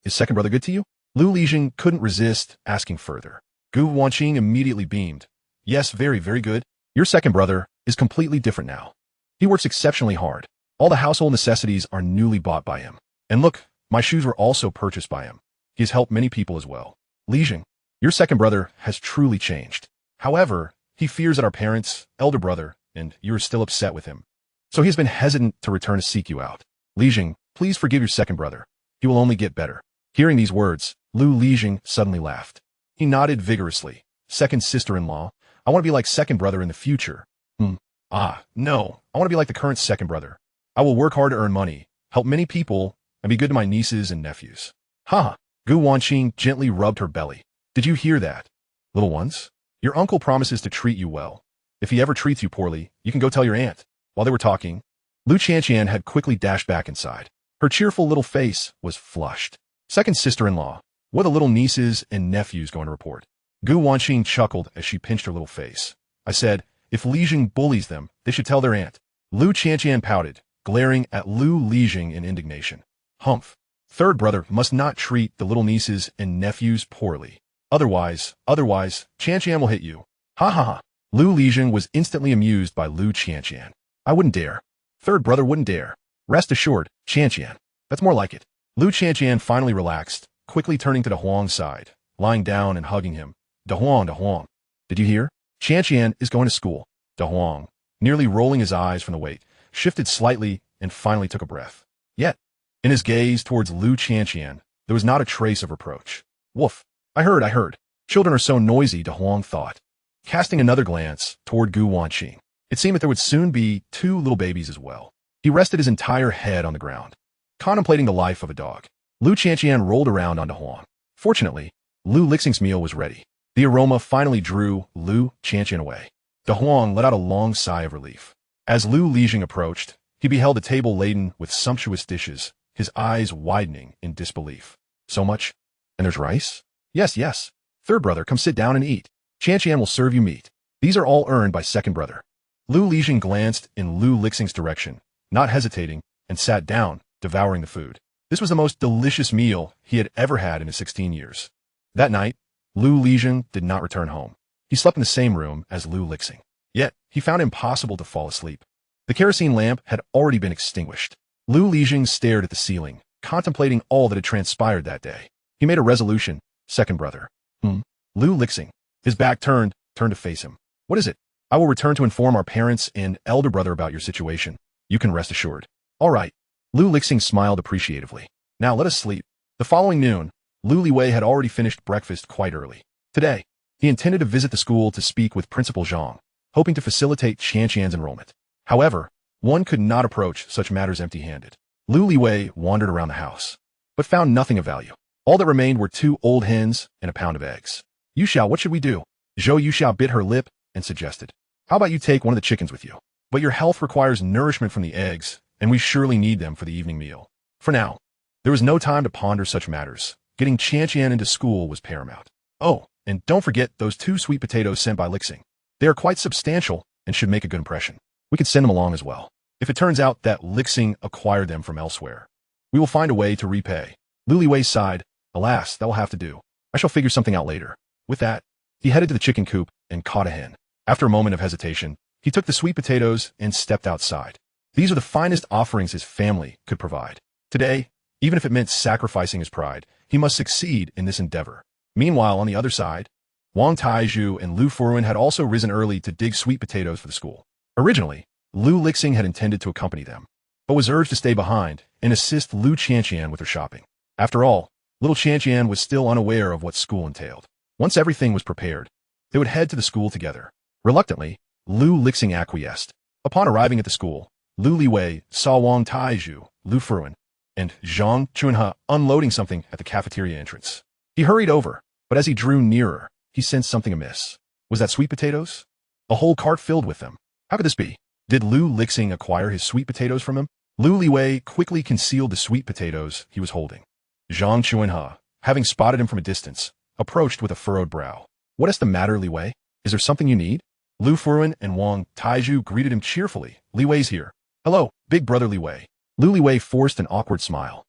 A: Is second brother good to you? Lu Lixing couldn't resist asking further. Gu Wanqing immediately beamed. Yes, very, very good. Your second brother is completely different now. He works exceptionally hard. All the household necessities are newly bought by him. And look, my shoes were also purchased by him. He has helped many people as well. Lixing, your second brother has truly changed. However, he fears that our parents, elder brother, and you are still upset with him. So he has been hesitant to return to seek you out. Lixing, please forgive your second brother. He will only get better. Hearing these words, Lu Lixing suddenly laughed. He nodded vigorously. Second sister-in-law, I want to be like second brother in the future. No, I want to be like the current second brother. I will work hard to earn money, help many people, and be good to my nieces and nephews. Ha! Gu Wanqing gently rubbed her belly. Did you hear that? Little ones, your uncle promises to treat you well. If he ever treats you poorly, you can go tell your aunt. While they were talking, Lu Qianqian had quickly dashed back inside. Her cheerful little face was flushed. Second sister-in-law, what are the little nieces and nephews going to report? Gu Wanqing chuckled as she pinched her little face. I said, if Lixing bullies them, they should tell their aunt. Lu Qianqian pouted, glaring at Lu Lixing in indignation. Humph. Third brother must not treat the little nieces and nephews poorly. Otherwise, Qianqian will hit you. Ha ha ha. Lu Lixing was instantly amused by Lu Qianqian. I wouldn't dare. Third brother wouldn't dare. Rest assured, Qianqian. That's more like it. Lu Qianqian finally relaxed, quickly turning to De Huang's side, lying down and hugging him. De Huang. Did you hear? Qianqian is going to school. De Huang, nearly rolling his eyes from the weight, shifted slightly and finally took a breath. Yet, in his gaze towards Lu Qianqian, there was not a trace of reproach. Woof. I heard. Children are so noisy, De Huang thought. Casting another glance toward Gu Wanqing, it seemed that there would soon be two little babies as well. He rested his entire head on the ground, contemplating the life of a dog. Lu Qianqian rolled around on De Huang. Fortunately, Lu Lixing's meal was ready. The aroma finally drew Lu Qianqian away. De Huang let out a long sigh of relief. As Lu Lixing approached, he beheld a table laden with sumptuous dishes, his eyes widening in disbelief. So much? And there's rice? Yes. Third brother, come sit down and eat. Qianqian will serve you meat. These are all earned by second brother. Lu Lixing glanced in Lu Lixing's direction, not hesitating, and sat down, devouring the food. This was the most delicious meal he had ever had in his 16 years. That night, Lu Lixing did not return home. He slept in the same room as Lu Lixing. Yet, he found it impossible to fall asleep. The kerosene lamp had already been extinguished. Lu Lixing stared at the ceiling, contemplating all that had transpired that day. He made a resolution. Second brother. Lu Lixing. His back turned to face him. What is it? I will return to inform our parents and elder brother about your situation. You can rest assured. All right. Lu Lixing smiled appreciatively. Now let us sleep. The following noon, Lu Liwei had already finished breakfast quite early. Today, he intended to visit the school to speak with Principal Zhang, hoping to facilitate Qianqian's enrollment. However, one could not approach such matters empty-handed. Lu Liwei wandered around the house, but found nothing of value. All that remained were 2 old hens and a pound of eggs. Yuxiao, what should we do? Zhou Yuxiao bit her lip and suggested. How about you take one of the chickens with you? But your health requires nourishment from the eggs, and we surely need them for the evening meal. For now, there was no time to ponder such matters. Getting Qianqian into school was paramount. Oh, and don't forget those 2 sweet potatoes sent by Lixing. They are quite substantial and should make a good impression. We could send them along as well. If it turns out that Lixing acquired them from elsewhere, we will find a way to repay. Lu Liwei sighed. Alas, that will have to do. I shall figure something out later. With that, he headed to the chicken coop and caught a hen. After a moment of hesitation, he took the sweet potatoes and stepped outside. These are the finest offerings his family could provide. Today, even if it meant sacrificing his pride, He must succeed in this endeavor. Meanwhile, on the other side, Wang Taizhu and Lu Furuan had also risen early to dig sweet potatoes for the school. Originally, Lu Lixing had intended to accompany them, but was urged to stay behind and assist Lu Qianqian with her shopping. After all, little Qianqian was still unaware of what school entailed. Once everything was prepared, they would head to the school together. Reluctantly, Lu Lixing acquiesced. Upon arriving at the school, Lu Liwei saw Wang Taizhu, Lu Furuan, and Zhang Chunhe unloading something at the cafeteria entrance. He hurried over, but as he drew nearer, he sensed something amiss. Was that sweet potatoes? A whole cart filled with them. How could this be? Did Lu Lixing acquire his sweet potatoes from him? Lu Liwei quickly concealed the sweet potatoes he was holding. Zhang Chunhe, having spotted him from a distance, approached with a furrowed brow. What is the matter, Liwei? Is there something you need? Lu Furuan and Wang Taizhu greeted him cheerfully. Liwei's here. Hello, big brother Liwei. Lu Liwei forced an awkward smile.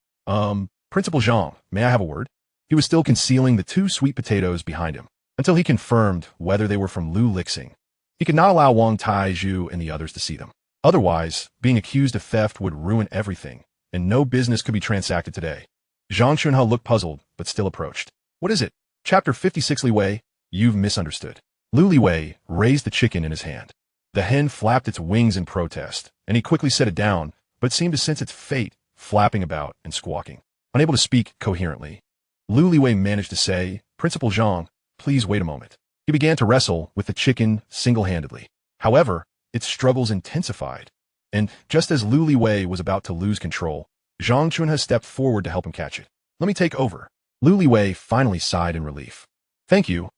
A: Principal Zhang, may I have a word? He was still concealing the 2 sweet potatoes behind him, until he confirmed whether they were from Lu Lixing. He could not allow Wang Taizhu and the others to see them. Otherwise, being accused of theft would ruin everything, and no business could be transacted today. Zhang Chunhe looked puzzled, but still approached. What is it? Chapter 56 Liwei, you've misunderstood. Lu Liwei raised the chicken in his hand. The hen flapped its wings in protest, and he quickly set it down, but seemed to sense its fate, flapping about and squawking. Unable to speak coherently, Lu Liwei managed to say, Principal Zhang, please wait a moment. He began to wrestle with the chicken single-handedly. However, its struggles intensified, and just as Lu Liwei was about to lose control, Zhang Chunhe stepped forward to help him catch it. Let me take over. Lu Liwei finally sighed in relief. Thank you,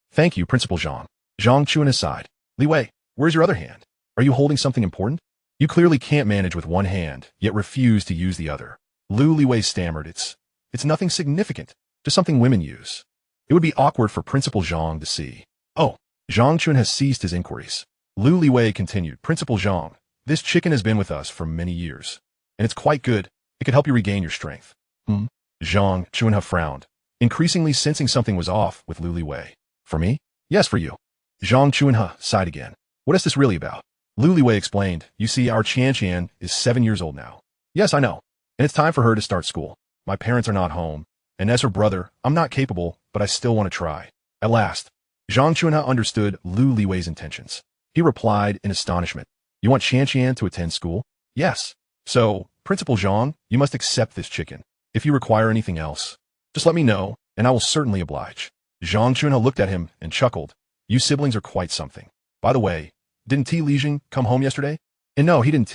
A: Principal Zhang. Zhang Chunhe sighed. Liwei, where's your other hand? Are you holding something important? You clearly can't manage with one hand, yet refuse to use the other. Lu Liwei stammered, It's nothing significant, just something women use. It would be awkward for Principal Zhang to see. Oh, Zhang Chunhe has ceased his inquiries. Lu Liwei continued, Principal Zhang, this chicken has been with us for many years, and it's quite good. It could help you regain your strength. Zhang Chunhe frowned, increasingly sensing something was off with Lu Liwei. For me? Yes, for you. Zhang Chunhe sighed again. What is this really about? Lu Liwei explained, you see, our Qianqian is 7 years old now. Yes, I know. And it's time for her to start school. My parents are not home, and as her brother, I'm not capable, but I still want to try. At last, Zhang Chunhe understood Lu Liwei's intentions. He replied in astonishment. You want Qianqian to attend school? Yes. So, Principal Zhang, you must accept this chicken. If you require anything else, just let me know, and I will certainly oblige. Zhang Chunhe looked at him and chuckled. You siblings are quite something. By the way, didn't Lixing come home yesterday? And no, he didn't.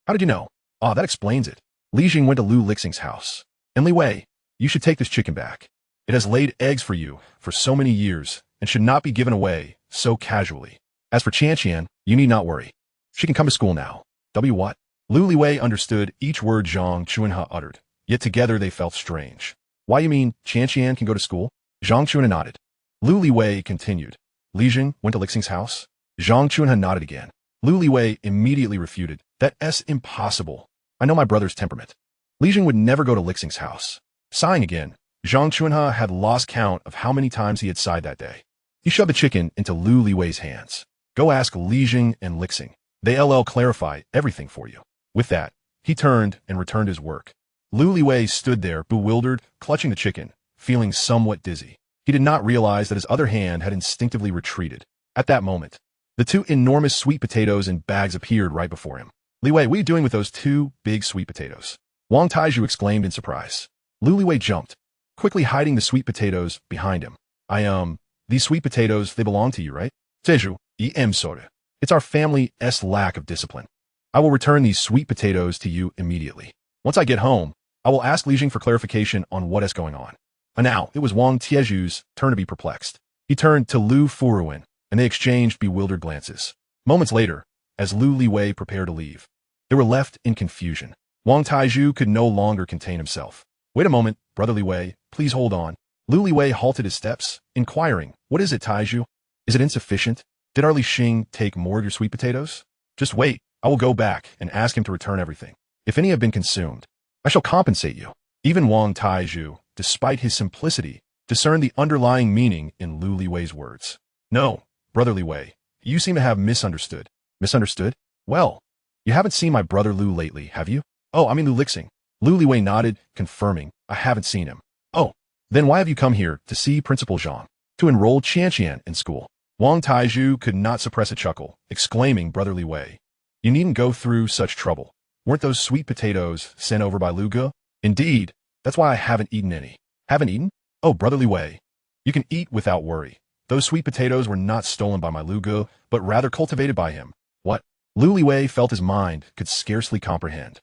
A: How did you know? Ah, that explains it. Lixing went to Lu Lixing's house. And Liwei, you should take this chicken back. It has laid eggs for you for so many years and should not be given away so casually. As for Qianqian, you need not worry. She can come to school now. What? Lu Liwei understood each word Zhang Chunhe uttered, yet together they felt strange. Why, you mean Qianqian can go to school? Zhang Chunhe nodded. Lu Liwei continued. Lixing went to Lixing's house? Zhang Chunhe nodded again. Lu Liwei immediately refuted. That's impossible. I know my brother's temperament. Lixing would never go to Lixing's house. Sighing again, Zhang Chunhe had lost count of how many times he had sighed that day. He shoved the chicken into Lu Liwei's hands. Go ask Lixing and Lixing. They'll clarify everything for you. With that, he turned and returned his work. Lu Liwei stood there, bewildered, clutching the chicken, feeling somewhat dizzy. He did not realize that his other hand had instinctively retreated. At that moment, the 2 enormous sweet potatoes in bags appeared right before him. Liwei, what are you doing with those 2 big sweet potatoes? Wang Taizhu exclaimed in surprise. Lu Liwei jumped, quickly hiding the sweet potatoes behind him. These sweet potatoes, they belong to you, right? Teju, it's our family's lack of discipline. I will return these sweet potatoes to you immediately. Once I get home, I will ask Lixing for clarification on what is going on. And now, it was Wang Taizhu's turn to be perplexed. He turned to Lu Furuan, and they exchanged bewildered glances. Moments later, as Lu Liwei prepared to leave, they were left in confusion. Wang Taizhu could no longer contain himself. Wait a moment, Brother Liwei, please hold on. Lu Liwei halted his steps, inquiring, What is it, Taizhu? Is it insufficient? Did our Lixing take more of your sweet potatoes? Just wait, I will go back and ask him to return everything. If any have been consumed, I shall compensate you. Even Wang Taizhu, despite his simplicity, discerned the underlying meaning in Lu Liwei's words. No, Brother Liwei, you seem to have misunderstood. Misunderstood? Well, you haven't seen my brother Lu lately, have you? Oh, I mean Lu Lixing. Lu Liwei nodded, confirming, I haven't seen him. Oh, Then why have you come here to see Principal Zhang? To enroll Qianqian in school? Wang Taizhu could not suppress a chuckle, exclaiming brotherly way. You needn't go through such trouble. Weren't those sweet potatoes sent over by Lu Ge? Indeed, that's why I haven't eaten any. Haven't eaten? Oh, brotherly way. You can eat without worry. Those sweet potatoes were not stolen by my Lu Ge, but rather cultivated by him. What? Lu Liwei felt his mind could scarcely comprehend.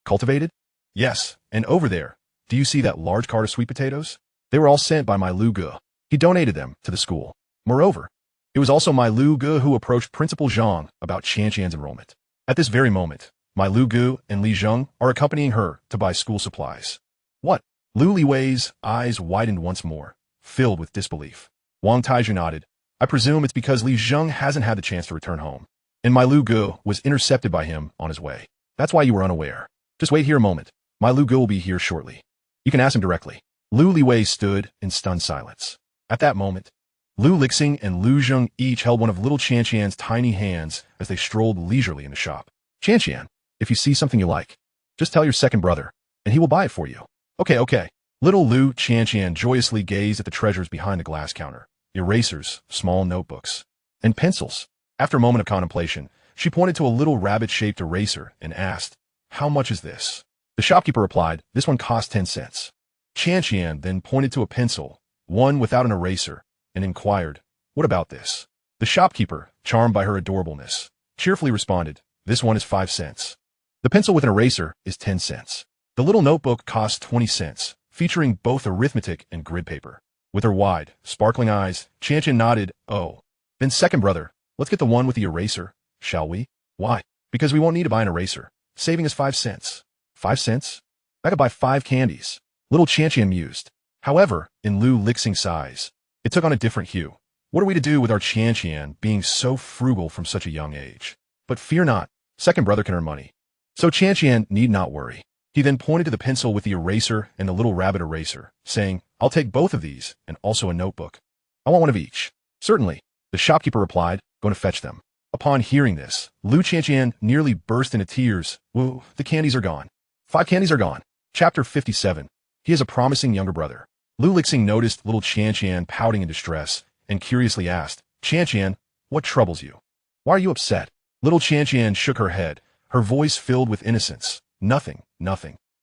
A: Cultivated? Yes, and over there, do you see that large cart of sweet potatoes? They were all sent by my Lu Ge. He donated them to the school. Moreover, it was also my Lu Ge who approached Principal Zhang about Qianqian's enrollment. At this very moment, my Lu Ge and Li Zheng are accompanying her to buy school supplies. What? Lu Liwei's eyes widened once more, filled with disbelief. Wang Taizhu nodded. I presume it's because Li Zheng hasn't had the chance to return home, and my Lu Ge was intercepted by him on his way. That's why you were unaware. Just wait here a moment. My Lu Ge will be here shortly. You can ask him directly. Lu Liwei stood in stunned silence. At that moment, Lu Lixing and Lu Zheng each held one of little Qianqian's tiny hands as they strolled leisurely in the shop. Qianqian, if you see something you like, just tell your second brother, and he will buy it for you. Okay. Little Lu Qianqian joyously gazed at the treasures behind the glass counter. Erasers, small notebooks, and pencils. After a moment of contemplation, she pointed to a little rabbit-shaped eraser and asked, How much is this? The shopkeeper replied, This one costs 10 cents. Qianqian then pointed to a pencil, one without an eraser, and inquired, What about this? The shopkeeper, charmed by her adorableness, cheerfully responded, This one is 5 cents. The pencil with an eraser is 10 cents. The little notebook costs 20 cents, featuring both arithmetic and grid paper. With her wide, sparkling eyes, Qianqian nodded, Oh. Then second brother, let's get the one with the eraser, shall we? Why? Because we won't need to buy an eraser, saving us 5 cents. 5 cents? I could buy 5 candies. Little Qianqian mused. However, in Lu Lixing's eyes, it took on a different hue. What are we to do with our Qianqian being so frugal from such a young age? But fear not, second brother can earn money. So Qianqian need not worry. He then pointed to the pencil with the eraser and the little rabbit eraser, saying, I'll take both of these, and also a notebook. I want one of each. Certainly, the shopkeeper replied, Going to fetch them. Upon hearing this, Lu Qianqian nearly burst into tears. Whoa, the candies are gone. 5 candies are gone. Chapter 57. He has a promising younger brother. Lu Lixing noticed little Qianqian pouting in distress, and curiously asked, Qianqian, what troubles you? Why are you upset? Little Qianqian shook her head, her voice filled with innocence. Nothing.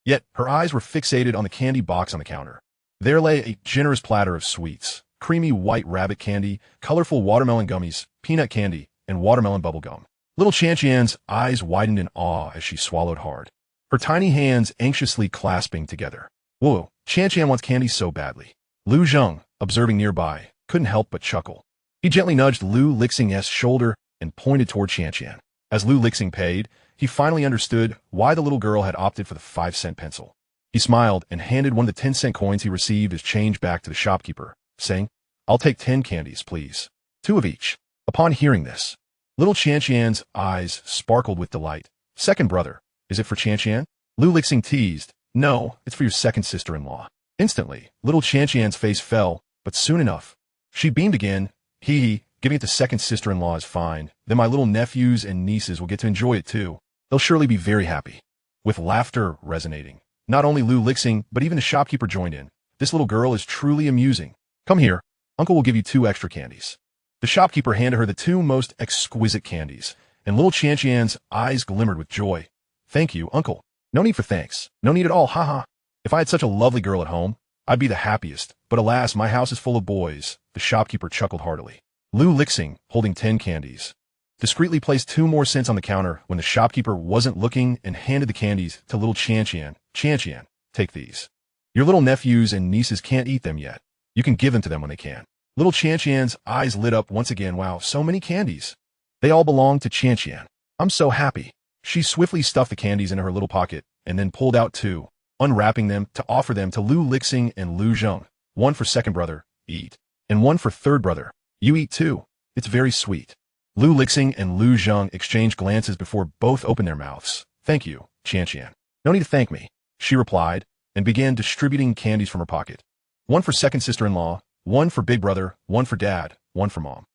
A: Yet, her eyes were fixated on the candy box on the counter. There lay a generous platter of sweets, creamy white rabbit candy, colorful watermelon gummies, peanut candy, and watermelon bubble gum. Little Qianqian's eyes widened in awe as she swallowed hard, her tiny hands anxiously clasping together. Whoa, Qianqian wants candy so badly. Lu Zheng, observing nearby, couldn't help but chuckle. He gently nudged Lu Lixing's shoulder and pointed toward Qianqian. As Lu Lixing paid, he finally understood why the little girl had opted for the 5-cent pencil. He smiled and handed one of the 10-cent coins he received as change back to the shopkeeper, saying, I'll take 10 candies, please. 2 of each. Upon hearing this, little Qianqian's eyes sparkled with delight. Second brother, is it for Qianqian? Lu Lixing teased, No, it's for your second sister-in-law. Instantly, little Qianqian's face fell, but soon enough, she beamed again. Giving it to second sister-in-law is fine. Then my little nephews and nieces will get to enjoy it too. They'll surely be very happy. With laughter resonating, not only Lu Lixing, but even the shopkeeper joined in. This little girl is truly amusing. Come here. Uncle will give you 2 extra candies. The shopkeeper handed her the 2 most exquisite candies, and little Qianqian's eyes glimmered with joy. Thank you, Uncle. No need for thanks. No need at all, haha. If I had such a lovely girl at home, I'd be the happiest. But alas, my house is full of boys. The shopkeeper chuckled heartily. Lu Lixing, holding 10 candies, discreetly placed 2 more cents on the counter when the shopkeeper wasn't looking and handed the candies to little Qianqian. Qianqian, take these. Your little nephews and nieces can't eat them yet. You can give them to them when they can. Little Qianqian's eyes lit up once again. Wow, so many candies. They all belong to Qianqian. I'm so happy. She swiftly stuffed the candies into her little pocket and then pulled out 2, unwrapping them to offer them to Lu Lixing and Lu Zheng. 1 for second brother, eat, and 1 for third brother. You eat too. It's very sweet. Lu Lixing and Lu Zheng exchanged glances before both opened their mouths. Thank you, Qianqian. No need to thank me, she replied, and began distributing candies from her pocket. 1 for second sister-in-law, 1 for big brother, 1 for dad, 1 for mom.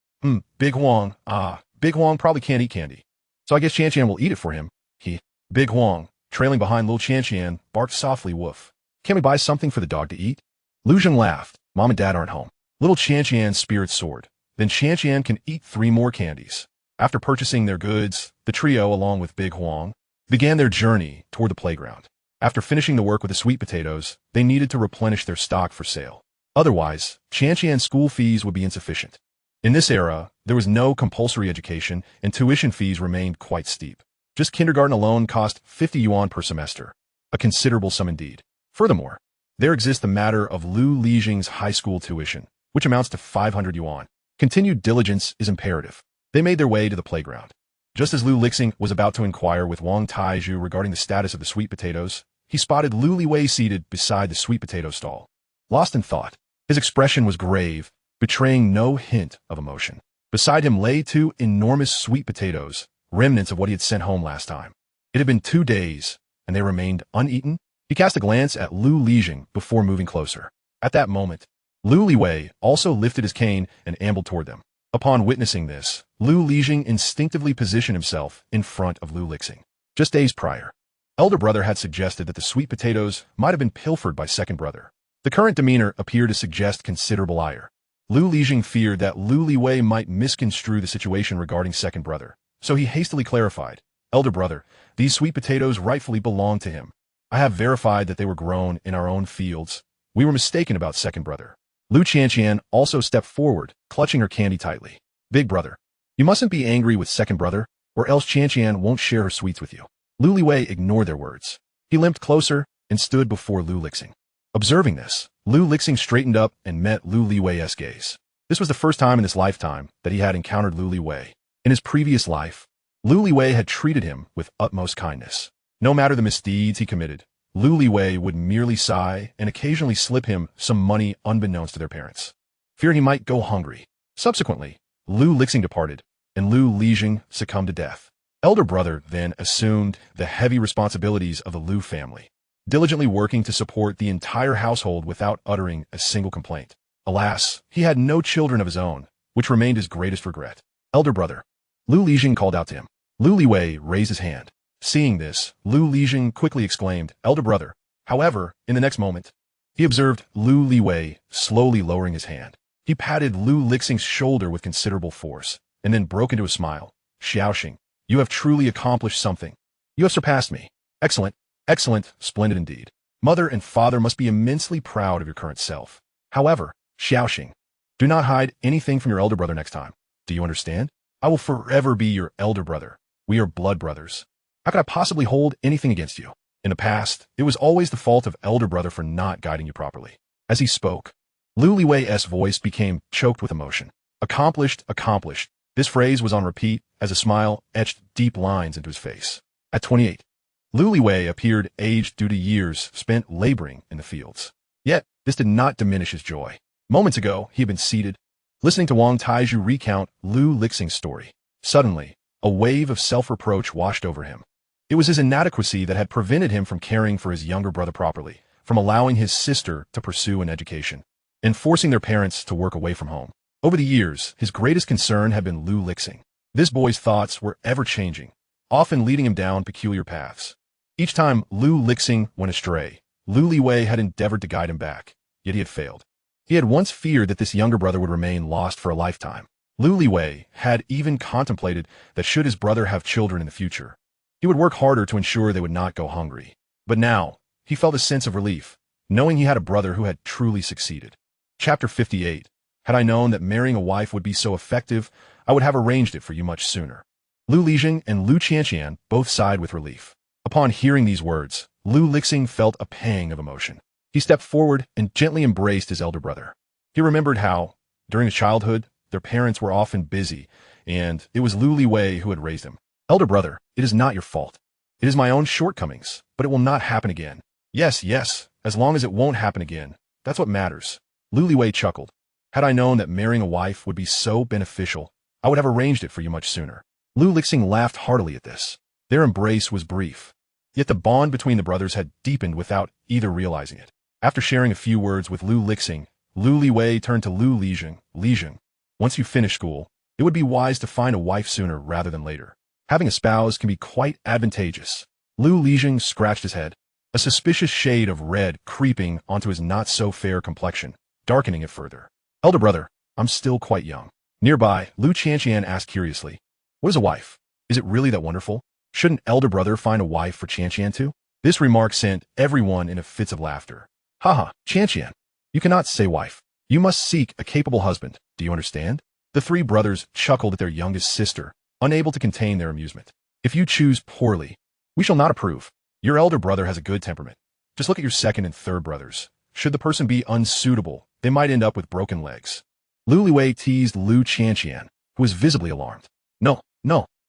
A: Big Huang, Big Huang probably can't eat candy. So I guess Qianqian will eat it for him. Big Huang, trailing behind little Qianqian, barked softly, woof. Can we buy something for the dog to eat? Lu Zheng laughed. Mom and Dad aren't home. Little Qianqian's spirits soared. Then Qianqian can eat 3 more candies. After purchasing their goods, the trio, along with Big Huang, began their journey toward the playground. After finishing the work with the sweet potatoes, they needed to replenish their stock for sale. Otherwise, Qianqian's school fees would be insufficient. In this era, there was no compulsory education, and tuition fees remained quite steep. Just kindergarten alone cost 50 yuan per semester, a considerable sum indeed. Furthermore, there exists the matter of Lu Lixing's high school tuition, which amounts to 500 yuan. Continued diligence is imperative. They made their way to the playground. Just as Lu Lixing was about to inquire with Wang Taizhu regarding the status of the sweet potatoes, he spotted Lu Liwei seated beside the sweet potato stall. Lost in thought, his expression was grave, betraying no hint of emotion. Beside him lay 2 enormous sweet potatoes, remnants of what he had sent home last time. It had been 2 days, and they remained uneaten. He cast a glance at Lu Lixing before moving closer. At that moment, Lu Liwei also lifted his cane and ambled toward them. Upon witnessing this, Lu Lixing instinctively positioned himself in front of Lu Lixing. Just days prior, elder brother had suggested that the sweet potatoes might have been pilfered by second brother. The current demeanor appeared to suggest considerable ire. Lu Lixing feared that Lu Liwei might misconstrue the situation regarding second brother, so he hastily clarified, "Elder brother, these sweet potatoes rightfully belong to him. I have verified that they were grown in our own fields. We were mistaken about second brother." Lu Qianqian also stepped forward, clutching her candy tightly. "Big brother, you mustn't be angry with second brother, or else Qianqian won't share her sweets with you." Lu Liwei ignored their words. He limped closer and stood before Lu Lixing. Observing this, Lu Lixing straightened up and met Lu Liwei's gaze. This was the first time in his lifetime that he had encountered Lu Liwei. In his previous life, Lu Liwei had treated him with utmost kindness. No matter the misdeeds he committed, Lu Liwei would merely sigh and occasionally slip him some money unbeknownst to their parents, fearing he might go hungry. Subsequently, Lu Lixing departed, and Lu Lixing succumbed to death. Elder brother then assumed the heavy responsibilities of the Lu family, diligently working to support the entire household without uttering a single complaint. Alas, he had no children of his own, which remained his greatest regret. "Elder brother." Lu Lixing called out to him. Lu Liwei raised his hand. Seeing this, Lu Lixing quickly exclaimed, "Elder brother." However, in the next moment, he observed Lu Liwei slowly lowering his hand. He patted Lu Lixing's shoulder with considerable force, and then broke into a smile. "Xiaoxing, you have truly accomplished something. You have surpassed me. Excellent, excellent, splendid indeed. Mother and father must be immensely proud of your current self. However, Xiaoxing, do not hide anything from your elder brother next time. Do you understand? I will forever be your elder brother. We are blood brothers. How could I possibly hold anything against you? In the past, it was always the fault of elder brother for not guiding you properly." As he spoke, Lu Liwei's voice became choked with emotion. "Accomplished, accomplished." This phrase was on repeat as a smile etched deep lines into his face. At 28, Lu Liwei appeared aged due to years spent laboring in the fields. Yet, this did not diminish his joy. Moments ago, he had been seated, listening to Wang Taizhu recount Lu Lixing's story. Suddenly, a wave of self-reproach washed over him. It was his inadequacy that had prevented him from caring for his younger brother properly, from allowing his sister to pursue an education, and forcing their parents to work away from home. Over the years, his greatest concern had been Lu Lixing. This boy's thoughts were ever-changing, often leading him down peculiar paths. Each time Lu Lixing went astray, Lu Liwei had endeavored to guide him back, yet he had failed. He had once feared that this younger brother would remain lost for a lifetime. Lu Liwei had even contemplated that should his brother have children in the future, he would work harder to ensure they would not go hungry. But now, he felt a sense of relief, knowing he had a brother who had truly succeeded. Chapter 58. Had I known that marrying a wife would be so effective, I would have arranged it for you much sooner. Lu Lixing and Lu Qianqian both sighed with relief. Upon hearing these words, Lu Lixing felt a pang of emotion. He stepped forward and gently embraced his elder brother. He remembered how, during his childhood, their parents were often busy, and it was Lu Liwei who had raised him. "Elder brother, it is not your fault. It is my own shortcomings, but it will not happen again." Yes, as long as it won't happen again, that's what matters." Lu Liwei chuckled. "Had I known that marrying a wife would be so beneficial, I would have arranged it for you much sooner." Lu Lixing laughed heartily at this. Their embrace was brief, yet the bond between the brothers had deepened without either realizing it. After sharing a few words with Lu Lixing, Lu Liwei turned to Lu Lixing. "Lixing, once you finish school, it would be wise to find a wife sooner rather than later. Having a spouse can be quite advantageous." Lu Lixing scratched his head. a suspicious shade of red creeping onto his not-so-fair complexion, darkening it further. Elder brother, I'm still quite young. Nearby, Lu Qianqian asked curiously, what is a wife? Is it really that wonderful? Shouldn't elder brother find a wife for Qianqian too? This remark sent everyone into fits of laughter. Haha, Qianqian, you cannot say wife. You must seek a capable husband, do you understand? The three brothers chuckled at their youngest sister, unable to contain their amusement. If you choose poorly, we shall not approve. Your elder brother has a good temperament. Just look at your second and third brothers. Should the person be unsuitable, they might end up with broken legs. Lu Liwei teased Lu Qianqian, who was visibly alarmed. No.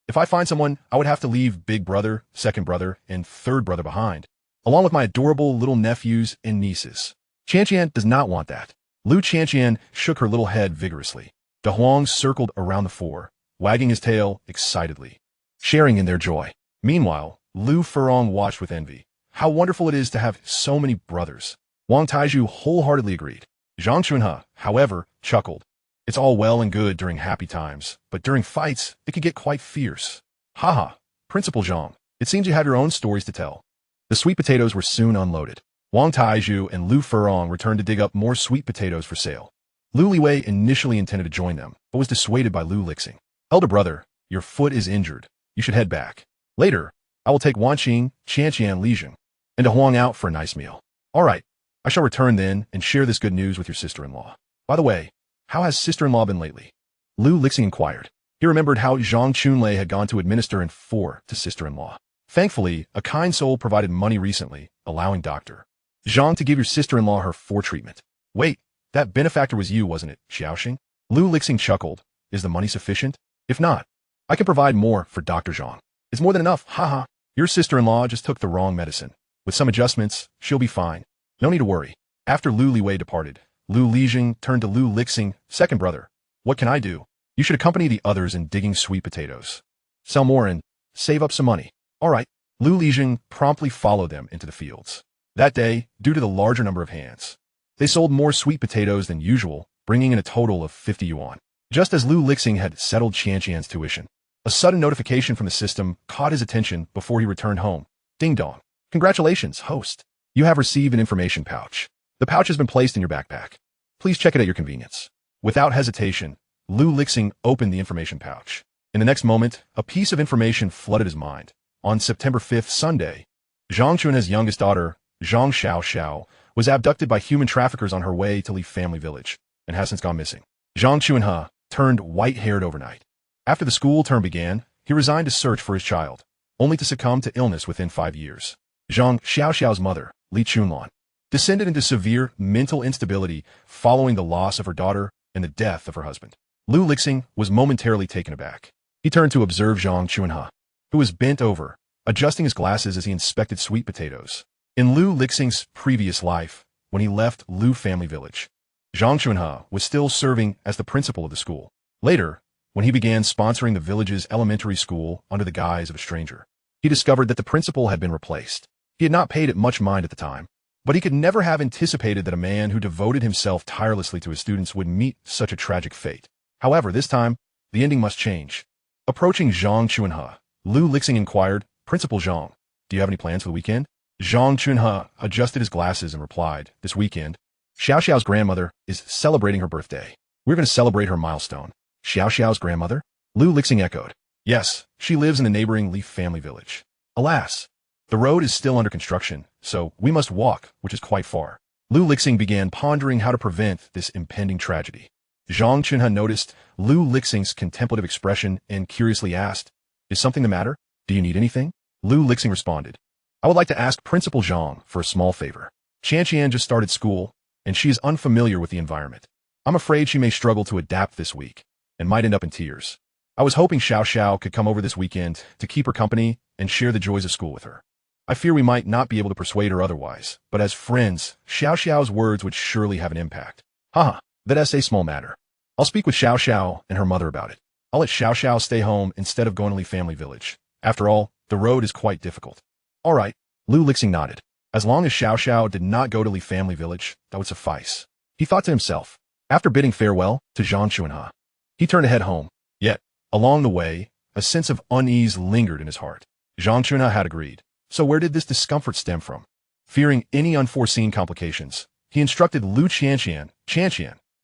A: If I find someone, I would have to leave big brother, second brother, and third brother behind, along with my adorable little nephews and nieces. Qianqian does not want that. Lu Qianqian shook her little head vigorously. De Huang circled around the four, wagging his tail excitedly, sharing in their joy. Meanwhile, Lu Furong watched with envy. How wonderful it is to have so many brothers. Wang Taizhu wholeheartedly agreed. Zhang Chunhe, however, chuckled. It's all well and good during happy times, but during fights, it could get quite fierce. Haha, Principal Zhang, it seems you have your own stories to tell. The sweet potatoes were soon unloaded. Wang Taizhu and Lu Furong returned to dig up more sweet potatoes for sale. Lu Liwei initially intended to join them, but was dissuaded by Lu Lixing. Elder brother, your foot is injured. You should head back. Later, I will take Wanqing, Qianqian, Lixing, and De Huang out for a nice meal. All right, I shall return then and share this good news with your sister-in-law. By the way, how has sister-in-law been lately? Lu Lixing inquired. He remembered how Zhang Chunlei had gone to administer in 4 to sister-in-law. Thankfully, a kind soul provided money recently, allowing Dr. Zhang to give your sister-in-law her 4 treatment. Wait, that benefactor was you, wasn't it, Xiaoxing? Lu Lixing chuckled. Is the money sufficient? If not, I can provide more for Dr. Zhang. It's more than enough, haha. Your sister-in-law just took the wrong medicine. With some adjustments, she'll be fine. No need to worry. After Lu Liwei departed, Lu Lixing turned to Lu Lixing, second brother. What can I do? You should accompany the others in digging sweet potatoes. Sell more and save up some money. All right. Lu Lixing promptly followed them into the fields. That day, due to the larger number of hands, they sold more sweet potatoes than usual, bringing in a total of 50 yuan. Just as Lu Lixing had settled Qianqian's tuition, a sudden notification from the system caught his attention before he returned home. Ding dong. Congratulations, host. You have received an information pouch. The pouch has been placed in your backpack. Please check it at your convenience. Without hesitation, Lu Lixing opened the information pouch. In the next moment, a piece of information flooded his mind. On September 5th, Sunday, Zhang Chunhe's youngest daughter, Zhang Xiaoxiao, was abducted by human traffickers on her way to leave family village, and has since gone missing. Zhang Chunhe turned white-haired overnight. After the school term began, he resigned to search for his child, only to succumb to illness within 5 years. Zhang Xiaoxiao's mother, Li Chunlan, descended into severe mental instability following the loss of her daughter and the death of her husband. Lu Lixing was momentarily taken aback. He turned to observe Zhang Chunhe, who was bent over, adjusting his glasses as he inspected sweet potatoes. In Lu Lixing's previous life, when he left Lu family village, Zhang Chunhe was still serving as the principal of the school. Later, when he began sponsoring the village's elementary school under the guise of a stranger, he discovered that the principal had been replaced. He had not paid it much mind at the time, but he could never have anticipated that a man who devoted himself tirelessly to his students would meet such a tragic fate. However, this time, the ending must change. Approaching Zhang Chunhe, Lu Lixing inquired, Principal Zhang, do you have any plans for the weekend? Zhang Chunhe adjusted his glasses and replied, this weekend, Xiaoxiao's grandmother is celebrating her birthday. We're going to celebrate her milestone. Xiaoxiao's grandmother? Lu Lixing echoed. Yes, she lives in the neighboring Li family village. Alas, the road is still under construction, so we must walk, which is quite far. Lu Lixing began pondering how to prevent this impending tragedy. Zhang Chunhe noticed Lu Lixing's contemplative expression and curiously asked, is something the matter? Do you need anything? Lu Lixing responded, I would like to ask Principal Zhang for a small favor. Qianqian just started school, and she is unfamiliar with the environment. I'm afraid she may struggle to adapt this week, and might end up in tears. I was hoping Xiao could come over this weekend to keep her company and share the joys of school with her. I fear we might not be able to persuade her otherwise, but as friends, Xiao's words would surely have an impact. Haha, that's a small matter. I'll speak with Xiao and her mother about it. I'll let Xiao stay home instead of going to Li family village. After all, the road is quite difficult. All right, Lu Lixing nodded. As long as Xiao did not go to Li family village, that would suffice. He thought to himself. After bidding farewell to Zhang Chunhe, he turned to head home. Yet, along the way, a sense of unease lingered in his heart. Zhang Chunhe had agreed. So where did this discomfort stem from? Fearing any unforeseen complications, he instructed Lu Qianqian,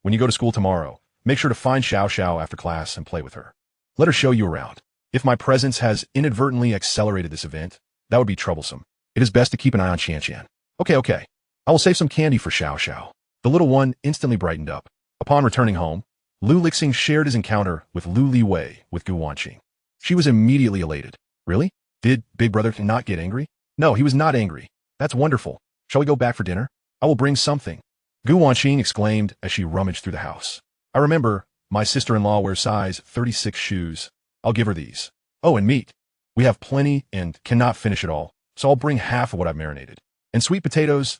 A: when you go to school tomorrow, make sure to find Xiao Xiao after class and play with her. Let her show you around. If my presence has inadvertently accelerated this event, that would be troublesome. It is best to keep an eye on Qianqian. Okay. I will save some candy for Xiao Xiao. The little one instantly brightened up. Upon returning home, Lu Lixing shared his encounter with Lu Liwei with Gu Wanqing. She was immediately elated. Really? Did Big Brother not get angry? No, he was not angry. That's wonderful. Shall we go back for dinner? I will bring something. Gu Wanqing exclaimed as she rummaged through the house. I remember, my sister-in-law wears size 36 shoes. I'll give her these. Oh, and meat. We have plenty and cannot finish it all, so I'll bring half of what I've marinated. And sweet potatoes.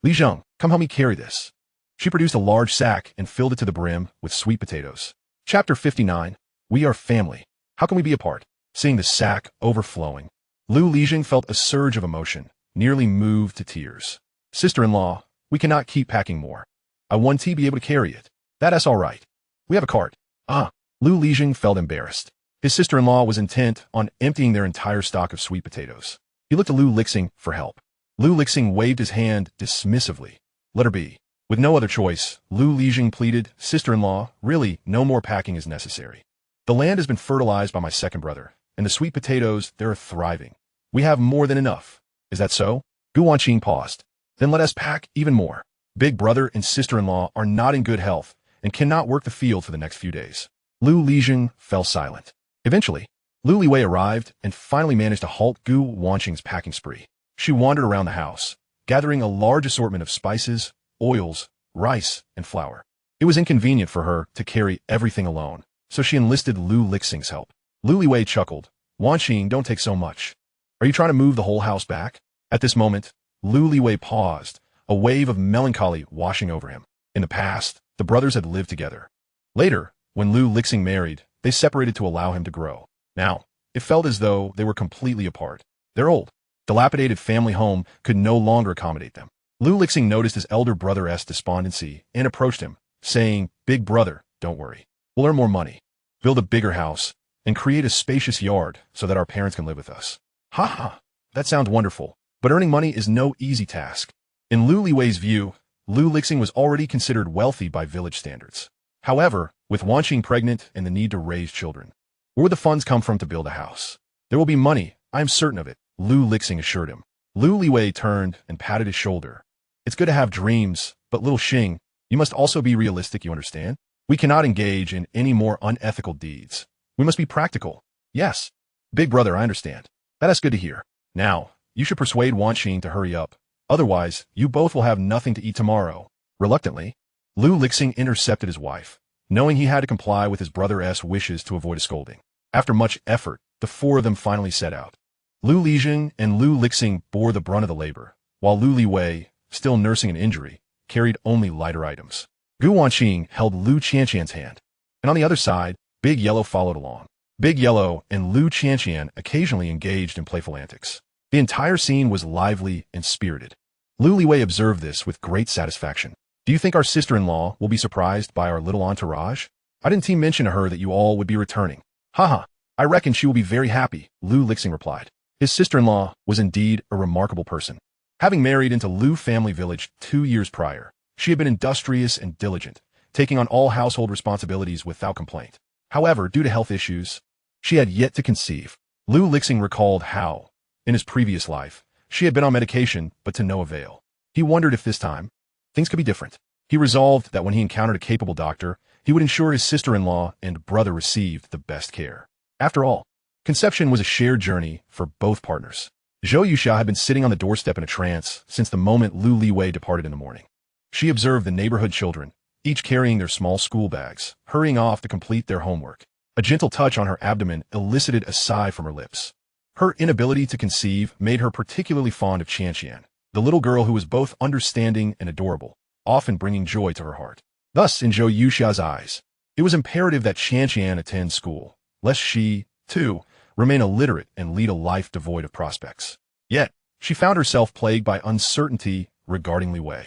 A: Li Zheng, come help me carry this. She produced a large sack and filled it to the brim with sweet potatoes. Chapter 59. We are family. How can we be apart? Seeing the sack overflowing, Lu Lixing felt a surge of emotion, nearly moved to tears. Sister-in-law, we cannot keep packing more. I want to be able to carry it. That's all right. We have a cart. Lu Lixing felt embarrassed. His sister-in-law was intent on emptying their entire stock of sweet potatoes. He looked to Lu Lixing for help. Lu Lixing waved his hand dismissively. Let her be. With no other choice, Lu Lixing pleaded, Sister-in-law, really, no more packing is necessary. The land has been fertilized by my second brother, and the sweet potatoes, they're thriving. We have more than enough. Is that so? Gu Wanqing paused. Then let us pack even more. Big brother and sister-in-law are not in good health and cannot work the field for the next few days. Lu Lixing fell silent. Eventually, Lu Liwei arrived and finally managed to halt Gu Wanqing's packing spree. She wandered around the house, gathering a large assortment of spices, oils, rice, and flour. It was inconvenient for her to carry everything alone, so she enlisted Lu Lixing's help. Lu Liwei chuckled. Wanqing, don't take so much. Are you trying to move the whole house back? At this moment, Lu Liwei paused, a wave of melancholy washing over him. In the past, the brothers had lived together. Later, when Lu Lixing married, they separated to allow him to grow. Now, it felt as though they were completely apart. Their old, dilapidated family home could no longer accommodate them. Lu Lixing noticed his elder brother's despondency and approached him, saying, Big brother, don't worry. We'll earn more money, build a bigger house, and create a spacious yard so that our parents can live with us. That sounds wonderful, but earning money is no easy task. In Lu Liwei's view, Lu Lixing was already considered wealthy by village standards. However, with Wanqing pregnant and the need to raise children, where would the funds come from to build a house? There will be money, I am certain of it, Lu Lixing assured him. Lu Liwei turned and patted his shoulder. It's good to have dreams, but little Xing, you must also be realistic, you understand? We cannot engage in any more unethical deeds. We must be practical. Yes. Big brother, I understand. That is good to hear. Now, you should persuade Wanqing to hurry up. Otherwise, you both will have nothing to eat tomorrow. Reluctantly, Lu Lixing intercepted his wife, knowing he had to comply with his brother's wishes to avoid a scolding. After much effort, the four of them finally set out. Lu Lixing and Lu Lixing bore the brunt of the labor, while Lu Liwei, still nursing an injury, carried only lighter items. Gu Wanqing held Lu Qianqian's hand, and on the other side, Big Yellow followed along. Big Yellow and Lu Qianqian occasionally engaged in playful antics. The entire scene was lively and spirited. Lu Liwei observed this with great satisfaction. Do you think our sister-in-law will be surprised by our little entourage? I didn't mention to her that you all would be returning. I reckon she will be very happy, Lu Lixing replied. His sister-in-law was indeed a remarkable person. Having married into Lu family village 2 years prior, she had been industrious and diligent, taking on all household responsibilities without complaint. However, due to health issues, she had yet to conceive. Lu Lixing recalled how, in his previous life, she had been on medication, but to no avail. He wondered if this time, things could be different. He resolved that when he encountered a capable doctor, he would ensure his sister-in-law and brother received the best care. After all, conception was a shared journey for both partners. Zhou Yuxia had been sitting on the doorstep in a trance since the moment Lu Liwei departed in the morning. She observed the neighborhood children, each carrying their small school bags, hurrying off to complete their homework. A gentle touch on her abdomen elicited a sigh from her lips. Her inability to conceive made her particularly fond of Qianqian, the little girl who was both understanding and adorable, often bringing joy to her heart. Thus, in Zhou Yuxia's eyes, it was imperative that Qianqian attend school, lest she, too, remain illiterate and lead a life devoid of prospects. Yet, she found herself plagued by uncertainty regarding Liwei.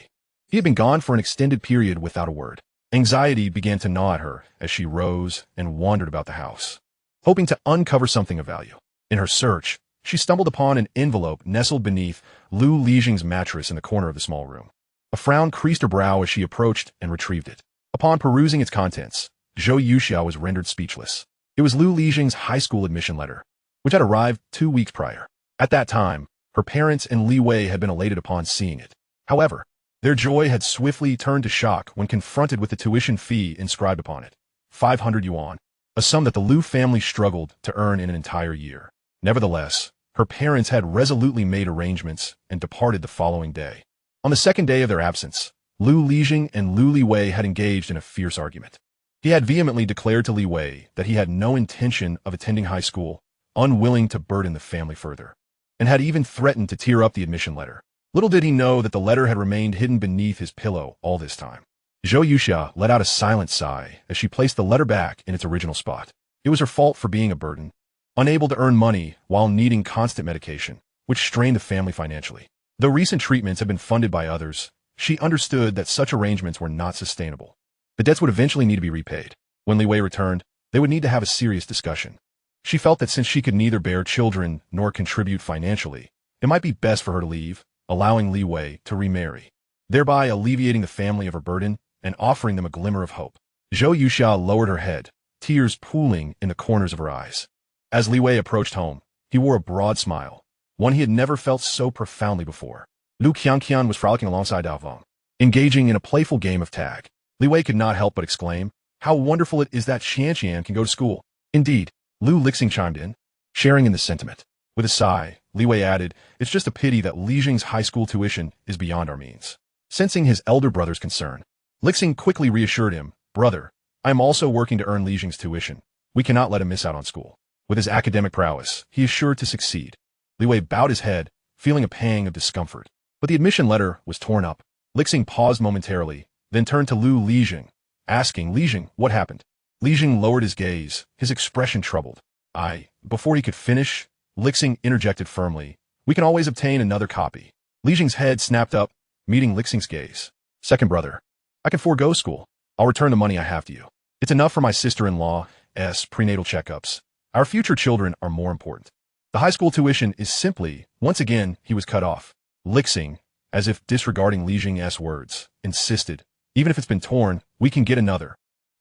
A: He had been gone for an extended period without a word. Anxiety began to gnaw at her as she rose and wandered about the house, hoping to uncover something of value. In her search, she stumbled upon an envelope nestled beneath Lu Lixing's mattress in the corner of the small room. A frown creased her brow as she approached and retrieved it. Upon perusing its contents, Zhou Yuxia was rendered speechless. It was Lu Lixing's high school admission letter, which had arrived 2 weeks prior. At that time, her parents and Li Wei had been elated upon seeing it. However, their joy had swiftly turned to shock when confronted with the tuition fee inscribed upon it, 500 yuan, a sum that the Lu family struggled to earn in an entire year. Nevertheless, her parents had resolutely made arrangements and departed the following day. On the second day of their absence, Lu Lixing and Lu Li Wei had engaged in a fierce argument. He had vehemently declared to Li Wei that he had no intention of attending high school, unwilling to burden the family further, and had even threatened to tear up the admission letter. Little did he know that the letter had remained hidden beneath his pillow all this time. Zhou Yuxia let out a silent sigh as she placed the letter back in its original spot. It was her fault for being a burden, unable to earn money while needing constant medication, which strained the family financially. Though recent treatments had been funded by others, she understood that such arrangements were not sustainable. The debts would eventually need to be repaid. When Li Wei returned, they would need to have a serious discussion. She felt that since she could neither bear children nor contribute financially, it might be best for her to leave, allowing Li Wei to remarry, thereby alleviating the family of her burden and offering them a glimmer of hope. Zhou Yuxia lowered her head, tears pooling in the corners of her eyes. As Li Wei approached home, he wore a broad smile, one he had never felt so profoundly before. Lu Qianqian was frolicking alongside Dao Vong, engaging in a playful game of tag. Li Wei could not help but exclaim, "How wonderful it is that Qianqian can go to school." Indeed, Lu Lixing chimed in, sharing in the sentiment. With a sigh, Li Wei added, "It's just a pity that Lixing's high school tuition is beyond our means." Sensing his elder brother's concern, Lixing quickly reassured him, "Brother, I am also working to earn Lixing's tuition. We cannot let him miss out on school. With his academic prowess, he is sure to succeed." Li Wei bowed his head, feeling a pang of discomfort. But the admission letter was torn up. Lixing paused momentarily, then turned to Lu Lixing, asking, "Lixing, what happened?" Lixing lowered his gaze, his expression troubled. Before he could finish, Lixing interjected firmly, "We can always obtain another copy." Lixing's head snapped up, meeting Lixing's gaze. "Second brother, I can forego school. I'll return the money I have to you. It's enough for my sister-in-law's prenatal checkups. Our future children are more important. The high school tuition is simply..." Once again, he was cut off. Lixing, as if disregarding Lixing's words, insisted, "Even if it's been torn, we can get another."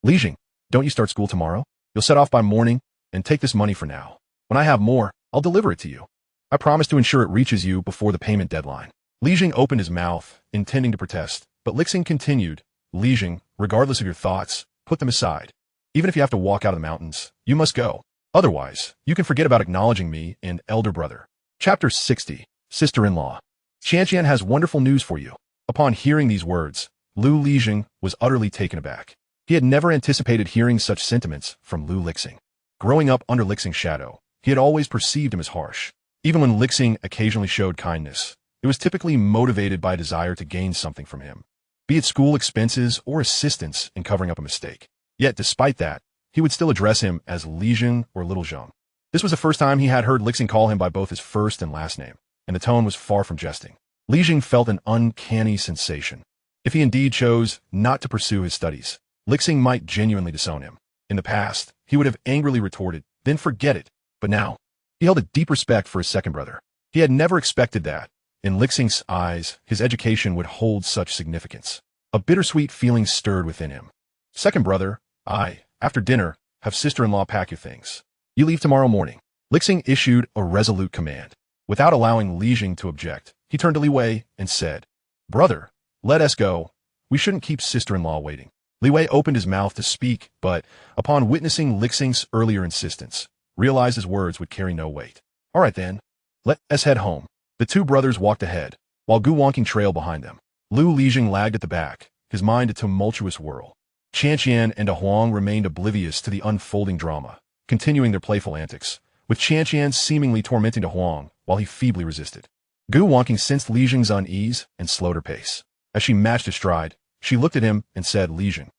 A: "Lixing, don't you start school tomorrow? You'll set off by morning, and take this money for now. When I have more, I'll deliver it to you. I promise to ensure it reaches you before the payment deadline." Lixing opened his mouth, intending to protest, but Lixing continued, "Lixing, regardless of your thoughts, put them aside. Even if you have to walk out of the mountains, you must go. Otherwise, you can forget about acknowledging me and elder brother." Chapter 60, Sister-in-Law. "Qianqian has wonderful news for you." Upon hearing these words, Lu Lixing was utterly taken aback. He had never anticipated hearing such sentiments from Lu Lixing. Growing up under Lixing's shadow, he had always perceived him as harsh. Even when Lixing occasionally showed kindness, it was typically motivated by a desire to gain something from him, be it school expenses or assistance in covering up a mistake. Yet, despite that, he would still address him as Lixing or Little Zheng. This was the first time he had heard Lixing call him by both his first and last name, and the tone was far from jesting. Lixing felt an uncanny sensation. If he indeed chose not to pursue his studies, Lixing might genuinely disown him. In the past, he would have angrily retorted, "Then forget it." But now, he held a deep respect for his second brother. He had never expected that, in Lixing's eyes, his education would hold such significance. A bittersweet feeling stirred within him. "Second brother, after dinner, have sister-in-law pack your things. You leave tomorrow morning." Lixing issued a resolute command. Without allowing Lixing to object, he turned to Li Wei and said, "Brother, let us go. We shouldn't keep sister-in-law waiting." Li Wei opened his mouth to speak, but, upon witnessing Lixing's earlier insistence, realized his words would carry no weight. "All right then, let us head home." The two brothers walked ahead, while Wanqing trailed behind them. Lu Lixing lagged at the back, his mind a tumultuous whirl. Qianqian and Huang remained oblivious to the unfolding drama, continuing their playful antics, with Qianqian seemingly tormenting Huang while he feebly resisted. Wanqing sensed Lixing's unease and slowed her pace. As she matched his stride, she looked at him and said, "Lixing."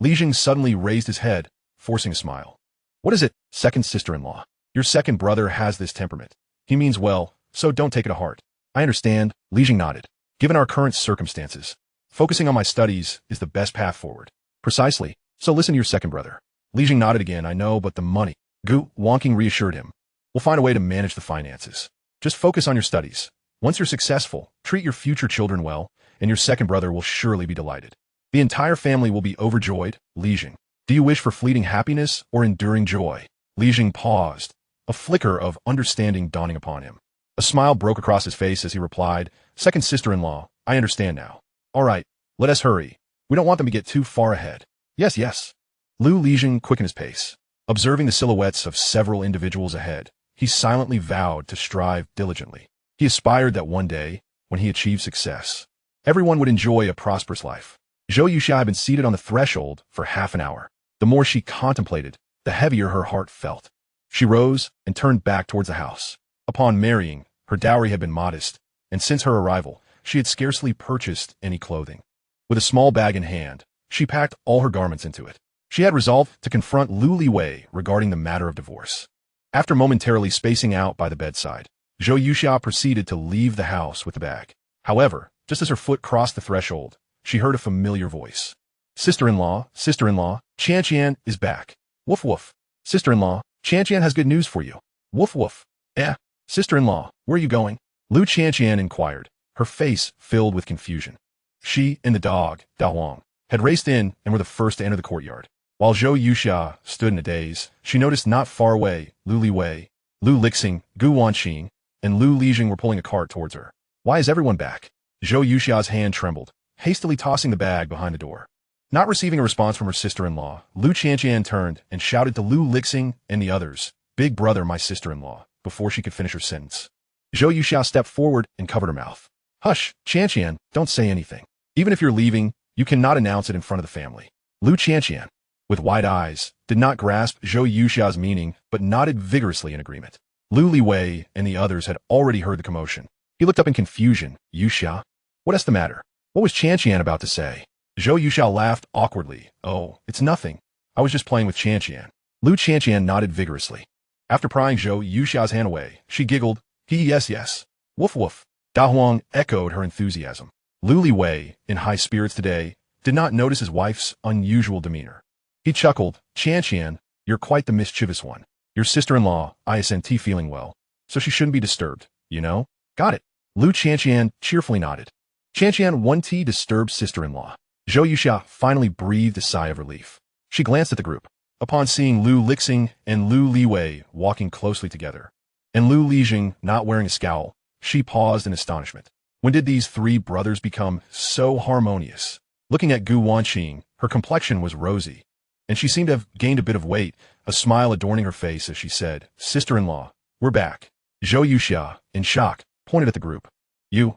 A: Lixing suddenly raised his head, forcing a smile. "What is it, second sister-in-law? Your second brother has this temperament. He means well, so don't take it to heart." "I understand," Lixing nodded. "Given our current circumstances, focusing on my studies is the best path forward." "Precisely, so listen to your second brother." Lixing nodded again. "I know, but the money." Wanqing reassured him. We'll find a way to manage the finances. Just focus on your studies. Once you're successful, treat your future children well, and your second brother will surely be delighted. The entire family will be overjoyed. Lixing. Do you wish for fleeting happiness or enduring joy? Lixing paused, a flicker of understanding dawning upon him. A smile broke across his face as he replied, Second sister-in-law, I understand now. All right, let us hurry. We don't want them to get too far ahead. Yes, yes. Lixing quickened his pace. Observing the silhouettes of several individuals ahead, he silently vowed to strive diligently. He aspired that one day, when he achieved success, everyone would enjoy a prosperous life. Zhou Yuxia had been seated on the threshold for half an hour. The more she contemplated, the heavier her heart felt. She rose and turned back towards the house. Upon marrying, her dowry had been modest, and since her arrival, she had scarcely purchased any clothing. With a small bag in hand, she packed all her garments into it. She had resolved to confront Lu Liwei regarding the matter of divorce. After momentarily spacing out by the bedside, Zhou Yuxia proceeded to leave the house with the bag. However, just as her foot crossed the threshold, she heard a familiar voice. Sister-in-law, Qianqian is back. Woof woof. Sister-in-law, Qianqian has good news for you. Woof woof. Sister-in-law, where are you going? Lu Qianqian inquired, her face filled with confusion. She and the dog, Dahuang, had raced in and were the first to enter the courtyard. While Zhou Yuxia stood in a daze, she noticed not far away Lu Liwei, Lu Lixing, Gu Wanqing, and Lu Lixing were pulling a cart towards her. Why is everyone back? Zhou Yuxia's hand trembled, hastily tossing the bag behind the door. Not receiving a response from her sister-in-law, Lu Qianqian turned and shouted to Lu Lixing and the others, Big brother, my sister-in-law, before she could finish her sentence. Zhou Yuxia stepped forward and covered her mouth. Hush, Qianqian, don't say anything. Even if you're leaving, you cannot announce it in front of the family. Lu Qianqian, with wide eyes, did not grasp Zhou Yuxia's meaning, but nodded vigorously in agreement. Lu Liwei and the others had already heard the commotion. He looked up in confusion. Yuxia? What is the matter? What was Qianqian about to say? Zhou Yuxia laughed awkwardly. Oh, it's nothing. I was just playing with Qianqian. Lu Qianqian nodded vigorously. After prying Zhou Yuxia's hand away, she giggled. Yes. Woof woof. Dahuang echoed her enthusiasm. Lu Liwei, in high spirits today, did not notice his wife's unusual demeanor. He chuckled. Qianqian, you're quite the mischievous one. Your sister-in-law, isn't feeling well, so she shouldn't be disturbed, you know? Got it. Lu Qianqian cheerfully nodded. Qianqian, one tea disturbed sister-in-law. Zhou Yuxia finally breathed a sigh of relief. She glanced at the group. Upon seeing Lu Lixing and Lu Liwei walking closely together, and Lu Lixing not wearing a scowl, she paused in astonishment. When did these three brothers become so harmonious? Looking at Gu Wanqing, her complexion was rosy, and she seemed to have gained a bit of weight, a smile adorning her face as she said, Sister-in-law, we're back. Zhou Yuxia, in shock, pointed at the group. You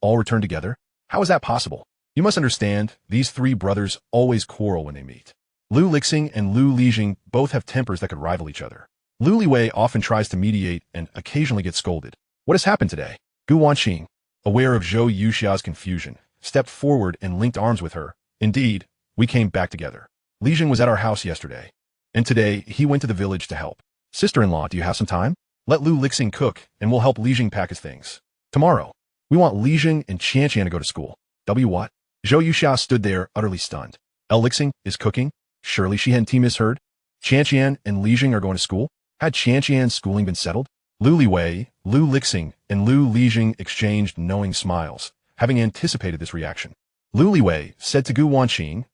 A: all returned together? How is that possible? You must understand, these three brothers always quarrel when they meet. Lu Lixing and Lu Lixing both have tempers that could rival each other. Lu Liwei often tries to mediate and occasionally gets scolded. What has happened today? Gu Wanqing, aware of Zhou Yuxia's confusion, stepped forward and linked arms with her. Indeed, we came back together. Lixing was at our house yesterday, and today he went to the village to help. Sister-in-law, do you have some time? Let Lu Lixing cook, and we'll help Lixing pack his things. Tomorrow, we want Lixing and Qianqian to go to school. What? Zhou Yuxia stood there, utterly stunned. Lixing is cooking? Surely she hadn't misheard? Qianqian and Lixing are going to school? Had Qianqian's schooling been settled? Lu Liwei, Lu Lixing, and Lu Lixing exchanged knowing smiles, having anticipated this reaction. Lu Liwei said to Gu Wanqing,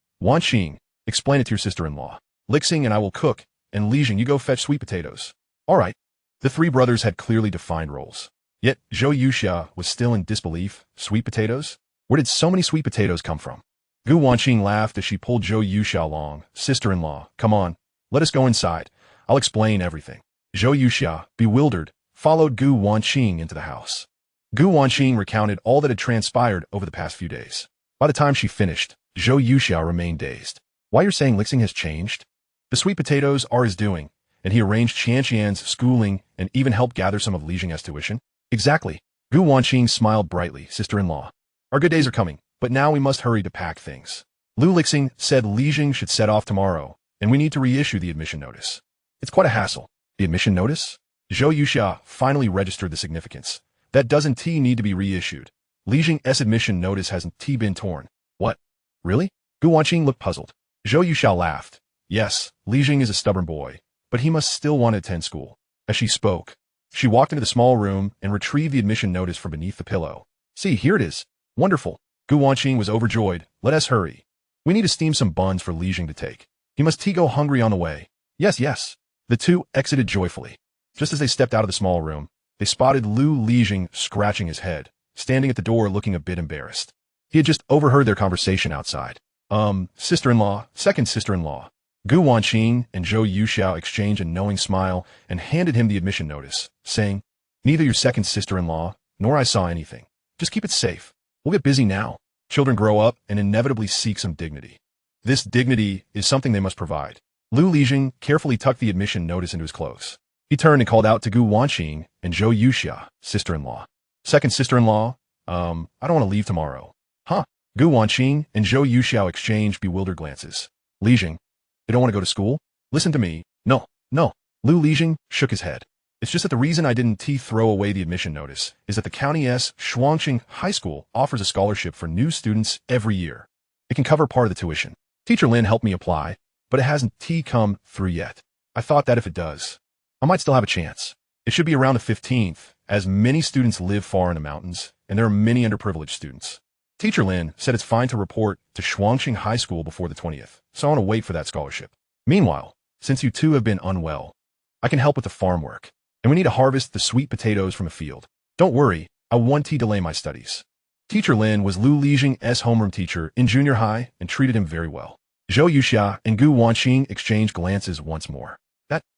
A: explain it to your sister-in-law. Lixing and I will cook, and Lixing, you go fetch sweet potatoes. All right. The three brothers had clearly defined roles. Yet Zhou Yuxia was still in disbelief. Sweet potatoes? Where did so many sweet potatoes come from? Gu Wanqing laughed as she pulled Zhou Yuxia along. Sister-in-law, come on, let us go inside. I'll explain everything. Zhou Yuxia, bewildered, followed Gu Wanqing into the house. Gu Wanqing recounted all that had transpired over the past few days. By the time she finished, Zhou Yuxia remained dazed. Why you're saying Lixing has changed? The sweet potatoes are his doing, and he arranged Qianqian's schooling and even helped gather some of Lixing's tuition? Exactly. Gu Wanqing smiled brightly. Sister-in-law, our good days are coming, but now we must hurry to pack things. Lu Lixing said Lixing should set off tomorrow, and we need to reissue the admission notice. It's quite a hassle. The admission notice? Zhou Yuxia finally registered the significance. That doesn't need to be reissued. Lixing's admission notice hasn't been torn. What? Really? Gu Wanqing looked puzzled. Zhou Yuxia laughed. Yes, Lixing is a stubborn boy, but he must still want to attend school. As she spoke, She walked into the small room and retrieved the admission notice from beneath the pillow. See, here it is. Wonderful. Gu Wanqing was overjoyed. Let us hurry. We need to steam some buns for Lixing to take. He must go hungry on the way. Yes, yes. The two exited joyfully. Just as they stepped out of the small room, they spotted Lixing scratching his head, standing at the door looking a bit embarrassed. He had just overheard their conversation outside. Sister-in-law, second sister-in-law. Gu Wanqing and Zhou Yuxiao exchanged a knowing smile and handed him the admission notice, saying, neither your second sister-in-law nor I saw anything. Just keep it safe. We'll get busy now. Children grow up and inevitably seek some dignity. This dignity is something they must provide. Lixing carefully tucked the admission notice into his clothes. He turned and called out to Gu Wanqing and Zhou Yuxiao, sister-in-law. Second sister-in-law, I don't want to leave tomorrow. Huh? Gu Wanqing and Zhou Yuxiao exchanged bewildered glances. Lixing, you don't want to go to school? Listen to me. No. Lixing shook his head. It's just that the reason I didn't throw away the admission notice is that the county's Shuangqing High School offers a scholarship for new students every year. It can cover part of the tuition. Teacher Lin helped me apply, but it hasn't come through yet. I thought that if it does, I might still have a chance. It should be around the 15th, as many students live far in the mountains, and there are many underprivileged students. Teacher Lin said it's fine to report to Shuangqing High School before the 20th, so I want to wait for that scholarship. Meanwhile, since you two have been unwell, I can help with the farm work, and we need to harvest the sweet potatoes from a field. Don't worry, I won't delay my studies. Teacher Lin was Lixing's homeroom teacher in junior high and treated him very well. Zhou Yuxiao and Gu Wanqing exchanged glances once more.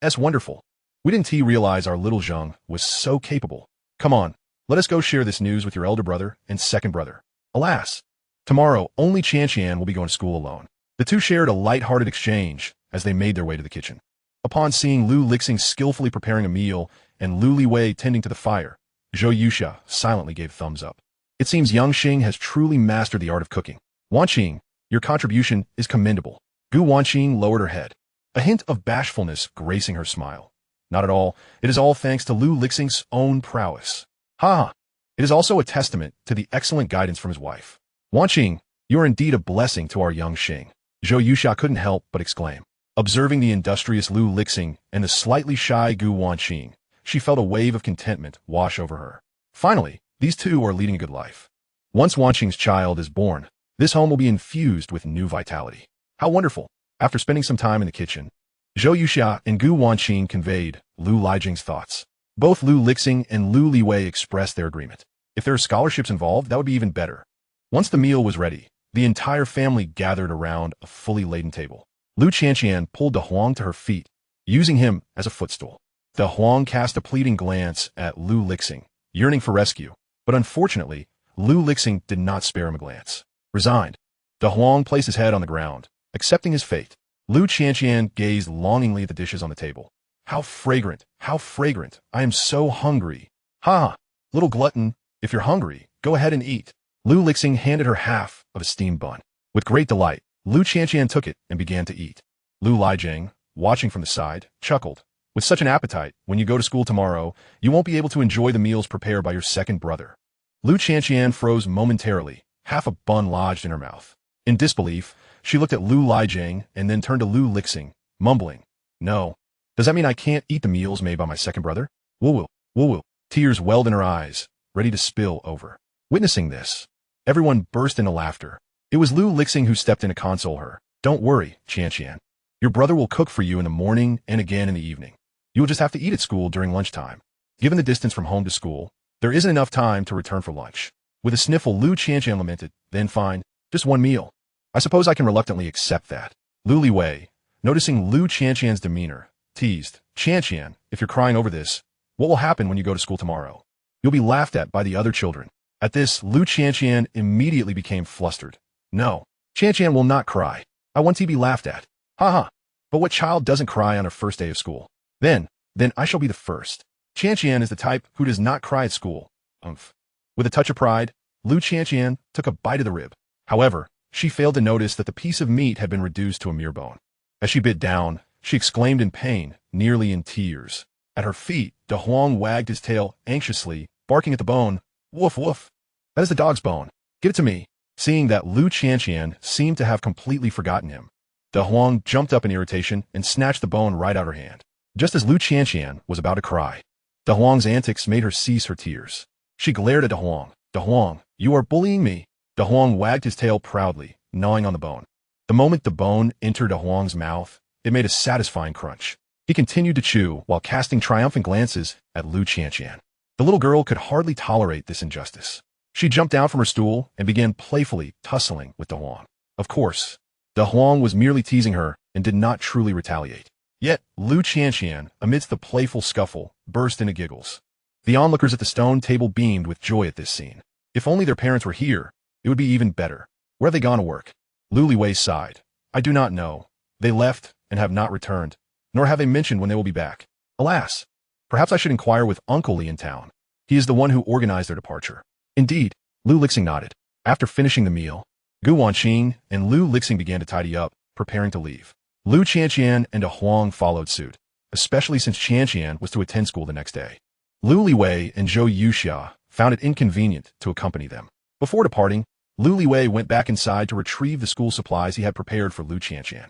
A: That's wonderful. We didn't realize our little Zheng was so capable. Come on, let us go share this news with your elder brother and second brother. Alas, tomorrow only Qian will be going to school alone. The two shared a light-hearted exchange as they made their way to the kitchen. Upon seeing Lixing skillfully preparing a meal and Lu Liwei tending to the fire, Zhou Yuxiao silently gave a thumbs up. It seems young Xing has truly mastered the art of cooking. Wanqing, your contribution is commendable. Gu Wanqing lowered her head, a hint of bashfulness gracing her smile. Not at all. It is all thanks to Lixing's own prowess. Ha! It is also a testament to the excellent guidance from his wife. Wanqing, you are indeed a blessing to our young Xing. Zhou Yuxiao couldn't help but exclaim. Observing the industrious Lixing and the slightly shy Gu Wanqing, she felt a wave of contentment wash over her. Finally, these two are leading a good life. Once Wanqing's child is born, this home will be infused with new vitality. How wonderful! After spending some time in the kitchen, Zhou Yuxiao and Gu Wanqing conveyed Lixing's thoughts. Both Lixing and Lu Liwei expressed their agreement. If there are scholarships involved, that would be even better. Once the meal was ready, the entire family gathered around a fully laden table. Lu Qian pulled De Huang to her feet, using him as a footstool. De Huang cast a pleading glance at Lixing, yearning for rescue, but unfortunately, Lixing did not spare him a glance. Resigned, De Huang placed his head on the ground, accepting his fate. Lu Qian gazed longingly at the dishes on the table. How fragrant, how fragrant. I am so hungry. Ha! Little glutton, if you're hungry, go ahead and eat. Lixing handed her half of a steamed bun. With great delight, Lu Qian took it and began to eat. Lu Lijiang, watching from the side, chuckled. With such an appetite, when you go to school tomorrow, you won't be able to enjoy the meals prepared by your second brother. Lu Qian froze momentarily, half a bun lodged in her mouth. In disbelief, she looked at Lu Lijiang and then turned to Lixing, mumbling, no. Does that mean I can't eat the meals made by my second brother? Woo-woo. Tears welled in her eyes, ready to spill over. Witnessing this, everyone burst into laughter. It was Lixing who stepped in to console her. Don't worry, Qian. Your brother will cook for you in the morning and again in the evening. You will just have to eat at school during lunchtime. Given the distance from home to school, there isn't enough time to return for lunch. With a sniffle, Lu Qian lamented, then fine, just one meal. I suppose I can reluctantly accept that. Lu Liwei, noticing Lu Qian's demeanor, teased, Qian, if you're crying over this, what will happen when you go to school tomorrow? You'll be laughed at by the other children. At this, Lu Qian immediately became flustered. No, Qian will not cry. I want to be laughed at. Ha. But what child doesn't cry on her first day of school? Then I shall be the first. Qian is the type who does not cry at school. Umph. With a touch of pride, Lu Qian took a bite of the rib. However, she failed to notice that the piece of meat had been reduced to a mere bone. As she bit down, she exclaimed in pain, nearly in tears. At her feet, De Huang wagged his tail anxiously, barking at the bone. Woof, woof. That is the dog's bone. Give it to me. Seeing that Lu Qian seemed to have completely forgotten him, De Huang jumped up in irritation and snatched the bone right out of her hand. Just as Lu Qian was about to cry, De Huang's antics made her cease her tears. She glared at De Huang. De Huang, you are bullying me. De Huang wagged his tail proudly, gnawing on the bone. The moment the bone entered De Huang's mouth, it made a satisfying crunch. He continued to chew while casting triumphant glances at Lu Qianqian. The little girl could hardly tolerate this injustice. She jumped down from her stool and began playfully tussling with De Huang. Of course, De Huang was merely teasing her and did not truly retaliate. Yet, Lu Qianqian, amidst the playful scuffle, burst into giggles. The onlookers at the stone table beamed with joy at this scene. If only their parents were here, it would be even better. Where have they gone to work? Lu Liwei sighed. I do not know. They left and have not returned, nor have they mentioned when they will be back. Alas, perhaps I should inquire with Uncle Li in town. He is the one who organized their departure. Indeed, Lu Lixing nodded. After finishing the meal, Gu Wanqing and Lu Lixing began to tidy up, preparing to leave. Lu Qianqian and De Huang followed suit, especially since Qianqian was to attend school the next day. Lu Liwei and Zhou Yuxia found it inconvenient to accompany them. Before departing, Lu Liwei went back inside to retrieve the school supplies he had prepared for Lu Qianqian.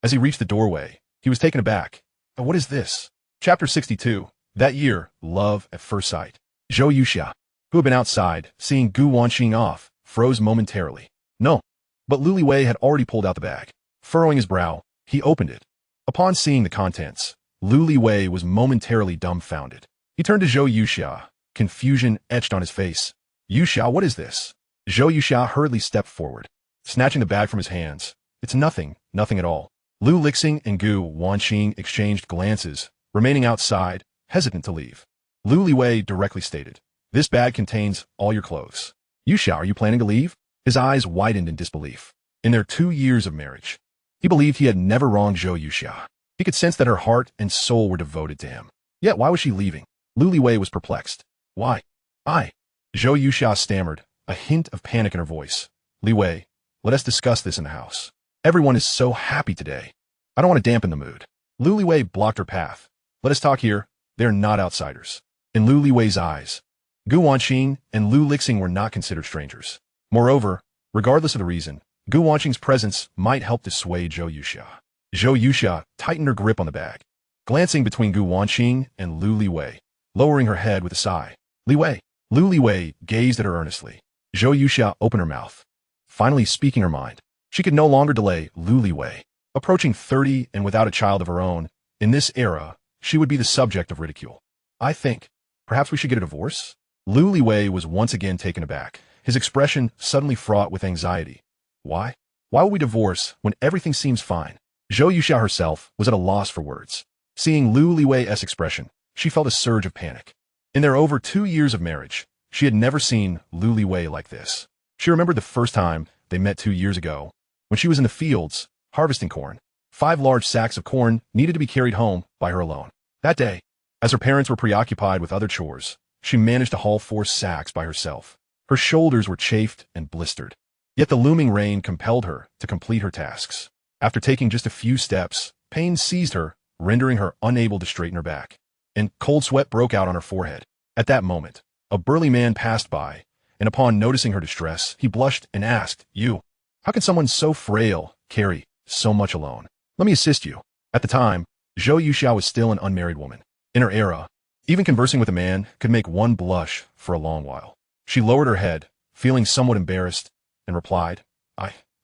A: As he reached the doorway, he was taken aback. What is this? Chapter 62. That year, love at first sight. Zhou Yuxia, who had been outside, seeing Gu Wanqing off, froze momentarily. No. But Lu Liwei had already pulled out the bag. Furrowing his brow, he opened it. Upon seeing the contents, Lu Liwei was momentarily dumbfounded. He turned to Zhou Yuxia, confusion etched on his face. Yuxia, what is this? Zhou Yuxia hurriedly stepped forward, snatching the bag from his hands. It's nothing, nothing at all. Lu Lixing and Gu Wanqing exchanged glances, remaining outside, hesitant to leave. Lu Liwei directly stated, this bag contains all your clothes. Yuxia, are you planning to leave? His eyes widened in disbelief. In their 2 years of marriage, he believed he had never wronged Zhou Yuxia. He could sense that her heart and soul were devoted to him. Yet why was she leaving? Lu Liwei was perplexed. Why? Zhou Yuxia stammered, a hint of panic in her voice. Liwei, let us discuss this in the house. Everyone is so happy today. I don't want to dampen the mood. Lu Liwei blocked her path. Let us talk here. They are not outsiders. In Lu Liwei's eyes, Gu Wanqing and Lu Lixing were not considered strangers. Moreover, regardless of the reason, Gu Wanqing's presence might help dissuade Zhou Yuxia. Zhou Yuxia tightened her grip on the bag, glancing between Gu Wanqing and Lu Liwei, lowering her head with a sigh. Liwei. Lu Liwei gazed at her earnestly. Zhou Yuxia opened her mouth, finally speaking her mind. She could no longer delay. Lu Liwei, approaching 30 and without a child of her own, in this era, she would be the subject of ridicule. I think, perhaps we should get a divorce? Lu Liwei was once again taken aback, his expression suddenly fraught with anxiety. Why? Why will we divorce when everything seems fine? Zhou Yuxia herself was at a loss for words. Seeing Lu Liwei's expression, she felt a surge of panic. In their over 2 years of marriage, she had never seen Lu Liwei like this. She remembered the first time they met 2 years ago, when she was in the fields, harvesting corn. 5 large sacks of corn needed to be carried home by her alone. That day, as her parents were preoccupied with other chores, she managed to haul 4 sacks by herself. Her shoulders were chafed and blistered. Yet the looming rain compelled her to complete her tasks. After taking just a few steps, pain seized her, rendering her unable to straighten her back. And cold sweat broke out on her forehead. At that moment, a burly man passed by, and upon noticing her distress, he blushed and asked, how can someone so frail carry so much alone? Let me assist you. At the time, Zhou Yuxia was still an unmarried woman. In her era, even conversing with a man could make one blush for a long while. She lowered her head, feeling somewhat embarrassed, and replied,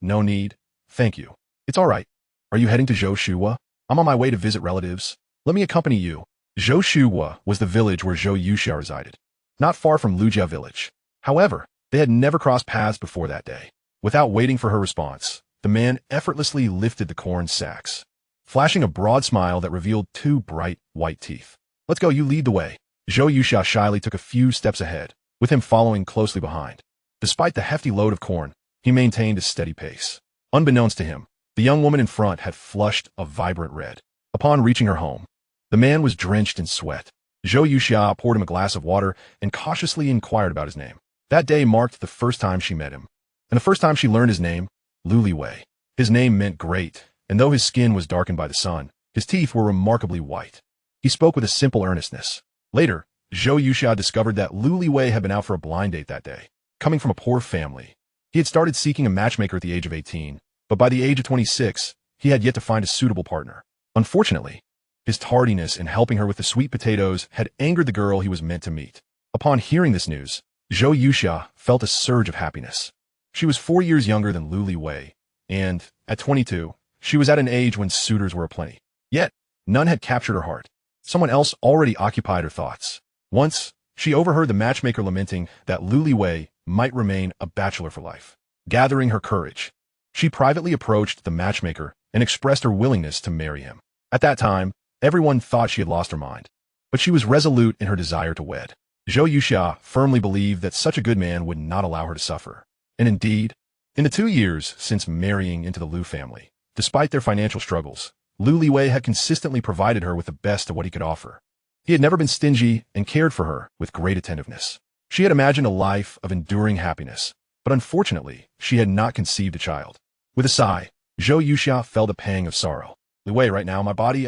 A: no need, thank you. It's all right. Are you heading to Zhou? I'm on my way to visit relatives. Let me accompany you. Zhou was the village where Zhou Yuxia resided, not far from Lujia village. However, they had never crossed paths before that day. Without waiting for her response, the man effortlessly lifted the corn sacks, flashing a broad smile that revealed 2 bright, white teeth. Let's go, you lead the way. Zhou Yuxia shyly took a few steps ahead, with him following closely behind. Despite the hefty load of corn, he maintained a steady pace. Unbeknownst to him, the young woman in front had flushed a vibrant red. Upon reaching her home, the man was drenched in sweat. Zhou Yuxia poured him a glass of water and cautiously inquired about his name. That day marked the first time she met him, and the first time she learned his name, Lu Liwei. His name meant great, and though his skin was darkened by the sun, his teeth were remarkably white. He spoke with a simple earnestness. Later, Zhou Yuxia discovered that Lu Liwei had been out for a blind date that day. Coming from a poor family, he had started seeking a matchmaker at the age of 18, but by the age of 26, he had yet to find a suitable partner. Unfortunately, His tardiness in helping her with the sweet potatoes had angered the girl he was meant to meet. Upon hearing this news, Zhou Yuxia felt a surge of happiness. She was 4 years younger than Lu Liwei, and, at 22, she was at an age when suitors were aplenty. Yet, none had captured her heart. Someone else already occupied her thoughts. Once, she overheard the matchmaker lamenting that Lu Liwei might remain a bachelor for life. Gathering her courage, she privately approached the matchmaker and expressed her willingness to marry him. At that time, everyone thought she had lost her mind, but she was resolute in her desire to wed. Zhou Yuxia firmly believed that such a good man would not allow her to suffer. And indeed, in the 2 years since marrying into the Lu family, despite their financial struggles, Lu Liwei had consistently provided her with the best of what he could offer. He had never been stingy and cared for her with great attentiveness. She had imagined a life of enduring happiness, but unfortunately, she had not conceived a child. With a sigh, Zhou Yuxia felt a pang of sorrow. Liwei, right now, my body,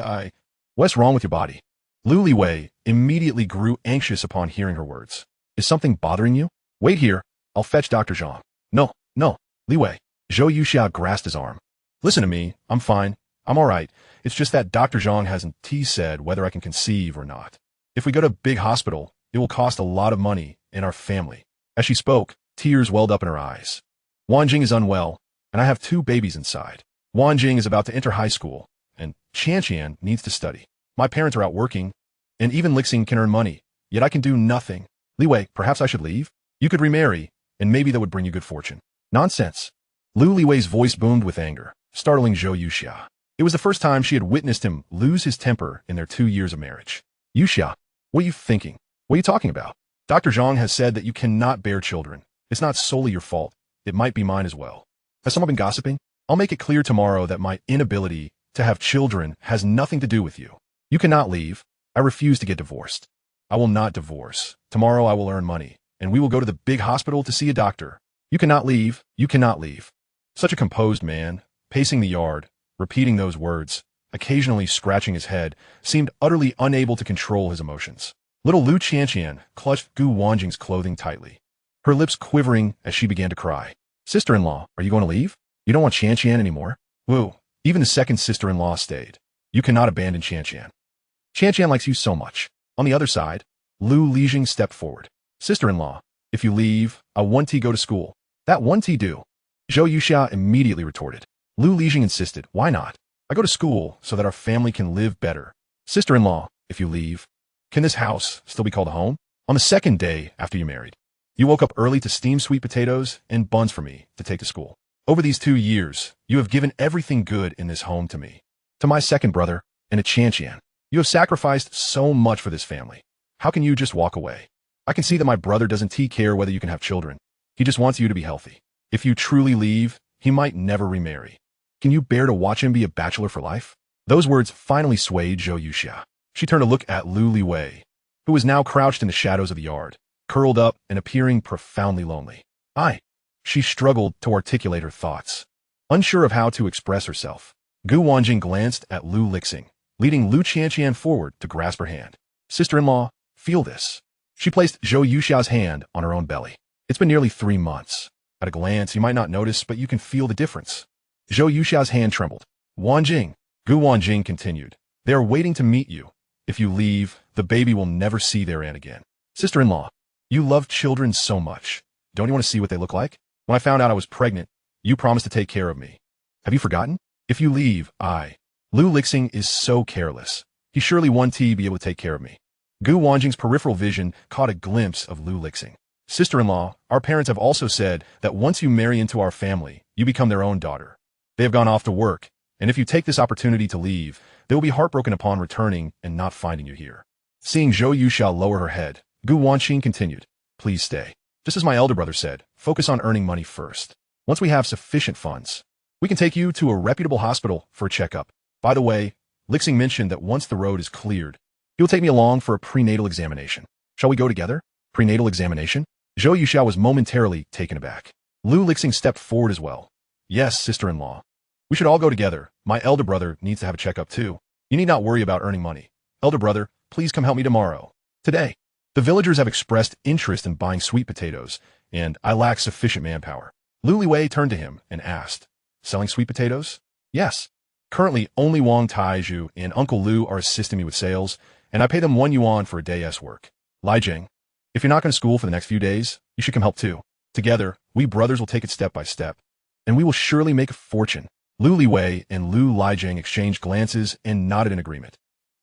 A: What's wrong with your body? Lu Liwei immediately grew anxious upon hearing her words. Is something bothering you? Wait here, I'll fetch Dr. Zhang. No, Liwei. Zhou Yuxia grasped his arm. Listen to me, I'm fine. I'm all right. It's just that Dr. Zhang hasn't said whether I can conceive or not. If we go to a big hospital, it will cost a lot of money in our family. As she spoke, tears welled up in her eyes. Wanqing is unwell, and I have 2 babies inside. Wanqing is about to enter high school, and Qian needs to study. My parents are out working, and even Lixing can earn money, yet I can do nothing. Liwei, perhaps I should leave? You could remarry, and maybe that would bring you good fortune. Nonsense. Lu Liwei's voice boomed with anger, startling Zhou Yuxia. It was the first time she had witnessed him lose his temper in their 2 years of marriage. Yuxia, what are you thinking? What are you talking about? Dr. Zhang has said that you cannot bear children. It's not solely your fault. It might be mine as well. Has someone been gossiping? I'll make it clear tomorrow that my inability to have children has nothing to do with you. You cannot leave. I refuse to get divorced. I will not divorce. Tomorrow I will earn money, and we will go to the big hospital to see a doctor. You cannot leave. You cannot leave. Such a composed man, pacing the yard, repeating those words, occasionally scratching his head, seemed utterly unable to control his emotions. Little Lu Qian clutched Gu Wanjing's clothing tightly, her lips quivering as she began to cry. Sister-in-law, are you going to leave? You don't want Qian anymore? Wu, even the second sister-in-law stayed. You cannot abandon Qian. Qian likes you so much. On the other side, Lu Lixing stepped forward. Sister-in-law, if you leave, I'll go to school. That do. Zhou Yuxia immediately retorted. Lu Lixing insisted, why not? I go to school so that our family can live better. Sister-in-law, if you leave, can this house still be called a home? On the 2nd day after you married, you woke up early to steam sweet potatoes and buns for me to take to school. Over these 2 years, you have given everything good in this home to me, to my second brother, and to Qian. You have sacrificed so much for this family. How can you just walk away? I can see that my brother doesn't care whether you can have children. He just wants you to be healthy. If you truly leave, he might never remarry. Can you bear to watch him be a bachelor for life? Those words finally swayed Zhou Yuxia. She turned to look at Lu Liwei, who was now crouched in the shadows of the yard, curled up and appearing profoundly lonely. She struggled to articulate her thoughts, unsure of how to express herself. Gu Wanqing glanced at Lu Lixing, leading Lu Qian forward to grasp her hand. Sister-in-law, feel this. She placed Zhou Yuxia's hand on her own belly. It's been nearly 3 months. At a glance, you might not notice, but you can feel the difference. Zhou Yuxia's hand trembled. Wanqing, Gu Wanqing continued. They are waiting to meet you. If you leave, the baby will never see their aunt again. Sister-in-law, you love children so much. Don't you want to see what they look like? When I found out I was pregnant, you promised to take care of me. Have you forgotten? If you leave, Lu Lixing is so careless. He surely won't be able to take care of me. Gu Wanjing's peripheral vision caught a glimpse of Lu Lixing. Sister-in-law, our parents have also said that once you marry into our family, you become their own daughter. They have gone off to work, and if you take this opportunity to leave, they will be heartbroken upon returning and not finding you here. Seeing Zhou Yuxia lower her head, Gu Wanqing continued, please stay. Just as my elder brother said, focus on earning money first. Once we have sufficient funds, we can take you to a reputable hospital for a checkup. By the way, Lixing mentioned that once the road is cleared, he'll take me along for a prenatal examination. Shall we go together? Prenatal examination? Zhou Yuxia was momentarily taken aback. Lu Lixing stepped forward as well. Yes, sister-in-law. We should all go together. My elder brother needs to have a checkup too. You need not worry about earning money. Elder brother, please come help me tomorrow. Today. The villagers have expressed interest in buying sweet potatoes, and I lack sufficient manpower. Lu Liwei turned to him and asked, selling sweet potatoes? Yes. Currently, only Wang Taizhu and Uncle Lu are assisting me with sales, and I pay them 1 yuan for a day's work. Jing, if you're not going to school for the next few days, you should come help too. Together, we brothers will take it step by step, and we will surely make a fortune. Lu Liwei and Lu Jing exchanged glances and nodded in agreement.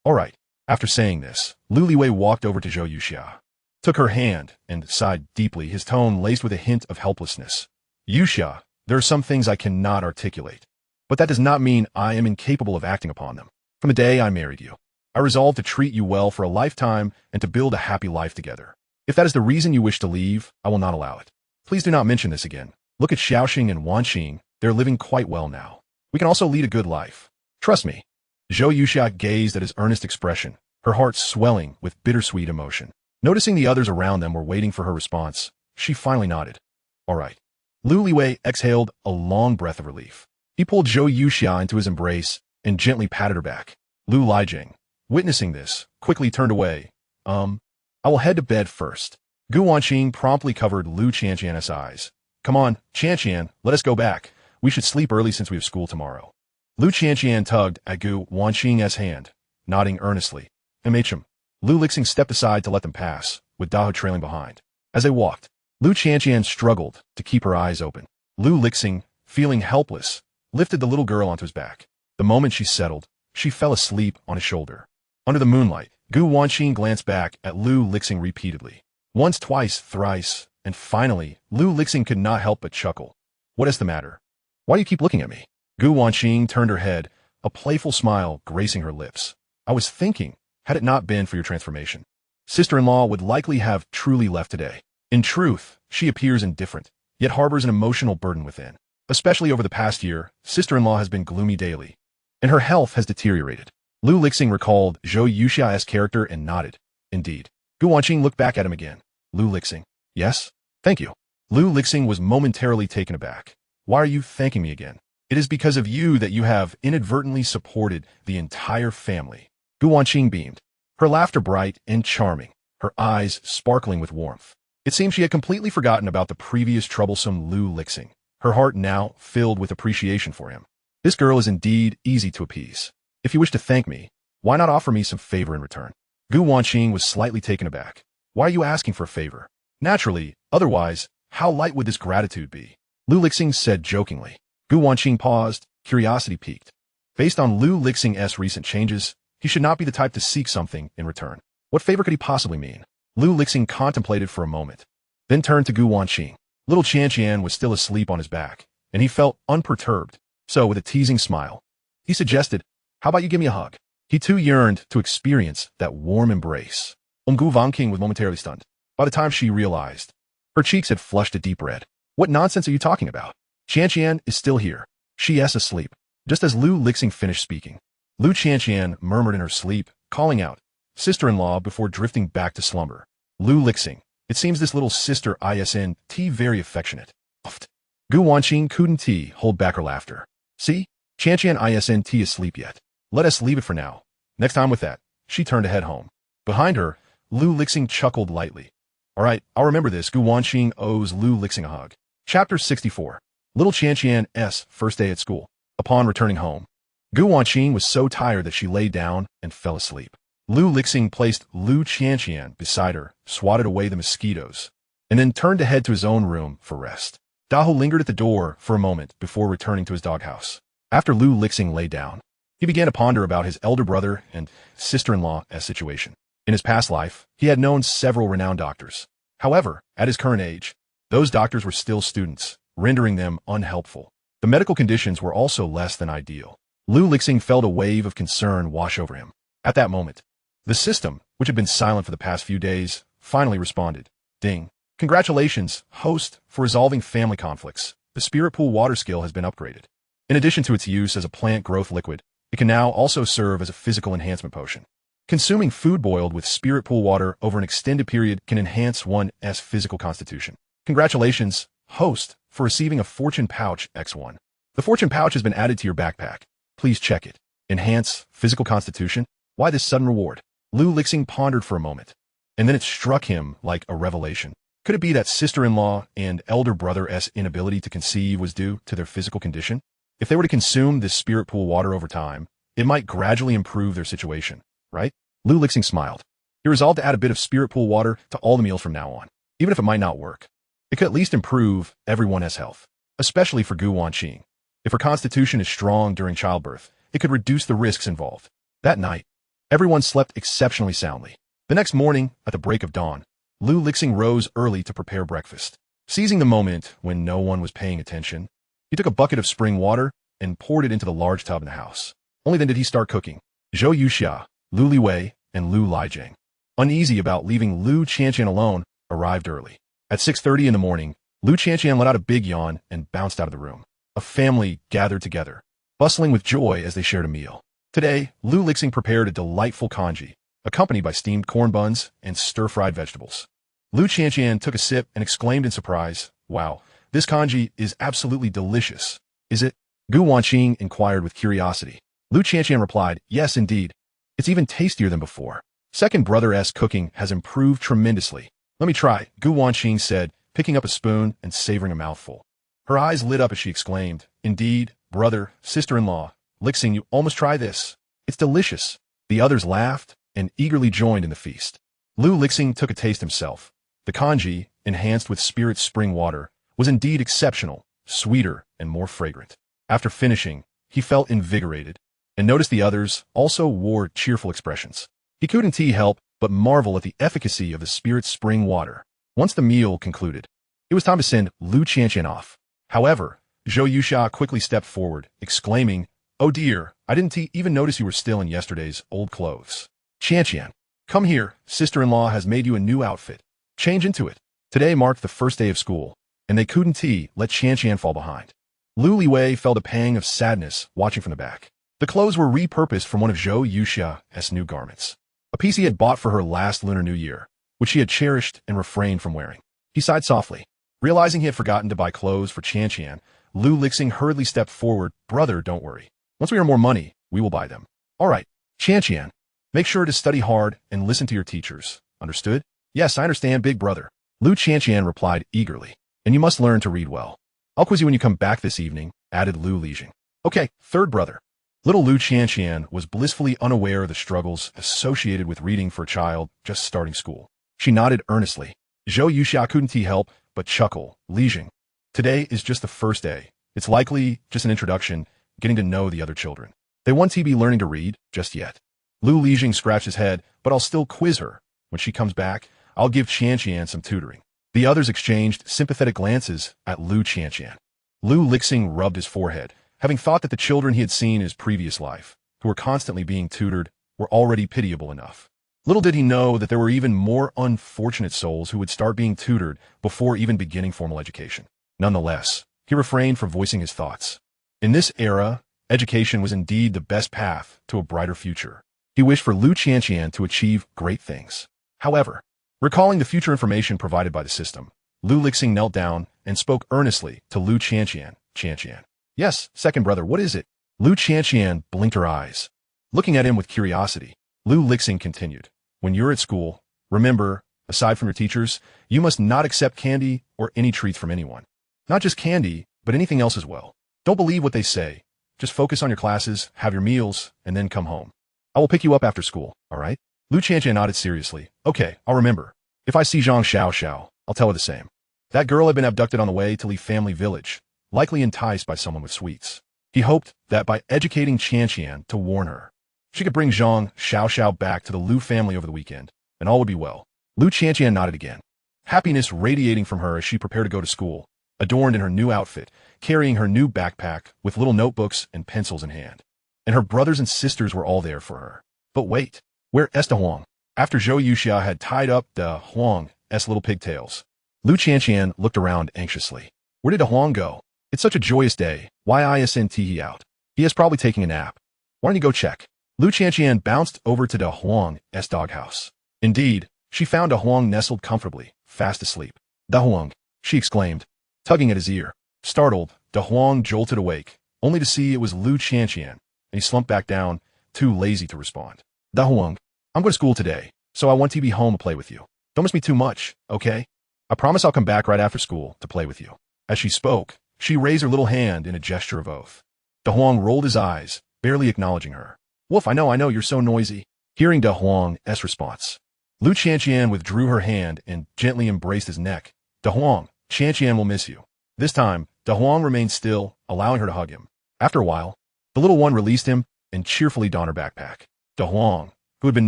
A: All right. After saying this, Lu Liwei walked over to Zhou Yuxia, took her hand, and sighed deeply, his tone laced with a hint of helplessness. Yuxia, there are some things I cannot articulate, but that does not mean I am incapable of acting upon them. From the day I married you, I resolved to treat you well for a lifetime and to build a happy life together. If that is the reason you wish to leave, I will not allow it. Please do not mention this again. Look at Xiaoxing and Wanqing, they're living quite well now. We can also lead a good life. Trust me. Zhou Yuxia gazed at his earnest expression, her heart swelling with bittersweet emotion. Noticing the others around them were waiting for her response, she finally nodded. All right. Lu Liwei exhaled a long breath of relief. He pulled Zhou Yuxia into his embrace and gently patted her back. Lu Jing, witnessing this, quickly turned away. I will head to bed first. Gu Wanqing promptly covered Lu Qianqian's eyes. Come on, Qianqian, let us go back. We should sleep early since we have school tomorrow. Lu Qianqian tugged at Gu Wanqing's hand, nodding earnestly. MHM. Lu Lixing stepped aside to let them pass, with Dahu trailing behind. As they walked, Lu Qianqian struggled to keep her eyes open. Lu Lixing, feeling helpless, lifted the little girl onto his back. The moment she settled, she fell asleep on his shoulder. Under the moonlight, Gu Wanqing glanced back at Lu Lixing repeatedly. Once, twice, thrice, and finally, Lu Lixing could not help but chuckle. What is the matter? Why do you keep looking at me? Gu Wanqing turned her head, a playful smile gracing her lips. I was thinking, had it not been for your transformation, sister-in-law would likely have truly left today. In truth, she appears indifferent, yet harbors an emotional burden within. Especially over the past year, sister-in-law has been gloomy daily, and her health has deteriorated. Lu Lixing recalled Zhou Yuxia's character and nodded. Indeed. Gu Wanqing looked back at him again. Lu Lixing. Yes? Thank you. Lu Lixing was momentarily taken aback. Why are you thanking me again? It is because of you that you have inadvertently supported the entire family. Gu Wanqing beamed, her laughter bright and charming, her eyes sparkling with warmth. It seemed she had completely forgotten about the previous troublesome Lu Lixing, her heart now filled with appreciation for him. This girl is indeed easy to appease. If you wish to thank me, why not offer me some favor in return? Gu Wanqing was slightly taken aback. Why are you asking for a favor? Naturally, otherwise, how light would this gratitude be? Lu Lixing said jokingly. Gu Wanqing paused, curiosity piqued. Based on Lu Lixing's recent changes, he should not be the type to seek something in return. What favor could he possibly mean? Lu Lixing contemplated for a moment, then turned to Gu Wanqing. Little Qianqian was still asleep on his back, and he felt unperturbed. So, with a teasing smile, he suggested, how about you give me a hug? He too yearned to experience that warm embrace. Gu Wanqing was momentarily stunned. By the time she realized, her cheeks had flushed a deep red. What nonsense are you talking about? Qianqian is still here. She is asleep. Just as Lu Lixing finished speaking, Lu Qianqian murmured in her sleep, calling out, sister-in-law, before drifting back to slumber. Lu Lixing, it seems this little sister isn't very affectionate. Uft. Gu Wanqing couldn't hold back her laughter. See? Qianqian isn't asleep yet. Let us leave it for now. Next time with that, she turned to head home. Behind her, Lu Lixing chuckled lightly. All right, I'll remember this. Gu Wanqing owes Lu Lixing a hug. Chapter 64. Little Qianqian's first day at school. Upon returning home, Gu Wanqing was so tired that she lay down and fell asleep. Lu Lixing placed Lu Qianqian beside her, swatted away the mosquitoes, and then turned to head to his own room for rest. Dahu lingered at the door for a moment before returning to his doghouse. After Lu Lixing lay down, he began to ponder about his elder brother and sister-in-law's situation. In his past life, he had known several renowned doctors. However, at his current age, those doctors were still students, rendering them unhelpful. The medical conditions were also less than ideal. Lu Lixing felt a wave of concern wash over him. At that moment, the system, which had been silent for the past few days, finally responded. Ding. Congratulations, host, for resolving family conflicts. The spirit pool water skill has been upgraded. In addition to its use as a plant growth liquid, it can now also serve as a physical enhancement potion. Consuming food boiled with spirit pool water over an extended period can enhance one's physical constitution. Congratulations, host, for receiving a fortune pouch X1. The fortune pouch has been added to your backpack. Please check it. Enhance physical constitution? Why this sudden reward? Lu Lixing pondered for a moment, and then it struck him like a revelation. Could it be that sister-in-law and elder brother's inability to conceive was due to their physical condition? If they were to consume this spirit pool water over time, it might gradually improve their situation, right? Lu Lixing smiled. He resolved to add a bit of spirit pool water to all the meals from now on, even if it might not work. It could at least improve everyone's health, especially for Wanqing. If her constitution is strong during childbirth, it could reduce the risks involved. That night, everyone slept exceptionally soundly. The next morning, at the break of dawn, Lu Lixing rose early to prepare breakfast. Seizing the moment when no one was paying attention, he took a bucket of spring water and poured it into the large tub in the house. Only then did he start cooking. Zhou Yuxia, Lu Liwei, and Lu Lijiang, uneasy about leaving Lu Qianqian alone, arrived early. At 6:30 in the morning, Lu Qianqian let out a big yawn and bounced out of the room. A family gathered together, bustling with joy as they shared a meal. Today, Lu Lixing prepared a delightful congee, accompanied by steamed corn buns and stir-fried vegetables. Lu Qianqian took a sip and exclaimed in surprise, "Wow, this congee is absolutely delicious. Is it?" Gu Wanqing inquired with curiosity. Lu Qianqian replied, "Yes, indeed. It's even tastier than before. Second brother's cooking has improved tremendously. Let me try," Gu Wanqing said, picking up a spoon and savoring a mouthful. Her eyes lit up as she exclaimed, "Indeed, brother, sister-in-law, Lixing, you almost try this. It's delicious." The others laughed and eagerly joined in the feast. Lu Lixing took a taste himself. The congee, enhanced with spirit spring water, was indeed exceptional, sweeter and more fragrant. After finishing, he felt invigorated, and noticed the others also wore cheerful expressions. He couldn't help but marvel at the efficacy of the spirit spring water. Once the meal concluded, it was time to send Lu Qianqian off. However, Zhou Yuxia quickly stepped forward, exclaiming, "Oh dear, I didn't even notice you were still in yesterday's old clothes. Qianqian, come here, sister-in-law has made you a new outfit. Change into it." Today marked the first day of school, and they couldn't let Qianqian fall behind. Lu Liwei felt a pang of sadness watching from the back. The clothes were repurposed from one of Zhou Yuxia's new garments, a piece he had bought for her last Lunar New Year, which she had cherished and refrained from wearing. He sighed softly. Realizing he had forgotten to buy clothes for Qianqian, Lu Lixing hurriedly stepped forward. "Brother, don't worry. Once we earn more money, we will buy them." "All right, Qianqian, make sure to study hard and listen to your teachers. Understood?" "Yes, I understand, big brother," Lu Qianqian replied eagerly. "And you must learn to read well. I'll quiz you when you come back this evening," added Lu Lixing. "Okay, third brother." Little Lu Qianqian was blissfully unaware of the struggles associated with reading for a child just starting school. She nodded earnestly. Zhou Yuxia couldn't help but chuckle. "Lixing, today is just the first day. It's likely just an introduction, getting to know the other children. They won't be learning to read just yet." Lu Lixing scratched his head, "But I'll still quiz her. When she comes back, I'll give Qianqian some tutoring." The others exchanged sympathetic glances at Lu Qianqian. Lu Lixing rubbed his forehead, having thought that the children he had seen in his previous life, who were constantly being tutored, were already pitiable enough. Little did he know that there were even more unfortunate souls who would start being tutored before even beginning formal education. Nonetheless, he refrained from voicing his thoughts. In this era, education was indeed the best path to a brighter future. He wished for Lu Qianqian to achieve great things. However, recalling the future information provided by the system, Lu Lixing knelt down and spoke earnestly to Lu Qianqian. "Qianqian." "Yes, second brother, what is it?" Lu Qianqian blinked her eyes. Looking at him with curiosity, Lu Lixing continued, "When you're at school, remember, aside from your teachers, you must not accept candy or any treats from anyone. Not just candy, but anything else as well. Don't believe what they say. Just focus on your classes, have your meals, and then come home. I will pick you up after school, all right?" Lu Qianqian nodded seriously. "Okay, I'll remember. If I see Zhang Xiao, I'll tell her the same." That girl had been abducted on the way to Li family village, likely enticed by someone with sweets. He hoped that by educating Qianqian to warn her, she could bring Zhang Xiao back to the Lu family over the weekend, and all would be well. Lu Qianqian nodded again, happiness radiating from her as she prepared to go to school, adorned in her new outfit, carrying her new backpack with little notebooks and pencils in hand. And her brothers and sisters were all there for her. But wait, where is the Huang? After Zhou Yuxia had tied up the Huang's little pigtails, Lu Qianqian looked around anxiously. Where did the Huang go? It's such a joyous day. Why isn't he out? He is probably taking a nap. Why don't you go check? Lu Qianqian bounced over to the Huang's doghouse. Indeed, she found a Huang nestled comfortably, fast asleep. "Da Huang," she exclaimed, tugging at his ear. Startled, Da Huang jolted awake, only to see it was Lu Qianqian, and he slumped back down, too lazy to respond. "Da Huang, I'm going to school today, so I want to be home to play with you. Don't miss me too much, okay? I promise I'll come back right after school to play with you." As she spoke, she raised her little hand in a gesture of oath. De Huang rolled his eyes, barely acknowledging her. Woof, I know, you're so noisy. Hearing De Huang's response, Lu Qianqian withdrew her hand and gently embraced his neck. De Huang, Qianqian will miss you. This time, De Huang remained still, allowing her to hug him. After a while, the little one released him and cheerfully donned her backpack. De Huang, who had been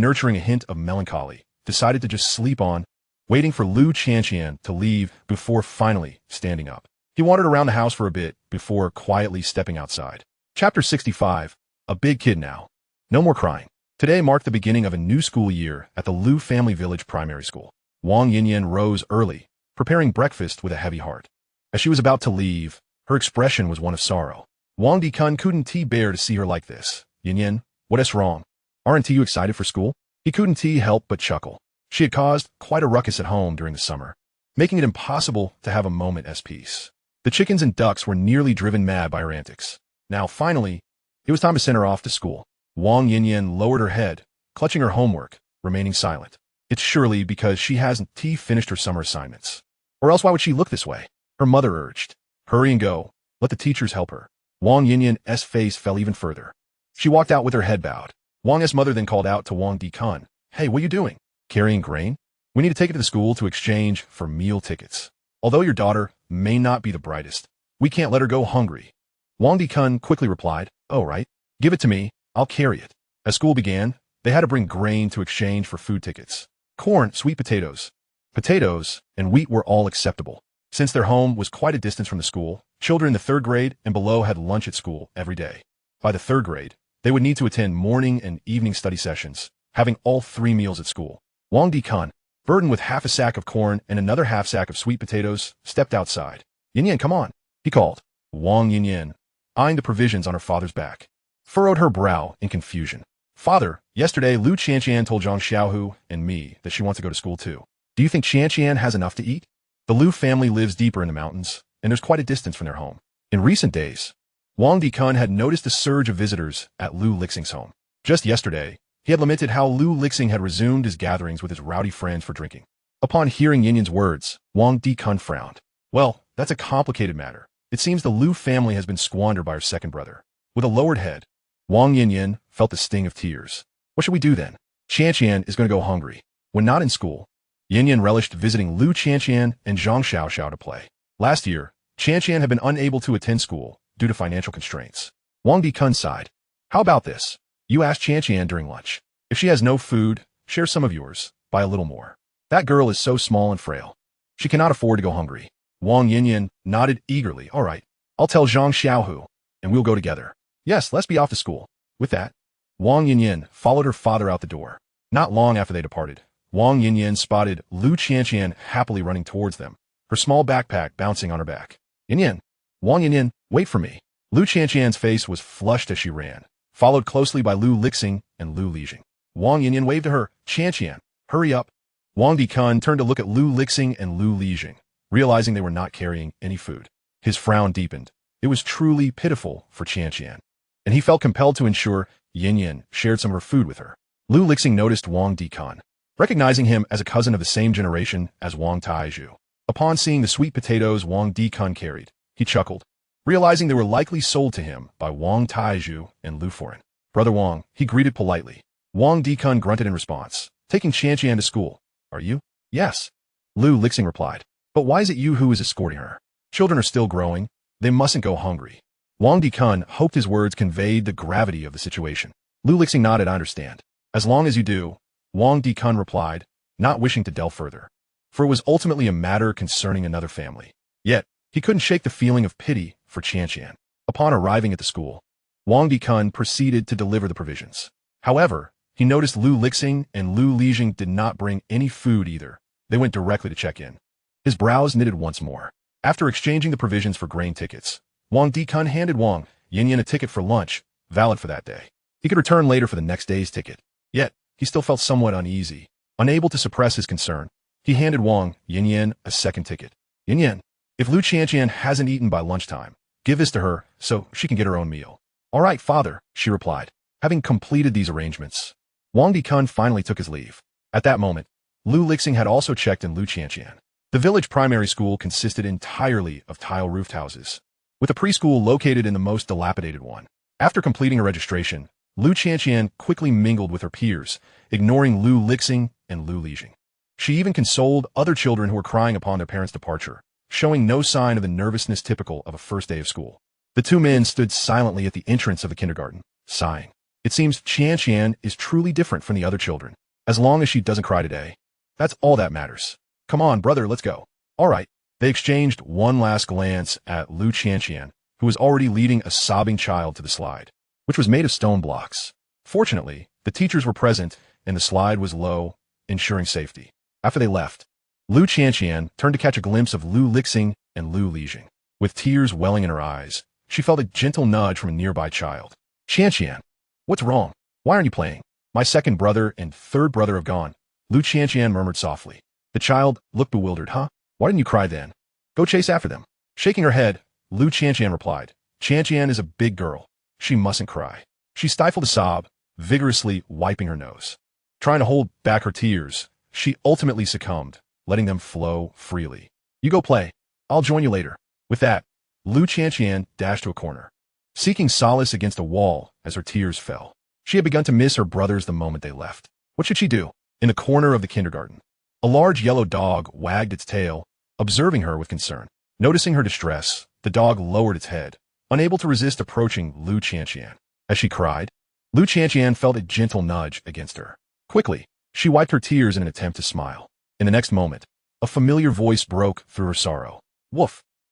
A: nurturing a hint of melancholy, decided to just sleep on, waiting for Lu Qianqian to leave before finally standing up. He wandered around the house for a bit before quietly stepping outside. Chapter 65. A big kid now. No more crying. Today marked the beginning of a new school year at the Lu Family Village Primary School. Wang Yinyan rose early, preparing breakfast with a heavy heart. As she was about to leave, her expression was one of sorrow. Wang Dikun couldn't bear to see her like this. Yinyan, what is wrong? Aren't you excited for school? He couldn't help but chuckle. She had caused quite a ruckus at home during the summer, making it impossible to have a moment's peace. The chickens and ducks were nearly driven mad by her antics. Now, finally, it was time to send her off to school. Wang Yinyan lowered her head, clutching her homework, remaining silent. It's surely because she hasn't finished her summer assignments. Or else why would she look this way? Her mother urged. Hurry and go. Let the teachers help her. Wang Yinyan's face fell even further. She walked out with her head bowed. Wang's mother then called out to Wang Dikun. Hey, what are you doing? Carrying grain? We need to take it to the school to exchange for meal tickets. Although your daughter may not be the brightest, we can't let her go hungry. Wang Dikun quickly replied, oh right, give it to me, I'll carry it. As school began, they had to bring grain to exchange for food tickets. Corn, sweet potatoes, and wheat were all acceptable. Since their home was quite a distance from the school, children in the 3rd grade and below had lunch at school every day. By the 3rd grade, they would need to attend morning and evening study sessions, having all 3 meals at school. Wang Dikun, burdened with half a sack of corn and another half sack of sweet potatoes, stepped outside. Yinyan, come on, he called. Wang Yinyan, eyeing the provisions on her father's back, furrowed her brow in confusion. Father, yesterday Lu Qianqian told Zhang Xiaohu and me that she wants to go to school too. Do you think Qianqian has enough to eat? The Lu family lives deeper in the mountains, and there's quite a distance from their home. In recent days, Wang Dikun had noticed a surge of visitors at Lu Lixing's home. Just yesterday, he had lamented how Lu Lixing had resumed his gatherings with his rowdy friends for drinking. Upon hearing Yinyan's words, Wang Dikun frowned. Well, that's a complicated matter. It seems the Lu family has been squandered by her second brother. With a lowered head, Wang Yinyan felt the sting of tears. What should we do then? Qianqian is going to go hungry. When not in school, Yinyan relished visiting Lu Qianqian and Zhang Xiaoxiao to play. Last year, Qianqian had been unable to attend school due to financial constraints. Wang Dikun sighed. How about this? You ask Qianqian during lunch. If she has no food, share some of yours, buy a little more. That girl is so small and frail. She cannot afford to go hungry. Wang Yinyan nodded eagerly. All right, I'll tell Zhang Xiaohu, and we'll go together. Yes, let's be off to school. With that, Wang Yinyan followed her father out the door. Not long after they departed, Wang Yinyan spotted Lu Qianqian happily running towards them, her small backpack bouncing on her back. Yinyan, Wang Yinyan, wait for me. Lu Qianqian's face was flushed as she ran, followed closely by Lu Lixing and Lu Lixing. Wang Yinyan waved to her. Qianqian, hurry up. Wang Dikun turned to look at Lu Lixing and Lu Lixing, realizing they were not carrying any food. His frown deepened. It was truly pitiful for Qianqian, and he felt compelled to ensure Yinyan shared some of her food with her. Lu Lixing noticed Wang Dikun, recognizing him as a cousin of the same generation as Wang Taizhu. Upon seeing the sweet potatoes Wang Dikun carried, he chuckled, realizing they were likely sold to him by Wang Taizhu and Lu Foreign. Brother Wang, he greeted politely. Wang Dikun grunted in response. Taking Qianqian to school. Are you? Yes. Lu Lixing replied. But why is it you who is escorting her? Children are still growing. They mustn't go hungry. Wang Dikun hoped his words conveyed the gravity of the situation. Lu Lixing nodded. I understand. As long as you do, Wang Dikun replied, not wishing to delve further, for it was ultimately a matter concerning another family. Yet, he couldn't shake the feeling of pity for Qianqian. Upon arriving at the school, Wang Dikun proceeded to deliver the provisions. However, he noticed Lu Lixing and Lu Lixing did not bring any food either. They went directly to check in. His brows knitted once more. After exchanging the provisions for grain tickets, Wang Dikun handed Wang Yinyan a ticket for lunch, valid for that day. He could return later for the next day's ticket. Yet, he still felt somewhat uneasy. Unable to suppress his concern, he handed Wang Yinyan a second ticket. Yinyan, if Lu Qianqian hasn't eaten by lunchtime, give this to her so she can get her own meal. All right, father, she replied. Having completed these arrangements, Wang Dikun finally took his leave. At that moment, Lu Lixing had also checked in Lu Qianqian. The village primary school consisted entirely of tile-roofed houses. with a preschool located in the most dilapidated one. After completing her registration, Lu Qianqian quickly mingled with her peers, ignoring Lu Lixing and Lu Lixing. She even consoled other children who were crying upon their parents' departure, showing no sign of the nervousness typical of a first day of school. The two men stood silently at the entrance of the kindergarten, sighing. It seems Qianqian is truly different from the other children. As long as she doesn't cry today, that's all that matters. Come on, brother, let's go. All right. They exchanged one last glance at Lu Qianqian, who was already leading a sobbing child to the slide, which was made of stone blocks. Fortunately, the teachers were present and the slide was low, ensuring safety. After they left, Lu Qianqian turned to catch a glimpse of Lu Lixing and Lu Lixing. With tears welling in her eyes, she felt a gentle nudge from a nearby child. Qianqian, what's wrong? Why aren't you playing? My second brother and third brother have gone, Lu Qianqian murmured softly. The child looked bewildered. Huh? Why didn't you cry then? Go chase after them. Shaking her head, Lu Qianqian replied. Qianqian is a big girl. She mustn't cry. She stifled a sob, vigorously wiping her nose. Trying to hold back her tears, she ultimately succumbed, letting them flow freely. You go play. I'll join you later. With that, Lu Qianqian dashed to a corner, seeking solace against a wall as her tears fell. She had begun to miss her brothers the moment they left. What should she do? In the corner of the kindergarten, a large yellow dog wagged its tail, observing her with concern. Noticing her distress, the dog lowered its head, unable to resist approaching Lu Qianqian. As she cried, Lu Qianqian felt a gentle nudge against her. Quickly, she wiped her tears in an attempt to smile. In the next moment, a familiar voice broke through her sorrow. Woof!